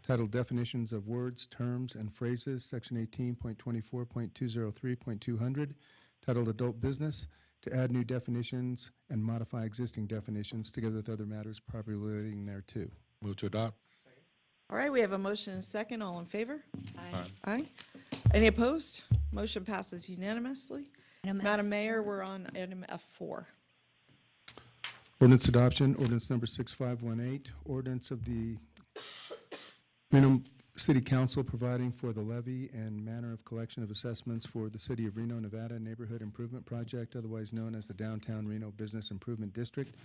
titled Definitions of Words, Terms, and Phrases, Section 18.24.203.200, titled Adult Business, to add new definitions and modify existing definitions, together with other matters properly relating thereto. Move to adopt. All right, we have a motion and a second. All in favor? Aye. Aye. Any opposed? Motion passes unanimously. Item F- Madam Mayor, we're on item F4. Ordinance adoption, ordinance number 6518, ordinance of the Reno City Council providing for the levy and manner of collection of assessments for the City of Reno, Nevada Neighborhood Improvement Project, otherwise known as the Downtown Reno Business Improvement District,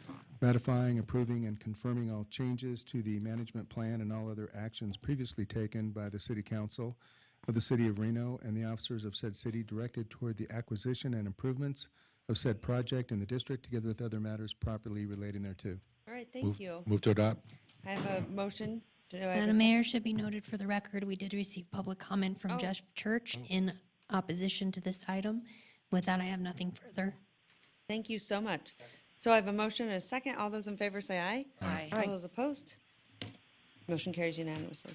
ratifying, approving, and confirming all changes to the management plan and all other actions previously taken by the City Council of the City of Reno and the officers of said city directed toward the acquisition and improvements of said project in the district, together with other matters properly relating thereto. All right, thank Move- you. Move to adopt. I have a motion. Do I have a Madam second? Mayor, should be noted for the record, we did receive public comment from Jeff Church in opposition to this item. With that, I have nothing further. Thank you so much. So I have a motion and a second. All those in favor say aye. Aye. All those opposed? Motion carries unanimously.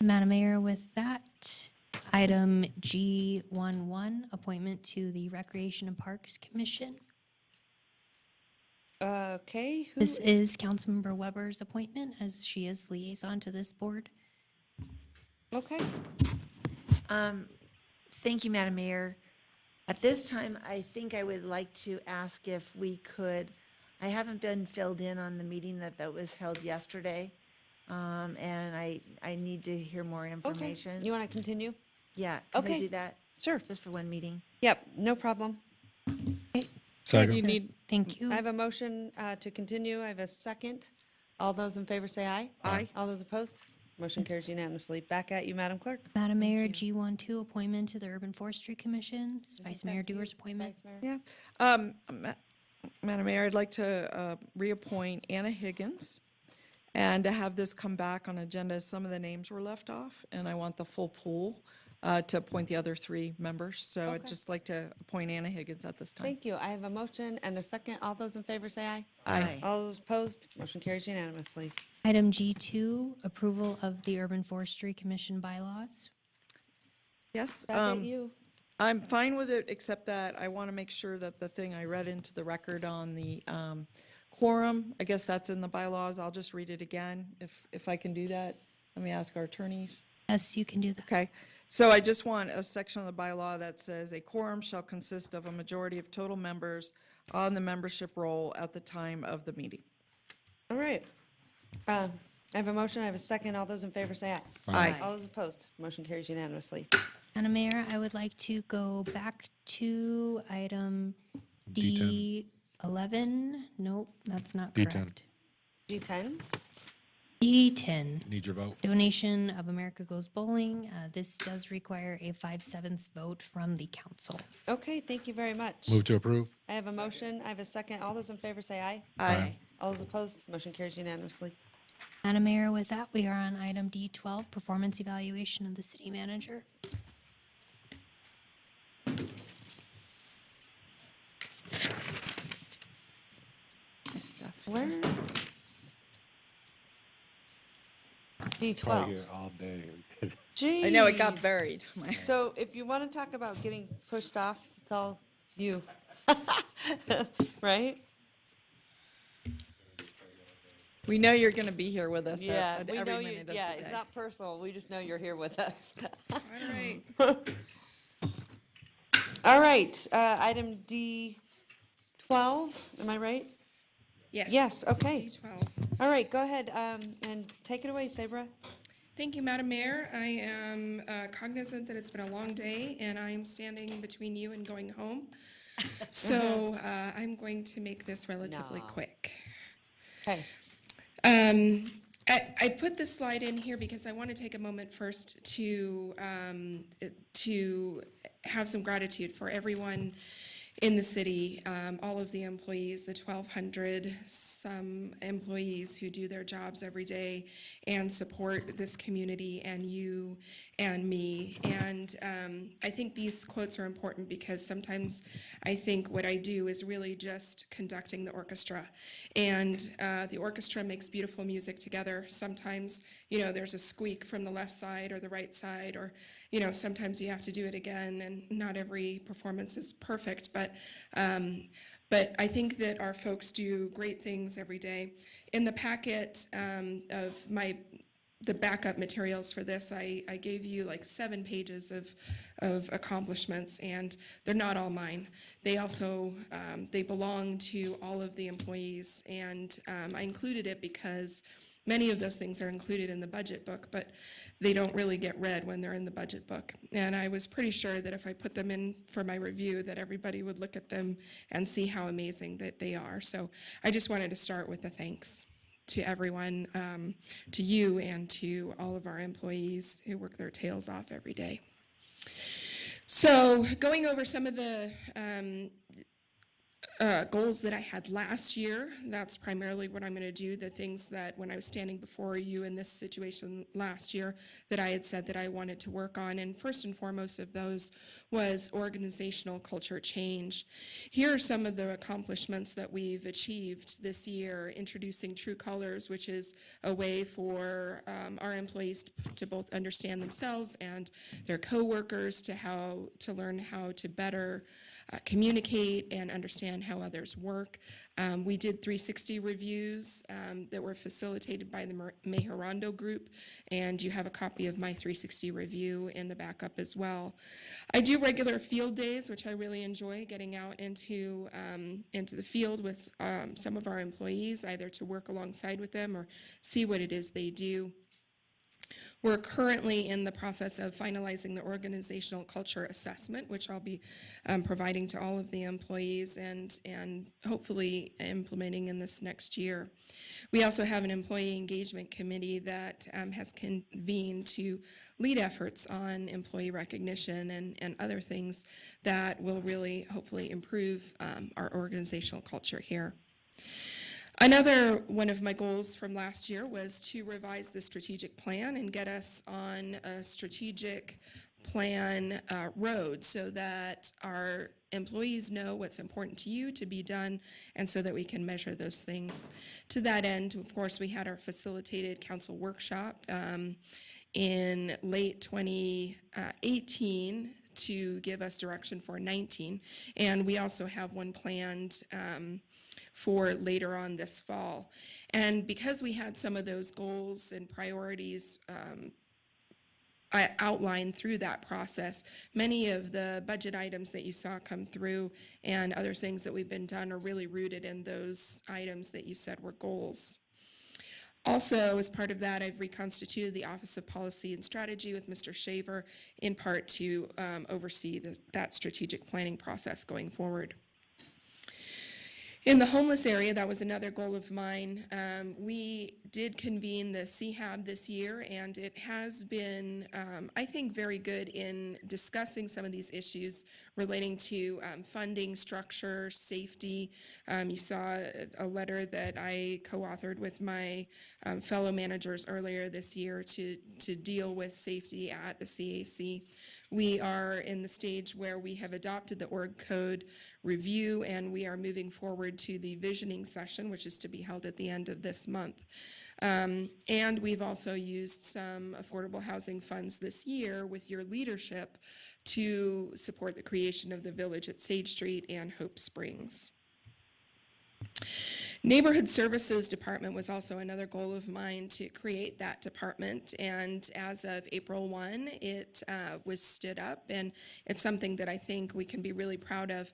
Madam Mayor, with that, item G11, appointment to the Recreation and Parks Commission. Okay. who- This is Councilmember Weber's appointment, as she is liaison to this board. Okay. Thank you, Madam Mayor. At this time, I think I would like to ask if we could, I haven't been filled in on the meeting that was held yesterday, and I need to hear more Okay. information. You want to continue? Yeah, can I Okay. do that? Sure. Just for one meeting? Yep, no problem. Second. You need, Thank you. I have a motion to continue. I have a second. All those in favor say aye. Aye. All those opposed? Motion carries unanimously. Back at you, Madam Clerk. Madam Mayor, G12, appointment to the Urban Forestry Commission. This is Vice Mayor Dewar's appointment. yeah. Madam Mayor, I'd like to reappoint Anna Higgins and to have this come back on agenda. Some of the names were left off, and I want the full pool to appoint the other 3 members. So I'd just like to appoint Anna Higgins at this time. Thank you. I have a motion and a second. All those in favor say aye. Aye. All those opposed? Motion carries unanimously. Item G2, approval of the Urban Forestry Commission bylaws. Yes. Back at you. I'm fine with it, except that I want to make sure that the thing I read into the record on the quorum, I guess that's in the bylaws. I'll just read it again, if I can do that. Let me ask our attorneys. Yes, you can do that. Okay, so I just want a section of the bylaw that says a quorum shall consist of a majority of total members on the membership roll at the time of the meeting. All right. I have a motion. I have a second. All those in favor say aye. Aye. All those opposed? Motion carries unanimously. Madam Mayor, I would like to go back to item D10. D11. Nope, that's not D10. correct. D10. D10. Need your vote. Donation of America Goes Bowling. This does require a 5/7 vote from the council. Okay, thank you very much. Move to approve. I have a motion. I have a second. All those in favor say aye. Aye. All those opposed? Motion carries unanimously. Madam Mayor, with that, we are on item D12, performance evaluation of the city manager. Where? D12. all day. Jeez. I know, it got buried. So if you want to talk about getting pushed off, it's all you. Right? We know you're going to be here with us Yeah, at we every know minute you. of the Yeah, day. it's not personal. We just know you're here with us. All right. All right, item D12, am I right? Yes. Yes, okay. D12. All right, go ahead, and take it away, Sabra. Thank you, Madam Mayor. I am cognizant that it's been a long day, and I'm standing between you and going home. So I'm going to make this relatively quick. Okay. I put this slide in here because I want to take a moment first to have some gratitude for everyone in the city, all of the employees, the 1,200 some employees who do their jobs every day and support this community and you and me. And I think these quotes are important because sometimes I think what I do is really just conducting the orchestra. And the orchestra makes beautiful music together. Sometimes, you know, there's a squeak from the left side or the right side, or, you know, sometimes you have to do it again, and not every performance is perfect, but I think that our folks do great things every day. In the packet of the backup materials for this, I gave you like 7 pages of accomplishments, and they're not all mine. They also, they belong to all of the employees, and I included it because many of those things are included in the budget book, but they don't really get read when they're in the budget book. And I was pretty sure that if I put them in for my review, that everybody would look at them and see how amazing that they are. So I just wanted to start with a thanks to everyone, to you and to all of our employees who work their tails off every day. So going over some of the goals that I had last year, that's primarily what I'm going to do, the things that when I was standing before you in this situation last year that I had said that I wanted to work on. And first and foremost of those was organizational culture change. Here are some of the accomplishments that we've achieved this year: introducing True Colors, which is a way for our employees to both understand themselves and their coworkers, to learn how to better communicate and understand how others work. We did 360 reviews that were facilitated by the Mejorando group, and you have a copy of my 360 review in the backup as well. I do regular field days, which I really enjoy, getting out into the field with some of our employees, either to work alongside with them or see what it is they do. We're currently in the process of finalizing the organizational culture assessment, which I'll be providing to all of the employees and hopefully implementing in this next year. We also have an employee engagement committee that has convened to lead efforts on employee recognition and other things that will really hopefully improve our organizational culture here. Another one of my goals from last year was to revise the strategic plan and get us on a strategic plan road so that our employees know what's important to you to be done and so that we can measure those things. To that end, of course, we had our facilitated council workshop in late 2018 to give us direction for 19, and we also have one planned for later on this fall. And because we had some of those goals and priorities I outlined through that process, many of the budget items that you saw come through and other things that we've been done are really rooted in those items that you said were goals. Also, as part of that, I've reconstituted the Office of Policy and Strategy with Mr. Shaver, in part to oversee that strategic planning process going forward. In the homeless area, that was another goal of mine. We did convene the CHAB this year, and it has been, I think, very good in discussing some of these issues relating to funding, structure, safety. You saw a letter that I co-authored with my fellow managers earlier this year to deal with safety at the CAC. We are in the stage where we have adopted the org code review, and we are moving forward to the visioning session, which is to be held at the end of this month. And we've also used some affordable housing funds this year with your leadership to support the creation of the village at Sage Street and Hope Springs. Neighborhood Services Department was also another goal of mine to create that department, and as of April 1, it was stood up, and it's something that I think we can be really proud of.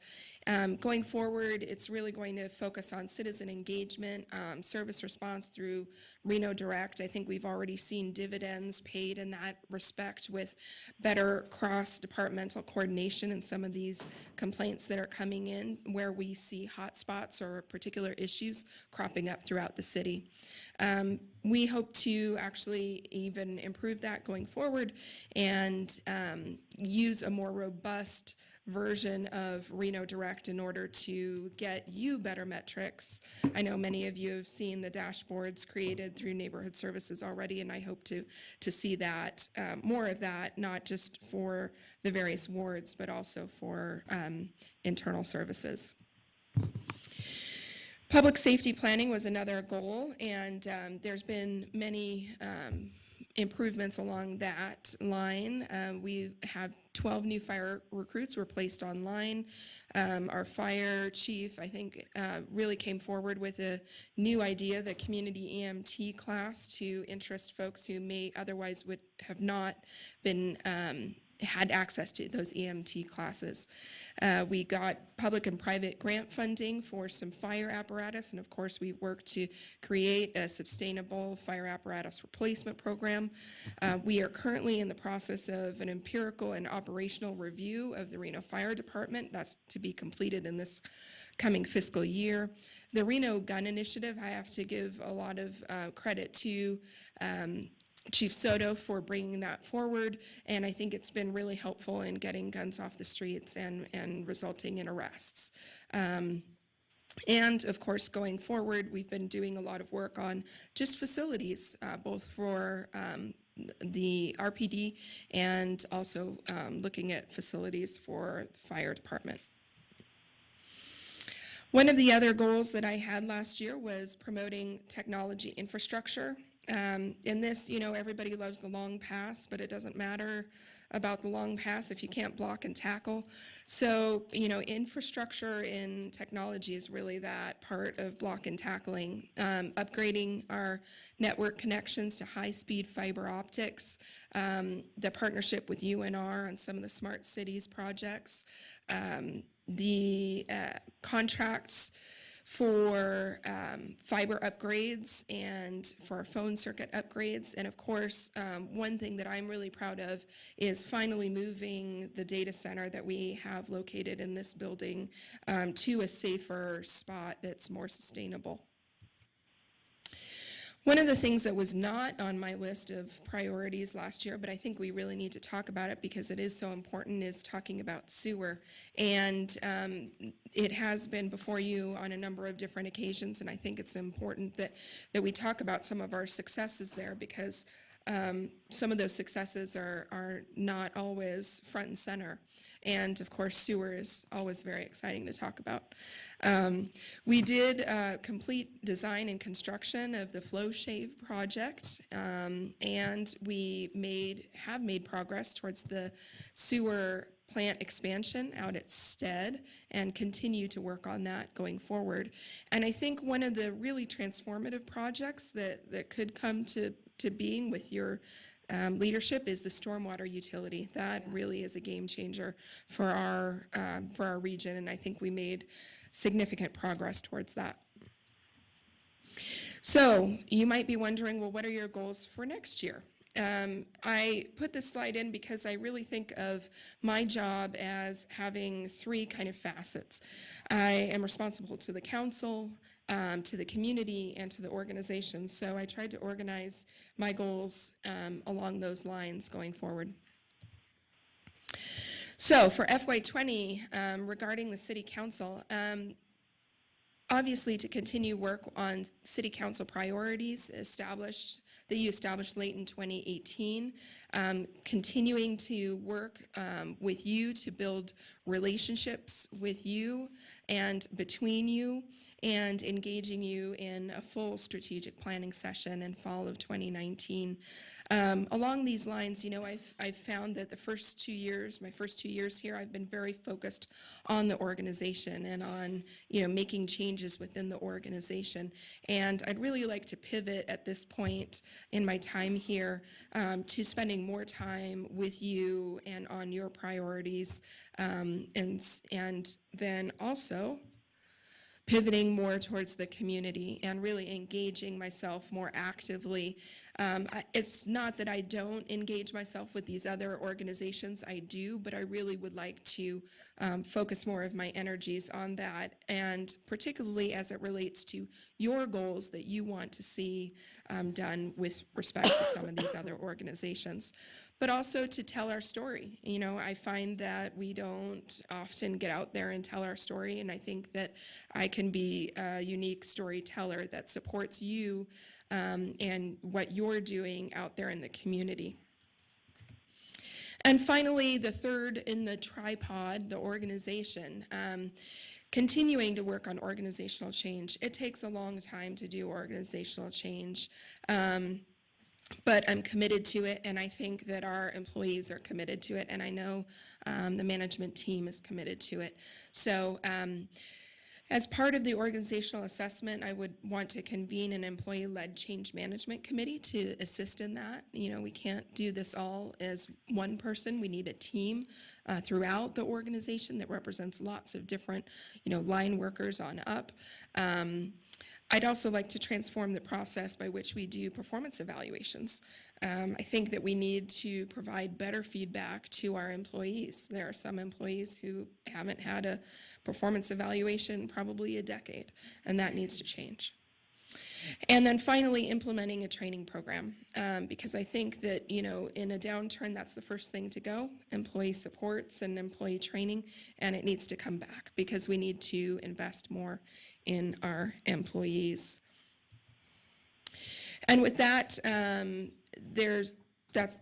Going forward, it's really going to focus on citizen engagement, service response through Reno Direct. I think we've already seen dividends paid in that respect with better cross-departmental coordination in some of these complaints that are coming in where we see hotspots or particular issues cropping up throughout the city. We hope to actually even improve that going forward and use a more robust version of Reno Direct in order to get you better metrics. I know many of you have seen the dashboards created through Neighborhood Services already, and I hope to see that, more of that, not just for the various wards, but also for internal services. Public safety planning was another goal, and there's been many improvements along that line. We have 12 new fire recruits were placed online. Our fire chief, I think, really came forward with a new idea, the community EMT class, to interest folks who may otherwise would have not been had access to those EMT classes. We got public and private grant funding for some fire apparatus, and of course we worked to create a sustainable fire apparatus replacement program. We are currently in the process of an empirical and operational review of the Reno Fire Department. That's to be completed in this coming fiscal year. The Reno Gun Initiative, I have to give a lot of credit to Chief Soto for bringing that forward, and I think it's been really helpful in getting guns off the streets and resulting in arrests. And of course, going forward, we've been doing a lot of work on just facilities, both for the RPD and also looking at facilities for the fire department. One of the other goals that I had last year was promoting technology infrastructure. In this, you know, everybody loves the long pass, but it doesn't matter about the long pass if you can't block and tackle. So, you know, infrastructure in technology is really that part of block and tackling. Upgrading our network connections to high-speed fiber optics, the partnership with UNR on some of the smart cities projects, the contracts for fiber upgrades and for phone circuit upgrades. And of course, one thing that I'm really proud of is finally moving the data center that we have located in this building to a safer spot that's more sustainable. One of the things that was not on my list of priorities last year, but I think we really need to talk about it because it is so important, is talking about sewer. And it has been before you on a number of different occasions, and I think it's important that we talk about some of our successes there, because some of those successes are not always front and center. And of course, sewer is always very exciting to talk about. We did complete design and construction of the Flow Shave project, and we have made progress towards the sewer plant expansion out at Stead and continue to work on that going forward. And I think one of the really transformative projects that could come to being with your leadership is the stormwater utility. That really is a game changer for our region, and I think we made significant progress towards that. So you might be wondering, well, what are your goals for next year? I put this slide in because I really think of my job as having three kind of facets. I am responsible to the council, to the community, and to the organization. So I tried to organize my goals along those lines going forward. So for FY20, regarding the city council, obviously to continue work on city council priorities that you established late in 2018, continuing to work with you to build relationships with you and between you, and engaging you in a full strategic planning session in fall of 2019. Along these lines, I've found that my first 2 years here, I've been very focused on the organization and on, making changes within the organization. And I'd really like to pivot at this point in my time here to spending more time with you and on your priorities, and then also pivoting more towards the community and really engaging myself more actively. It's not that I don't engage myself with these other organizations, I do, but I really would like to focus more of my energies on that, and particularly as it relates to your goals that you want to see done with respect to some of these other organizations. But also to tell our story. I find that we don't often get out there and tell our story, and I think that I can be a unique storyteller that supports you and what you're doing out there in the community. And finally, the third in the tripod, the organization. Continuing to work on organizational change. It takes a long time to do organizational change. But I'm committed to it, and I think that our employees are committed to it, and I know the management team is committed to it. So as part of the organizational assessment, I would want to convene an employee-led change management committee to assist in that. We can't do this all as one person. We need a team throughout the organization that represents lots of different, line workers on up. I'd also like to transform the process by which we do performance evaluations. I think that we need to provide better feedback to our employees. There are some employees who haven't had a performance evaluation in probably a decade, and that needs to change. And then finally, implementing a training program, because I think that, in a downturn, that's the first thing to go, employee supports and employee training, and it needs to come back because we need to invest more in our employees. And with that, that's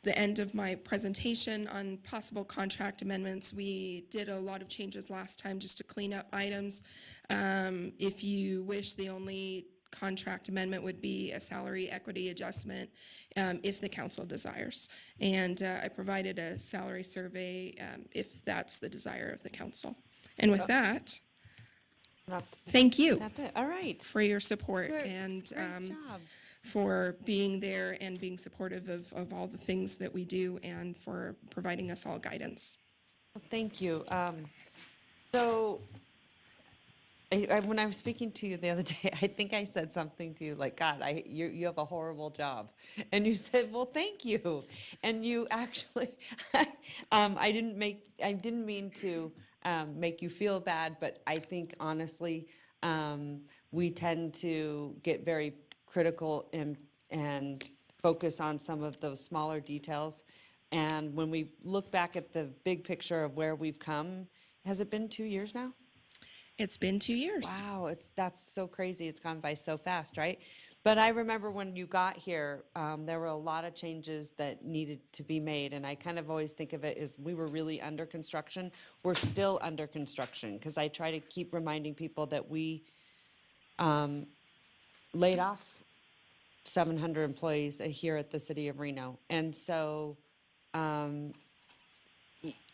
the end of my presentation on possible contract amendments. We did a lot of changes last time just to clean up items. If you wish, the only contract amendment would be a salary equity adjustment if the council desires. And I provided a salary survey if that's the desire of the council. And with that, thank you. That's it. All right. For your support and Great job. for being there and being supportive of all the things that we do and for providing us all guidance. Well, thank you. So when I was speaking to you the other day, I think I said something to you like, God, you have a horrible job. And you said, well, thank you. And you actually, I didn't mean to make you feel bad, but I think honestly, we tend to get very critical and focus on some of those smaller details. And when we look back at the big picture of where we've come, has it been 2 years now? It's been 2 years. Wow, that's so crazy. It's gone by so fast, right? But I remember when you got here, there were a lot of changes that needed to be made, and I kind of always think of it as we were really under construction. We're still under construction because I try to keep reminding people that we laid off 700 employees here at the city of Reno, and so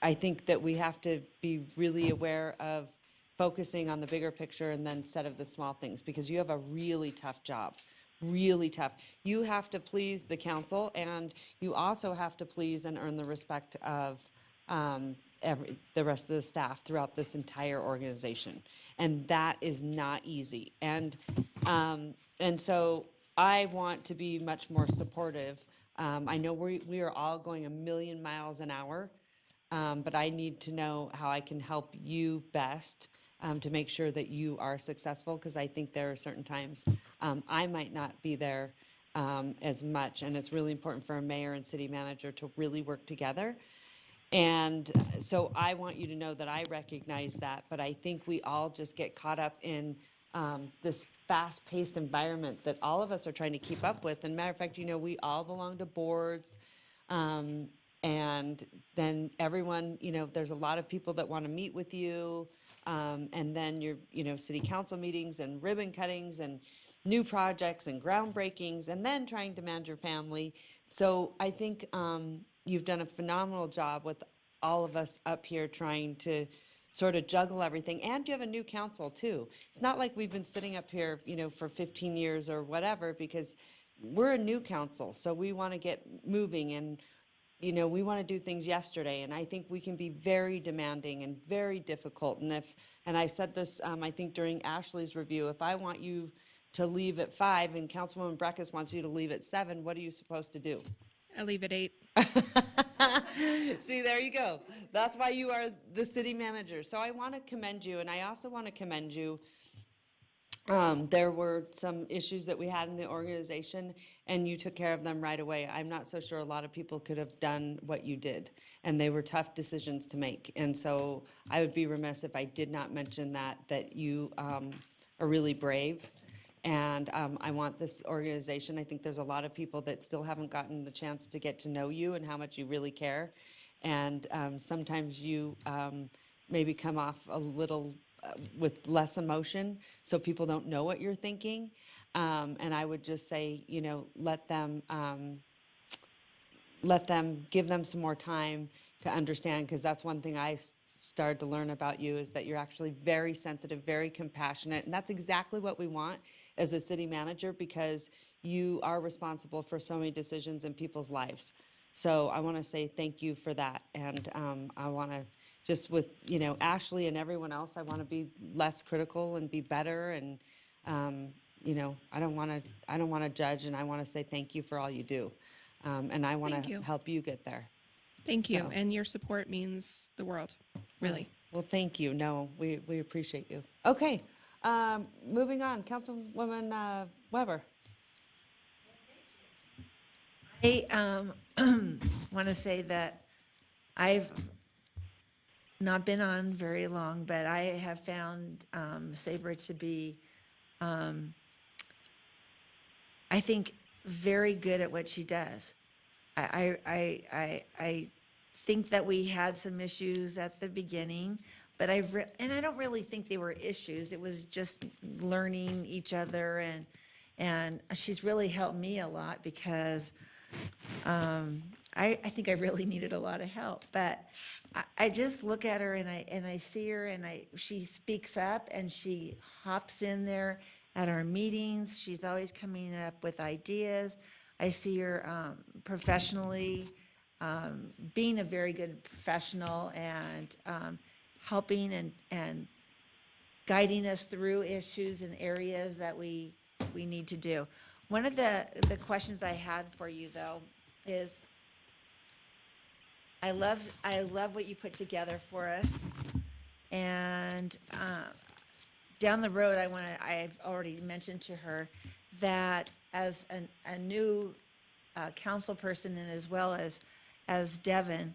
I think that we have to be really aware of focusing on the bigger picture and then instead of the small things, because you have a really tough job, really tough. You have to please the council, and you also have to please and earn the respect of the rest of the staff throughout this entire organization, and that is not easy. And so I want to be much more supportive. I know we are all going a million miles an hour, but I need to know how I can help you best to make sure that you are successful, because I think there are certain times I might not be there as much, and it's really important for a mayor and city manager to really work together. And so I want you to know that I recognize that, but I think we all just get caught up in this fast-paced environment that all of us are trying to keep up with. And matter of fact, we all belong to boards, and then everyone, there's a lot of people that want to meet with you, and then your, city council meetings and ribbon cuttings and new projects and groundbreakings, and then trying to manage your family. So I think you've done a phenomenal job with all of us up here trying to sort of juggle everything. And you have a new council too. It's not like we've been sitting up here, for 15 years or whatever, because we're a new council. So we want to get moving, and we want to do things yesterday, and I think we can be very demanding and very difficult. And I said this, I think during Ashley's review, if I want you to leave at 5 and Councilwoman Breckus wants you to leave at 7, what are you supposed to do? I leave at 8. See, there you go. That's why you are the city manager. So I want to commend you, and I also want to commend you. There were some issues that we had in the organization, and you took care of them right away. I'm not so sure a lot of people could have done what you did, and they were tough decisions to make. And so I would be remiss if I did not mention that you are really brave. And I want this organization, I think there's a lot of people that still haven't gotten the chance to get to know you and how much you really care. And sometimes you maybe come off a little with less emotion, so people don't know what you're thinking. And I would just say, let them give them some more time to understand, because that's one thing I started to learn about you, is that you're actually very sensitive, very compassionate, and that's exactly what we want as a city manager, because you are responsible for so many decisions in people's lives. So I want to say thank you for that, and I want to just with Ashley and everyone else, I want to be less critical and be better, and I don't want to judge, and I want to say thank you for all you do, and I want to help you get there. Thank you, and your support means the world, really. Well, thank you. No, we appreciate you. Okay, moving on, Councilwoman Weber. I want to say that I've not been on very long, but I have found Saber to be, I think, very good at what she does. I think that we had some issues at the beginning, but and I don't really think they were issues. It was just learning each other, and she's really helped me a lot, because I think I really needed a lot of help. But I just look at her and I see her, and she speaks up and she hops in there at our meetings. She's always coming up with ideas. I see her professionally being a very good professional, and helping and guiding us through issues and areas that we need to do. One of the questions I had for you, though, is I love what you put together for us. And down the road, I've already mentioned to her that as a new council person and as well as Devin,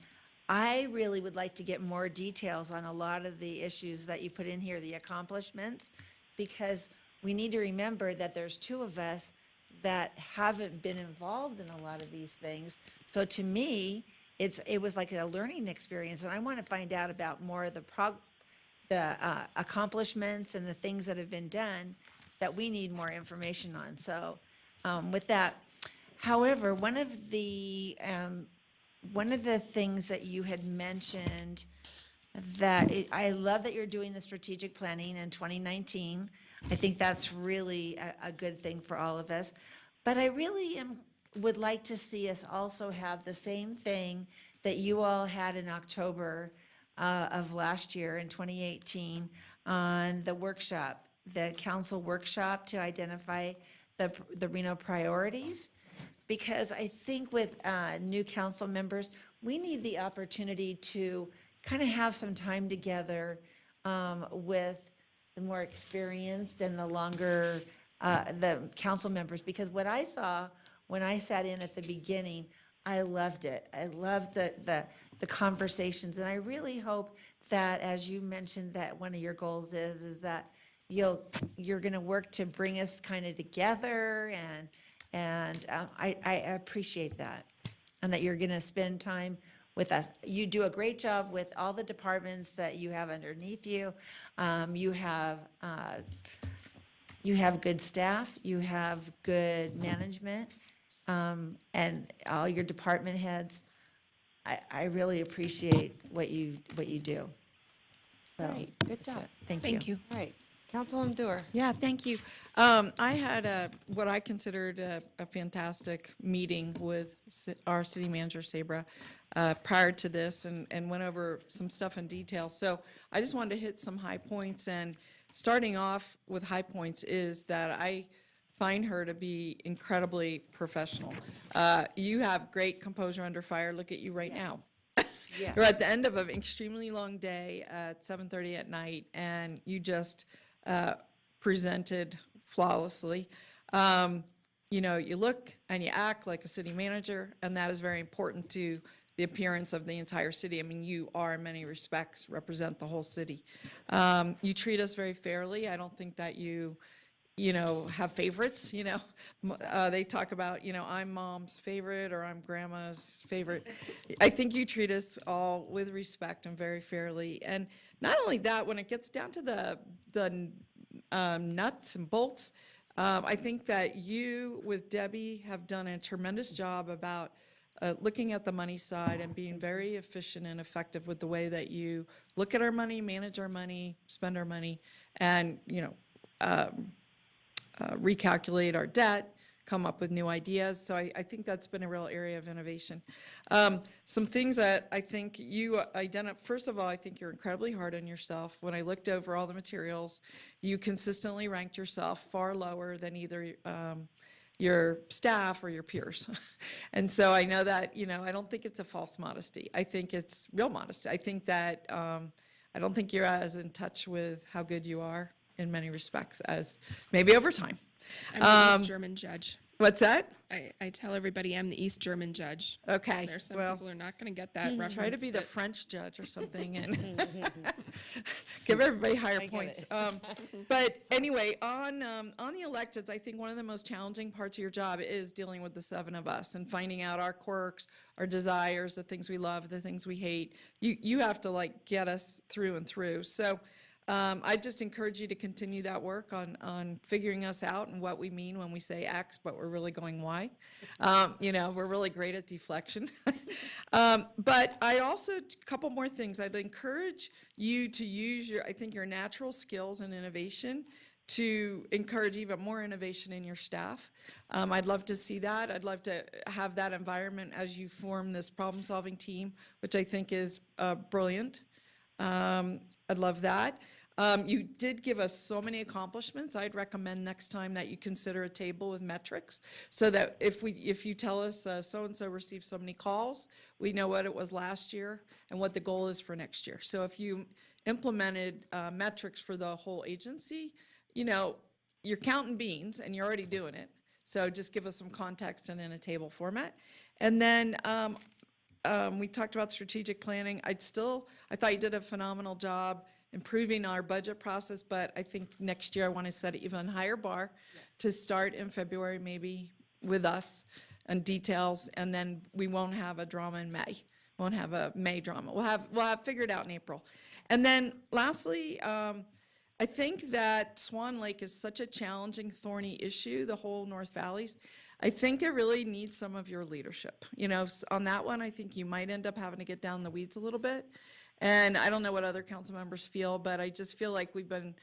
I really would like to get more details on a lot of the issues that you put in here, the accomplishments, because we need to remember that there's two of us that haven't been involved in a lot of these things. So to me, it was like a learning experience, and I want to find out about more of the accomplishments and the things that have been done that we need more information on. So with that, however, one of the things that you had mentioned I love that you're doing the strategic planning in 2019. I think that's really a good thing for all of us. But I really would like to see us also have the same thing that you all had in October of last year in 2018 on the workshop, the council workshop to identify the Reno priorities. Because I think with new council members, we need the opportunity to kind of have some time together with the more experienced and the longer, the council members. Because what I saw when I sat in at the beginning, I loved it. I loved the conversations. And I really hope that, as you mentioned, that one of your goals is that you're going to work to bring us kind of together, and I appreciate that, and that you're going to spend time with us. You do a great job with all the departments that you have underneath you. You have good staff, you have good management, and all your department heads. I really appreciate what you do. So, Great, good that's job. it. Thank you. Thank you. All right, Councilwoman Dewar. Yeah, thank you. I had what I considered a fantastic meeting with our city manager, Sabra, prior to this, and went over some stuff in detail. So I just wanted to hit some high points, and starting off with high points is that I find her to be incredibly professional. You have great composure under fire. Look at you right now. Yes. You're at the end of an extremely long day at 7:30 at night, and you just presented flawlessly. You look and you act like a city manager, and that is very important to the appearance of the entire city. I mean, you are in many respects represent the whole city. You treat us very fairly. I don't think that you have favorites. They talk about, I'm mom's favorite or I'm grandma's favorite. I think you treat us all with respect and very fairly. And not only that, when it gets down to the nuts and bolts, I think that you with Debbie have done a tremendous job about looking at the money side and being very efficient and effective with the way that you look at our money, manage our money, spend our money, and recalculate our debt, come up with new ideas. So I think that's been a real area of innovation. Some things that I think you identify, first of all, I think you're incredibly hard on yourself. When I looked over all the materials, you consistently ranked yourself far lower than either your staff or your peers. And so I know that, I don't think it's a false modesty. I think it's real modesty. I think that I don't think you're as in touch with how good you are in many respects as maybe over time. I'm the East German judge. What's that? I tell everybody I'm the East German judge. Okay. There's some well, people who are not going to get that reference. Try to be the but- French judge or something and give everybody higher points. But anyway, on the electeds, I think one of the most challenging parts of your job is dealing with the seven of us and finding out our quirks, our desires, the things we love, the things we hate. You have to get us through and through. So I just encourage you to continue that work on figuring us out and what we mean when we say X, but we're really going Y. We're really great at deflection. But I also, a couple more things. I'd encourage you to use your natural skills and innovation to encourage even more innovation in your staff. I'd love to see that. I'd love to have that environment as you form this problem-solving team, which I think is brilliant. I'd love that. You did give us so many accomplishments. I'd recommend next time that you consider a table with metrics so that if you tell us so-and-so received so many calls, we know what it was last year and what the goal is for next year. So if you implemented metrics for the whole agency, you know, you're counting beans and you're already doing it. So just give us some context and in a table format. And then we talked about strategic planning. I thought you did a phenomenal job improving our budget process, but I think next year I want to set an even higher bar to start in February, maybe with us and details, and then we won't have a drama in May. Won't have a May drama. We'll have figured out in April. And then lastly, I think that Swan Lake is such a challenging, thorny issue, the whole North Valleys. I think it really needs some of your leadership. You know, on that one, I think you might end up having to get down the weeds a little bit. And I don't know what other council members feel, but I just feel like we've been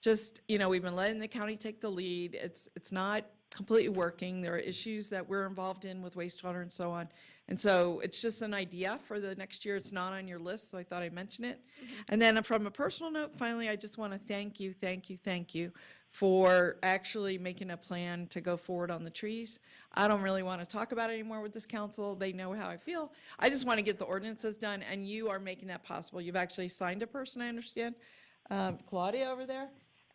letting the county take the lead. It's not completely working. There are issues that we're involved in with wastewater and so on. And so it's just an idea for the next year. It's not on your list, so I thought I'd mention it. And then from a personal note, finally, I just want to thank you for actually making a plan to go forward on the trees. I don't really want to talk about it anymore with this council. They know how I feel. I just want to get the ordinances done, and you are making that possible. You've actually signed a person, I understand, Claudia over there.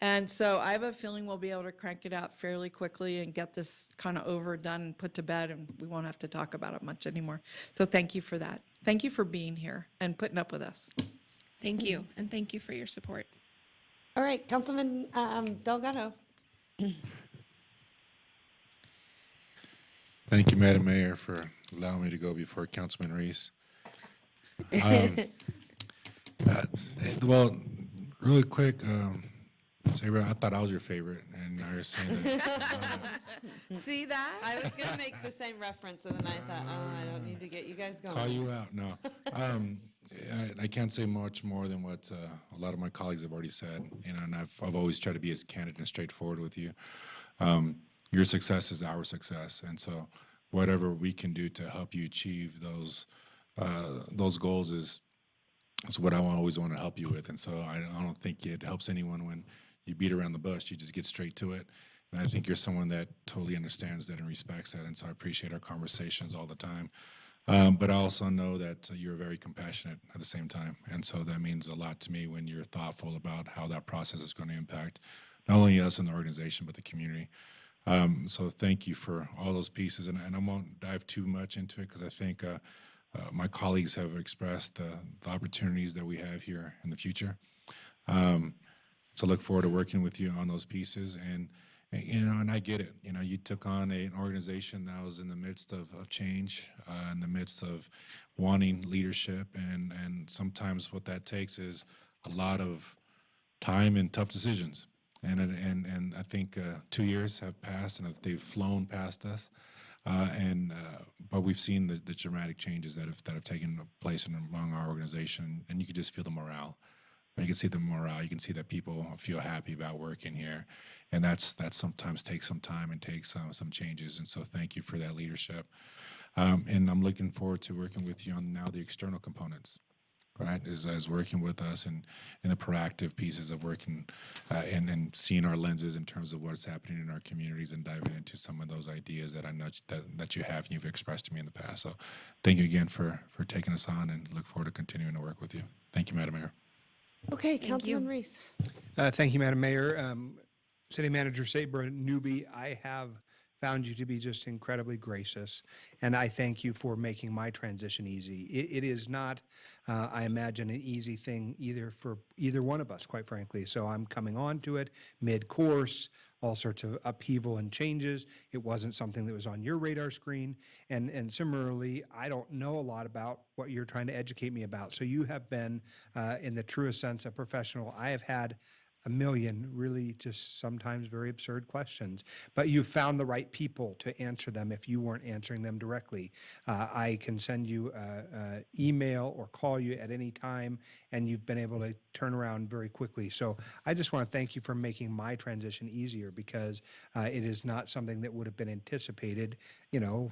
And so I have a feeling we'll be able to crank it out fairly quickly and get this kind of over, done, and put to bed, and we won't have to talk about it much anymore. So thank you for that. Thank you for being here and putting up with us. Thank you, and thank you for your support. All right, Councilman Delgado. Thank you, Madam Mayor, for allowing me to go before Councilman Reese. Well, really quick, Saber, I thought I was your favorite, and I was saying that. See that? I was going to make the same reference, and then I thought, I don't need to get you guys going. Call you out, no. I can't say much more than what a lot of my colleagues have already said, you know, and I've always tried to be as candid and straightforward with you. Your success is our success, and so whatever we can do to help you achieve those goals is what I always want to help you with. And so I don't think it helps anyone when you beat around the bush. You just get straight to it. And I think you're someone that totally understands that and respects that. And so I appreciate our conversations all the time. But I also know that you're very compassionate at the same time. And so that means a lot to me when you're thoughtful about how that process is going to impact not only us in the organization, but the community. So thank you for all those pieces. And I won't dive too much into it because I think my colleagues have expressed the opportunities that we have here in the future. So look forward to working with you on those pieces. And you know, and I get it. You know, you took on an organization that was in the midst of change, in the midst of wanting leadership, and sometimes what that takes is a lot of time and tough decisions. And I think 2 years have passed, and they've flown past us. But we've seen the dramatic changes that have taken place among our organization, and you can just feel the morale. You can see the morale. You can see that people feel happy about working here, and that sometimes takes some time and takes some changes. And so, thank you for that leadership. And I'm looking forward to working with you on now the external components, right? As working with us and the proactive pieces of working and then seeing our lenses in terms of what's happening in our communities and diving into some of those ideas that I know that you have and you've expressed to me in the past. So, thank you again for taking us on, and look forward to continuing to work with you. Thank you, Madam Mayor. Okay, Councilman Reese. Thank you, Madam Mayor. City Manager Saber Newby, I have found you to be just incredibly gracious, and I thank you for making my transition easy. It is not, I imagine, an easy thing either for either one of us, quite frankly. So I'm coming on to it mid-course, all sorts of upheaval and changes. It wasn't something that was on your radar screen. And similarly, I don't know a lot about what you're trying to educate me about. So you have been, in the truest sense, a professional. I have had a million really just sometimes very absurd questions, but you found the right people to answer them if you weren't answering them directly. I can send you an email or call you at any time, and you've been able to turn around very quickly. So I just want to thank you for making my transition easier, because it is not something that would have been anticipated,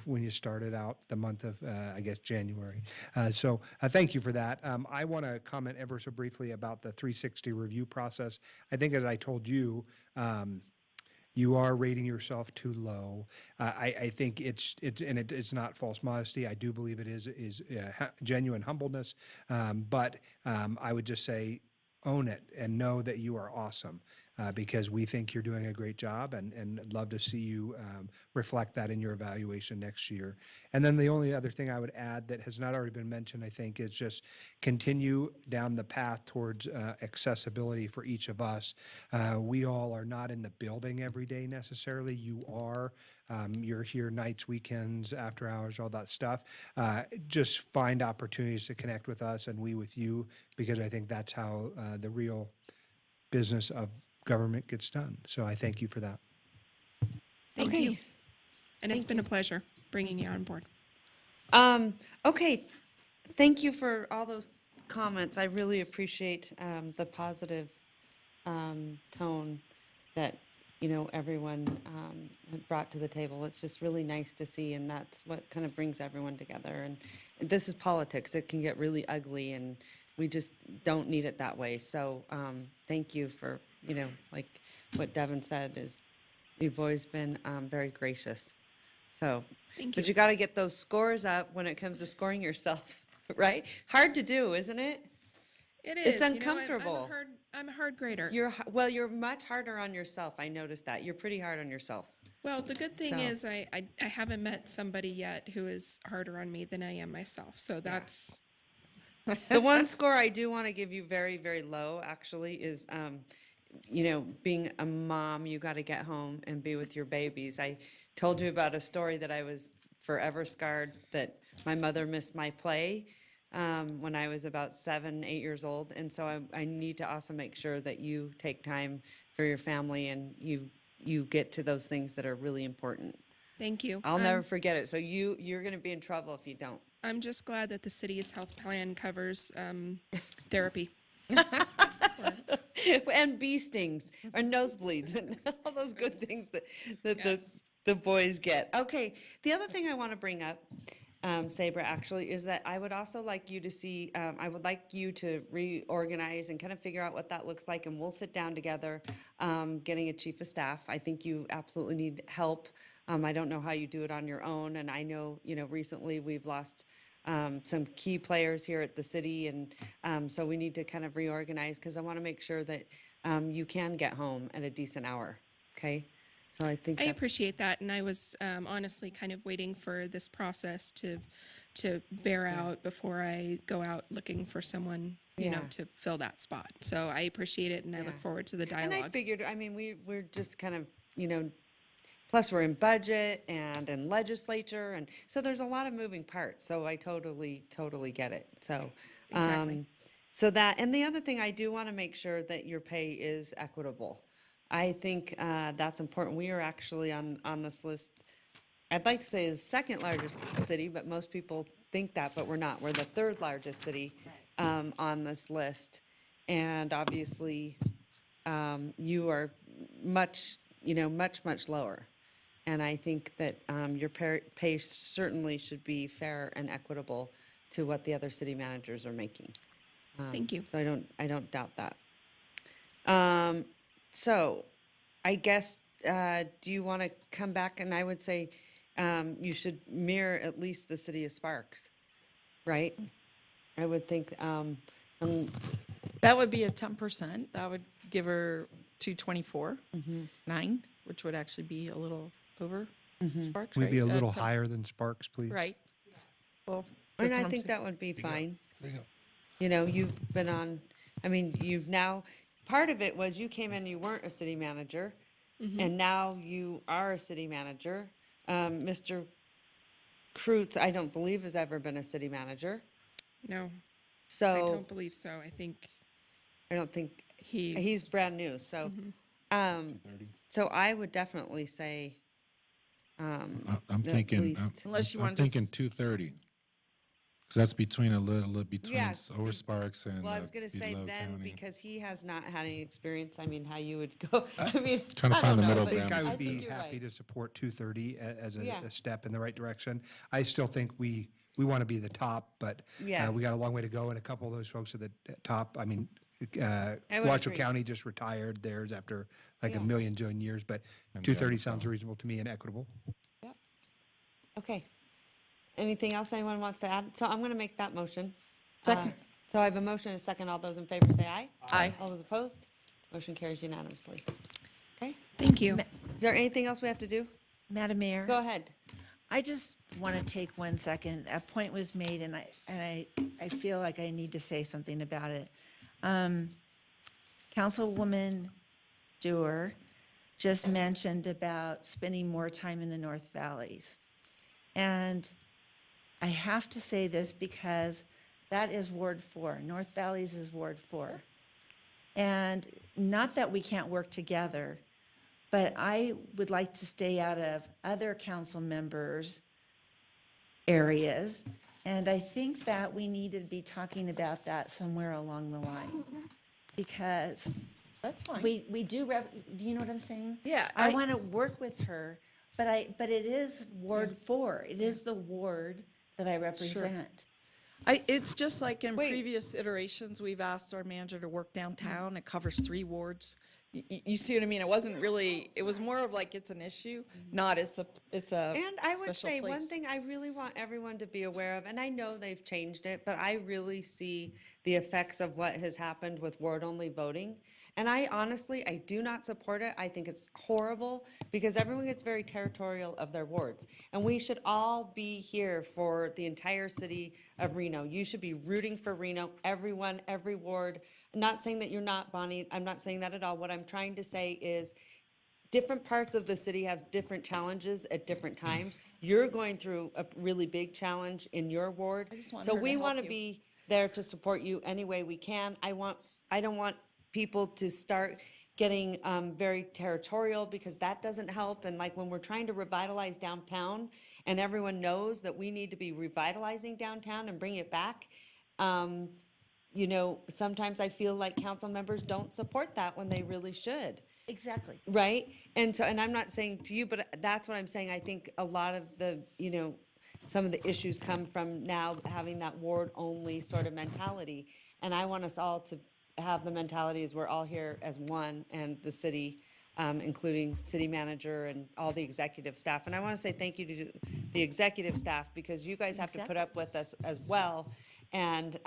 when you started out the month of, I guess, January. So thank you for that. I want to comment ever so briefly about the 360 review process. I think, as I told you, you are rating yourself too low. I think it's not false modesty. I do believe it is genuine humbleness. But I would just say, own it and know that you are awesome, because we think you're doing a great job, and love to see you reflect that in your evaluation next year. And then the only other thing I would add that has not already been mentioned, I think, is just continue down the path towards accessibility for each of us. We all are not in the building every day necessarily. You are. You're here nights, weekends, after hours, all that stuff. Just find opportunities to connect with us and we with you, because I think that's how the real business of government gets done. So I thank you for that. Thank Okay. you. And it's been a pleasure bringing you on board. Okay, thank you for all those comments. I really appreciate the positive tone that, everyone had brought to the table. It's just really nice to see, and that's what kind of brings everyone together. And this is politics. It can get really ugly, and we just don't need it that way. So thank you for, like what Devin said, is you've always been very gracious. So, Thank but you. you got to get those scores up when it comes to scoring yourself, right? Hard to do, isn't it? It It's is. uncomfortable. I'm a hard grader. You're much harder on yourself. I noticed that. You're pretty hard on yourself. Well, the good thing So- is I haven't met somebody yet who is harder on me than I am myself. So that's The one score I do want to give you very, very low, actually, is, being a mom, you got to get home and be with your babies. I told you about a story that I was forever scarred, that my mother missed my play when I was about 7, 8 years old. And so I need to also make sure that you take time for your family, and you get to those things that are really important. thank you. I'll never forget it. So you're going to be in trouble if you don't. I'm just glad that the city's health plan covers therapy. And bee stings or nosebleeds and all those good things that Yes. the boys get. Okay, the other thing I want to bring up, Sabra, actually, is that I would also like you to see, I would like you to reorganize and kind of figure out what that looks like, and we'll sit down together, getting a chief of staff. I think you absolutely need help. I don't know how you do it on your own, and I know, recently we've lost some key players here at the city, and so we need to kind of reorganize, because I want to make sure that you can get home at a decent hour, okay? So I think I that's, appreciate that, and I was honestly kind of waiting for this process to bear out before I go out looking for someone, Yeah. to fill that spot. So I appreciate it, and I look Yeah. forward to the and dialogue. I figured, I mean, we're just kind of, plus we're in budget and in legislature, and so there's a lot of moving parts, so I totally get it. So, Exactly. so that, and the other thing, I do want to make sure that your pay is equitable. I think that's important. We are actually on this list, I'd like to say the second largest city, but most people think that, but we're not. We're the third largest city on this list. And obviously, you are much lower. And I think that your pay certainly should be fair and equitable to what the other city managers are making. Thank you. So I don't doubt that. So I guess, do you want to come back? And I would say you should mirror at least the city of Sparks, right? I would think, That would be a 10%. That would give her 224.9, which would actually be a little over Sparks, We'd right? be a little 10 higher than Sparks, please. Right. Well, and that's I what I'm think saying. that would be fine. There you go. You've been on, you've now, part of it was you came in, you weren't a city manager, and now you are a city manager. Mr. Kreutz, I don't believe has ever been a city manager. No, So I don't believe so. I think I don't think He's brand new, so, so I would definitely say, I'm at thinking, least. Unless you I'm want to thinking 2:30. Because that's between a little between Yeah. Over Sparks and Well, I was gonna say Below then, County. because he has not had any experience, I mean, how you would go, I mean. Trying to I find don't the know, middle but ground. I would think be you're happy right. to support 230 as Yeah. a step in the right direction. I still think we want to be the top, but Yes. we got a long way to go, and a couple of those folks at the top, I mean, I would Washoe agree. County just retired theirs after like Yeah. a million years, but And 230 Denver, sounds so. reasonable to me and equitable. Yep. Okay. Anything else anyone wants to add? So I'm gonna make that motion. Second. So I have a motion and a second. All those in favor say aye. Aye. All those opposed? Motion carries unanimously. Okay? Thank you. Is there anything else we have to do? Madam Mayor? Go ahead. I just want to take 1 second. A point was made, and I feel like I need to say something about it. Councilwoman Dewar just mentioned about spending more time in the North Valleys. And I have to say this because that is Ward 4. North Valleys is Ward 4. And not that we can't work together, but I would like to stay out of other council members' areas. And I think that we need to be talking about that somewhere along the line. Because That's fine. we do, do you know what I'm saying? Yeah, I I- want to work with her, but it is Ward 4. It is the ward that I represent. It's just like in Wait. previous iterations, we've asked our manager to work downtown. It covers 3 wards. You see what I mean? It wasn't really, it was more of like it's an issue, not it's a And I would special say one place. thing I really want everyone to be aware of, and I know they've changed it, but I really see the effects of what has happened with ward-only voting. And I honestly, I do not support it. I think it's horrible because everyone gets very territorial of their wards. And we should all be here for the entire city of Reno. You should be rooting for Reno, everyone, every ward. I'm not saying that you're not, Bonnie. I'm not saying that at all. What I'm trying to say is different parts of the city have different challenges at different times. You're going through a really big challenge in your ward. want So her to we help want to you. be there to support you any way we can. I don't want people to start getting very territorial because that doesn't help. And like when we're trying to revitalize downtown and everyone knows that we need to be revitalizing downtown and bring it back, you know, sometimes I feel like council members don't support that when they really should. Exactly. Right? And so, and I'm not saying to you, but that's what I'm saying. I think a lot of the, you know, some of the issues come from now having that ward-only sort of mentality. And I want us all to have the mentality as we're all here as one, and the city, including city manager and all the executive staff. And I want to say thank you to the executive staff because you guys have to put up with us as well. And,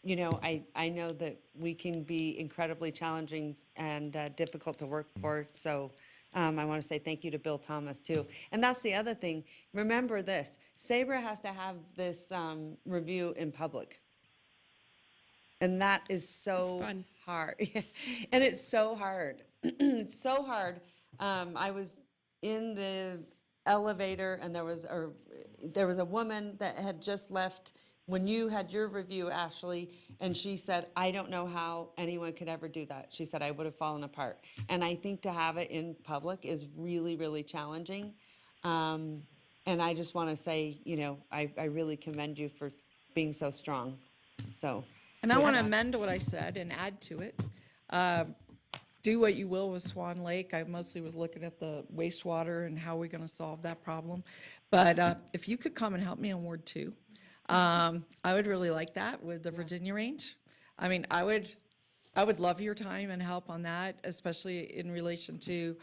you know, I know that we can be incredibly challenging and difficult to work for. So I want to say thank you to Bill Thomas too. And that's the other thing. Remember this, Sabra has to have this review in public. And that is so fun. hard. And it's so hard. It's so hard. I was in the elevator and there was a woman that had just left when you had your review, Ashley, and she said, I don't know how anyone could ever do that. She said, I would have fallen apart. And I think to have it in public is really, really challenging. And I just want to say, you know, I really commend you for being so strong. So. And I want to amend what I said and add to it. Do what you will with Swan Lake. I mostly was looking at the wastewater and how we're going to solve that problem. But if you could come and help me on Ward 2, I would really like that with the Virginia Range. I mean, I would love your time and help on that, especially in relation to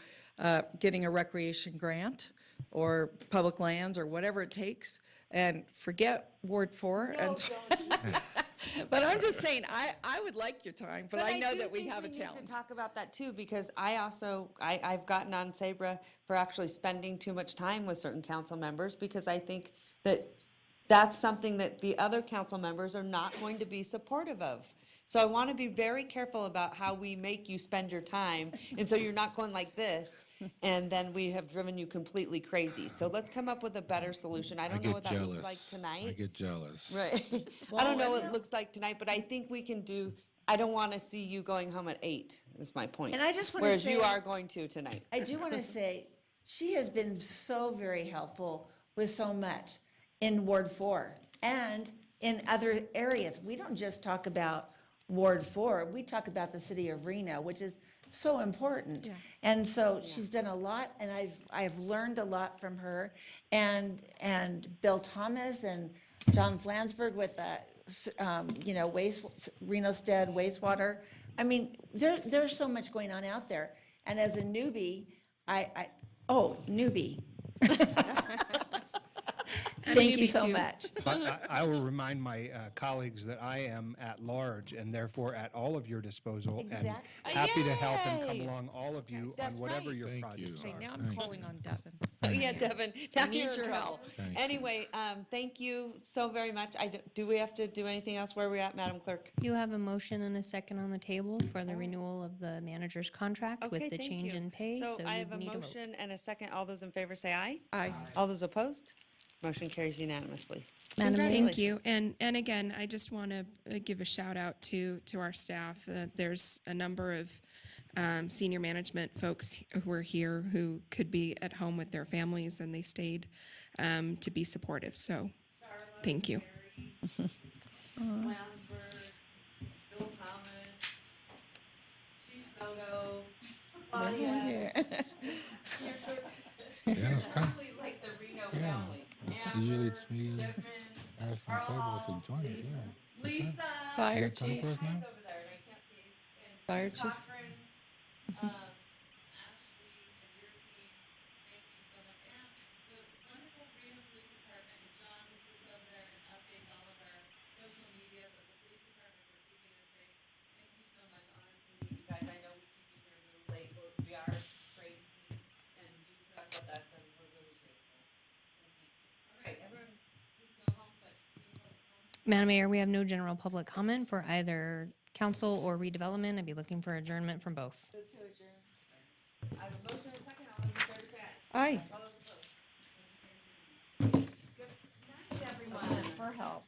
getting a recreation grant or public lands or whatever it takes. And forget Ward 4. But I'm just saying, I would like your time, but I know do that we think have a need challenge. to talk about that too, because I've gotten on Sabra for actually spending too much time with certain council members, because I think that that's something that the other council members are not going to be supportive of. So I want to be very careful about how we make you spend your time, and so you're not going like this, and then we have driven you completely crazy. So let's come up with a better solution. I don't know get what that looks like jealous. tonight. I get jealous. Right. I don't know what it looks like tonight, but I think we can do I don't want to see you going home at 8, is my point. And I just wanna Whereas you say- are going to tonight. I do want to say, she has been so very helpful with so much in Ward 4 and in other areas. We don't just talk about Ward 4, we talk about the city of Reno, which is so important. And so she's done a lot, and I've learned a lot from her. And Bill Thomas and John Flansburgh with Reno Stead wastewater. I mean, there's so much going on out there. And as a newbie, newbie. Thank you so much. But I will remind my colleagues that I am at large and therefore at all of your disposal and Exactly. happy to help and come Yay. along all of you on That's whatever right. your Thank projects you. are. Now I'm calling on Devin. Oh, yeah, Devin, now need you're in your trouble. help. Thank you. Anyway, thank you so very much. Do we have to do anything else? Where are we at, Madam Clerk? You have a motion and a second on the table for the renewal of the manager's contract with Okay, the thank change you. in pay, so I you have a need a vote. motion and a second. All those in favor say aye. Aye. All those opposed? Motion carries unanimously. Madam Mayor. Thank you. And again, I just want to give a shout out to our staff. There's a number of senior management folks who are here who could be at home with their families, and they stayed to be supportive. So, thank you. Bill Thomas, Chief Soto, Claudia. Yeah, it's kind of, Really like the Reno yeah. family. Usually it's me, Harrison Sable, if he joins, yeah. Lisa. Fire You got time chief. for us now? Over there, and I can't see. And Fire chief. Cochran, Ashley, and your team, thank you so much. And the wonderful Reno Police Department, and John who sits over there and updates all of our social media, but the police department for keeping us safe. Thank you so much, honestly, you guys. I know we keep you here a little late, but we are crazy, and you put up with us, and we're really grateful. So thank you. All right, everyone, please go home, but any public comment? Madam Mayor, we have no general public comment for either council or redevelopment. I'd be looking for adjournment from both. Move to adjourn. I have a motion and a second. All those in favor say aye. Aye. All those opposed. Motion carries unanimously. Good night, everyone. For help.